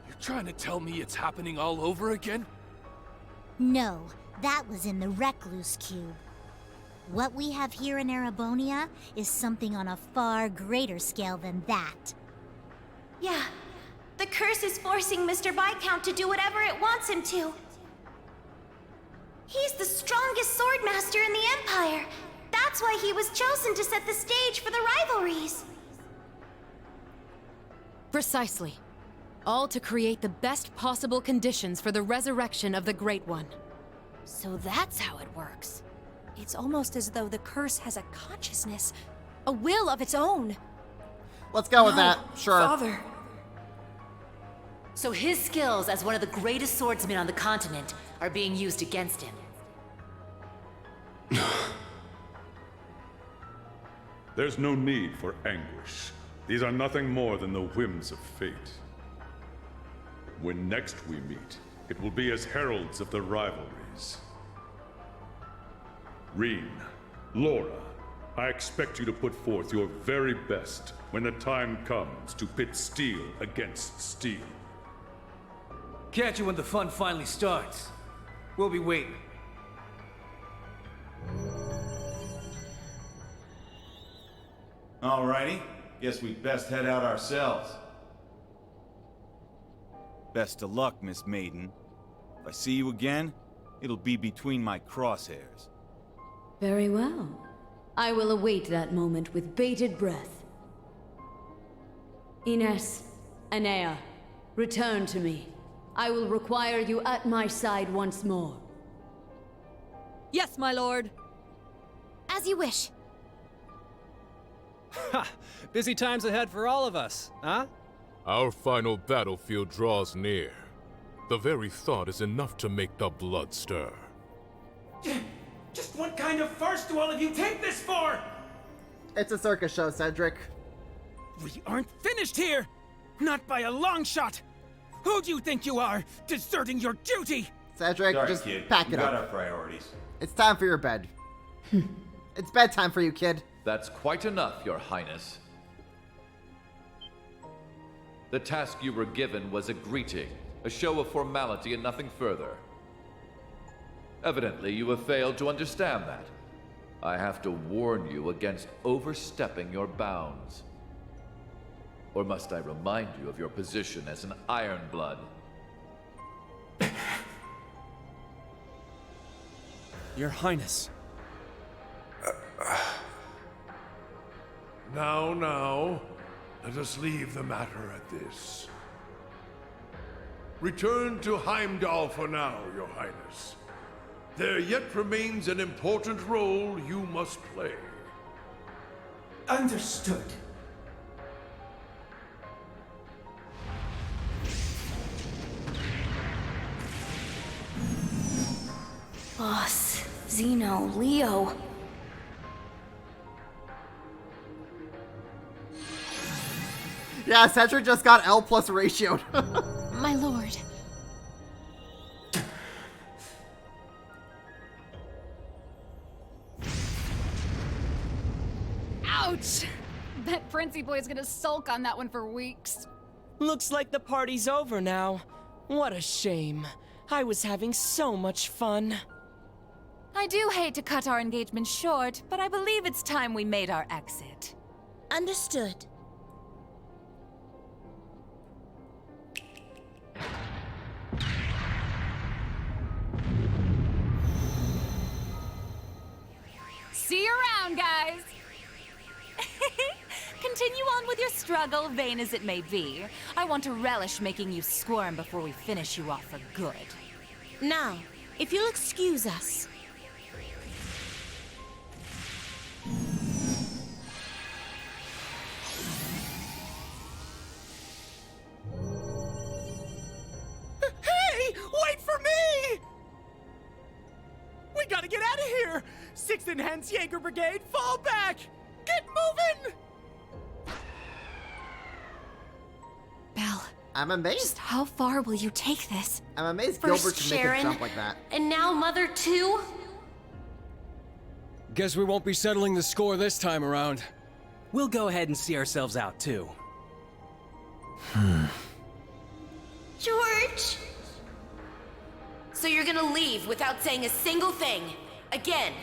You're trying to tell me it's happening all over again? No, that was in the Recluse Cube. What we have here in Erebonia is something on a far greater scale than that. Yeah. The curse is forcing Mr. Viscount to do whatever it wants him to. He's the strongest swordmaster in the Empire. That's why he was chosen to set the stage for the rivalries. Precisely. All to create the best possible conditions for the resurrection of the Great One. So that's how it works. It's almost as though the curse has a consciousness, A will of its own. Let's go with that. Sure. Father. So his skills as one of the greatest swordsmen on the continent are being used against him. There's no need for anguish. These are nothing more than the whims of fate. When next we meet, it will be as heralds of the rivalries. Rean, Laura, I expect you to put forth your very best when the time comes to pit steel against steel. Catch you when the fun finally starts. We'll be waiting. Alrighty, guess we'd best head out ourselves. Best of luck, Miss Maiden. If I see you again, it'll be between my crosshairs. Very well. I will await that moment with bated breath. Ines, Anea, return to me. I will require you at my side once more. Yes, my lord. As you wish. Ha! Busy times ahead for all of us, huh? Our final battlefield draws near. The very thought is enough to make the blood stir. Just what kind of farce do all of you take this for? It's a circus show, Cedric. We aren't finished here! Not by a long shot! Who do you think you are, deserting your duty? Cedric, Sorry, just kid. pack We it got up. our priorities. It's time for your bed. It's bedtime for you, kid. That's quite enough, Your Highness. The task you were given was a greeting, a show of formality and nothing further. Evidently, you have failed to understand that. I have to warn you against overstepping your bounds. Or must I remind you of your position as an Ironblood? Your Highness. Now, let us leave the matter at this. Return to Heimdall for now, Your Highness. There yet remains an important role you must play. Understood. Boss, Zeno, Leo. Yeah, Cedric just got L plus ratioed. My lord. Ouch! Bet Princey Boy's gonna sulk on that one for weeks. Looks like the party's over now. What a shame. I was having so much fun. I do hate to cut our engagement short, but I believe it's time we made our exit. Understood. See you around, guys! Continue on with your struggle, vain as it may be. I want to relish making you squirm before we finish you off for good. Now, if you'll excuse us. Hey! Wait for me! We gotta get out of here! 6th Enhanced Jaeger Brigade, fall back! Get moving! Belle. I'm amazed. Just how far will you take this? I'm amazed First Gilbert can make a Sharon, jump like that. and now Mother too? Guess we won't be settling the score this time around. We'll go ahead and see ourselves out, too. George! So you're gonna leave without saying a single thing? Again?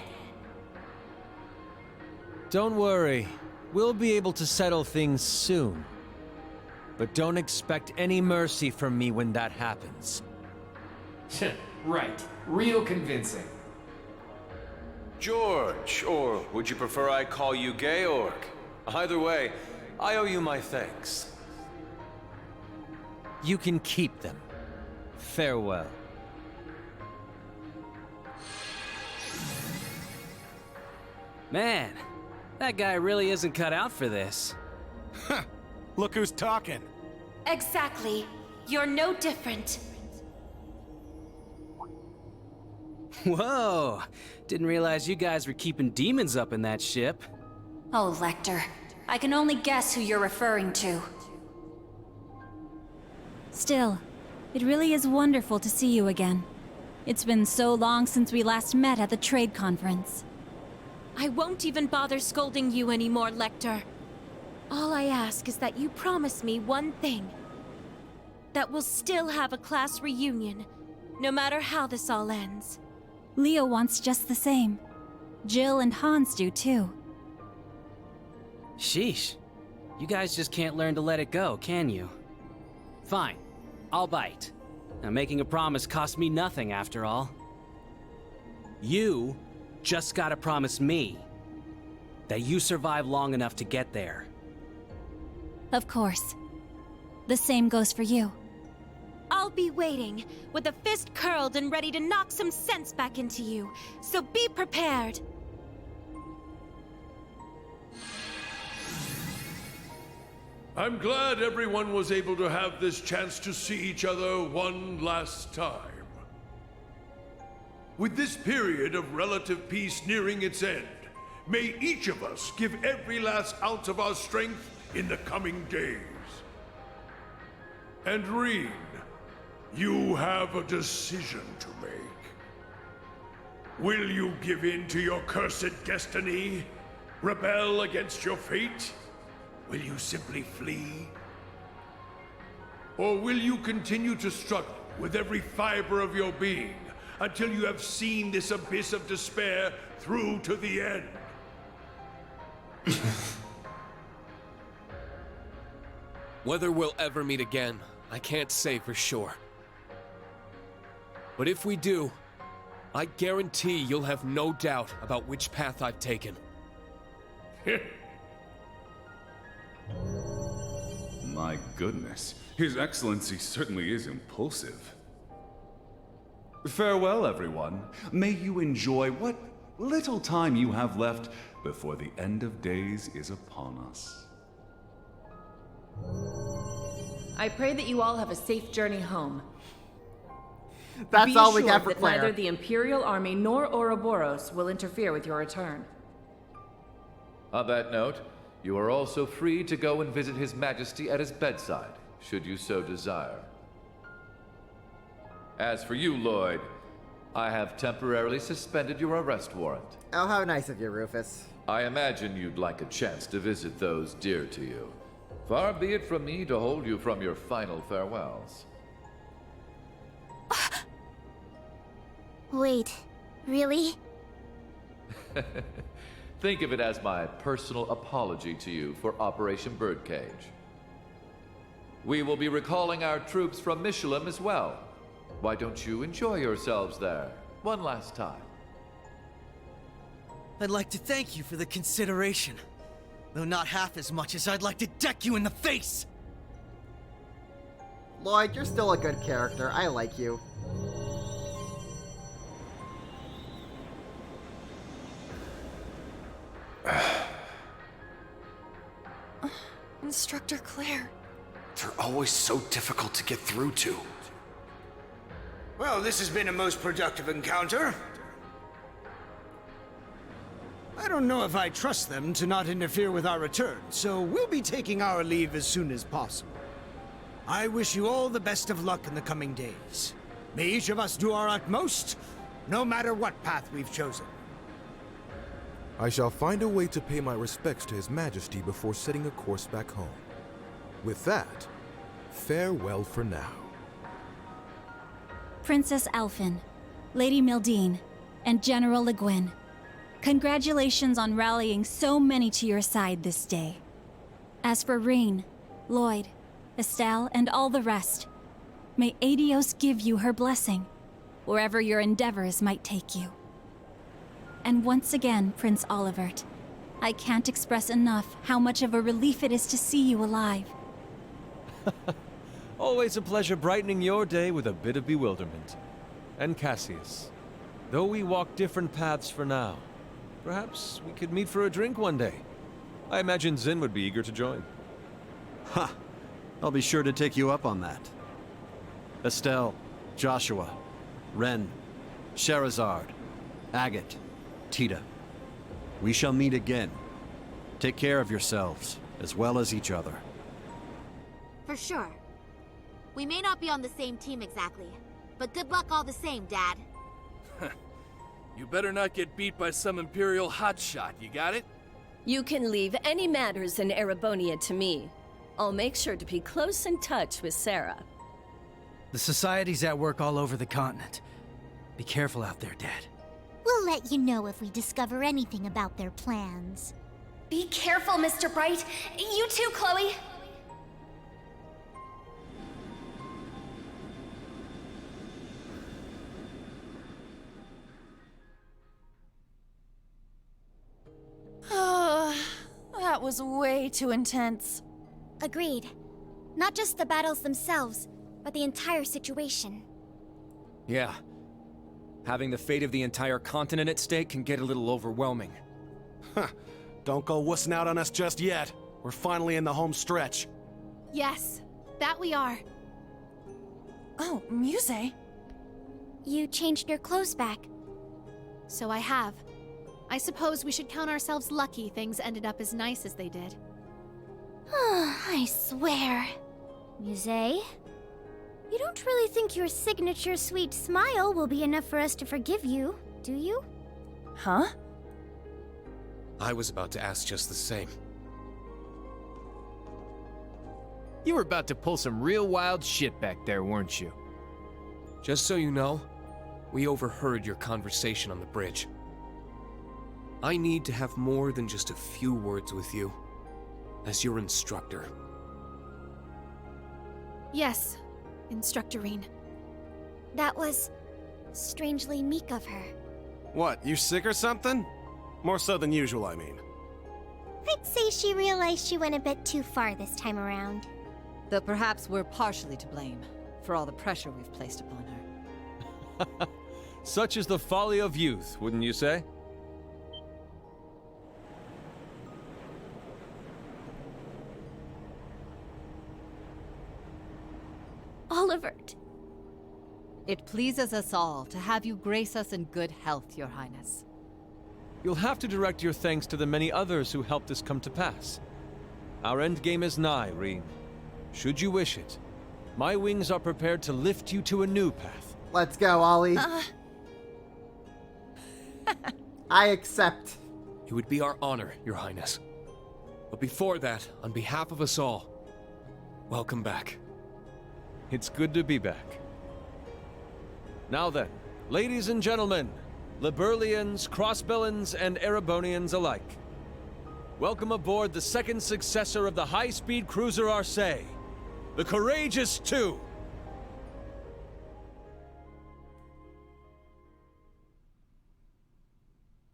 Don't worry. We'll be able to settle things soon. But don't expect any mercy from me when that happens. Right. Real convincing. George, or would you prefer I call you Georg? Either way, I owe you my thanks. You can keep them. Farewell. Man, That guy really isn't cut out for this. Look who's talking. Exactly. You're no different. Whoa! Didn't realize you guys were keeping demons up in that ship. Oh, Lecter. I can only guess who you're referring to. Still, it really is wonderful to see you again. It's been so long since we last met at the trade conference. I won't even bother scolding you anymore, Lecter. All I ask is that you promise me one thing. That we'll still have a class reunion, no matter how this all ends. Leo wants just the same. Jill and Hans do too. Sheesh. You guys just can't learn to let it go, can you? Fine. I'll bite. Now, making a promise costs me nothing, after all. You just gotta promise me that you survive long enough to get there. Of course. The same goes for you. I'll be waiting, with a fist curled and ready to knock some sense back into you, so be prepared. I'm glad everyone was able to have this chance to see each other one last time. With this period of relative peace nearing its end, may each of us give every last ounce of our strength in the coming days. And Rean, you have a decision to make. Will you give in to your cursed destiny? Rebel against your fate? Will you simply flee? Or will you continue to struggle with every fiber of your being until you have seen this abyss of despair through to the end? Whether we'll ever meet again, I can't say for sure. But if we do, I guarantee you'll have no doubt about which path I've taken. My goodness, His Excellency certainly is impulsive. Farewell, everyone. May you enjoy what little time you have left before the end of days is upon us. I pray that you all have a safe journey home. That's all we got for Claire. Neither the Imperial Army nor Ouroboros will interfere with your return. On that note, you are also free to go and visit His Majesty at his bedside, should you so desire. As for you, Lloyd, I have temporarily suspended your arrest warrant. Oh, how nice of you, Rufus. I imagine you'd like a chance to visit those dear to you. Far be it from me to hold you from your final farewells. Wait, really? Think of it as my personal apology to you for Operation Birdcage. We will be recalling our troops from Michelin as well. Why don't you enjoy yourselves there one last time? I'd like to thank you for the consideration, though not half as much as I'd like to deck you in the face! Lloyd, you're still a good character. I like you. Instructor Claire. They're always so difficult to get through to. Well, this has been a most productive encounter. I don't know if I trust them to not interfere with our return, so we'll be taking our leave as soon as possible. I wish you all the best of luck in the coming days. May each of us do our utmost, no matter what path we've chosen. I shall find a way to pay my respects to His Majesty before setting a course back home. With that, farewell for now. Princess Alphen, Lady Mildine, and General Le Guin, congratulations on rallying so many to your side this day. As for Rean, Lloyd, Estelle, and all the rest, may Aidios give you her blessing, wherever your endeavors might take you. And once again, Prince Olivert, I can't express enough how much of a relief it is to see you alive. Always a pleasure brightening your day with a bit of bewilderment. And Cassius, though we walk different paths for now, perhaps we could meet for a drink one day. I imagine Zin would be eager to join. Ha! I'll be sure to take you up on that. Estelle, Joshua, Ren, Sherazard, Agate, Tita. We shall meet again. Take care of yourselves, as well as each other. For sure. We may not be on the same team exactly, but good luck all the same, Dad. You better not get beat by some Imperial hotshot, you got it? You can leave any matters in Erebonia to me. I'll make sure to be close in touch with Sarah. The Society's at work all over the continent. Be careful out there, Dad. We'll let you know if we discover anything about their plans. Be careful, Mr. Bright. You too, Chloe. That was way too intense. Agreed. Not just the battles themselves, but the entire situation. Yeah. Having the fate of the entire continent at stake can get a little overwhelming. Huh. Don't go wussing out on us just yet. We're finally in the home stretch. Yes, that we are. Oh, Muse. You changed your clothes back. So I have. I suppose we should count ourselves lucky things ended up as nice as they did. I swear. Muse? You don't really think your signature sweet smile will be enough for us to forgive you, do you? Huh? I was about to ask just the same. You were about to pull some real wild shit back there, weren't you? Just so you know, we overheard your conversation on the bridge. I need to have more than just a few words with you, as your instructor. Yes, Instructor Rean. That was strangely meek of her. What, you sick or something? More so than usual, I mean. I'd say she realized she went a bit too far this time around. Though perhaps we're partially to blame for all the pressure we've placed upon her. Such is the folly of youth, wouldn't you say? Olivert. It pleases us all to have you grace us in good health, Your Highness. You'll have to direct your thanks to the many others who helped this come to pass. Our endgame is nigh, Rean. Should you wish it, my wings are prepared to lift you to a new path. Let's go, Ollie. I accept. It would be our honor, Your Highness. But before that, on behalf of us all, welcome back. It's good to be back. Now then, ladies and gentlemen, Liberlians, Crossbellans, and Erebonians alike. Welcome aboard the second successor of the high-speed cruiser Arcee, the Courageous II.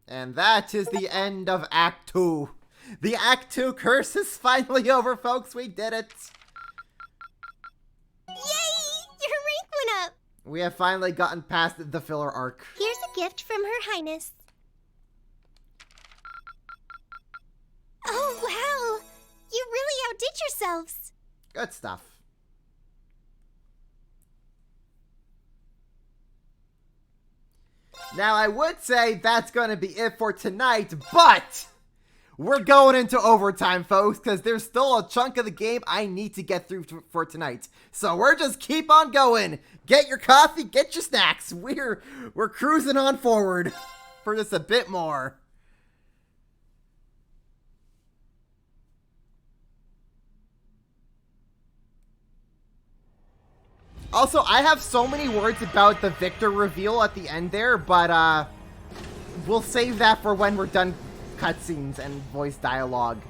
And that is the end of Act 2. The Act 2 curse is finally over, folks. We did it. Yay! Your rank went up! We have finally gotten past the filler arc. Here's a gift from Her Highness. Oh, wow! You really outdid yourselves! Good stuff. Now, I would say that's going to be it for tonight, but we're going into overtime, folks, because there's still a chunk of the game I need to get through for tonight. So we're just keep on going. Get your coffee, get your snacks. We're cruising on forward for just a bit more. Also, I have so many words about the Victor reveal at the end there, but we'll save that for when we're done cutscenes and voice dialogue.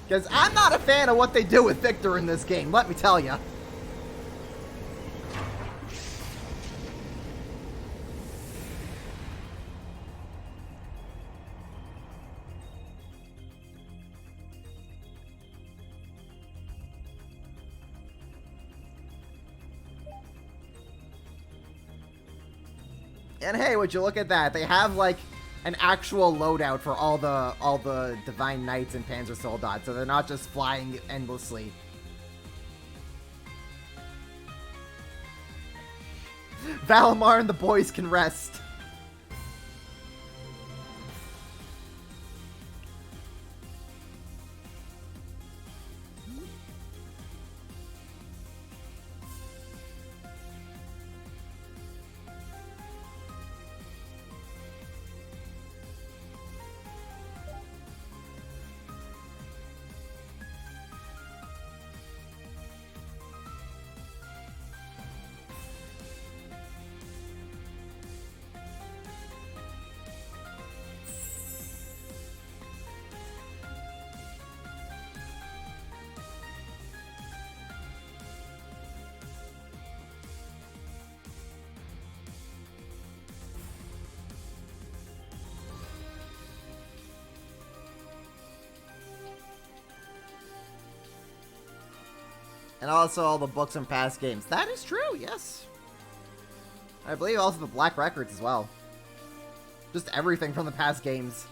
Because I'm not a fan of what they do with Victor in this game, let me tell you. And hey, would you look at that? They have, like, an actual loadout for all the Divine Knights and Panzer Soldats, so they're not just flying endlessly. Valimar and the boys can rest. And also all the books from past games. That is true, yes. I believe also the Black Records as well. Just everything from the past games.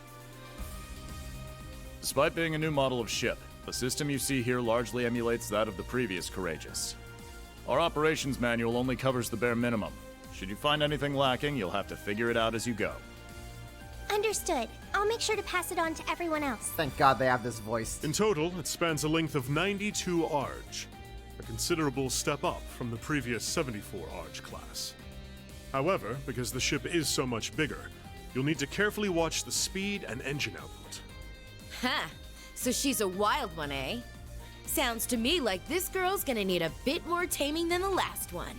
Despite being a new model of ship, the system you see here largely emulates that of the previous Courageous. Our operations manual only covers the bare minimum. Should you find anything lacking, you'll have to figure it out as you go. Understood. I'll make sure to pass it on to everyone else. Thank God they have this voiced. In total, it spans a length of 92 Arge, a considerable step up from the previous 74 Arge class. However, because the ship is so much bigger, you'll need to carefully watch the speed and engine output. Ha! So she's a wild one, eh? Sounds to me like this girl's gonna need a bit more taming than the last one.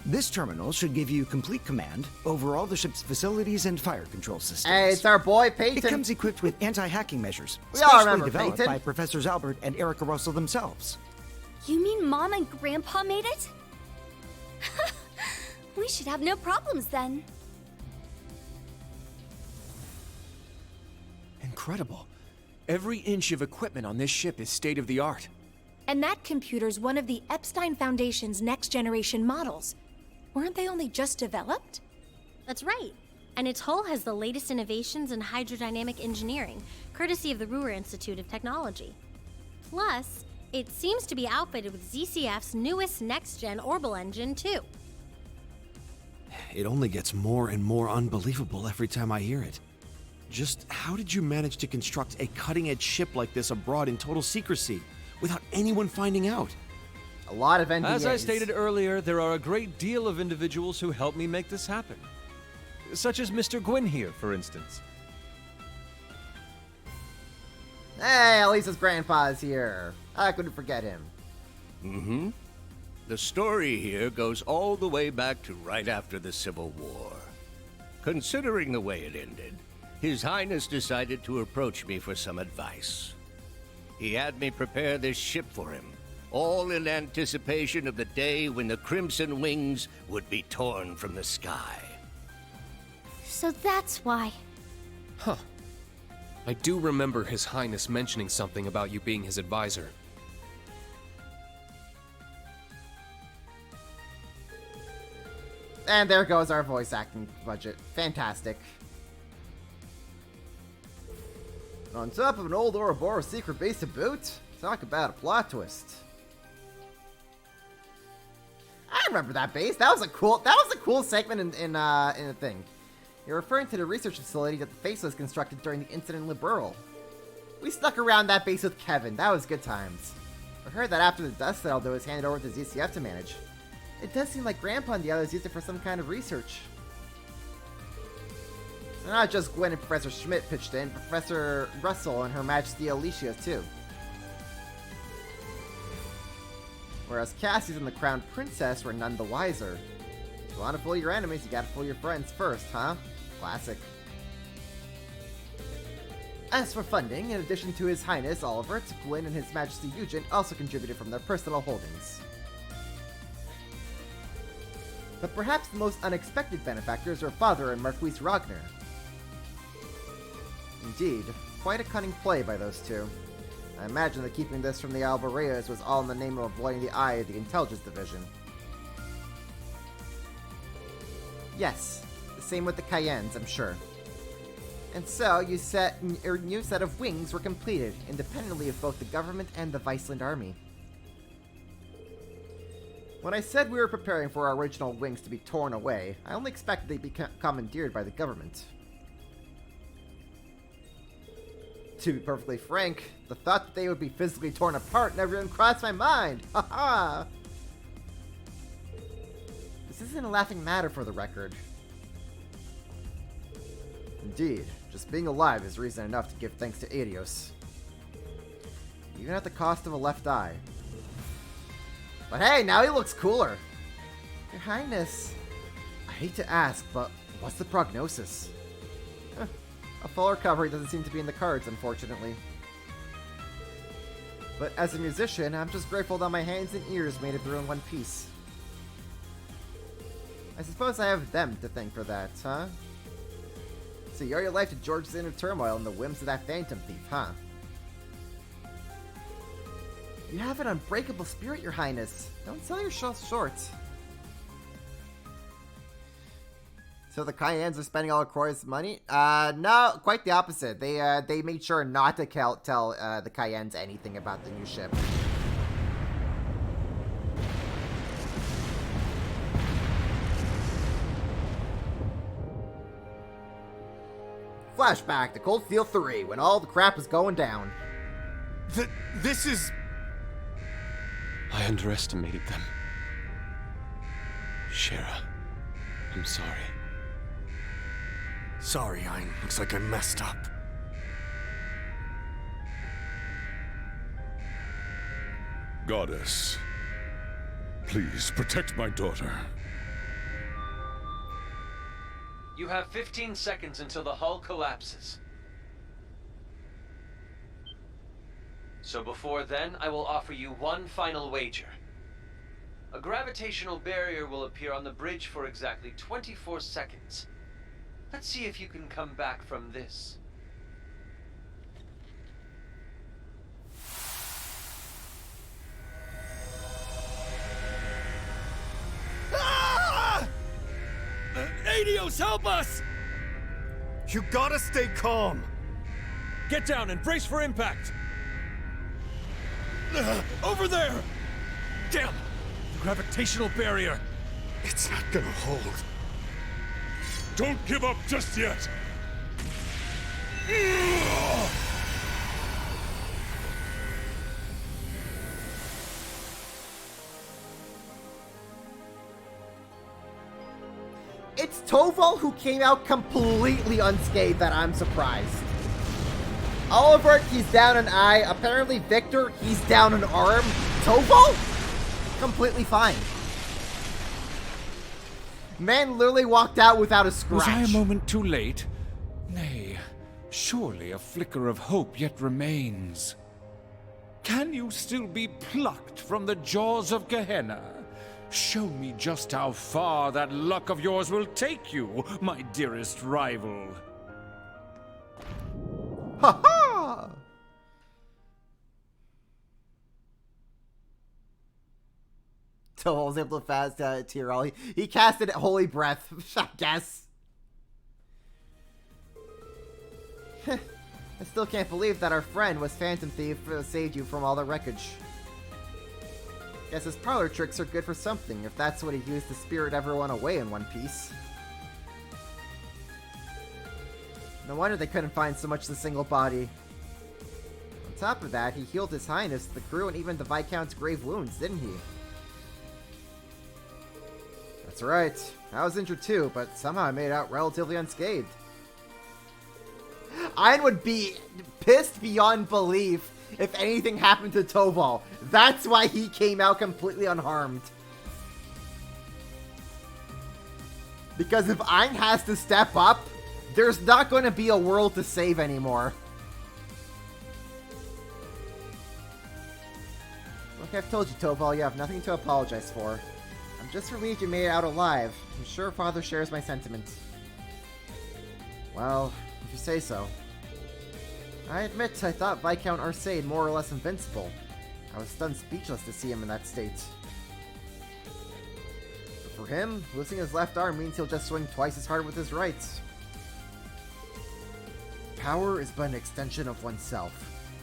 This terminal should give you complete command over all the ship's facilities and fire control systems. Hey, it's our boy Peyton. It comes equipped with anti-hacking measures, We all specially remember developed Peyton. by Professors Albert and Erica Russell themselves. You mean Mom and Grandpa made it? We should have no problems then. Incredible. Every inch of equipment on this ship is state-of-the-art. And that computer's one of the Epstein Foundation's next-generation models. Weren't they only just developed? That's right. And its hull has the latest innovations in hydrodynamic engineering, courtesy of the Ruhr Institute of Technology. Plus, it seems to be outfitted with ZCF's newest next-gen Orbital engine, too. It only gets more and more unbelievable every time I hear it. Just how did you manage to construct a cutting-edge ship like this abroad in total secrecy, without anyone finding out? A lot of NDAs. As I stated earlier, there are a great deal of individuals who helped me make this happen. Such as Mr. Gwyn here, for instance. Hey, at least his grandpa's here. I couldn't forget him. Mm-hmm. The story here goes all the way back to right after the Civil War. Considering the way it ended, His Highness decided to approach me for some advice. He had me prepare this ship for him, all in anticipation of the day when the Crimson Wings would be torn from the sky. So that's why. Huh. I do remember His Highness mentioning something about you being his advisor. And there goes our voice acting budget. Fantastic. On top of an old Ouroboros secret base to boot? Talk about a plot twist. I remember that base. That was a cool segment in the thing. You're referring to the research facility that the Faceless constructed during the incident in Liberl. We stuck around that base with Kevin. That was good times. I heard that after the dust settled, it was handed over to ZCF to manage. It does seem like Grandpa and the others used it for some kind of research. So not just Gwen and Professor Schmidt pitched in, Professor Russell and Her Majesty Alicia too. Whereas Cassius and the Crown Princess were none the wiser. If you want to fool your enemies, you gotta fool your friends first, huh? Classic. As for funding, in addition to His Highness Oliver, Gwyn and His Majesty Eugen also contributed from their personal holdings. But perhaps the most unexpected benefactors are Father and Marquis Ragnar. Indeed, quite a cunning play by those two. I imagine that keeping this from the Alvarez was all in the name of avoiding the eye of the Intelligence Division. Yes, the same with the Cayennes, I'm sure. And so, your new set of wings were completed, independently of both the government and the Viceland army. When I said we were preparing for our original wings to be torn away, I only expected they'd be commandeered by the government. To be perfectly frank, the thought that they would be physically torn apart never even crossed my mind! Haha! This isn't a laughing matter for the record. Indeed, just being alive is reason enough to give thanks to Adios. Even at the cost of a left eye. But hey, now he looks cooler! Your Highness, I hate to ask, but what's the prognosis? A full recovery doesn't seem to be in the cards, unfortunately. But as a musician, I'm just grateful that my hands and ears made it through in one piece. I suppose I have them to thank for that, huh? So you owe your life to George's inner turmoil and the whims of that phantom thief, huh? You have an unbreakable spirit, Your Highness. Don't sell yourself short. So the Cayennes are spending all of Croy's money? No, quite the opposite. They made sure not to tell the Cayennes anything about the new ship. Flashback to Coldfield 3, when all the crap was going down. This is... I underestimated them. Shara, I'm sorry. Sorry, Ein. Looks like I messed up. Goddess, please protect my daughter. You have 15 seconds until the hull collapses. So before then, I will offer you one final wager. A gravitational barrier will appear on the bridge for exactly 24 seconds. Let's see if you can come back from this. Ah! Adios, help us! You gotta stay calm. Get down and brace for impact! Over there! Damn! The gravitational barrier! It's not gonna hold. Don't give up just yet! It's Toval who came out completely unscathed that I'm surprised. Oliver, he's down an eye. Apparently Victor, he's down an arm. Toval? Completely fine. Man literally walked out without a scratch. Was I a moment too late? Nay, surely a flicker of hope yet remains. Can you still be plucked from the jaws of Gehenna? Show me just how far that luck of yours will take you, my dearest rival. Ha ha! Toval was able to fast Tyrell. He casted Holy Breath, I guess. I still can't believe that our friend was Phantom Thief saved you from all the wreckage. Guess his parlor tricks are good for something, if that's what he used to spirit everyone away in One Piece. No wonder they couldn't find so much as a single body. On top of that, he healed His Highness, the crew, and even the Viscount's grave wounds, didn't he? That's right. I was injured too, but somehow I made it out relatively unscathed. Ein would be pissed beyond belief if anything happened to Toval. That's why he came out completely unharmed. Because if Ein has to step up, there's not going to be a world to save anymore. Look, I've told you, Toval, you have nothing to apologize for. I'm just relieved you made it out alive. I'm sure Father shares my sentiments. Well, if you say so. I admit I thought Viscount Arcade more or less invincible. I was stunned speechless to see him in that state. But for him, losing his left arm means he'll just swing twice as hard with his right. Power is but an extension of oneself.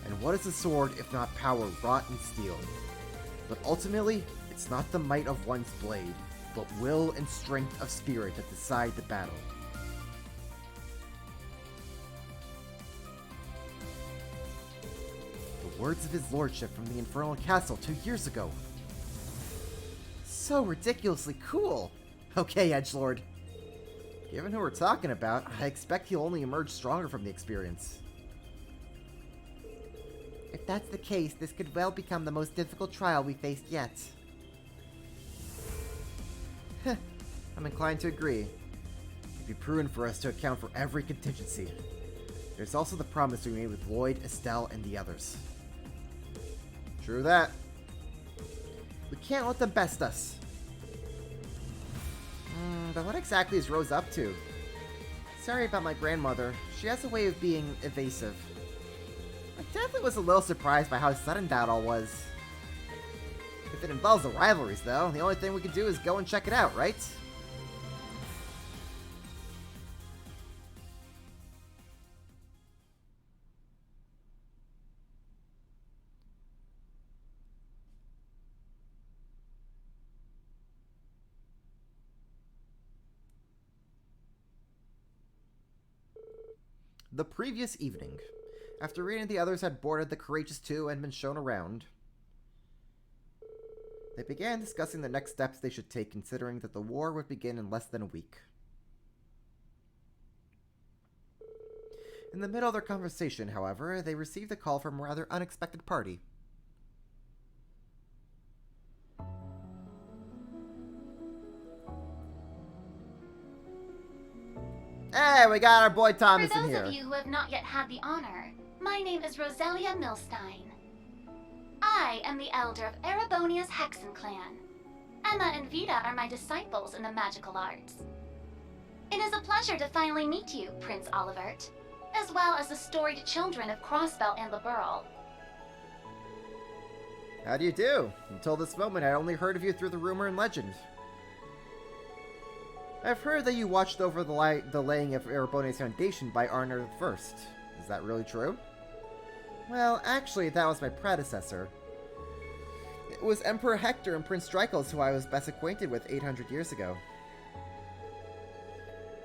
And what is a sword if not power wrought in steel? But ultimately, it's not the might of one's blade, but will and strength of spirit that decide the battle. The words of his lordship from the Infernal Castle 2 years ago. So ridiculously cool! Okay, Edgelord. Given who we're talking about, I expect he'll only emerge stronger from the experience. If that's the case, this could well become the most difficult trial we faced yet. I'm inclined to agree. It'd be prudent for us to account for every contingency. There's also the promise we made with Lloyd, Estelle, and the others. True that. We can't let them best us. But what exactly is Rose up to? Sorry about my grandmother. She has a way of being evasive. I definitely was a little surprised by how sudden that all was. If it involves the rivalries, though, the only thing we can do is go and check it out, right? The previous evening, after Reed and the others had boarded the Courageous II and been shown around, they began discussing the next steps they should take, considering that the war would begin in less than a week. In the middle of their conversation, however, they received a call from a rather unexpected party. Hey, we got our boy Thomas in here. For those of you who have not yet had the honor, my name is Roselia Milstein. I am the elder of Erebonia's Hexen clan. Emma and Vita are my disciples in the magical arts. It is a pleasure to finally meet you, Prince Olivert, as well as the storied children of Crossbell and Liberl. How do you do? Until this moment, I only heard of you through the rumor and legend. I've heard that you watched over the laying of Erebonia's foundation by Arnor I. Is that really true? Well, actually, that was my predecessor. It was Emperor Hector and Prince Drykos who I was best acquainted with 800 years ago.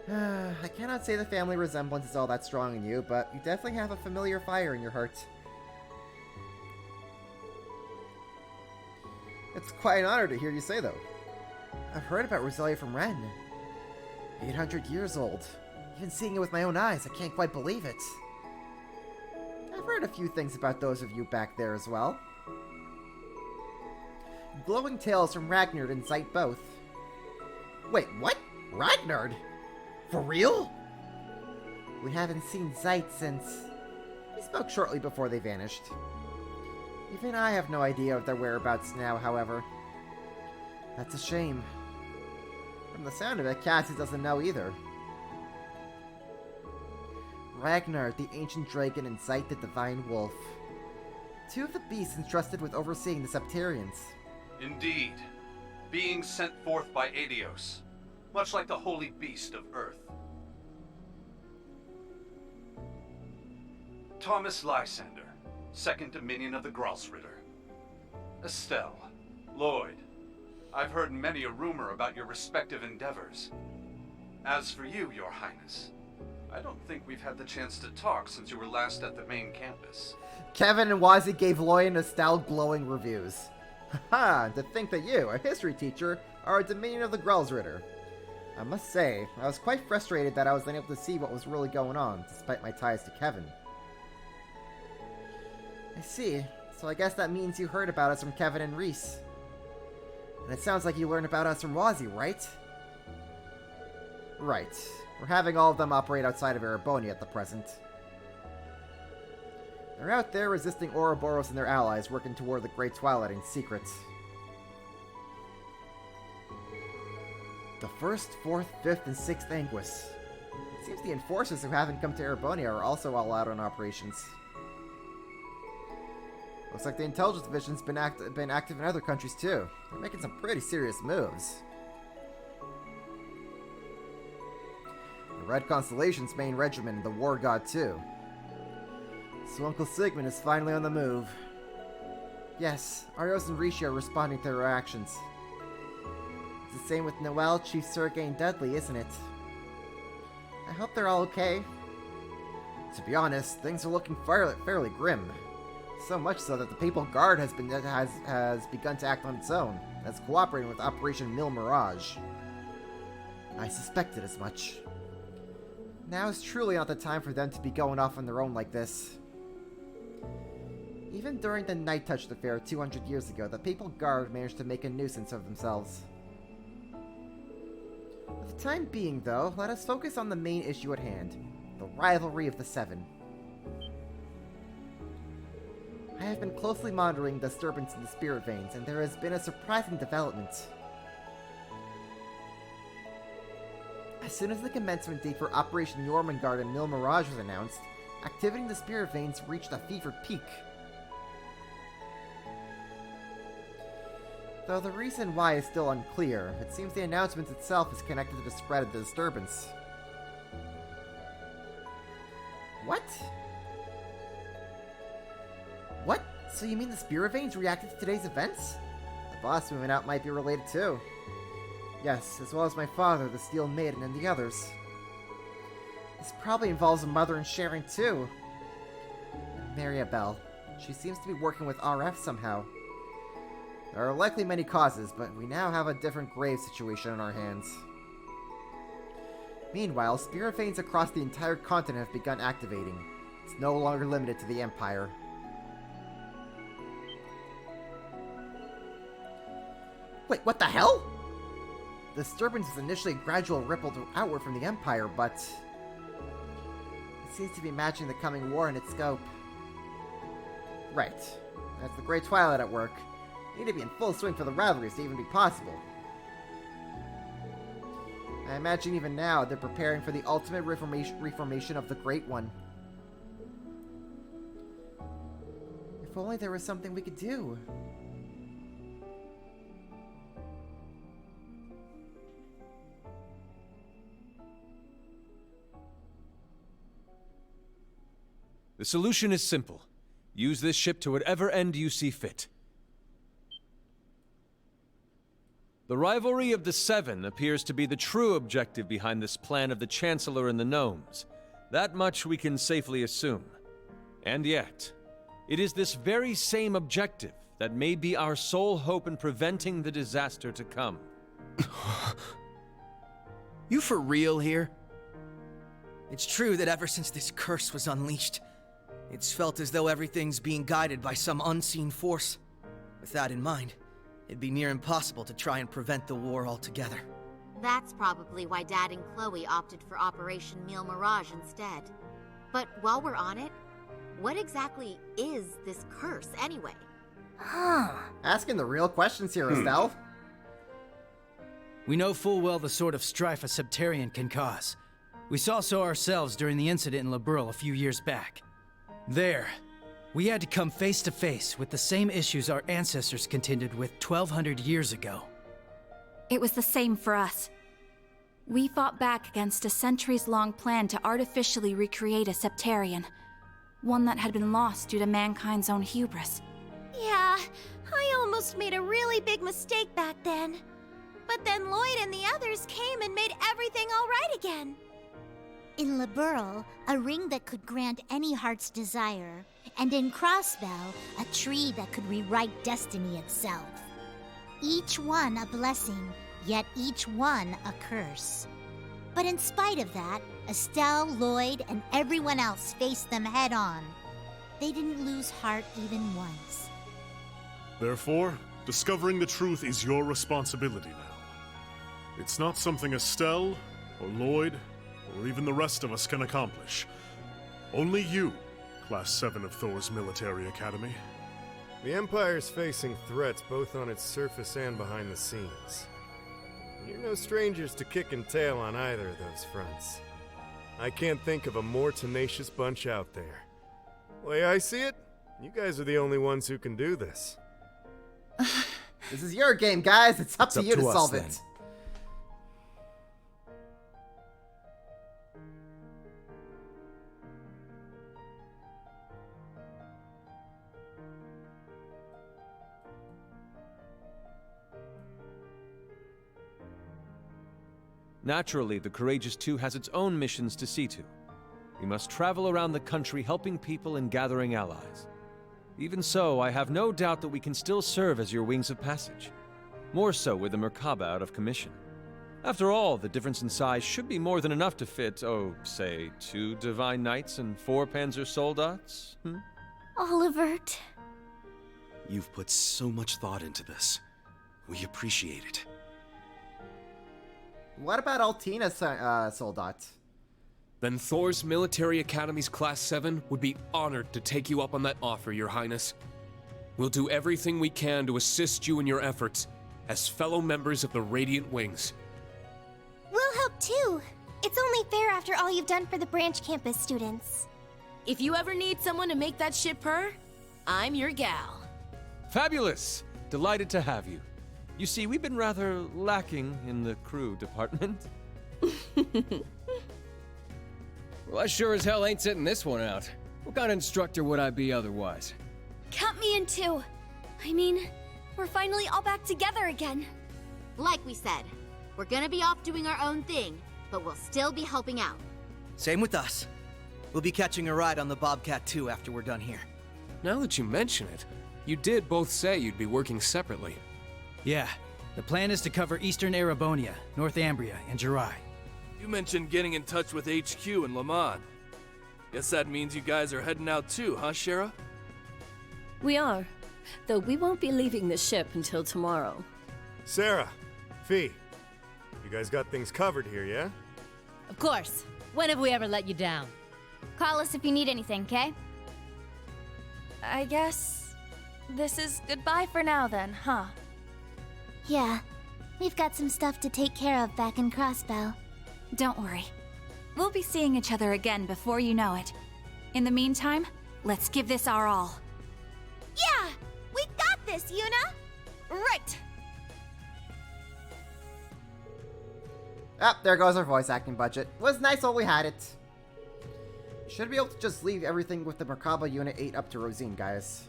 I cannot say the family resemblance is all that strong in you, but you definitely have a familiar fire in your heart. It's quite an honor to hear you say, though. I've heard about Roselia from Ren. 800 years old. Even seeing it with my own eyes, I can't quite believe it. I've heard a few things about those of you back there as well. Glowing tales from Ragnard and Zeit both. Wait, what? Ragnard? For real? We haven't seen Zeit since... He spoke shortly before they vanished. Even I have no idea of their whereabouts now, however. That's a shame. From the sound of it, Cassie doesn't know either. Ragnar, the ancient dragon, and Zeit, the divine wolf. Two of the beasts entrusted with overseeing the Septarians. Indeed. Beings sent forth by Aidios, much like the holy beast of Earth. Thomas Lysander, second dominion of the Gralsritter. Estelle, Lloyd, I've heard many a rumor about your respective endeavors. As for you, Your Highness, I don't think we've had the chance to talk since you were last at the main campus. Kevin and Wazzy gave Lloyd and Estelle glowing reviews. Haha, to think that you, a history teacher, are a dominion of the Gralsritter. I must say, I was quite frustrated that I was unable to see what was really going on, despite my ties to Kevin. I see, so I guess that means you heard about us from Kevin and Reese. And it sounds like you learned about us from Wazzy, right? Right. We're having all of them operate outside of Erebonia at the present. They're out there resisting Ouroboros and their allies, working toward the Great Twilight in secret. The 1st, 4th, 5th, and 6th Anguis. It seems the enforcers who haven't come to Erebonia are also all out on operations. Looks like the intelligence division's been active in other countries too. They're making some pretty serious moves. The Red Constellation's main regiment, the War God too. So Uncle Sigmund is finally on the move. Yes, Arios and Rishi are responding to their actions. It's the same with Noel, Chief Sergei, and Dudley, isn't it? I hope they're all okay. To be honest, things are looking fairly grim. So much so that the Papal Guard has begun to act on its own, as cooperating with Operation Mil Mirage. I suspected as much. Now is truly not the time for them to be going off on their own like this. Even during the Night Touch affair 200 years ago, the Papal Guard managed to make a nuisance of themselves. For the time being, though, let us focus on the main issue at hand, the rivalry of the Seven. I have been closely monitoring the disturbance in the Spirit Veins, and there has been a surprising development. As soon as the commencement date for Operation Jormungand and Mil Mirage was announced, activity in the Spirit Veins reached a fevered peak. Though the reason why is still unclear, it seems the announcement itself is connected to the spread of the disturbance. What? What? So you mean the Spirit Veins reacted to today's events? The boss moving out might be related too. Yes, as well as my father, the Steel Maiden, and the others. This probably involves a mother and Sharon too. Mariabelle. She seems to be working with RF somehow. There are likely many causes, but we now have a different grave situation on our hands. Meanwhile, Spirit Veins across the entire continent have begun activating. It's no longer limited to the Empire. Wait, what the hell? The disturbance was initially gradual rippled outward from the Empire, but it seems to be matching the coming war in its scope. Right. That's the Great Twilight at work. Need to be in full swing for the rivalries to even be possible. I imagine even now they're preparing for the ultimate reformation of the Great One. If only there was something we could do. The solution is simple. Use this ship to whatever end you see fit. The rivalry of the Seven appears to be the true objective behind this plan of the Chancellor and the Gnomes. That much we can safely assume. And yet, it is this very same objective that may be our sole hope in preventing the disaster to come. You for real here? It's true that ever since this curse was unleashed, it's felt as though everything's being guided by some unseen force. With that in mind, it'd be near impossible to try and prevent the war altogether. That's probably why Dad and Chloe opted for Operation Mil Mirage instead. But while we're on it, what exactly is this curse anyway? Asking the real questions here, Estelle. We know full well the sort of strife a Septarian can cause. We saw so ourselves during the incident in Liberl a few years back. There, we had to come face to face with the same issues our ancestors contended with 1,200 years ago. It was the same for us. We fought back against a centuries-long plan to artificially recreate a Septarian. One that had been lost due to mankind's own hubris. Yeah, I almost made a really big mistake back then. But then Lloyd and the others came and made everything all right again. In Liberl, a ring that could grant any heart's desire, and in Crossbell, a tree that could rewrite destiny itself. Each one a blessing, yet each one a curse. But in spite of that, Estelle, Lloyd, and everyone else faced them head on. They didn't lose heart even once. Therefore, discovering the truth is your responsibility now. It's not something Estelle, or Lloyd, or even the rest of us can accomplish. Only you, Class 7 of Thor's Military Academy. The Empire's facing threats both on its surface and behind the scenes. And you're no strangers to kicking tail on either of those fronts. I can't think of a more tenacious bunch out there. The way I see it, you guys are the only ones who can do this. This is your game, guys. It's up to you to solve it. Naturally, the Courageous Two has its own missions to see to. We must travel around the country helping people and gathering allies. Even so, I have no doubt that we can still serve as your wings of passage. More so with the Merkaba out of commission. After all, the difference in size should be more than enough to fit, oh, say, 2 Divine Knights and 4 Panzer Soldats? Olivert. You've put so much thought into this. We appreciate it. What about Altina, Soldat? Then Thor's Military Academy's Class 7 would be honored to take you up on that offer, Your Highness. We'll do everything we can to assist you in your efforts as fellow members of the Radiant Wings. We'll help too. It's only fair after all you've done for the branch campus students. If you ever need someone to make that ship purr, I'm your gal. Fabulous! Delighted to have you. You see, we've been rather lacking in the crew department. Well, I sure as hell ain't sitting this one out. What kind of instructor would I be otherwise? Count me in too. I mean, we're finally all back together again. Like we said, we're gonna be off doing our own thing, but we'll still be helping out. Same with us. We'll be catching a ride on the Bobcat too after we're done here. Now that you mention it, you did both say you'd be working separately. Yeah, the plan is to cover Eastern Erebonia, North Ambria, and Jirai. You mentioned getting in touch with HQ in Le Mans. Guess that means you guys are heading out too, huh, Shara? We are, though we won't be leaving the ship until tomorrow. Sarah, Fee, you guys got things covered here, yeah? Of course. When have we ever let you down? Call us if you need anything, okay? I guess this is goodbye for now then, huh? Yeah, we've got some stuff to take care of back in Crossbell. Don't worry. We'll be seeing each other again before you know it. In the meantime, let's give this our all. Yeah! We got this, Yuna! Right! Ah, there goes our voice acting budget. It was nice while we had it. Should be able to just leave everything with the Merkaba Unit 8 up to Rosine, guys.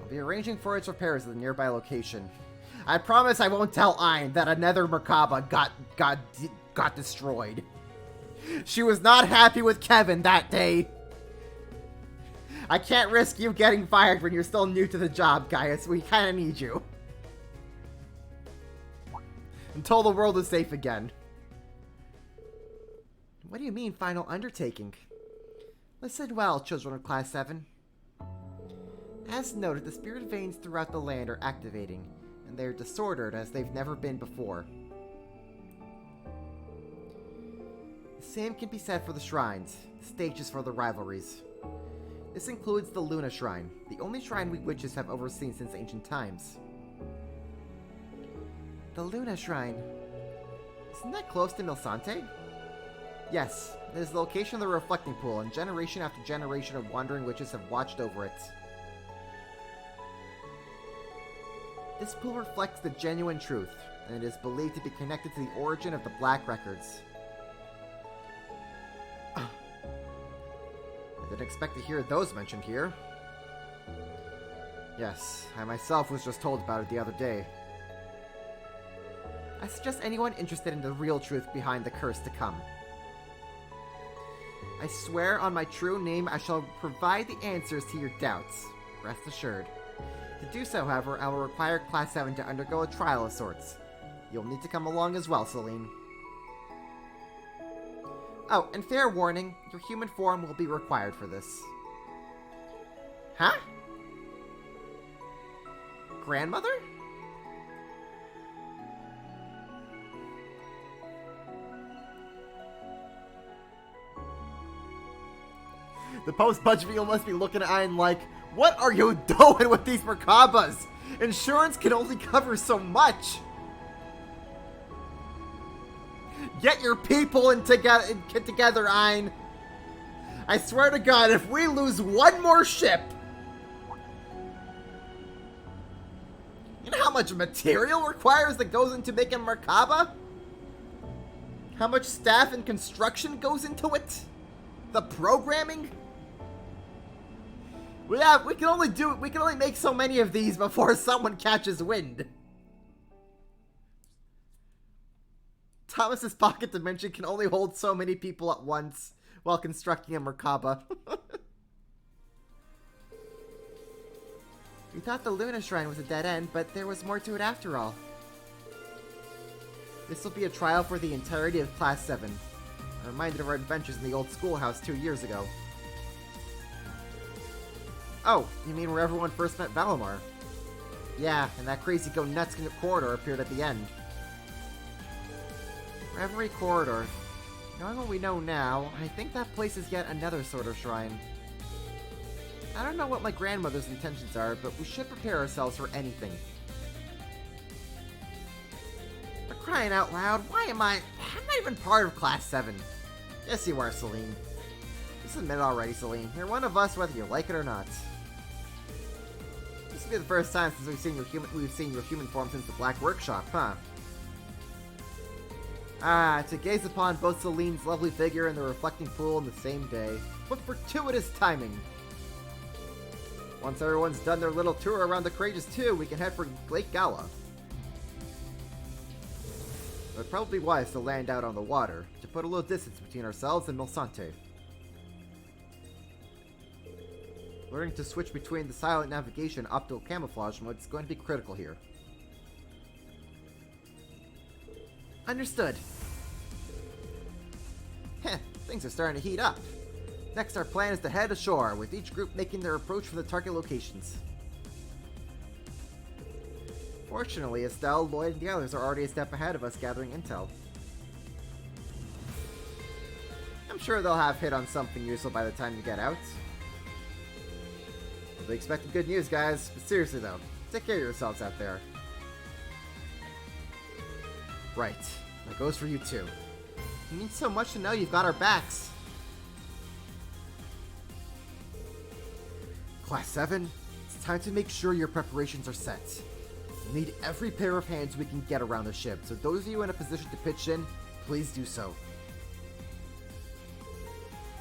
I'll be arranging for its repairs at the nearby location. I promise I won't tell Ein that another Merkaba got destroyed. She was not happy with Kevin that day. I can't risk you getting fired when you're still new to the job, Gaius. We kinda need you. Until the world is safe again. What do you mean, final undertaking? Listen well, children of Class 7. As noted, the spirit veins throughout the land are activating, and they are disordered as they've never been before. The same can be said for the shrines, the stages for the rivalries. This includes the Luna Shrine, the only shrine we witches have overseen since ancient times. The Luna Shrine. Isn't that close to Milsante? Yes, it is the location of the reflecting pool, and generation after generation of wandering witches have watched over it. This pool reflects the genuine truth, and it is believed to be connected to the origin of the Black Records. I didn't expect to hear those mentioned here. Yes, I myself was just told about it the other day. I suggest anyone interested in the real truth behind the curse to come. I swear on my true name I shall provide the answers to your doubts. Rest assured. To do so, however, I will require Class 7 to undergo a trial of sorts. You'll need to come along as well, Celine. Oh, and fair warning, your human form will be required for this. Huh? Grandmother? The post-budget video must be looking at Ein like, what are you doing with these Merkabas? Insurance can only cover so much. Get your people get together, Ein. I swear to God, if we lose one more ship... You know how much material that goes into making Merkaba? How much staff and construction goes into it? The programming? Yeah, we can only make so many of these before someone catches wind. Thomas's pocket dimension can only hold so many people at once while constructing a Merkaba. We thought the Luna Shrine was a dead end, but there was more to it after all. This will be a trial for the entirety of Class 7. A reminder of our adventures in the old schoolhouse 2 years ago. Oh, you mean where everyone first met Valimar? Yeah, and that crazy go-nuts corridor appeared at the end. Reverie Corridor. Knowing what we know now, I think that place is yet another sort of shrine. I don't know what my grandmother's intentions are, but we should prepare ourselves for anything. For crying out loud, I'm not even part of Class 7. Yes, you are, Celine. Just admit it already, Celine. You're one of us whether you like it or not. This will be the first time since we've seen your human form since the Black Workshop, huh? Ah, to gaze upon both Celine's lovely figure and the reflecting pool in the same day. What fortuitous timing! Once everyone's done their little tour around the Courageous 2, we can head for Lake Gala. It would probably be wise to land out on the water, to put a little distance between ourselves and Milsante. Learning to switch between the silent navigation and optical camouflage mode is going to be critical here. Understood. Heh, things are starting to heat up. Next, our plan is to head ashore, with each group making their approach from the target locations. Fortunately, Estelle, Lloyd, and the others are already a step ahead of us gathering intel. I'm sure they'll have hit on something useful by the time you get out. We'll be expecting good news, guys, but seriously though, take care of yourselves out there. Right, that goes for you too. You mean so much to know you've got our backs. Class 7, it's time to make sure your preparations are set. We need every pair of hands we can get around the ship, so those of you in a position to pitch in, please do so.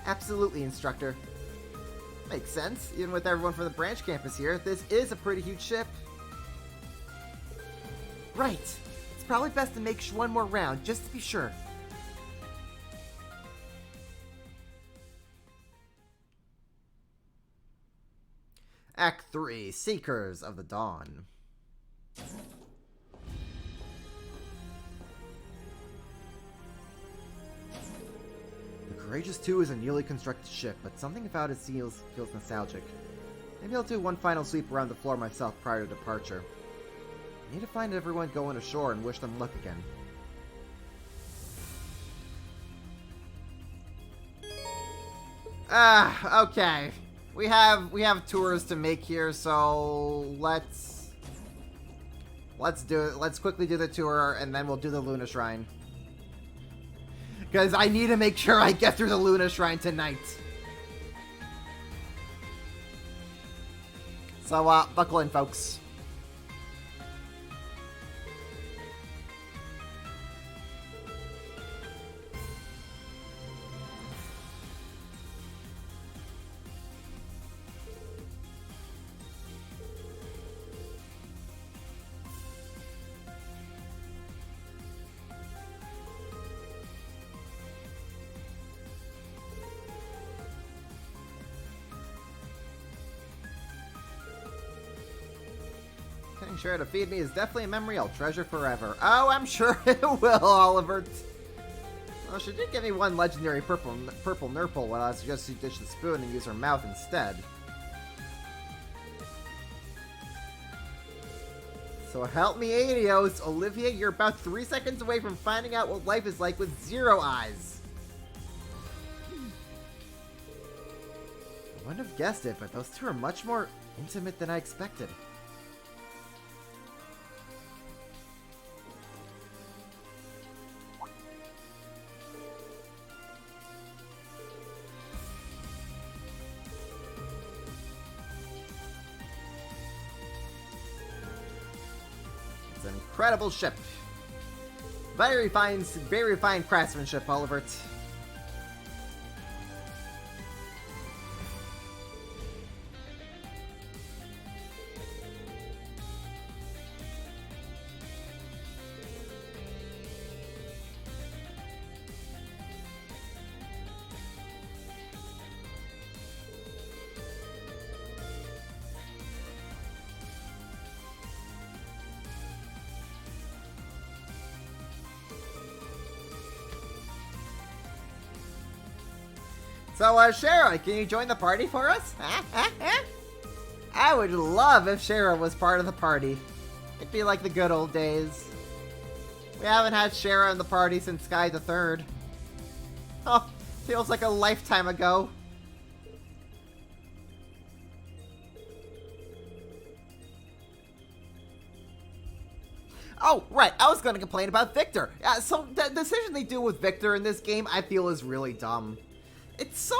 Absolutely, Instructor. Makes sense, even with everyone from the branch campus here, this is a pretty huge ship. Right, it's probably best to make one more round, just to be sure. Act 3, Seekers of the Dawn. The Courageous 2 is a newly constructed ship, but something about it feels nostalgic. Maybe I'll do one final sweep around the floor myself prior to departure. I need to find everyone going ashore and wish them luck again. Okay. We have tours to make here, so let's do it. Let's quickly do the tour, and then we'll do the Luna Shrine. Because I need to make sure I get through the Luna Shrine tonight. So, buckle in, folks. Sure to feed me is definitely a memory I'll treasure forever. Oh, I'm sure it will, Oliver. Well, she did give me one legendary purple Nurple when I suggested she dish the spoon and use her mouth instead. So help me, Adios. Olivia, you're about 3 seconds away from finding out what life is like with 0 eyes. I wouldn't have guessed it, but those two are much more intimate than I expected. Incredible ship. Very fine craftsmanship, Oliver. So, Shara, can you join the party for us? I would love if Shara was part of the party. It'd be like the good old days. We haven't had Shara in the party since Sky the Third. Oh, feels like a lifetime ago. Oh, right, I was gonna complain about Victor. So, the decision they do with Victor in this game, I feel is really dumb. It's so...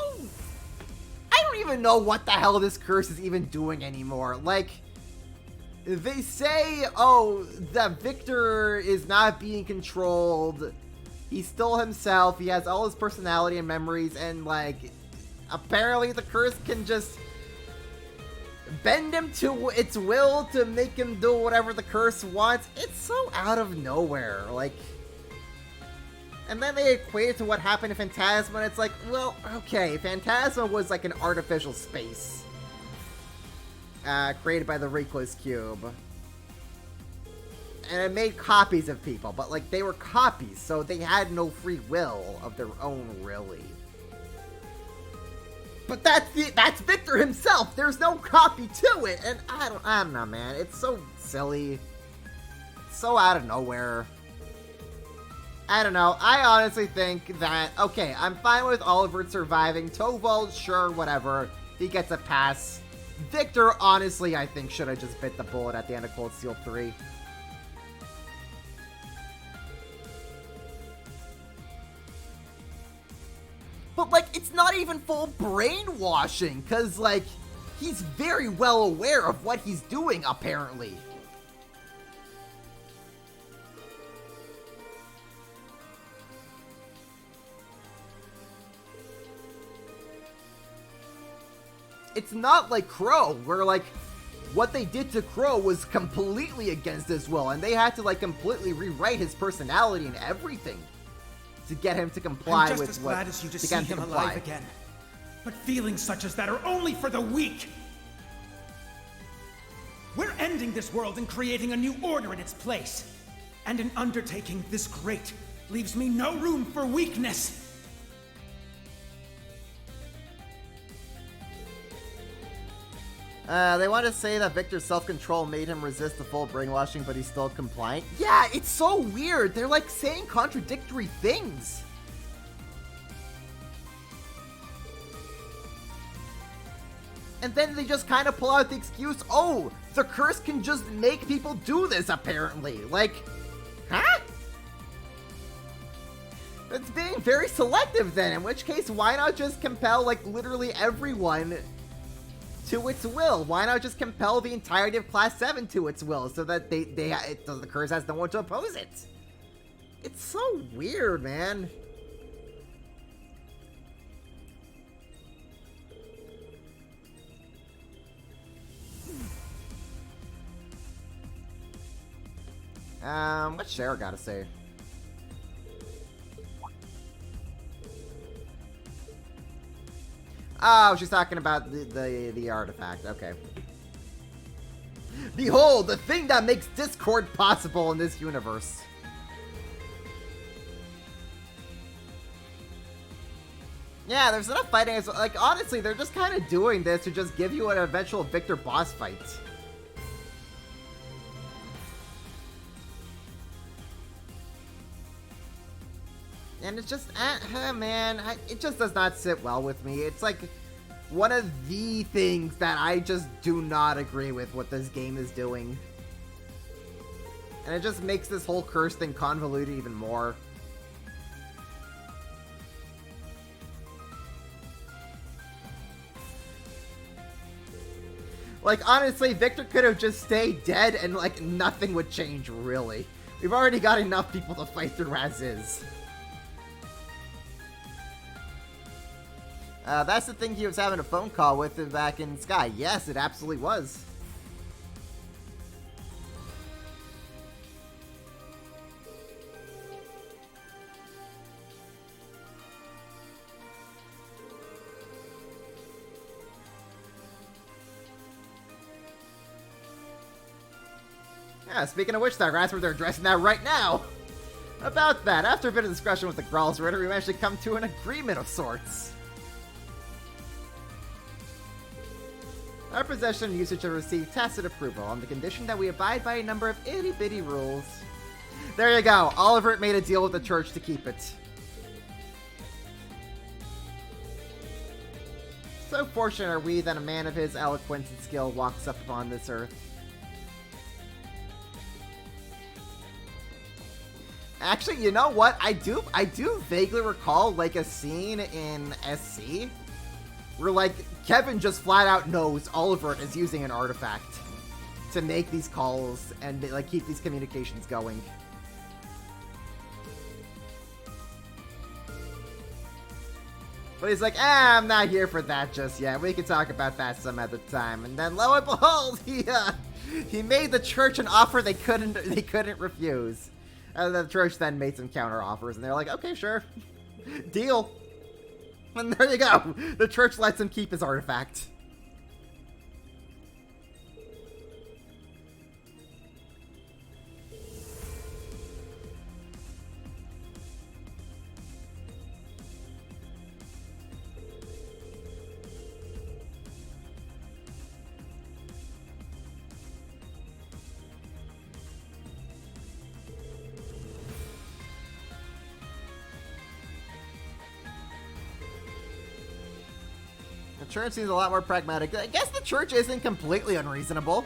I don't even know what the hell this curse is even doing anymore. Like, they say, oh, that Victor is not being controlled. He's still himself. He has all his personality and memories, and, like, apparently the curse can just bend him to its will to make him do whatever the curse wants. It's so out of nowhere, like... And then they equate it to what happened to Phantasma, and it's like, well, okay, Phantasma was like an artificial space. Created by the Recluse Cube. And it made copies of people, but like, they were copies, so they had no free will of their own, really. But that's Victor himself! There's no copy to it! And I don't know, man. It's so silly. So out of nowhere. I don't know. I honestly think that, okay, I'm fine with Oliver surviving. Torvald, sure, whatever. He gets a pass. Victor, honestly, I think should have just bit the bullet at the end of Cold Steel 3. But, like, it's not even full brainwashing, because, like, he's very well aware of what he's doing, apparently. It's not like Crow, where, like, what they did to Crow was completely against his will, and they had to, like, completely rewrite his personality and everything to get him to comply with what... I'm just as glad as you to see him alive again. But feelings such as that are only for the weak! We're ending this world and creating a new order in its place. And an undertaking this great leaves me no room for weakness! They want to say that Victor's self-control made him resist the full brainwashing, but he's still compliant. Yeah, it's so weird. They're like saying contradictory things. And then they just kind of pull out the excuse, oh, the curse can just make people do this, apparently. Like, huh? It's being very selective then, in which case, why not just compel, like, literally everyone to its will? Why not just compel the entirety of Class 7 to its will, so that so the curse has no one to oppose it? It's so weird, man. What's Shara gotta say? Oh, she's talking about the artifact. Okay. Behold, the thing that makes discord possible in this universe. Yeah, there's enough fighting. Like, honestly, they're just kind of doing this to just give you an eventual Victor boss fight. And it's just, man, it just does not sit well with me. It's like one of the things that I just do not agree with what this game is doing. And it just makes this whole curse thing convoluted even more. Like, honestly, Victor could have just stayed dead and, like, nothing would change, really. We've already got enough people to fight through as is. That's the thing he was having a phone call with back in Sky. Yes, it absolutely was. Yeah, speaking of which, that's where they're addressing that right now. About that, after a bit of discussion with the Growls Ritter, we managed to come to an agreement of sorts. Our possession and usage have received tacit approval on the condition that we abide by a number of itty-bitty rules. There you go. Olivert made a deal with the church to keep it. So fortunate are we that a man of his eloquence and skill walks up upon this earth. Actually, you know what? I do vaguely recall, like, a scene in SC where, like, Kevin just flat out knows Olivert is using an artifact to make these calls and, like, keep these communications going. But he's like, I'm not here for that just yet. We can talk about that some other time. And then, lo and behold, he made the church an offer they couldn't refuse. And the church then made some counter offers, and they're like, okay, sure. Deal. And there you go. The church lets him keep his artifact. The church seems a lot more pragmatic. I guess the church isn't completely unreasonable.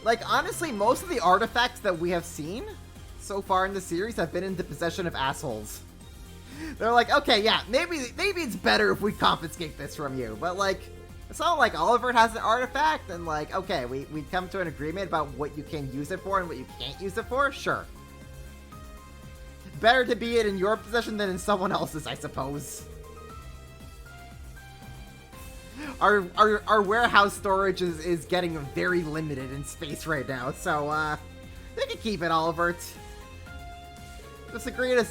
Like, honestly, most of the artifacts that we have seen so far in the series have been in the possession of assholes. They're like, okay, yeah, maybe it's better if we confiscate this from you. But, like, it's not like Olivert has an artifact and, like, okay, we come to an agreement about what you can use it for and what you can't use it for? Sure. Better to be it in your possession than in someone else's, I suppose. Our warehouse storage is getting very limited in space right now, so they can keep it, Olivert.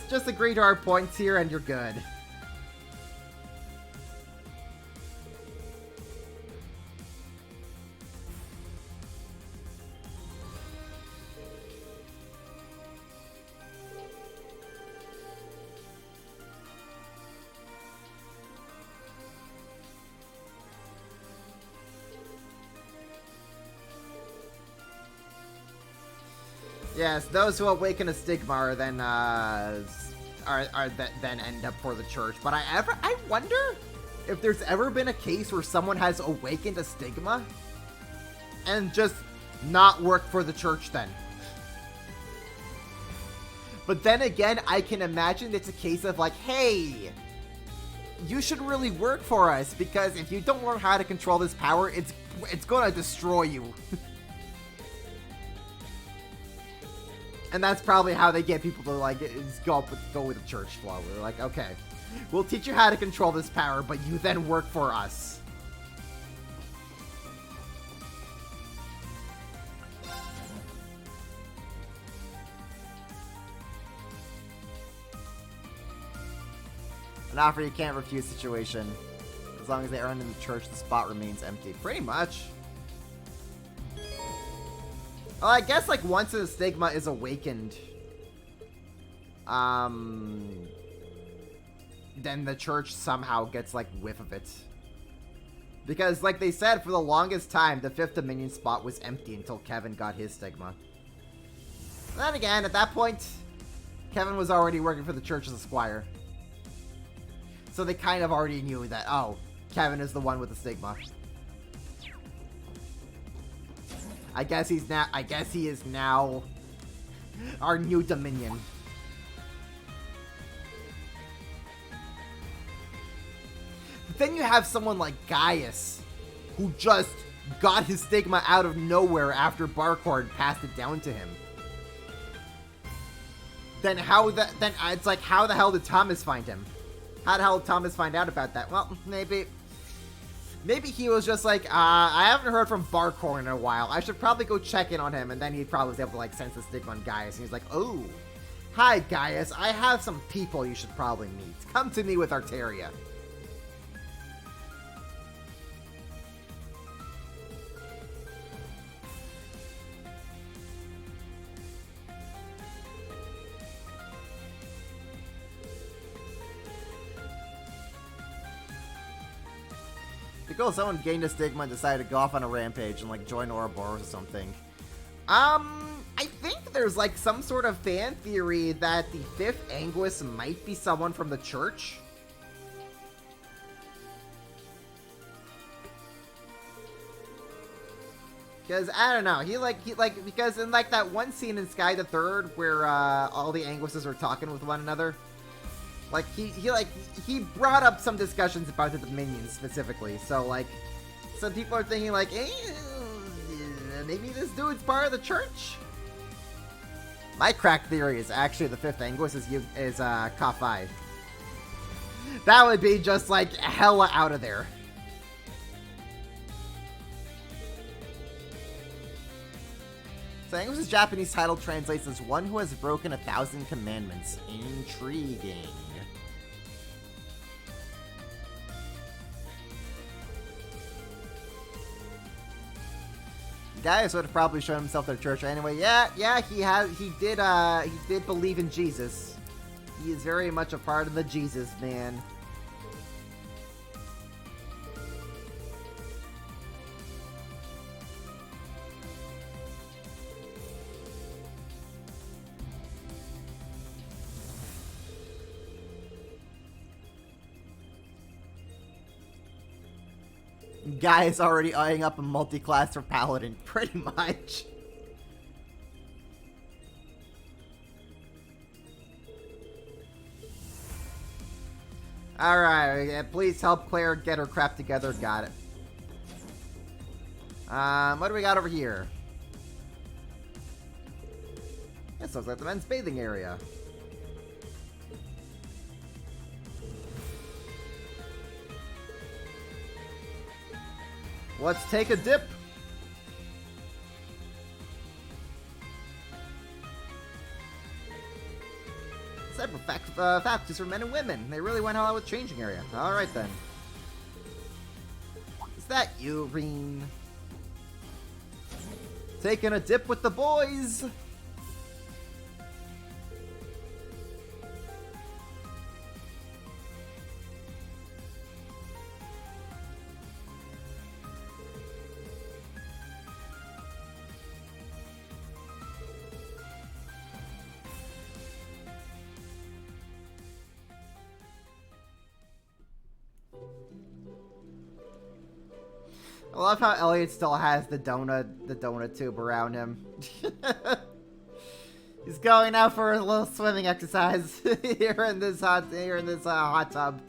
Just agree to our points here and you're good. Yes, those who awaken a stigma are then then end up for the church. But I wonder if there's ever been a case where someone has awakened a stigma and just not worked for the church then. But then again, I can imagine it's a case of like, hey, you should really work for us because if you don't learn how to control this power, it's gonna destroy you. And that's probably how they get people to, like, go with the church flow. They're like, okay, we'll teach you how to control this power, but you then work for us. An offer you can't refuse situation. As long as they earn in the church, the spot remains empty. Pretty much. Well, I guess, like, once the stigma is awakened, then the church somehow gets, like, whiff of it. Because, like they said, for the longest time, the 5th Dominion spot was empty until Kevin got his stigma. Then again, at that point, Kevin was already working for the church as a squire. So they kind of already knew that, oh, Kevin is the one with the stigma. I guess he is now our new Dominion. But then you have someone like Gaius, who just got his stigma out of nowhere after Barkhorn passed it down to him. Then it's like, how the hell did Thomas find him? How the hell did Thomas find out about that? Well, maybe he was just like, I haven't heard from Barkhorn in a while. I should probably go check in on him. And then he probably was able to, like, sense the stigma on Gaius. And he's like, oh, hi, Gaius. I have some people you should probably meet. Come to me with Arteria. Because someone gained a stigma and decided to go off on a rampage and like join Ouroboros or something. I think there's like some sort of fan theory that the fifth Anguis might be someone from the church. Because, I don't know, because in like that one scene in Sky the Third where all the Anguises are talking with one another, like he brought up some discussions about the Dominions specifically. So like, some people are thinking like, maybe this dude's part of the church. My crack theory is actually the fifth Anguis is Ka-Fai. That would be just like hella out of there. So Anguis' Japanese title translates as one who has broken 1,000 commandments. Intriguing. The guy would have probably shown himself their church anyway. Yeah, he did believe in Jesus. He is very much a part of the Jesus man. Guy is already eyeing up a multi-class for Paladin, pretty much. Alright, please help Claire get her crap together. Got it. What do we got over here? This looks like the men's bathing area. Let's take a dip. Separate faculties for men and women. They really went all out with changing area. Alright then. Is that you, Reen? Taking a dip with the boys. I love how Elliot still has the donut tube around him. He's going out for a little swimming exercise here in this hot tub.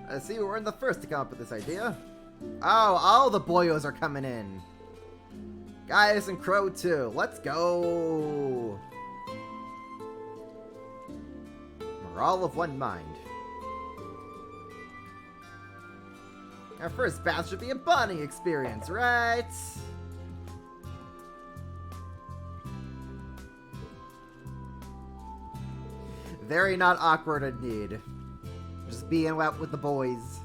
I see we weren't the first to come up with this idea. Oh, all the boyos are coming in. Gaius and Crow too. Let's go. We're all of one mind. Our first bath should be a bonding experience, right? Very not awkward indeed. Just being out with the boys.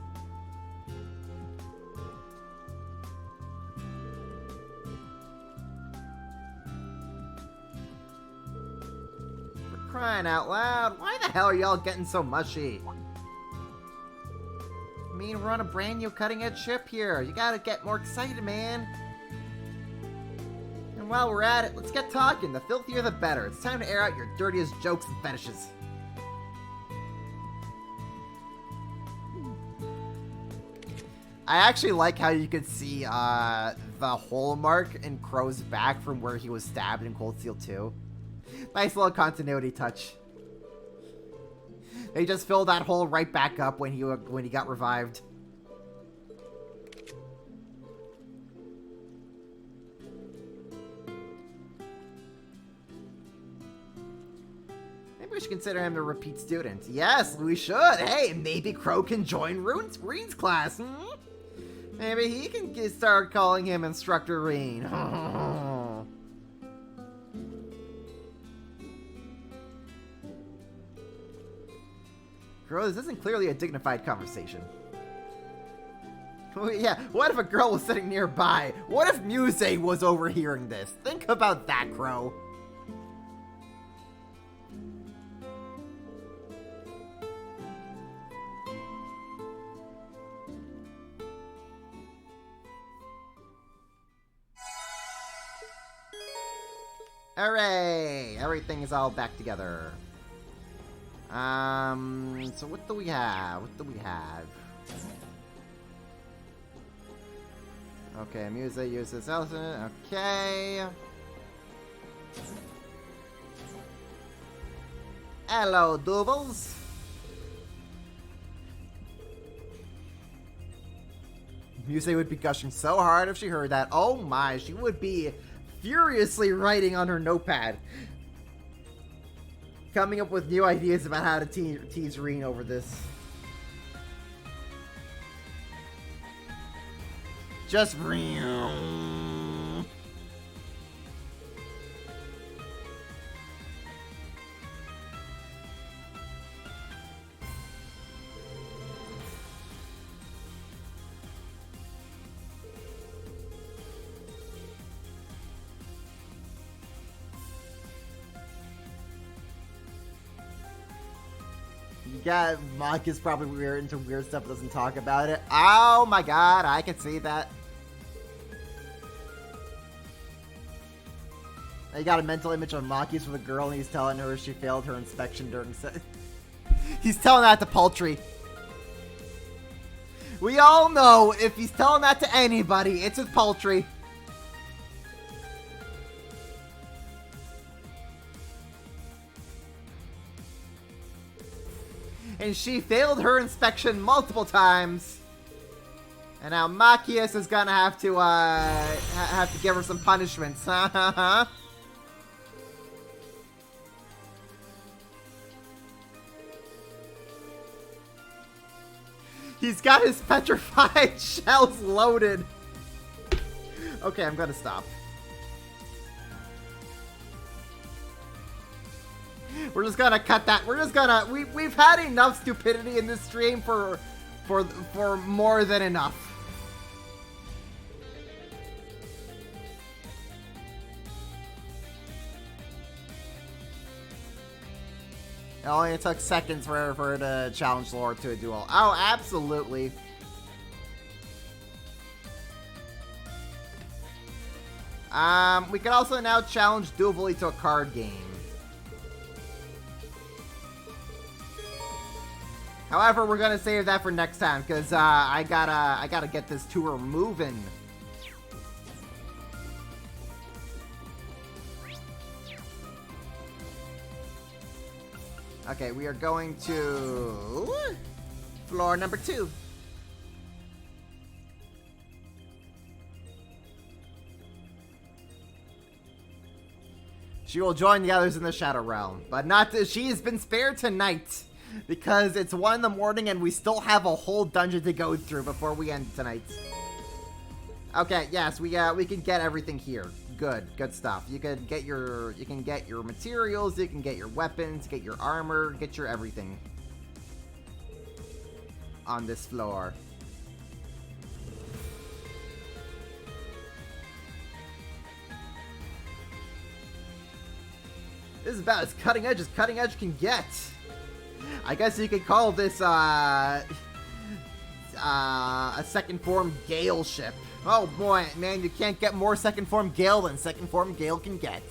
For crying out loud, why the hell are y'all getting so mushy? I mean, we're on a brand new cutting edge ship here. You gotta get more excited, man. And while we're at it, let's get talking. The filthier the better. It's time to air out your dirtiest jokes and fetishes. I actually like how you could see the hole mark in Crow's back from where he was stabbed in Cold Steel 2. Nice little continuity touch. They just filled that hole right back up when he got revived. Maybe we should consider him a repeat student. Yes, we should. Hey, maybe Crow can join Reen's class. Maybe he can start calling him Instructor Reen. Girl, this isn't clearly a dignified conversation. Yeah, what if a girl was sitting nearby? What if Muse was overhearing this? Think about that, Crow. Hooray! Everything is all back together. So what do we have? Okay, Muse uses Elson. Okay. Hello, Doubles. Muse would be gushing so hard if she heard that. Oh my, she would be furiously writing on her notepad. Coming up with new ideas about how to tease Reen over this. Just Reen. Yeah, Mach is probably weird into weird stuff, doesn't talk about it. Oh my god, I can see that. I got a mental image of Maki's with a girl and he's telling her she failed her inspection during he's telling that to Paltry. We all know if he's telling that to anybody, it's with Paltry. And she failed her inspection multiple times. And now Machias is gonna have to give her some punishments. He's got his petrified shells loaded. Okay, I'm gonna stop. We're just gonna cut that. We're just gonna. We've had enough stupidity in this stream for more than enough. It only took seconds for her to challenge Laura to a duel. Oh, absolutely. We can also now challenge Duvali to a card game. However, we're gonna save that for next time because I gotta get this tour moving. Okay, we are going to floor number 2. She will join the others in the Shadow Realm, but not. She has been spared tonight because it's 1 in the morning and we still have a whole dungeon to go through before we end tonight. Okay, yes, we can get everything here. Good stuff. You can get your materials, you can get your weapons, get your armor, get your everything on this floor. This is about as cutting edge can get. I guess you could call this a second form Gale ship. Oh boy, man, you can't get more second form Gale than second form Gale can get.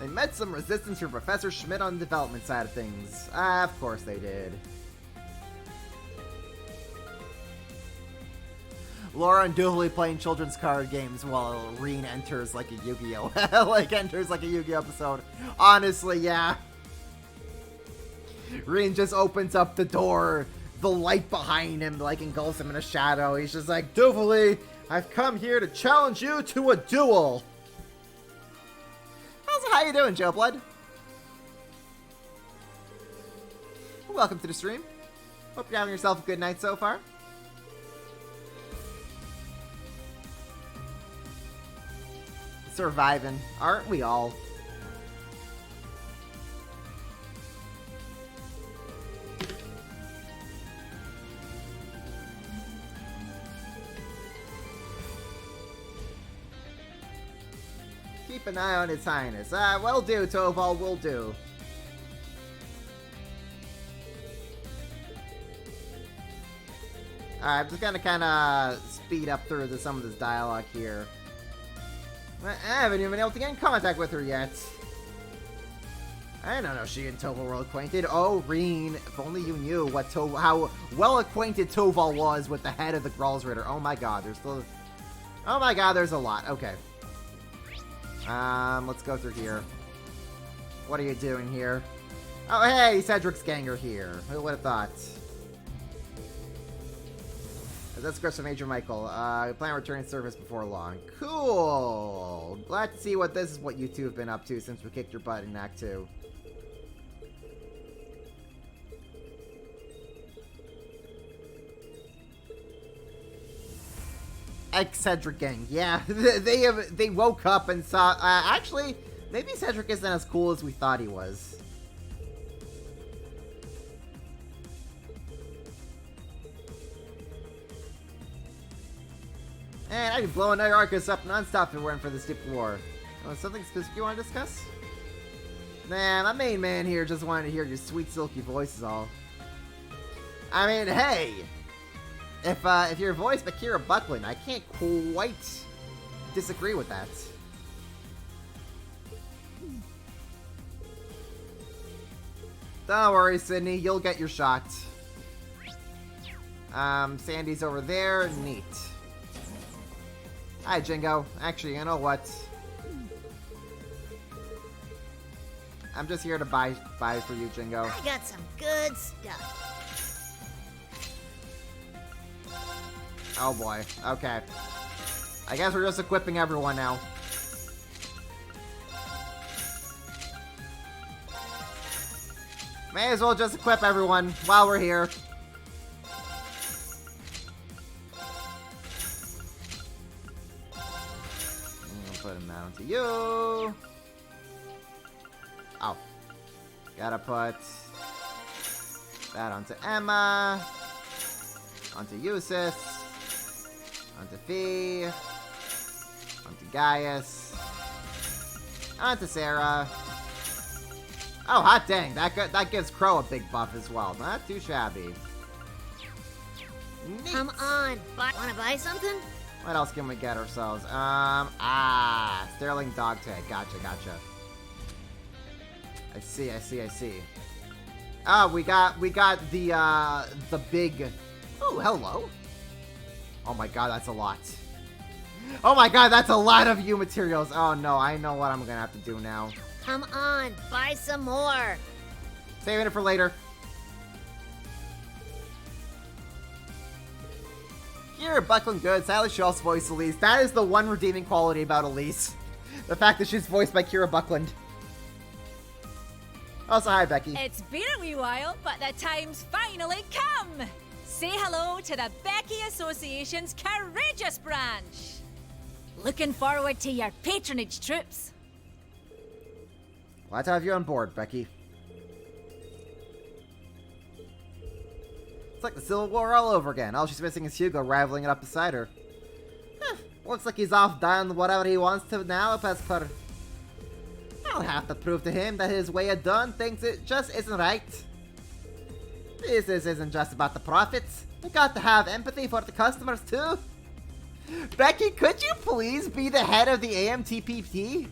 They met some resistance from Professor Schmidt on the development side of things. Of course they did. Laura and Duvali playing children's card games while Reen enters like a Yu-Gi-Oh! Enters like a Yu-Gi-Oh! Episode. Honestly, yeah. Reen just opens up the door the light behind him, like, engulfs him in a shadow. He's just like, Duvalie, I've come here to challenge you to a duel. How you doing, Joe Blood? Welcome to the stream. Hope you're having yourself a good night so far. Surviving, aren't we all? Keep an eye on His Highness. Will do, Toval, will do. Alright, I'm just gonna kinda speed up through some of this dialogue here. I haven't even been able to get in contact with her yet. I don't know she and Toval were acquainted. Oh, Reen, if only you knew what how well acquainted Toval was with the head of the Gralsritter. Oh my god, there's still... Oh my god, there's a lot. Okay. Let's go through here. What are you doing here? Oh, hey, Cedric's gang are here. Who would have thought? That's Chris from Major Michael. Plan on returning to service before long. Cool! Glad to see this is what you two have been up to since we kicked your butt in Act 2. Cedric gang, yeah. they woke up and saw... actually, maybe Cedric isn't as cool as we thought he was. And I'd be blowing their Arcus up non-stop if it weren't for the stupid war. Something specific you want to discuss? Nah, my main man here just wanted to hear your sweet silky voice is all. I mean, hey! If you're voiced by Kira Buckland, I can't quite disagree with that. Don't worry, Sydney, you'll get your shot. Sandy's over there. Neat. Hi, Jingo. Actually, you know what? I'm just here to buy for you, Jingo. I got some good stuff. Oh boy. Okay. I guess we're just equipping everyone now. May as well just equip everyone while we're here. Put him down to you. Oh. Gotta put that onto Emma. Onto Eustace. Onto Fee. Onto Gaius. Onto Sarah. Oh, hot dang. That gives Crow a big buff as well. Not too shabby. Neat. Come on, wanna buy something? What else can we get ourselves? Sterling Dog Tag. Gotcha. I see. Oh, we got the big... Oh, hello. Oh my god, that's a lot. Oh my god, that's a lot of you materials. Oh no, I know what I'm gonna have to do now. Come on, buy some more. Saving it for later. Here, Buckland good. Sadly, she also voiced Elise. That is the one redeeming quality about Elise. The fact that she's voiced by Kira Buckland. Also, hi, Becky. It's been a wee while, but the time's finally come. Say hello to the Becky Association's Courageous Branch. Looking forward to your patronage, troops. Glad to have you on board, Becky. It's like the Civil War all over again. All she's missing is Hugo rivaling it up beside her. Looks like he's off doing whatever he wants to now, Pesper. I'll have to prove to him that his way of doing things it just isn't right. Business isn't just about the profits. You got to have empathy for the customers too. Becky, could you please be the head of the AMTPT?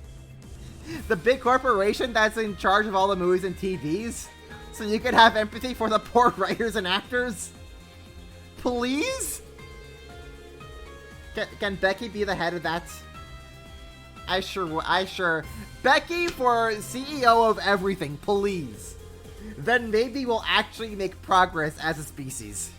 The big corporation that's in charge of all the movies and TVs? So you could have empathy for the poor writers and actors? Please? Can Becky be the head of that? I sure. Becky for CEO of everything, please. then maybe we'll actually make progress as a species.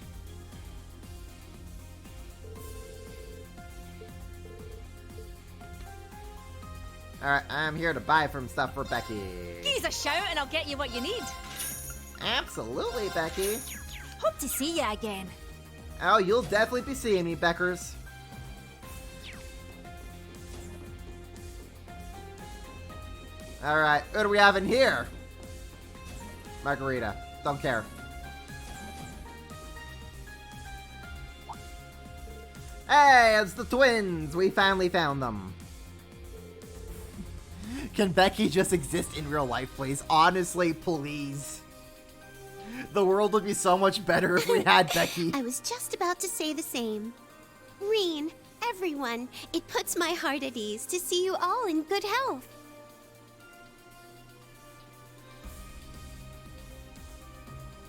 Alright, I'm here to buy some stuff for Becky. Give us a shout and I'll get you what you need. Absolutely, Becky. Hope to see you again. Oh, you'll definitely be seeing me, Beckers. Alright, what do we have in here? Margarita. Don't care. Hey, it's the twins! We finally found them. Can Becky just exist in real life, please? Honestly, please. The world would be so much better if we had Becky. I was just about to say the same. Reen, everyone, it puts my heart at ease to see you all in good health.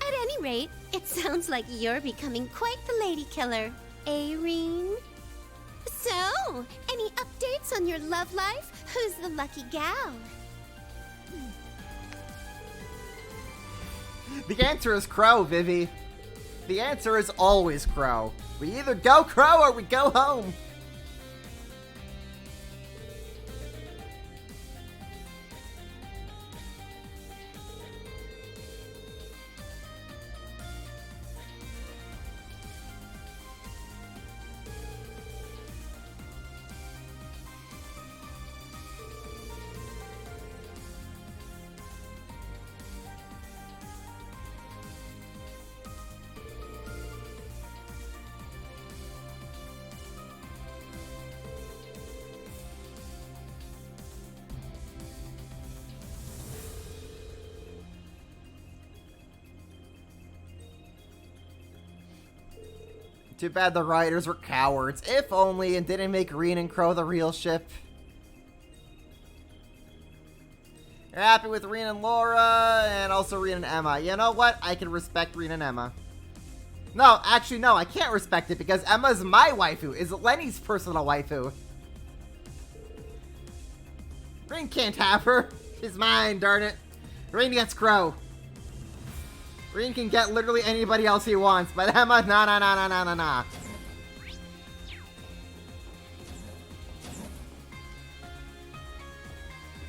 At any rate, it sounds like you're becoming quite the lady killer, eh, Reen? So, any updates on your love life? Who's the lucky gal? The answer is Crow, Vivi. The answer is always Crow. We either go Crow or we go home. Too bad the writers were cowards. If only, and didn't make Reen and Crow the real ship. You're happy with Reen and Laura, and also Reen and Emma. You know what? I can respect Reen and Emma. No, actually, no, I can't respect it because Emma's my waifu. Is Lenny's personal waifu. Reen can't have her. She's mine, darn it. Reen gets Crow. Reen can get literally anybody else he wants, but Emma, nah.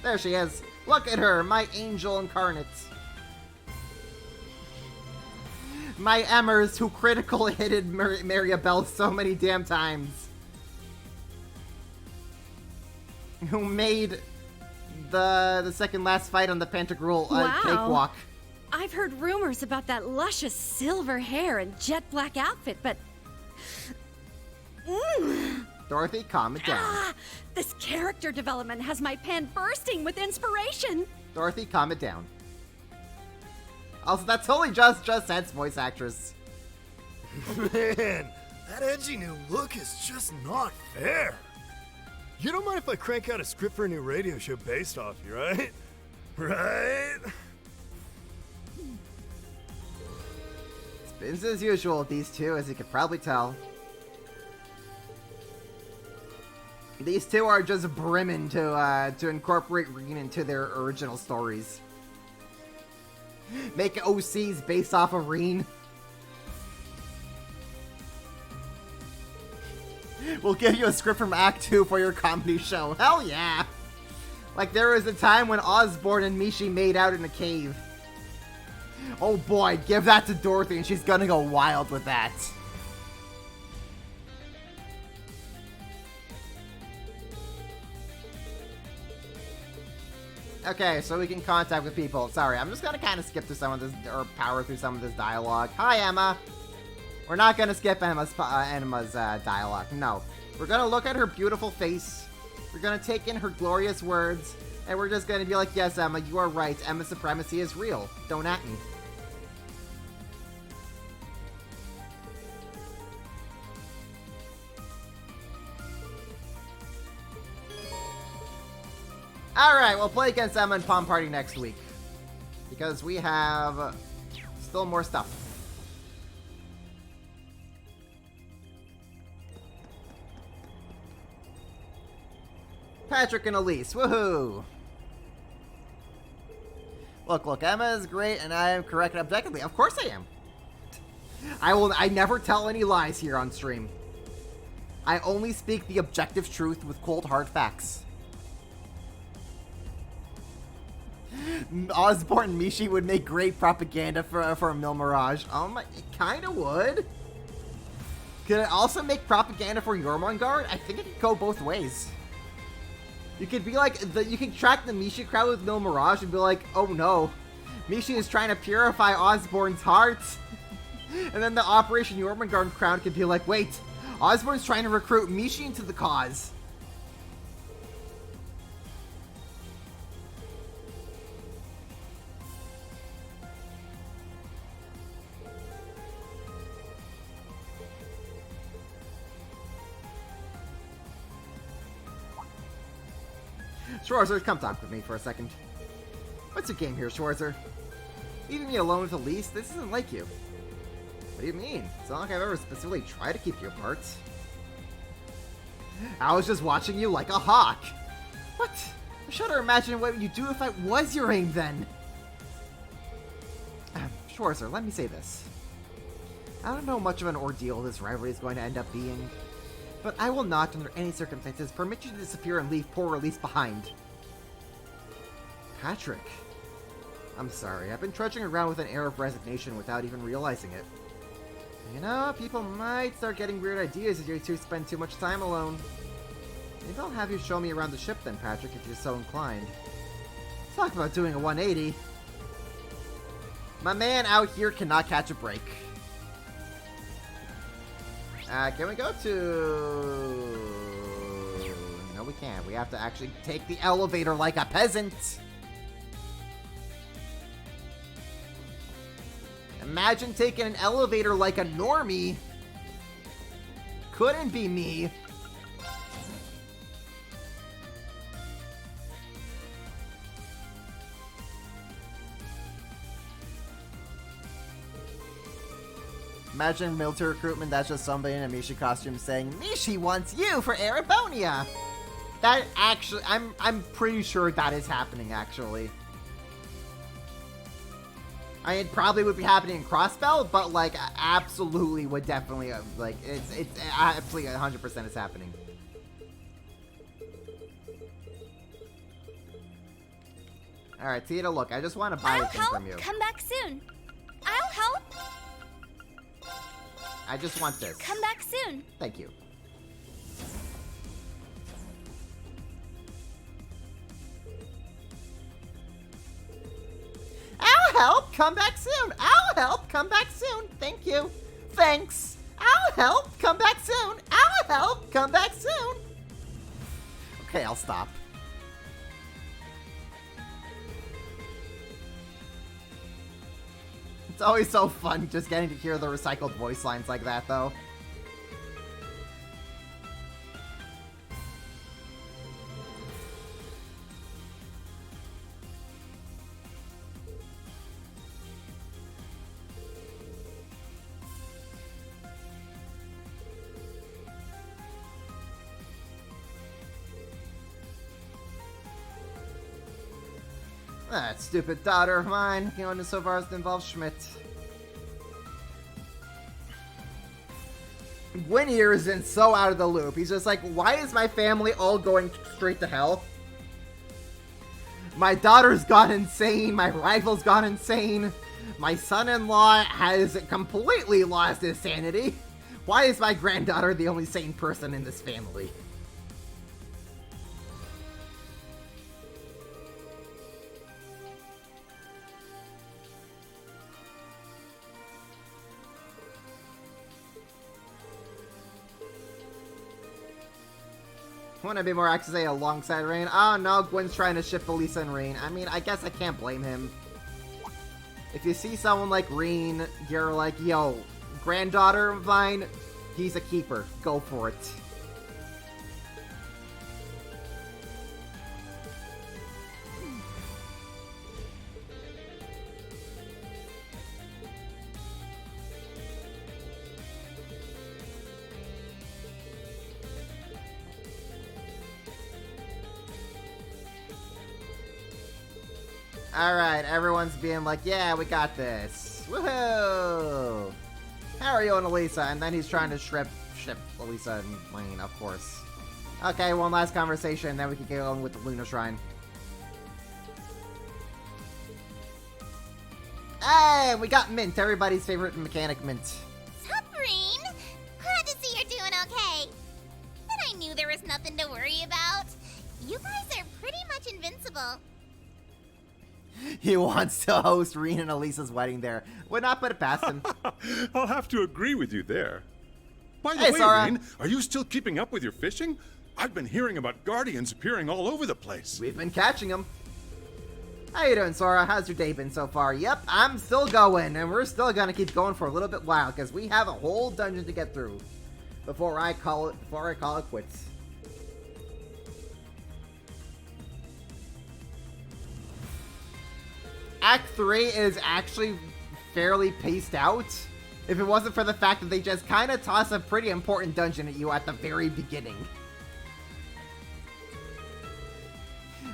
There she is. Look at her, my angel incarnate. My Emmers who critical hitted Mariabelle so many damn times. Who made the second last fight on the Pantagruel cakewalk. I've heard rumors about that luscious silver hair and jet black outfit, but... Dorothy, calm it down. This character development has my pen bursting with inspiration. Dorothy, calm it down. Also, that's totally just Ed's voice actress. Man, that edgy new look is just not fair. You don't mind if I crank out a script for a new radio show based off you, right? Right? It's business as usual with these two, as you could probably tell. These two are just brimming to incorporate Reen into their original stories. Make OCs based off of Reen. We'll give you a script from Act 2 for your comedy show. Hell yeah! Like there was a time when Osborne and Mishi made out in a cave. Oh boy, give that to Dorothy and she's gonna go wild with that. Okay, so we can contact with people. Sorry, I'm just gonna kind of skip through some of this, or power through some of this dialogue. Hi, Emma. We're not gonna skip Emma's dialogue. No, we're gonna look at her beautiful face. We're gonna take in her glorious words, and we're just gonna be like, "Yes, Emma, you are right. Emma's supremacy is real. Don't at me." Alright, we'll play against Emma and Palm Party next week. Because we have still more stuff. Patrick and Elise, woohoo! Look, Emma is great, and I am correct objectively. Of course I am. I never tell any lies here on stream. I only speak the objective truth with cold, hard facts. Osborne and Mishi would make great propaganda for Mil Mirage. It kinda would. Could it also make propaganda for Jormungand? I think it could go both ways. You could be like, you could track the Mishi crowd with Mil Mirage and be like, oh no, Mishi is trying to purify Osborne's heart. And then the Operation Jormungand crowd could be like, wait, Osborne's trying to recruit Mishi into the cause. Schwarzer, come talk with me for a second. What's your game here, Schwarzer? Leaving me alone with Elise? This isn't like you. What do you mean? It's not like I've ever specifically tried to keep you apart. I was just watching you like a hawk. What? I shudder to imagine what you'd do if I was your aim then. Schwarzer, let me say this. I don't know much of an ordeal this rivalry is going to end up being. But I will not, under any circumstances, permit you to disappear and leave poor Elise behind. Patrick. I'm sorry, I've been trudging around with an air of resignation without even realizing it. You know, people might start getting weird ideas if you two spend too much time alone. Maybe I'll have you show me around the ship then, Patrick, if you're so inclined. Talk about doing a 180. My man out here cannot catch a break. Can we go to... No, we can't. We have to actually take the elevator like a peasant. Imagine taking an elevator like a normie. Couldn't be me. Imagine military recruitment, that's just somebody in a Mishi costume saying, Mishi wants you for Erebonia! That actually, I'm pretty sure that is happening, actually. It probably would be happening in Crossbell, but, like, absolutely would definitely, like, it's absolutely 100% is happening. Alright, Tita, look, I just want to buy a thing from you. Come back soon. I'll help. I just want this. Come back soon. Thank you. I'll help. Come back soon. I'll help. Come back soon. Thank you. Thanks. I'll help. Come back soon. I'll help. Come back soon. Okay, I'll stop. It's always so fun just getting to hear the recycled voice lines like that, though. That stupid daughter of mine, going so far as to involve Schmidt. Gwyn here has been so out of the loop. He's just like, why is my family all going straight to hell? My daughter's gone insane. My rival's gone insane. My son-in-law has completely lost his sanity. Why is my granddaughter the only sane person in this family? Wouldn't it be more apt to say alongside Rain? Oh no, Gwyn's trying to ship Elisa and Rain. I mean, I guess I can't blame him. If you see someone like Rain, you're like, yo, granddaughter of mine, he's a keeper. Go for it. Alright, everyone's being like, yeah, we got this. Woohoo! How are you and Elisa? And then he's trying to ship Elisa and Lane, of course. Okay, one last conversation, then we can get on with the Lunar Shrine. Hey, we got Mint, everybody's favorite mechanic Mint. Sup, Reen? Glad to see you're doing okay. But I knew there was nothing to worry about. You guys are pretty much invincible. He wants to host Reen and Elisa's wedding there. Would not put it past him. I'll have to agree with you there. By the Hey, way, Sora. Reen, are you still keeping up with your fishing? I've been hearing about guardians appearing all over the place. We've been catching them. How you doing, Sora? How's your day been so far? Yep, I'm still going, and we're still gonna keep going for a little bit while, because we have a whole dungeon to get through before I call it quits. Act 3 is actually fairly paced out. If it wasn't for the fact that they just kind of toss a pretty important dungeon at you at the very beginning.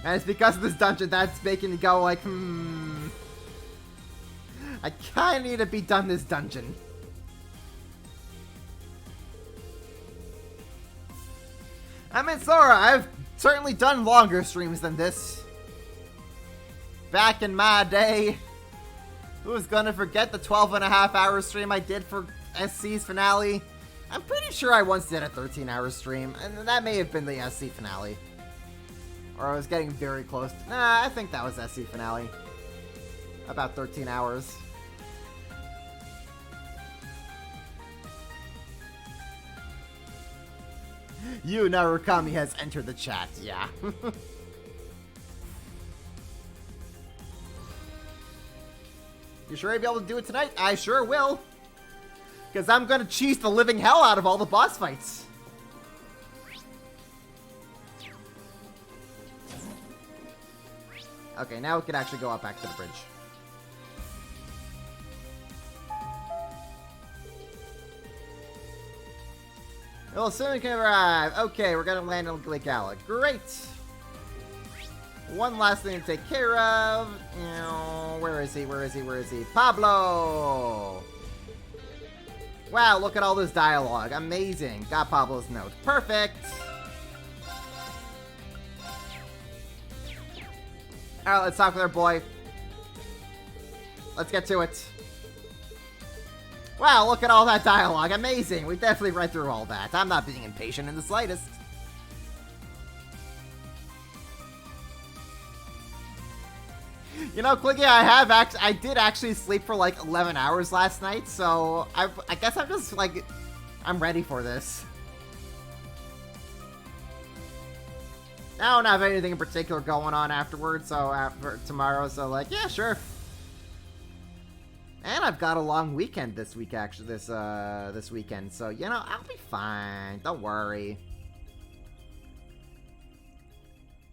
And it's because of this dungeon that's making me go like, I kind of need to be done this dungeon. I mean, Sora, I've certainly done longer streams than this. Back in my day, who's gonna forget the 12.5-hour stream I did for SC's finale? I'm pretty sure I once did a 13-hour stream, and that may have been the SC finale. Or I was getting very close. Nah, I think that was SC finale. About 13 hours. Yu Narukami has entered the chat, yeah. You sure you'll be able to do it tonight? I sure will. Because I'm gonna cheese the living hell out of all the boss fights. Okay, now we can actually go up back to the bridge. Well, soon we can arrive. Okay, we're gonna land on Lake Gala. Great! One last thing to take care of. Where is he? Where is he? Where is he? Pablo! Wow, look at all this dialogue. Amazing. Got Pablo's note. Perfect! Alright, let's talk with our boy. Let's get to it. Wow, look at all that dialogue. Amazing. We definitely read through all that. I'm not being impatient in the slightest. You know, Cliggy, I did actually sleep for like 11 hours last night, so I guess I'm just like, I'm ready for this. I don't have anything in particular going on afterwards, so after tomorrow, so like, yeah, sure. And I've got a long weekend this week, actually, this weekend, so, you know, I'll be fine. Don't worry.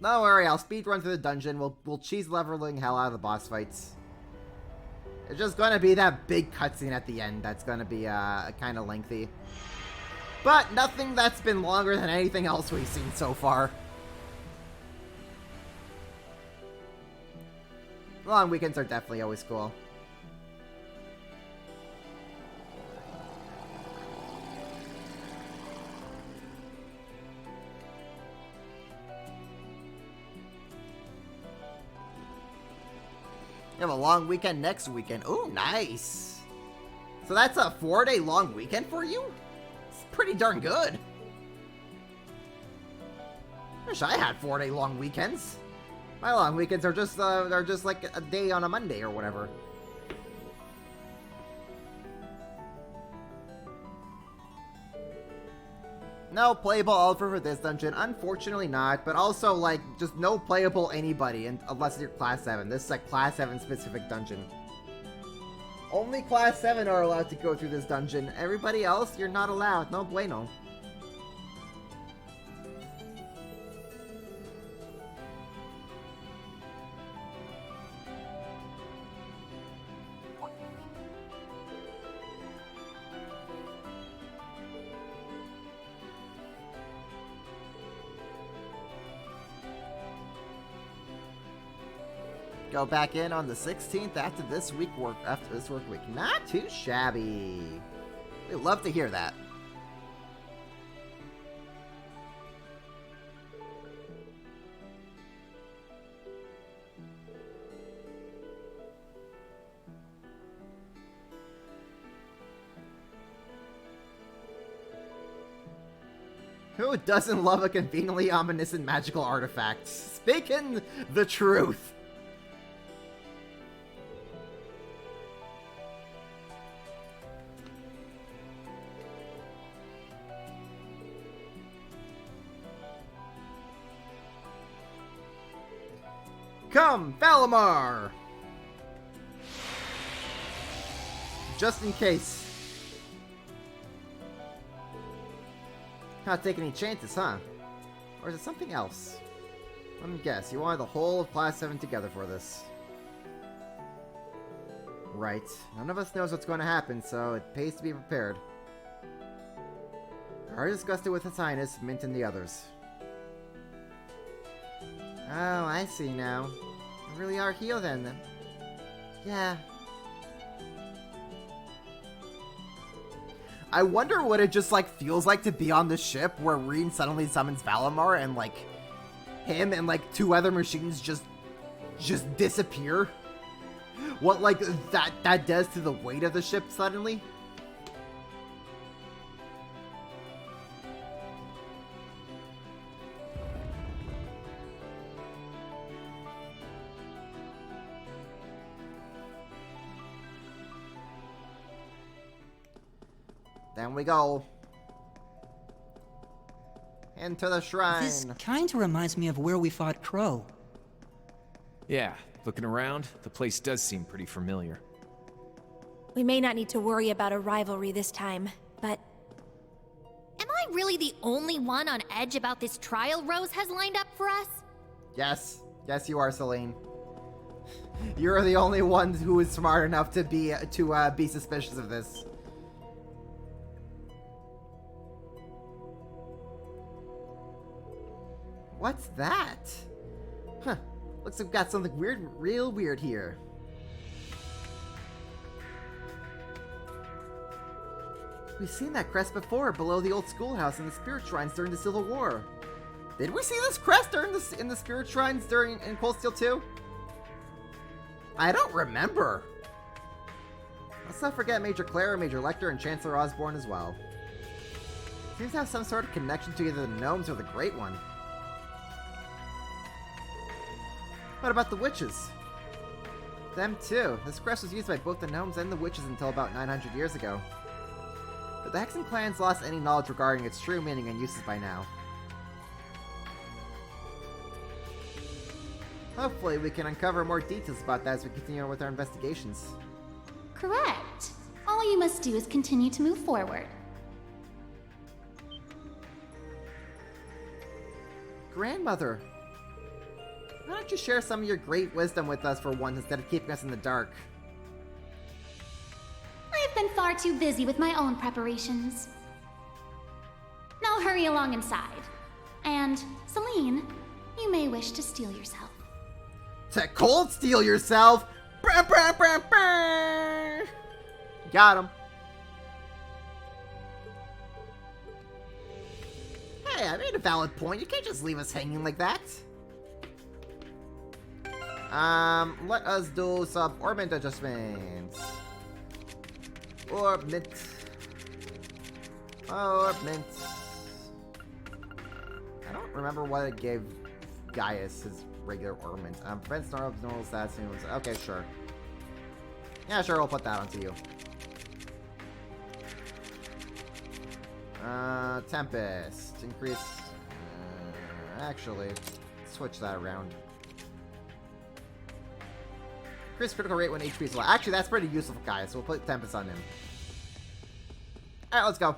Don't worry, I'll speedrun through the dungeon. We'll cheese leveling hell out of the boss fights. It's just gonna be that big cutscene at the end that's gonna be kind of lengthy. But nothing that's been longer than anything else we've seen so far. Long weekends are definitely always cool. You have a long weekend next weekend. Ooh, nice. So that's a 4-day long weekend for you? It's pretty darn good. Wish I had 4-day long weekends. My long weekends are just like a day on a Monday or whatever. No playable Alpha for this dungeon. Unfortunately not, but also, like, just no playable anybody unless you're Class 7. This is a Class 7 specific dungeon. Only Class 7 are allowed to go through this dungeon. Everybody else, you're not allowed. No bueno. Go back in on the 16th after this work week. Not too shabby. We love to hear that. Who doesn't love a conveniently ominous and magical artifact? Speaking the truth. Come, Valimar! Just in case. Not taking any chances, huh? Or is it something else? Let me guess, you wanted the whole of Class 7 together for this. Right. None of us knows what's going to happen, so it pays to be prepared. I already discussed it with His Highness, Mint, and the others. Oh, I see now. You really are Hio then. Yeah. I wonder what it just, like, feels like to be on the ship where Rean suddenly summons Valimar and, like, him and, like, 2 other machines just disappear. What, like, that does to the weight of the ship suddenly. Then we go. Into the shrine. This kinda reminds me of where we fought Crow. Yeah, looking around, the place does seem pretty familiar. We may not need to worry about a rivalry this time, but... Am I really the only one on edge about this trial Rose has lined up for us? Yes. Yes, you are, Celine. You're the only one who is smart enough to be suspicious of this. What's that? Huh. Looks like we've got something real weird here. We've seen that crest before, below the old schoolhouse in the spirit shrines during the Civil War. Did we see this crest in the spirit shrines in Cold Steel 2? I don't remember. Let's not forget Major Clara, Major Lecter, and Chancellor Osborne as well. Seems to have some sort of connection to either the gnomes or the Great One. What about the witches? Them too. This crest was used by both the gnomes and the witches until about 900 years ago. But the Hexen clans lost any knowledge regarding its true meaning and uses by now. Hopefully we can uncover more details about that as we continue on with our investigations. Correct. All you must do is continue to move forward. Grandmother! Why don't you share some of your great wisdom with us for once instead of keeping us in the dark? I've been far too busy with my own preparations. Now hurry along inside. And, Celine, you may wish to steel yourself. To cold steel yourself? Brr, brr, brr, brr. Got him. Hey, I made a valid point. You can't just leave us hanging like that. Let us do some orbit adjustments. Orbit. Orbit. I don't remember what it gave Gaius his regular ornament. Prevents normal stats. Okay, sure. Yeah, sure, we'll put that onto you. Tempest. Increase. Actually, switch that around. Increase critical rate when HP is low. Actually, that's pretty useful for Gaius, so we'll put Tempest on him. Alright, let's go.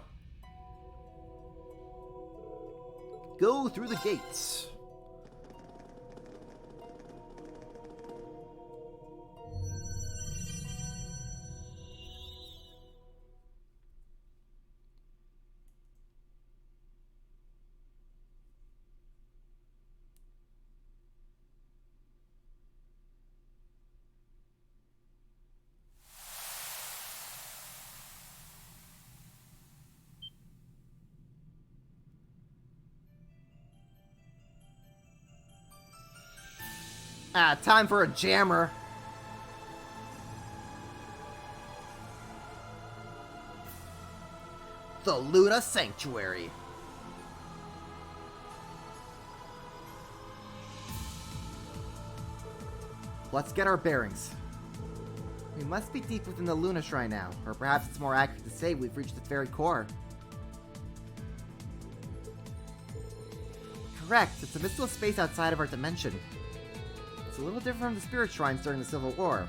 Go through the gates. Ah, time for a jammer. The Luna Sanctuary. Let's get our bearings. We must be deep within the Luna Shrine now, or perhaps it's more accurate to say we've reached its very core. Correct, it's a mystical space outside of our dimension. It's a little different from the Spirit Shrines during the Civil War.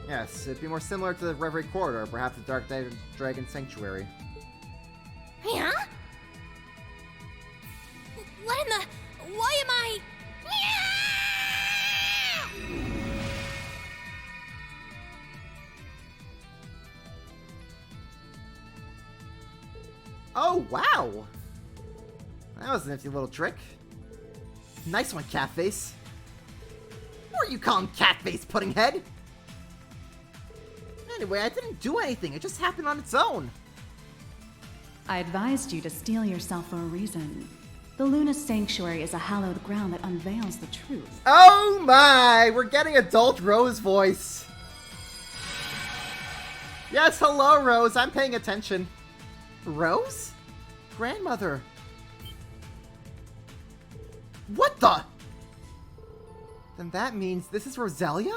Yes, it'd be more similar to the Reverie Corridor, or perhaps the Dark Dragon Sanctuary. Yeah? What in the... Why am I... Oh, wow! That was a nifty little trick. Nice one, Catface. What are you calling Catface, Puddinghead? Anyway, I didn't do anything. It just happened on its own. I advised you to steel yourself for a reason. The Luna Sanctuary is a hallowed ground that unveils the truth. Oh my! We're getting adult Rose voice. Yes, hello, Rose. I'm paying attention. Rose? Grandmother. What the? Then that means this is Roselia?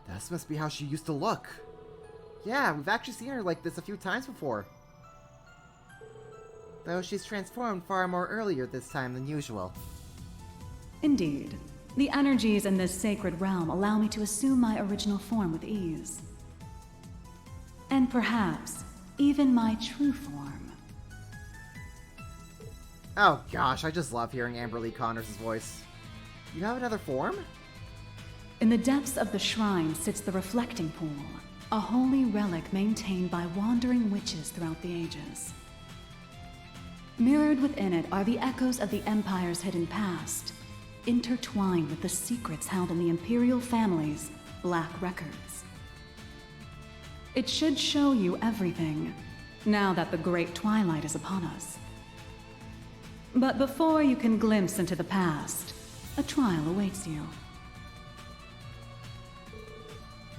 This must be how she used to look. Yeah, we've actually seen her like this a few times before. Though she's transformed far more earlier this time than usual. Indeed. The energies in this sacred realm allow me to assume my original form with ease. And perhaps, even my true form. Oh gosh, I just love hearing Amberly Connors' voice. You have another form? In the depths of the shrine sits the Reflecting Pool, a holy relic maintained by wandering witches throughout the ages. Mirrored within it are the echoes of the Empire's hidden past, intertwined with the secrets held in the Imperial family's black records. It should show you everything, now that the Great Twilight is upon us. But before you can glimpse into the past, a trial awaits you.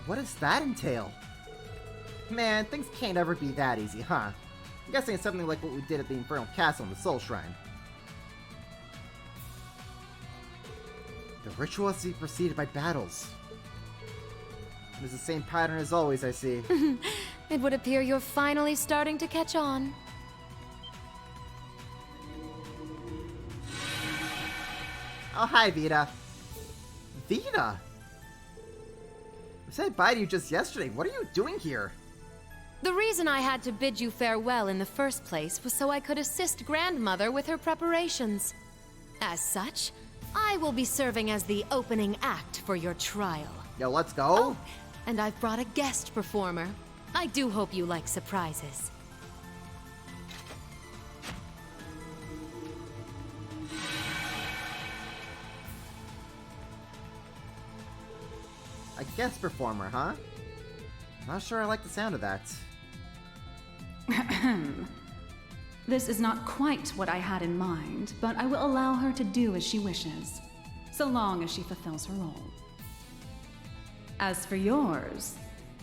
What does that entail? Man, things can't ever be that easy, huh? I'm guessing it's something like what we did at the Infernal Castle in the Soul Shrine. The ritual has to be preceded by battles. It is the same pattern as always, I see. It would appear you're finally starting to catch on. Oh, hi, Vita. Vita? I said bye to you just yesterday. What are you doing here? The reason I had to bid you farewell in the first place was so I could assist Grandmother with her preparations. As such, I will be serving as the opening act for your trial. Yo, let's go. Oh, and I've brought a guest performer. I do hope you like surprises. A guest performer, huh? Not sure I like the sound of that. This is not quite what I had in mind, but I will allow her to do as she wishes, so long as she fulfills her role. As for yours,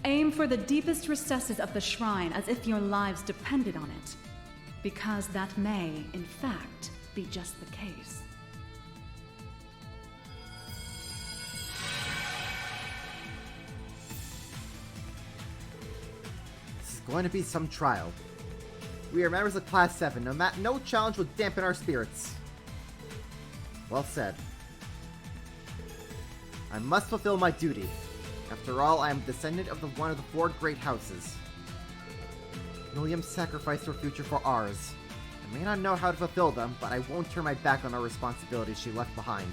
aim for the deepest recesses of the shrine as if your lives depended on it, because that may, in fact, be just the case. This is going to be some trial. We are members of Class 7. No challenge will dampen our spirits. Well said. I must fulfill my duty. After all, I am a descendant of one of the 4 great houses. William sacrificed her future for ours. I may not know how to fulfill them, but I won't turn my back on our responsibilities she left behind.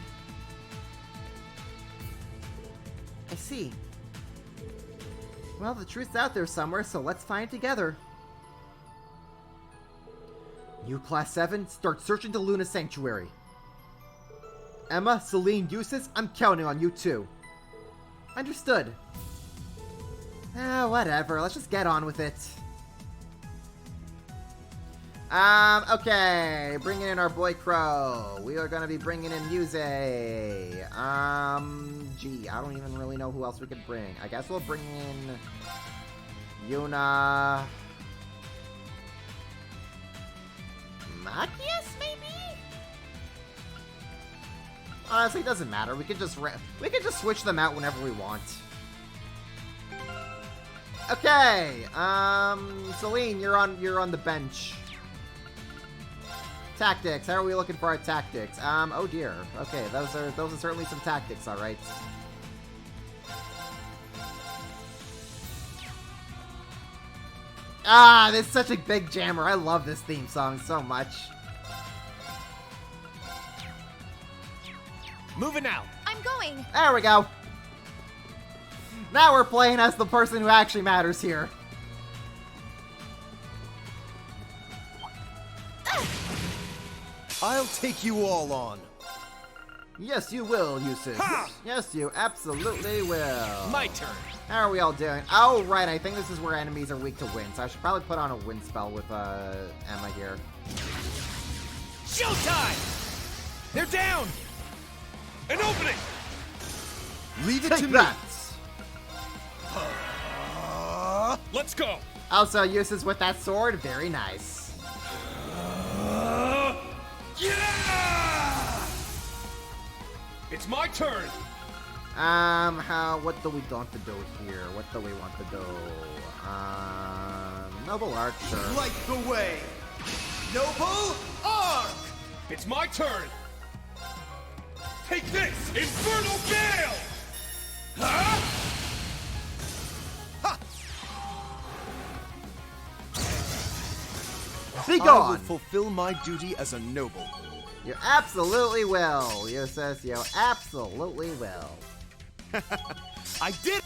I see. Well, the truth's out there somewhere, so let's find it together. You Class 7, start searching the Luna Sanctuary. Emma, Celine, Eustace, I'm counting on you too. Understood. Whatever, let's just get on with it. Okay, bringing in our boy Crow. We are gonna be bringing in Muse. Gee, I don't even really know who else we could bring. I guess we'll bring in Yuna. Machias, maybe? Honestly, it doesn't matter. We could just switch them out whenever we want. Okay, Celine, you're on the bench. Tactics. How are we looking for our tactics? Oh dear. Okay, those are certainly some tactics, all right. Ah, this is such a big jammer. I love this theme song so much. Moving out. I'm going. There we go. Now we're playing as the person who actually matters here. I'll take you all on. Yes, you will, Yusuf. Yes, you absolutely will. My turn. How are we all doing? Oh, right. I think this is where enemies are weak to wind, so I should probably put on a wind spell with Emma here. Showtime! They're down! An opening! Leave it Take to me. that. Let's go! Also, Yusuf with that sword. Very nice. Yeah! It's my turn. What do we want to do here? What do we want to do? Noble Archer. Light the way. Noble Arc. It's my turn. Take this, Infernal Gale! Huh? Be I gone. will fulfill my duty as a noble. You absolutely will, Yusuf. You absolutely will. I did.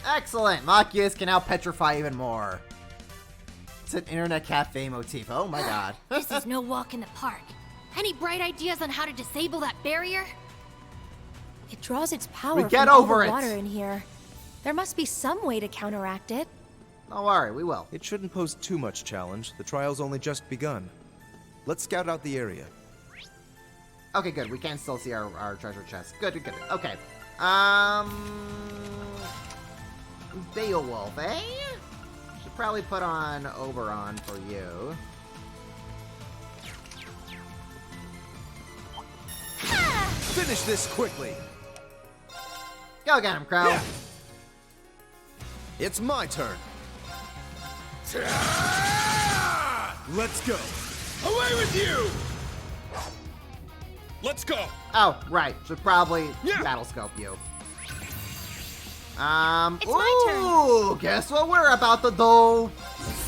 Excellent. Machias can now petrify even more. It's an internet cafe motif. Oh my god. This is no walk in the park. Any bright ideas on how to disable that barrier? It draws its power We from get all over the it. water in here. There must be some way to counteract it. Don't worry, we will. It shouldn't pose too much challenge. The trial's only just begun. Let's scout out the area. Okay, good. We can still see our treasure chest. Good, good, good. Okay. Beowulf, eh? Should probably put on Oberon for you. Finish this quickly. Go get him, Crow. Yeah. It's my turn. Let's go. Away with you! Let's go. Oh, right. Should probably Yeah. battle scope you. It's my Ooh, guess what we're about to do?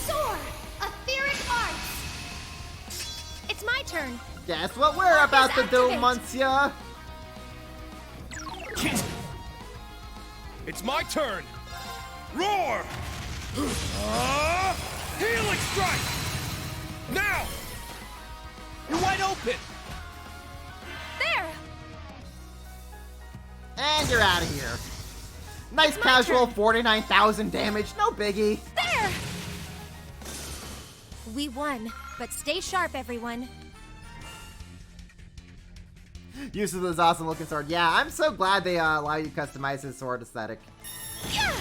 Sword! Etheric arts! It's my turn. Guess what we're about to do, activate. Monsieur? It's my turn. Roar! Healing strike! Now! You're wide open. There! And you're out of here. Nice casual 49,000 damage, no biggie. There! We won, but stay sharp, everyone. Use of this awesome looking sword. Yeah, I'm so glad they allow you to customize his sword aesthetic. Yeah!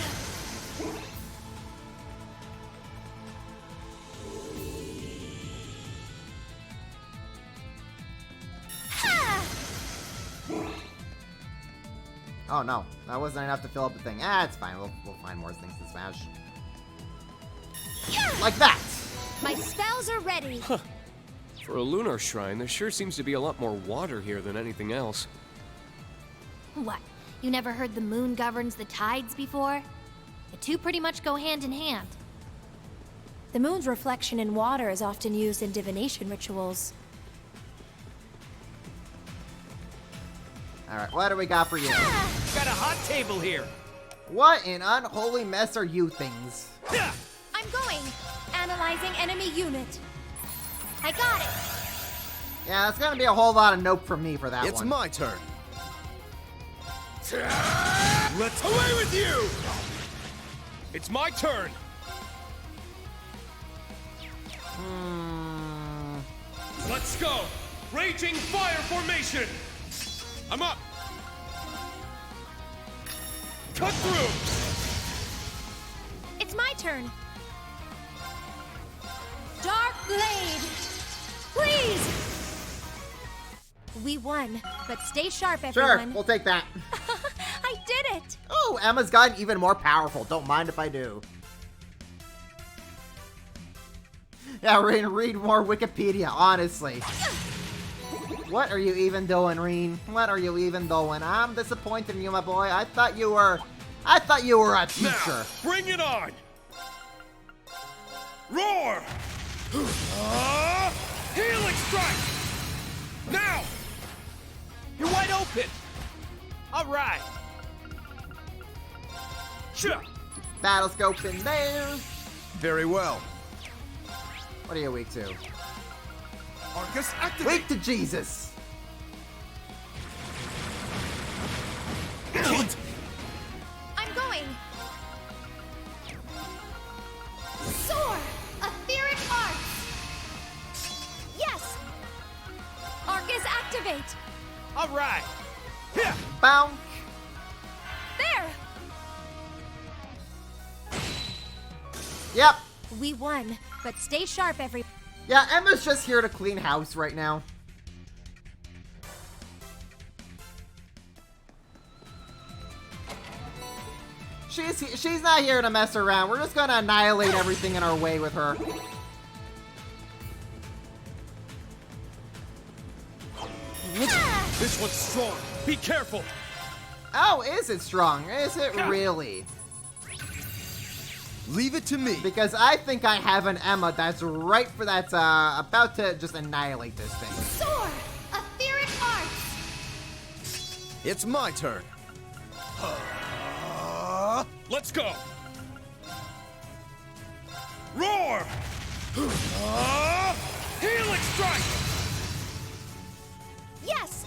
Oh no, that wasn't enough to fill up the thing. Ah, it's fine. We'll find more things to smash. Like that! My spells are ready. For a lunar shrine, there sure seems to be a lot more water here than anything else. What? You never heard the moon governs the tides before? The two pretty much go hand in hand. The moon's reflection in water is often used in divination rituals. Alright, what do we got for you? Got a hot table here. What an unholy mess are you things? I'm going. Analyzing enemy unit. I got it. Yeah, it's gonna be a whole lot of nope from me for that It's one. my turn. Let's away with you! It's my turn. Let's go! Raging fire formation! I'm up! Cut through! It's my turn. Dark Blade! Please! We won, but stay sharp, everyone. Sure, we'll take that. I did it! Oh, Emma's gotten even more powerful. Don't mind if I do. Yeah, read more Wikipedia, honestly. What are you even doing, Reen? What are you even doing? I'm disappointed in you, my boy. I thought you were a teacher. Now, bring it on! Roar! Helix strike! Now! You're wide open! Alright! Sure! Battle scope in there. Very well. What are you weak to? Arcus, activate! Weak to Jesus! I'm going! Soar! Etheric Arts! Yes! Arcus, activate! Alright! Here! Bounce! There! Yep. We won, but stay sharp, everyone. Yeah, Emma's just here to clean house right now. She's not here to mess around. We're just gonna annihilate everything in our way with her. This one's strong! Be careful! Oh, is it strong? Is it really? Leave it to me. Because I think I have an Emma that's right for that, about to just annihilate this thing. Soar! Etheric Arts! It's my turn. Let's go! Roar! Helix strike! Yes!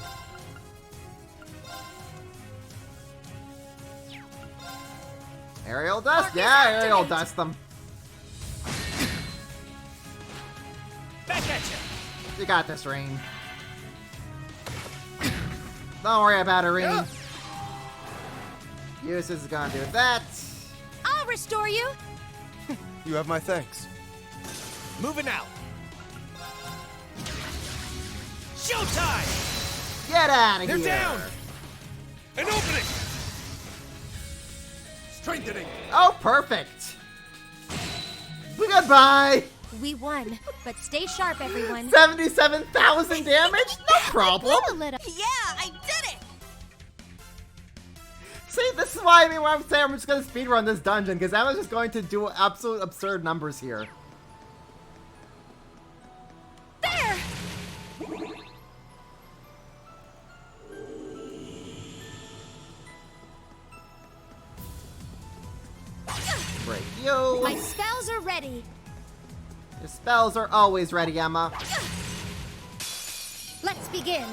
Aerial dust? Arcus, Yeah, aerial activate. dust them. Back at you! You got this, Rain. Don't worry about it, Rain. Usis is gonna do that. I'll restore you! You have my thanks. Moving out! Showtime! Get out of They're here! down! An opening! Strengthening! Oh, perfect! Goodbye! We won, but stay sharp, everyone. 77,000 damage? No problem! Yeah, I did it! See, this is why I'm saying I'm just gonna speedrun this dungeon, because Emma's just going to do absolute absurd numbers here. There! Break you. My spells are ready. Your spells are always ready, Emma. Let's begin.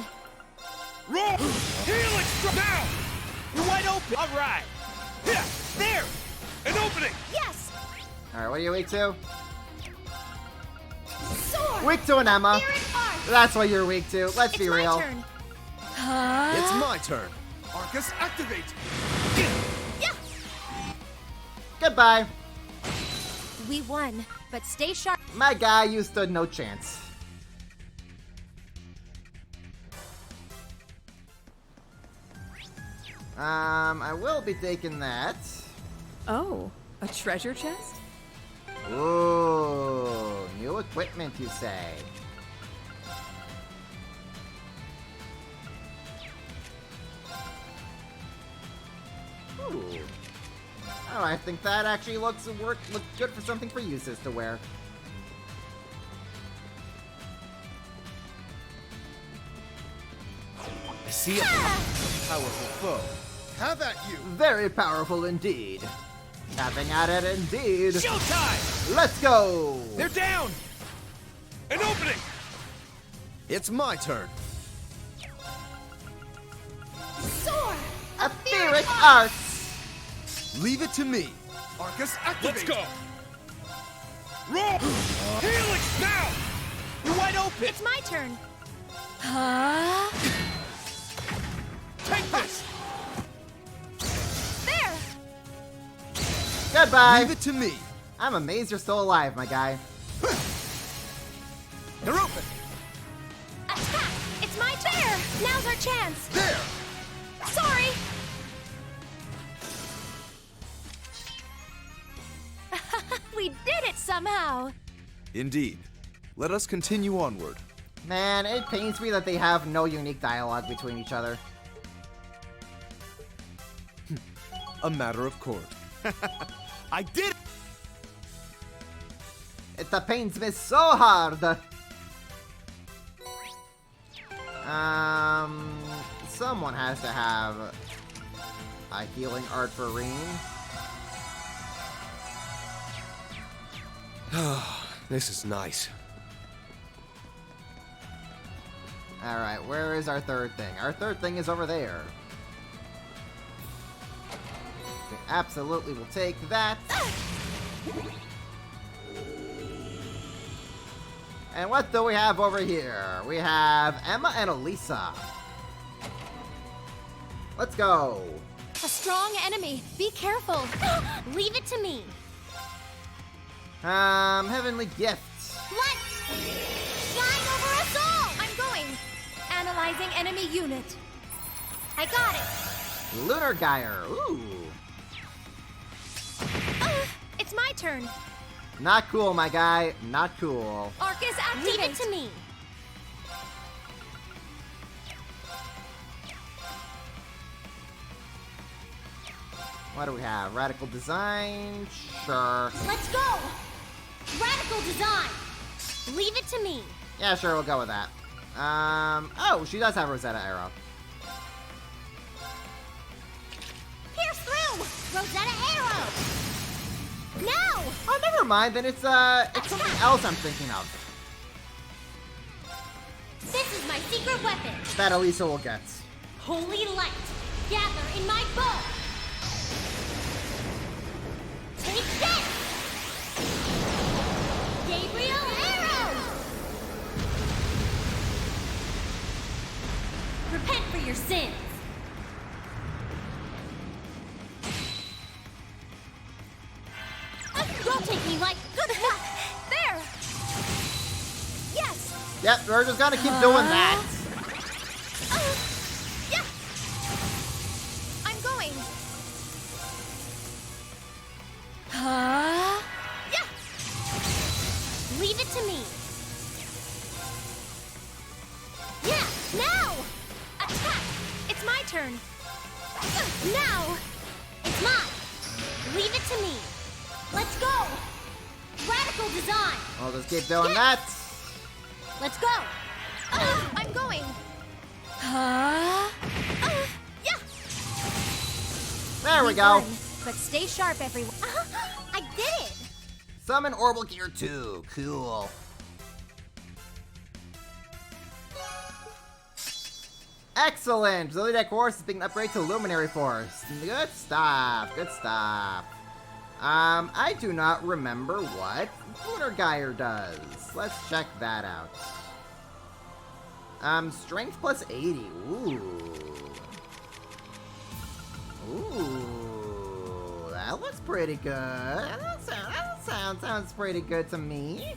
Roar! Helix strike! Now! You're wide open! Alright! Yeah! There! An opening! Yes! Alright, what are you weak to? Soar! Weak to an Emma. Etheric Arts! That's what you're weak to. Let's be It's real. my turn. It's my turn. Arcus, activate! Yeah! Goodbye. We won, but stay sharp. My guy, you stood no chance. I will be taking that. Oh, a treasure chest? Ooh, new equipment, you say? Ooh. Oh, I think that actually looks good for something for Usis to wear. I see a powerful foe. Have at you. Very powerful indeed. Tapping at it indeed. Showtime! Let's go! They're down! An opening! It's my turn. Soar! Etheric Arts! Leave it to me. Arcus, activate! Let's go! Roar! Helix now! You're wide open! It's my turn. Huh? Take this! There! Goodbye! Leave it to me. I'm amazed you're still alive, my guy. They're open! Attack! It's my turn! Now's our chance! There! Sorry! We did it somehow! Indeed. Let us continue onward. Man, it pains me that they have no unique dialogue between each other. A matter of course. I did it! It pains me so hard! Someone has to have a healing art for Rean. This is nice. Alright, where is our third thing? Our third thing is over there. We absolutely will take that. And what do we have over here? We have Emma and Elisa. Let's go. A strong enemy. Be careful. Leave it to me. Heavenly gifts. What? Flying over us all! I'm going. Analyzing enemy unit. I got it. Lunar Gyre. Ooh. It's my turn. Not cool, my guy. Not cool. Arcus, activate. Leave it to me. What do we have? Radical design? Sure. Let's go! Radical design! Leave it to me. Yeah, sure, we'll go with that. Oh, she does have Rosetta Arrow. Pierce through! Rosetta Arrow! No! Oh, never mind, then it's something else I'm thinking of. This is my secret weapon. That Elisa will get. Holy light, gather in my bow. Take this! Gabriel Arrow! Repent for your sins. Don't take me like good luck. There. Yes. Yep, we're just gonna keep doing that. Yeah. I'm going. Yeah. Leave it to me. Yeah. Now. Attack. It's my turn. Now. It's mine. Leave it to me. Let's go! Radical design! I'll just keep doing that. Let's go! I'm going! Yeah! There we go. But stay sharp, everyone. I did it! Summon Orbital Gear 2. Cool. Excellent! The Zodiac Force is being upgraded to Luminary Force. Good stuff. Good stuff. I do not remember what Lunar Gyre does. Let's check that out. Strength plus 80. Ooh. Ooh. That looks pretty good. That sounds pretty good to me.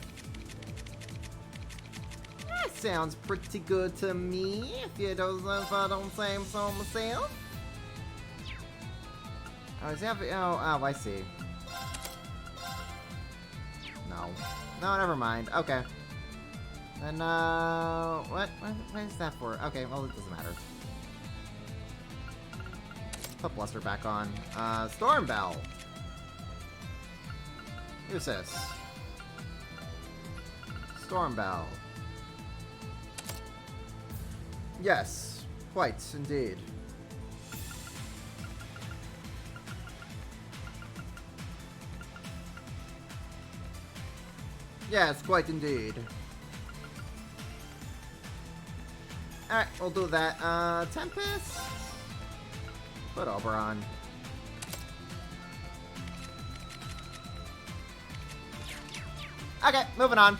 That sounds pretty good to me, if I don't say so myself. Oh, is that, oh, I see. No, never mind. Okay. Then, what is that for? Okay, well, it doesn't matter. Put Bluster back on. Stormbell. Who's this? Stormbell. Yes, quite indeed. Yes, quite indeed. Alright, we'll do that. Tempest? Put Oberon. Okay, moving on.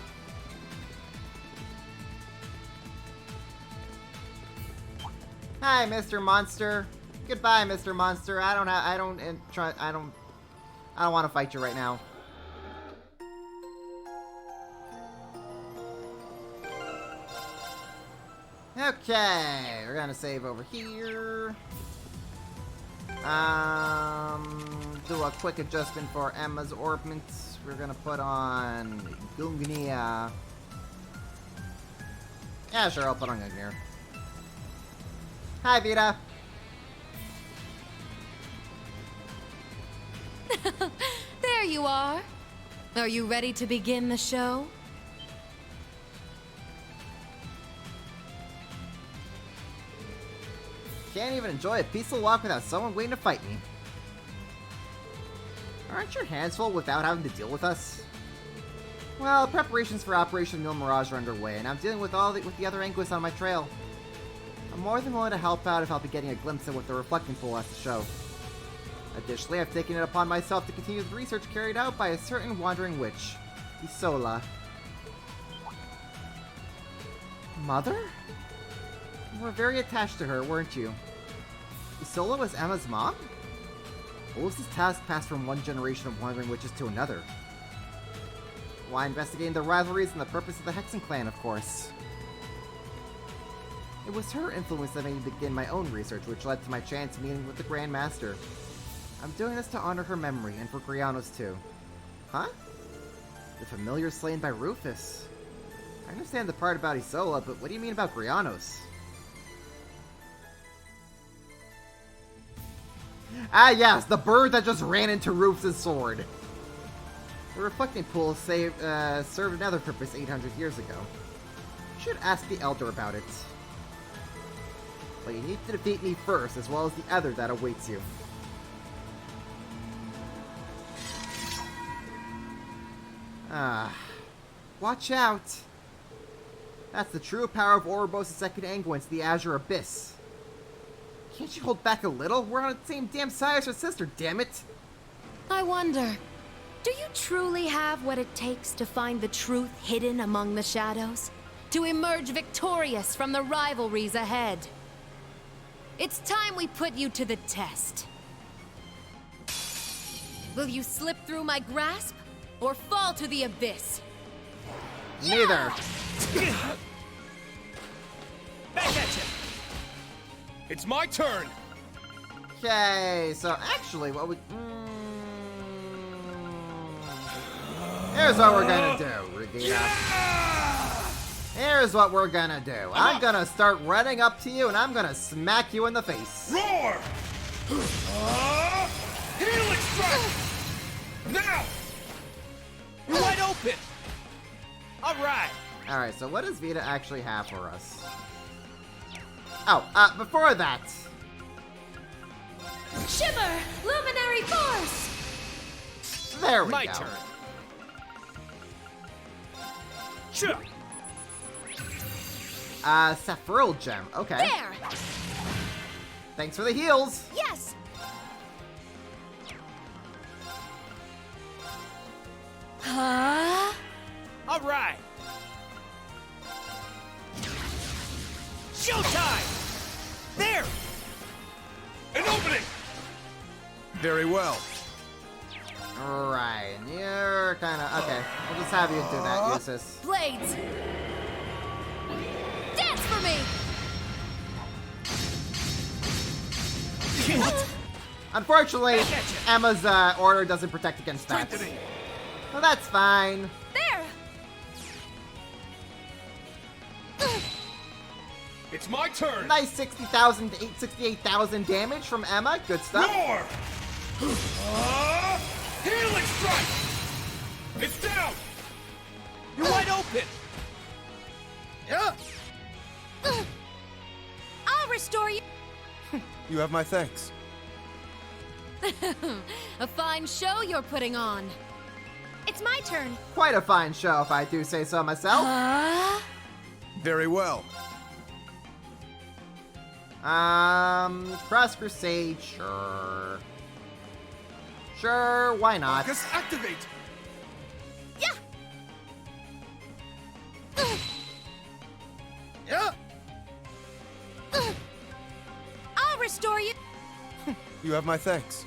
Hi, Mr. Monster. Goodbye, Mr. Monster. I don't want to fight you right now. Okay, we're gonna save over here. Do a quick adjustment for Emma's orbments. We're gonna put on Gungnir. Yeah, sure, I'll put on Gungnir. Hi, Vita. There you are. Are you ready to begin the show? Can't even enjoy a peaceful walk without someone waiting to fight me. Aren't your hands full without having to deal with us? Well, preparations for Operation Mil Mirage are underway, and I'm dealing with the other Anguis on my trail. I'm more than willing to help out if I'll be getting a glimpse of what the reflecting pool has to show. Additionally, I've taken it upon myself to continue the research carried out by a certain wandering witch, Isola. Mother? You were very attached to her, weren't you? Isola was Emma's mom? What was this task passed from one generation of wandering witches to another? Why, investigating the rivalries and the purpose of the Hexen clan, of course. It was her influence that made me begin my own research, which led to my chance meeting with the Grand Master. I'm doing this to honor her memory, and for Grianos too. Huh? The familiar slain by Rufus. I understand the part about Isola, but what do you mean about Grianos? Ah yes, the bird that just ran into Rufus' sword. The reflecting pool served another purpose 800 years ago. You should ask the Elder about it. But you need to defeat me first, as well as the other that awaits you. Watch out! That's the true power of Ouroboros' second Anguins, the Azure Abyss. Can't you hold back a little? We're on the same damn side as her sister, damn it! I wonder, do you truly have what it takes to find the truth hidden among the shadows? To emerge victorious from the rivalries ahead? It's time we put you to the test. Will you slip through my grasp, or fall to the abyss? Neither. Back at you. It's my turn. Okay, so actually, what we... Here's what we're gonna do, Regina. Here's what we're gonna do. I'm gonna start running up to you, and I'm gonna smack you in the face. Roar! Healing strike! Now! You're wide open! Alright! Alright, so what does Vita actually have for us? Oh, before that... Shimmer! Luminary Force! There we my go. Turn. Sure. Saphiril Gem. Okay. There! Thanks for the heals. Yes! Huh? Alright! Showtime! There! An opening! Very well. Right, you're kinda... Okay, we'll just have you do that, Eustace. Blades! Dance for me! Unfortunately, Emma's order doesn't protect against that. So that's fine. There! It's my turn! Nice 60,000 to 68,000 damage from Emma. Good stuff. Roar! Healing strike! It's down! You're wide open! Yeah! I'll restore you! You have my thanks. A fine show you're putting on. It's my turn. Quite a fine show, if I do say so myself. Very well. Cross Crusade, sure. Sure, why not? Focus activate! Yeah! Yeah! restore you. You have my thanks.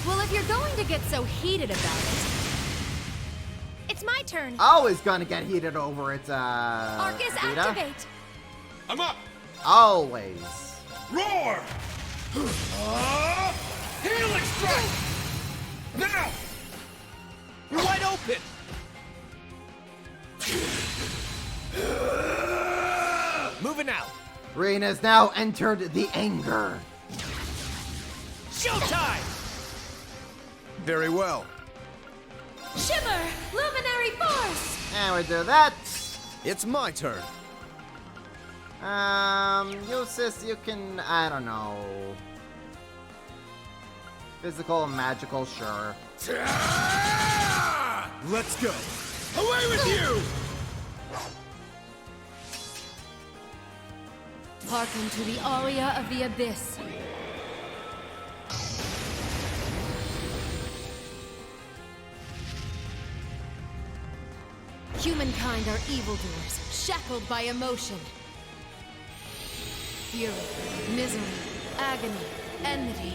Well, if you're going to get so heated about it, It's my turn. Always gonna get heated over it, Arcus, Vita. activate. I'm up! Always. Roar! Healing strike! Now! You're wide open! Moving out! Rain has now entered the anger. Showtime! Very well. Shimmer! Luminary force! And we do that. It's my turn. Sis, you can, I don't know. Physical and magical, sure. Let's go! Away with you! hearken to the aria of the abyss. Humankind are evildoers, shackled by emotion. Fury, misery, agony, enmity.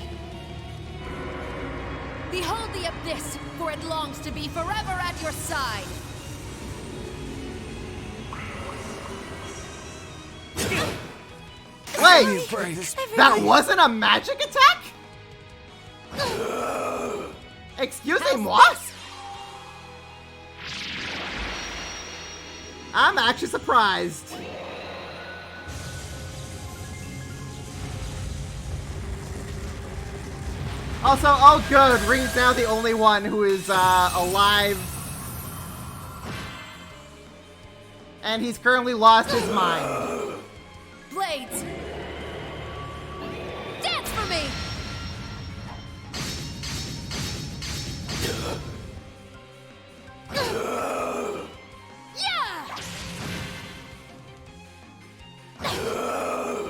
Behold the abyss, for it longs to be forever at your side. Wait! That wasn't a magic attack? Excusez-moi? I'm actually surprised. Also, oh good, Reed's now the only one who is alive. And he's currently lost his mind. Blades! Dance for me! Yeah!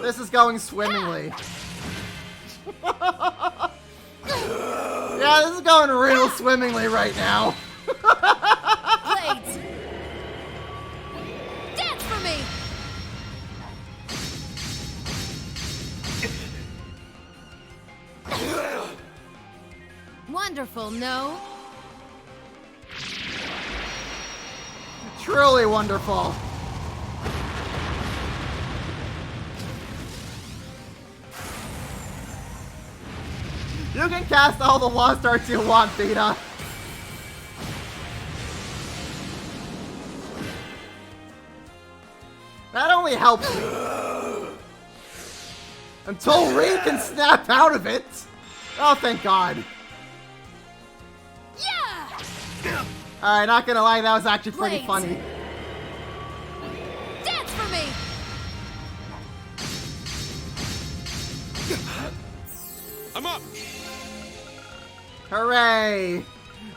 This is going swimmingly. Yeah, this is going real swimmingly right now. Blades! Dance for me! Wonderful, no? Truly wonderful. You can cast all the Lost Arts you want, Vita. That only helps me. Until Reed can snap out of it. Oh, thank God. Yeah! Alright, not gonna lie, that was actually pretty Blades. funny. Dance for me! I'm up! Hooray!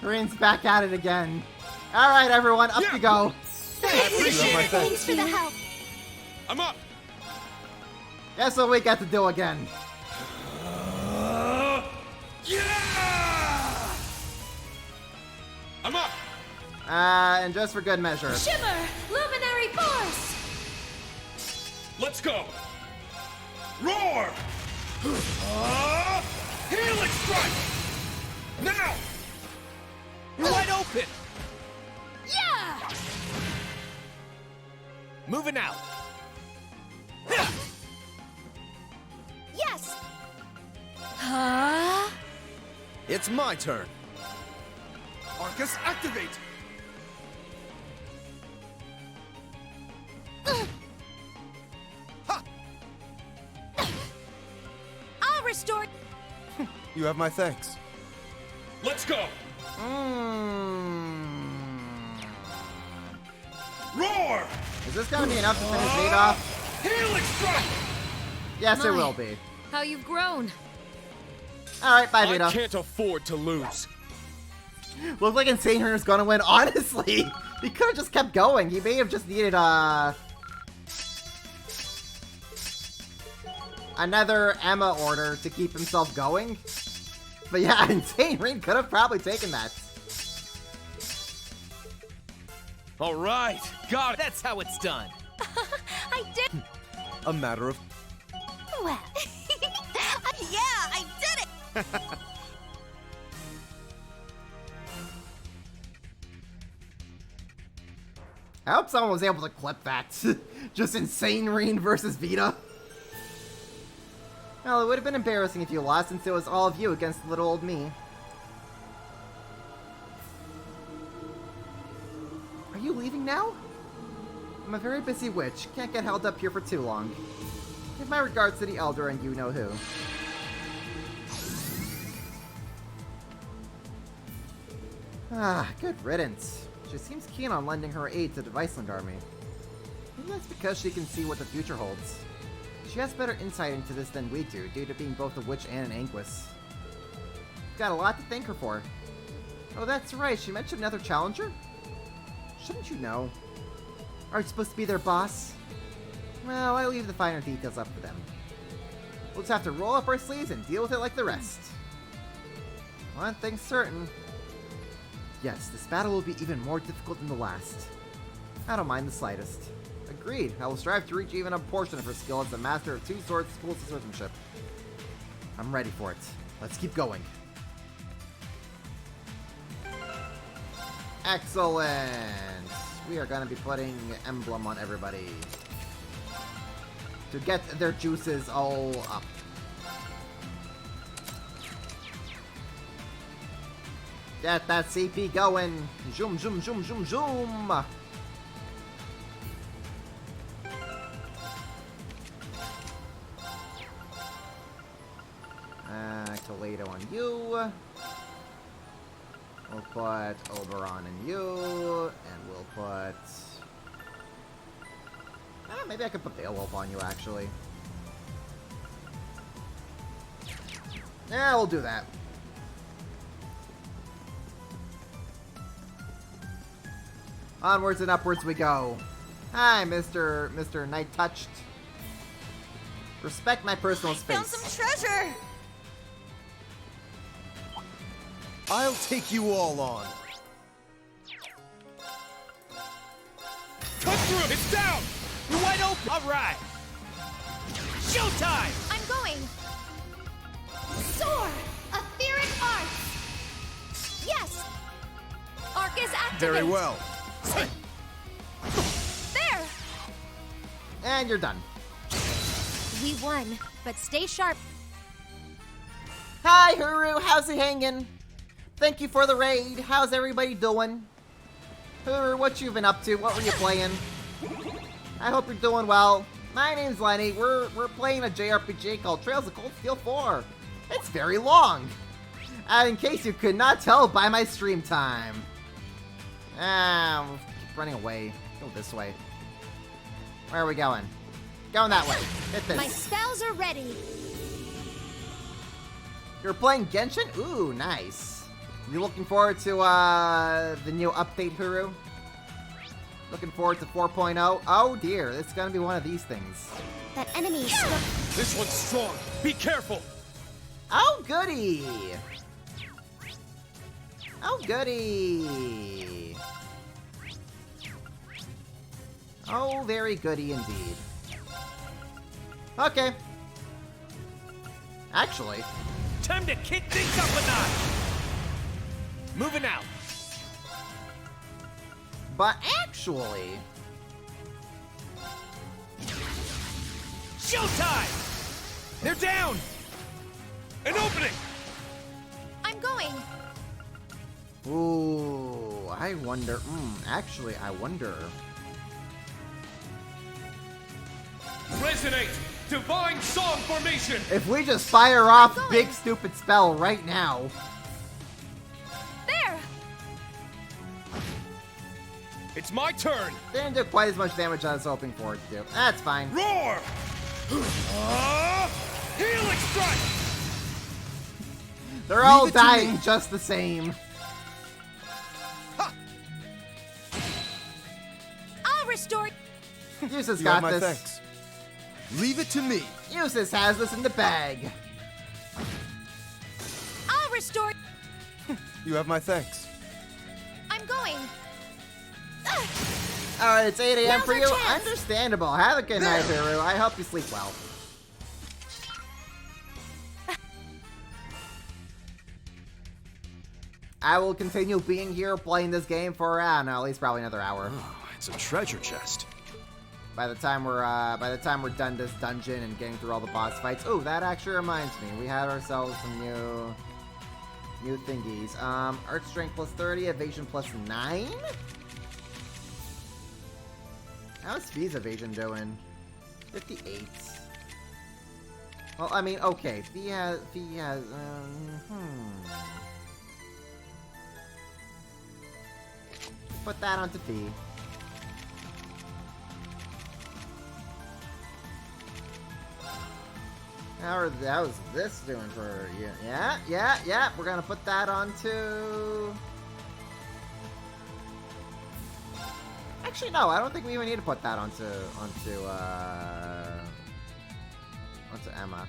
Reen's back at it again. Alright, everyone, up you go. Thanks for the help. I'm up! Guess what we got to do again. Yeah! I'm up! And just for good measure. Shimmer! Luminary force! Let's go! Roar! Healing strike! Now! You're wide open! Yeah! Moving out! Yes! Huh? It's my turn. Arcus, activate! I'll restore. You have my thanks. Let's go! Mm. Roar! Is this gonna be enough to finish Vita off? Healing strike! Yes, it My. will be. How you've grown. Alright, bye, I Vita. can't afford to lose. Looks like Insane Hunter's gonna win, honestly. He could have just kept going. He may have just needed, another Emma order to keep himself going. But yeah, Insane Ring could have probably taken that. All right, got it. That's how it's done. I did. A matter of... you have? Yeah, I did it! I hope someone was able to clip that. Just insane Reen versus Vita. Well, it would have been embarrassing if you lost, since it was all of you against little old me. Are you leaving now? I'm a very busy witch. Can't get held up here for too long. Give my regards to the Elder and you-know-who. Ah, good riddance. She seems keen on lending her aid to the Viceland army. Maybe that's because she can see what the future holds. She has better insight into this than we do, due to being both a witch and an Anguis. Got a lot to thank her for. Oh, that's right, she mentioned another challenger? Shouldn't you know? Aren't you supposed to be their boss? Well, I leave the finer details up to them. We'll just have to roll up our sleeves and deal with it like the rest. One thing's certain. Yes, this battle will be even more difficult than the last. I don't mind the slightest. Agreed, I will strive to reach even a portion of her skill as the master of two swords schools of swordsmanship. I'm ready for it. Let's keep going. Excellent! We are going to be putting Emblem on everybody. To get their juices all up. Get that CP going! Zoom, zoom, zoom, zoom, zoom! Toledo on you. We'll put Oberon in you. And we'll put... maybe I could put Beowulf on you, actually. Yeah, we'll do that. Onwards and upwards we go. Hi, Mr. Night Touched. Respect my personal space. Found some treasure! I'll take you all on. Cut through! It's down! You're wide open! Alright! Showtime! I'm going! Soar! Etheric Arc! Yes! Arc is activated! Very well. There! And you're done. We won, but stay sharp. Hi, Huru. How's it hanging? Thank you for the raid. How's everybody doing? Huru, what you been up to? What were you playing? I hope you're doing well. My name's Lenny. We're playing a JRPG called Trails of Cold Steel 4. It's very long. And in case you could not tell by my stream time. We'll keep running away. Go this way. Where are we going? Going that way. Hit this. My spells are ready. You're playing Genshin? Ooh, nice. You looking forward to the new update, Huru? Looking forward to 4.0? Oh dear, it's gonna be one of these things. That enemy. This one's strong. Be careful. Oh goody! Oh goody! Oh, very goody indeed. Okay. Actually, time to kick things up a notch. Moving out. But actually... Showtime! They're down! An opening! I'm going! Ooh, I wonder... actually, I wonder... Resonate! Divine Song Formation! If we just fire off big stupid spell right now... There! It's my turn! Didn't do quite as much damage as I was hoping for it to do. That's fine. Roar! Healing strike! They're all dying just the same. I'll restore... Usus You got have my this. thanks. Leave it to me. Usus has this in the bag. I'll restore... You have my thanks. I'm going. Alright, it's 8 a.m. Now's for our you. chance. Understandable. Have a good night, Huru. I hope you sleep well. I will continue being here playing this game for, I don't know, at least probably another hour. Oh, it's a treasure chest. By the time we're done this dungeon and getting through all the boss fights. Oh, that actually reminds me. We had ourselves some new thingies. Art strength plus 30, evasion plus 9? How's V's evasion doing? 58. Well, I mean, okay. V has, Put that onto V. How's this doing for you? Yeah. We're gonna put that onto... Actually, no. I don't think we even need to put that onto Emma.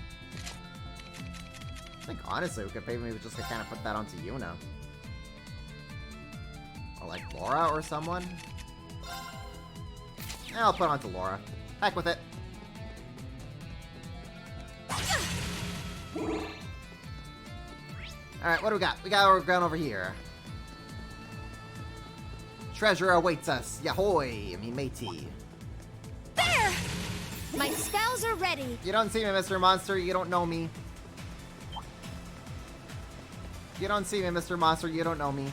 I think honestly, we could maybe just kind of put that onto Yuna. Or like Laura or someone. Yeah, I'll put it onto Laura. Heck with it. Alright, what do we got? We got our ground over here. Treasure awaits us. Yahoy, me matey. There! My spells are ready. You don't see me, Mr. Monster. You don't know me. You don't see me, Mr. Monster. You don't know me.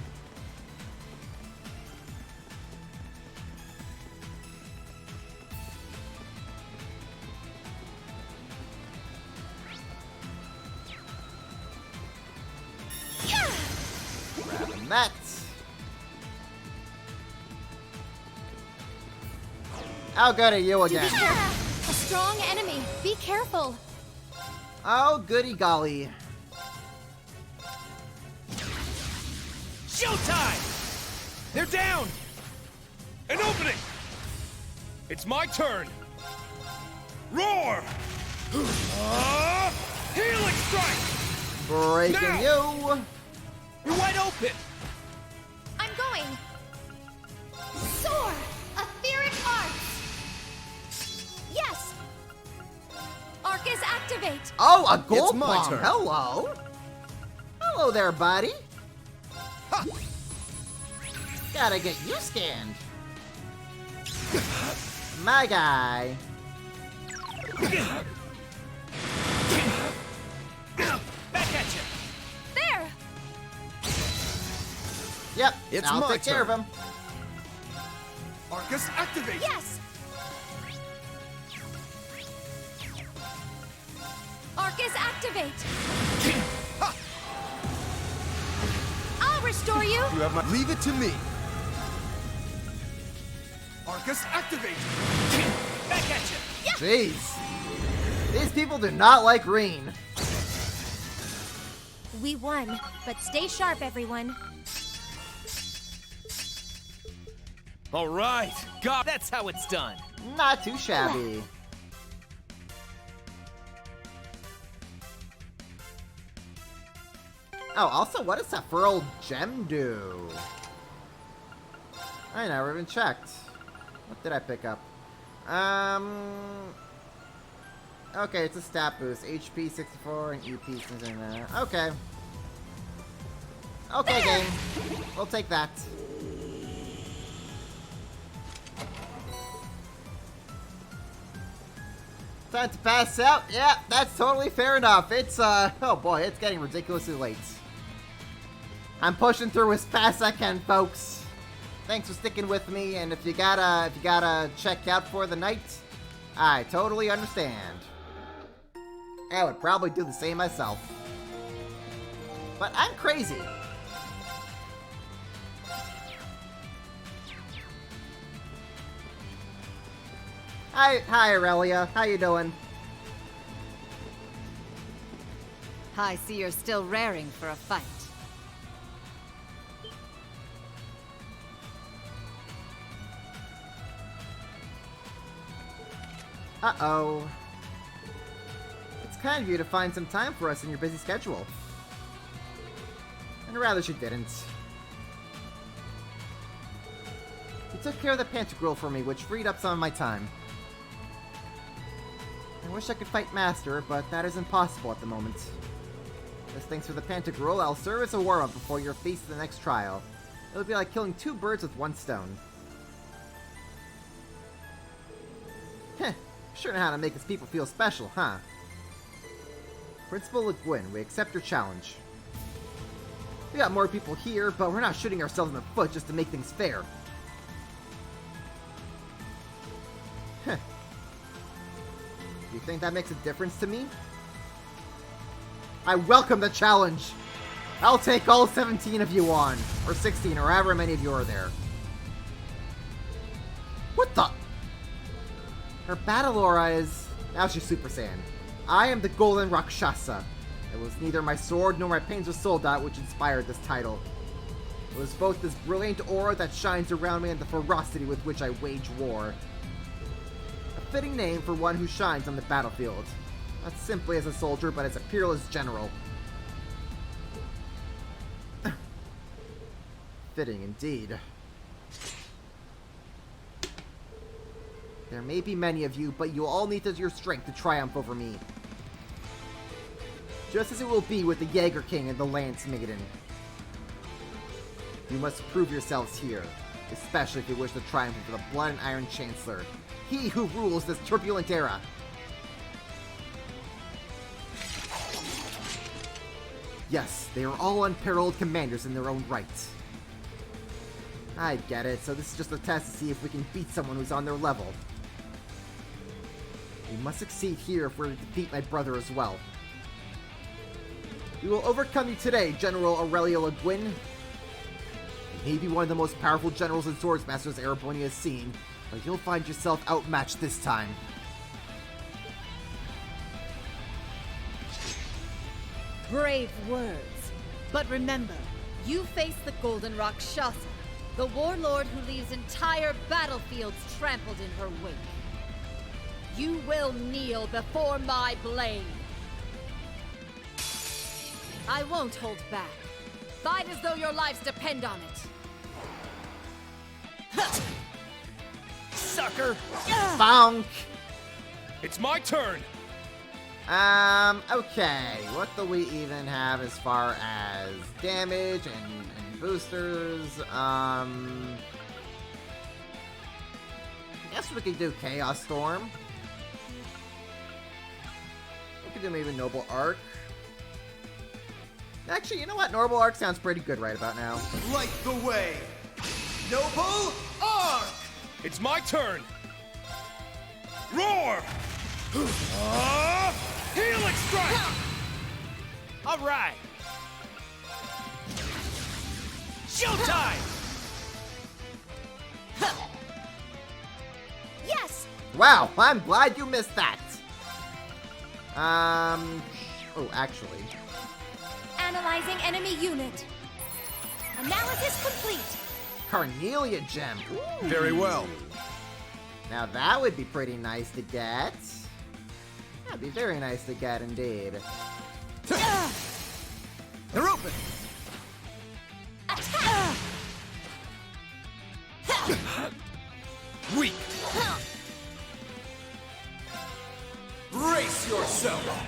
Grabbing that. How good are you again? A strong enemy. Be careful. Oh, goody golly. Showtime! They're down! An opening! It's my turn! Roar! Healing strike! Breaking now. you! You're wide open! I'm going. Soar! Etheric Arts! Yes! Arcus activate! Oh, a gold It's my bomb! turn. Hello! Hello there, buddy! Ha. Gotta get you scanned! My guy! Back at you! There! Yep, It's I'll my take care of turn. him. Arcus, activate! Yes! Arcus activate! I'll restore you! You have my... Leave it to me. Arcus, activate! Back at you! Jeez. These people do not like Reen. We won, but stay sharp, everyone. All right, God, that's how it's done. Not too shabby. Oh, also, what does that furled gem do? I never even checked. What did I pick up? Okay, it's a stat boost. HP 64 and EP 69. Okay. Okay, game. We'll take that. Time to pass out? Yeah, that's totally fair enough. It's, oh boy, it's getting ridiculously late. I'm pushing through as fast as I can, folks. Thanks for sticking with me, and if you gotta check out for the night, I totally understand. I would probably do the same myself. But I'm crazy. Hi, Aurelia. How you doing? I see you're still raring for a fight. Uh-oh. It's kind of you to find some time for us in your busy schedule. And rather she didn't. You took care of the Pantagruel for me, which freed up some of my time. I wish I could fight Master, but that is impossible at the moment. As thanks for the Pantagruel, I'll serve as a warm-up before you're faced with the next trial. It'll be like killing 2 birds with 1 stone. Heh, sure know how to make his people feel special, huh? Principal Le Guin, we accept your challenge. We got more people here, but we're not shooting ourselves in the foot just to make things fair. Heh. You think that makes a difference to me? I welcome the challenge! I'll take all 17 of you on. Or 16, or however many of you are there. What the? Her battle aura is... Now she's Super Saiyan. I am the Golden Rakshasa. It was neither my sword nor my pains of Soldat which inspired this title. It was both this brilliant aura that shines around me and the ferocity with which I wage war. A fitting name for one who shines on the battlefield. Not simply as a soldier, but as a peerless general. Fitting indeed. There may be many of you, but you all need your strength to triumph over me. Just as it will be with the Jaeger King and the Lance Maiden. You must prove yourselves here, especially if you wish to triumph over the Blood and Iron Chancellor, he who rules this turbulent era. Yes, they are all unparalleled commanders in their own right. I get it, so this is just a test to see if we can beat someone who's on their level. We must succeed here if we're to defeat my brother as well. We will overcome you today, General Aurelio Le Guin. You may be one of the most powerful generals and swordsmasters Erebony has seen, but you'll find yourself outmatched this time. Brave words. But remember, you face the Golden Rakshasa, the warlord who leaves entire battlefields trampled in her wake. You will kneel before my blade. I won't hold back. Fight as though your lives depend on it. Sucker! Bonk! It's my turn! Okay. What do we even have as far as damage and boosters? I guess we could do Chaos Storm. We could do maybe Noble Arc. Actually, you know what? Noble Arc sounds pretty good right about now. Light the way! Noble Arc! It's my turn! Roar! Helix Strike! Alright! Showtime! Yes! Wow, I'm glad you missed that. Oh, actually. Analyzing enemy unit. Analysis complete. Carnelia Gem. Ooh. Very well. Now that would be pretty nice to get. That'd be very nice to get indeed. They're open! Weak! Brace yourself!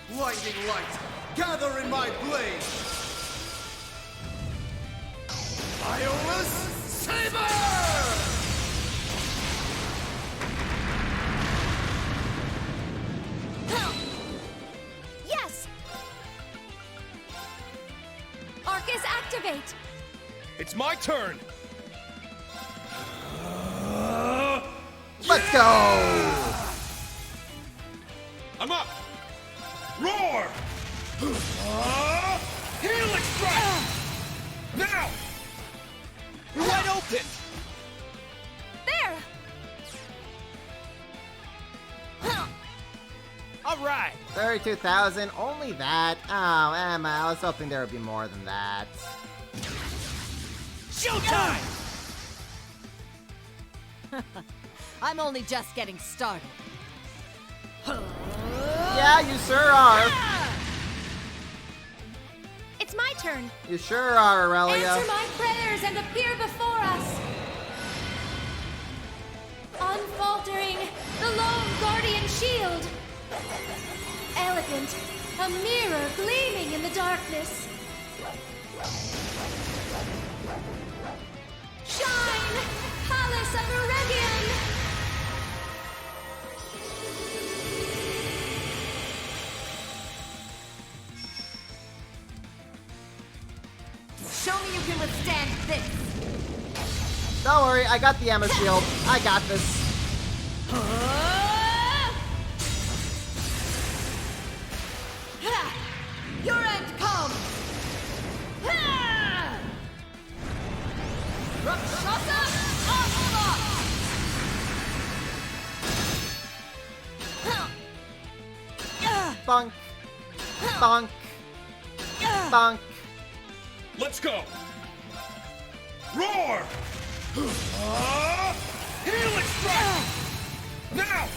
Blinding light, gather in my blade! Iola's Saber! Yes! Arcus, activate! It's my turn! Let's go! I'm up! Roar! Helix Strike! Now! You're wide open! There! Alright! 32,000, only that? Oh, Emma, I was hoping there would be more than that. Showtime! I'm only just getting started. Yeah, you sure are. It's my turn. You sure are, Aurelia. Answer my prayers and appear before us. Unfaltering The lone guardian shield! Elegant, a mirror gleaming in the darkness. Shine, Palace of Eregion! Show me you can withstand this! Don't worry, I got the Emma shield. I got this. Your end comes! Rakshasa Onslaught! Bonk. Bonk. Bonk. Let's go! Roar! Helix strike! Now!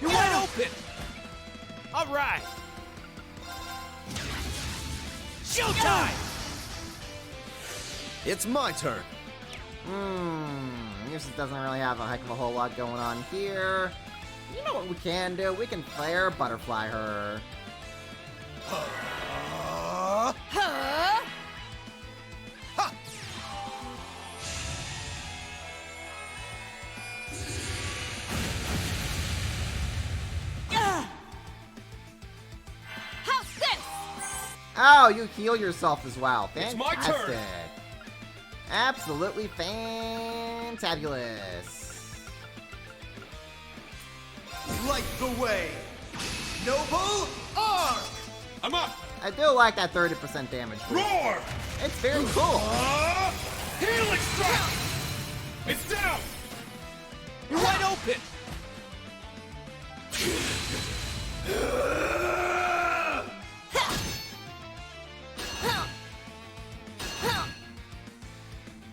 You're wide open! All right! Showtime! It's my turn. This doesn't really have a heck of a whole lot going on here. You know what we can do? We can flare butterfly her. How's this? Oh, you heal yourself as well. It's Fantastic. my turn. Absolutely fantabulous. Light the way. Noble Arc! I'm up! I do like that 30% damage boost. Roar! It's very cool. Helix strike! It's down! You're wide open!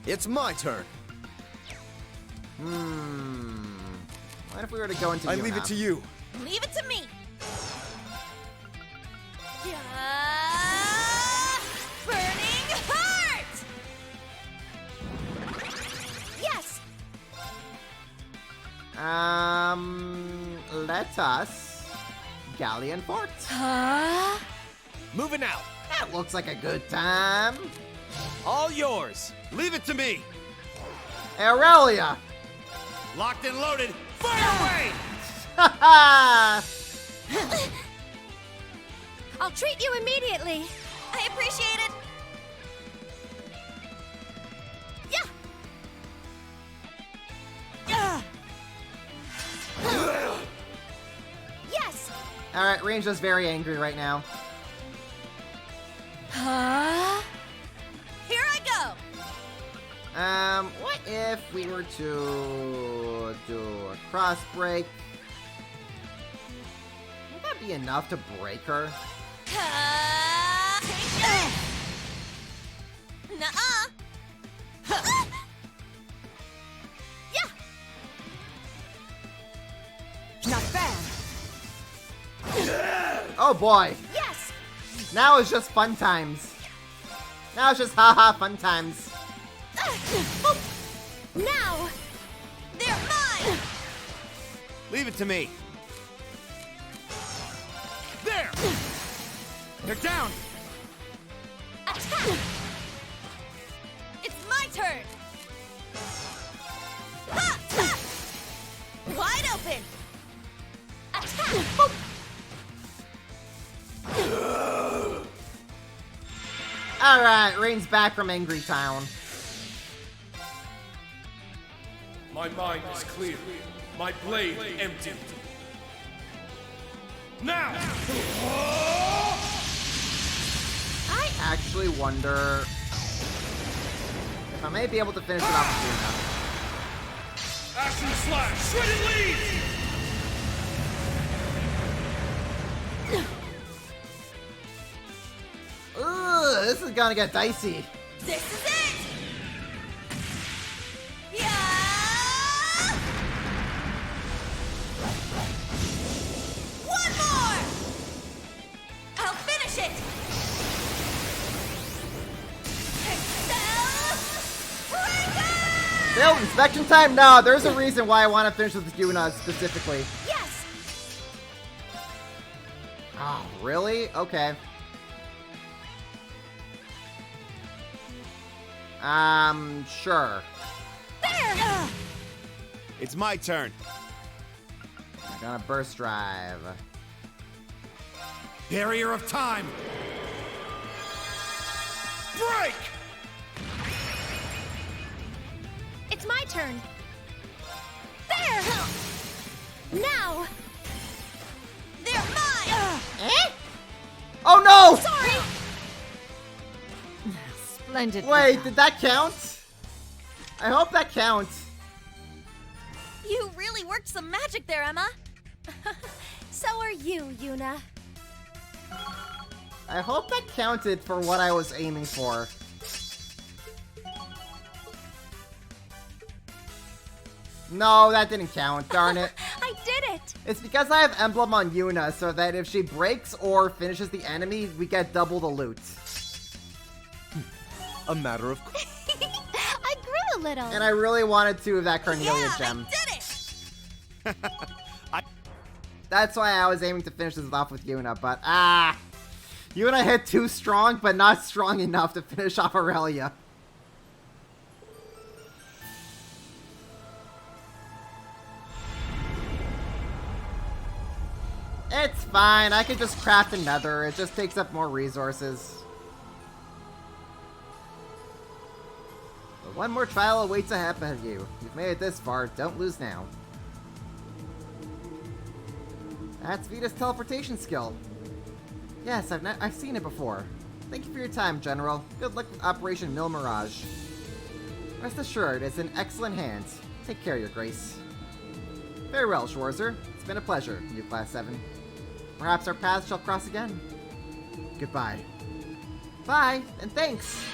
It's my turn. What if we were to go into I leave it to you. Leave it to me! Burning Heart! Yes! Let us Galleon Fort. Moving out. That looks like a good time. All yours. Leave it to me! Aurelia. Locked and loaded, fire away! I'll treat you immediately. I appreciate it! Yeah! Yes! Alright, Rain's just very angry right now. Here I go! What if we were to do a cross break? Would that be enough to break her? Nuh-uh! Yeah! Not bad! Oh boy! Yes! Now it's just fun times. Now it's just haha fun times. Now! They're mine! Leave it to me. There! They're down! Attack! It's my turn! Ha! Ha! Wide open! Attack! Alright, Rain's back from Angry Town. My mind is clear. My blade empty. Now! I actually wonder if I may be able to finish it off soon enough. Action slash! Shredded lead! Ugh, this is gonna get dicey. This is it! Yeah! One more! I'll finish it! Excel Breaker! Built Inspection time? No, there's a reason why I want to finish with Yuna specifically. Yes! Oh, really? Okay. Sure. There! It's my turn. I'm gonna burst drive. Barrier of time. Break! It's my turn. There! Now! They're mine! Eh? Oh no! Sorry! Splendid. Wait, did that count? I hope that counts. You really worked some magic there, Emma. So are you, Yuna. I hope that counted for what I was aiming for. No, that didn't count, darn it. I did it! It's because I have Emblem on Yuna, so that if she breaks or finishes the enemy, we get double the loot. A matter of course. I grew a little. And I really wanted to with that Carnelia gem. I did it! That's why I was aiming to finish this off with Yuna, but Yuna hit too strong, but not strong enough to finish off Aurelia. It's fine, I could just craft another, it just takes up more resources. But one more trial awaits ahead of you. You've made it this far, don't lose now. That's Vita's teleportation skill. Yes, I've seen it before. Thank you for your time, General. Good luck with Operation Mil Mirage. Rest assured, it's in excellent hands. Take care, Your Grace. Very well, Schwarzer. It's been a pleasure, New Class 7. Perhaps our paths shall cross again. Goodbye. Bye, and thanks!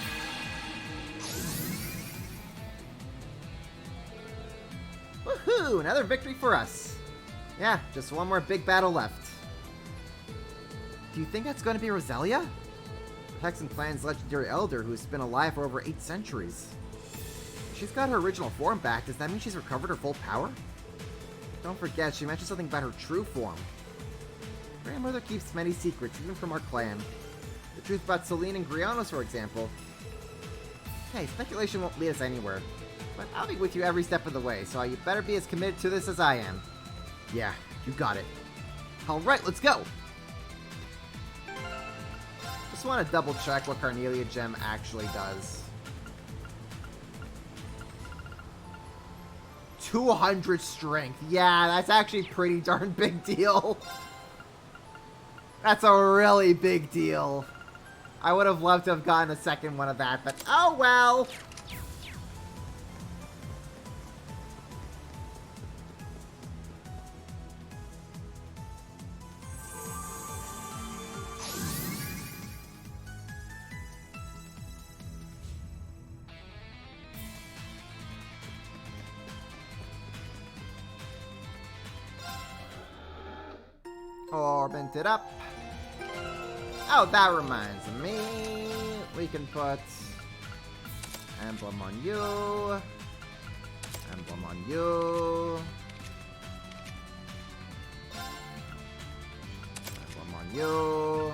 Woohoo! Another victory for us. Yeah, just one more big battle left. Do you think that's going to be Roselia? Hexen Clan's legendary elder who's been alive for over 8 centuries. She's got her original form back. Does that mean she's recovered her full power? Don't forget, she mentioned something about her true form. Grandmother keeps many secrets, even from our clan. The truth about Celine and Grianos, for example. Hey, speculation won't lead us anywhere. But I'll be with you every step of the way, so you better be as committed to this as I am. Yeah, you got it. Alright, let's go! Just want to double check what Carnelia Gem actually does. 200 strength. Yeah, that's actually a pretty darn big deal. That's a really big deal. I would have loved to have gotten a second one of that, but oh well! Orbit it up. Oh, that reminds me. We can put emblem on you. Emblem on you. Emblem on you.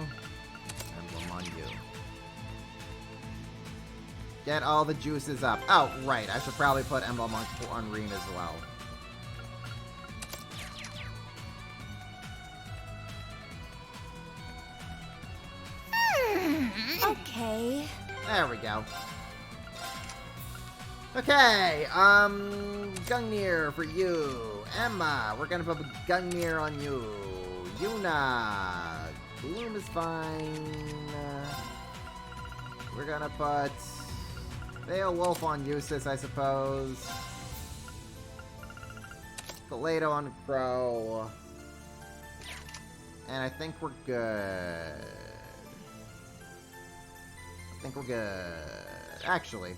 Emblem on you. Get all the juices up. Oh, right. I should probably put emblem on Rean as well. Okay. There we go. Okay, Gungnir for you. Emma, we're gonna put Gungnir on you. Yuna, Gloom is fine. We're gonna put Beowulf on Eustace, I suppose. Toledo on Crow. And I think we're good. I think we're good. Actually.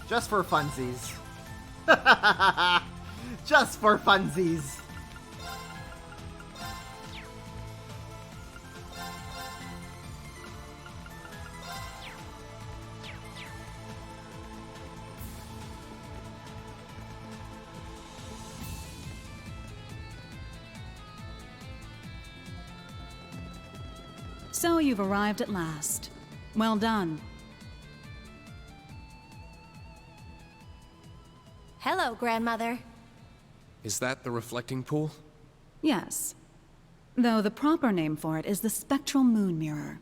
Just for funsies. Just for funsies. So you've arrived at last. Well done. Hello, Grandmother. Is that the reflecting pool? Yes. Though the proper name for it is the Spectral Moon Mirror.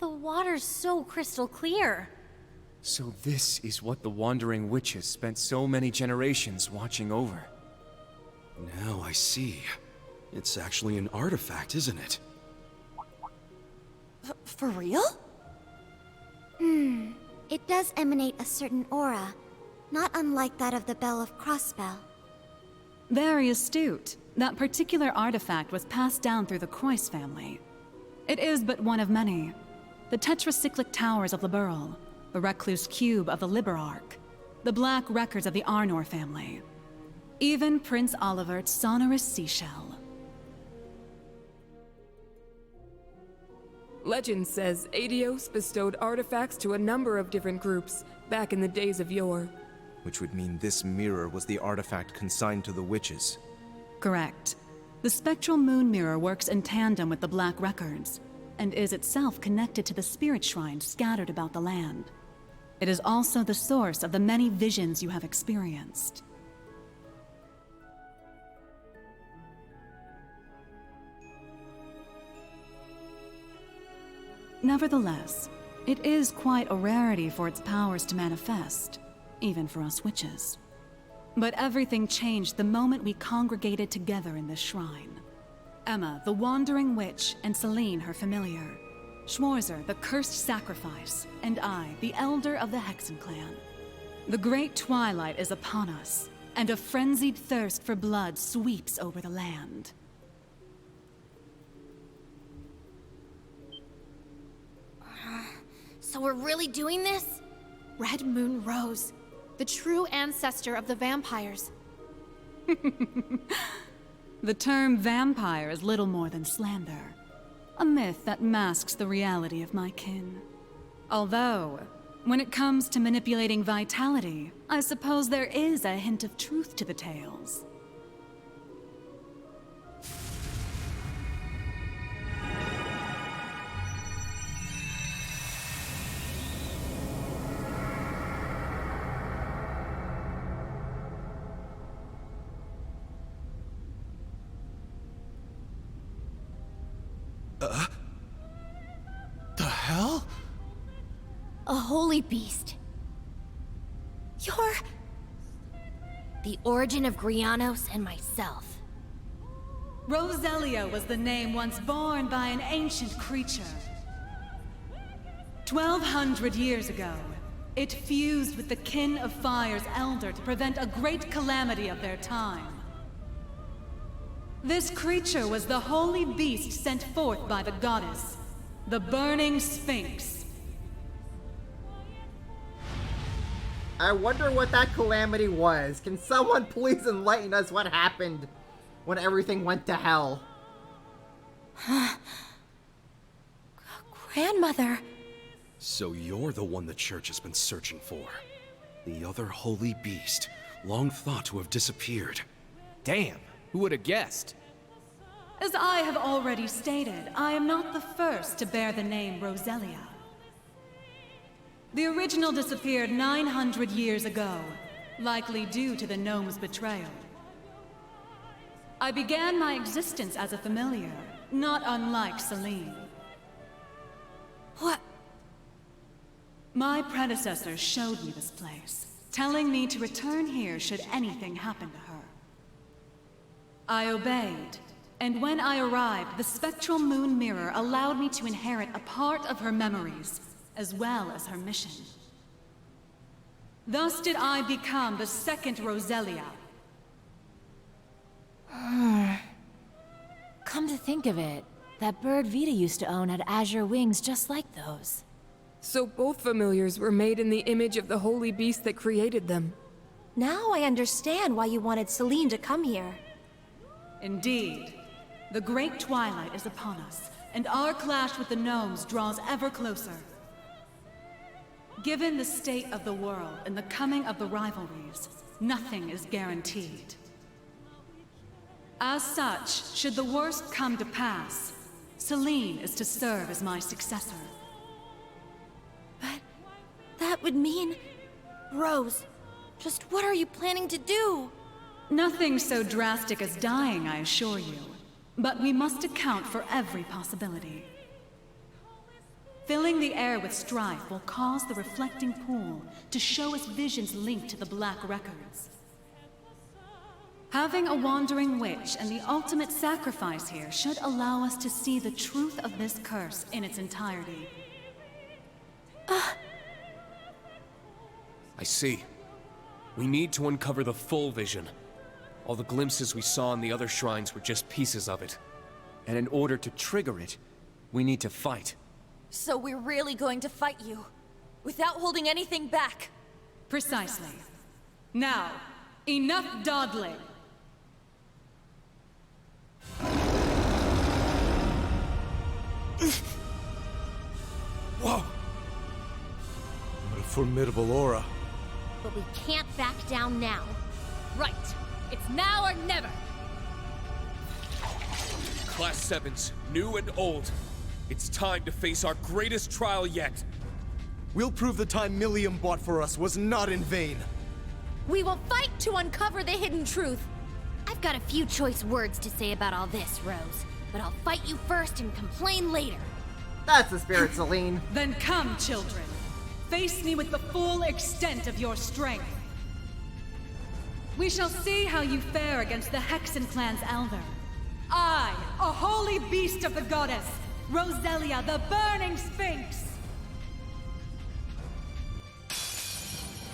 The water's so crystal clear. So this is what the Wandering Witches spent so many generations watching over. Now I see. It's actually an artifact, isn't it? For real? It does emanate a certain aura, not unlike that of the Bell of Crossbell. Very astute. That particular artifact was passed down through the Croyce family. It is but one of many. The tetracyclic towers of Liberl, the Recluse Cube of the Liberarch, the Black Records of the Arnor family, even Prince Olivert's sonorous seashell. Legend says Aidios bestowed artifacts to a number of different groups back in the days of yore. Which would mean this mirror was the artifact consigned to the witches. Correct. The Spectral Moon Mirror works in tandem with the Black Records, and is itself connected to the spirit shrines scattered about the land. It is also the source of the many visions you have experienced. Nevertheless, it is quite a rarity for its powers to manifest, even for us witches. But everything changed the moment we congregated together in this shrine. Emma, the Wandering Witch, and Celine, her familiar. Schwarzer, the Cursed Sacrifice, and I, the Elder of the Hexen Clan. The Great Twilight is upon us, and a frenzied thirst for blood sweeps over the land. So we're really doing this? Red Moon Rose, the true ancestor of the vampires. The term vampire is little more than slander. A myth that masks the reality of my kin. Although, when it comes to manipulating vitality, I suppose there is a hint of truth to the tales. The hell? A holy beast. You're... the origin of Grianos and myself. Roselia was the name once borne by an ancient creature. 1,200 years ago, it fused with the Kin of Fire's Elder to prevent a great calamity of their time. This creature was the holy beast sent forth by the goddess, the Burning Sphinx. I wonder what that calamity was. Can someone please enlighten us what happened when everything went to hell? Grandmother. So you're the one the church has been searching for. The other holy beast, long thought to have disappeared. Damn, who would have guessed? As I have already stated, I am not the first to bear the name Roselia. The original disappeared 900 years ago, likely due to the gnome's betrayal. I began my existence as a familiar, not unlike Celine. What? My predecessor showed me this place, telling me to return here should anything happen to her. I obeyed, and when I arrived, the Spectral Moon Mirror allowed me to inherit a part of her memories, as well as her mission. Thus did I become the second Roselia. Come to think of it, that bird Vita used to own had azure wings just like those. So both familiars were made in the image of the holy beast that created them. Now I understand why you wanted Celine to come here. Indeed. The Great Twilight is upon us, and our clash with the gnomes draws ever closer. Given the state of the world and the coming of the rivalries, nothing is guaranteed. As such, should the worst come to pass, Celine is to serve as my successor. But that would mean... Rose, just what are you planning to do? Nothing so drastic as dying, I assure you. But we must account for every possibility. Filling the air with strife will cause the reflecting pool to show us visions linked to the Black Records. Having a wandering witch and the ultimate sacrifice here should allow us to see the truth of this curse in its entirety. I see. We need to uncover the full vision. All the glimpses we saw in the other shrines were just pieces of it. And in order to trigger it, we need to fight. So we're really going to fight you, without holding anything back? Precisely. Now, enough dawdling! Whoa! What a formidable aura. But we can't back down now. Right. It's now or never. Class 7s, new and old. It's time to face our greatest trial yet. We'll prove the time Millium bought for us was not in vain. We will fight to uncover the hidden truth. I've got a few choice words to say about all this, Rose. But I'll fight you first and complain later. That's the spirit, Celine. Then come, children. Face me with the full extent of your strength. We shall see how you fare against the Hexen clan's elder. I, a holy beast of the goddess, Roselia, the Burning Sphinx!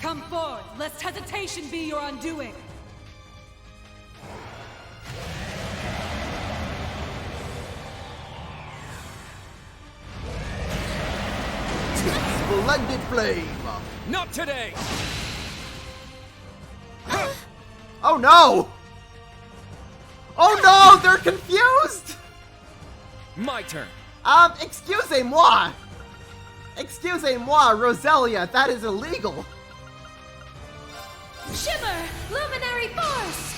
Come forth, lest hesitation be your undoing! Splendid flame! Not today! Oh no! Oh no, they're confused! My turn. Excusez-moi! Excusez-moi, Roselia, that is illegal! Shimmer! Luminary Force!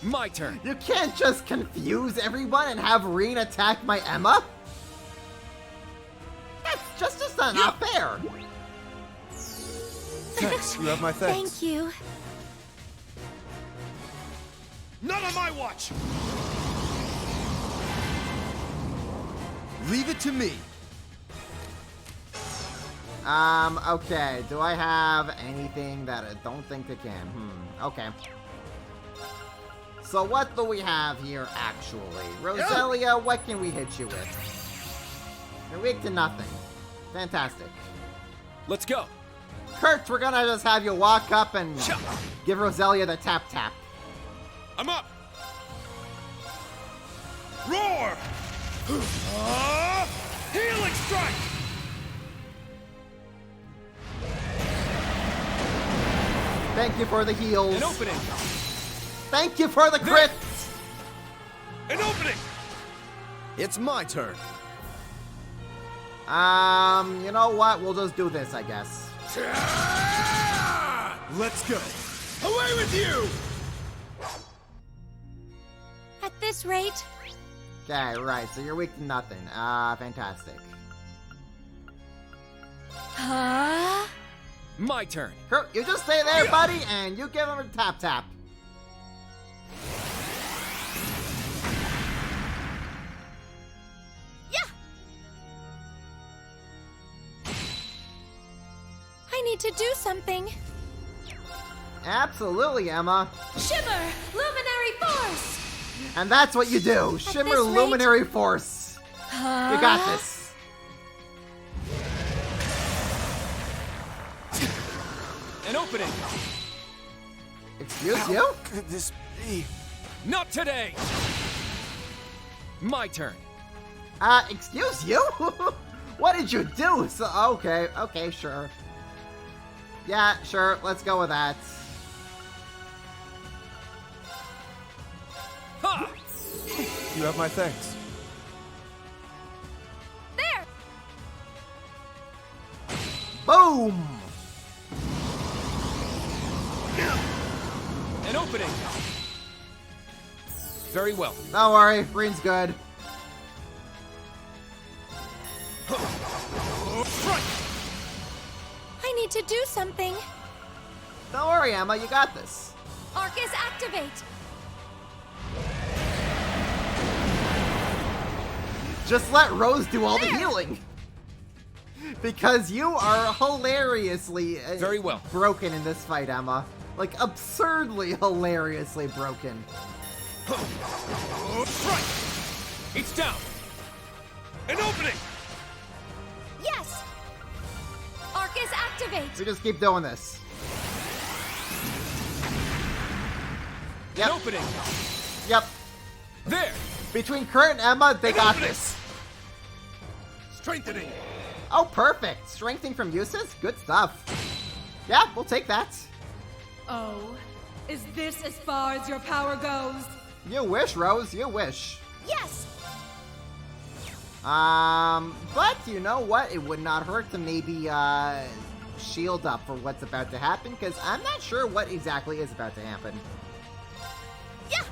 My turn. You can't just confuse everyone and have Rean attack my Emma? That's just not fair! Thanks, you have my thanks. Thank you. Not on my watch! Leave it to me. Okay. Do I have anything that I don't think I can? Okay. So what do we have here, actually? Roselia, what can we hit you with? You're weak to nothing. Fantastic. Let's go. Kurt, we're gonna just have you walk up and give Roselia the tap-tap. I'm up! Roar! Healing strike! Thank you for the heals. An opening. Thank you for the crits. An opening. It's my turn. You know what? We'll just do this, I guess. Let's go. Away with you! At this rate... Okay, right. So you're weak to nothing. Fantastic. Huh? My turn. Kurt, you just stay there, buddy, and you give him a tap-tap. Yeah! I need to do something. Absolutely, Emma. Shimmer! Luminary Force! And that's what you do. Shimmer this rate- Luminary Force. Huh? You got this. An opening. Excuse you? Could this be? Not today. My turn. Excuse you? What did you do? So, okay, sure. Yeah, sure, let's go with that. Ha! You have my thanks. There! Boom! An opening. Very well. Don't worry, Green's good. I need to do something. Don't worry, Emma, you got this. Arcus, activate! Just let Rose do all the healing. Because you are hilariously very well broken in this fight, Emma. Like, absurdly hilariously broken. It's down. An opening. Yes! Arcus, activate! We just keep doing this. Yep. An opening. Yep. There. Between Kurt and Emma, they got this. Strengthening. Oh, perfect. Strengthening from Eustace? Good stuff. Yeah, we'll take that. Oh, is this as far as your power goes? You wish, Rose. You wish. Yes! But you know what? It would not hurt to maybe, shield up for what's about to happen, because I'm not sure what exactly is about to happen. Yeah!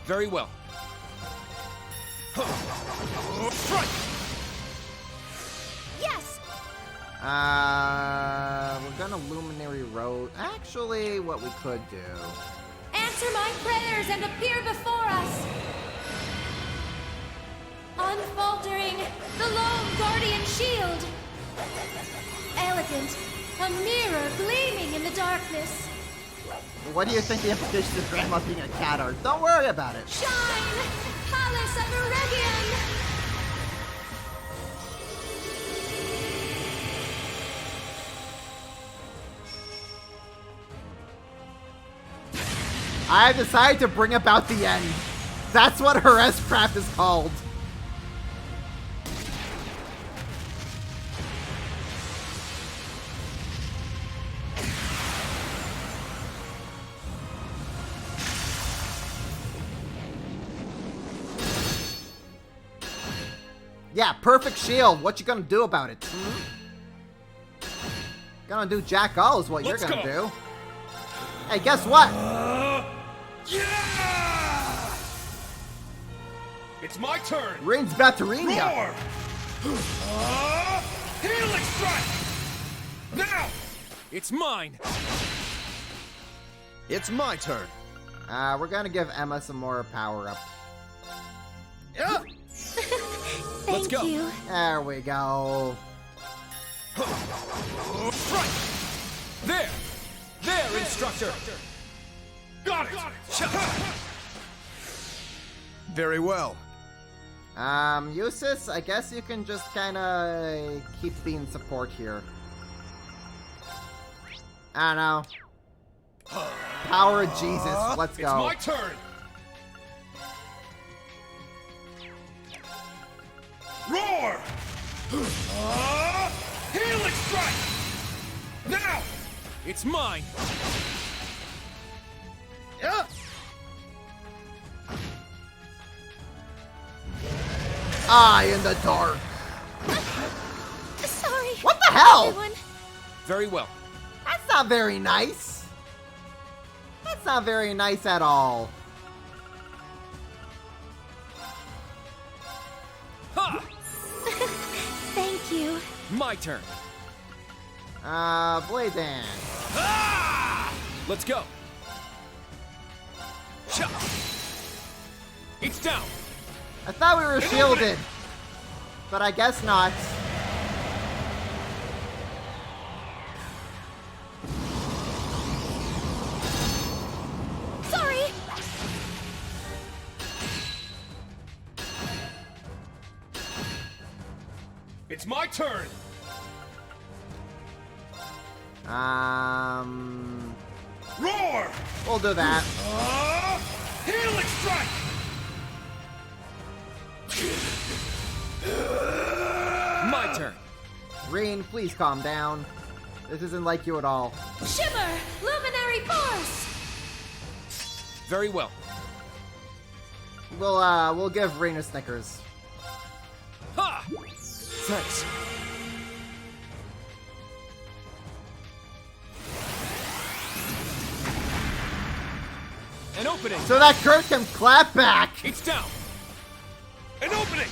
Very well. Strike! Yes! We're gonna Luminary Road. Actually, what we could do... Answer my prayers and appear before us! Unfaltering, the lone guardian shield! Elegant, a mirror gleaming in the darkness. What do you think the implications of Grandma being a cat are? Don't worry about it. Shine! Palace of Eregion! I decided to bring about the end. That's what her S-Craft is called. Yeah, perfect shield. What you gonna do about it? Gonna do jack all is what you're gonna do. Hey, guess what? Yeah! It's my turn. Rain's about to ring ya. Roar! Healing strike! Now! It's mine. It's my turn. We're gonna give Emma some more power up. Yeah. Thank go. you. There we go. Strike! There! There, instructor! Got it! Very well. Eustace, I guess you can just kinda keep being support here. I don't know. Power of Jesus, let's go. It's my turn! Roar! Healing strike! Now! It's mine! Yeah! Eye in the dark. Sorry. What the hell? Everyone. Very well. That's not very nice. That's not very nice at all. Ha! Thank you. My turn. Blade Dance. Ah! Let's go. Cha! It's down. I thought we were shielded, but I guess not. Sorry. It's my turn. Roar! We'll do that. Healing strike! My turn. Green, please calm down. This isn't like you at all. Shimmer! Luminary force! Very well. We'll give Rain a Snickers. Ha! Thanks. opening! So that Kurt can clap back! It's down! An opening!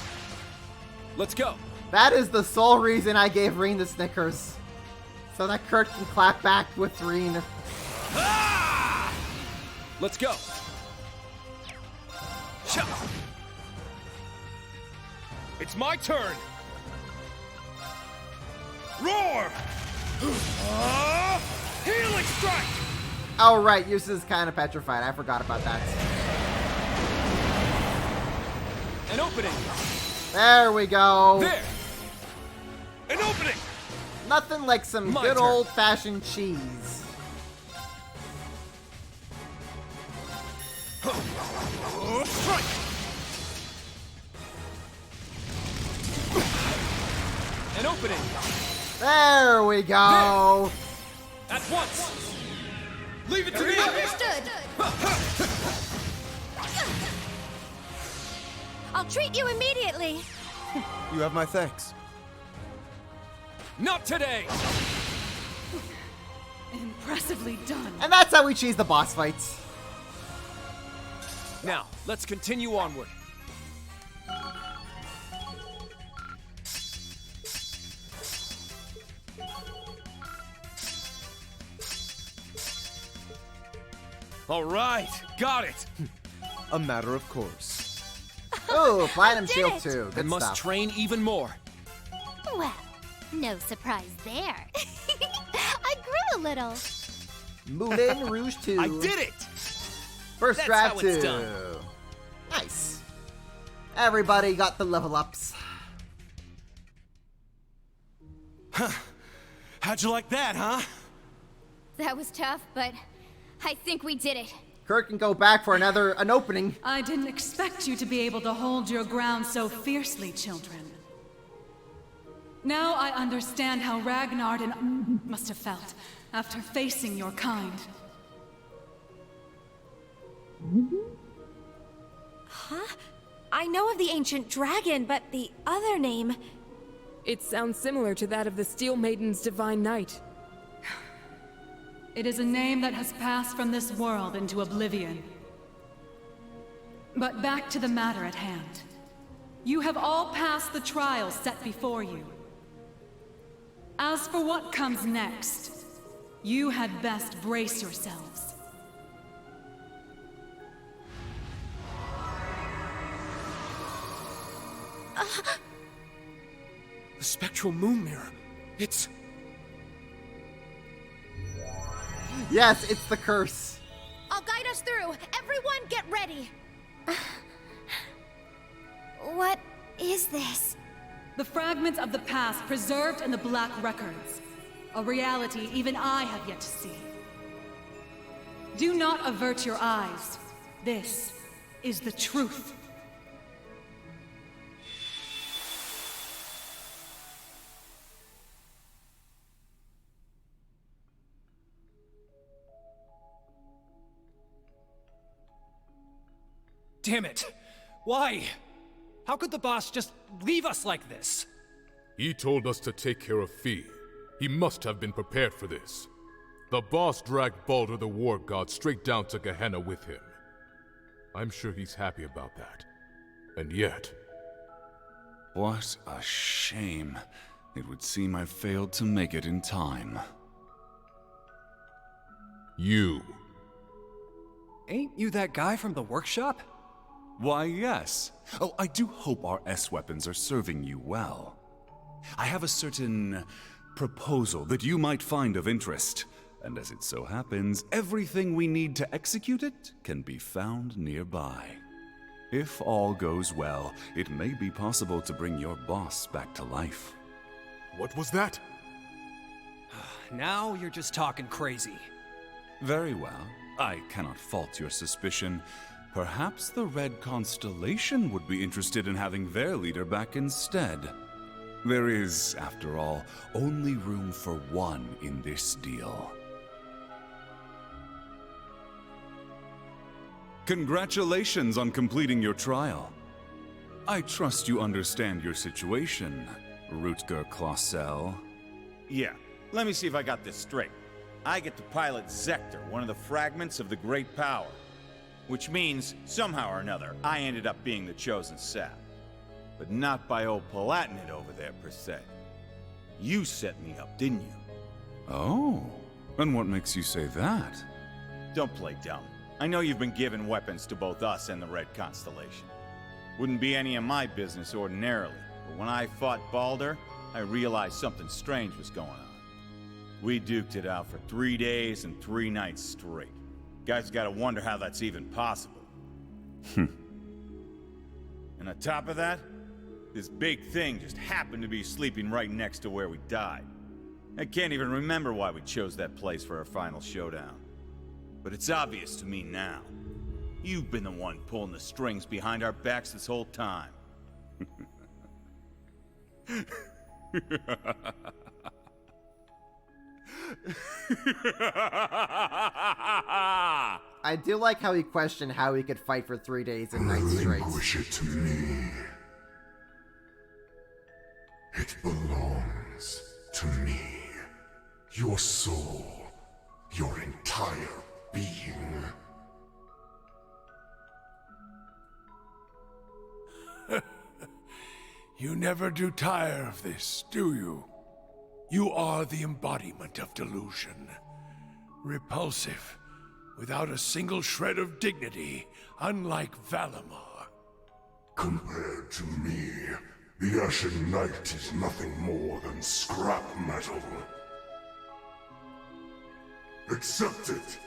Let's go! That is the sole reason I gave Reen the Snickers. So that Kurt can clap back with Reen. Ah! Let's go! Cha! It's my turn! Roar! Healing strike! Oh right, Yus is kind of petrified. I forgot about that. An opening! There we go! There! An opening! Nothing like some My good turn. old-fashioned cheese. Strike! An opening! There we go! At once! Leave it to me! Understood. I'll treat you immediately. You have my thanks. Not today! Impressively done. And that's how we cheese the boss fights. Now, let's continue onward. All right, got it. A matter of course. Ooh, Platinum did Shield it. 2. Good And must stuff. train even more. Well, no surprise there. I grew a little. Moulin Rouge 2. I did it! First That's draft how 2. it's done. Nice. Everybody got the level ups. How'd you like that, huh? That was tough, but I think we did it. Kurt can go back for an opening. I didn't expect you to be able to hold your ground so fiercely, children. Now I understand how Ragnard and must have felt after facing your kind. Huh? I know of the ancient dragon, but the other name... It sounds similar to that of the Steel Maiden's Divine Knight. It is a name that has passed from this world into oblivion. But back to the matter at hand. You have all passed the trials set before you. As for what comes next, you had best brace yourselves. The spectral moon mirror. It's... Yes, it's the curse. I'll guide us through. Everyone get ready. What is this? The fragments of the past preserved in the Black Records. A reality even I have yet to see. Do not avert your eyes. This is the truth. Damn it! Why? How could the boss just leave us like this? He told us to take care of Fi. He must have been prepared for this. The boss dragged Baldur the War God straight down to Gehenna with him. I'm sure he's happy about that. And yet... What a shame. It would seem I failed to make it in time. You. Ain't you that guy from the workshop? Why, yes. Oh, I do hope our S-weapons are serving you well. I have a certain proposal that you might find of interest. And as it so happens, everything we need to execute it can be found nearby. If all goes well, it may be possible to bring your boss back to life. What was that? Now you're just talking crazy. Very well. I cannot fault your suspicion. Perhaps the Red Constellation would be interested in having their leader back instead. There is, after all, only room for one in this deal. Congratulations on completing your trial. I trust you understand your situation, Rutger Clausel. Yeah, let me see if I got this straight. I get to pilot Zector, one of the fragments of the Great Power. Which means, somehow or another, I ended up being the chosen sap. But not by old Palatinate over there, per se. You set me up, didn't you? Oh, and what makes you say that? Don't play dumb. I know you've been giving weapons to both us and the Red Constellation. Wouldn't be any of my business ordinarily, but when I fought Baldur, I realized something strange was going on. We duked it out for 3 days and 3 nights straight. Guys gotta wonder how that's even possible. And on top of that, this big thing just happened to be sleeping right next to where we died. I can't even remember why we chose that place for our final showdown. But it's obvious to me now. You've been the one pulling the strings behind our backs this whole time. I do like how he questioned how he could fight for 3 days and nights straight. Relinquish it to me. It belongs to me. Your soul, your entire being. You never do tire of this, do you? You are the embodiment of delusion. Repulsive, without a single shred of dignity, unlike Valimar. Compared to me, the Ashen Knight is nothing more than scrap metal. Accept it.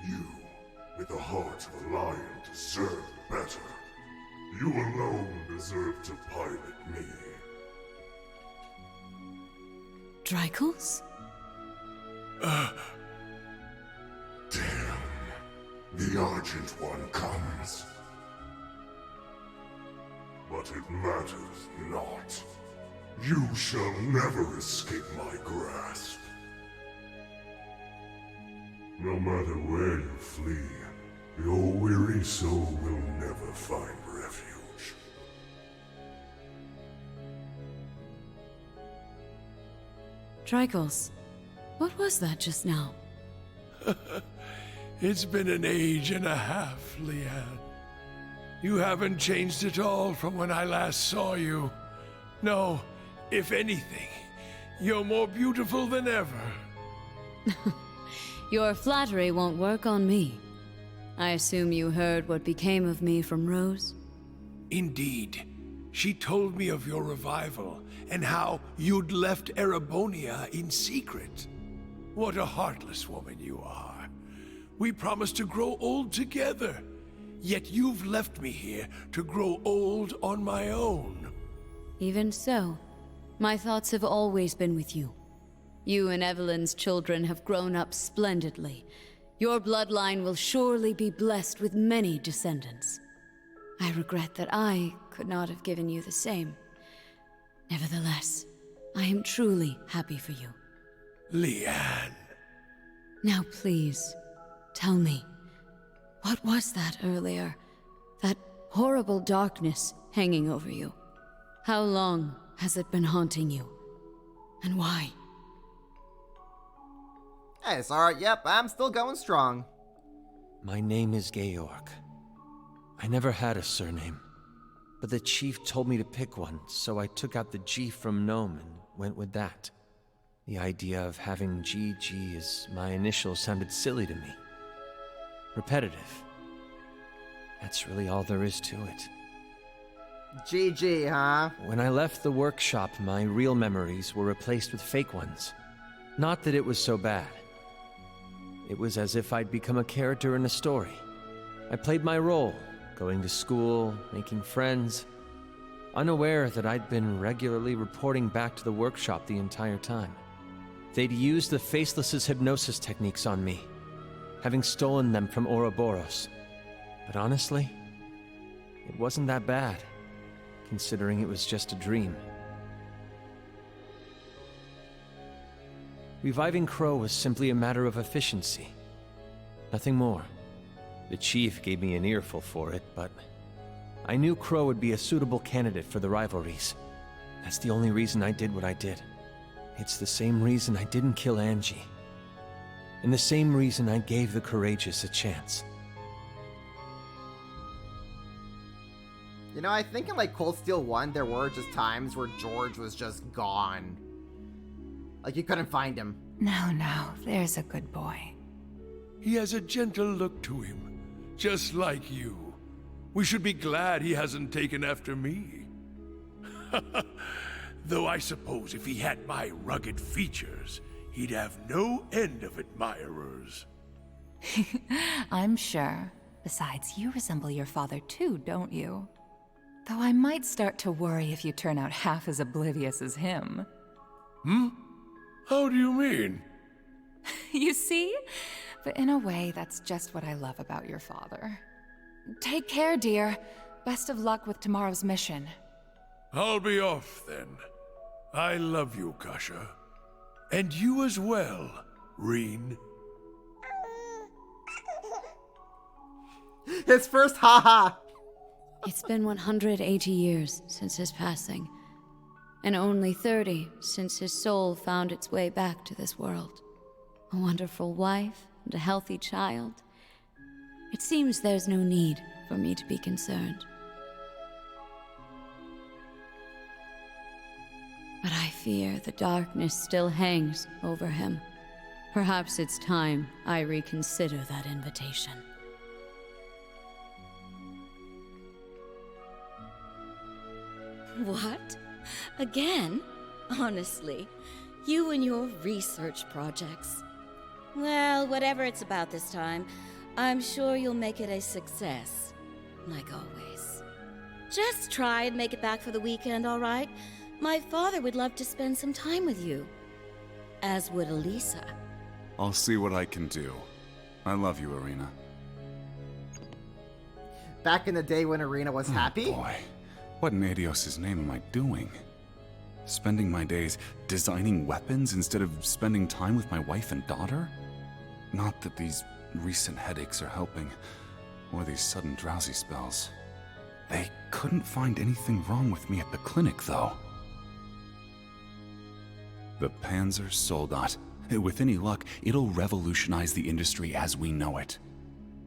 You, with the heart of a lion, deserve better. You alone deserve to pilot me. Drykos? Damn. The Argent One comes. But it matters not. You shall never escape my grasp. No matter where you flee, your weary soul will never find refuge. Drykos, what was that just now? It's been an age and a half, Leanne. You haven't changed at all from when I last saw you. No, if anything, you're more beautiful than ever. Your flattery won't work on me. I assume you heard what became of me from Rose? Indeed. She told me of your revival and how you'd left Erebonia in secret. What a heartless woman you are. We promised to grow old together, yet you've left me here to grow old on my own. Even so, my thoughts have always been with you. You and Evelyn's children have grown up splendidly. Your bloodline will surely be blessed with many descendants. I regret that I could not have given you the same. Nevertheless, I am truly happy for you. Leanne. Now please, tell me, what was that earlier? That horrible darkness hanging over you? How long has it been haunting you? And why? Hey, it's alright, yep, I'm still going strong. My name is Georg. I never had a surname, but the chief told me to pick one, so I took out the G from Gnome and went with that. The idea of having GG as my initials sounded silly to me. Repetitive. That's really all there is to it. GG, huh? When I left the workshop, my real memories were replaced with fake ones. Not that it was so bad. It was as if I'd become a character in a story. I played my role, going to school, making friends, unaware that I'd been regularly reporting back to the workshop the entire time. They'd used the Faceless's hypnosis techniques on me, having stolen them from Ouroboros. But honestly, it wasn't that bad, considering it was just a dream. Reviving Crow was simply a matter of efficiency. Nothing more. The chief gave me an earful for it, but I knew Crow would be a suitable candidate for the rivalries. That's the only reason I did what I did. It's the same reason I didn't kill Angie. And the same reason I gave the Courageous a chance. You know, I think in like Cold Steel 1, there were just times where George was just gone. Like you couldn't find him. No, there's a good boy. He has a gentle look to him, just like you. We should be glad he hasn't taken after me. Though I suppose if he had my rugged features, he'd have no end of admirers. I'm sure. Besides, you resemble your father too, don't you? Though I might start to worry if you turn out half as oblivious as him. How do you mean? You see? But in a way, that's just what I love about your father. Take care, dear. Best of luck with tomorrow's mission. I'll be off then. I love you, Kasha. And you as well, Reen. His first haha! It's been 180 years since his passing, and only 30 since his soul found its way back to this world. A wonderful wife and a healthy child. It seems there's no need for me to be concerned. But I fear the darkness still hangs over him. Perhaps it's time I reconsider that invitation. What? Again? Honestly, you and your research projects. Well, whatever it's about this time, I'm sure you'll make it a success. Like always. Just try and make it back for the weekend, all right? My father would love to spend some time with you. As would Elisa. I'll see what I can do. I love you, Irina. Back in the day when Irina was happy? Boy, what in Adios' name am I doing? Spending my days designing weapons instead of spending time with my wife and daughter? Not that these recent headaches are helping, or these sudden drowsy spells. They couldn't find anything wrong with me at the clinic, though. The Panzer Soldat. With any luck, it'll revolutionize the industry as we know it.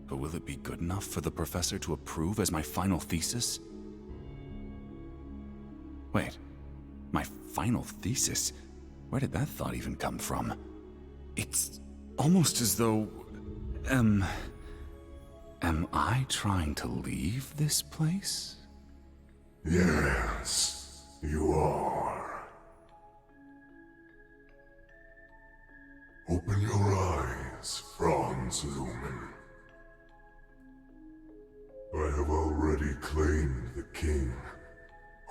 But will it be good enough for the professor to approve as my final thesis? Wait, my final thesis? Where did that thought even come from? It's almost as though... Am I trying to leave this place? Yes, you are. Open your eyes, Franz Lumen. I have already claimed the king.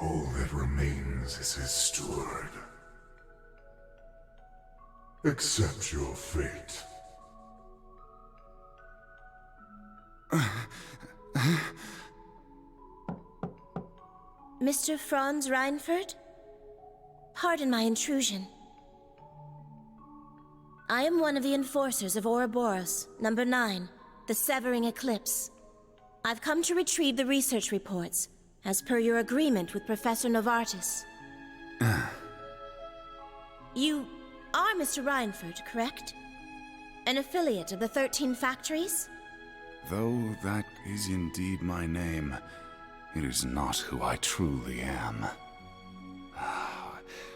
All that remains is his steward. Accept your fate. Mr. Franz Reinford? Pardon my intrusion. I am one of the enforcers of Ouroboros, number 9, the Severing Eclipse. I've come to retrieve the research reports, as per your agreement with Professor Novartis. You are Mr. Reinford, correct? An affiliate of the 13 factories? Though that is indeed my name, it is not who I truly am.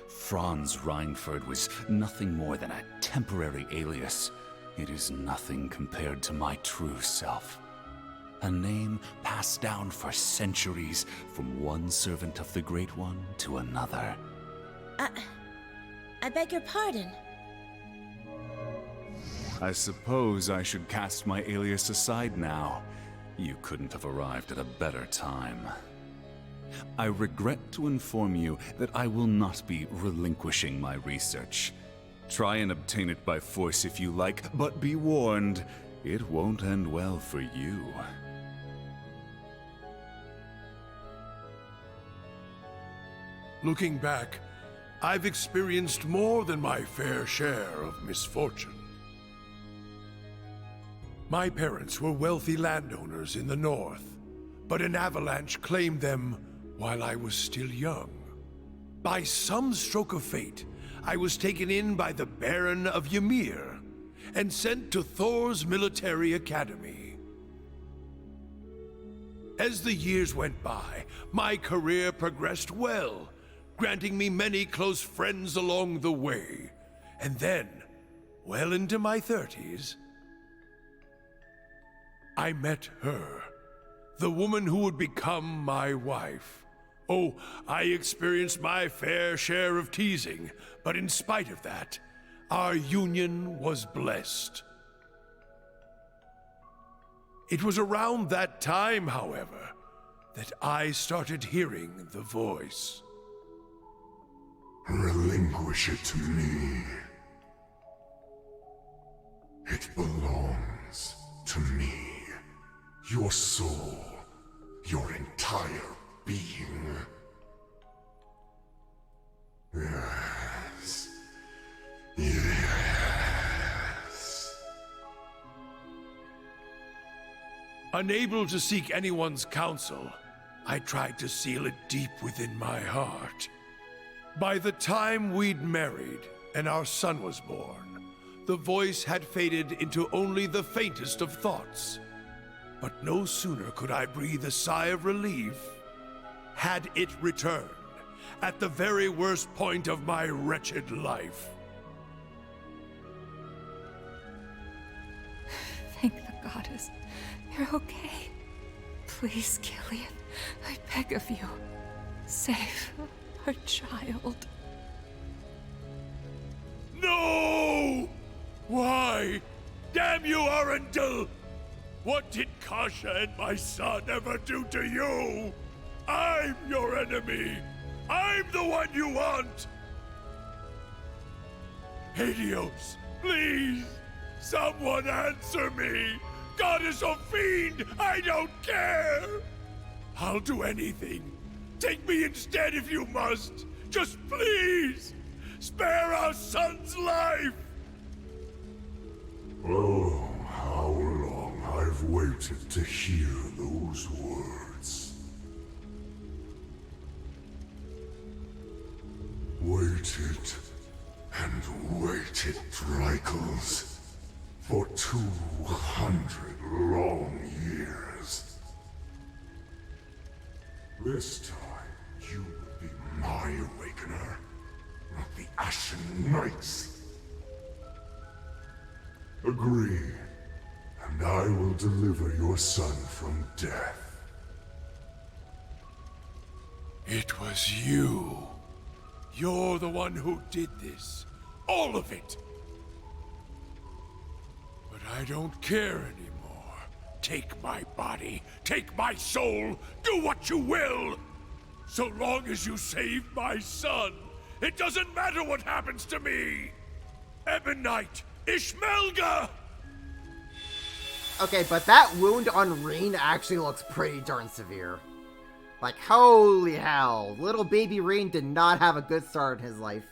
Franz Reinford was nothing more than a temporary alias. It is nothing compared to my true self. A name passed down for centuries from one servant of the Great One to another. I beg your pardon. I suppose I should cast my alias aside now. You couldn't have arrived at a better time. I regret to inform you that I will not be relinquishing my research. Try and obtain it by force if you like, but be warned, it won't end well for you. Looking back, I've experienced more than my fair share of misfortune. My parents were wealthy landowners in the north, but an avalanche claimed them while I was still young. By some stroke of fate, I was taken in by the Baron of Ymir and sent to Thor's military academy. As the years went by, my career progressed well, granting me many close friends along the way. And then, well into my 30s, I met her. The woman who would become my wife. Oh, I experienced my fair share of teasing, but in spite of that, our union was blessed. It was around that time, however, that I started hearing the voice. Relinquish it to me. It belongs to me. Your soul, your entire being. Yes. Yes. Unable to seek anyone's counsel, I tried to seal it deep within my heart. By the time we'd married and our son was born, the voice had faded into only the faintest of thoughts. But no sooner could I breathe a sigh of relief, had it returned, at the very worst point of my wretched life. Thank the goddess. You're okay. Please, Killian, I beg of you. Save our child. No! Why? Damn you, Arundel! What did Kasha and my son ever do to you? I'm your enemy! I'm the one you want! Helios, please! Someone answer me! Goddess or fiend, I don't care! I'll do anything. Take me instead if you must. Just please! Spare our son's life! Oh, how long I've waited to hear those words. Waited and waited, Dreichels, for 200 long years. This time, you will be my awakener, not the Ashen Knights. Agree, and I will deliver your son from death. It was you. You're the one who did this. All of it. But I don't care anymore. Take my body, take my soul, do what you will! So long as you save my son, it doesn't matter what happens to me! Ebonite, Ishmelga! Okay, but that wound on Rean actually looks pretty darn severe. Like, holy hell. Little baby Rean did not have a good start in his life.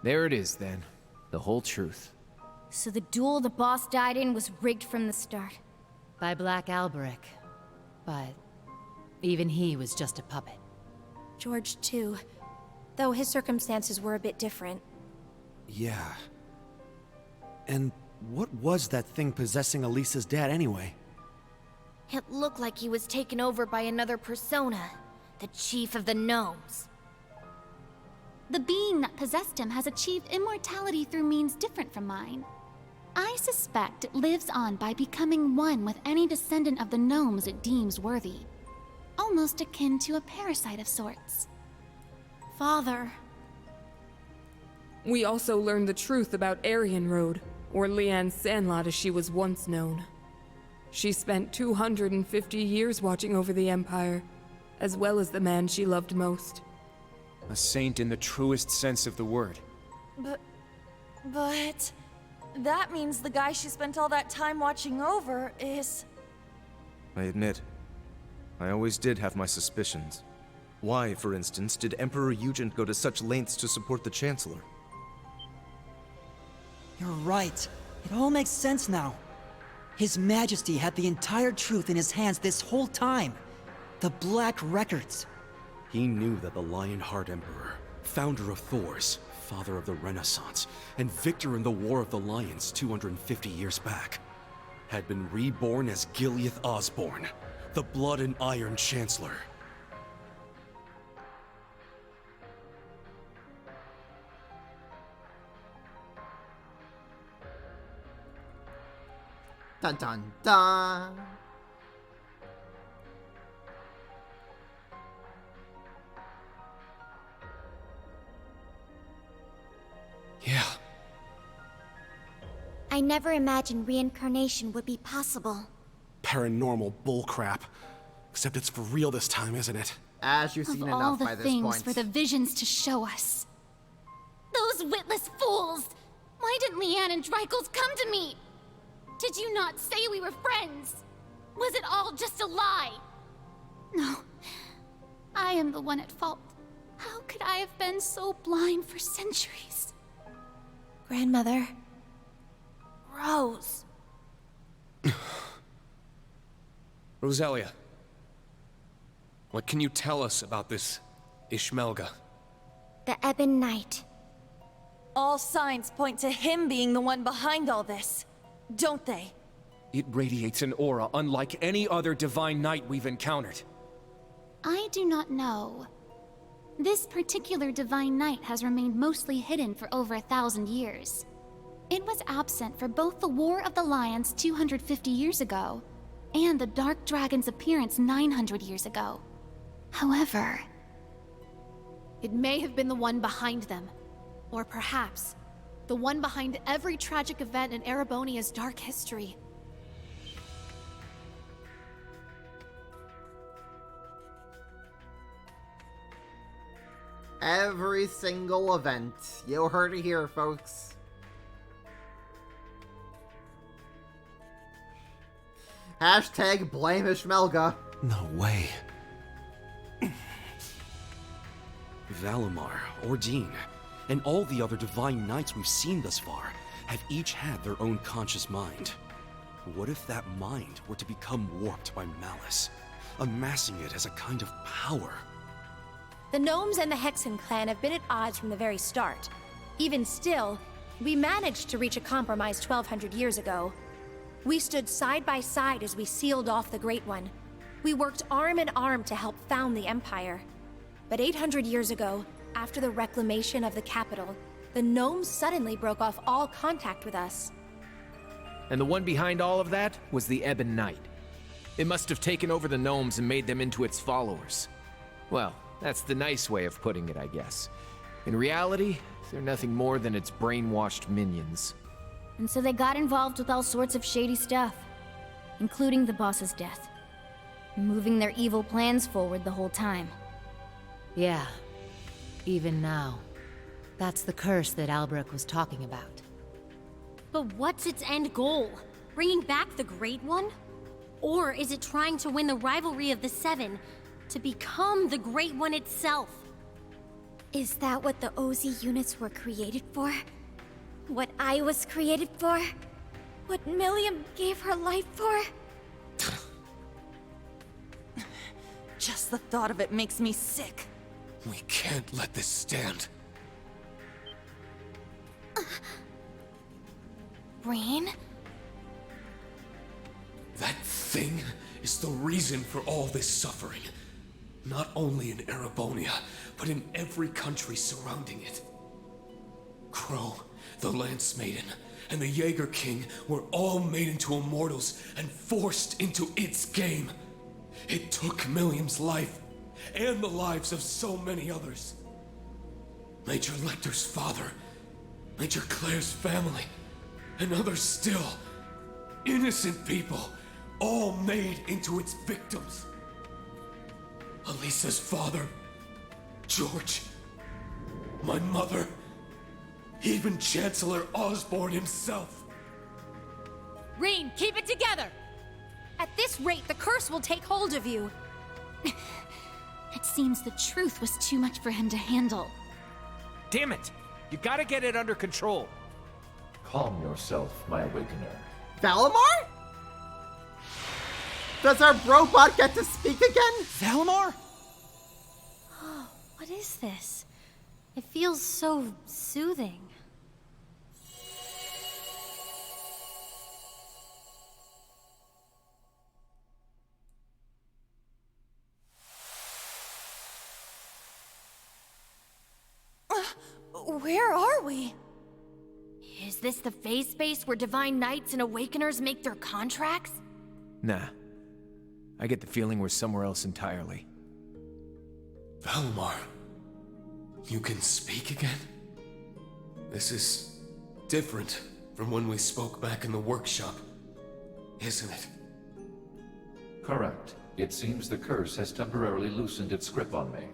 There it is, then. The whole truth. So the duel the boss died in was rigged from the start. By Black Alberic. But even he was just a puppet. George, too. Though his circumstances were a bit different. Yeah. And what was that thing possessing Elisa's dad anyway? It looked like he was taken over by another persona. The Chief of the Gnomes. The being that possessed him has achieved immortality through means different from mine. I suspect it lives on by becoming one with any descendant of the gnomes it deems worthy. Almost akin to a parasite of sorts. Father. We also learned the truth about Aryan Road, or Leanne Sandlot as she was once known. She spent 250 years watching over the Empire, as well as the man she loved most. A saint in the truest sense of the word. But... that means the guy she spent all that time watching over is... I admit, I always did have my suspicions. Why, for instance, did Emperor Eugen go to such lengths to support the Chancellor? You're right. It all makes sense now. His Majesty had the entire truth in his hands this whole time. The Black Records. He knew that the Lionheart Emperor, founder of Thors, father of the Renaissance and victor in the War of the Lions 250 years back, had been reborn as Gileath Osborne, the Blood and Iron Chancellor. Dun dun dun! Yeah. I never imagined reincarnation would be possible. Paranormal bullcrap. Except it's for real this time, isn't it? As you've seen Of all enough the by this things point. for the visions to show us. Those witless fools! Why didn't Leanne and Dreichels come to me? Did you not say we were friends? Was it all just a lie? No. I am the one at fault. How could I have been so blind for centuries? Grandmother. Rose. Roselia, what can you tell us about this Ishmelga? The Ebon Knight. All signs point to him being the one behind all this, don't they? It radiates an aura unlike any other divine knight we've encountered. I do not know. This particular divine knight has remained mostly hidden for over 1,000 years. It was absent for both the War of the Lions 250 years ago and the Dark Dragon's appearance 900 years ago. However, it may have been the one behind them. Or perhaps, the one behind every tragic event in Erebonia's dark history. Every single event. You heard it here, folks. Hashtag blame Ishmelga. No way. Valimar, Ordine, and all the other divine knights we've seen thus far have each had their own conscious mind. What if that mind were to become warped by malice, amassing it as a kind of power? The Gnomes and the Hexen clan have been at odds from the very start. Even still, we managed to reach a compromise 1,200 years ago. We stood side by side as we sealed off the Great One. We worked arm in arm to help found the Empire. But 800 years ago, after the reclamation of the capital, the Gnomes suddenly broke off all contact with us. And the one behind all of that was the Ebon Knight. It must have taken over the Gnomes and made them into its followers. Well, that's the nice way of putting it, I guess. In reality, they're nothing more than its brainwashed minions. And so they got involved with all sorts of shady stuff, including the boss's death, moving their evil plans forward the whole time. Yeah, even now. That's the curse that Albrecht was talking about. But what's its end goal? Bringing back the Great One? Or is it trying to win the rivalry of the Seven, to become the Great One itself? Is that what the OZ units were created for? What I was created for? What Milliam gave her life for? Just the thought of it makes me sick. We can't let this stand. Rain? That thing is the reason for all this suffering. Not only in Erebonia, but in every country surrounding it. Crow, the Lance Maiden, and the Jaeger King were all made into immortals and forced into its game. It took Milliam's life, and the lives of so many others. Major Lecter's father, Major Claire's family, and others still. Innocent people, all made into its victims. Elisa's father, George, my mother, even Chancellor Osborne himself. Rean, keep it together! At this rate, the curse will take hold of you. it seems the truth was too much for him to handle. Damn it! You gotta get it under control. Calm yourself, my Awakener. Valimar? Does our robot get to speak again? Valimar? Oh, what is this? It feels so soothing. Where are we? Is this the phase space where Divine Knights and Awakeners make their contracts? Nah. I get the feeling we're somewhere else entirely. Valimar, you can speak again? This is different from when we spoke back in the workshop, isn't it? Correct. It seems the curse has temporarily loosened its grip on me.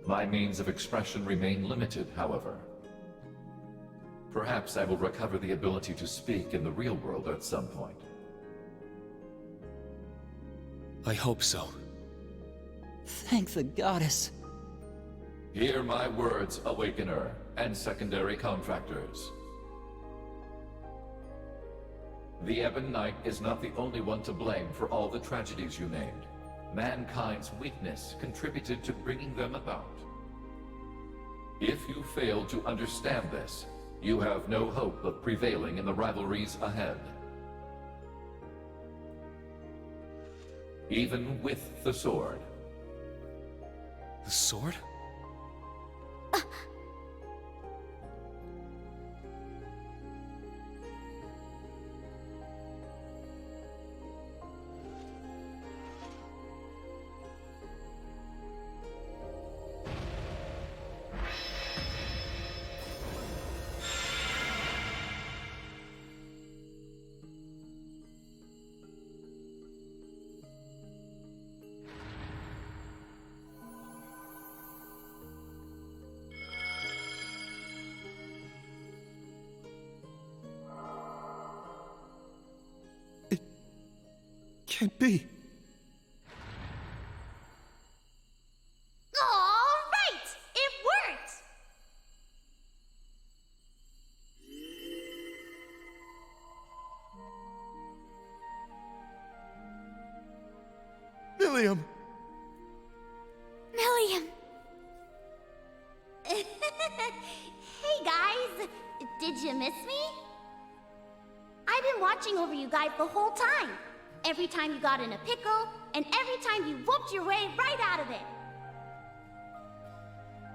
My means of expression remain limited, however. Perhaps I will recover the ability to speak in the real world at some point. I hope so. Thank the goddess. Hear my words, Awakener, and secondary contractors. The Ebon Knight is not the only one to blame for all the tragedies you named. Mankind's weakness contributed to bringing them about. If you fail to understand this, you have no hope of prevailing in the rivalries ahead. Even with the sword. The sword? Can't be. All right! It worked! Millium! Millium! Hey guys! Did you miss me? I've been watching over you guys the whole time. Every time you got in a pickle, and every time you whooped your way right out of it.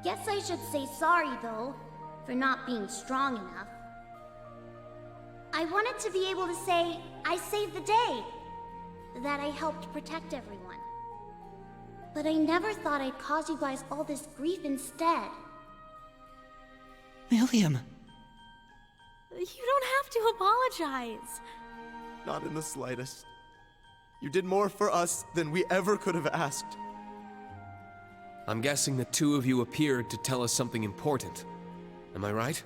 Guess I should say sorry, though, for not being strong enough. I wanted to be able to say, I saved the day, that I helped protect everyone. But I never thought I'd cause you guys all this grief instead. Millium! You don't have to apologize. Not in the slightest. You did more for us than we ever could have asked. I'm guessing the two of you appeared to tell us something important. Am I right?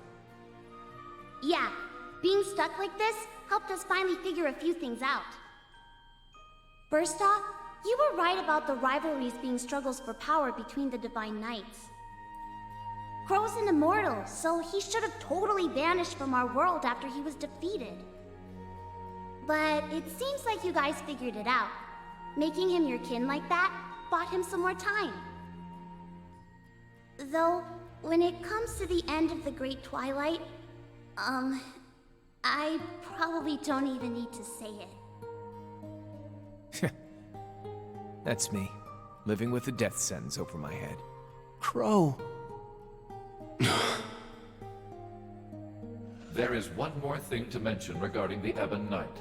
Yeah, being stuck like this helped us finally figure a few things out. First off, you were right about the rivalries being struggles for power between the Divine Knights. Crow's an immortal, so he should have totally vanished from our world after he was defeated. But it seems like you guys figured it out. Making him your kin like that bought him some more time. Though, when it comes to the end of the Great Twilight, I probably don't even need to say it. That's me, living with a death sentence over my head. Crow. There is one more thing to mention regarding the Ebon Knight.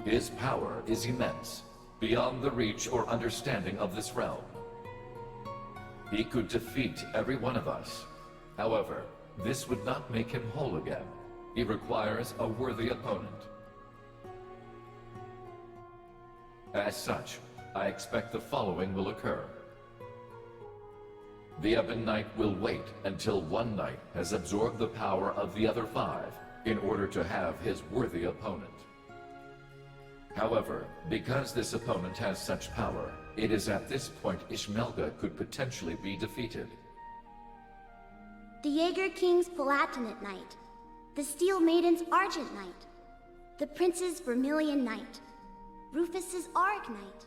His power is immense, beyond the reach or understanding of this realm. He could defeat every one of us. However, this would not make him whole again. He requires a worthy opponent. As such, I expect the following will occur. The Ebon Knight will wait until one knight has absorbed the power of the other 5 in order to have his worthy opponent. However, because this opponent has such power, it is at this point Ishmelga could potentially be defeated. The Jaeger King's Palatinate Knight, the Steel Maiden's Argent Knight, the Prince's Vermilion Knight, Rufus's Arg Knight,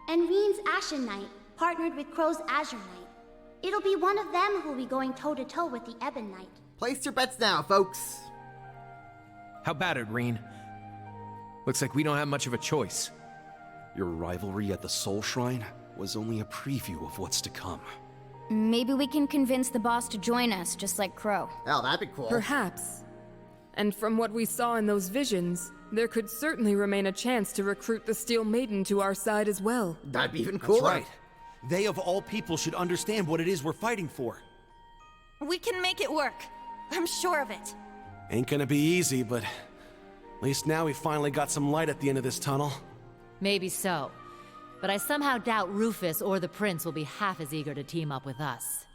and Reen's Ashen Knight, partnered with Crow's Azure Knight. It'll be one of them who'll be going toe-to-toe with the Ebon Knight. Place your bets now, folks. How about it, Reen? Looks like we don't have much of a choice. Your rivalry at the Soul Shrine was only a preview of what's to come. Maybe we can convince the boss to join us, just like Crow. Oh, that'd be cool. Perhaps. And from what we saw in those visions, there could certainly remain a chance to recruit the Steel Maiden to our side as well. That'd be even cooler. That's right. They of all people should understand what it is we're fighting for. We can make it work. I'm sure of it. Ain't gonna be easy, but at least now we finally got some light at the end of this tunnel. Maybe so. But I somehow doubt Rufus or the Prince will be half as eager to team up with us.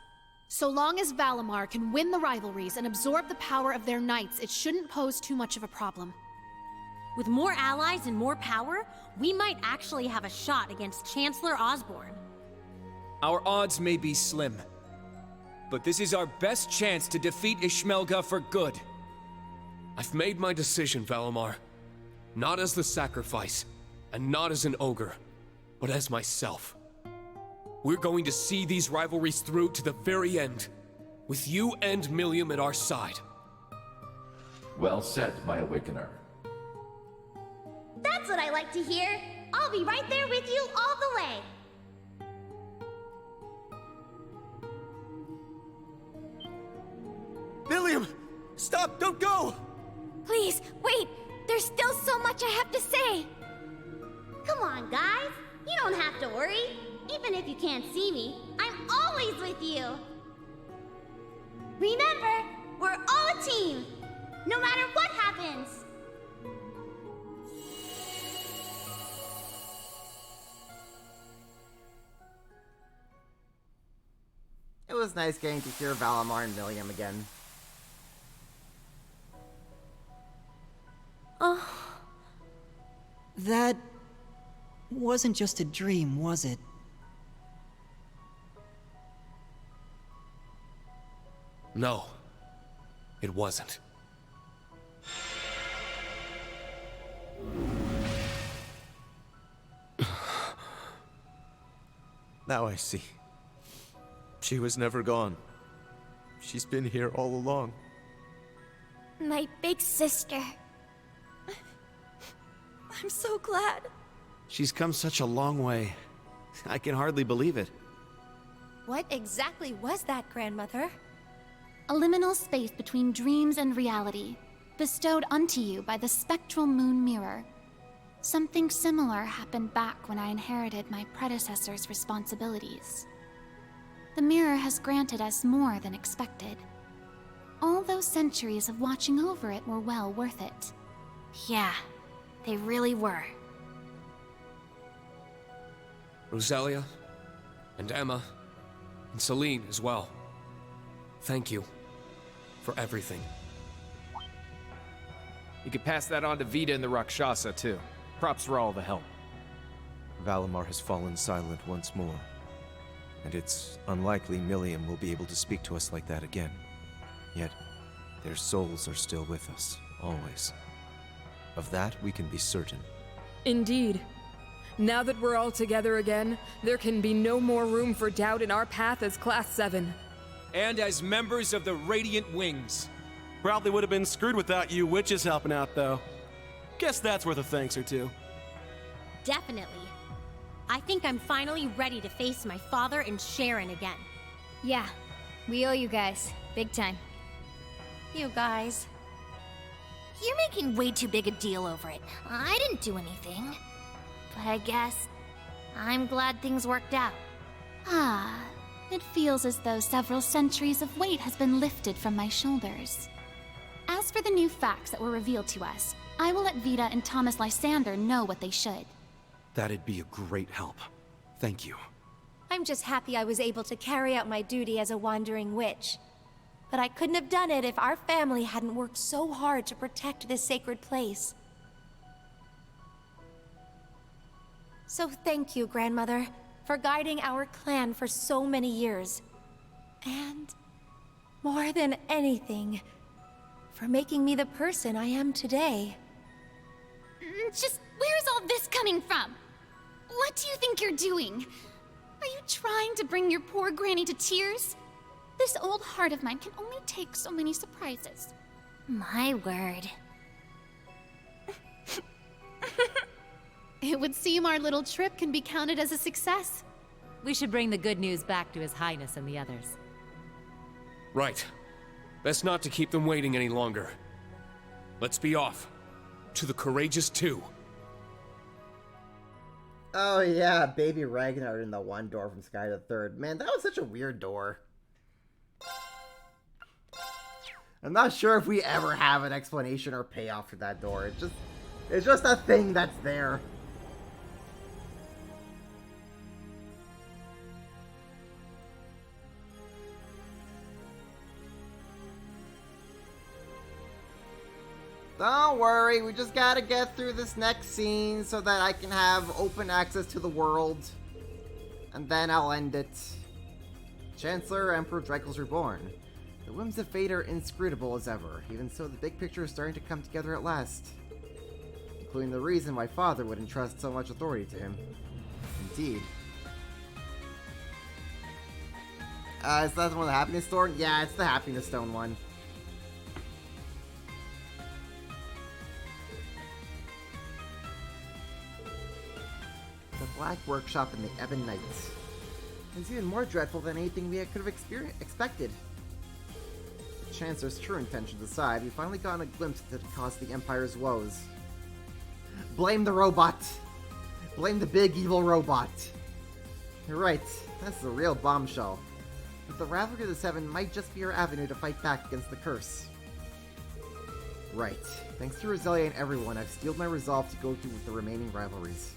So long as Valimar can win the rivalries and absorb the power of their knights, it shouldn't pose too much of a problem. With more allies and more power, we might actually have a shot against Chancellor Osborne. Our odds may be slim, but this is our best chance to defeat Ishmelga for good. I've made my decision, Valimar. Not as the sacrifice, and not as an ogre, but as myself. We're going to see these rivalries through to the very end, with you and Millium at our side. Well said, my Awakener. That's what I like to hear. I'll be right there with you all the way. Millium! Stop! Don't go! Please, wait! There's still so much I have to say! Come on, guys. You don't have to worry. Even if you can't see me, I'm always with you. Remember, we're all a team, no matter what happens. It was nice getting to hear Valimar and Millium again. That wasn't just a dream, was it? No, it wasn't. Now I see. She was never gone. She's been here all along. My big sister. I'm so glad. She's come such a long way. I can hardly believe it. What exactly was that, Grandmother? A liminal space between dreams and reality, bestowed unto you by the spectral moon mirror. Something similar happened back when I inherited my predecessor's responsibilities. The mirror has granted us more than expected. All those centuries of watching over it were well worth it. Yeah, they really were. Rosalia, and Emma, and Celine as well. Thank you for everything. You could pass that on to Vita and the Rakshasa, too. Props for all the help. Valimar has fallen silent once more, and it's unlikely Millium will be able to speak to us like that again. Yet, their souls are still with us, always. Of that, we can be certain. Indeed. Now that we're all together again, there can be no more room for doubt in our path as Class 7. And as members of the Radiant Wings. Probably would have been screwed without you witches helping out, though. Guess that's worth a thanks or two. Definitely. I think I'm finally ready to face my father and Sharon again. Yeah, we owe you guys. Big time. You guys. You're making way too big a deal over it. I didn't do anything. But I guess I'm glad things worked out. Ah, it feels as though several centuries of weight has been lifted from my shoulders. As for the new facts that were revealed to us, I will let Vita and Thomas Lysander know what they should. That'd be a great help. Thank you. I'm just happy I was able to carry out my duty as a wandering witch. But I couldn't have done it if our family hadn't worked so hard to protect this sacred place. So thank you, Grandmother, for guiding our clan for so many years. And, more than anything, for making me the person I am today. Just where's all this coming from? What do you think you're doing? Are you trying to bring your poor granny to tears? This old heart of mine can only take so many surprises. My word. It would seem our little trip can be counted as a success. We should bring the good news back to His Highness and the others. Right. Best not to keep them waiting any longer. Let's be off. To the Courageous 2. Oh yeah, Baby Ragnar in the one door from Sky the Third. Man, that was such a weird door. I'm not sure if we ever have an explanation or payoff for that door. It's just a thing that's there. Don't worry, we just gotta get through this next scene so that I can have open access to the world. And then I'll end it. Chancellor Emperor Dracula's reborn. The whims of fate are inscrutable as ever. Even so, the big picture is starting to come together at last. Including the reason why Father would entrust so much authority to him. Indeed. Is that the one with the Happiness Stone? Yeah, it's the Happiness Stone one. The Black Workshop and the Ebon Knights. It's even more dreadful than anything we could have expected. The Chancellor's true intentions aside, we finally gotten a glimpse that caused the Empire's woes. Blame the robot! Blame the big evil robot! You're right, that's the real bombshell. But the Rivalry of the Seven might just be our avenue to fight back against the curse. Right. Thanks to Roselia and everyone, I've steeled my resolve to go through with the remaining rivalries.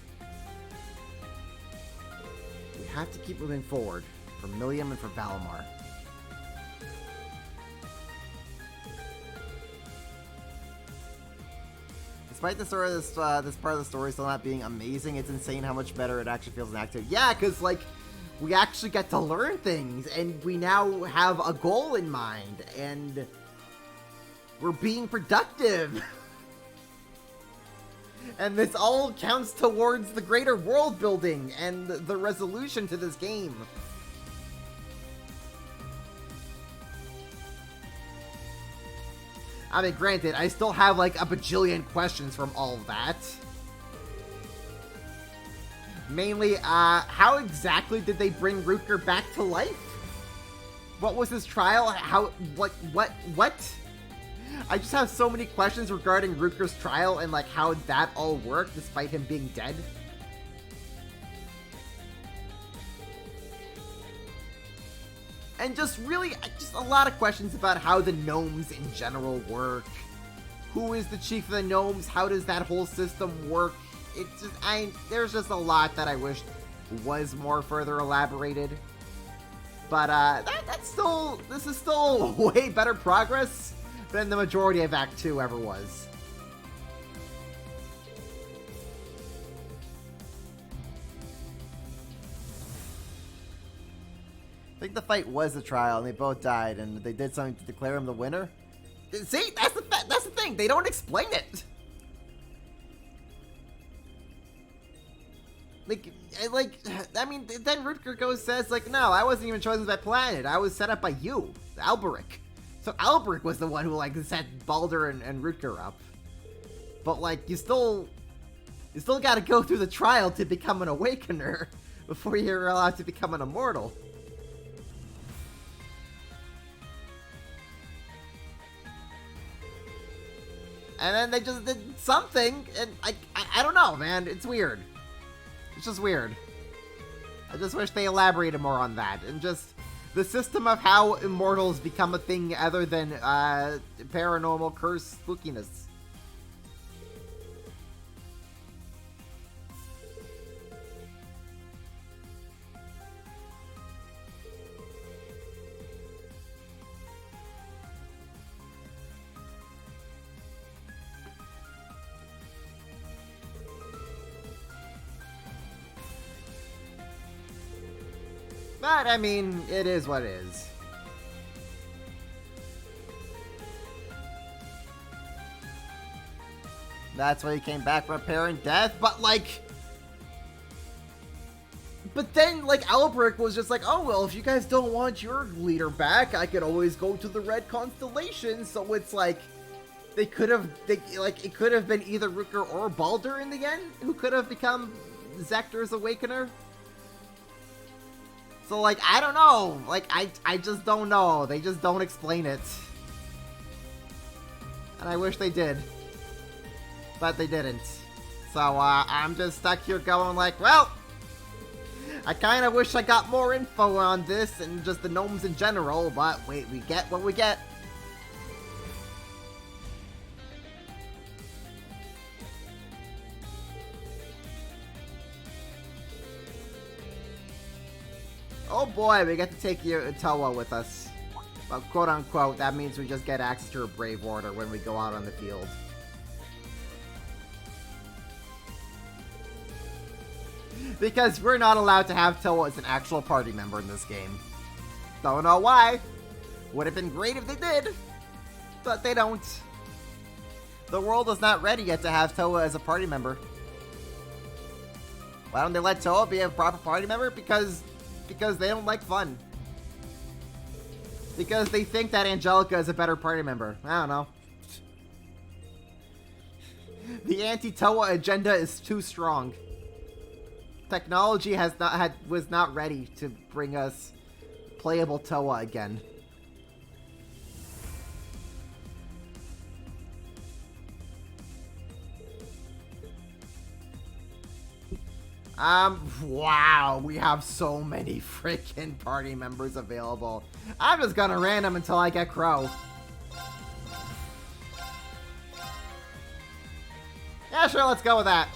We have to keep moving forward, for Millium and for Valimar. Despite the story of this part of the story still not being amazing, it's insane how much better it actually feels in Act 2. Yeah, because, like, we actually get to learn things, and we now have a goal in mind, and we're being productive. And this all counts towards the greater world building and the resolution to this game. I mean, granted, I still have like a bajillion questions from all of that. Mainly, how exactly did they bring Rutger back to life? What was his trial? What? I just have so many questions regarding Rutger's trial and like how that all worked despite him being dead. And just a lot of questions about how the gnomes in general work. Who is the chief of the gnomes? How does that whole system work? It's just, there's just a lot that I wish was more further elaborated. But this is still way better progress than the majority of Act 2 ever was. I think the fight was a trial, and they both died, and they did something to declare him the winner. See, that's the thing. They don't explain it. I mean, then Rutger says, like, no, I wasn't even chosen by planet. I was set up by you, Alberic. So Alberic was the one who, like, set Baldur and Rutger up. But, like, you still gotta go through the trial to become an Awakener before you're allowed to become an Immortal. And then they just did something, and I don't know, man. It's weird. It's just weird. I just wish they elaborated more on that. And just the system of how immortals become a thing other than paranormal curse spookiness. But, I mean, it is what it is. That's why he came back from apparent death, but, like... But then, like, Albrecht was just like, oh, well, if you guys don't want your leader back, I could always go to the Red Constellation. So it's like, it could have been either Ruker or Baldur in the end, who could have become Zector's Awakener. So, like, I don't know. Like, I just don't know. They just don't explain it. And I wish they did. But they didn't. So, I'm just stuck here going like, well, I kind of wish I got more info on this and just the gnomes in general, but wait, we get what we get. Oh boy, we get to take Towa with us. Well, quote unquote, that means we just get access to a Brave Order when we go out on the field. Because we're not allowed to have Towa as an actual party member in this game. Don't know why. Would have been great if they did. But they don't. The world is not ready yet to have Towa as a party member. Why don't they let Towa be a proper party member? Because they don't like fun. Because they think that Angelica is a better party member. I don't know. The anti-Towa agenda is too strong. Technology was not ready to bring us playable Towa again. Wow, we have so many freaking party members available. I'm just gonna random until I get Crow. Yeah, sure, let's go with that.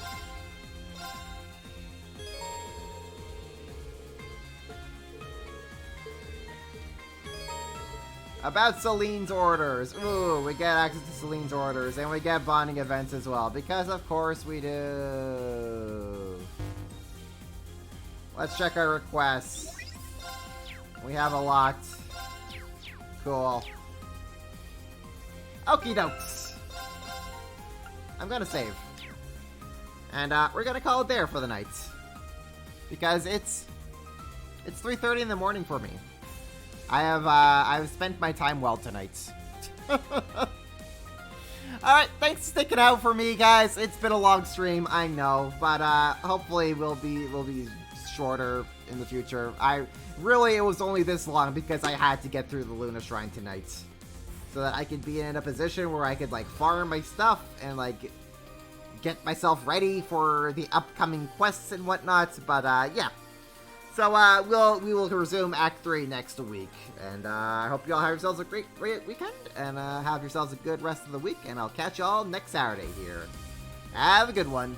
About Celine's orders. Ooh, we get access to Celine's orders, and we get bonding events as well, because of course we do. Let's check our requests. We have a lot. Cool. Okie dokes. I'm gonna save. And we're gonna call it there for the night. Because it's 3:30 in the morning for me. I've spent my time well tonight. Alright, thanks for sticking out for me, guys. It's been a long stream, I know, but hopefully we'll be shorter in the future. It was only this long because I had to get through the Luna Shrine tonight. So that I could be in a position where I could like farm my stuff and like get myself ready for the upcoming quests and whatnot, but yeah. So, we will resume Act 3 next week, and I hope you all have yourselves a great weekend, and have yourselves a good rest of the week, and I'll catch y'all next Saturday here. Have a good one.